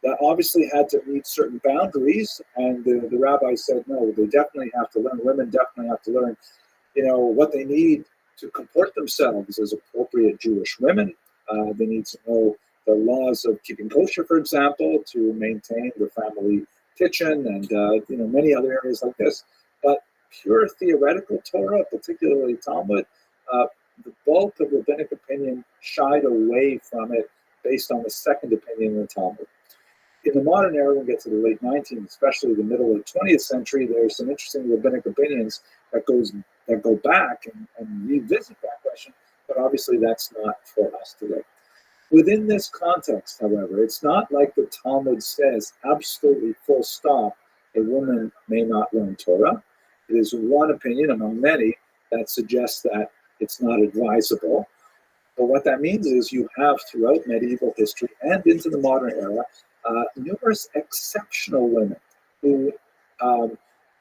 That obviously had to meet certain boundaries, and the rabbi said, no, they definitely have to learn, women definitely have to learn, what they need to comport themselves as appropriate Jewish women. They need to know the laws of keeping kosher, for example, to maintain the family kitchen, and many other areas like this. But pure theoretical Torah, particularly Talmud, the bulk of rabbinic opinion shied away from it based on the second opinion in the Talmud. In the modern era, when we get to the late 19th, especially the middle of the 20th century, there's some interesting rabbinic opinions that go back and revisit that question, but obviously that's not for us today. Within this context, however, it's not like the Talmud says absolutely full stop, a woman may not learn Torah. It is one opinion among many that suggests that it's not advisable. But what that means is you have throughout medieval history and into the modern era, numerous exceptional women who,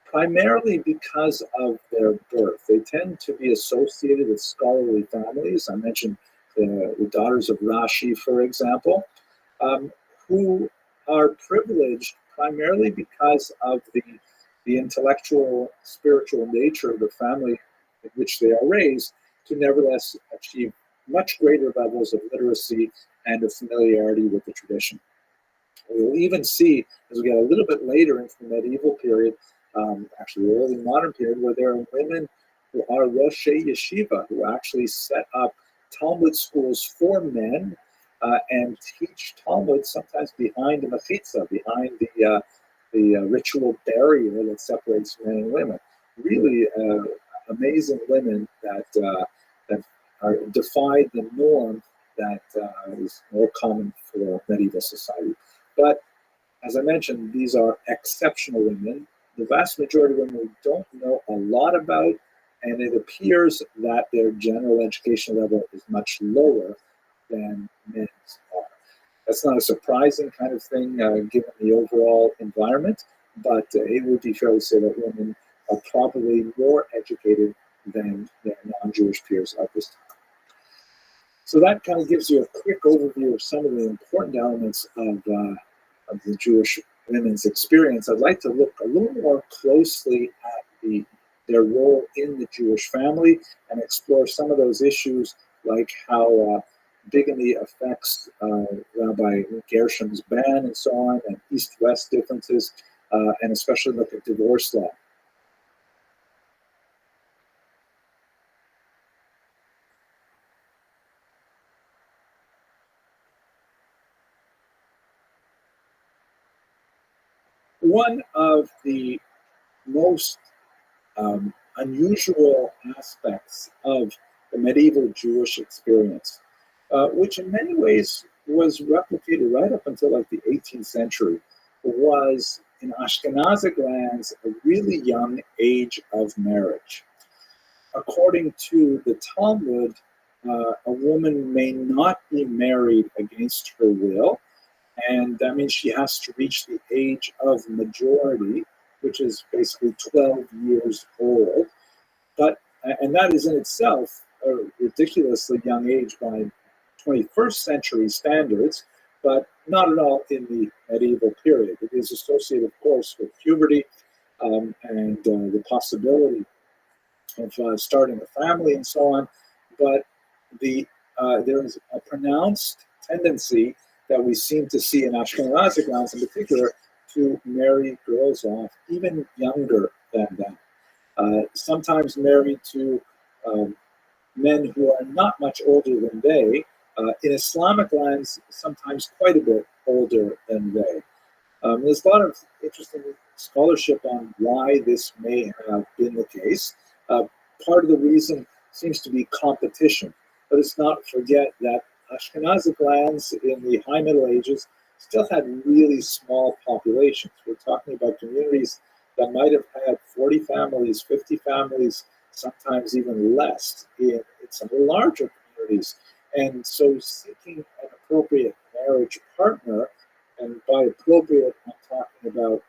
primarily because of their birth, they tend to be associated with scholarly families. I mentioned the daughters of Rashi, for example, who are privileged primarily because of the intellectual, spiritual nature of the family in which they are raised, to nevertheless achieve much greater levels of literacy and of familiarity with the tradition. We'll even see, as we get a little bit later into the medieval period, actually the early modern period, where there are women who are Roshei Yeshiva, who actually set up Talmud schools for men and teach Talmud sometimes behind the mechitza, behind the ritual barrier that separates men and women. Really amazing women that defied the norm that is more common for medieval society. But as I mentioned, these are exceptional women. The vast majority of women we don't know a lot about, and it appears that their general education level is much lower than men's are. That's not a surprising kind of thing given the overall environment, but it would be fair to say that women are probably more educated than their non-Jewish peers at this time. So that kind of gives you a quick overview of some of the important elements of the Jewish women's experience. I'd like to look a little more closely at their role in the Jewish family and explore some of those issues, like how bigamy affects Rabbi Gershom's ban and so on, and East-West differences, and especially look at divorce law. One of the most unusual aspects of the medieval Jewish experience, which in many ways was replicated right up until like the 18th century, was in Ashkenazic lands a really young age of marriage. According to the Talmud, a woman may not be married against her will, and that means she has to reach the age of majority, which is basically 12 years old. And that is in itself a ridiculously young age by 21st century standards, but not at all in the medieval period. It is associated, of course, with puberty and the possibility of starting a family and so on. But there is a pronounced tendency that we seem to see in Ashkenazic lands in particular to marry girls off even younger than them. Sometimes married to men who are not much older than they. In Islamic lands, sometimes quite a bit older than they. There's a lot of interesting scholarship on why this may have been the case. Part of the reason seems to be competition. But let's not forget that Ashkenazic lands in the High Middle Ages still had really small populations. We're talking about communities that might have had 40 families, 50 families, sometimes even less in some larger communities. And so seeking an appropriate marriage partner, and by appropriate, I'm talking about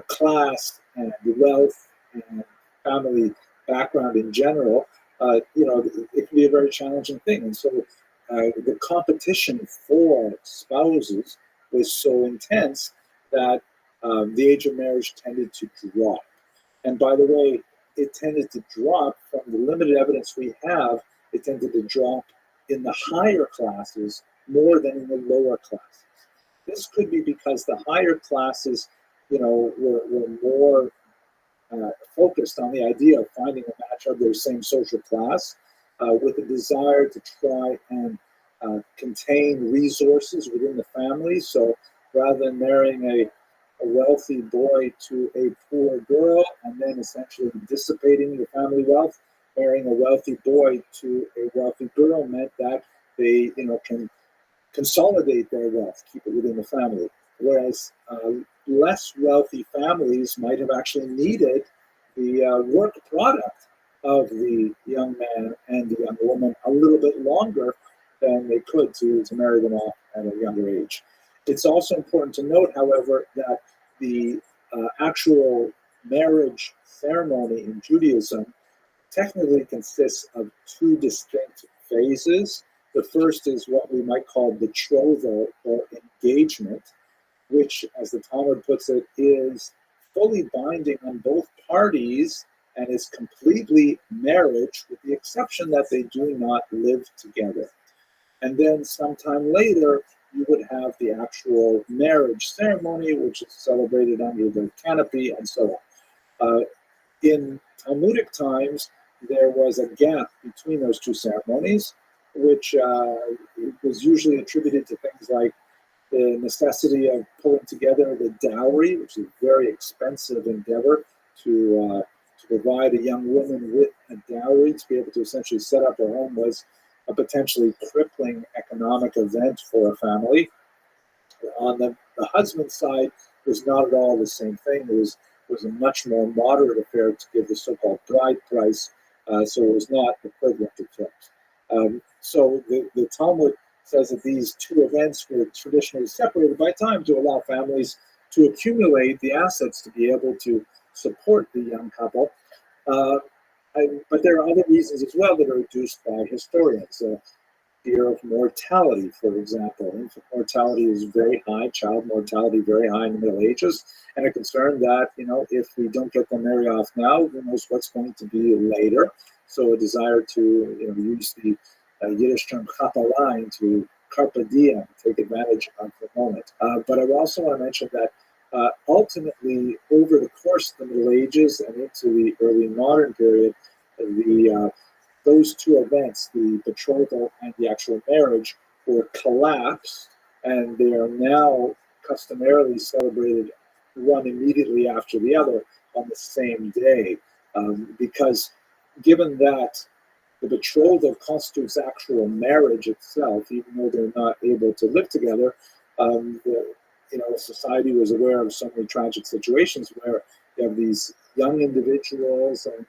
class and wealth and family background in general, it can be a very challenging thing. And so the competition for spouses was so intense that the age of marriage tended to drop. And by the way, it tended to drop from the limited evidence we have, it tended to drop in the higher classes more than in the lower classes. This could be because the higher classes, were more focused on the idea of finding a match of their same social class, with a desire to try and contain resources within the family. So rather than marrying a wealthy boy to a poor girl and then essentially dissipating the family wealth, marrying a wealthy boy to a wealthy girl meant that they, can consolidate their wealth, keep it within the family. Whereas less wealthy families might have actually needed the work product of the young man and the young woman a little bit longer than they could to marry them off at a younger age. It's also important to note, however, that the actual marriage ceremony in Judaism technically consists of two distinct phases. The first is what we might call betrothal or engagement, which, as the Talmud puts it, is fully binding on both parties and is completely marriage, with the exception that they do not live together. And then sometime later, you would have the actual marriage ceremony, which is celebrated under the canopy and so on. In Talmudic times, there was a gap between those two ceremonies, which was usually attributed to things like the necessity of pulling together the dowry, which is a very expensive endeavor to provide a young woman with a dowry to be able to essentially set up her home was a potentially crippling economic event for a family. On the husband's side, it was not at all the same thing. It was a much more moderate affair to give the so-called bride price, so it was not equivalent to terms. So the Talmud says that these two events were traditionally separated by time to allow families to accumulate the assets to be able to support the young couple. But there are other reasons as well that are adduced by historians. Fear of mortality, for example. Infant mortality is very high, child mortality very high in the Middle Ages, and a concern that, if we don't get them married off now, who knows what's going to be later. So a desire to use the Yiddish term chapalain, to carpe diem, take advantage of the moment. But I also want to mention that ultimately, over the course of the Middle Ages and into the early modern period, those two events, the betrothal and the actual marriage, were collapsed, and they are now customarily celebrated one immediately after the other on the same day. Because given that the betrothal constitutes actual marriage itself, even though they're not able to live together, society was aware of so many tragic situations where you have these young individuals and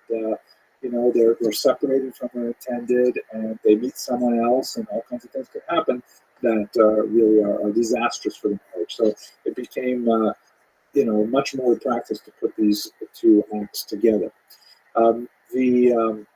they're separated from their intended, and they meet someone else, and all kinds of things can happen that really are disastrous for the marriage. So it became, much more practice to put these two acts together. The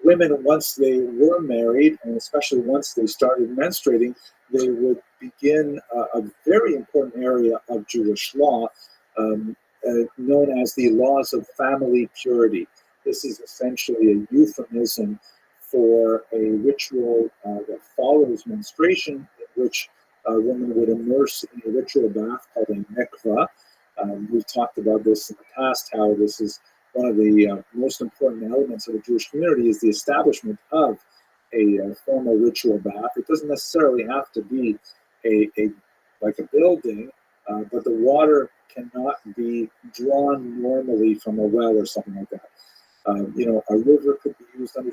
women, once they were married, and especially once they started menstruating, they would begin a very important area of Jewish law, known as the laws of family purity. This is essentially a euphemism for a ritual that follows menstruation, in which a woman would immerse in a ritual bath called a mikvah. We've talked about this in the past, how this is one of the most important elements of the Jewish community, is the establishment of a formal ritual bath. It doesn't necessarily have to be like a building, but the water cannot be drawn normally from a well or something like that. A river could be used under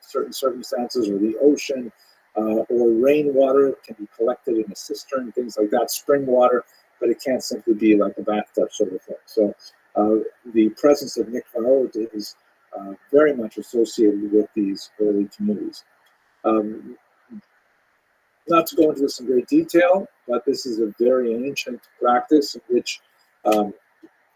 certain circumstances, or the ocean, or rainwater can be collected in a cistern, things like that, spring water, but it can't simply be like a bathtub sort of thing. So the presence of mikvahot is very much associated with these early communities. Not to go into this in great detail, but this is a very ancient practice in which Um,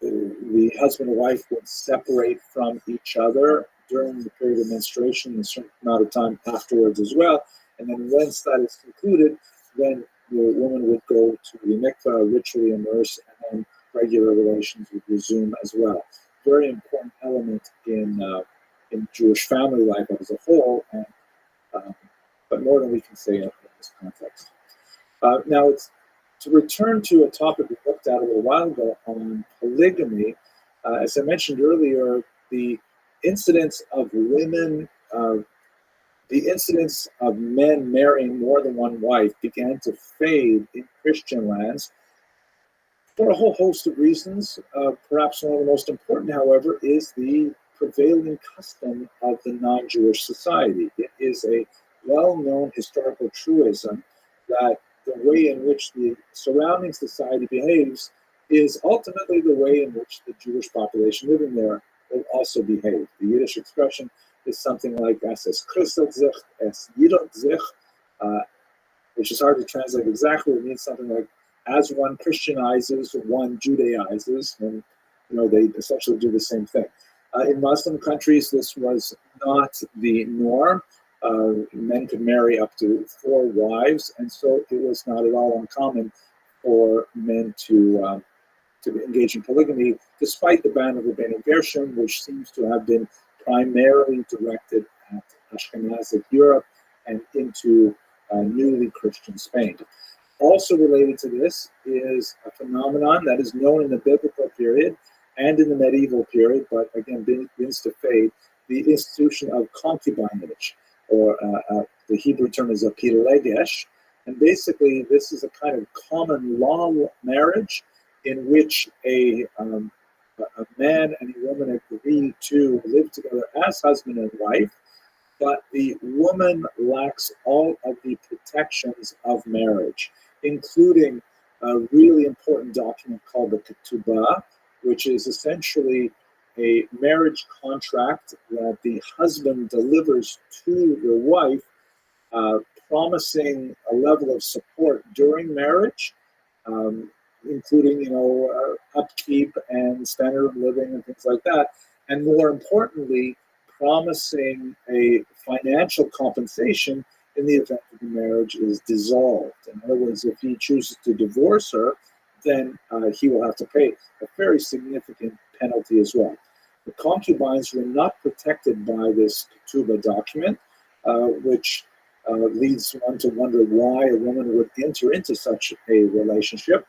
the husband and wife would separate from each other during the period of menstruation and a certain amount of time afterwards as well. And then once that is concluded, then the woman would go to the mikvah, ritually immerse, and then regular relations would resume as well. Very important element in Jewish family life as a whole, and but more than we can say in this context. Now, it's to return to a topic we looked at a little while ago on polygamy. As I mentioned earlier, the incidence of women, the incidence of men marrying more than one wife began to fade in Christian lands for a whole host of reasons. Perhaps one of the most important, however, is the prevailing custom of the non-Jewish society. It is a well-known historical truism that the way in which the surrounding society behaves is ultimately the way in which the Jewish population living there will also behave. The Yiddish expression is something like "Es ist Christelt sich, es jidot sich," which is hard to translate exactly. It means something like, as one Christianizes, one Judaizes, and they essentially do the same thing. In Muslim countries, this was not the norm. Men could marry up to 4 wives, and so it was not at all uncommon for men to engage in polygamy, despite the ban of Rabbeinu Gershom, which seems to have been primarily directed at Ashkenazic Europe and into newly Christian Spain. Also related to this is a phenomenon that is known in the biblical period and in the medieval period, but again begins to fade, the institution of concubinage, or the Hebrew term is a pilegesh. And basically, this is a kind of common law marriage in which a man and a woman agree to live together as husband and wife, but the woman lacks all of the protections of marriage, including a really important document called the ketubah, which is essentially a marriage contract that the husband delivers to the wife, promising a level of support during marriage, including upkeep and standard of living and things like that, and more importantly, promising a financial compensation in the event that the marriage is dissolved. In other words, if he chooses to divorce her, then he will have to pay a very significant penalty as well. The concubines were not protected by this ketubah document, which leads one to wonder why a woman would enter into such a relationship.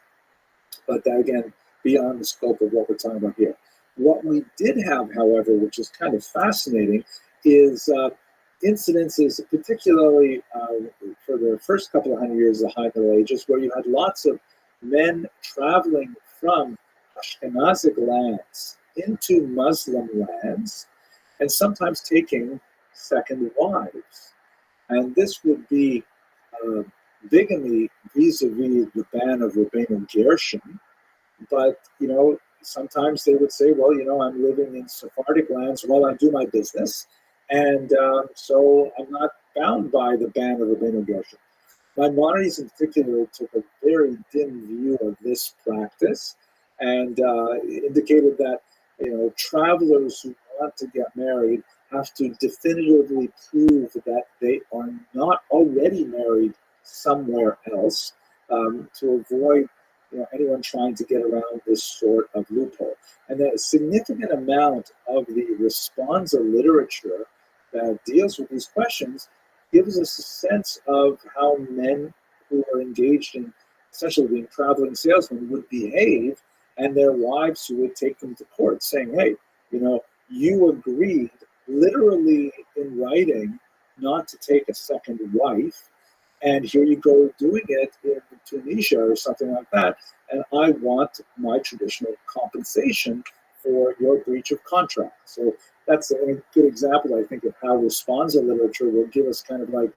But that, again, beyond the scope of what we're talking about here. What we did have, however, which is kind of fascinating, is incidences, particularly for the first couple of hundred years of the High Middle Ages, where you had lots of men traveling from Ashkenazic lands into Muslim lands, and sometimes taking second wives. And this would be bigamy vis-a-vis the ban of Rabbeinu Gershom. But, sometimes they would say, well, I'm living in Sephardic lands while I do my business, and so I'm not bound by the ban of Rabbeinu Gershom. Maimonides in particular took a very dim view of this practice and indicated that, travelers who want to get married have to definitively prove that they are not already married somewhere else, to avoid anyone trying to get around this sort of loophole. And that a significant amount of the responsa literature that deals with these questions gives us a sense of how men who are engaged in essentially being traveling salesmen would behave, and their wives who would take them to court saying, hey, you agreed literally in writing not to take a second wife, and here you go doing it in Tunisia or something like that, and I want my traditional compensation for your breach of contract. So that's a good example, I think, of how responsa literature will give us kind of like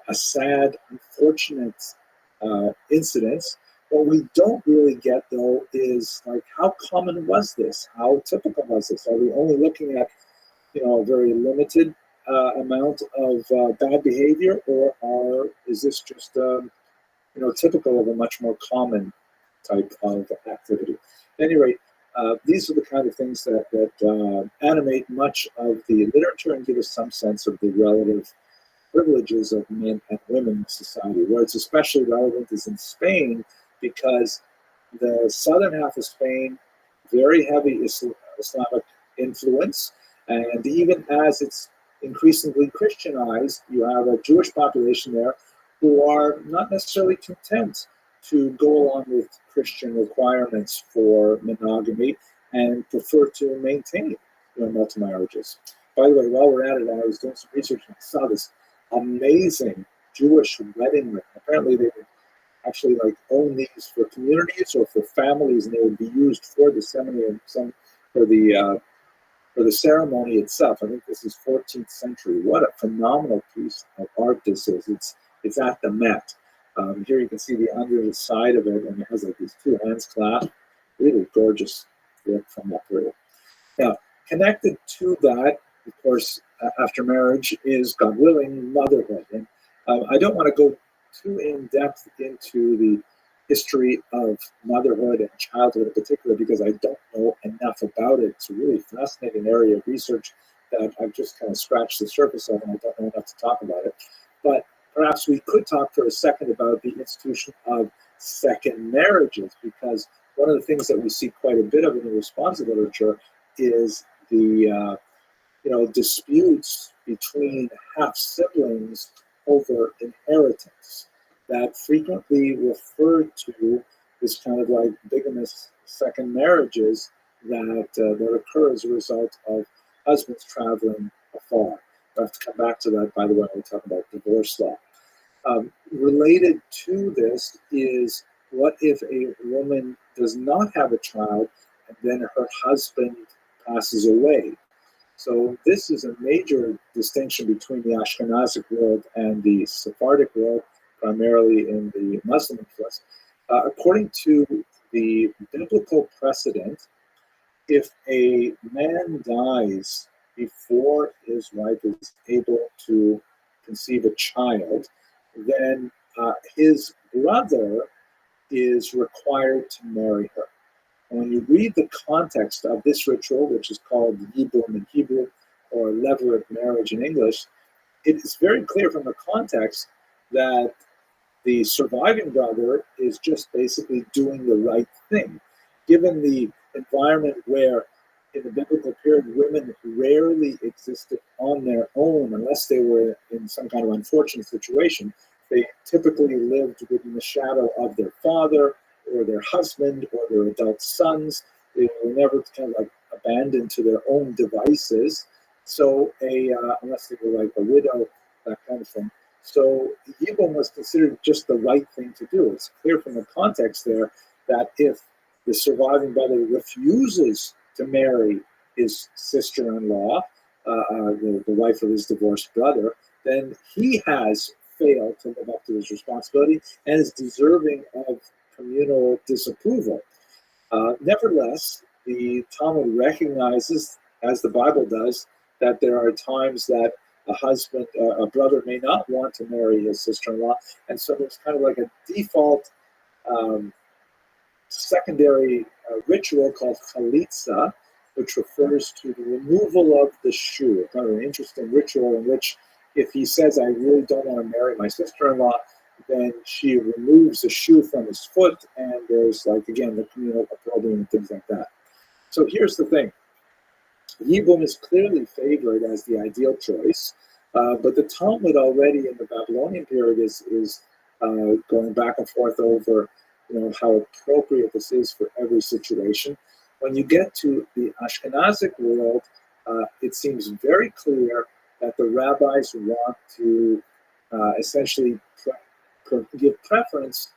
a sad, unfortunate incidents. What we don't really get, though, is like, how common was this? How typical was this? Are we only looking at, a very limited amount of bad behavior, or is this just, typical of a much more common type of activity. At any rate, these are the kind of things that animate much of the literature and give us some sense of the relative privileges of men and women in society. Where it's especially relevant is in Spain, because the southern half of Spain, very heavy Islamic influence, and even as it's increasingly Christianized, you have a Jewish population there who are not necessarily content to go along with Christian requirements for monogamy and prefer to maintain multi-marriages. By the way, while we're at it, I was doing some research and I saw this amazing Jewish wedding ring. Apparently they would actually own these for communities or for families, and they would be used for the ceremony and some for the ceremony itself. I think this is 14th century. What a phenomenal piece of art this is. It's at the Met. Here you can see the underside of it, and it has these two hands clasped. Really gorgeous work from that period. Now, connected to that, of course, after marriage is, God willing, motherhood. And I don't want to go too in depth into the history of motherhood and childhood in particular, because I don't know enough about it. It's a really fascinating area of research that I've just kind of scratched the surface of, and I don't know enough to talk about it. But perhaps we could talk for a second about the institution of second marriages, because one of the things that we see quite a bit of in the responsive literature is the disputes between half siblings over inheritance that frequently refer to this kind of bigamous second marriages that occur as a result of husbands traveling afar. I have to come back to that, by the way, when we talk about divorce law. Related to this is, what if a woman does not have a child and then her husband passes away? So this is a major distinction between the Ashkenazic world and the Sephardic world, primarily in the Muslim influence. According to the biblical precedent, if a man dies before his wife is able to conceive a child, then his brother is required to marry her. And when you read the context of this ritual, which is called Yibum in Hebrew, or levirate marriage in English, it is very clear from the context that the surviving brother is just basically doing the right thing. Given the environment where, in the biblical period, women rarely existed on their own unless they were in some kind of unfortunate situation, they typically lived within the shadow of their father or their husband or their adult sons. They were never kind of abandoned to their own devices. So unless they were a widow, that kind of thing. So Yibum was considered just the right thing to do. It's clear from the context there that if the surviving brother refuses to marry his sister-in-law, the wife of his divorced brother, then he has failed to live up to his responsibility and is deserving of communal disapproval. Nevertheless, the Talmud recognizes, as the Bible does, that there are times that a brother may not want to marry his sister-in-law, and so there's kind of a default secondary ritual called chalitza, which refers to the removal of the shoe. Kind of an interesting ritual in which, if he says, I really don't want to marry my sister-in-law, then she removes the shoe from his foot, and there's, again, the communal opprobrium and things like that. So here's the thing. Yibum is clearly favored as the ideal choice, but the Talmud already in the Babylonian period is going back and forth over how appropriate this is for every situation. When you get to the Ashkenazic world, it seems very clear that the rabbis want to essentially give preference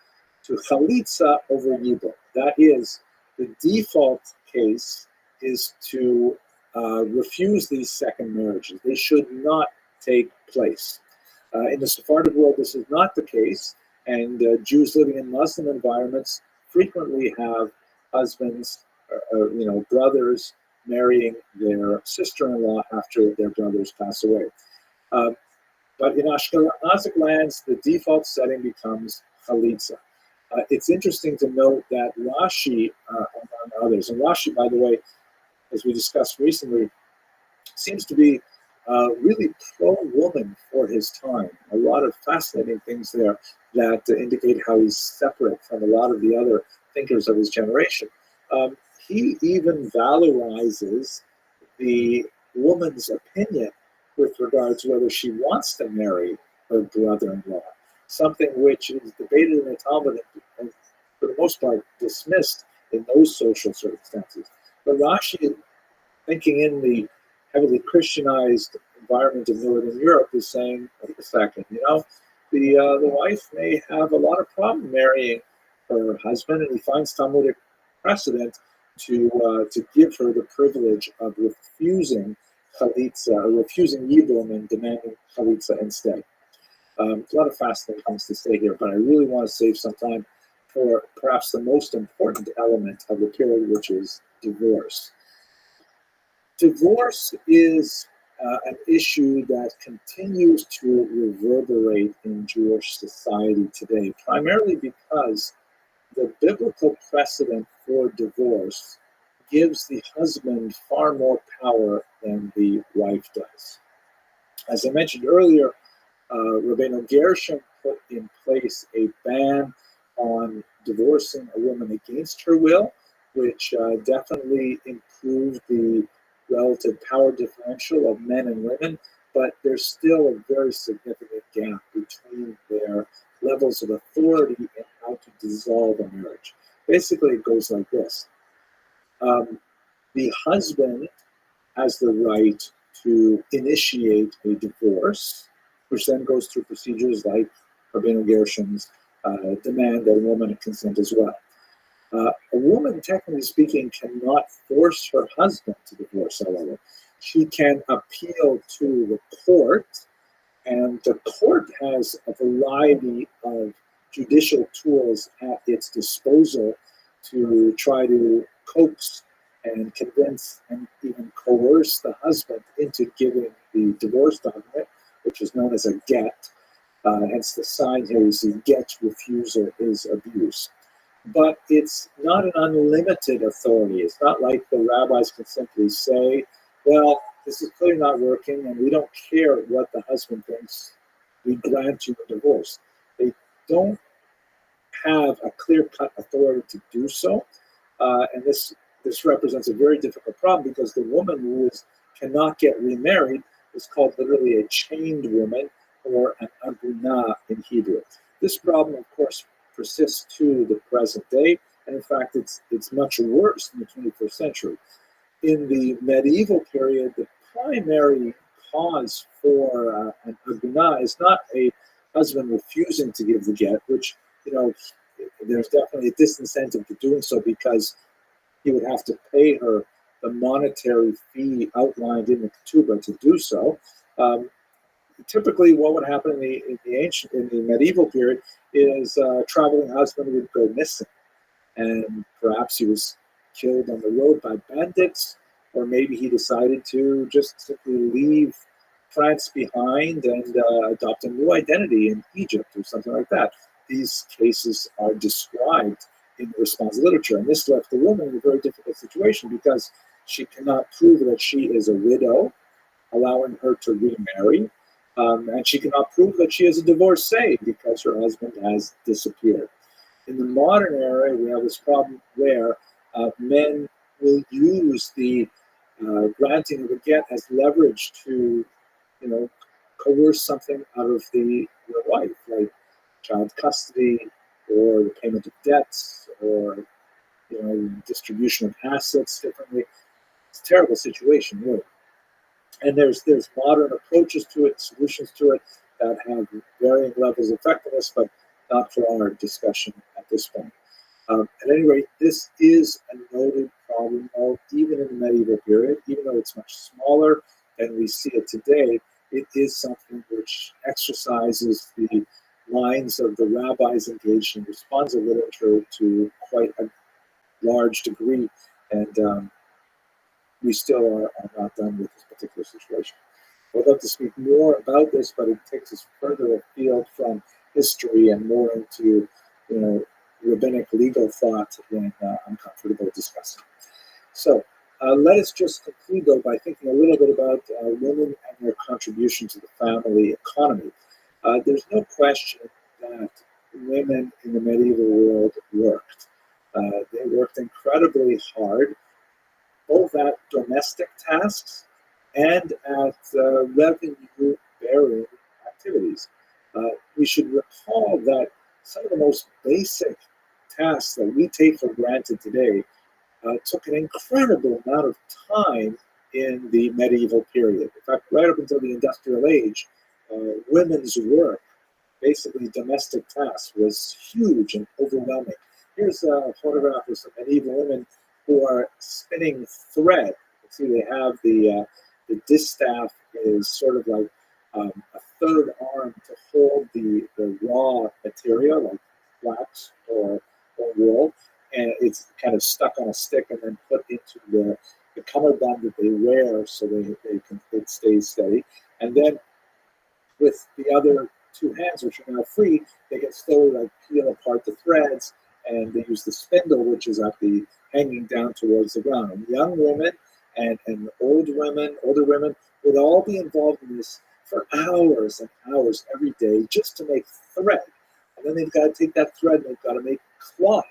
to chalitza over yibum. That is, the default case is to refuse these second marriages. They should not take place. In the Sephardic world, this is not the case, and Jews living in Muslim environments frequently have husbands, brothers marrying their sister-in-law after their brothers pass away. But in Ashkenazic lands, the default setting becomes chalitza. It's interesting to note that Rashi, among others, and Rashi, by the way, as we discussed recently, seems to be really pro-woman for his time. A lot of fascinating things there that indicate how he's separate from a lot of the other thinkers of his generation. He even valorizes the woman's opinion with regard to whether she wants to marry her brother-in-law, something which is debated in the Talmud and for the most part dismissed in those social circumstances. But Rashi, thinking in the heavily Christianized environment of Northern Europe, is saying, wait a second, the wife may have a lot of problem marrying her husband, and he finds Talmudic precedent to give her the privilege of refusing chalitza, or refusing yibum and demanding chalitza instead. A lot of fascinating things to say here, but I really want to save some time for perhaps the most important element of the period, which is divorce. Divorce is an issue that continues to reverberate in Jewish society today, primarily because the biblical precedent for divorce gives the husband far more power than the wife does. As I mentioned earlier, Rabbi Gershom put in place a ban on divorcing a woman against her will, which definitely improved the relative power differential of men and women, but there's still a very significant gap between their levels of authority and how to dissolve a marriage. Basically, it goes like this. The husband has the right to initiate a divorce, which then goes through procedures like Rabbi Gershom's demand that a woman consent as well. A woman, technically speaking, cannot force her husband to divorce, however. She can appeal to the court, and the court has a variety of judicial tools at its disposal to try to coax and convince and even coerce the husband into giving the divorce document, which is known as a get. Hence the sign here, you see, get refusal is abuse. But it's not an unlimited authority. It's not like the rabbis can simply say, well, this is clearly not working and we don't care what the husband thinks, we grant you a divorce. They don't have a clear-cut authority to do so. And this represents a very difficult problem because the woman who cannot get remarried is called literally a chained woman, or an aguna in Hebrew. This problem, of course, persists to the present day, and in fact, it's much worse in the 21st century. In the medieval period, the primary cause for an aguna is not a husband refusing to give the get, which, there's definitely a disincentive to doing so because he would have to pay her the monetary fee outlined in the ketubah to do so. Typically, what would happen in the medieval period is a traveling husband would go missing, and perhaps he was killed on the road by bandits, or maybe he decided to just simply leave France behind and adopt a new identity in Egypt or something like that. These cases are described in the response literature, and this left the woman in a very difficult situation because she cannot prove that she is a widow, allowing her to remarry, and she cannot prove that she is a divorcee because her husband has disappeared. In the modern era, we have this problem where men will use the granting of a get as leverage to, coerce something out of the wife, like child custody or the payment of debts or, distribution of assets differently. It's a terrible situation, really. And there's modern approaches to it, solutions to it that have varying levels of effectiveness, but not for our discussion at this point. At any rate, this is a noted problem, even in the medieval period, even though it's much smaller than we see it today. It is something which exercises the minds of the rabbis engaged in responsive literature to quite a large degree, and we still are not done with this particular situation. I'd love to speak more about this, but it takes us further afield from history and more into, rabbinic legal thought when I'm comfortable discussing. So let us just conclude, though, by thinking a little bit about women and their contribution to the family economy. There's no question that women in the medieval world worked. They worked incredibly hard, both at domestic tasks and at revenue-bearing activities. We should recall that some of the most basic tasks that we take for granted today took an incredible amount of time in the medieval period. In fact, right up until the industrial age, women's work, basically domestic tasks, was huge and overwhelming. Here's a photograph of some medieval women who are spinning thread. You see, they have the distaff is sort of like a third arm to hold the raw material, like flax or wool, and it's kind of stuck on a stick and then put into the cummerbund that they wear so it stays steady. And then with the other two hands, which are now free, they can slowly like peel apart the threads, and they use the spindle, which is at the hanging down towards the ground. And young women and older women would all be involved in this for hours and hours every day just to make thread. And then they've got to take that thread and they've got to make cloth.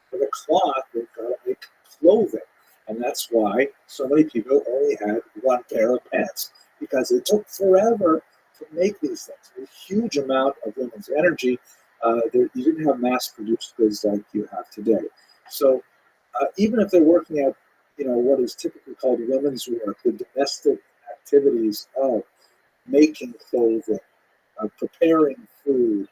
For the cloth, they've got to make clothing. And that's why so many people only had one pair of pants, because it took forever to make these things. A huge amount of women's energy. You didn't have mass-produced goods like you have today. So even if they're working at, what is typically called women's work, the domestic activities of making clothing, preparing food,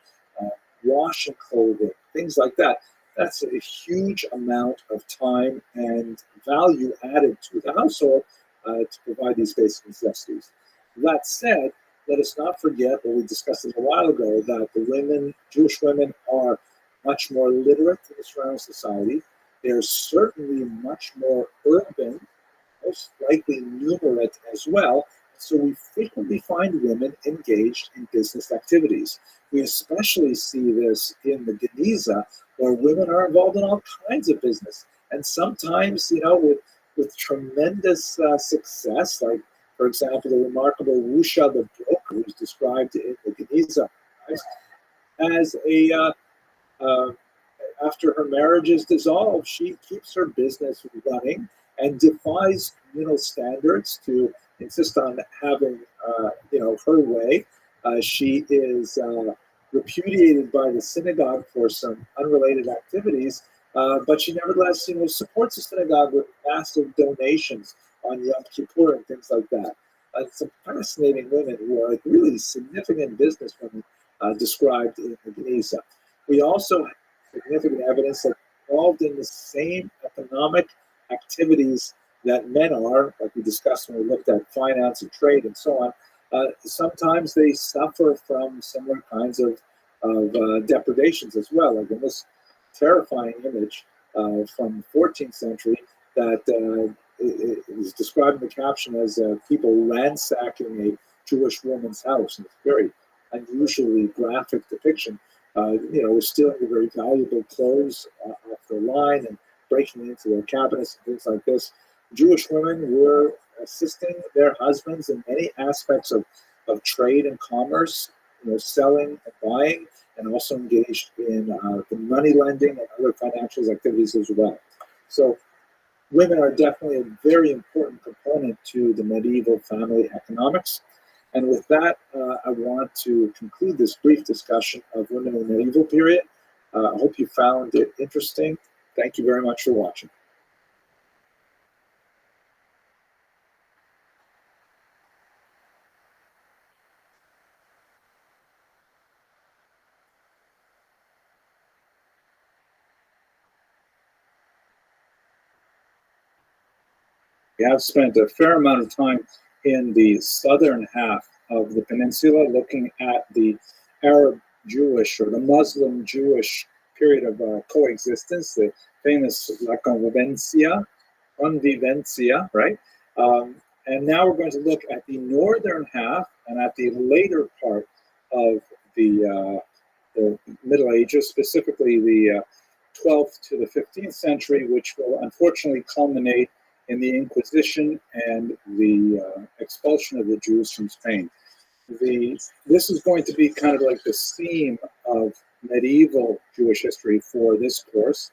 washing clothing, things like that, that's a huge amount of time and value added to the household to provide these basic necessities. That said, let us not forget what we discussed a while ago, that the Jewish women are much more literate in the surrounding society. They're certainly much more urban, most likely numerate as well. So we frequently find women engaged in business activities. We especially see this in the Guinness, where women are involved in all kinds of business. And sometimes, with tremendous success, like, for example, the remarkable Rothschild the broker, who's described in the Guinness as after her marriage is dissolved, she keeps her business running and defies communal standards to insist on having, her way. She is repudiated by the synagogue for some unrelated activities, but she nevertheless, supports the synagogue with massive donations on Yom Kippur and things like that. Some fascinating women who are really significant businesswomen described in the Guinness. We also have significant evidence that involved in the same economic activities that men are, like we discussed when we looked at finance and trade and so on. Sometimes they suffer from similar kinds of depredations as well. Like in this terrifying image from the 14th century that is described in the caption as people ransacking a Jewish woman's house. And it's a very unusually graphic depiction. Stealing the very valuable clothes off their line and breaking into their cabinets and things like this. Jewish women were assisting their husbands in many aspects of trade and commerce, selling and buying, and also engaged in the money lending and other financial activities as well. So women are definitely a very important component to the medieval family economics. And with that, I want to conclude this brief discussion of women in the medieval period. I hope you found it interesting. Thank you very much for watching. We have spent a fair amount of time in the southern half of the peninsula looking at the Arab Jewish or the Muslim Jewish period of coexistence, the famous La Convivencia, right? And now we're going to look at the northern half and at the later part of the Middle Ages, specifically the 12th to the 15th century, which will unfortunately culminate in the Inquisition and the expulsion of the Jews from Spain. This is going to be kind of like the theme of medieval Jewish history for this course.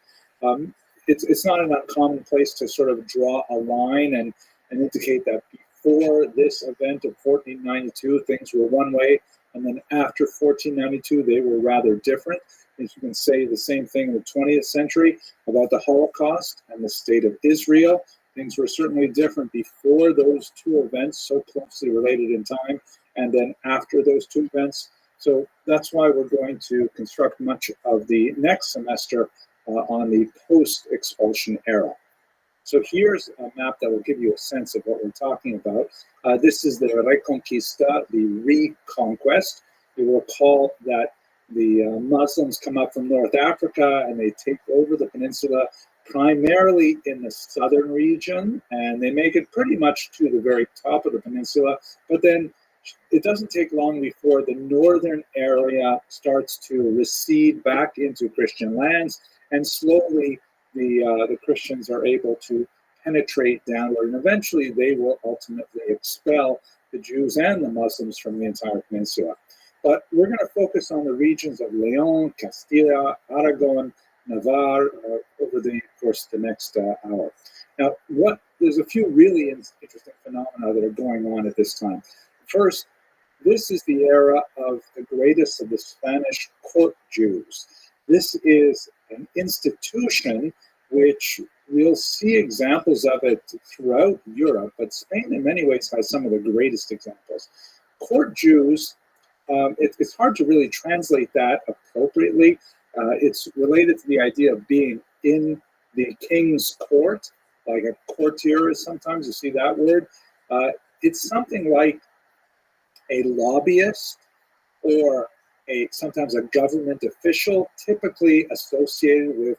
It's not an uncommon place to sort of draw a line and indicate that before this event of 1492, things were one way, and then after 1492, they were rather different. And you can say the same thing in the 20th century about the Holocaust and the state of Israel. Things were certainly different before those two events, so closely related in time, and then after those two events. So that's why we're going to construct much of the next semester on the post-expulsion era. So here's a map that will give you a sense of what we're talking about. This is the Reconquista, the reconquest. You will recall that the Muslims come up from North Africa and they take over the peninsula primarily in the southern region, and they make it pretty much to the very top of the peninsula. But then it doesn't take long before the northern area starts to recede back into Christian lands, and slowly the Christians are able to penetrate downward, and eventually they will ultimately expel the Jews and the Muslims from the entire peninsula. But we're going to focus on the regions of Leon, Castilla, Aragon, Navarre over the course of the next hour. Now, there's a few really interesting phenomena that are going on at this time. First, this is the era of the greatest of the Spanish court Jews. This is an institution which we'll see examples of it throughout Europe, but Spain in many ways has some of the greatest examples. Court Jews, it's hard to really translate that appropriately. It's related to the idea of being in the king's court, like a courtier is sometimes, you see that word. It's something like a lobbyist or sometimes a government official, typically associated with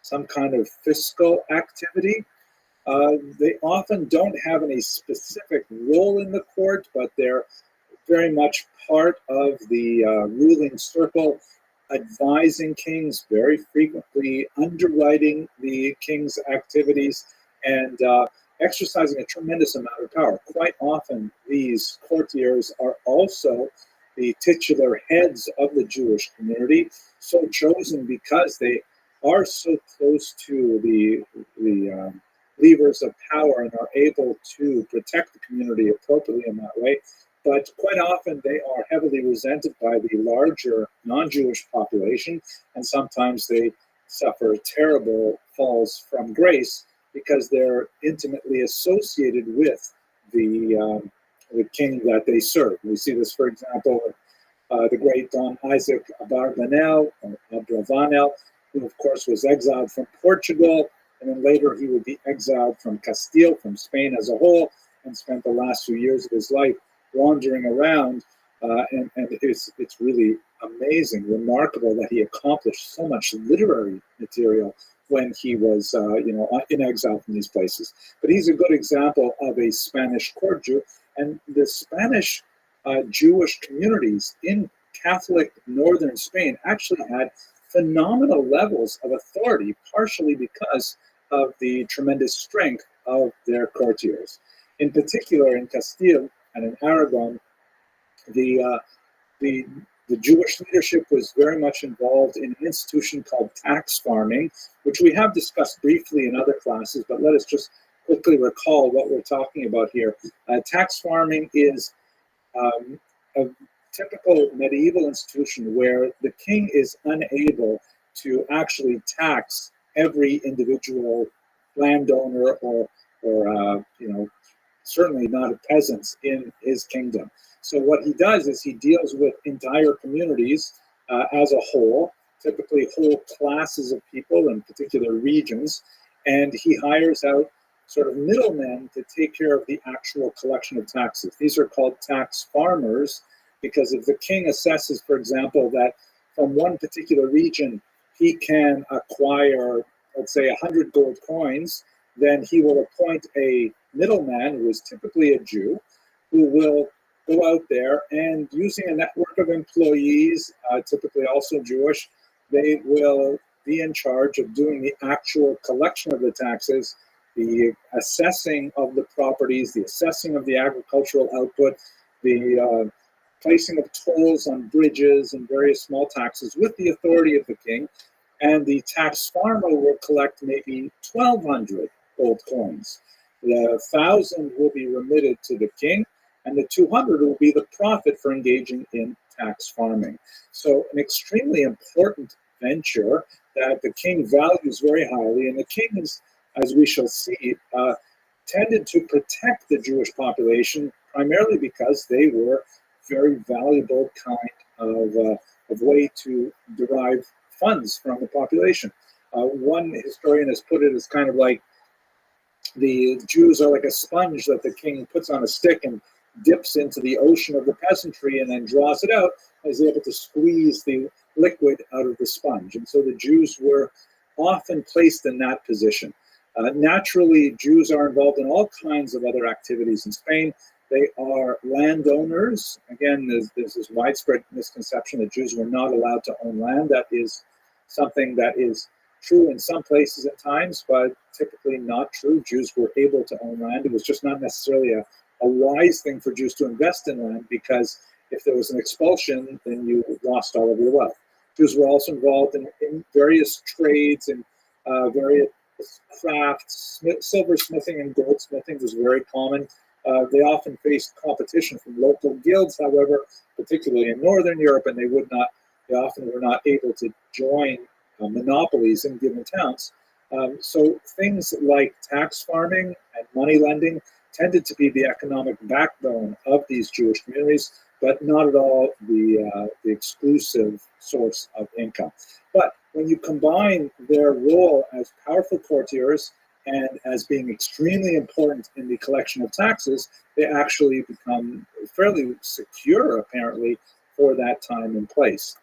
some kind of fiscal activity. They often don't have any specific role in the court, but they're very much part of the ruling circle, advising kings, very frequently underwriting the king's activities, and exercising a tremendous amount of power. Quite often, these courtiers are also the titular heads of the Jewish community, so chosen because they are so close to the levers of power and are able to protect the community appropriately in that way. But quite often they are heavily resented by the larger non-Jewish population, and sometimes they suffer terrible falls from grace because they're intimately associated with the king that they serve. We see this, for example, the great Don Isaac Abravanel, who of course was exiled from Portugal, and then later he would be exiled from Castile, from Spain as a whole, and spent the last few years of his life wandering around. And it's really amazing, remarkable that he accomplished so much literary material when he was in exile from these places. But he's a good example of a Spanish court Jew. And the Spanish Jewish communities in Catholic northern Spain actually had phenomenal levels of authority, partially because of the tremendous strength of their courtiers. In particular, in Castile and in Aragon, the Jewish leadership was very much involved in an institution called tax farming, which we have discussed briefly in other classes, but let us just quickly recall what we're talking about here. Tax farming is a typical medieval institution where the king is unable to actually tax every individual landowner or certainly not peasants in his kingdom. So what he does is he deals with entire communities as a whole, typically whole classes of people in particular regions, and he hires out sort of middlemen to take care of the actual collection of taxes. These are called tax farmers because if the king assesses, for example, that from one particular region he can acquire, let's say, 100 gold coins, then he will appoint a middleman who is typically a Jew who will go out there and using a network of employees, typically also Jewish, they will be in charge of doing the actual collection of the taxes, the assessing of the properties, the assessing of the agricultural output, the placing of tolls on bridges and various small taxes with the authority of the king. And the tax farmer will collect maybe 1,200 gold coins. The 1,000 will be remitted to the king, and the 200 will be the profit for engaging in tax farming. So an extremely important venture that the king values very highly, and the king is, as we shall see, tended to protect the Jewish population primarily because they were very valuable kind of way to derive funds from the population. One historian has put it as kind of like the Jews are like a sponge that the king puts on a stick and dips into the ocean of the peasantry and then draws it out, and is able to squeeze the liquid out of the sponge. And so the Jews were often placed in that position. Naturally, Jews are involved in all kinds of other activities in Spain. They are landowners. Again, there's this widespread misconception that Jews were not allowed to own land. That is something that is true in some places at times, but typically not true. Jews were able to own land. It was just not necessarily a wise thing for Jews to invest in land, because if there was an expulsion, then you lost all of your wealth. Jews were also involved in various trades and various crafts. Silversmithing and goldsmithing was very common. They often faced competition from local guilds, however, particularly in Northern Europe, and they often were not able to join monopolies in given towns. So things like tax farming and money lending tended to be the economic backbone of these Jewish communities, but not at all the exclusive source of income. But when you combine their role as powerful courtiers and as being extremely important in the collection of taxes, they actually become fairly secure, apparently, for that time and place.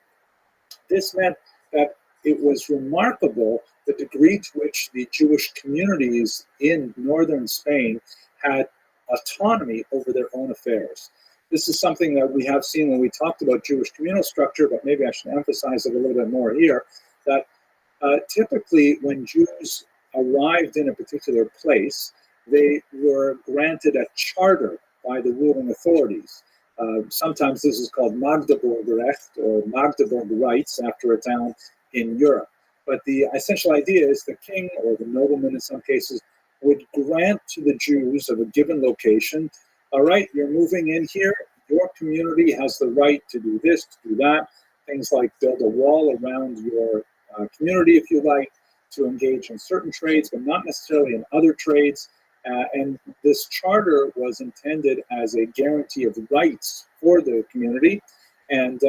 This meant that it was remarkable the degree to which the Jewish communities in northern Spain had autonomy over their own affairs. This is something that we have seen when we talked about Jewish communal structure, but maybe I should emphasize it a little bit more here, that typically when Jews arrived in a particular place, they were granted a charter by the ruling authorities. Sometimes this is called Magdeburgrecht or Magdeburg rights after a town in Europe. But the essential idea is the king or the nobleman in some cases would grant to the Jews of a given location, all right, you're moving in here, your community has the right to do this, to do that, things like build a wall around your community if you like, to engage in certain trades, but not necessarily in other trades. And this charter was intended as a guarantee of rights for the community. And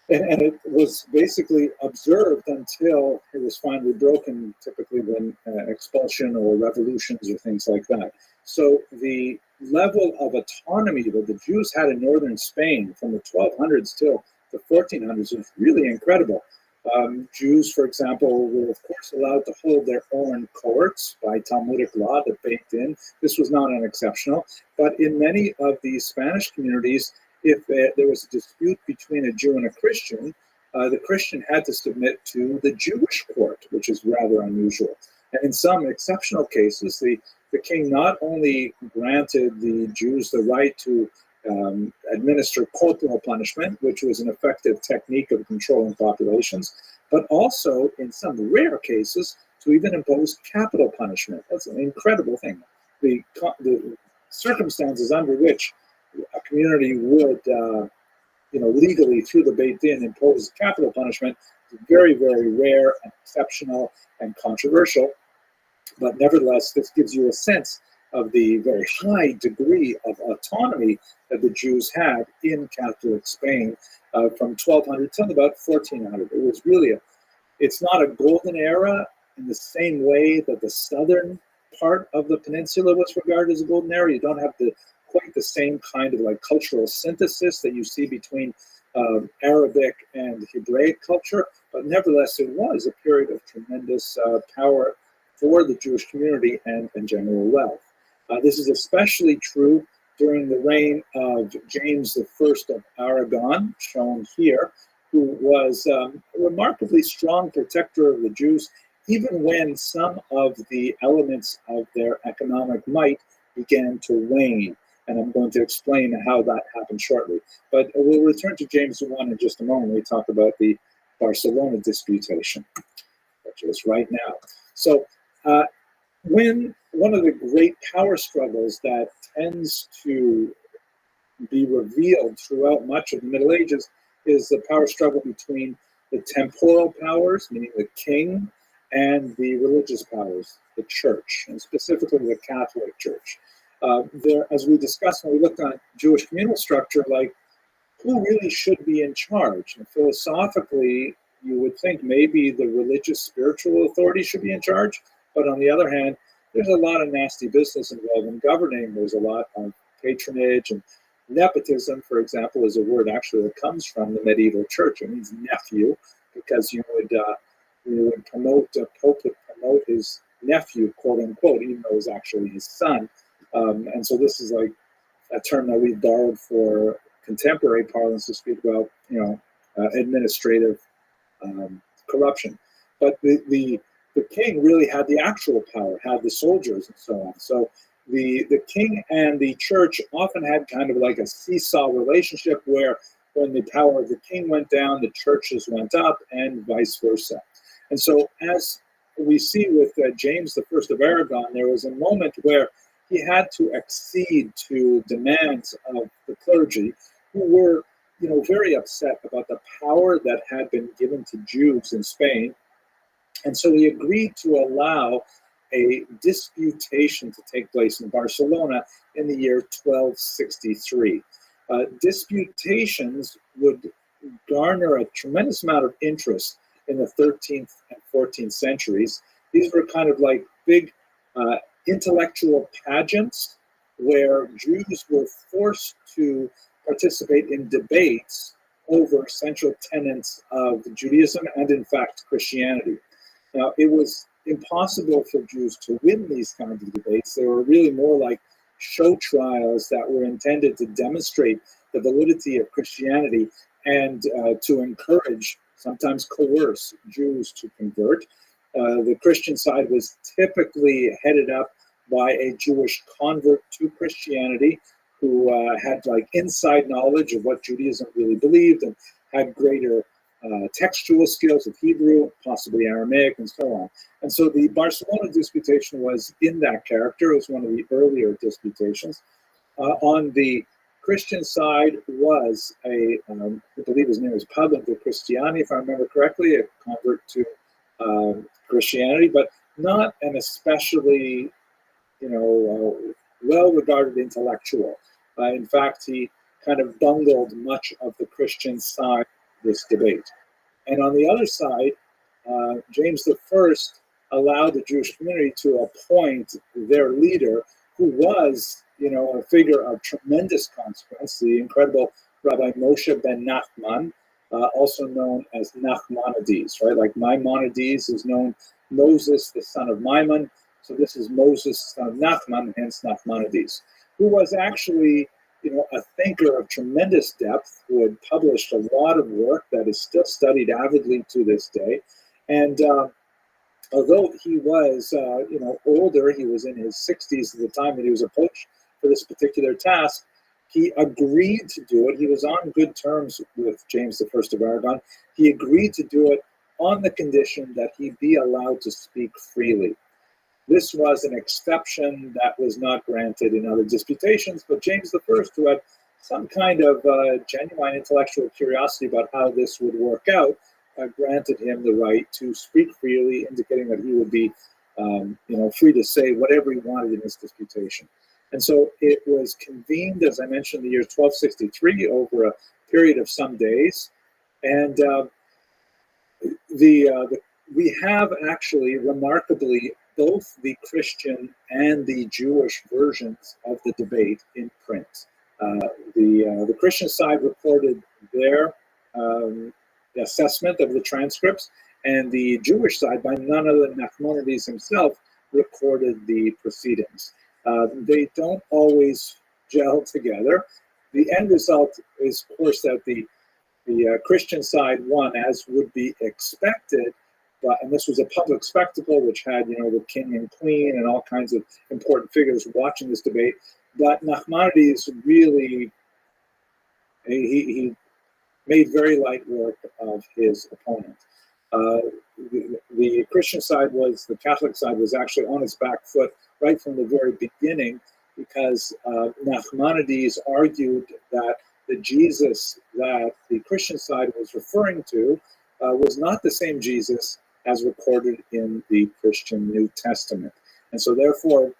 it was basically observed until it was finally broken, typically when expulsion or revolutions or things like that. So the level of autonomy that the Jews had in northern Spain from the 1200s till the 1400s was really incredible. Jews, for example, were of course allowed to hold their own courts by Talmudic law, the Beit Din. This was not unexceptional. But in many of these Spanish communities, if there was a dispute between a Jew and a Christian, the Christian had to submit to the Jewish court, which is rather unusual. And in some exceptional cases, the king not only granted the Jews the right to administer corporal punishment, which was an effective technique of controlling populations, but also, in some rare cases, to even impose capital punishment. That's an incredible thing. The circumstances under which a community would, legally through the Beit Din impose capital punishment is very, very rare and exceptional and controversial. But nevertheless, this gives you a sense of the very high degree of autonomy that the Jews had in Catholic Spain from 1200 till about 1400. It was really it's not a golden era in the same way that the southern part of the peninsula was regarded as a golden era. You don't have quite the same kind of like cultural synthesis that you see between Arabic and Hebraic culture, but nevertheless, it was a period of tremendous power for the Jewish community and general wealth. This is especially true during the reign of James I of Aragon, shown here, who was a remarkably strong protector of the Jews, even when some of the elements of their economic might began to wane. And I'm going to explain how that happened shortly. But we'll return to James 1 in just a moment. We talk about the Barcelona disputation, which is right now. So when one of the great power struggles that tends to be revealed throughout much of the Middle Ages is the power struggle between the temporal powers, meaning the king, and the religious powers, the church, and specifically the Catholic Church. There, as we discussed when we looked at Jewish communal structure, like who really should be in charge? And philosophically, you would think maybe the religious spiritual authority should be in charge, but on the other hand, there's a lot of nasty business involved in governing. There's a lot of patronage, and nepotism, for example, is a word actually that comes from the medieval church. It means nephew, because you would promote, a pope would promote his nephew, quote unquote, even though it was actually his son. And so this is like a term that we've borrowed for contemporary parlance to speak about, administrative corruption. But the king really had the actual power, had the soldiers and so on. So the king and the church often had kind of like a seesaw relationship where when the power of the king went down, the churches went up and vice versa. And so as we see with James I of Aragon, there was a moment where he had to accede to demands of the clergy who were, very upset about the power that had been given to Jews in Spain. And so he agreed to allow a disputation to take place in Barcelona in the year 1263. Disputations would garner a tremendous amount of interest in the 13th and 14th centuries. These were kind of like big intellectual pageants where Jews were forced to participate in debates over central tenets of Judaism and, in fact, Christianity. Now, it was impossible for Jews to win these kinds of debates. They were really more like show trials that were intended to demonstrate the validity of Christianity and to encourage, sometimes coerce, Jews to convert. The Christian side was typically headed up by a Jewish convert to Christianity who had like inside knowledge of what Judaism really believed and had greater textual skills of Hebrew, possibly Aramaic, and so on. And so the Barcelona disputation was in that character. It was one of the earlier disputations. On the Christian side was I believe his name was Pablo de Cristiani, if I remember correctly, a convert to Christianity, but not an especially, well-regarded intellectual. In fact, he kind of bungled much of the Christian side of this debate. And on the other side, James I allowed the Jewish community to appoint their leader, who was, a figure of tremendous consequence, the incredible Rabbi Moshe ben Nachman, also known as Nachmanides, right? Like Maimonides is known Moses, the son of Maimon. So this is Moses, son of Nachman, hence Nachmanides, who was actually, a thinker of tremendous depth, who had published a lot of work that is still studied avidly to this day. And although he was, older, he was in his 60s at the time that he was approached for this particular task, he agreed to do it. He was on good terms with James I of Aragon. He agreed to do it on the condition that he be allowed to speak freely. This was an exception that was not granted in other disputations, but James I, who had some kind of genuine intellectual curiosity about how this would work out, granted him the right to speak freely, indicating that he would be, free to say whatever he wanted in this disputation. And so it was convened, as I mentioned, in the year 1263 over a period of some days. And we have actually, remarkably, both the Christian and the Jewish versions of the debate in print. The Christian side reported their assessment of the transcripts, and the Jewish side, by none other than Nachmanides himself, recorded the proceedings. They don't always gel together. The end result is, of course, that the The Christian side won, as would be expected, and this was a public spectacle which had, the king and queen and all kinds of important figures watching this debate. But Nachmanides really, he made very light work of his opponent. The Christian side the Catholic side was actually on its back foot right from the very beginning, because Nachmanides argued that the Jesus that the Christian side was referring to was not the same Jesus as recorded in the Christian New Testament. And so therefore,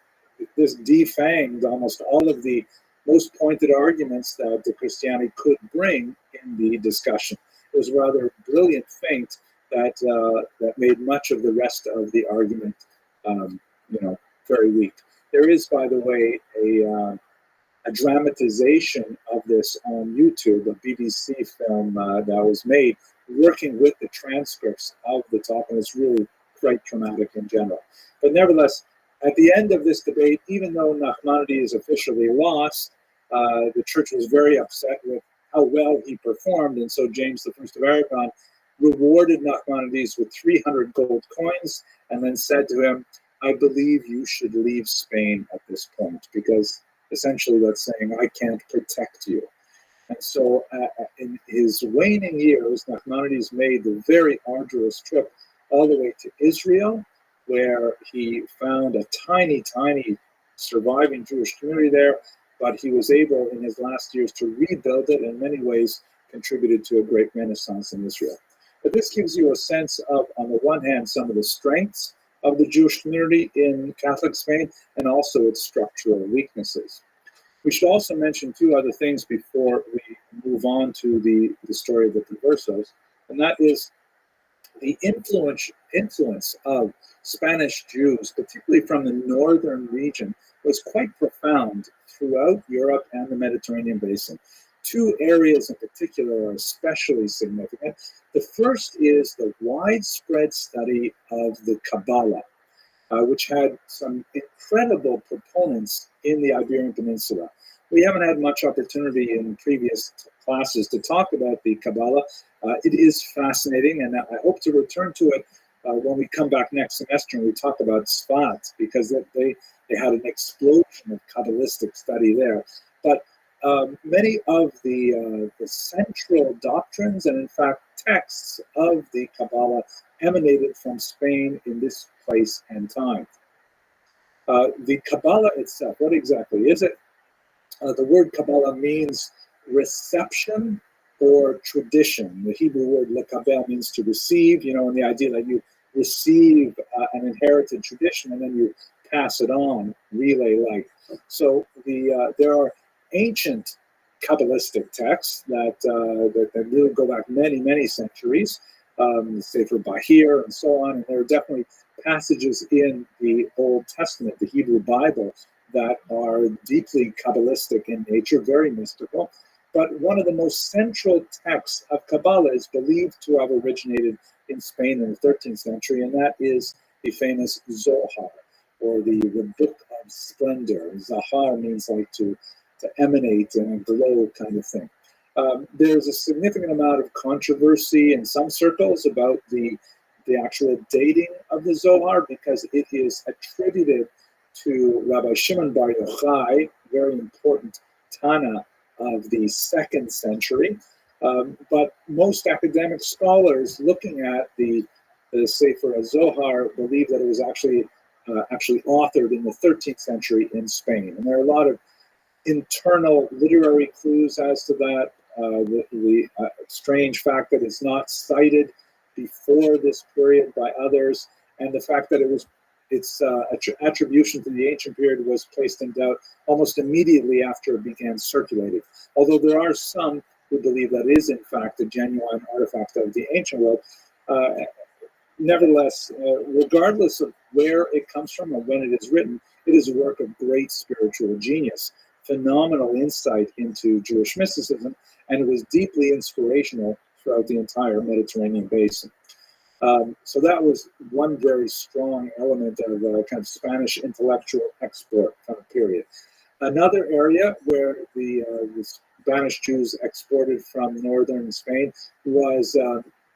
this defanged almost all of the most pointed arguments that the Christianity could bring in the discussion. It was a rather brilliant feint that made much of the rest of the argument, very weak. There is, by the way, a dramatization of this on YouTube, a BBC film that was made, working with the transcripts of the talk, and it's really quite traumatic in general. But nevertheless, at the end of this debate, even though Nachmanides officially lost, the church was very upset with how well he performed, and so James I of Aragon rewarded Nachmanides with 300 gold coins, and then said to him, "I believe you should leave Spain at this point," because essentially that's saying, "I can't protect you." And so in his waning years, Nachmanides made the very arduous trip all the way to Israel, where he found a tiny, tiny surviving Jewish community there, but he was able in his last years to rebuild it, and in many ways contributed to a great renaissance in Israel. But this gives you a sense of, on the one hand, some of the strengths of the Jewish community in Catholic Spain, and also its structural weaknesses. We should also mention two other things before we move on to the story of the Conversos, and that is the influence of Spanish Jews, particularly from the northern region, was quite profound throughout Europe and the Mediterranean basin. Two areas in particular are especially significant. The first is the widespread study of the Kabbalah, which had some incredible proponents in the Iberian Peninsula. We haven't had much opportunity in previous classes to talk about the Kabbalah. It is fascinating, and I hope to return to it when we come back next semester and we talk about Sfat, because they had an explosion of Kabbalistic study there. But many of the central doctrines and, in fact, texts of the Kabbalah emanated from Spain in this place and time. The Kabbalah itself, what exactly is it? The word Kabbalah means reception or tradition. The Hebrew word lekabel means to receive, and the idea that you receive an inherited tradition and then you pass it on, relay-like. So there are ancient Kabbalistic texts that really go back many, many centuries, Sefer Bahir and so on, and there are definitely passages in the Old Testament, the Hebrew Bible, that are deeply Kabbalistic in nature, very mystical. But one of the most central texts of Kabbalah is believed to have originated in Spain in the 13th century, and that is the famous Zohar, or the Book of Splendor. Zahar means like to emanate and glow kind of thing. There's a significant amount of controversy in some circles about the actual dating of the Zohar, because it is attributed to Rabbi Shimon Bar Yochai, very important Tana of the 2nd century. But most academic scholars looking at the Sefer Zohar believe that it was actually authored in the 13th century in Spain. And there are a lot of internal literary clues as to that. The strange fact that it's not cited before this period by others, and the fact that its attribution to the ancient period was placed in doubt almost immediately after it began circulating. Although there are some who believe that is in fact a genuine artifact of the ancient world. Nevertheless, regardless of where it comes from or when it is written, it is a work of great spiritual genius, phenomenal insight into Jewish mysticism, and it was deeply inspirational throughout the entire Mediterranean basin. So that was one very strong element of kind of Spanish intellectual export kind of period. Another area where the banished Jews exported from northern Spain was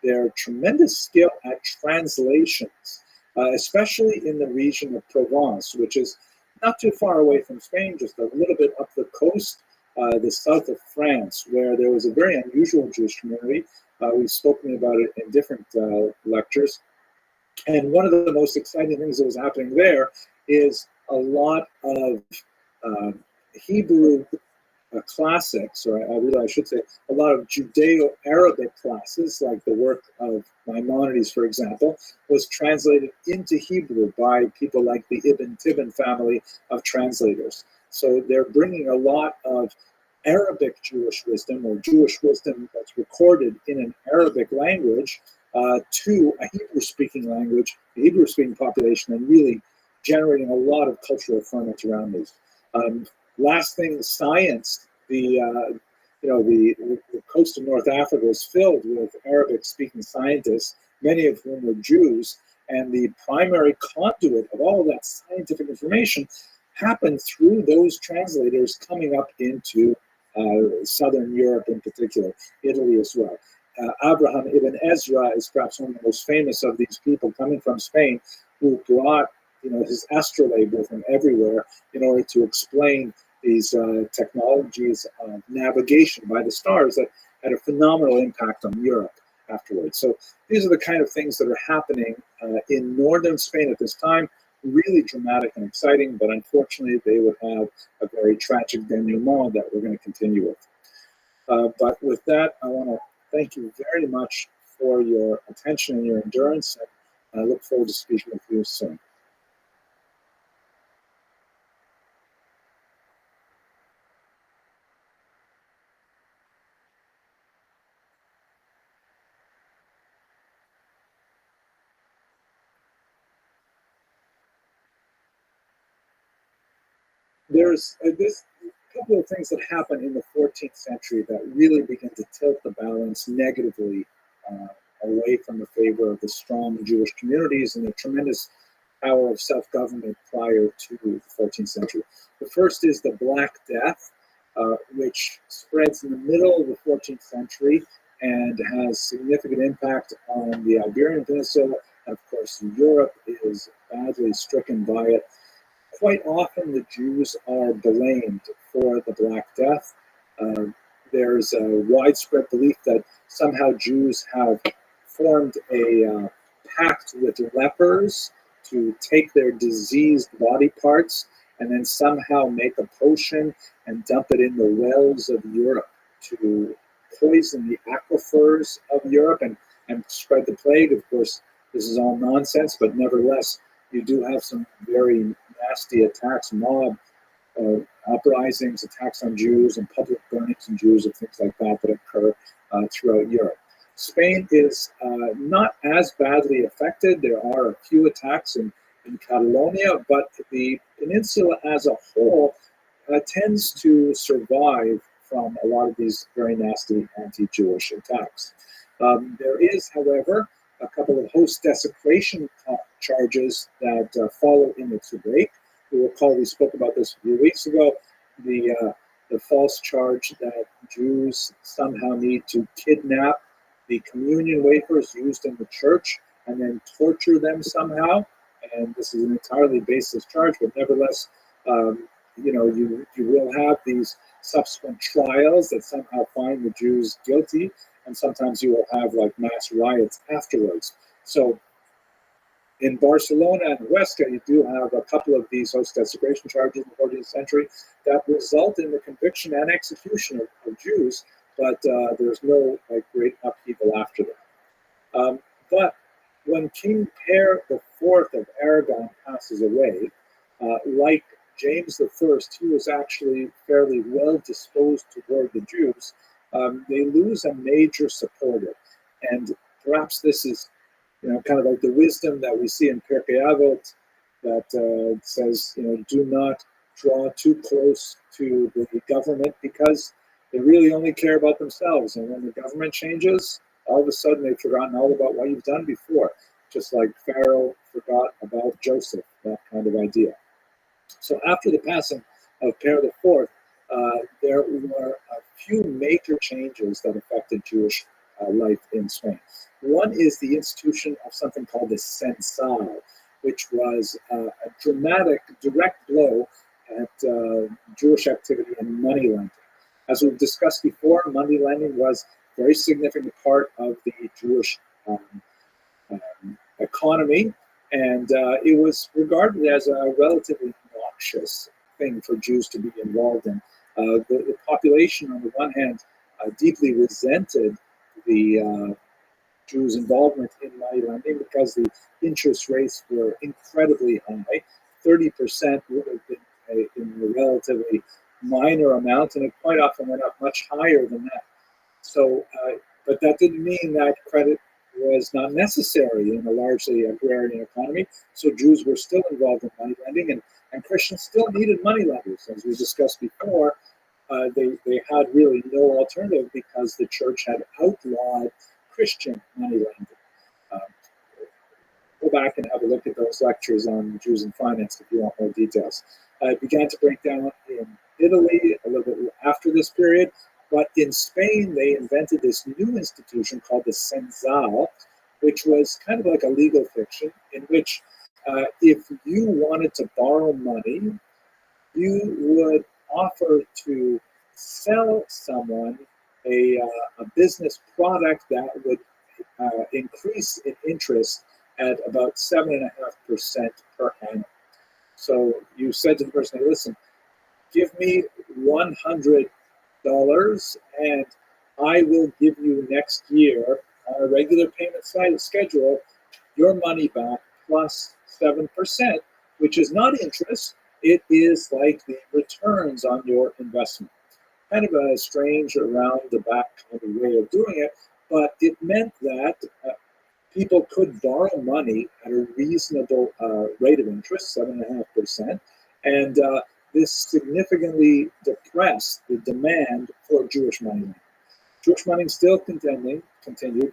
their tremendous skill at translations, especially in the region of Provence, which is not too far away from Spain, just a little bit up the coast, the south of France, where there was a very unusual Jewish community. We've spoken about it in different lectures. And one of the most exciting things that was happening there is a lot of Hebrew classics, or I should say, a lot of Judeo-Arabic classes, like the work of Maimonides, for example, was translated into Hebrew by people like the Ibn Tibbon family of translators. So they're bringing a lot of Arabic Jewish wisdom, or Jewish wisdom that's recorded in an Arabic language, to a Hebrew-speaking language, the Hebrew-speaking population, and really generating a lot of cultural ferment around these. Last thing, science. The coast of North Africa was filled with Arabic-speaking scientists, many of whom were Jews, and the primary conduit of all of that scientific information happened through those translators coming up into southern Europe in particular, Italy as well. Abraham ibn Ezra is perhaps one of the most famous of these people coming from Spain, who brought his astrolabe with him everywhere in order to explain these technologies of navigation by the stars that had a phenomenal impact on Europe afterwards. So these are the kind of things that are happening in northern Spain at this time, really dramatic and exciting, but unfortunately they would have a very tragic denouement that we're going to continue with. But with that, I want to thank you very much for your attention and your endurance, and I look forward to speaking with you soon. There's this couple of things that happened in the 14th century that really begin to tilt the balance negatively away from the favor of the strong Jewish communities and the tremendous power of self-government prior to the 14th century. The first is the Black Death, which spreads in the middle of the 14th century and has significant impact on the Iberian Peninsula. And of course, Europe is badly stricken by it. Quite often, the Jews are blamed for the Black Death. There's a widespread belief that somehow Jews have formed a pact with lepers to take their diseased body parts and then somehow make a potion and dump it in the wells of Europe to poison the aquifers of Europe and spread the plague. Of course, this is all nonsense, but nevertheless, you do have some very nasty attacks, mob uprisings, attacks on Jews, and public burnings on Jews and things like that that occur throughout Europe. Spain is not as badly affected. There are a few attacks in Catalonia, but the peninsula as a whole tends to survive from a lot of these very nasty anti-Jewish attacks. There is, however, a couple of host desecration charges that follow in its wake. You recall we spoke about this a few weeks ago, the false charge that Jews somehow need to kidnap the communion wafers used in the church and then torture them somehow. And this is an entirely baseless charge, but nevertheless, you will have these subsequent trials that somehow find the Jews guilty, and sometimes you will have like mass riots afterwards. So in Barcelona and Huesca, you do have a couple of these host desecration charges in the 14th century that result in the conviction and execution of Jews, but there's no great upheaval after that. But when King Per IV of Aragon passes away, like James I, he was actually fairly well disposed toward the Jews. They lose a major supporter, and perhaps this is kind of like the wisdom that we see in Pirkei Avot that says, do not draw too close to the government because they really only care about themselves. And when the government changes, all of a sudden they've forgotten all about what you've done before, just like Pharaoh forgot about Joseph, that kind of idea. So after the passing of Per IV, there were a few major changes that affected Jewish life in Spain. One is the institution of something called the censal, which was a dramatic, direct blow at Jewish activity in money lending. As we've discussed before, money lending was a very significant part of the Jewish economy, and it was regarded as a relatively noxious thing for Jews to be involved in. The population, on the one hand, deeply resented the Jews' involvement in money lending because the interest rates were incredibly high. 30% would have been in a relatively minor amount, and it quite often went up much higher than that. So, but that didn't mean that credit was not necessary in a largely agrarian economy. So Jews were still involved in money lending, and Christians still needed money lenders. As we discussed before, they had really no alternative because the church had outlawed Christian money lending. Go back and have a look at those lectures on Jews and finance if you want more details. It began to break down in Italy a little bit after this period, but in Spain they invented this new institution called the censal, which was kind of like a legal fiction in which if you wanted to borrow money, you would offer to sell someone a business product that would increase in interest at about 7.5% per annum. So you said to the person, hey, listen, give me $100 and I will give you next year on a regular payment schedule your money back plus 7%, which is not interest. It is like the returns on your investment. Kind of a strange around the back kind of way of doing it, but it meant that people could borrow money at a reasonable rate of interest, 7.5%, and this significantly depressed the demand for Jewish money lending. Jewish money still continued,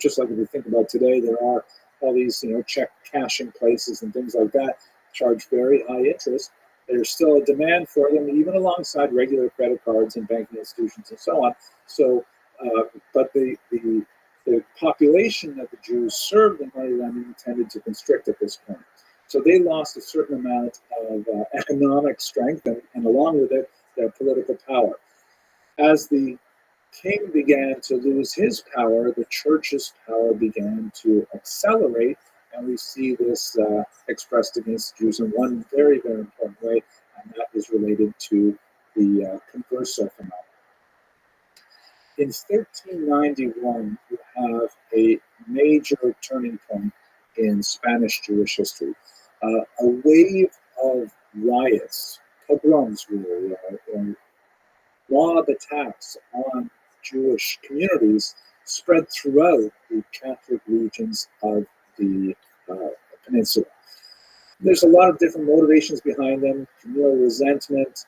just like if we think about today, there are all these check cashing places and things like that, charge very high interest. There's still a demand for them, even alongside regular credit cards and banking institutions and so on. So, but the population that the Jews served in money lending tended to constrict at this point. So they lost a certain amount of economic strength and along with it, their political power. As the king began to lose his power, the church's power began to accelerate, and we see this expressed against Jews in one very, very important way, and that is related to the converso phenomenon. In 1391, you have a major turning point in Spanish Jewish history. A wave of riots, pogroms really, mob attacks on Jewish communities spread throughout the Catholic regions of the peninsula. There's a lot of different motivations behind them, communal resentment,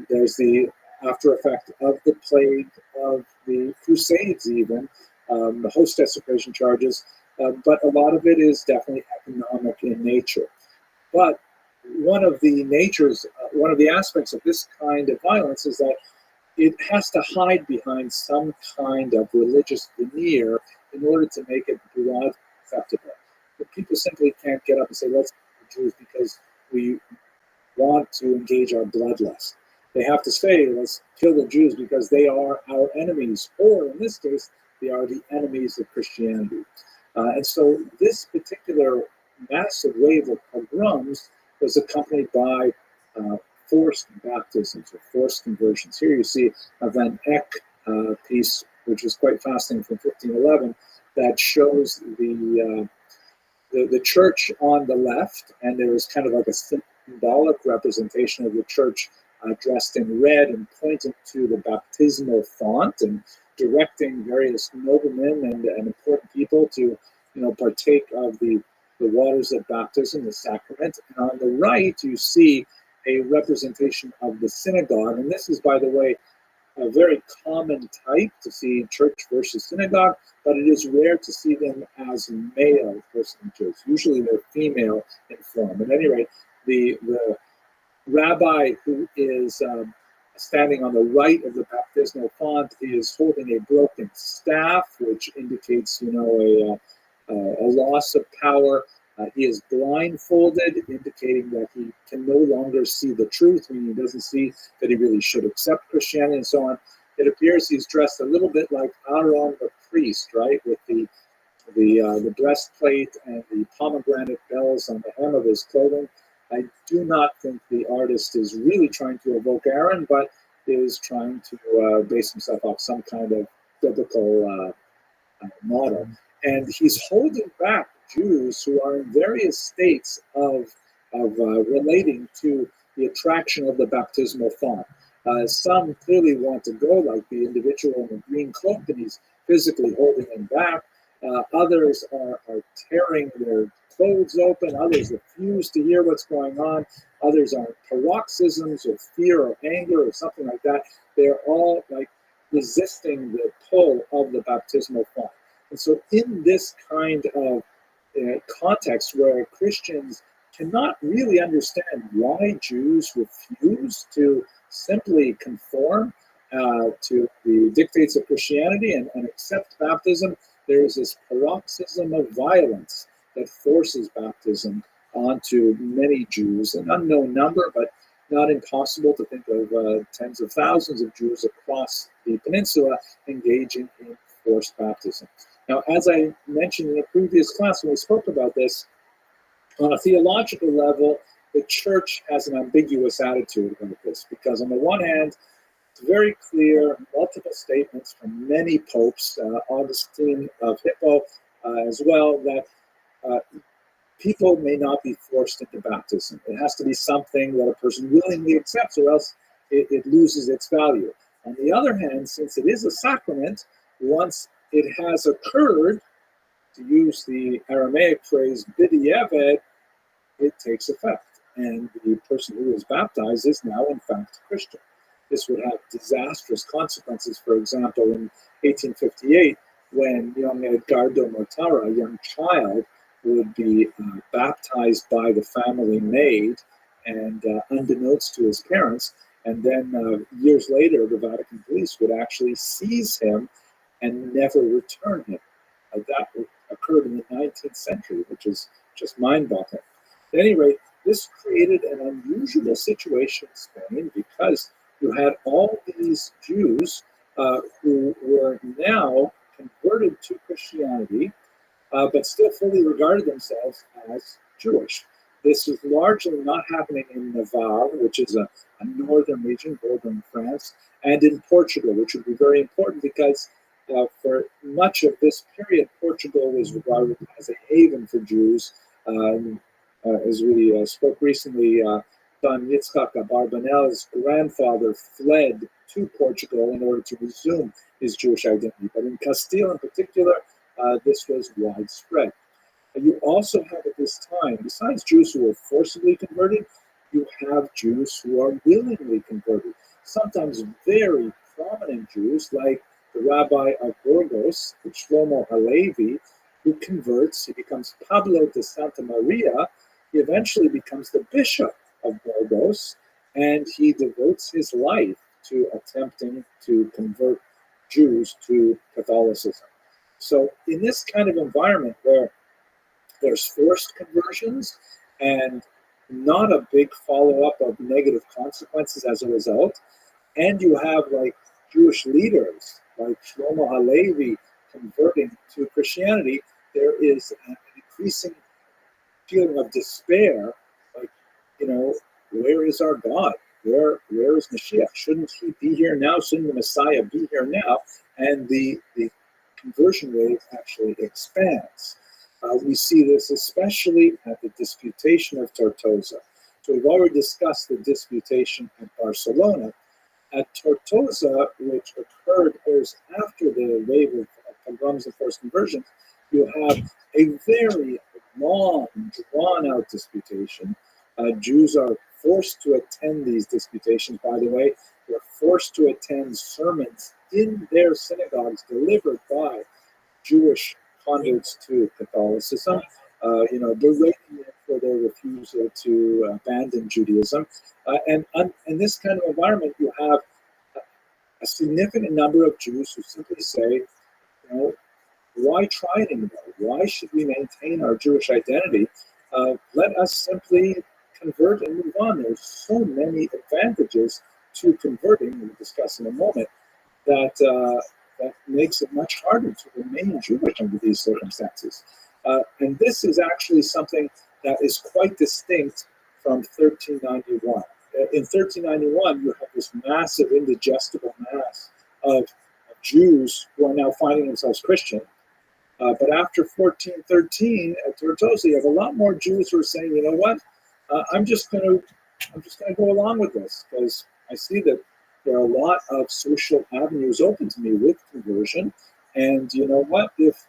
there's the after effect of the plague, of the Crusades even, the host desecration charges, but a lot of it is definitely economic in nature. But one of the aspects of this kind of violence is that it has to hide behind some kind of religious veneer in order to make it broad acceptable. But people simply can't get up and say, let's kill the Jews because we want to engage our bloodlust. They have to say, let's kill the Jews because they are our enemies, or in this case, they are the enemies of Christianity. And so this particular massive wave of pogroms was accompanied by forced baptisms or forced conversions. Here you see a Van Eyck piece, which is quite fascinating, from 1511, that shows the church on the left, and there is kind of like a symbolic representation of the church dressed in red and pointing to the baptismal font and directing various noblemen and important people to partake of the waters of baptism, the sacrament. And on the right, you see a representation of the synagogue. And this is, by the way, a very common type to see church versus synagogue, but it is rare to see them as male personages. Usually they're female in form. At any rate, the rabbi who is Standing on the right of the baptismal font is holding a broken staff, which indicates, a loss of power. He is blindfolded, indicating that he can no longer see the truth, meaning he doesn't see that he really should accept Christianity and so on. It appears he's dressed a little bit like Aaron the priest, right, with the breastplate and the pomegranate bells on the hem of his clothing. I do not think the artist is really trying to evoke Aaron, but is trying to base himself off some kind of biblical model. And he's holding back Jews who are in various states of relating to the attraction of the baptismal font. Some clearly want to go, like the individual in the green cloak, and he's physically holding him back. Others are tearing their clothes open. Others refuse to hear what's going on. Others are paroxysms of fear or anger or something like that. They're all like resisting the pull of the baptismal font. And so in this kind of context where Christians cannot really understand why Jews refuse to simply conform to the dictates of Christianity and accept baptism, there is this paroxysm of violence that forces baptism onto many Jews, an unknown number, but not impossible to think of tens of thousands of Jews across the peninsula engaging in forced baptism. Now, as I mentioned in a previous class when we spoke about this, on a theological level, the church has an ambiguous attitude about this, because on the one hand, it's very clear, multiple statements from many popes, Augustine of Hippo as well, that people may not be forced into baptism. It has to be something that a person willingly accepts, or else it loses its value. On the other hand, since it is a sacrament, once it has occurred, to use the Aramaic phrase b'diavad, it takes effect. And the person who is baptized is now, in fact, Christian. This would have disastrous consequences, for example, in 1858, when young Edgardo Mortara, a young child, would be baptized by the family maid, and unbeknownst to his parents. And then years later, the Vatican police would actually seize him and never return him. That occurred in the 19th century, which is just mind-boggling. At any rate, this created an unusual situation in Spain, because you had all these Jews who were now converted to Christianity, but still fully regarded themselves as Jewish. This was largely not happening in Navarre, which is a northern region, northern France, and in Portugal, which would be very important because for much of this period, Portugal was regarded as a haven for Jews. As we spoke recently, Don Yitzhak Abarbanel's grandfather fled to Portugal in order to resume his Jewish identity. But in Castile in particular, this was widespread. You also have at this time, besides Jews who were forcibly converted, you have Jews who are willingly converted. Sometimes very prominent Jews, like the Rabbi of Burgos, Shlomo Halevi, who converts. He becomes Pablo de Santa Maria. He eventually becomes the bishop of Burgos, and he devotes his life to attempting to convert Jews to Catholicism. So in this kind of environment where there's forced conversions and not a big follow-up of negative consequences as a result, and you have like Jewish leaders like Shlomo Halevi converting to Christianity, there is an increasing feeling of despair, like, where is our God? Where is Mashiach? Shouldn't he be here now? Shouldn't the Messiah be here now? And the conversion rate actually expands. We see this especially at the Disputation of Tortosa. So we've already discussed the Disputation at Barcelona. At Tortosa, which occurred after the wave of pogroms and forced conversions, you have a very long, drawn-out disputation. Jews are forced to attend these disputations, by the way. They're forced to attend sermons in their synagogues delivered by Jewish converts to Catholicism. berating them for their refusal to abandon Judaism. And in this kind of environment, you have a significant number of Jews who simply say, why try it anymore? Why should we maintain our Jewish identity? Let us simply convert and move on. There's so many advantages to converting, we'll discuss in a moment, that makes it much harder to remain Jewish under these circumstances. And this is actually something that is quite distinct from 1391. In 1391, you have this massive indigestible mass of Jews who are now finding themselves Christian. But after 1413 at Tortosa, you have a lot more Jews who are saying, you know what, I'm just going to go along with this because I see that there are a lot of social avenues open to me with conversion. And you know what, if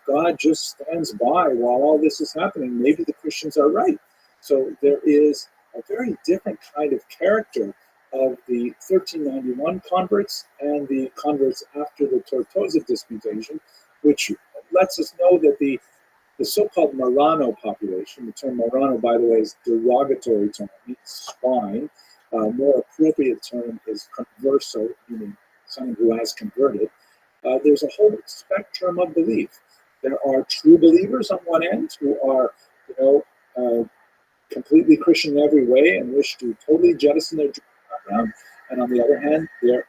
God just stands by while all this is happening, maybe the Christians are right. So there is a very different kind of character of the 1391 converts and the converts after the Tortosa disputation, which lets us know that the so-called Marrano population, the term Marrano, by the way, is a derogatory term, it means swine. More appropriate term is converso, meaning someone who has converted. There's a whole spectrum of belief. There are true believers on one end who are, completely Christian in every way and wish to totally jettison their Jewish background. And on the other hand, there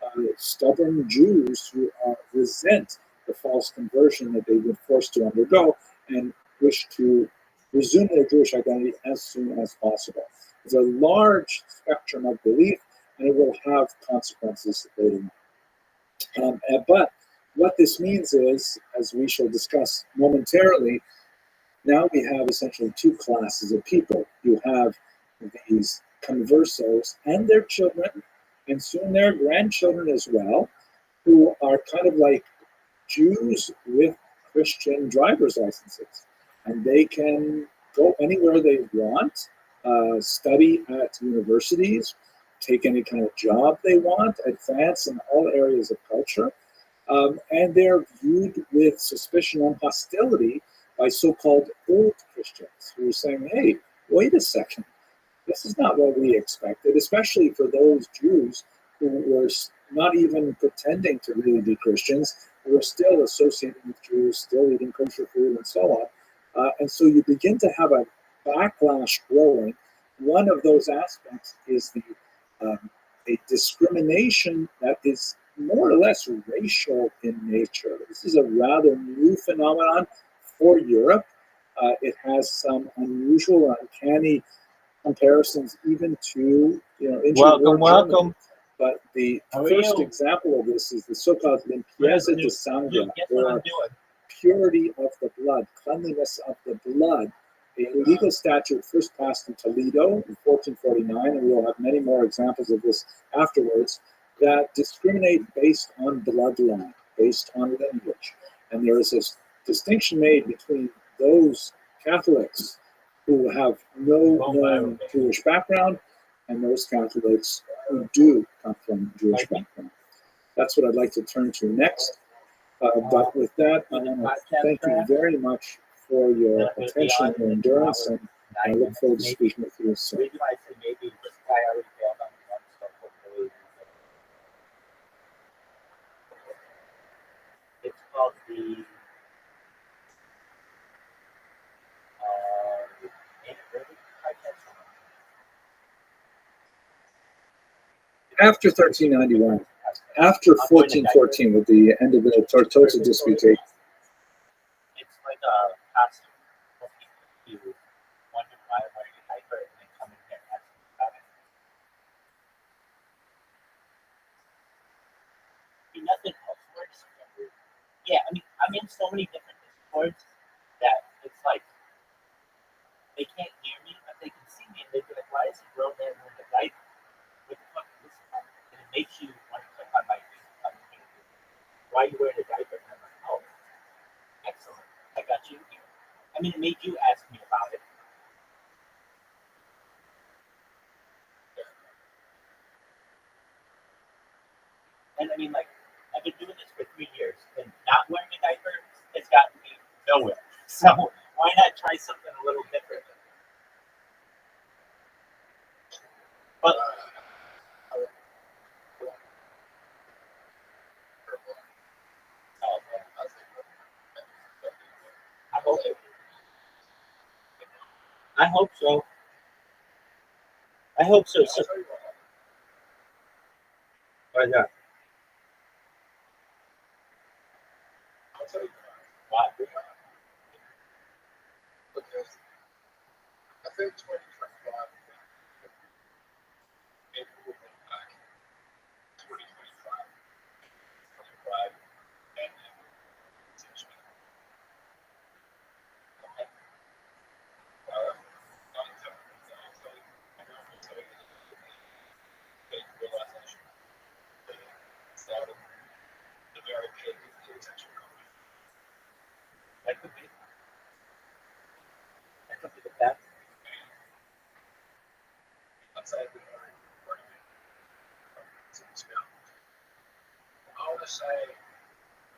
are stubborn Jews who resent the false conversion that they've been forced to undergo and wish to resume their Jewish identity as soon as possible. It's a large spectrum of belief, and it will have consequences later on. But what this means is, as we shall discuss momentarily, now we have essentially two classes of people. You have these conversos and their children, and soon their grandchildren as well, who are kind of like Jews with Christian driver's licenses. And they can go anywhere they want, study at universities, take any kind of job they want, advance in all areas of culture. And they're viewed with suspicion and hostility by so-called old Christians who are saying, hey, wait a second, this is not what we expected, especially for those Jews who were not even pretending to really be Christians, who were still associated with Jews, still eating kosher food and so on. And so you begin to have a backlash growing. One of those aspects is a discrimination that is more or less racial in nature. This is a rather new phenomenon for Europe. It has some unusual and uncanny comparisons even to, welcome. But the first example of this is the so-called limpieza de sangre, or purity of the blood, cleanliness of the blood, a legal statute first passed in Toledo in 1449, and we will have many more examples of this afterwards, that discriminate based on bloodline, based on lineage. And there is a distinction made between those Catholics who have no known Jewish background and those Catholics who do come from Jewish background. That's what I'd like to turn to next. But with that, I want to thank you very much for your attention and your endurance, and I look forward to speaking with you soon. It's called the After 1391, after 1414, with the end of the Tortosa disputation, it's like a pastor for people who wonder why wearing a diaper and then come in here and ask about it. Nothing else works. Yeah, I'm in so many different discords that it's like they can't hear me, but they can see me, and they'd be like, "Why is a grown man wearing a diaper? What the fuck is this about?" And it makes you want to click on my Facebook. Why are you wearing a diaper? And I'm like, "Oh, excellent, I got you here." It made you ask me about it. And I've been doing this for 3 years, and not wearing a diaper has gotten me nowhere. So why not try something a little different? But I hope so. I hope so. I hope so. So why not? I'll tell you Why? because I think 2025 maybe we'll look back 2025, 25, and essentially not exactly realization started the very big attention company. That could be. That could be the best. That's how we are working. I want to say,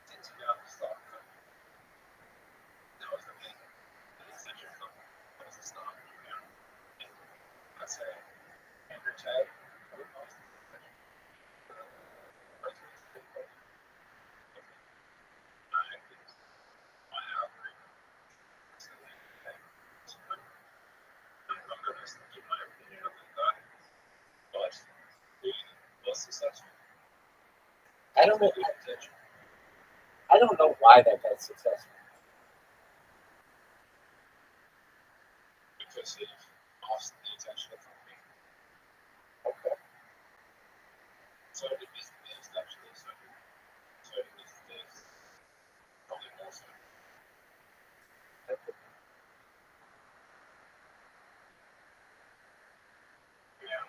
since you got the stock, that was the main essential company. That was the stock. I say, Andrew Tate, successful I don't know. I don't know why that guy's successful. because he lost the attention of the company. Okay. So did Mr. Beast actually. So did Mr. Beast. Probably more so. That could be. Yeah.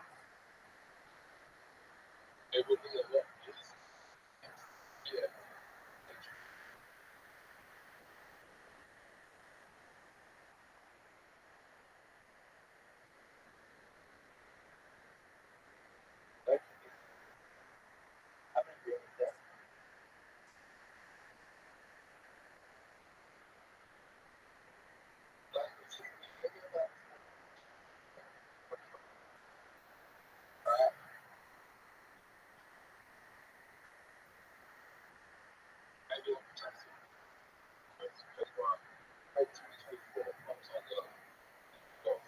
It would be a lot easier. Yeah. That could be. I would agree with that. Like, if you think about maybe on protecting because like 2024 comes on the golf.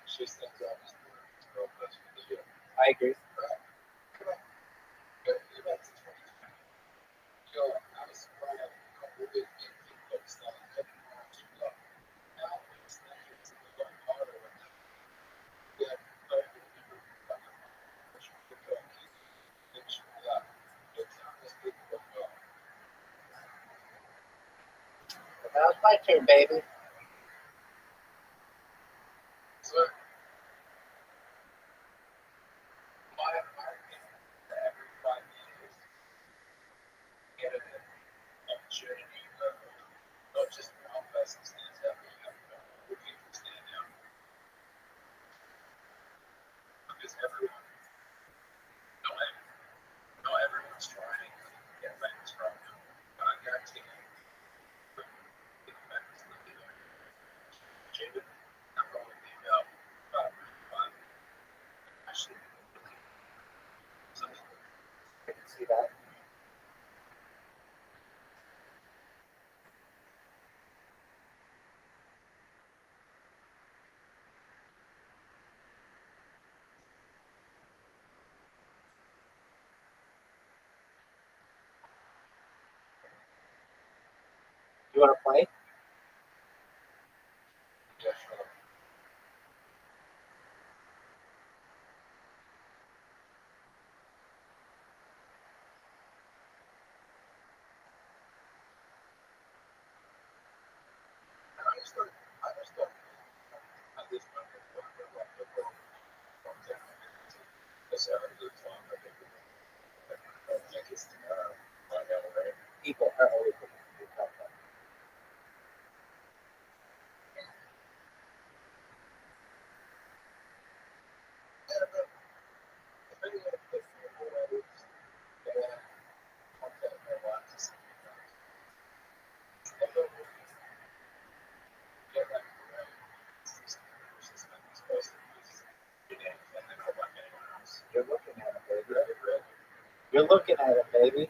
She stands out as the girl best for the year. I agree. Right? But you back to 2020. Yo, I was surprised a couple of big people started looking around too low. Now it's not it's a lot harder with them. Yeah, but people like push the gun, make sure that it's not just people look well. Now it's my turn, baby. So my opinion for every 5 years, get an opportunity not just one person stands out, but you have more people stand out because everyone, not, not everyone's trying to get famous right now. But I guarantee you, get famous in the video, achieve it, that'll probably be about 5 actually something. I can see that. You want to play? Yeah, sure. I just don't at this point because I have a good time. I think it's right now, right? People are always looking for new content. You're looking at it, baby.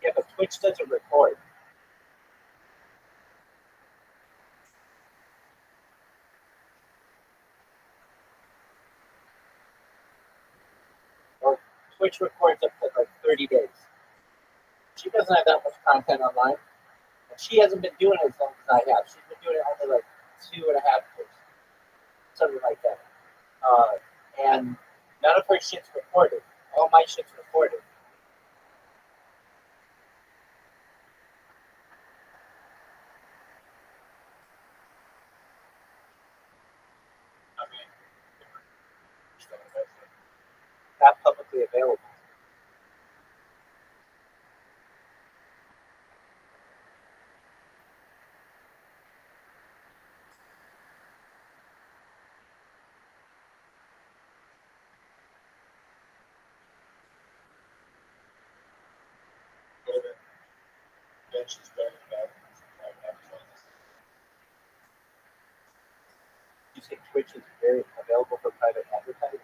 Yeah, but Twitch doesn't record. Or Twitch records up to like 30 days. She doesn't have that much content online. And she hasn't been doing it as long as I have. She's been doing it only like 2.5 years. Something like that. And none of her shit's recorded. All my shit's recorded. Not publicly available. You say Twitch is very available for private advertising?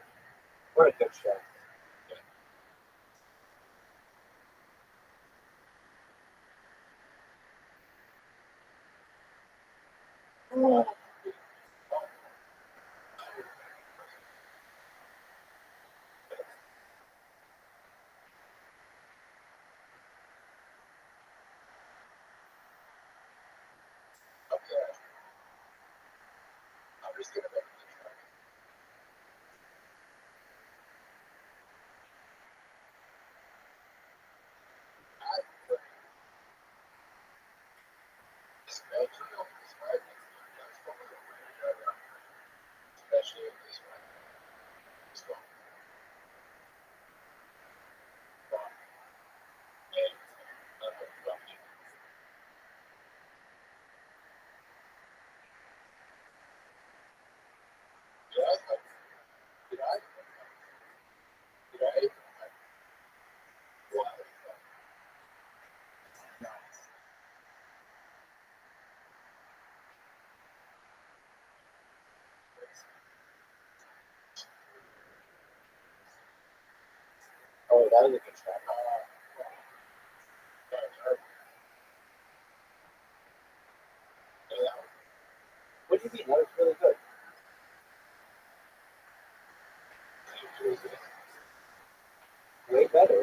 What a good show. Oh, that was a good show. What do you mean? That was really good. Way better.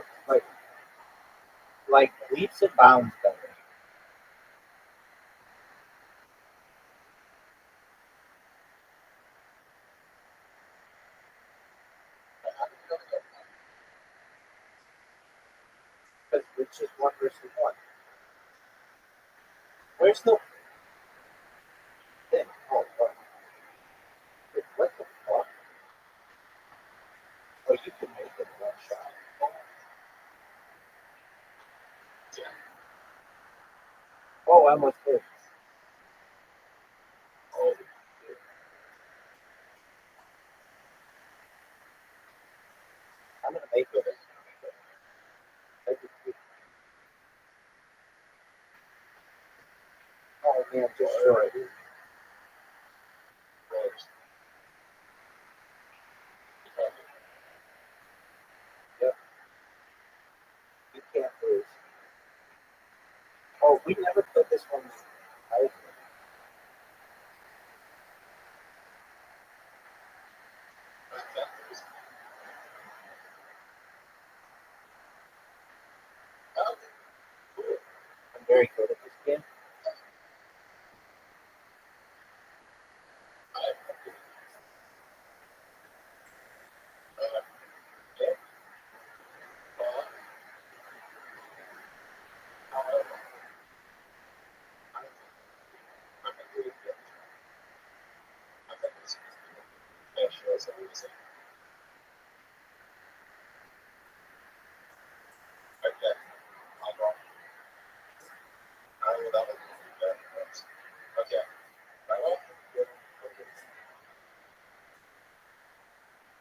Like leaps and bounds better. Because it's just 1 versus 1. Where's the thing? Oh, what? What the fuck? Oh, you can make it one shot. Oh, I almost did. Oh, I'm gonna make it. Oh man, just short. Yep. You can't lose. Oh, we never put this one out. I'm very good at this game.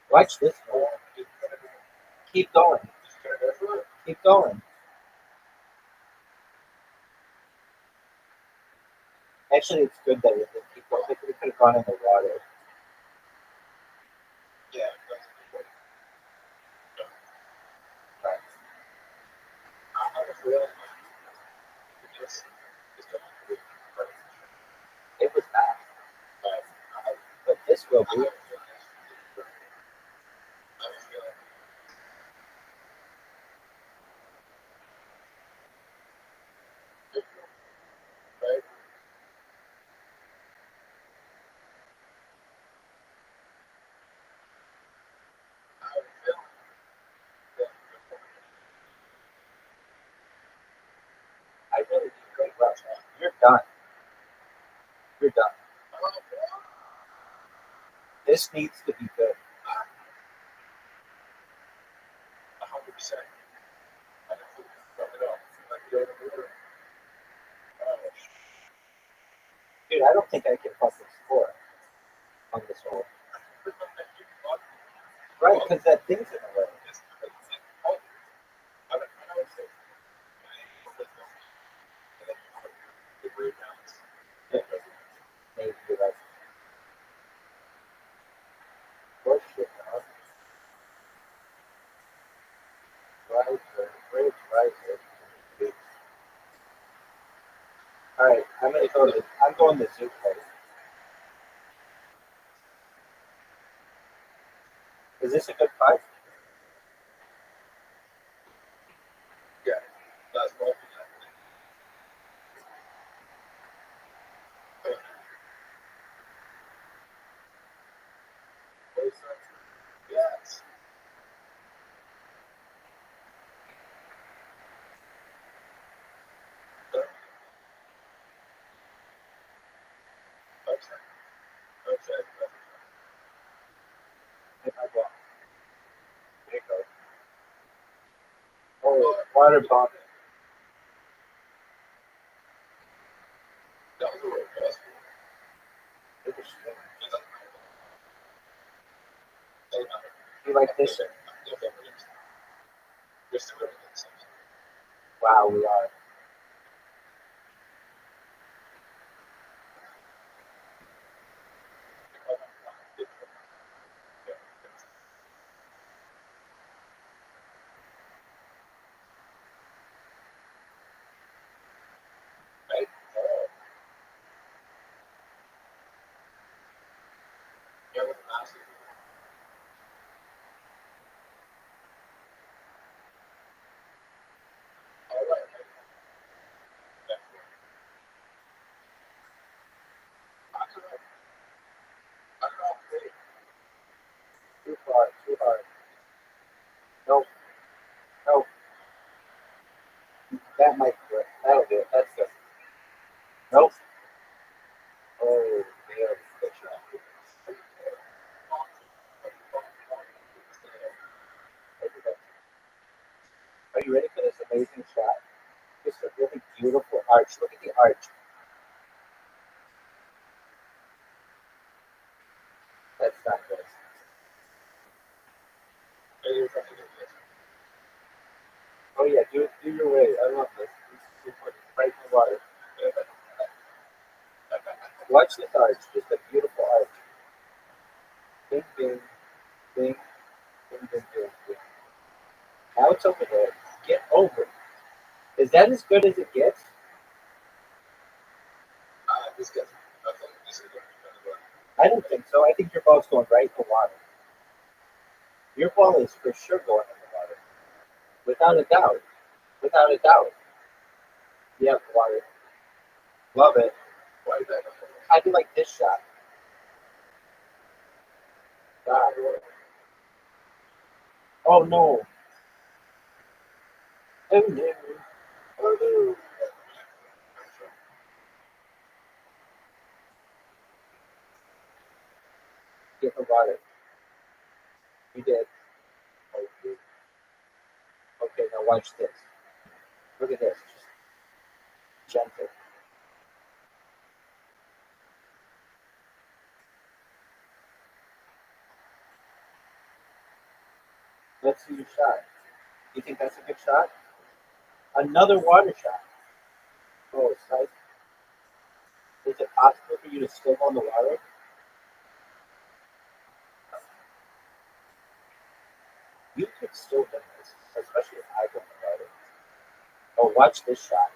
Watch this one. Keep going. Keep going. Actually, it's good that it didn't keep going. It could have gone in the water. Yeah. Right. I was real. It's It was not. But this will be. I really did great, Rothschild. You're done. You're done. This needs to be good. 100%. Dude, I don't think I can fucking score on this one. Right, because that thing's in the way. Maybe you're right. What shit, huh? Right. All right, I'm going to Zoom place. Is this a good fight? Yeah, that's what yes. Okay. Hit my ball. There you go. Oh, water bomb. That was a real best. It was shit. You like this? Wow, we are. Right? Yeah, with massive. All right. I don't know. Too far, too hard. Nope, nope. That might do it. That'll do it. That's good. Nope. Oh, yeah, good shot. Are you ready for this amazing shot? Just a really beautiful arch. Look at the arch. That's not good. Oh yeah, do your way. I love this. Right in the water. Watch this arch. Just a beautiful arch. Bing, bing, bing, bing, bing, bing, bing. Now it's over there. Get over it. Is that as good as it gets? This gets. I think this is going I don't think so. I think your ball's going right in the water. Your ball is for sure going in the water. Without a doubt. Without a doubt. Yep, water. Love it. Why that? How do you like this shot? God. Oh no. Oh no. Oh no. Get the water. You did. Okay, now watch this. Look at this. Just gentle. Let's see your shot. You think that's a good shot? Another water shot. Oh, it's nice. Is it possible for you to swim on the water? You could still win this, especially if I go on the water. Oh, watch this shot.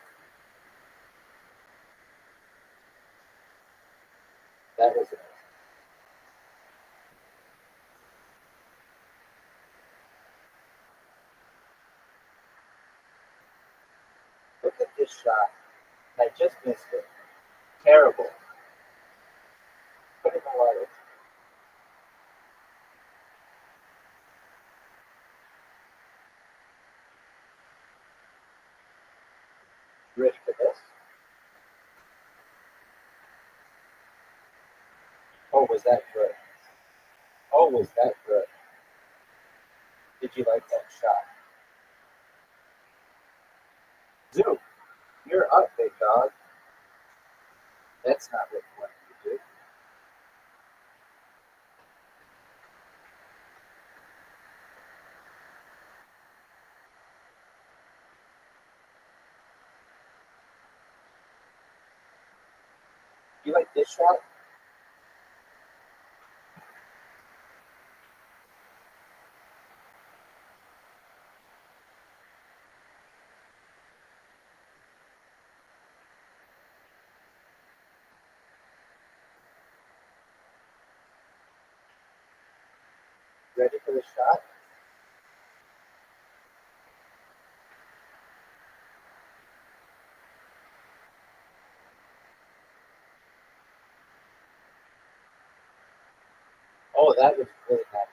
That was amazing. Look at this shot. I just missed it. Terrible. Put it in the water. You ready for this? Oh, was that good? Oh, was that good? Did you like that shot? Zoom, you're up, big dog. That's not what you wanted to do. You like this shot? Ready for the shot? Oh, that was really nice.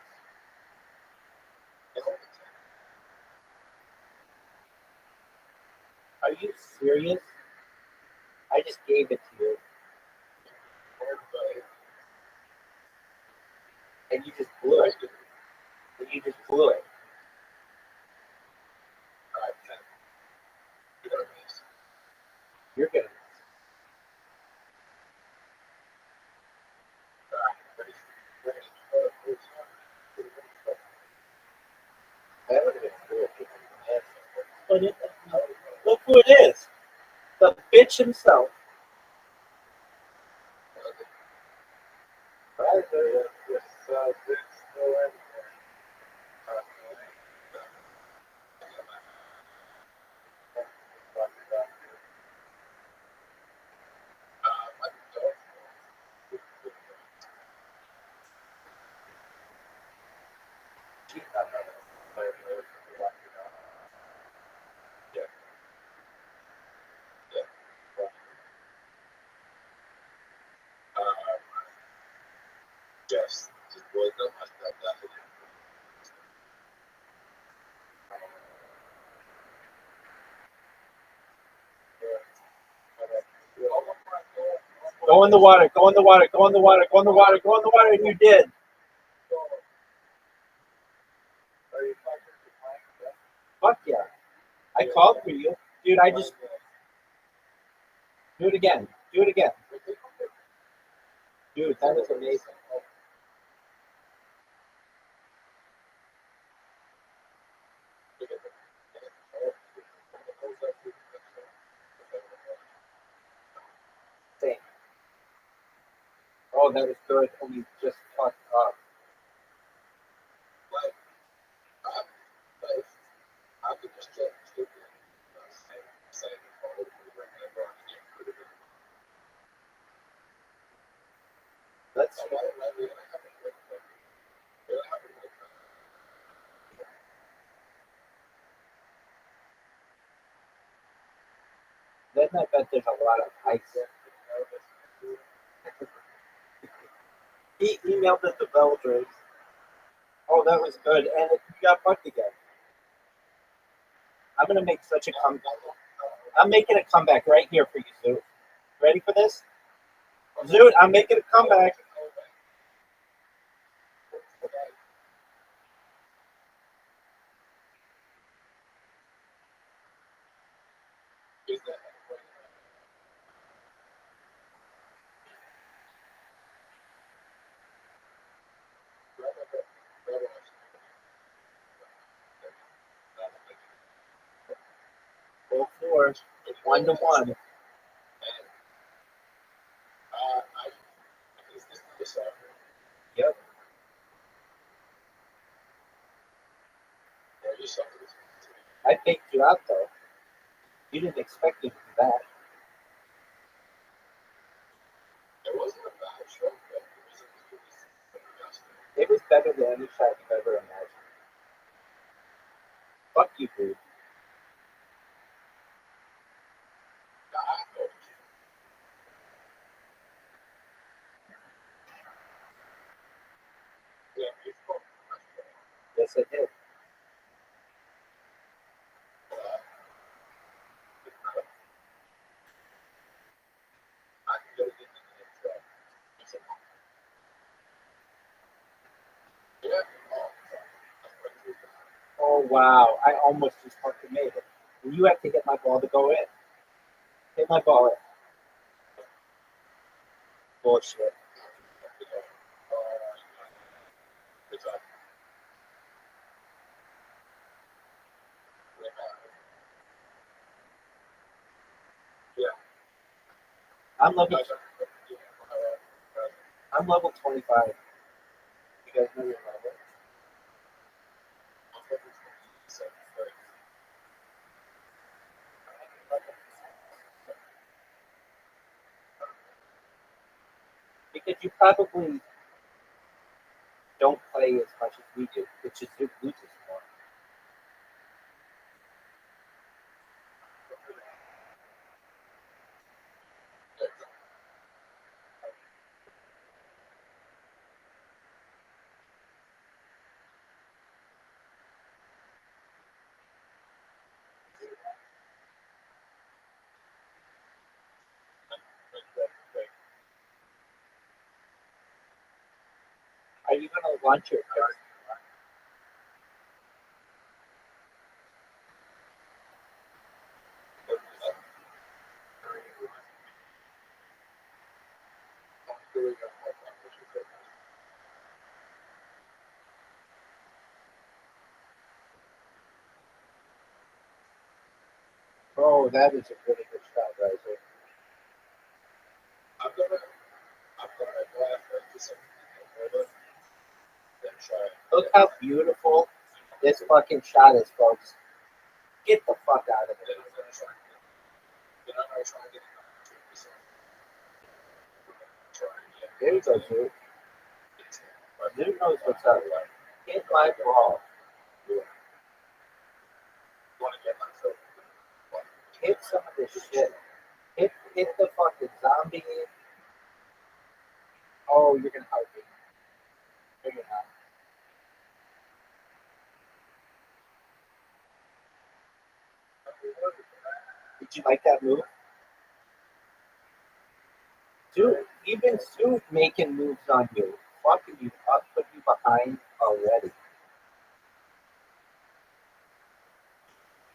Are you serious? I just gave it to you. And you just blew it. And you just blew it. You're gonna. That would have been cool. But look who it is. The bitch himself. Just boy them hasta that. Go in the water. Go in the water. Go in the water. Go in the water. Go in the water. And you did. Fuck yeah. I called for you. Dude, I just. Do it again. Do it again. Dude, that was amazing. Same. Oh, that was good. And you just fucked up. I could just check Let's. Then I bet there's a lot of ice. He emailed the developers. Oh, that was good. And you got fucked again. I'm going to make such a comeback. I'm making a comeback right here for you, Zoot. Ready for this? Zoot, I'm making a comeback. Full four. 1-1. just something to I faked you out though. You didn't expect me to do that. It wasn't a bad show, but it wasn't as good as the rest. It was better than any shot you've ever imagined. Fuck you, dude. Yeah, before. Yes, I did. I can go get the intro. Yeah. Oh wow, I almost just fucking made it. And you have to hit my ball to go in. Hit my ball in. Bullshit. It's like, yeah. I'm level 25. You guys know your level. Because you probably don't play as much as we do. It's just your Bluetooth more. Are you gonna launch your card? Oh, that is a really good shot, Riser. I'm gonna go after this then try. Look how beautiful this fucking shot is, folks. Get the fuck out of Then it. I'm gonna try. Then I'm gonna try and get it. There you go, dude. Dude knows what's up. Hit my ball. Hit some of this shit. Hit the fucking zombie. Oh, you're gonna help me. No, you're not. Did you like that move? Dude, even Sue making moves on you. Fucking you up, put you behind already.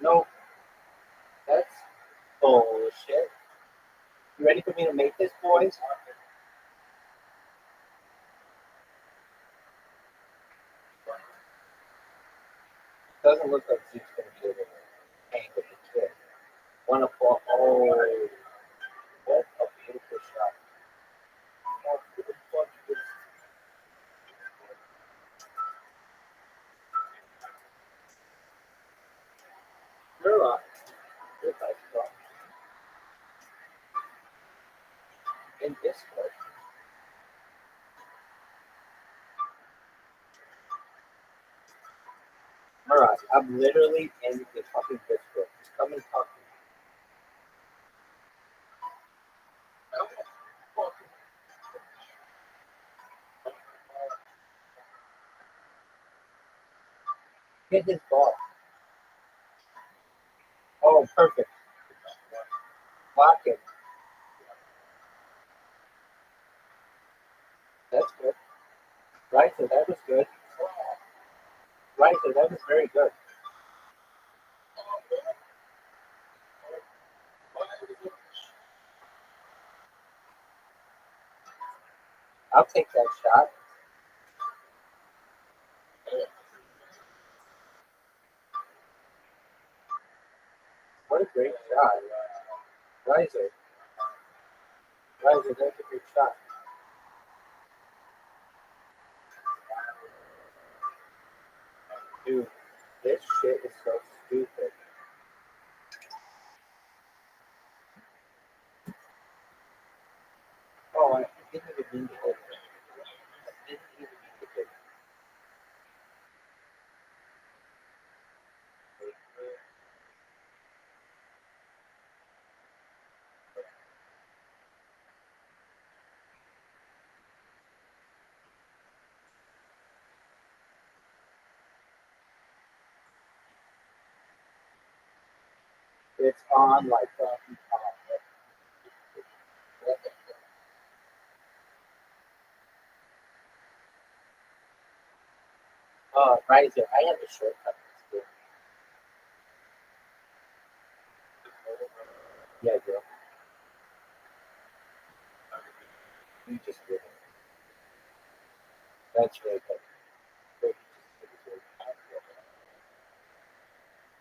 No, that's bullshit. You ready for me to make this, boys? Doesn't look like Zeke's gonna be able to hang with the kid. One o'clock. Oh, what a beautiful shot. Oh, who the fuck is you're on? You're like in Discord. Alright, I'm literally in the fucking Discord. Just come and talk to me. Hit his ball. Oh, perfect. Block it. That's good. Right, so that was good. Right, so that was very good. I'll take that shot. What a great shot. Riser. Riser, that's a good shot. Dude, this shit shit is so stupid. Oh, I didn't even mean to hit it. I didn't even mean to hit it. It's on like Riser, I have a shortcut. Yeah, bro. You just did it. That's really good.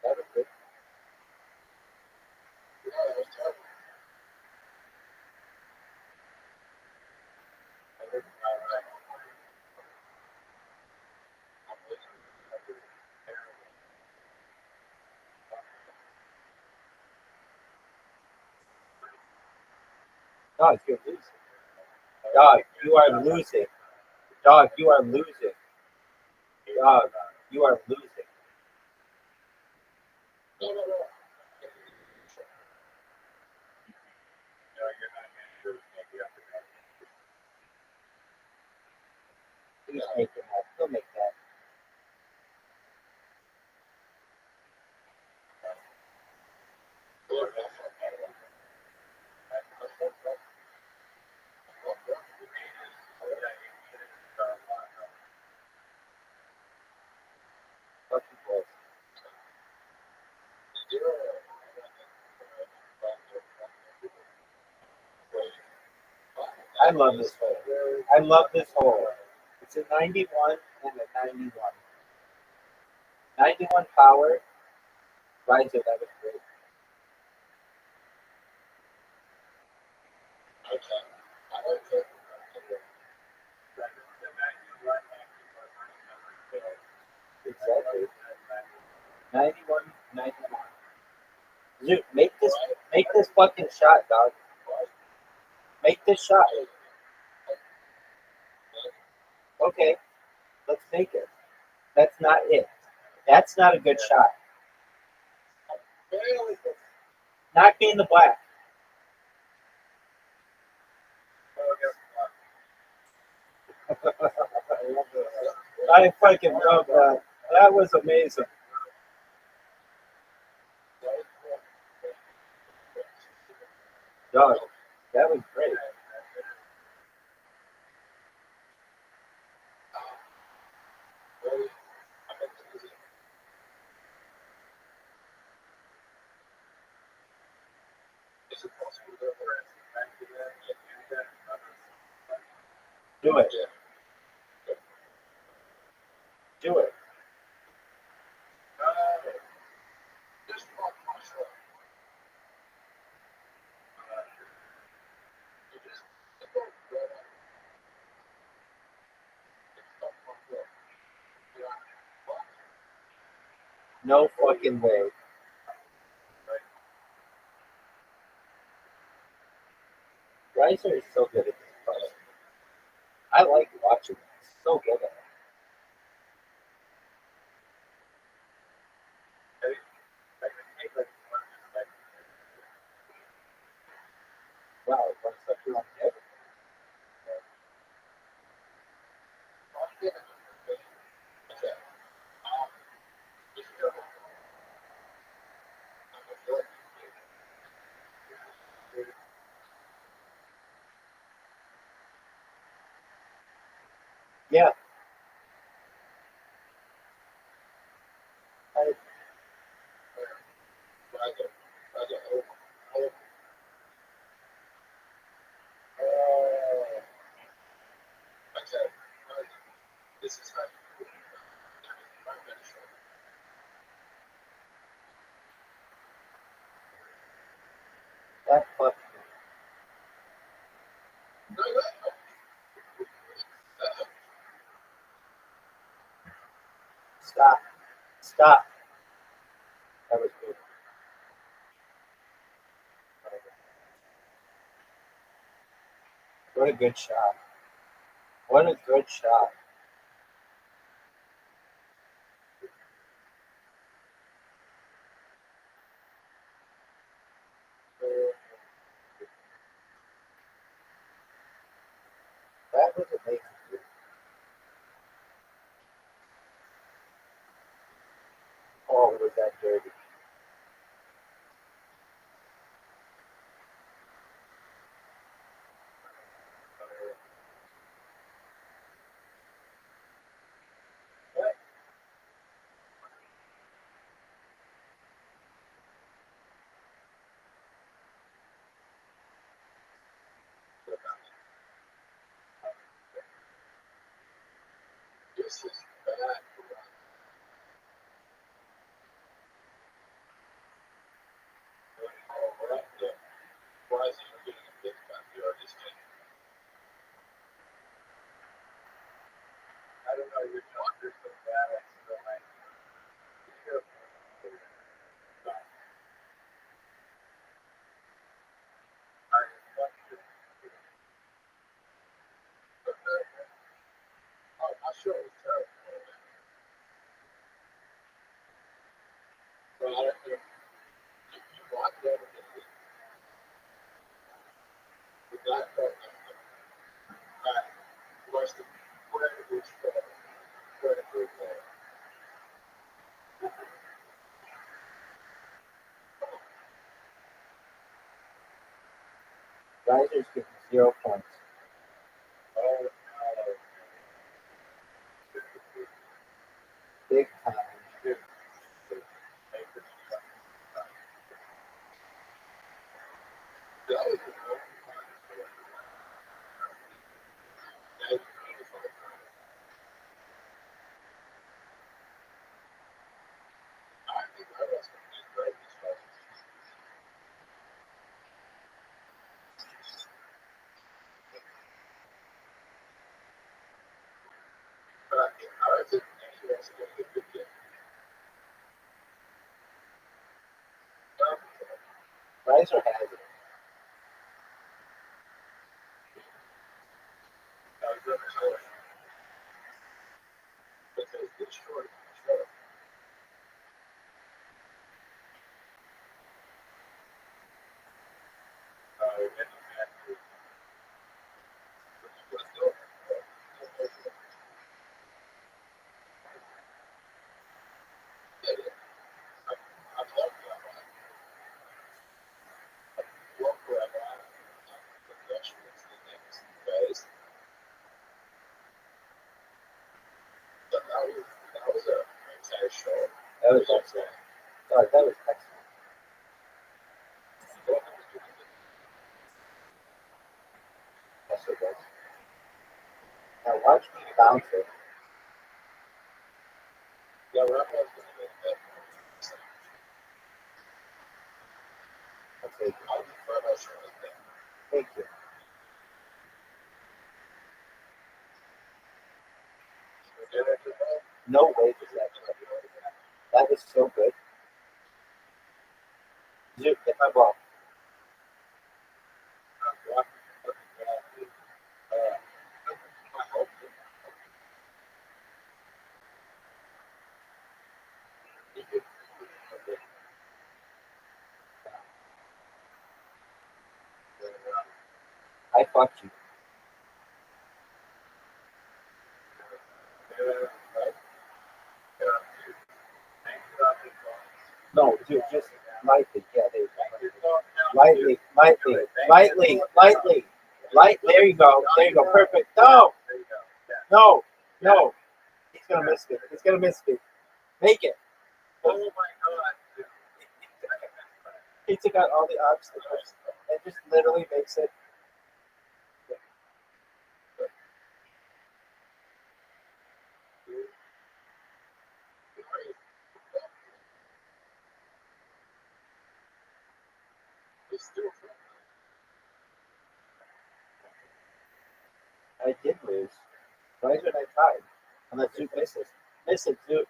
That was good. Dog, you're losing. Dog, you are losing. Dog, you are losing. Dog, you are losing. Please make it up. He'll make that. Fucking close. I love this hole. I love this hole. It's a 91 and a 91. 91 power. Riser, that was great. Exactly. 91, 91. Dude, make this fucking shot, dog. Make this shot. Okay, let's make it. That's not it. That's not a good shot. Knock me in the black. I fucking love that. That was amazing. Dog, that was great. Do it. Do it. No fucking way. Riser is so good at this part. I like watching it. He's so good at it. Wow, what's up your own head? Yeah. I, that fucking stop. Stop. That was good. What a good shot. What a good shot. That was amazing. Oh, was that dirty? This is bad. Why is he getting a big backyard? I don't know. Your doctor's so bad. I feel like be careful. I'm not sure it was terrible. But I don't think you want that. The guy felt like was the incredibly strong, incredibly good. Risers getting 0 points. Oh, Big time. that was I think that was incredibly strong. But I think he was a good game. Riser has it. I was really short. But they did short. Short. And let's go. I'm talking about what were the Russians the next phase. But that was a entire show. That was excellent. Oh, that was excellent. Yes, it was. Now watch me bounce it. Yeah, Rabbi was going to make that. I'll take it. Rabbi sure was that. Thank you. No way was that good. That was so good. Dude, hit my ball. I fucked you. No, dude, just lightly. Yeah, there you go. Lightly, lightly, lightly, lightly. Light. There you go. There you go. Perfect. No, no, no. He's gonna miss it. He's gonna miss it. Make it. Oh my god. He took out all the obstacles and just literally makes it. I did lose. Why did I tied? Unless Duke misses. Miss it, Duke.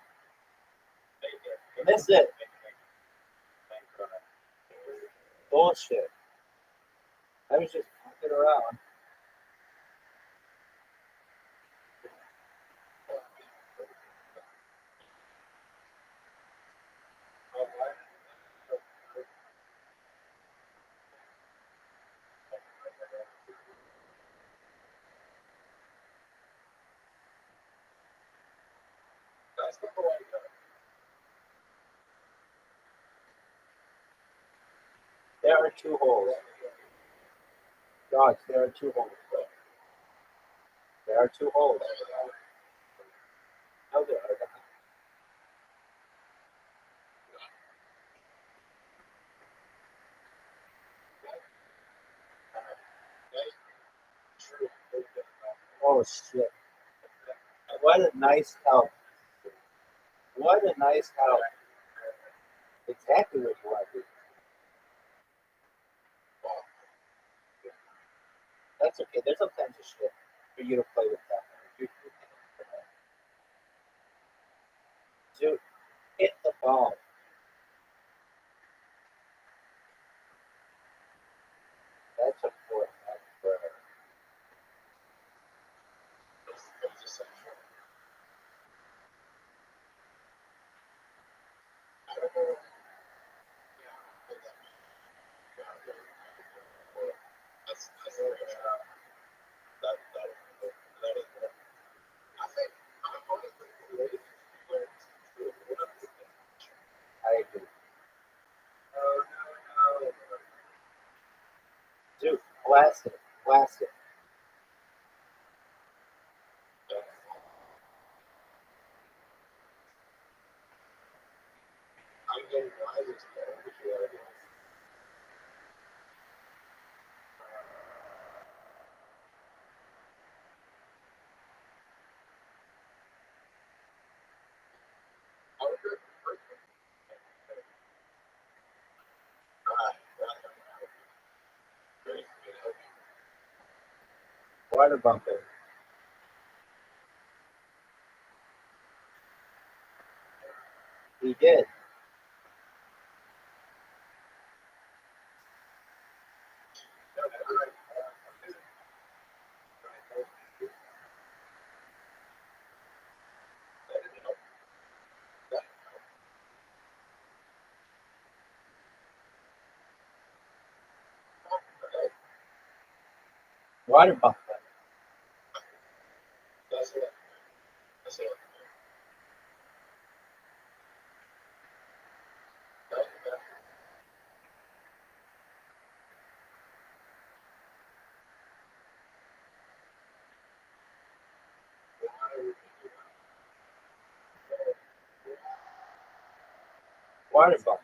Miss it. Bullshit. I was just fucking around. There are two holes. Dogs, there are two holes. There are two holes. No, there are not. Oh shit. What a nice help. What a nice help. Exactly what you want to do. That's okay. There's all kinds of shit for you to play with that. Dude, hit the ball. That's a fourth. I agree. Dude, blast it. Blast it. Water bumper. He did. Water bumper. Water bumper.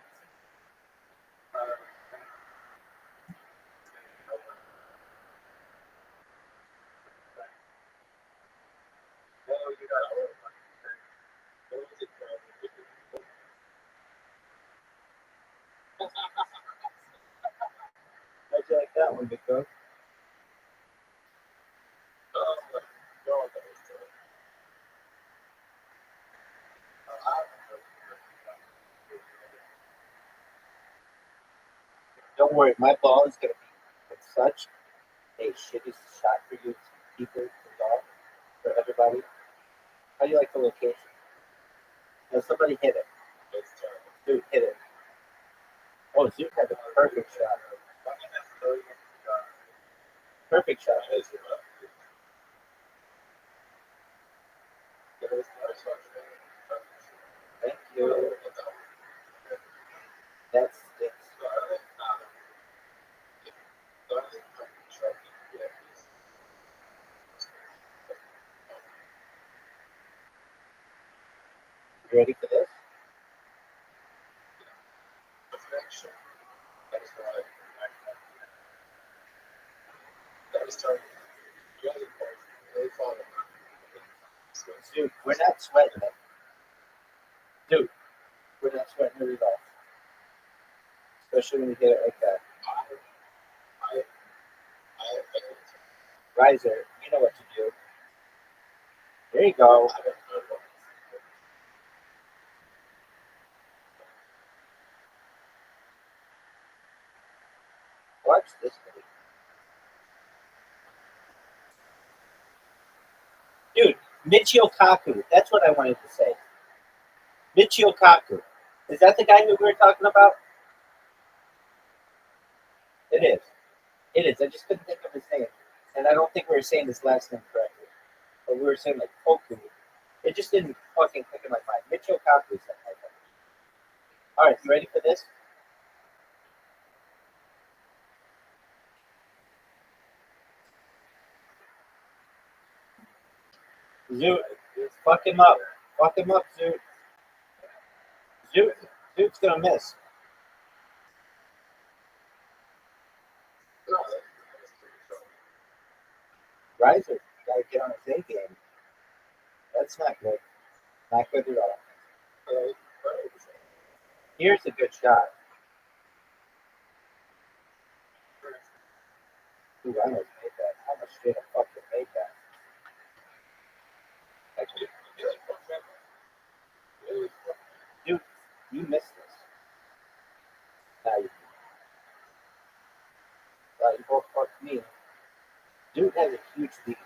How'd you like that one, Big Dog? Don't worry, my ball is going to be such a shitty shot for you people, for dog, for everybody. How do you like the location? Now somebody hit it. Dude, hit it. Oh, Dude had a perfect shot. Perfect shot. Thank you. That's it. You ready for this? Dude, we're not sweating it. Dude, we're not sweating it at all. Especially when you hit it like that. Riser, you know what to do. There you go. watch this movie. Dude, Michio Kaku. That's what I wanted to say. Michio Kaku. Is that the guy who we were talking about? It is. It is. I just couldn't think of his name. And I don't think we were saying his last name correctly. But we were saying like Poku. It just didn't fucking click in my mind. Michio Kaku is that guy. Alright, you ready for this? Zoot. Fuck him up. Fuck him up, Zoot. Zoot's gonna miss. Riser gotta get on his A game. That's not good. Not good at all. Here's a good shot. Ooh, I almost made that. I almost straight up fucking made that. Actually, dude, you missed this. Now you both fucked me. Dude has a huge lead.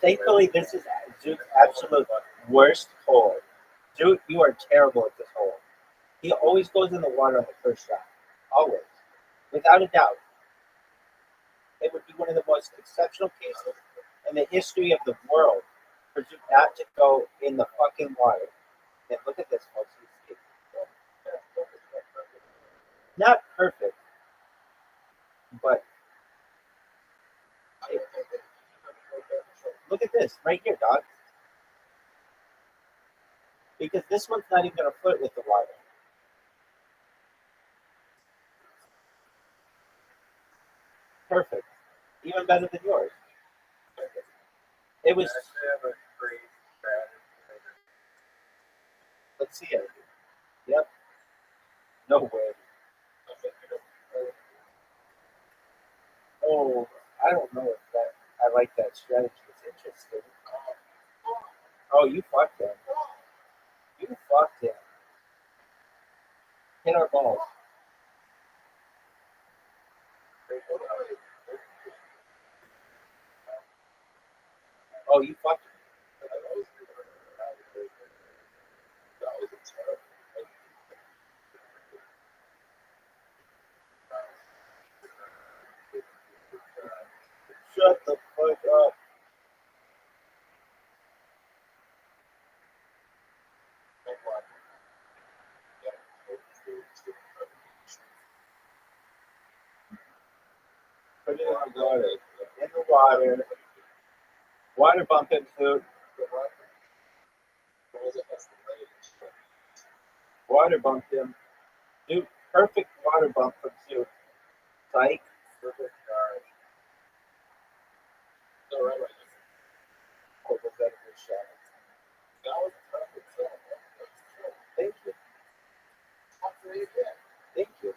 Thankfully, this is Duke's absolute worst hole. Duke, you are terrible at this hole. He always goes in the water on the first shot. Always. Without a doubt. It would be one of the most exceptional cases in the history of the world for Duke not to go in the fucking water. And look at this, folks. Not perfect, but look at this right here, dog. Because this one's not even going to flirt with the water. Perfect. Even better than yours. It was. Let's see it. Yep. No way. Oh, I don't know if that. I like that strategy. It's interesting. Oh, you fucked him. You fucked him. Hit our balls. Oh, you fucked him. Shut the fuck up. Put it in the water. In the water. Water bump him, food. Water bump him. Dude, perfect water bump from Sue. Psych. Oh, was that a good shot? Thank you. Thank you.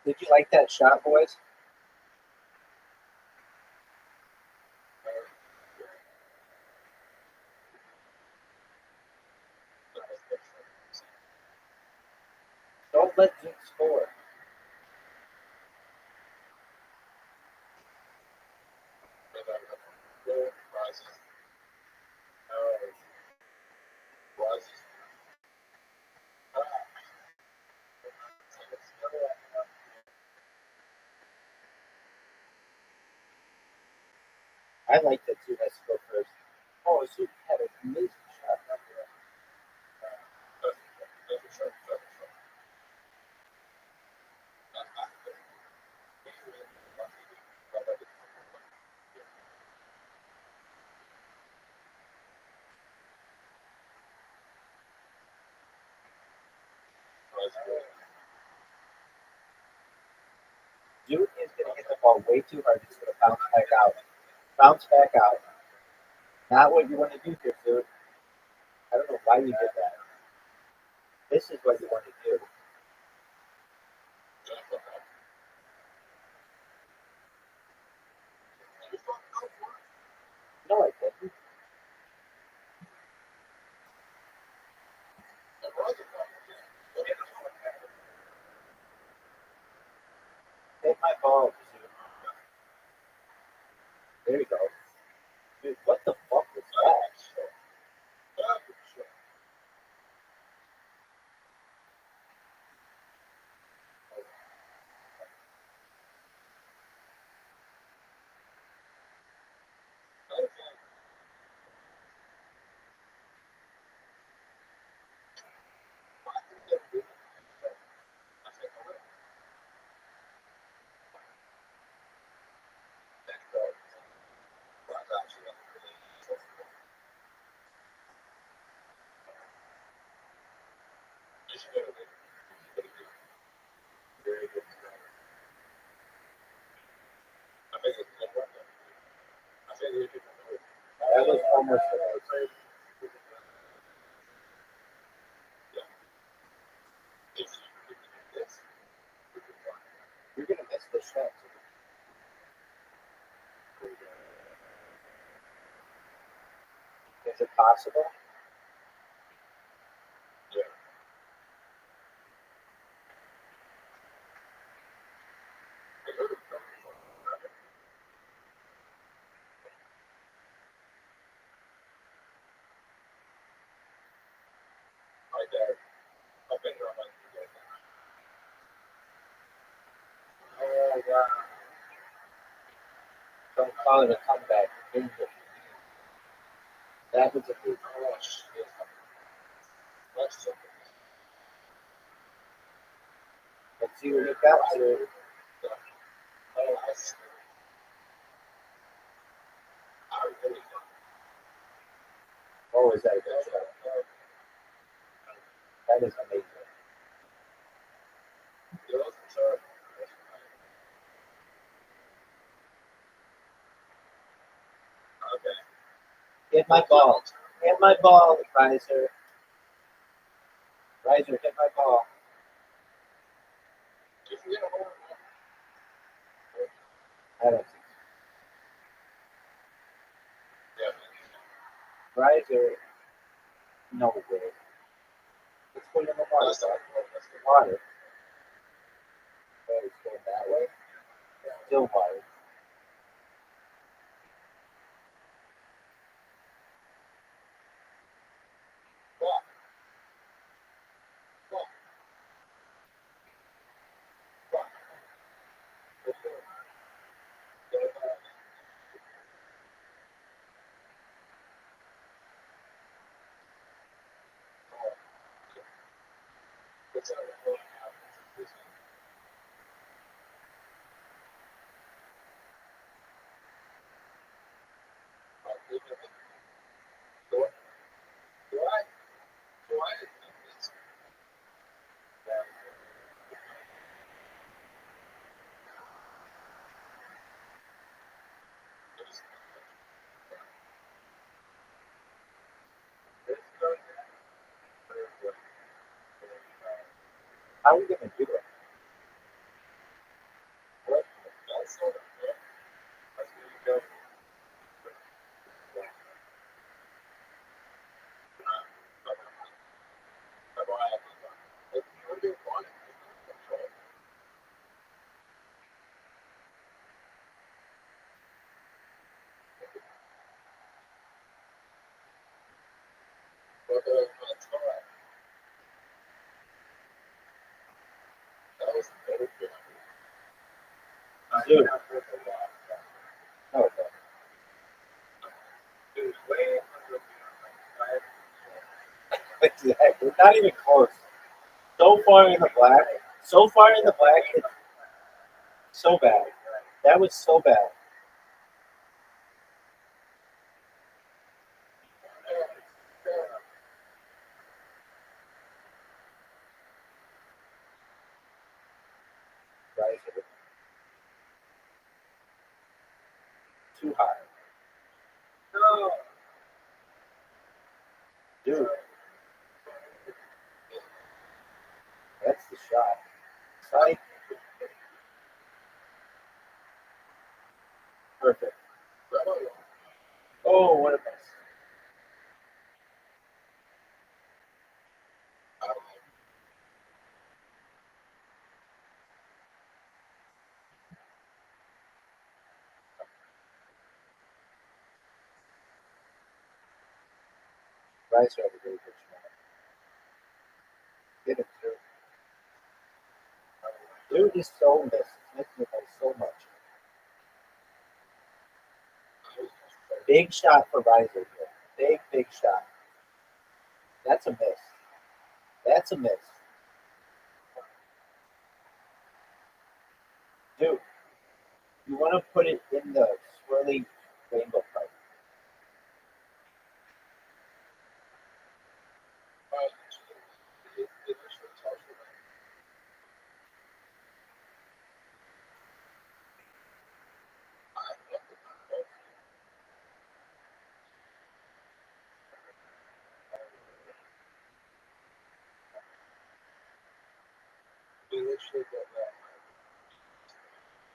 Did you like that shot, boys? Don't let Duke score. I like that Duke has to go first. Oh, Duke had an amazing shot. ball way too hard, it's going to bounce back out. Bounce back out. Not what you want to do here, dude. I don't know why you did that. This is what you want to do. No, I didn't. Take my ball. There you go. Dude, what the fuck was that? That was almost the right. You're going to miss the shot. Is it possible? Oh, wow. Don't call it a comeback. That was a big rush. Let's see what he got to. Oh, is that a good shot? That is amazing. Hit my ball. Hit my ball, Riser. Riser, hit my ball. I don't think so. Riser, no way. Let's put it in the water. Water. Oh, it's going that way. Still water. How are we going to do it? What? Dude. No, okay. Exactly. Not even close. So far in the black. So far in the black. It's so bad. That was so bad. Riser. too high. No. Dude, that's the shot. Right? Perfect. Oh, what a miss. Rice had a really good shot. Get it through. Dude is so missed. Missed me by so much. Big shot for Riser here. Big shot. That's a miss. That's a miss. Dude, you want to put it in the swirly rainbow pipe.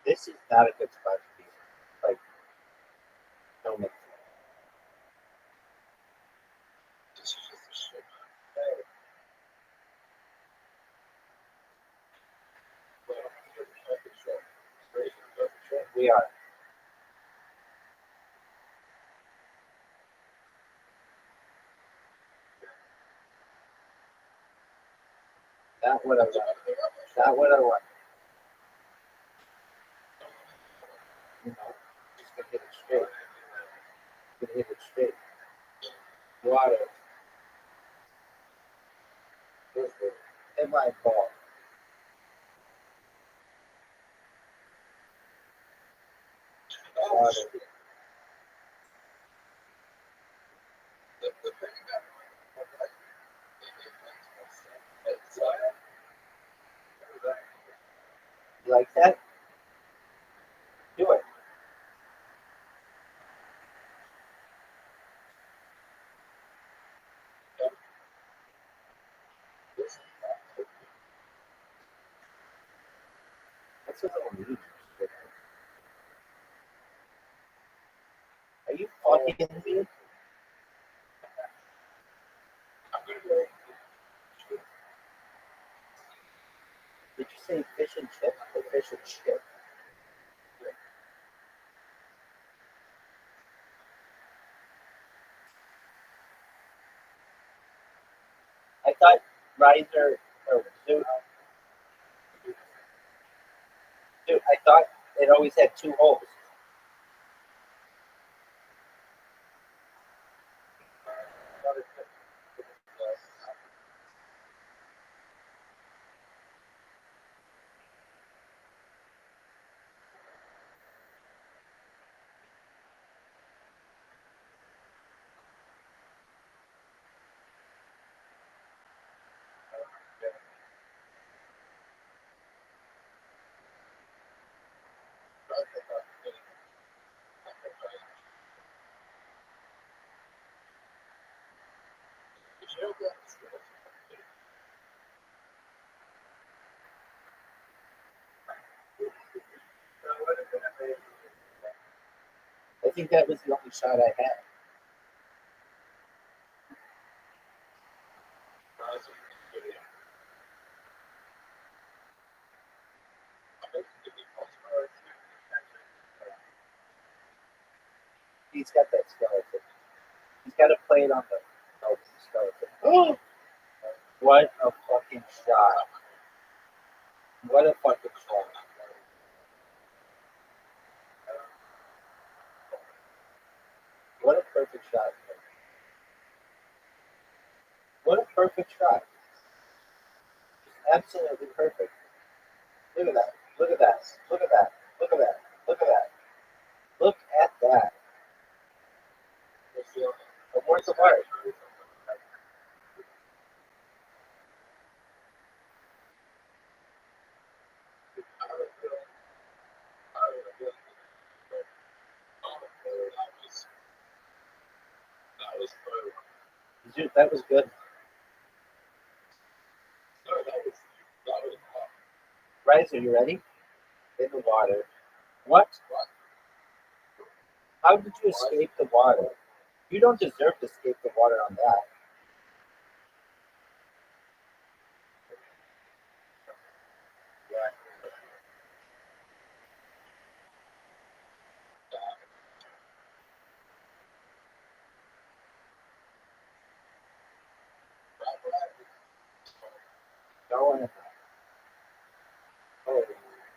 This is not a good spot to be. Like, no mix. We are. Not what I want. Not what I want. You know, just gonna hit it straight. Gonna hit it straight. Water. Hit my ball. Water. You like that? Do it. That's a little neat. Are you fucking me? Did you say fish and chip or fish and chip? I thought Riser or Dude, I thought it always had two holes. I think that was the only shot I had. He's got that skeleton. He's got to play it on the skeleton. Oh, what a fucking shot! What a fucking shot! What a perfect shot! What a perfect shot! Absolutely perfect. Look at that! Look at that! Look at that! Look at that! Look at that! Look at that! A work of art. Dude, that was good. No, that was Bryce, are you ready? In the water. What? what? How did you escape the water? You don't deserve to escape the water on that. No one. Oh,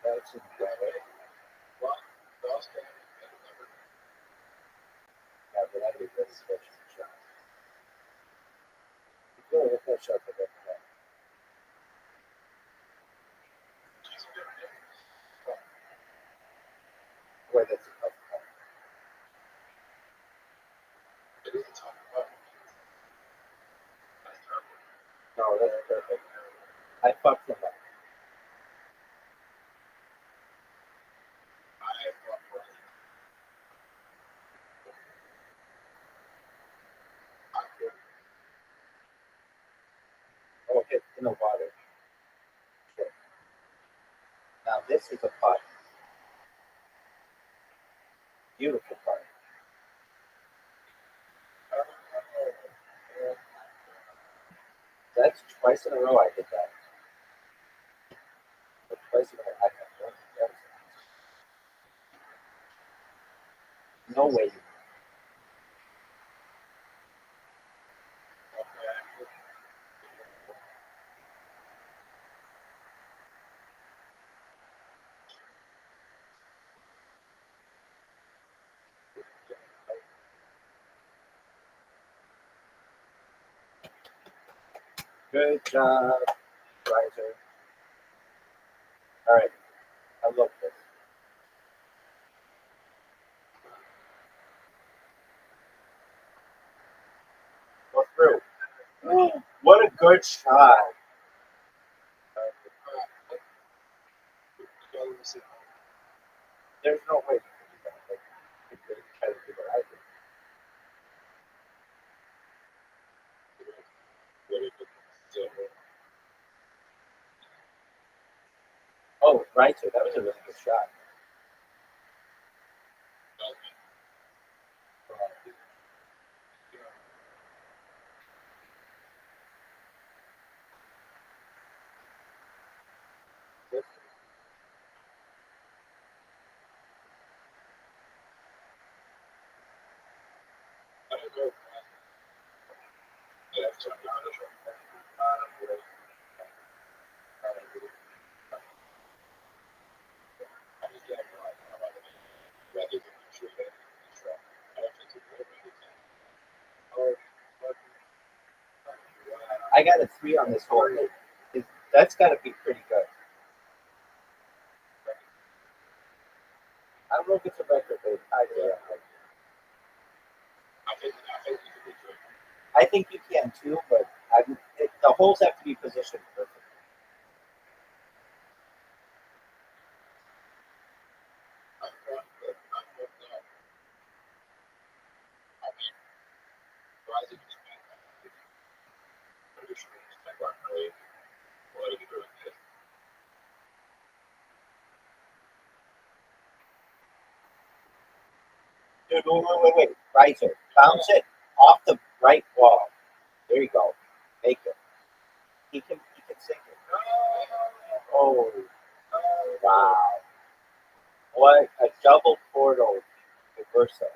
that's incredible. What? Those guys never Yeah, but I did this special shot. Go with that shot for that. Boy, that's a tough call. It is a tough one. No, that's perfect. I fucked him up. I have one for you. Oh, hit in the water. Sure. Now this is a putt. Beautiful putt. That's twice in a row I did that. But twice in a row I have no way. Good job, Riser. All right, I love this. Go through. What a good shot. There's no way you can do that. Like, you could try to do what I did. Oh, Riser, that was a really good shot. I got a 3 on this hole. That's got to be pretty good. I don't know if it's a record, but I think you can too, but the holes have to be positioned perfect. Dude, wait. Riser, bounce it off the right wall. There you go. Make it. He can sink it. Oh, wow. What a double portal reverso.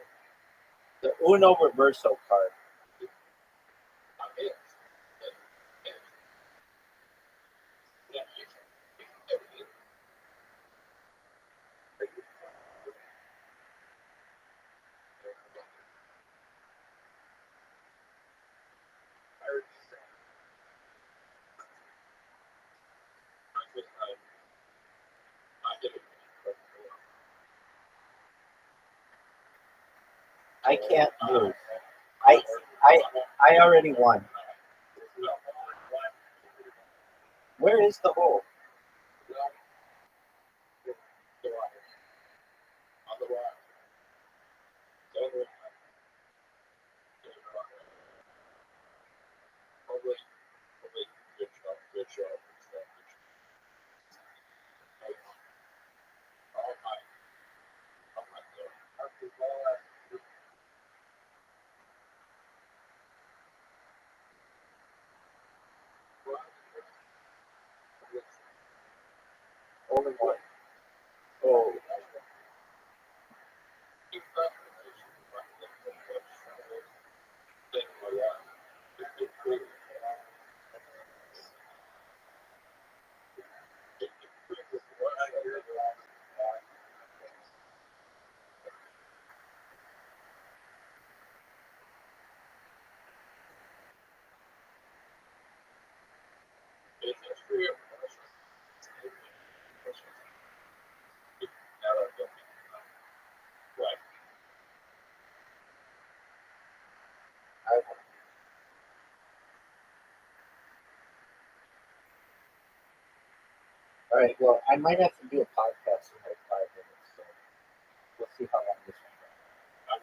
The Uno reverso card. I can't lose. I I I already won. Where is the hole? than one. Oh, all right. Well, I might have to do a podcast in like 5 minutes, so we'll see how long this one goes.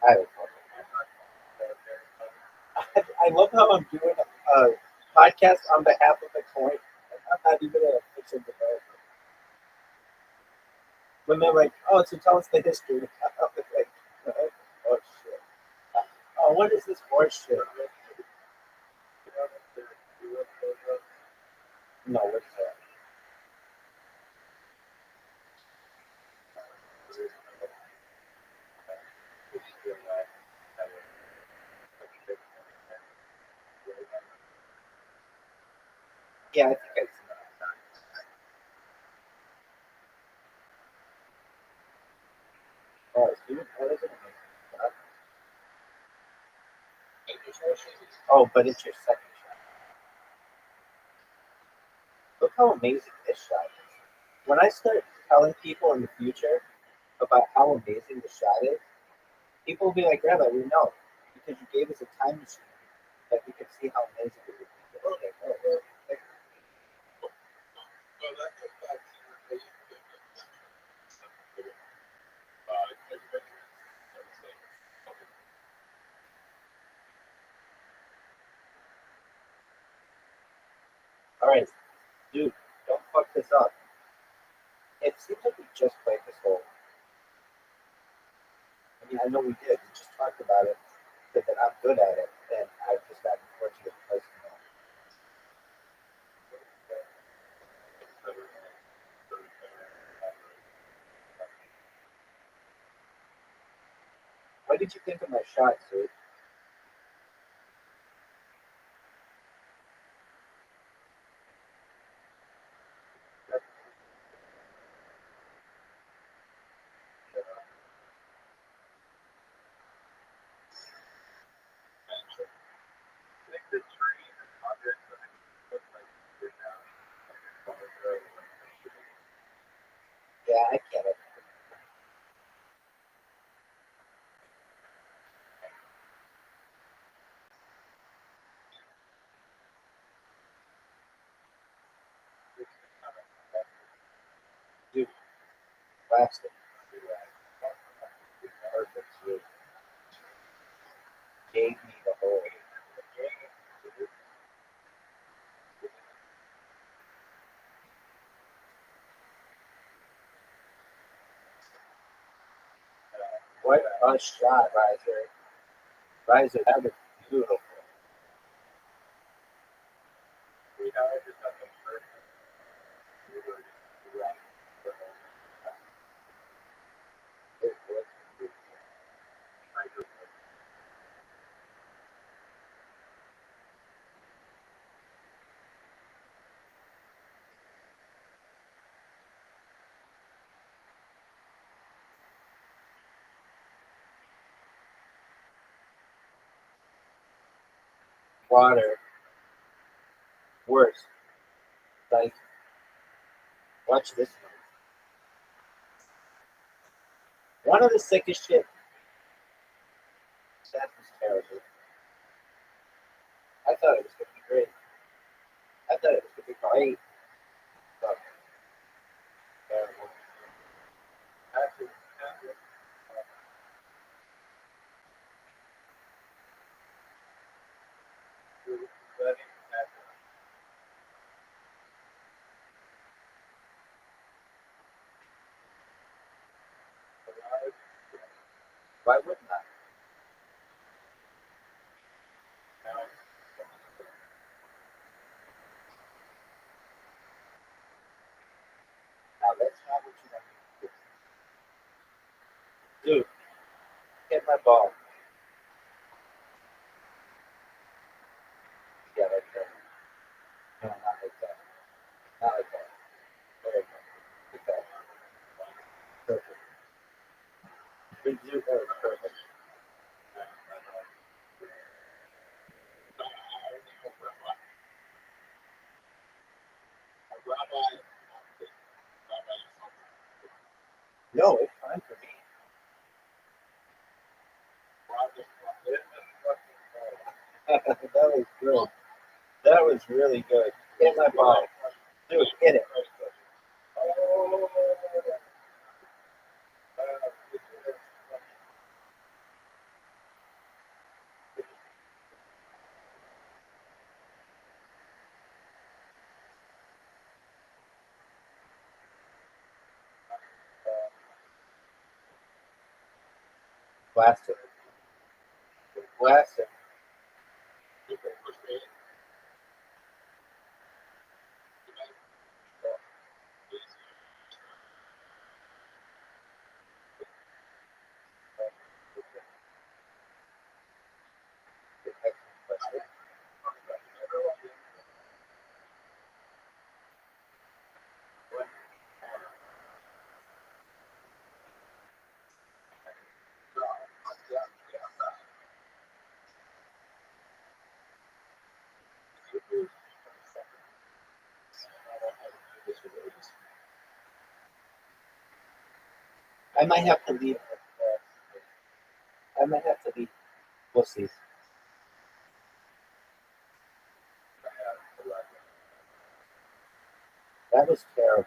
I have a problem. I love how I'm doing a podcast on behalf of the coin. I'm not even a fiction developer. When they're like, "Oh, so tell us the history," I'm like, "Oh shit! Oh, what is this horse shit?" No, what's that? Yeah, I think I've seen that. Oh, dude, what is it? Oh, but it's your second shot. Look how amazing this shot is. When I start telling people in the future about how amazing the shot is, people will be like, Rabbi, we know. Because you gave us a time machine that we could see how amazing it would be. All right, dude, don't fuck this up. It seems like we just played this hole. I mean, I know we did. We just talked about it, but that I'm good at it, and I've just gotten fortunate place to know. What did you think of my shot, dude? Yeah, I get it. Dude, plastic. Perfect, dude. Gave me the hole. What a shot, Riser. Riser, that was beautiful. It was beautiful. Water, worse. Like, watch this one. One of the sickest shit. That was terrible. I thought it was going to be great. I thought it was going to be great. But terrible. Why wouldn't I? my ball. Yeah, like that. No, not like that. Not like that. There you go. Like that. Perfect. Big zoo. That was perfect. Rabbi, No, it's fine for me. That was good. That was really good. Hit my ball. Dude, hit it. Blast it. Blast it. I might have to leave. I might have to leave. We'll see. That was terrible.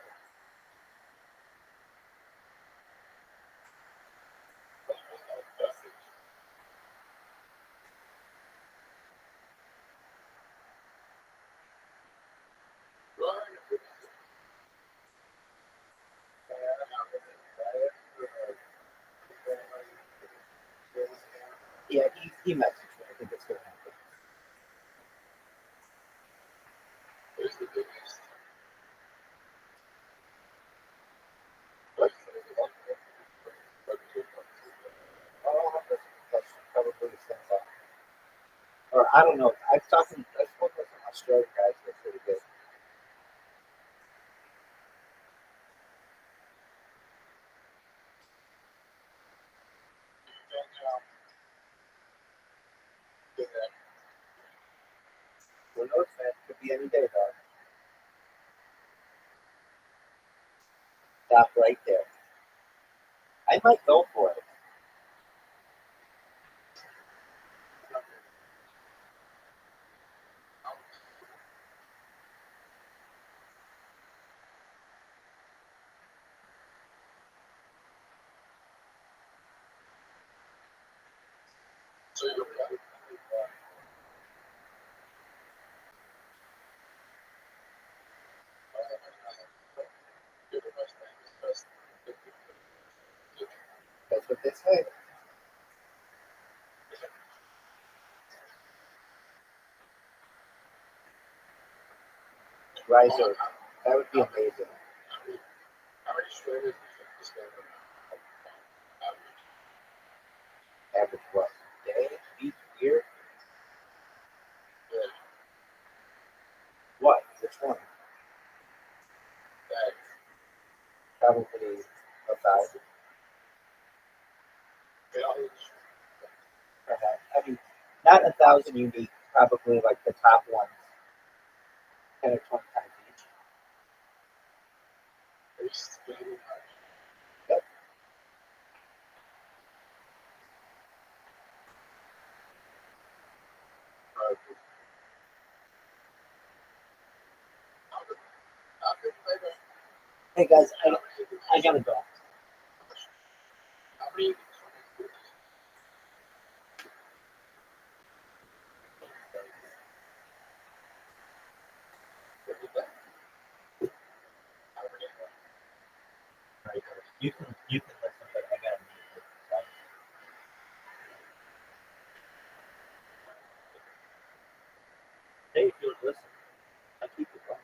Yeah, he messaged me. I think it's going to happen. I'll have to probably send that. Or I don't know. I spoke with some Australian guys. They're pretty good. Who knows, man? Could be any day, dog. Stop right there. I might go for it. so you're right. That's what they say. Riser. That would be amazing. How many straight is this Average what? Day, week, year? What? Which one? Probably 1,000. Perhaps. I mean, not 1,000 unique. Probably like the top ones, 10 or 20 times each. Yep. Hey guys, I gotta go. Right. You can listen, but I gotta mute it. Hey, if you'll listen, I keep it going.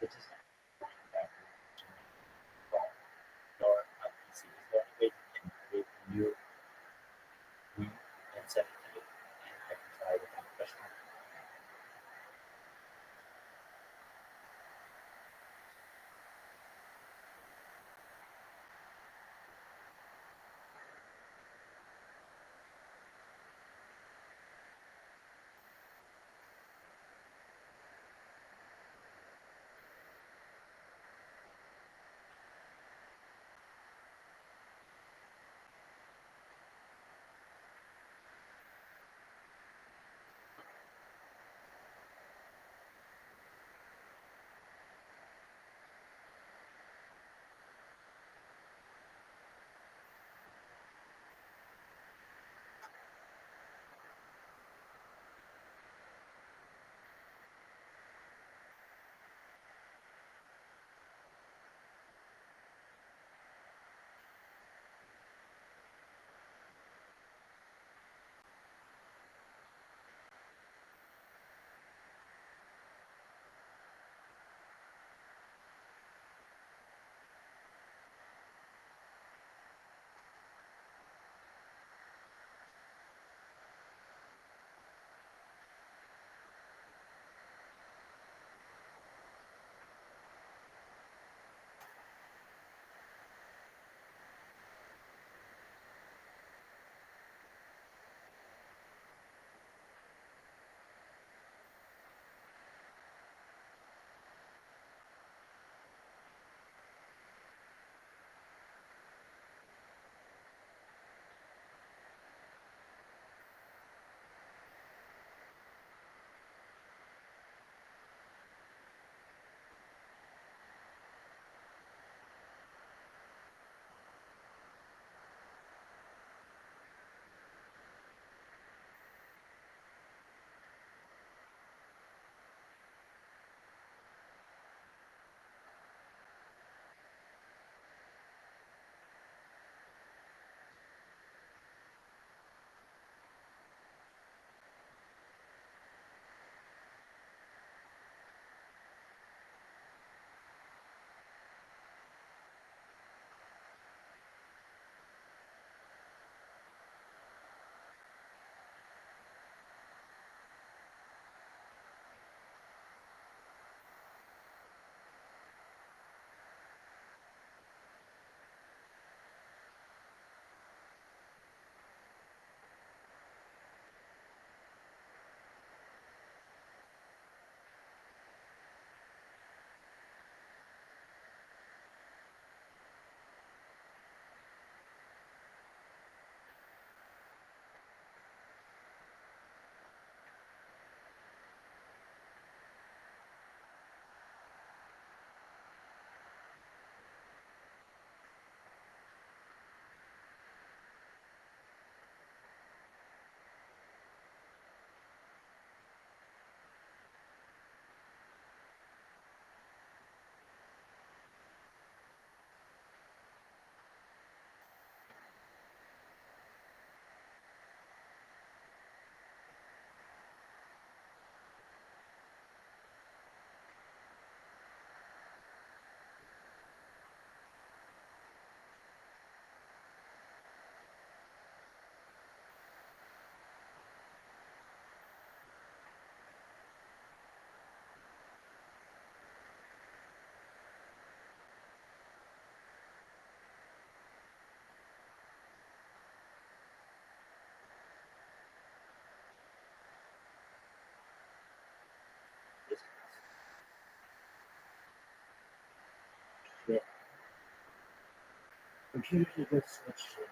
It's just not that from your PC. Is there any way you can create a new link and send it to me, and I can try it without question? Yes. The computer keyboard switch.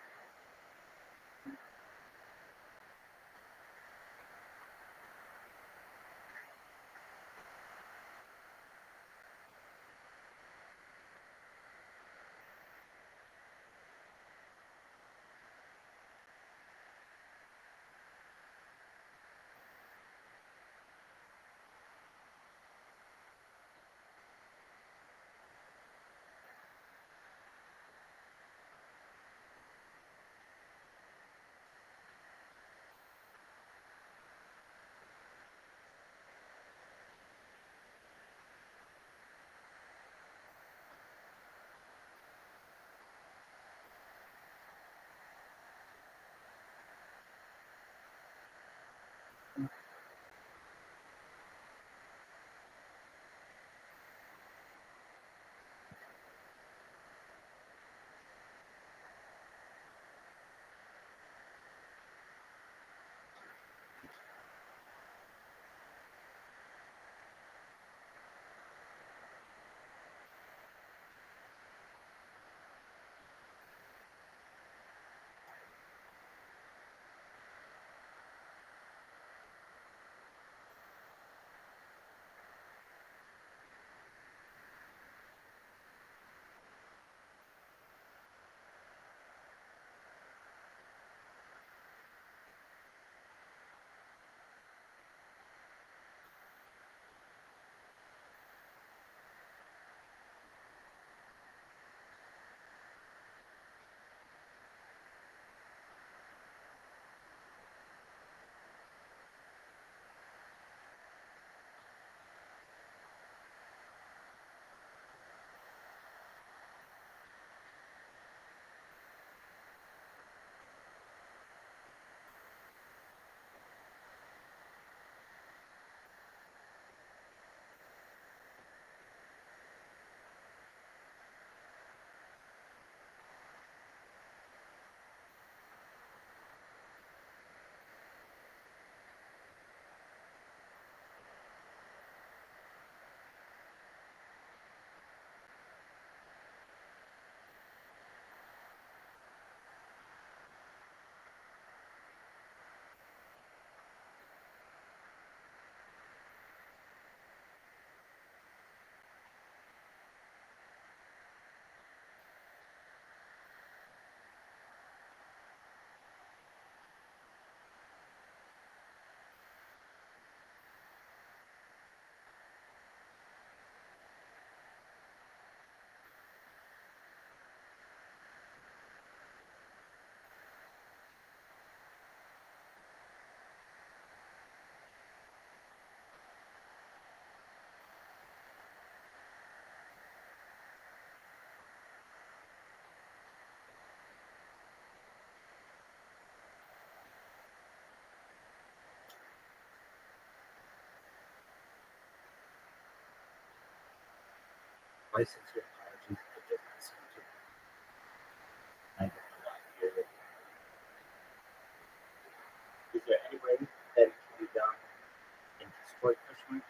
license your allergies to different symptoms. I don't know why here. Is there any way that it can be done in Detroit, Michigan?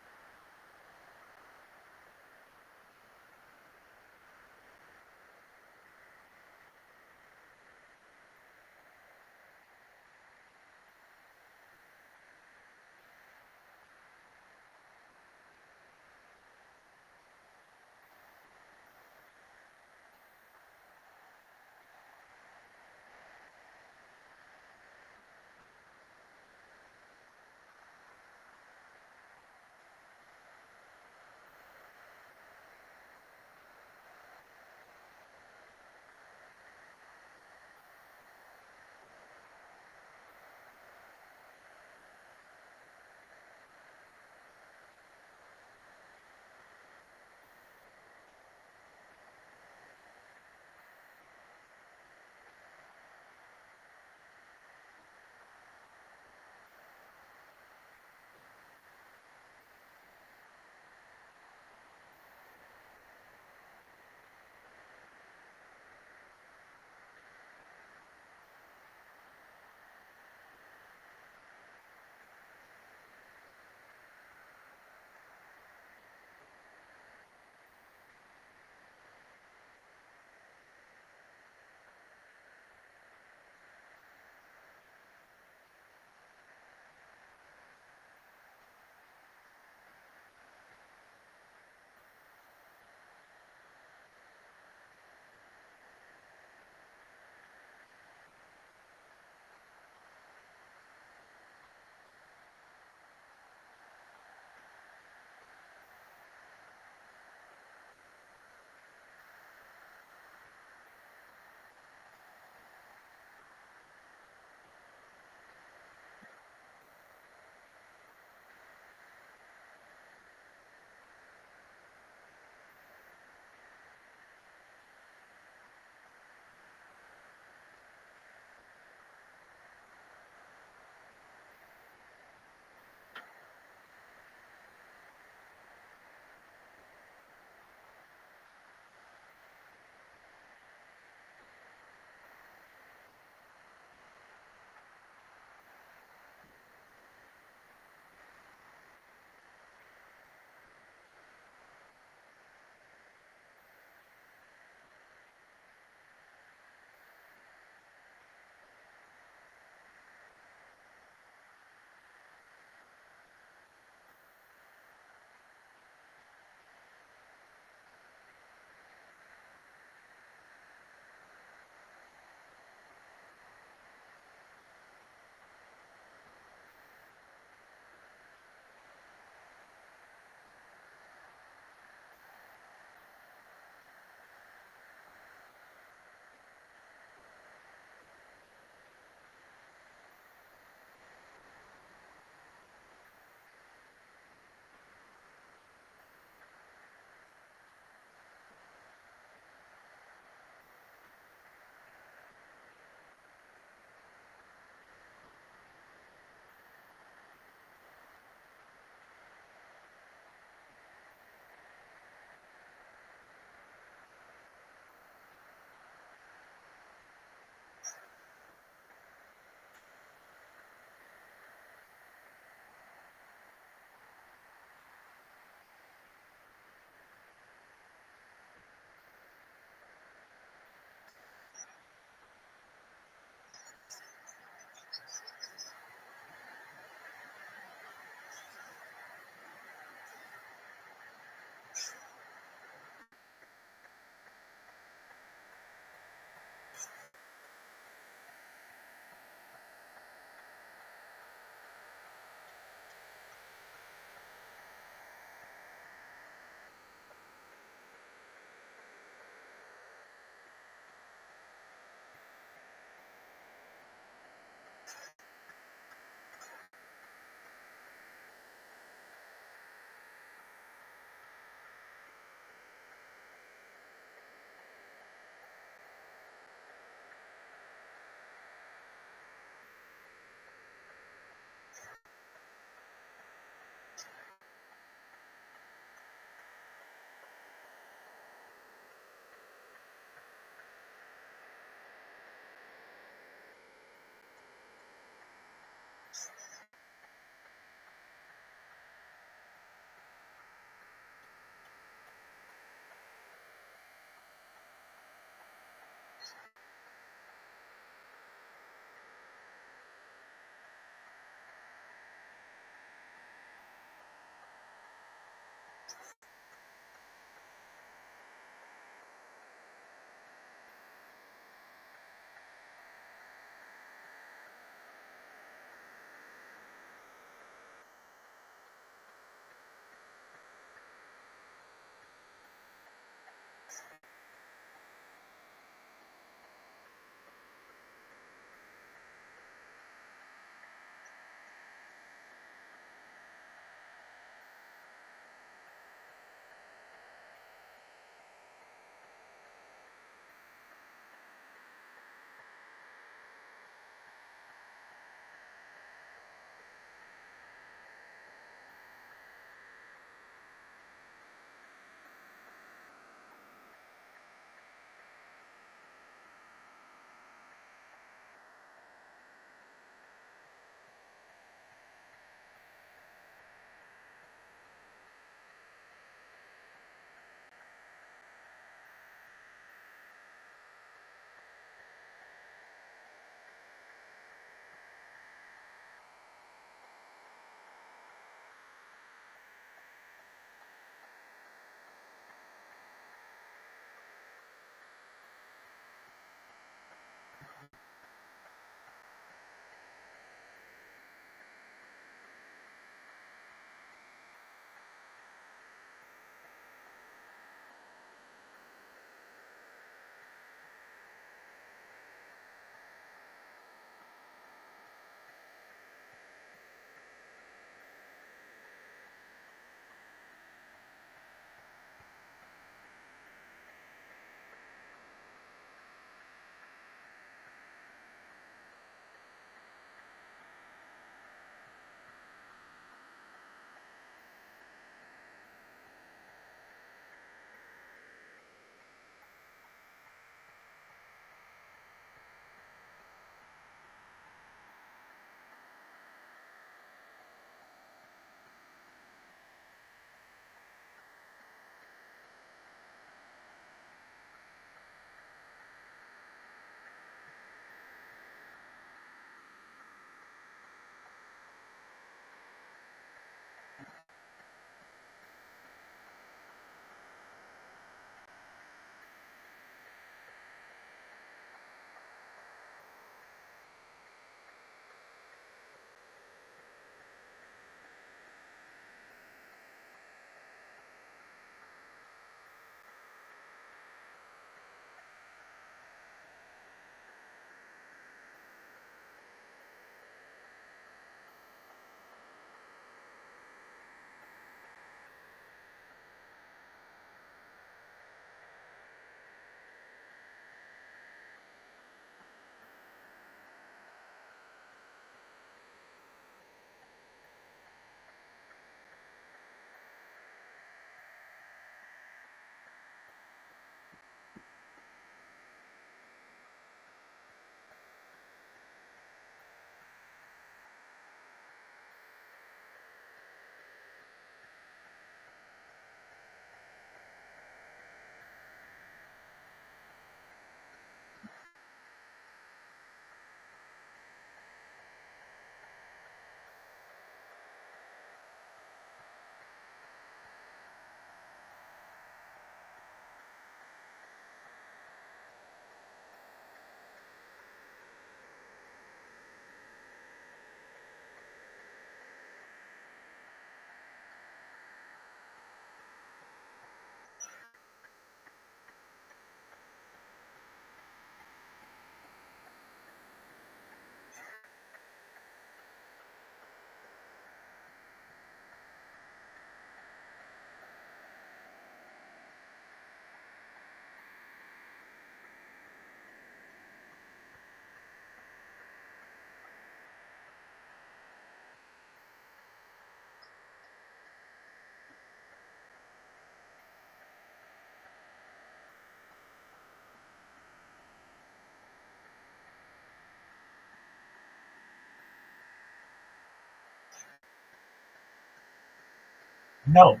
No,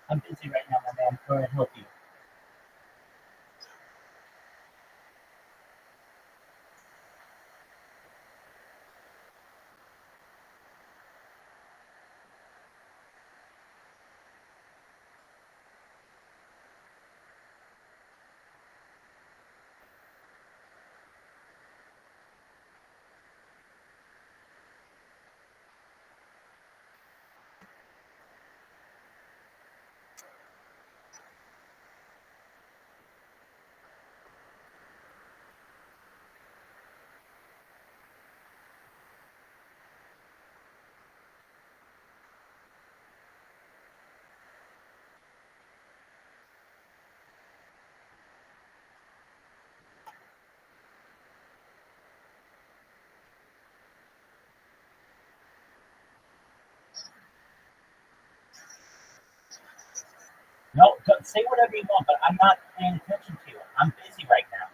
I'm busy right now, my man. Go ahead and help you. No, say whatever you want, but I'm not paying attention to you. I'm busy right now.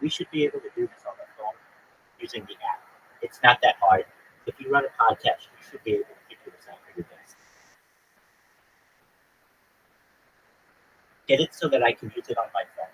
We should be able to do this on the phone using the app. It's not that hard. If you run a podcast, you should be able to figure this out for your best. Get it so that I can use it on my phone.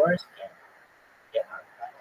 yours and get on that.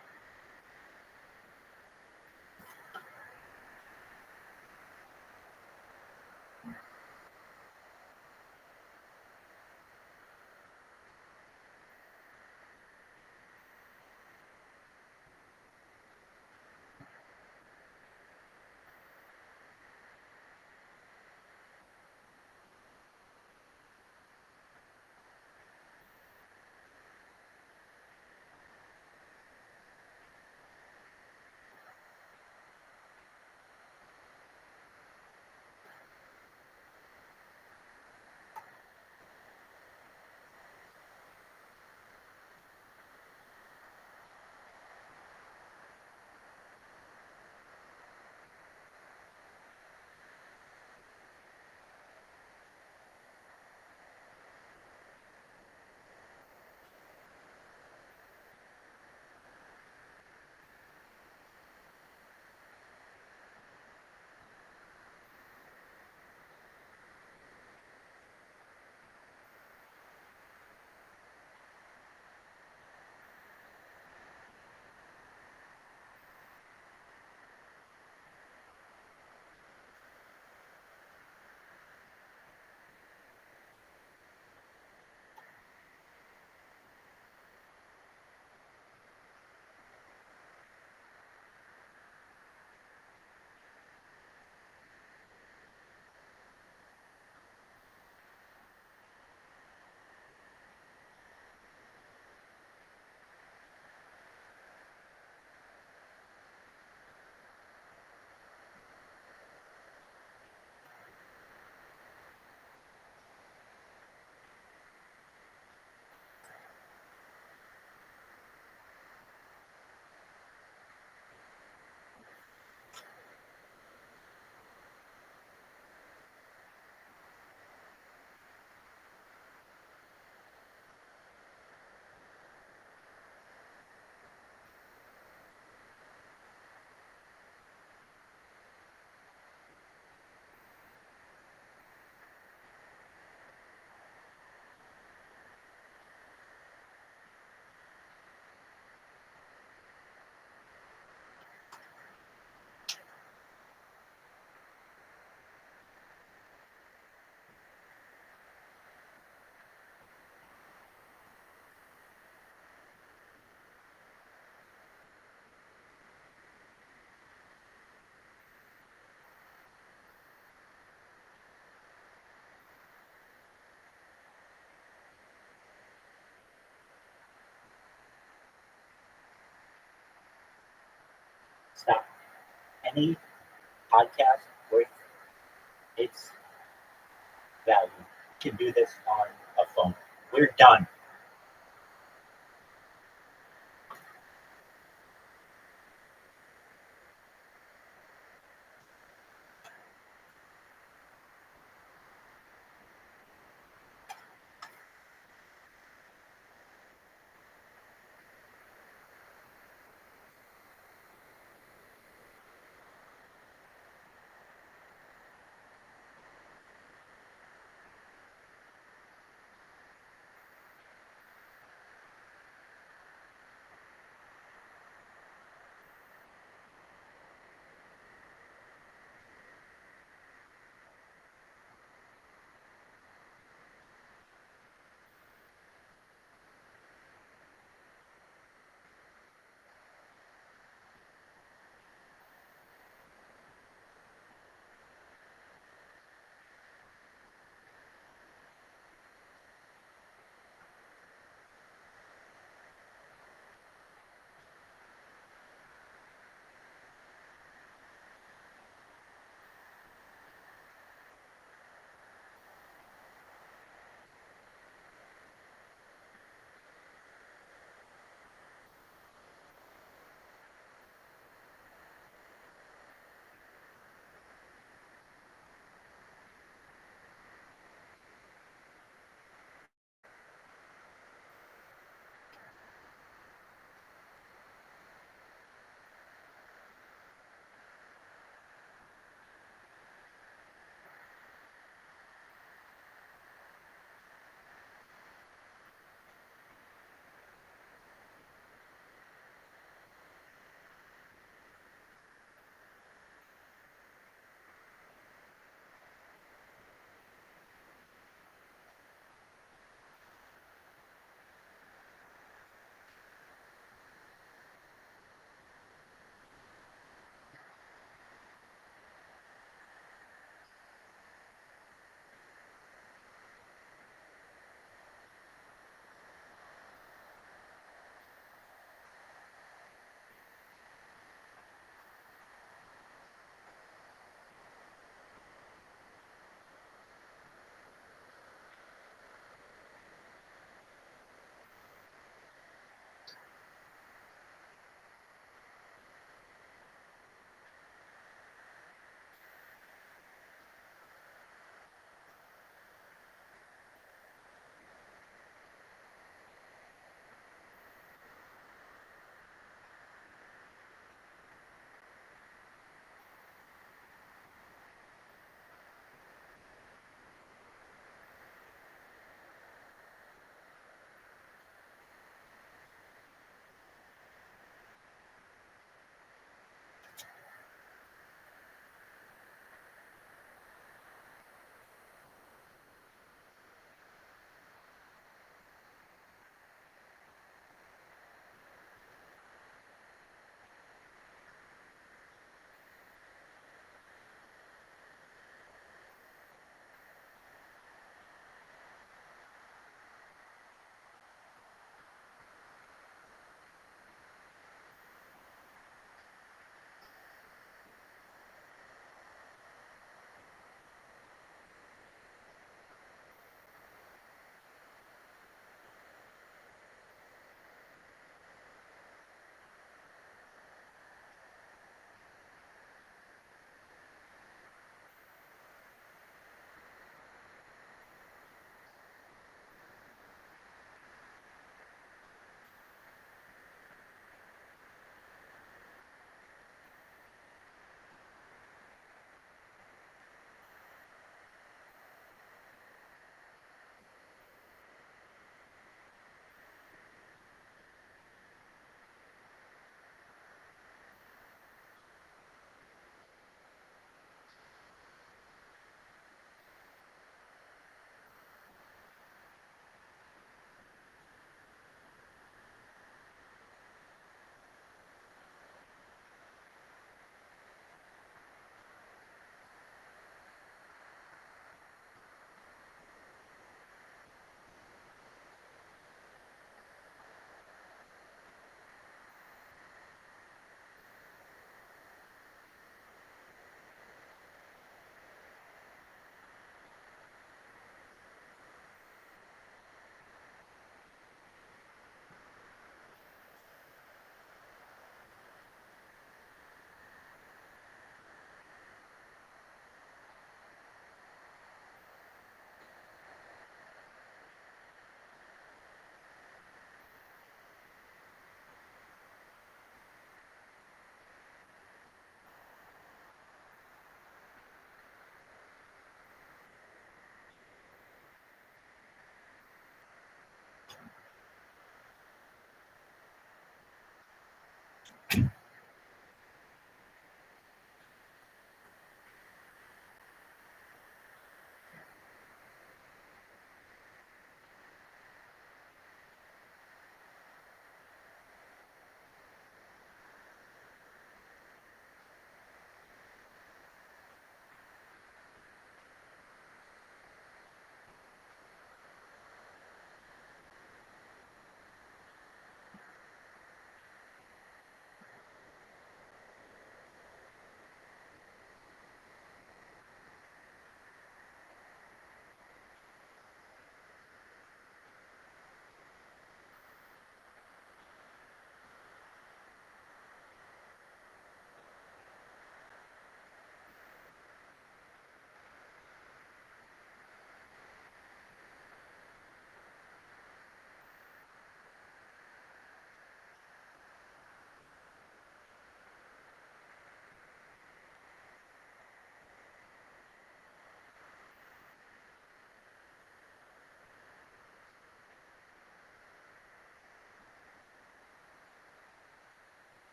Stop. Any podcast worth its value can do this on a phone. We're done.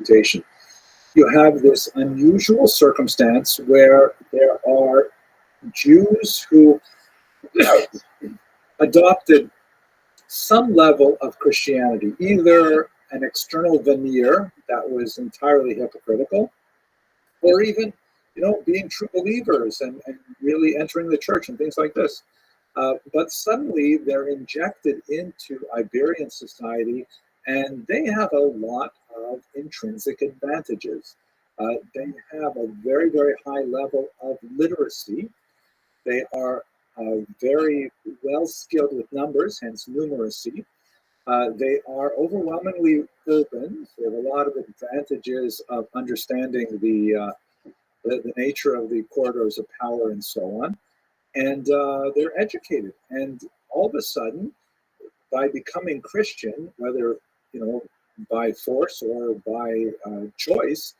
reputation. You have this unusual circumstance where there are Jews who adopted some level of Christianity, either an external veneer that was entirely hypocritical, or even, being true believers and really entering the church and things like this. But suddenly they're injected into Iberian society, and they have a lot of intrinsic advantages. They have a very, very high level of literacy. They are very well skilled with numbers, hence numeracy. They are overwhelmingly urban. They have a lot of advantages of understanding the nature of the corridors of power and so on. And they're educated. And all of a sudden, by becoming Christian, whether by force or by choice,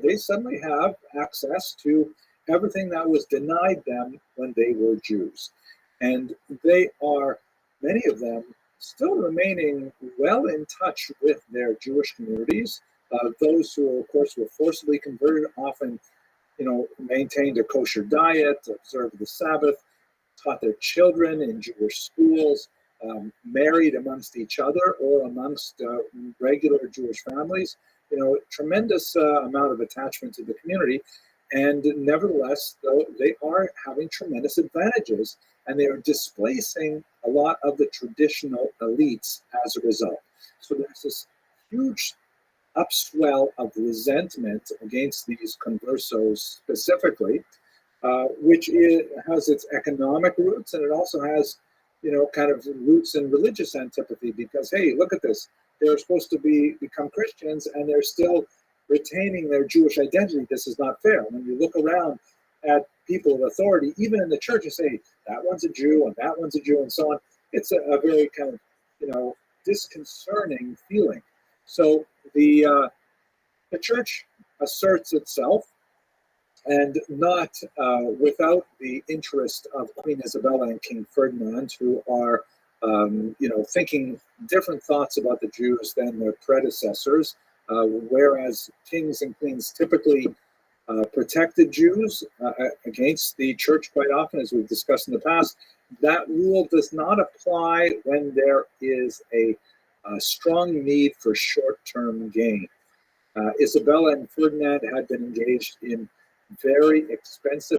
they suddenly have access to everything that was denied them when they were Jews. And they are, many of them, still remaining well in touch with their Jewish communities. Those who, of course, were forcibly converted often, maintained a kosher diet, observed the Sabbath, taught their children in Jewish schools, married amongst each other or amongst regular Jewish families. Tremendous amount of attachment to the community. And nevertheless, though, they are having tremendous advantages, and they are displacing a lot of the traditional elites as a result. So there's this huge upswell of resentment against these conversos specifically, which has its economic roots, and it also has, kind of roots in religious antipathy, because, hey, look at this. They're supposed to become Christians, and they're still retaining their Jewish identity. This is not fair. When you look around at people of authority, even in the church, and say, that one's a Jew, and that one's a Jew, and so on, it's a very kind of, disconcerting feeling. So the church asserts itself, and not without the interest of Queen Isabella and King Ferdinand, who are, thinking different thoughts about the Jews than their predecessors. Whereas kings and queens typically protected Jews against the church quite often, as we've discussed in the past, that rule does not apply when there is a strong need for short-term gain. Isabella and Ferdinand had been engaged in very expensive